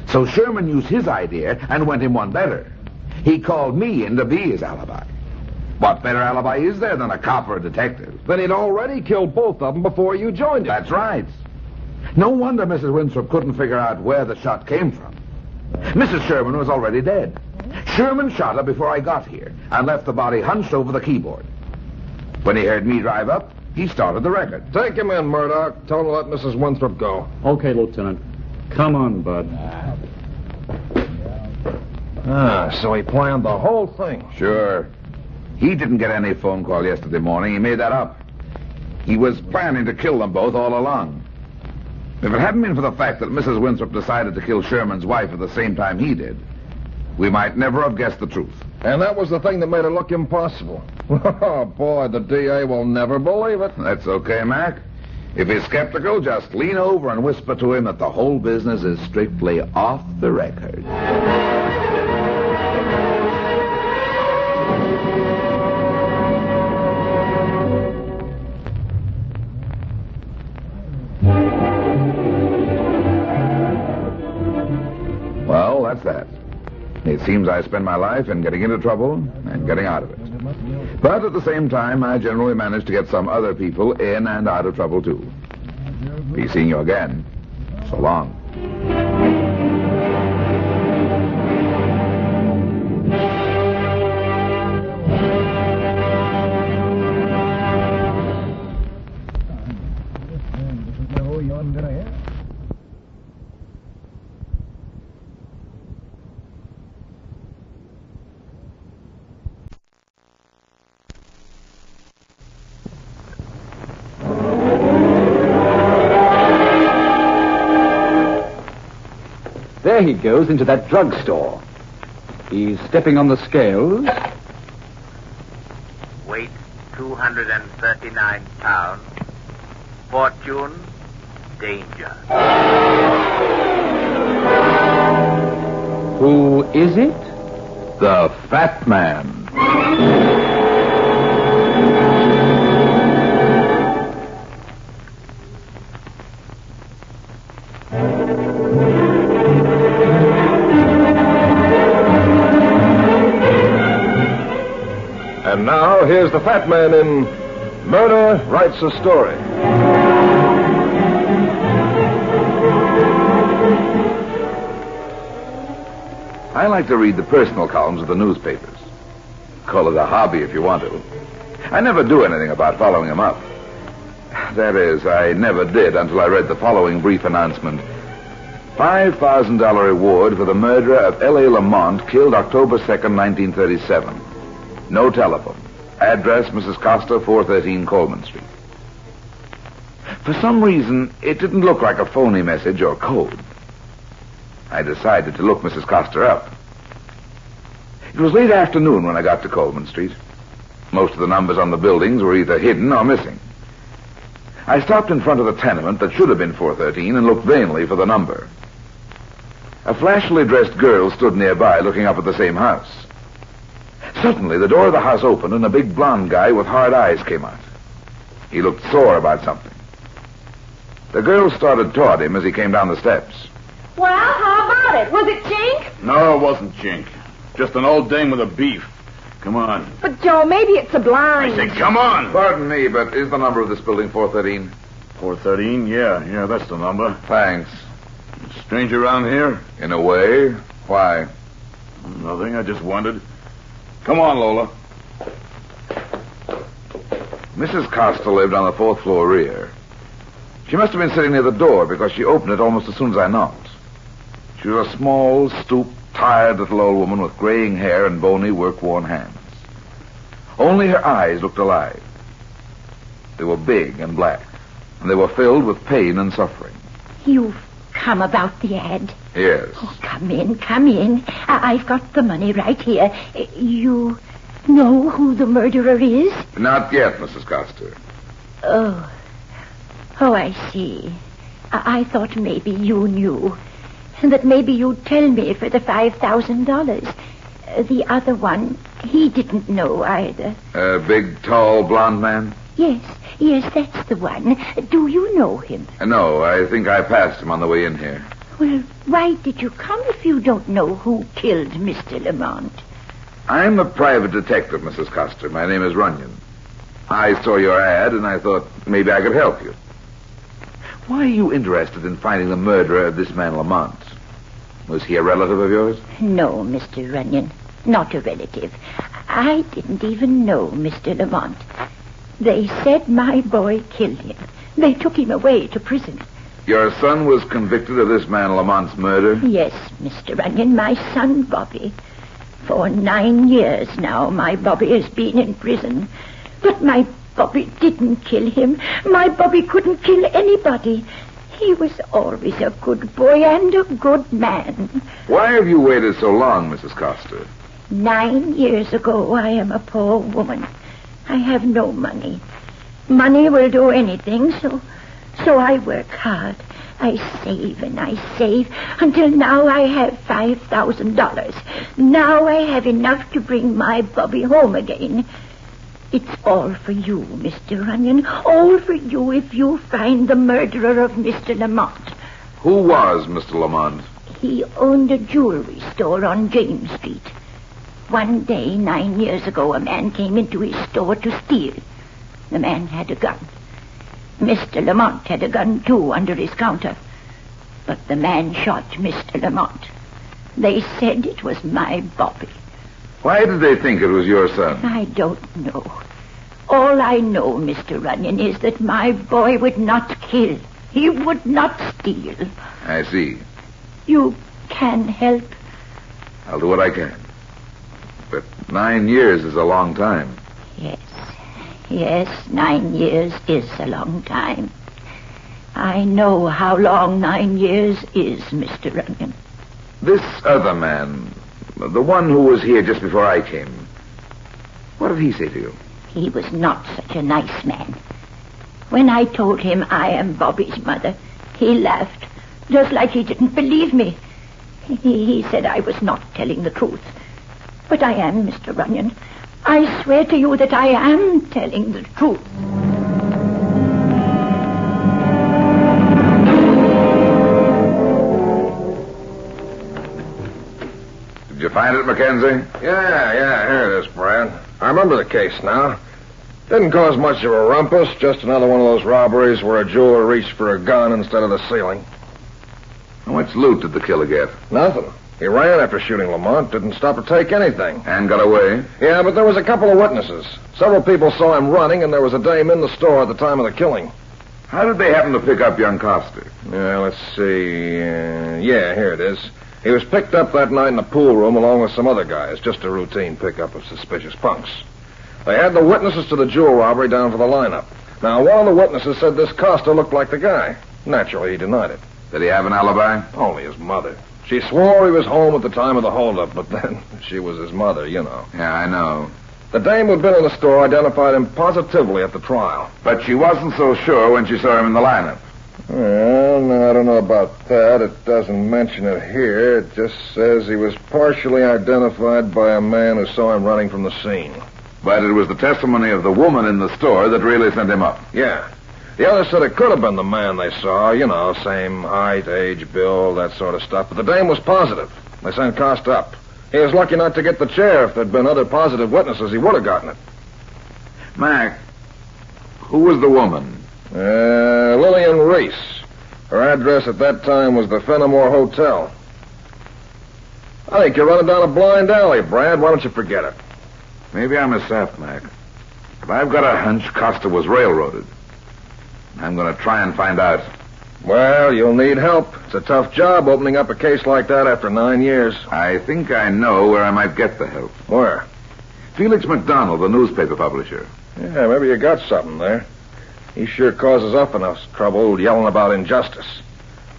Speaker 13: So Sherman used his idea and went him one better. He called me in to be his alibi. What better alibi is there than a cop or a detective?
Speaker 22: Then he'd already killed both of them before you joined him.
Speaker 13: That's right. No wonder Mrs. Winthrop couldn't figure out where the shot came from. Mrs. Sherman was already dead. Sherman shot her before I got here and left the body hunched over the keyboard. When he heard me drive up, he started the record.
Speaker 22: Take him in, Murdoch. Tell him to let Mrs. Winthrop go.
Speaker 7: Okay, Lieutenant. Come on, Bud.
Speaker 22: So he planned the whole thing.
Speaker 13: Sure. He didn't get any phone call yesterday morning. He made that up. He was planning to kill them both all along. If it hadn't been for the fact that Mrs. Winthrop decided to kill Sherman's wife at the same time he did, we might never have guessed the truth.
Speaker 22: And that was the thing that made it look impossible. Oh, boy, the DA will never believe it.
Speaker 13: That's okay, Mac. If he's skeptical, just lean over and whisper to him that the whole business is strictly off the record. Well, that's that. It seems I spend my life in getting into trouble and getting out of it. But at the same time, I generally manage to get some other people in and out of trouble, too. Be seeing you again. So long.
Speaker 1: There he goes into that drugstore. He's stepping on the scales.
Speaker 14: Weight 239 pounds. Fortune, danger.
Speaker 1: Who is it? The Fat Man.
Speaker 22: And now, here's the Fat Man in Murder Writes a Story.
Speaker 13: I like to read the personal columns of the newspapers. Call it a hobby if you want to. I never do anything about following them up. That is, I never did until I read the following brief announcement. $5,000 reward for the murderer of L.A. Lamont, killed October 2nd, 1937. No telephone. Address, Mrs. Costa, 413 Coleman Street. For some reason, it didn't look like a phony message or code. I decided to look Mrs. Costa up. It was late afternoon when I got to Coleman Street. Most of the numbers on the buildings were either hidden or missing. I stopped in front of the tenement that should have been 413 and looked vainly for the number. A flashily dressed girl stood nearby looking up at the same house. Suddenly, the door of the house opened and a big blond guy with hard eyes came out. He looked sore about something. The girl started toward him as he came down the steps.
Speaker 11: Well, how about it? Was it Jink?
Speaker 4: No, it wasn't Jink. Just an old dame with a beef. Come on.
Speaker 11: But, Joe, maybe it's a blind.
Speaker 4: I say, come on.
Speaker 13: Pardon me, but is the number of this building 413?
Speaker 4: 413? Yeah, that's the number.
Speaker 13: Thanks.
Speaker 4: Stranger around here?
Speaker 13: In a way. Why?
Speaker 4: Nothing, I just wondered. Come on, Lola.
Speaker 13: Mrs. Costa lived on the 4th floor rear. She must have been sitting near the door because she opened it almost as soon as I knocked. She was a small, stooped, tired little old woman with graying hair and bony, work-worn hands. Only her eyes looked alive. They were big and black, and they were filled with pain and suffering.
Speaker 15: You've come about the ad.
Speaker 13: Yes.
Speaker 15: Oh, come in. I've got the money right here. You know who the murderer is?
Speaker 13: Not yet, Mrs. Costa.
Speaker 15: Oh, I see. I thought maybe you knew. And that maybe you'd tell me for the $5,000. The other one, he didn't know either.
Speaker 13: A big, tall, blond man?
Speaker 15: Yes, that's the one. Do you know him?
Speaker 13: No, I think I passed him on the way in here.
Speaker 15: Well, why did you come if you don't know who killed Mr. Lamont?
Speaker 13: I'm a private detective, Mrs. Costa. My name is Runyon. I saw your ad, and I thought maybe I could help you. Why are you interested in finding the murderer of this man Lamont? Was he a relative of yours?
Speaker 15: No, Mr. Runyon. Not a relative. I didn't even know Mr. Lamont. They said my boy killed him. They took him away to prison.
Speaker 13: Your son was convicted of this man Lamont's murder?
Speaker 15: Yes, Mr. Runyon, my son Bobby. For 9 years now, my Bobby has been in prison. But my Bobby didn't kill him. My Bobby couldn't kill anybody. He was always a good boy and a good man.
Speaker 13: Why have you waited so long, Mrs. Coster?
Speaker 15: 9 years ago, I am a poor woman. I have no money. Money will do anything, so I work hard. I save and I save until now I have $5,000. Now I have enough to bring my Bobby home again. It's all for you, Mr. Runyon. All for you if you find the murderer of Mr. Lamont.
Speaker 13: Who was Mr. Lamont?
Speaker 15: He owned a jewelry store on James Street. One day, 9 years ago, a man came into his store to steal. The man had a gun. Mr. Lamont had a gun, too, under his counter. But the man shot Mr. Lamont. They said it was my Bobby.
Speaker 13: Why did they think it was your son?
Speaker 15: I don't know. All I know, Mr. Runyon, is that my boy would not kill. He would not steal.
Speaker 13: I see.
Speaker 15: You can help.
Speaker 13: I'll do what I can. But 9 years is a long time.
Speaker 15: Yes, 9 years is a long time. I know how long 9 years is, Mr. Runyon.
Speaker 13: This other man, the one who was here just before I came, what did he say to you?
Speaker 15: He was not such a nice man. When I told him I am Bobby's mother, he laughed, just like he didn't believe me. He said I was not telling the truth. But I am, Mr. Runyon. I swear to you that I am telling the truth.
Speaker 13: Did you find it, Mackenzie?
Speaker 22: Yeah, here it is, Brad. I remember the case now. Didn't cause much of a rumpus, just another one of those robberies where a jeweler reached for a gun instead of the ceiling.
Speaker 13: How much loot did the killer get?
Speaker 22: Nothing. He ran after shooting Lamont, didn't stop to take anything.
Speaker 13: And got away?
Speaker 22: Yeah, but there was a couple of witnesses. Several people saw him running, and there was a dame in the store at the time of the killing.
Speaker 13: How did they happen to pick up young Coster?
Speaker 22: Yeah, let's see. Yeah, here it is. He was picked up that night in the pool room along with some other guys. Just a routine pickup of suspicious punks. They had the witnesses to the jewel robbery down for the lineup. Now, one of the witnesses said this Coster looked like the guy. Naturally, he denied it.
Speaker 13: Did he have an alibi?
Speaker 22: Only his mother. She swore he was home at the time of the holdup, but then she was his mother, you know.
Speaker 13: Yeah, I know.
Speaker 22: The dame who'd been in the store identified him positively at the trial.
Speaker 13: But she wasn't so sure when she saw him in the lineup.
Speaker 22: Well, no, I don't know about that. It doesn't mention it here. It just says he was partially identified by a man who saw him running from the scene.
Speaker 13: But it was the testimony of the woman in the store that really sent him up.
Speaker 22: Yeah. The others said it could have been the man they saw. You know, same height, age, build, that sort of stuff. But the dame was positive. They sent Costa up. He was lucky not to get the chair. If there'd been other positive witnesses, he would have gotten it.
Speaker 13: Mac, who was the woman?
Speaker 22: Lillian Reese. Her address at that time was the Fenimore Hotel. I think you're running down a blind alley, Brad. Why don't you forget it?
Speaker 13: Maybe I'm a sap, Mac. But I've got a hunch Costa was railroaded. I'm going to try and find out.
Speaker 22: Well, you'll need help. It's a tough job opening up a case like that after 9 years.
Speaker 13: I think I know where I might get the help.
Speaker 22: Where?
Speaker 13: Felix McDonald, the newspaper publisher.
Speaker 22: Yeah, maybe you got something there. He sure causes up enough trouble yelling about injustice.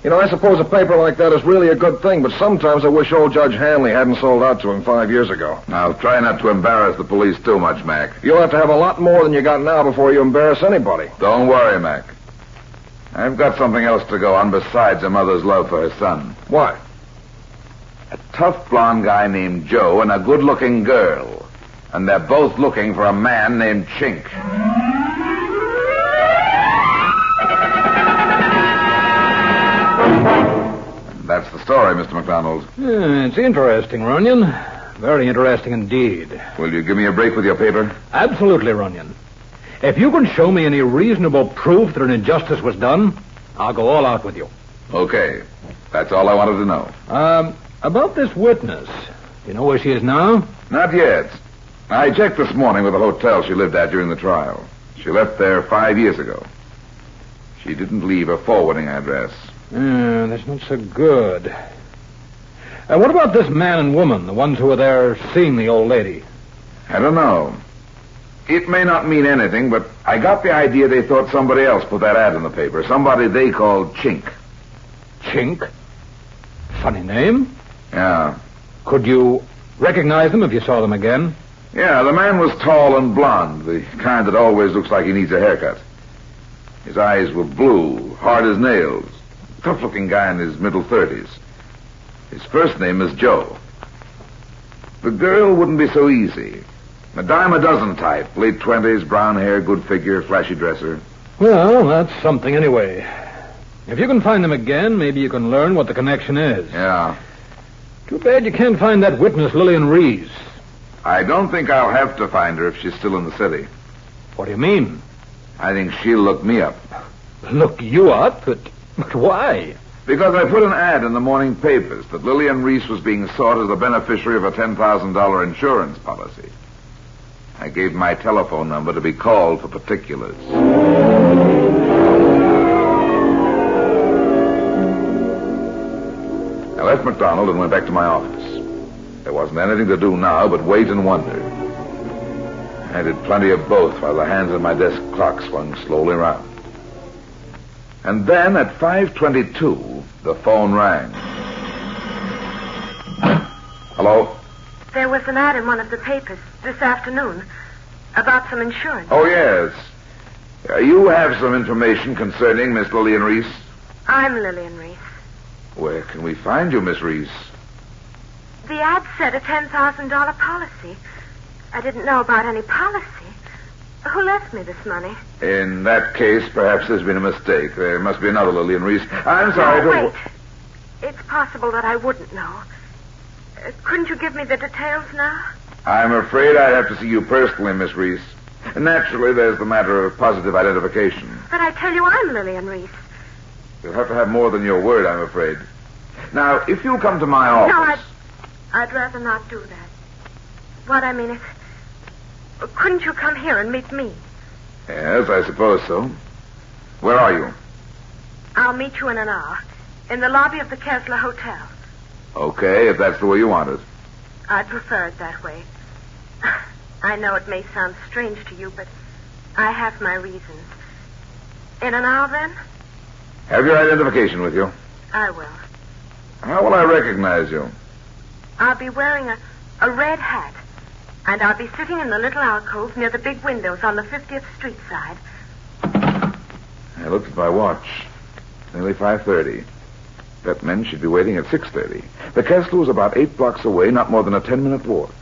Speaker 22: You know, I suppose a paper like that is really a good thing, but sometimes I wish old Judge Hanley hadn't sold out to him 5 years ago.
Speaker 13: Now, try not to embarrass the police too much, Mac.
Speaker 22: You'll have to have a lot more than you got now before you embarrass anybody.
Speaker 13: Don't worry, Mac. I've got something else to go on besides a mother's love for her son.
Speaker 22: What?
Speaker 13: A tough blonde guy named Joe and a good-looking girl. And they're both looking for a man named Chink. That's the story, Mr. McDonald.
Speaker 18: It's interesting, Runyon. Very interesting indeed.
Speaker 13: Will you give me a break with your paper?
Speaker 18: Absolutely, Runyon. If you can show me any reasonable proof that an injustice was done, I'll go all out with you.
Speaker 13: Okay. That's all I wanted to know.
Speaker 18: About this witness. You know where she is now?
Speaker 13: Not yet. I checked this morning with the hotel she lived at during the trial. She left there 5 years ago. She didn't leave a forwarding address.
Speaker 18: That's not so good. What about this man and woman, the ones who were there seeing the old lady?
Speaker 13: I don't know. It may not mean anything, but I got the idea they thought somebody else put that ad in the paper. Somebody they called Chink.
Speaker 18: Chink? Funny name.
Speaker 13: Yeah.
Speaker 18: Could you recognize them if you saw them again?
Speaker 13: Yeah, the man was tall and blond, the kind that always looks like he needs a haircut. His eyes were blue, hard as nails. Tough-looking guy in his middle 30s. His first name is Joe. The girl wouldn't be so easy. A dime a dozen type, late 20s, brown hair, good figure, flashy dresser.
Speaker 18: Well, that's something anyway. If you can find them again, maybe you can learn what the connection is.
Speaker 13: Yeah.
Speaker 18: Too bad you can't find that witness, Lillian Reese.
Speaker 13: I don't think I'll have to find her if she's still in the city.
Speaker 18: What do you mean?
Speaker 13: I think she'll look me up.
Speaker 18: Look you up? But why?
Speaker 13: Because I put an ad in the morning papers that Lillian Reese was being sought as the beneficiary of a $10,000 insurance policy. I gave my telephone number to be called for particulars. I left McDonald and went back to my office. There wasn't anything to do now but wait and wonder. I did plenty of both while the hands on my desk clock swung slowly round. And then at 5:22, the phone rang. Hello?
Speaker 6: There was an ad in one of the papers this afternoon about some insurance.
Speaker 13: Oh, yes. You have some information concerning Miss Lillian Reese?
Speaker 6: I'm Lillian Reese.
Speaker 13: Where can we find you, Miss Reese?
Speaker 6: The ad said a $10,000 policy. I didn't know about any policy. Who left me this money?
Speaker 13: In that case, perhaps there's been a mistake. There must be another Lillian Reese. I'm sorry
Speaker 6: No,
Speaker 13: to...
Speaker 6: wait. It's possible that I wouldn't know. Couldn't you give me the details now?
Speaker 13: I'm afraid I'd have to see you personally, Miss Reese. Naturally, there's the matter of positive identification.
Speaker 6: But I tell you I'm Lillian Reese.
Speaker 13: You'll have to have more than your word, I'm afraid. Now, if you'll come to my office...
Speaker 6: No, I'd rather not do that. What I mean is... Couldn't you come here and meet me?
Speaker 13: Yes, I suppose so. Where are you?
Speaker 6: I'll meet you in an hour. In the lobby of the Kessler Hotel.
Speaker 13: Okay, if that's the way you want it.
Speaker 6: I'd prefer it that way. I know it may sound strange to you, but I have my reasons. In an hour, then?
Speaker 13: Have your identification with you.
Speaker 6: I will.
Speaker 13: How will I recognize you?
Speaker 6: I'll be wearing a red hat, and I'll be sitting in the little alcove near the big windows on the 50th Street side.
Speaker 13: I looked at my watch. Nearly 5:30. That meant she'd be waiting at 6:30. The Kessler was about 8 blocks away, not more than a 10-minute walk.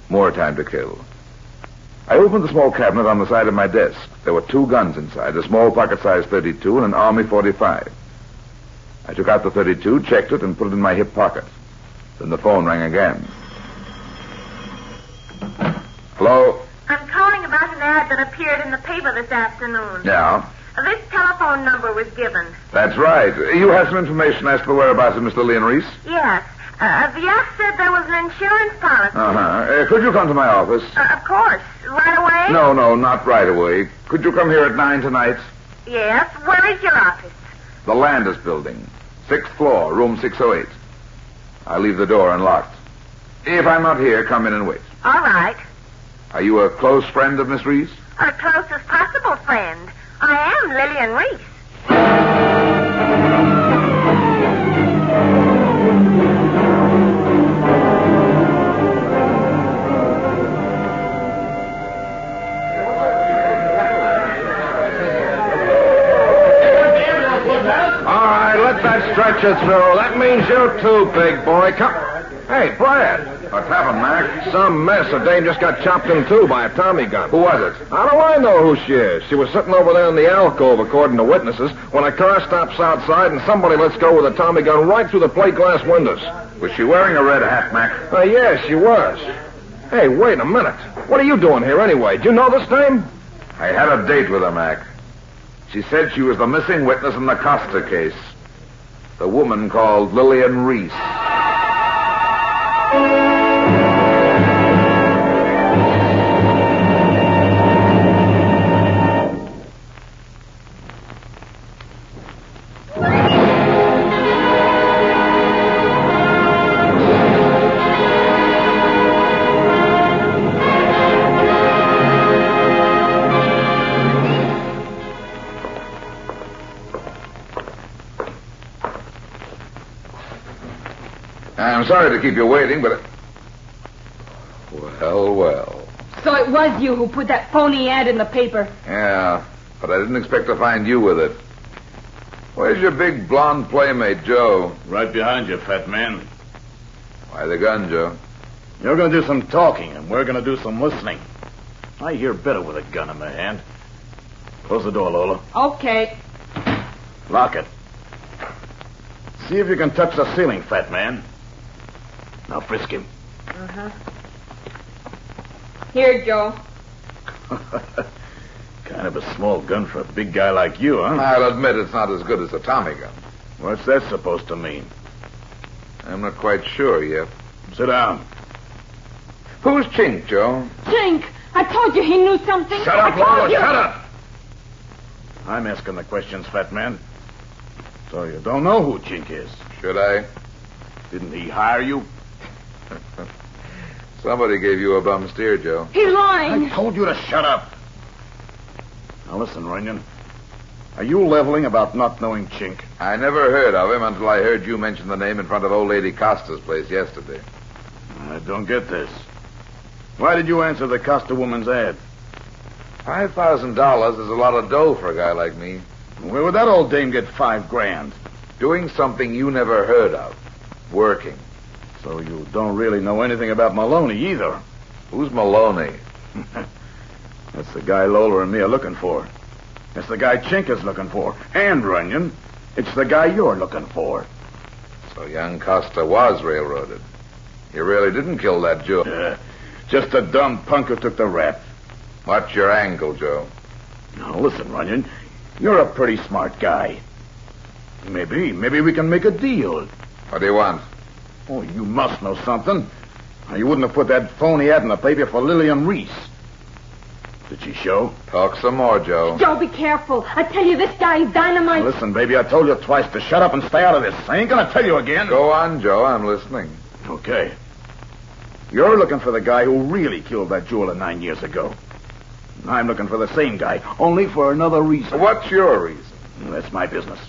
Speaker 13: More time to kill. I opened the small cabinet on the side of my desk. There were 2 guns inside, a small pocket-sized .32 and an Army .45. I took out the .32, checked it, and put it in my hip pocket. Then the phone rang again. Hello?
Speaker 6: I'm calling about an ad that appeared in the paper this afternoon.
Speaker 13: Yeah?
Speaker 6: This telephone number was given.
Speaker 13: That's right. You have some information as to the whereabouts of Miss Lillian Reese?
Speaker 6: Yes. The ad said there was an insurance policy.
Speaker 13: Uh-huh. Could you come to my office?
Speaker 6: Of course. Right away?
Speaker 13: No, not right away. Could you come here at 9 tonight?
Speaker 6: Yes. Where is your office?
Speaker 13: The Landis building. 6th floor, room 608. I'll leave the door unlocked. If I'm not here, come in and wait.
Speaker 6: All right.
Speaker 13: Are you a close friend of Miss Reese?
Speaker 6: A closest possible friend. I am Lillian Reese.
Speaker 22: All right, let that stretch you through. That means you too, big boy. Come. Hey, Brad.
Speaker 13: What's happened, Mac?
Speaker 22: Some mess. A dame just got chopped in two by a Tommy gun.
Speaker 13: Who was it?
Speaker 22: How do I know who she is? She was sitting over there in the alcove, according to witnesses, when a car stops outside and somebody lets go with a Tommy gun right through the plate glass windows.
Speaker 13: Was she wearing a red hat, Mac?
Speaker 22: Yes, she was. Hey, wait a minute. What are you doing here anyway? Do you know this dame?
Speaker 13: I had a date with her, Mac. She said she was the missing witness in the Costa case. The woman called Lillian Reese. sorry to keep you waiting, but... Well.
Speaker 11: So it was you who put that phony ad in the paper.
Speaker 13: Yeah, but I didn't expect to find you with it. Where's your big blonde playmate, Joe?
Speaker 8: Right behind you, fat man.
Speaker 13: Why the gun, Joe?
Speaker 8: You're going to do some talking, and we're going to do some listening. I hear better with a gun in my hand. Close the door, Lola.
Speaker 11: Okay.
Speaker 8: Lock it. See if you can touch the ceiling, fat man. Now frisk him.
Speaker 11: Uh-huh. Here, Joe.
Speaker 8: Kind of a small gun for a big guy like you, huh?
Speaker 13: I'll admit it's not as good as a Tommy gun.
Speaker 8: What's that supposed to mean?
Speaker 13: I'm not quite sure yet.
Speaker 8: Sit down.
Speaker 13: Who's Chink, Joe?
Speaker 11: Chink! I told you he knew something.
Speaker 8: Shut up, Lola,
Speaker 11: shut
Speaker 8: up! I'm asking the questions, fat man. So you don't know who Chink is?
Speaker 13: Should I?
Speaker 8: Didn't he hire you?
Speaker 13: Somebody gave you a bum steer, Joe.
Speaker 11: He's lying.
Speaker 8: I told you to shut up. Now listen, Runyon. Are you leveling about not knowing Chink?
Speaker 13: I never heard of him until I heard you mention the name in front of old lady Costa's place yesterday.
Speaker 8: I don't get this. Why did you answer the Costa woman's ad?
Speaker 13: $5,000 is a lot of dough for a guy like me.
Speaker 8: Where would that old dame get $5,000?
Speaker 13: Doing something you never heard of. Working.
Speaker 8: So you don't really know anything about Maloney either.
Speaker 13: Who's Maloney?
Speaker 8: That's the guy Lola and me are looking for. That's the guy Chink is looking for. And, Runyon, it's the guy you're looking for.
Speaker 13: So young Costa was railroaded. You really didn't kill that Joe.
Speaker 8: Just a dumb punk who took the rap.
Speaker 13: What's your angle, Joe?
Speaker 8: Now, listen, Runyon. You're a pretty smart guy. Maybe we can make a deal.
Speaker 13: What do you want?
Speaker 8: Oh, you must know something. Now, you wouldn't have put that phony ad in the paper for Lillian Reese. Did she show?
Speaker 13: Talk some more, Joe.
Speaker 11: Joe, be careful. I tell you, this guy is dynamite.
Speaker 8: Now, listen, baby, I told you twice to shut up and stay out of this. I ain't gonna tell you again.
Speaker 13: Go on, Joe. I'm listening.
Speaker 8: Okay. You're looking for the guy who really killed that jeweler 9 years ago. I'm looking for the same guy, only for another reason.
Speaker 13: What's your reason?
Speaker 8: That's my business.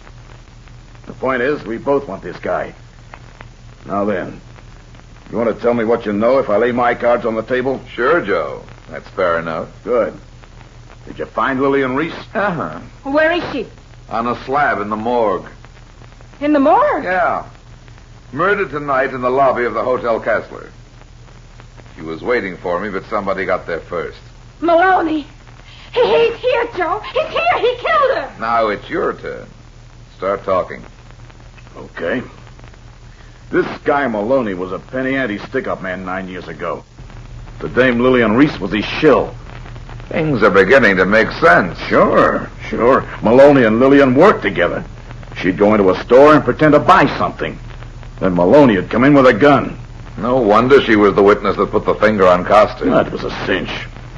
Speaker 8: The point is, we both want this guy. Now then, you want to tell me what you know if I lay my cards on the table?
Speaker 13: Sure, Joe. That's fair enough.
Speaker 8: Good. Did you find Lillian Reese?
Speaker 13: Uh-huh.
Speaker 11: Where is she?
Speaker 13: On a slab in the morgue.
Speaker 11: In the morgue?
Speaker 13: Yeah. Murdered tonight in the lobby of the Hotel Kessler. She was waiting for me, but somebody got there first.
Speaker 11: Maloney. He's here, Joe. He's here. He killed her.
Speaker 13: Now it's your turn. Start talking.
Speaker 8: Okay. This guy Maloney was a penny ante stick-up man 9 years ago. The dame Lillian Reese was his shill.
Speaker 13: Things are beginning to make sense.
Speaker 8: Sure. Maloney and Lillian worked together. She'd go into a store and pretend to buy something. Then Maloney would come in with a gun.
Speaker 13: No wonder she was the witness that put the finger on Costa.
Speaker 8: That was a cinch.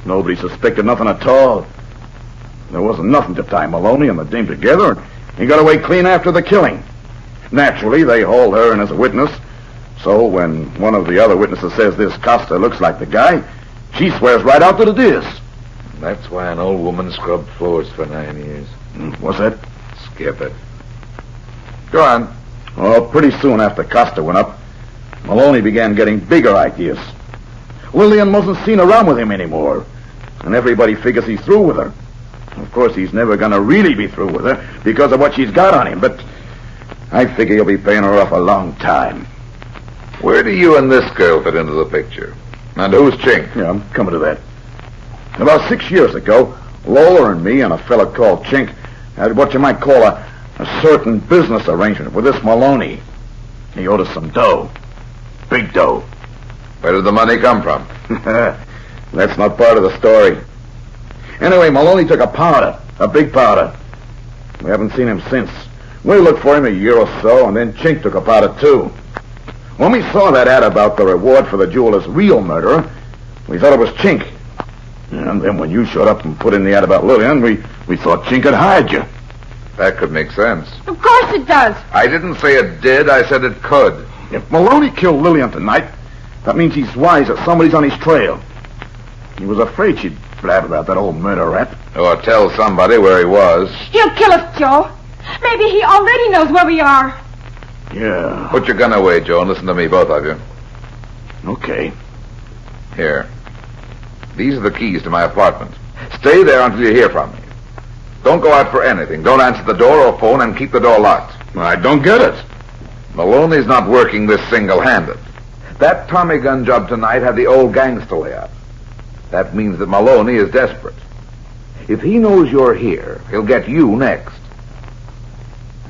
Speaker 8: Nobody suspected nothing at all. There wasn't nothing to tie Maloney and the dame together, and he got away clean after the killing. Naturally, they hauled her in as a witness. So when one of the other witnesses says this Costa looks like the guy, she swears right out that it is.
Speaker 13: That's why an old woman scrubbed floors for 9 years.
Speaker 8: What's that?
Speaker 13: Skip it. Go on.
Speaker 8: Oh, pretty soon after Costa went up, Maloney began getting bigger ideas. Lillian wasn't seen around with him anymore, and everybody figures he's through with her. Of course, he's never going to really be through with her because of what she's got on him, but I figure he'll be paying her off a long time.
Speaker 13: Where do you and this girl fit into the picture? And who's Chink?
Speaker 8: Yeah, I'm coming to that. About 6 years ago, Lola and me and a fella called Chink had what you might call a certain business arrangement with this Maloney. He owed us some dough. Big dough.
Speaker 13: Where did the money come from?
Speaker 8: That's not part of the story. Anyway, Maloney took a big powder. We haven't seen him since. We looked for him a year or so, and then Chink took a powder too. When we saw that ad about the reward for the jeweler's real murderer, we thought it was Chink. And then when you showed up and put in the ad about Lillian, we thought Chink had hired you.
Speaker 13: That could make sense.
Speaker 11: Of course it does.
Speaker 13: I didn't say it did. I said it could.
Speaker 8: If Maloney killed Lillian tonight, that means he's wise that somebody's on his trail. He was afraid she'd blab about that old murder rap.
Speaker 13: Or tell somebody where he was.
Speaker 11: He'll kill us, Joe. Maybe he already knows where we are.
Speaker 8: Yeah. Put your gun away, Joe, and listen to me, both of you.
Speaker 21: Okay.
Speaker 8: Here. These are the keys to my apartment. Stay there until you hear from me. Don't go out for anything. Don't answer the door or phone, and keep the door locked.
Speaker 21: I don't get it.
Speaker 8: Maloney's not working this single-handed. That Tommy gun job tonight had the old gangs to lay up. That means that Maloney is desperate. If he knows you're here, he'll get you next.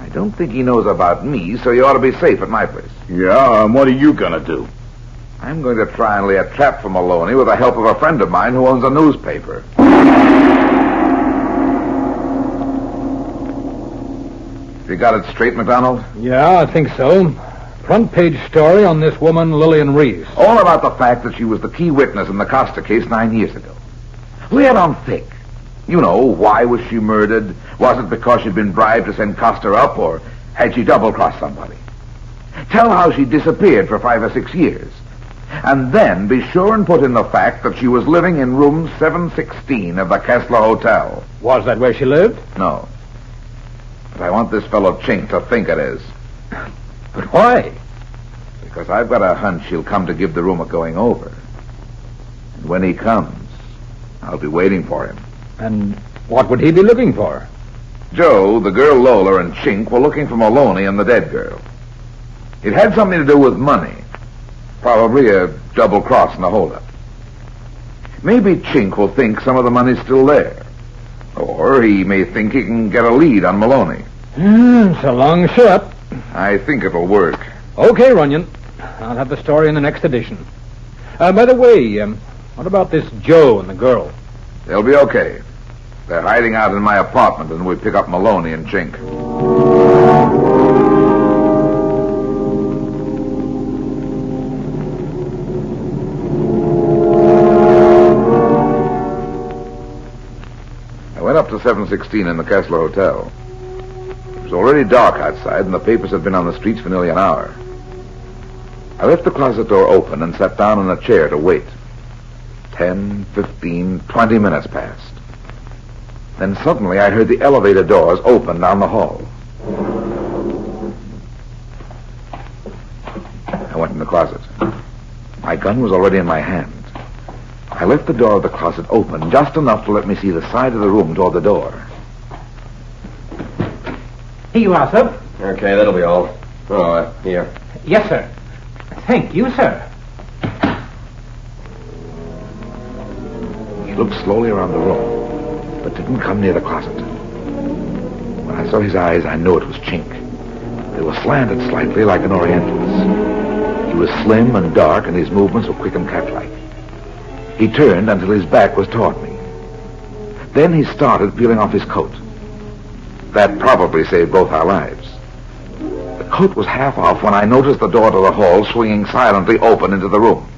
Speaker 8: I don't think he knows about me, so you ought to be safe at my place.
Speaker 21: Yeah, and what are you gonna do?
Speaker 8: I'm going to try and lay a trap for Maloney with the help of a friend of mine who owns a newspaper. You got it straight, McDonald?
Speaker 18: Yeah, I think so. Front page story on this woman, Lillian Reese.
Speaker 8: All about the fact that she was the key witness in the Costa case 9 years ago. Lay it on thick. You know, why was she murdered? Was it because she'd been bribed to send Costa up, or had she double-crossed somebody? Tell how she disappeared for 5 or 6 years. And then be sure and put in the fact that she was living in room 716 of the Kessler Hotel.
Speaker 18: Was that where she lived?
Speaker 8: No. But I want this fellow Chink to think it is.
Speaker 18: But why?
Speaker 8: Because I've got a hunch he'll come to give the room a going over. And when he comes, I'll be waiting for him.
Speaker 18: And what would he be looking for?
Speaker 8: Joe, the girl Lola, and Chink were looking for Maloney and the dead girl. It had something to do with money. Probably a double cross and a holdup. Maybe Chink will think some of the money's still there. Or he may think he can get a lead on Maloney.
Speaker 18: It's a long shot.
Speaker 8: I think it'll work.
Speaker 18: Okay, Runyon. I'll have the story in the next edition. By the way, what about this Joe and the girl?
Speaker 8: They'll be okay. They're hiding out in my apartment, and we pick up Maloney and Chink. I went up to 716 in the Kessler Hotel. It was already dark outside, and the papers had been on the streets for nearly an hour. I left the closet door open and sat down in a chair to wait. 10, 15, 20 minutes passed. Then suddenly I heard the elevator doors open down the hall. I went in the closet. My gun was already in my hand. I left the door of the closet open just enough to let me see the side of the room toward the door.
Speaker 3: Here you are, sir.
Speaker 20: Okay, that'll be all. Oh, here.
Speaker 3: Yes, sir. Thank you, sir.
Speaker 8: He looked slowly around the room, but didn't come near the closet. When I saw his eyes, I knew it was Chink. They were slanted slightly like an Oriental's. He was slim and dark, and his movements were quick and cat-like. He turned until his back was toward me. Then he started peeling off his coat. That probably saved both our lives. The coat was half off when I noticed the door to the hall swinging silently open into the room.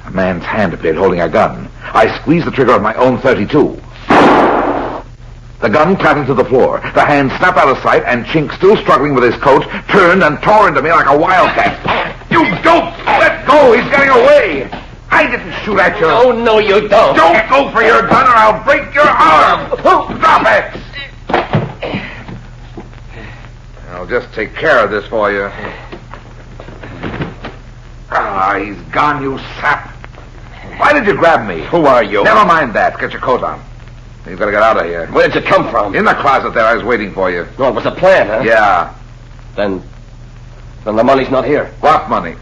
Speaker 8: A man's hand appeared holding a gun. I squeezed the trigger of my own .32. The gun clattered to the floor. The hand snapped out of sight, and Chink, still struggling with his coat, turned and tore into me like a wildcat. You dope! Let go! He's getting away! I didn't shoot at you.
Speaker 20: Oh, no, you don't.
Speaker 8: Don't go for your gun or I'll break your arm. Drop it! I'll just take care of this for you. Ah, he's gone, you sap. Why did you grab me?
Speaker 20: Who are you?
Speaker 8: Never mind that. Get your coat on. You've got to get out of here.
Speaker 20: Where did you come from?
Speaker 8: In the closet there. I was waiting for you.
Speaker 20: Oh, it was a plan, huh?
Speaker 8: Yeah.
Speaker 20: Then the money's not here.
Speaker 8: What money?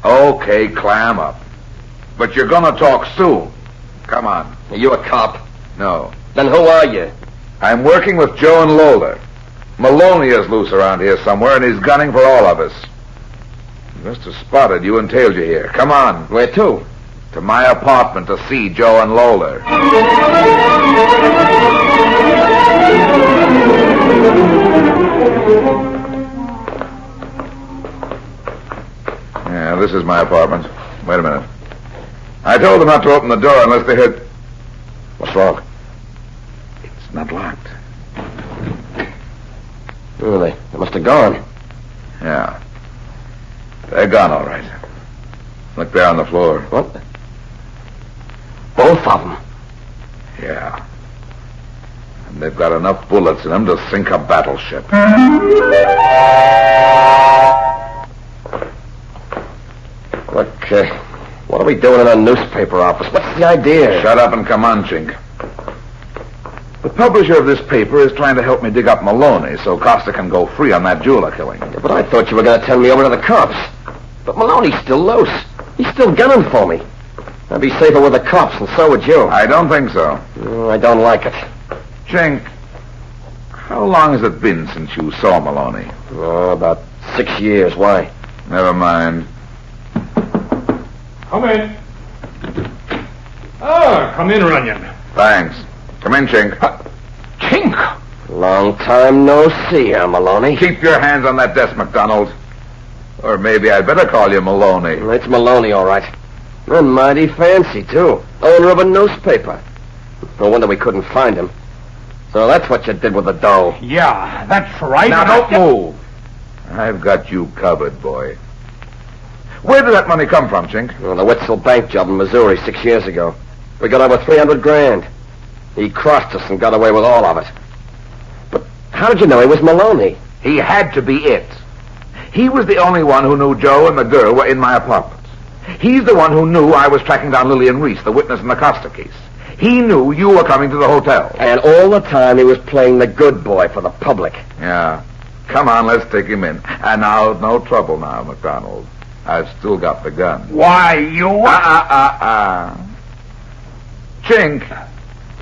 Speaker 8: Okay, clam up. But you're gonna talk soon. Come on.
Speaker 20: Are you a cop?
Speaker 8: No.
Speaker 20: Then who are you?
Speaker 8: I'm working with Joe and Lola. Maloney is loose around here somewhere, and he's gunning for all of us. He must have spotted you and tailed you here. Come on.
Speaker 20: Where to?
Speaker 8: To my apartment to see Joe and Lola. Yeah, this is my apartment. Wait a minute. I told them not to open the door unless they heard... What's wrong? It's not locked.
Speaker 20: Oh, they must have gone.
Speaker 8: Yeah. They're gone, all right. Look there on the floor.
Speaker 20: What? Both of them?
Speaker 8: Yeah. And
Speaker 13: They've got enough bullets in them to sink a battleship.
Speaker 20: Okay. What are we doing in a newspaper office? What's the idea?
Speaker 13: Shut up and come on, Chink. The publisher of this paper is trying to help me dig up Maloney so Costa can go free on that jeweler killing.
Speaker 20: Yeah, but I thought you were going to turn me over to the cops. But Maloney's still loose. He's still gunning for me. I'd be safer with the cops, and so would you.
Speaker 13: I don't think so.
Speaker 20: I don't like it.
Speaker 13: Chink, how long has it been since you saw Maloney?
Speaker 20: About 6 years. Why?
Speaker 13: Never mind.
Speaker 18: Come in. Oh, come in, Runyon.
Speaker 13: Thanks. Come in, Chink.
Speaker 18: Chink!
Speaker 20: Long time no see, Maloney.
Speaker 13: Keep your hands on that desk, MacDonald. Or maybe I'd better call you Maloney.
Speaker 20: It's Maloney, all right. And mighty fancy, too. Owner of a newspaper. No wonder we couldn't find him. So that's what you did with the dough.
Speaker 18: Yeah, that's right.
Speaker 13: Now, don't move. I've got you covered, boy. Where did that money come from, Chink?
Speaker 20: Well, the Wetzel Bank job in Missouri 6 years ago. We got over $300,000. He crossed us and got away with all of it. But how did you know he was Maloney?
Speaker 13: He had to be it. He was the only one who knew Joe and the girl were in my apartment. He's the one who knew I was tracking down Lillian Reese, the witness in the Costa case. He knew you were coming to the hotel.
Speaker 20: And all the time he was playing the good boy for the public.
Speaker 13: Yeah. Come on, let's take him in. And now, no trouble now, MacDonald. I've still got the gun.
Speaker 18: Why, you...
Speaker 13: Chink,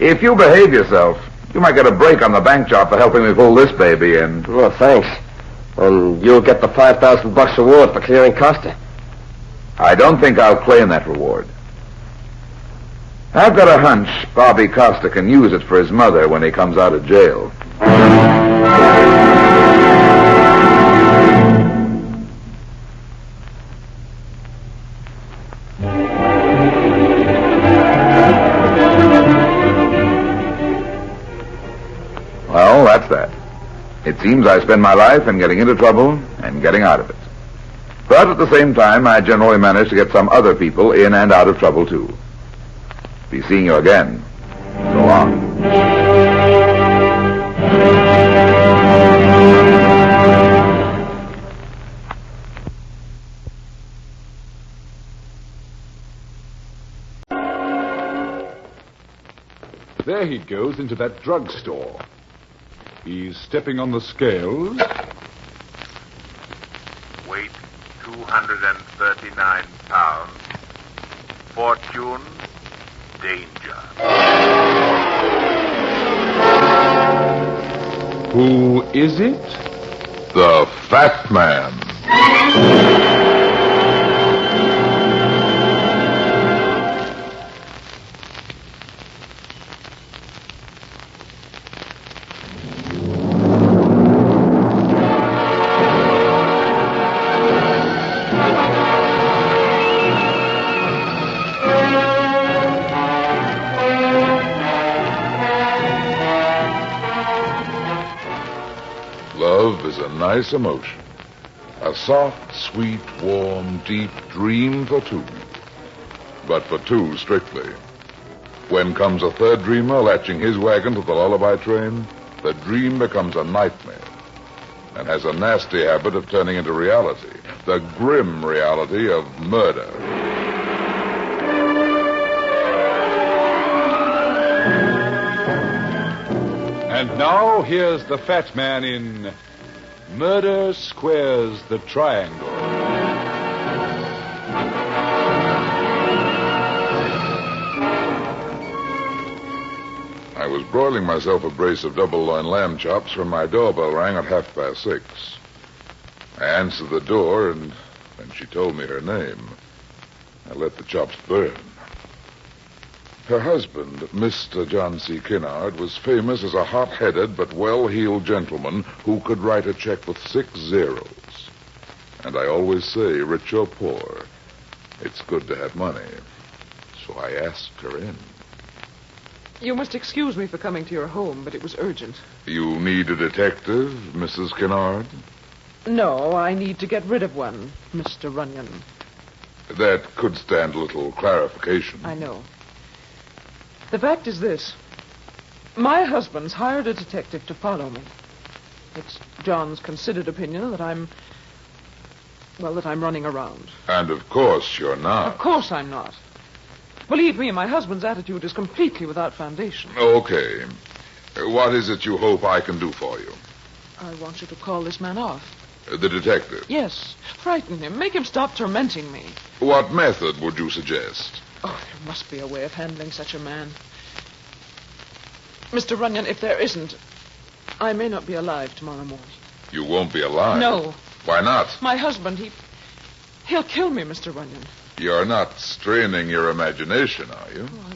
Speaker 13: if you behave yourself, you might get a break on the bank job for helping me pull this baby in.
Speaker 20: Well, thanks. And you'll get the $5,000 reward for clearing Costa.
Speaker 13: I don't think I'll claim that reward. I've got a hunch Bobby Costa can use it for his mother when he comes out of jail. Well, that's that. It seems I spend my life in getting into trouble and getting out of it. But at the same time, I generally manage to get some other people in and out of trouble, too. Be seeing you again. So long.
Speaker 12: There he goes into that drugstore. He's stepping on the scales.
Speaker 14: Weight 239 pounds. Fortune, danger.
Speaker 12: Who is it?
Speaker 2: The Fat Man. Love is a nice emotion. A soft, sweet, warm, deep dream for two. But for two, strictly. When comes a third dreamer latching his wagon to the lullaby train, the dream becomes a nightmare and has a nasty habit of turning into reality, the grim reality of murder.
Speaker 12: And now, here's the Fat Man in Murder Squares the Triangle.
Speaker 2: I was broiling myself a brace of double loin lamb chops when my doorbell rang at 6:30. I answered the door, and when she told me her name, I let the chops burn. Her husband, Mr. John C. Kinnard, was famous as a hot-headed but well-heeled gentleman who could write a check with 6 zeros. And I always say, rich or poor, it's good to have money. So I asked her in.
Speaker 17: You must excuse me for coming to your home, but it was urgent.
Speaker 2: You need a detective, Mrs. Kinnard?
Speaker 17: No, I need to get rid of one, Mr. Runyon.
Speaker 2: That could stand a little clarification.
Speaker 17: I know. The fact is this. My husband's hired a detective to follow me. It's John's considered opinion that I'm running around.
Speaker 2: And of course you're not.
Speaker 17: Of course I'm not. Believe me, my husband's attitude is completely without foundation.
Speaker 2: Okay. What is it you hope I can do for you?
Speaker 17: I want you to call this man off.
Speaker 2: The detective?
Speaker 17: Yes. Frighten him. Make him stop tormenting me.
Speaker 2: What method would you suggest?
Speaker 17: Oh, there must be a way of handling such a man. Mr. Runyon, if there isn't, I may not be alive tomorrow morning.
Speaker 2: You won't be alive?
Speaker 17: No.
Speaker 2: Why not?
Speaker 17: My husband, he'll kill me, Mr. Runyon.
Speaker 2: You're not straining your imagination, are you?
Speaker 17: Oh,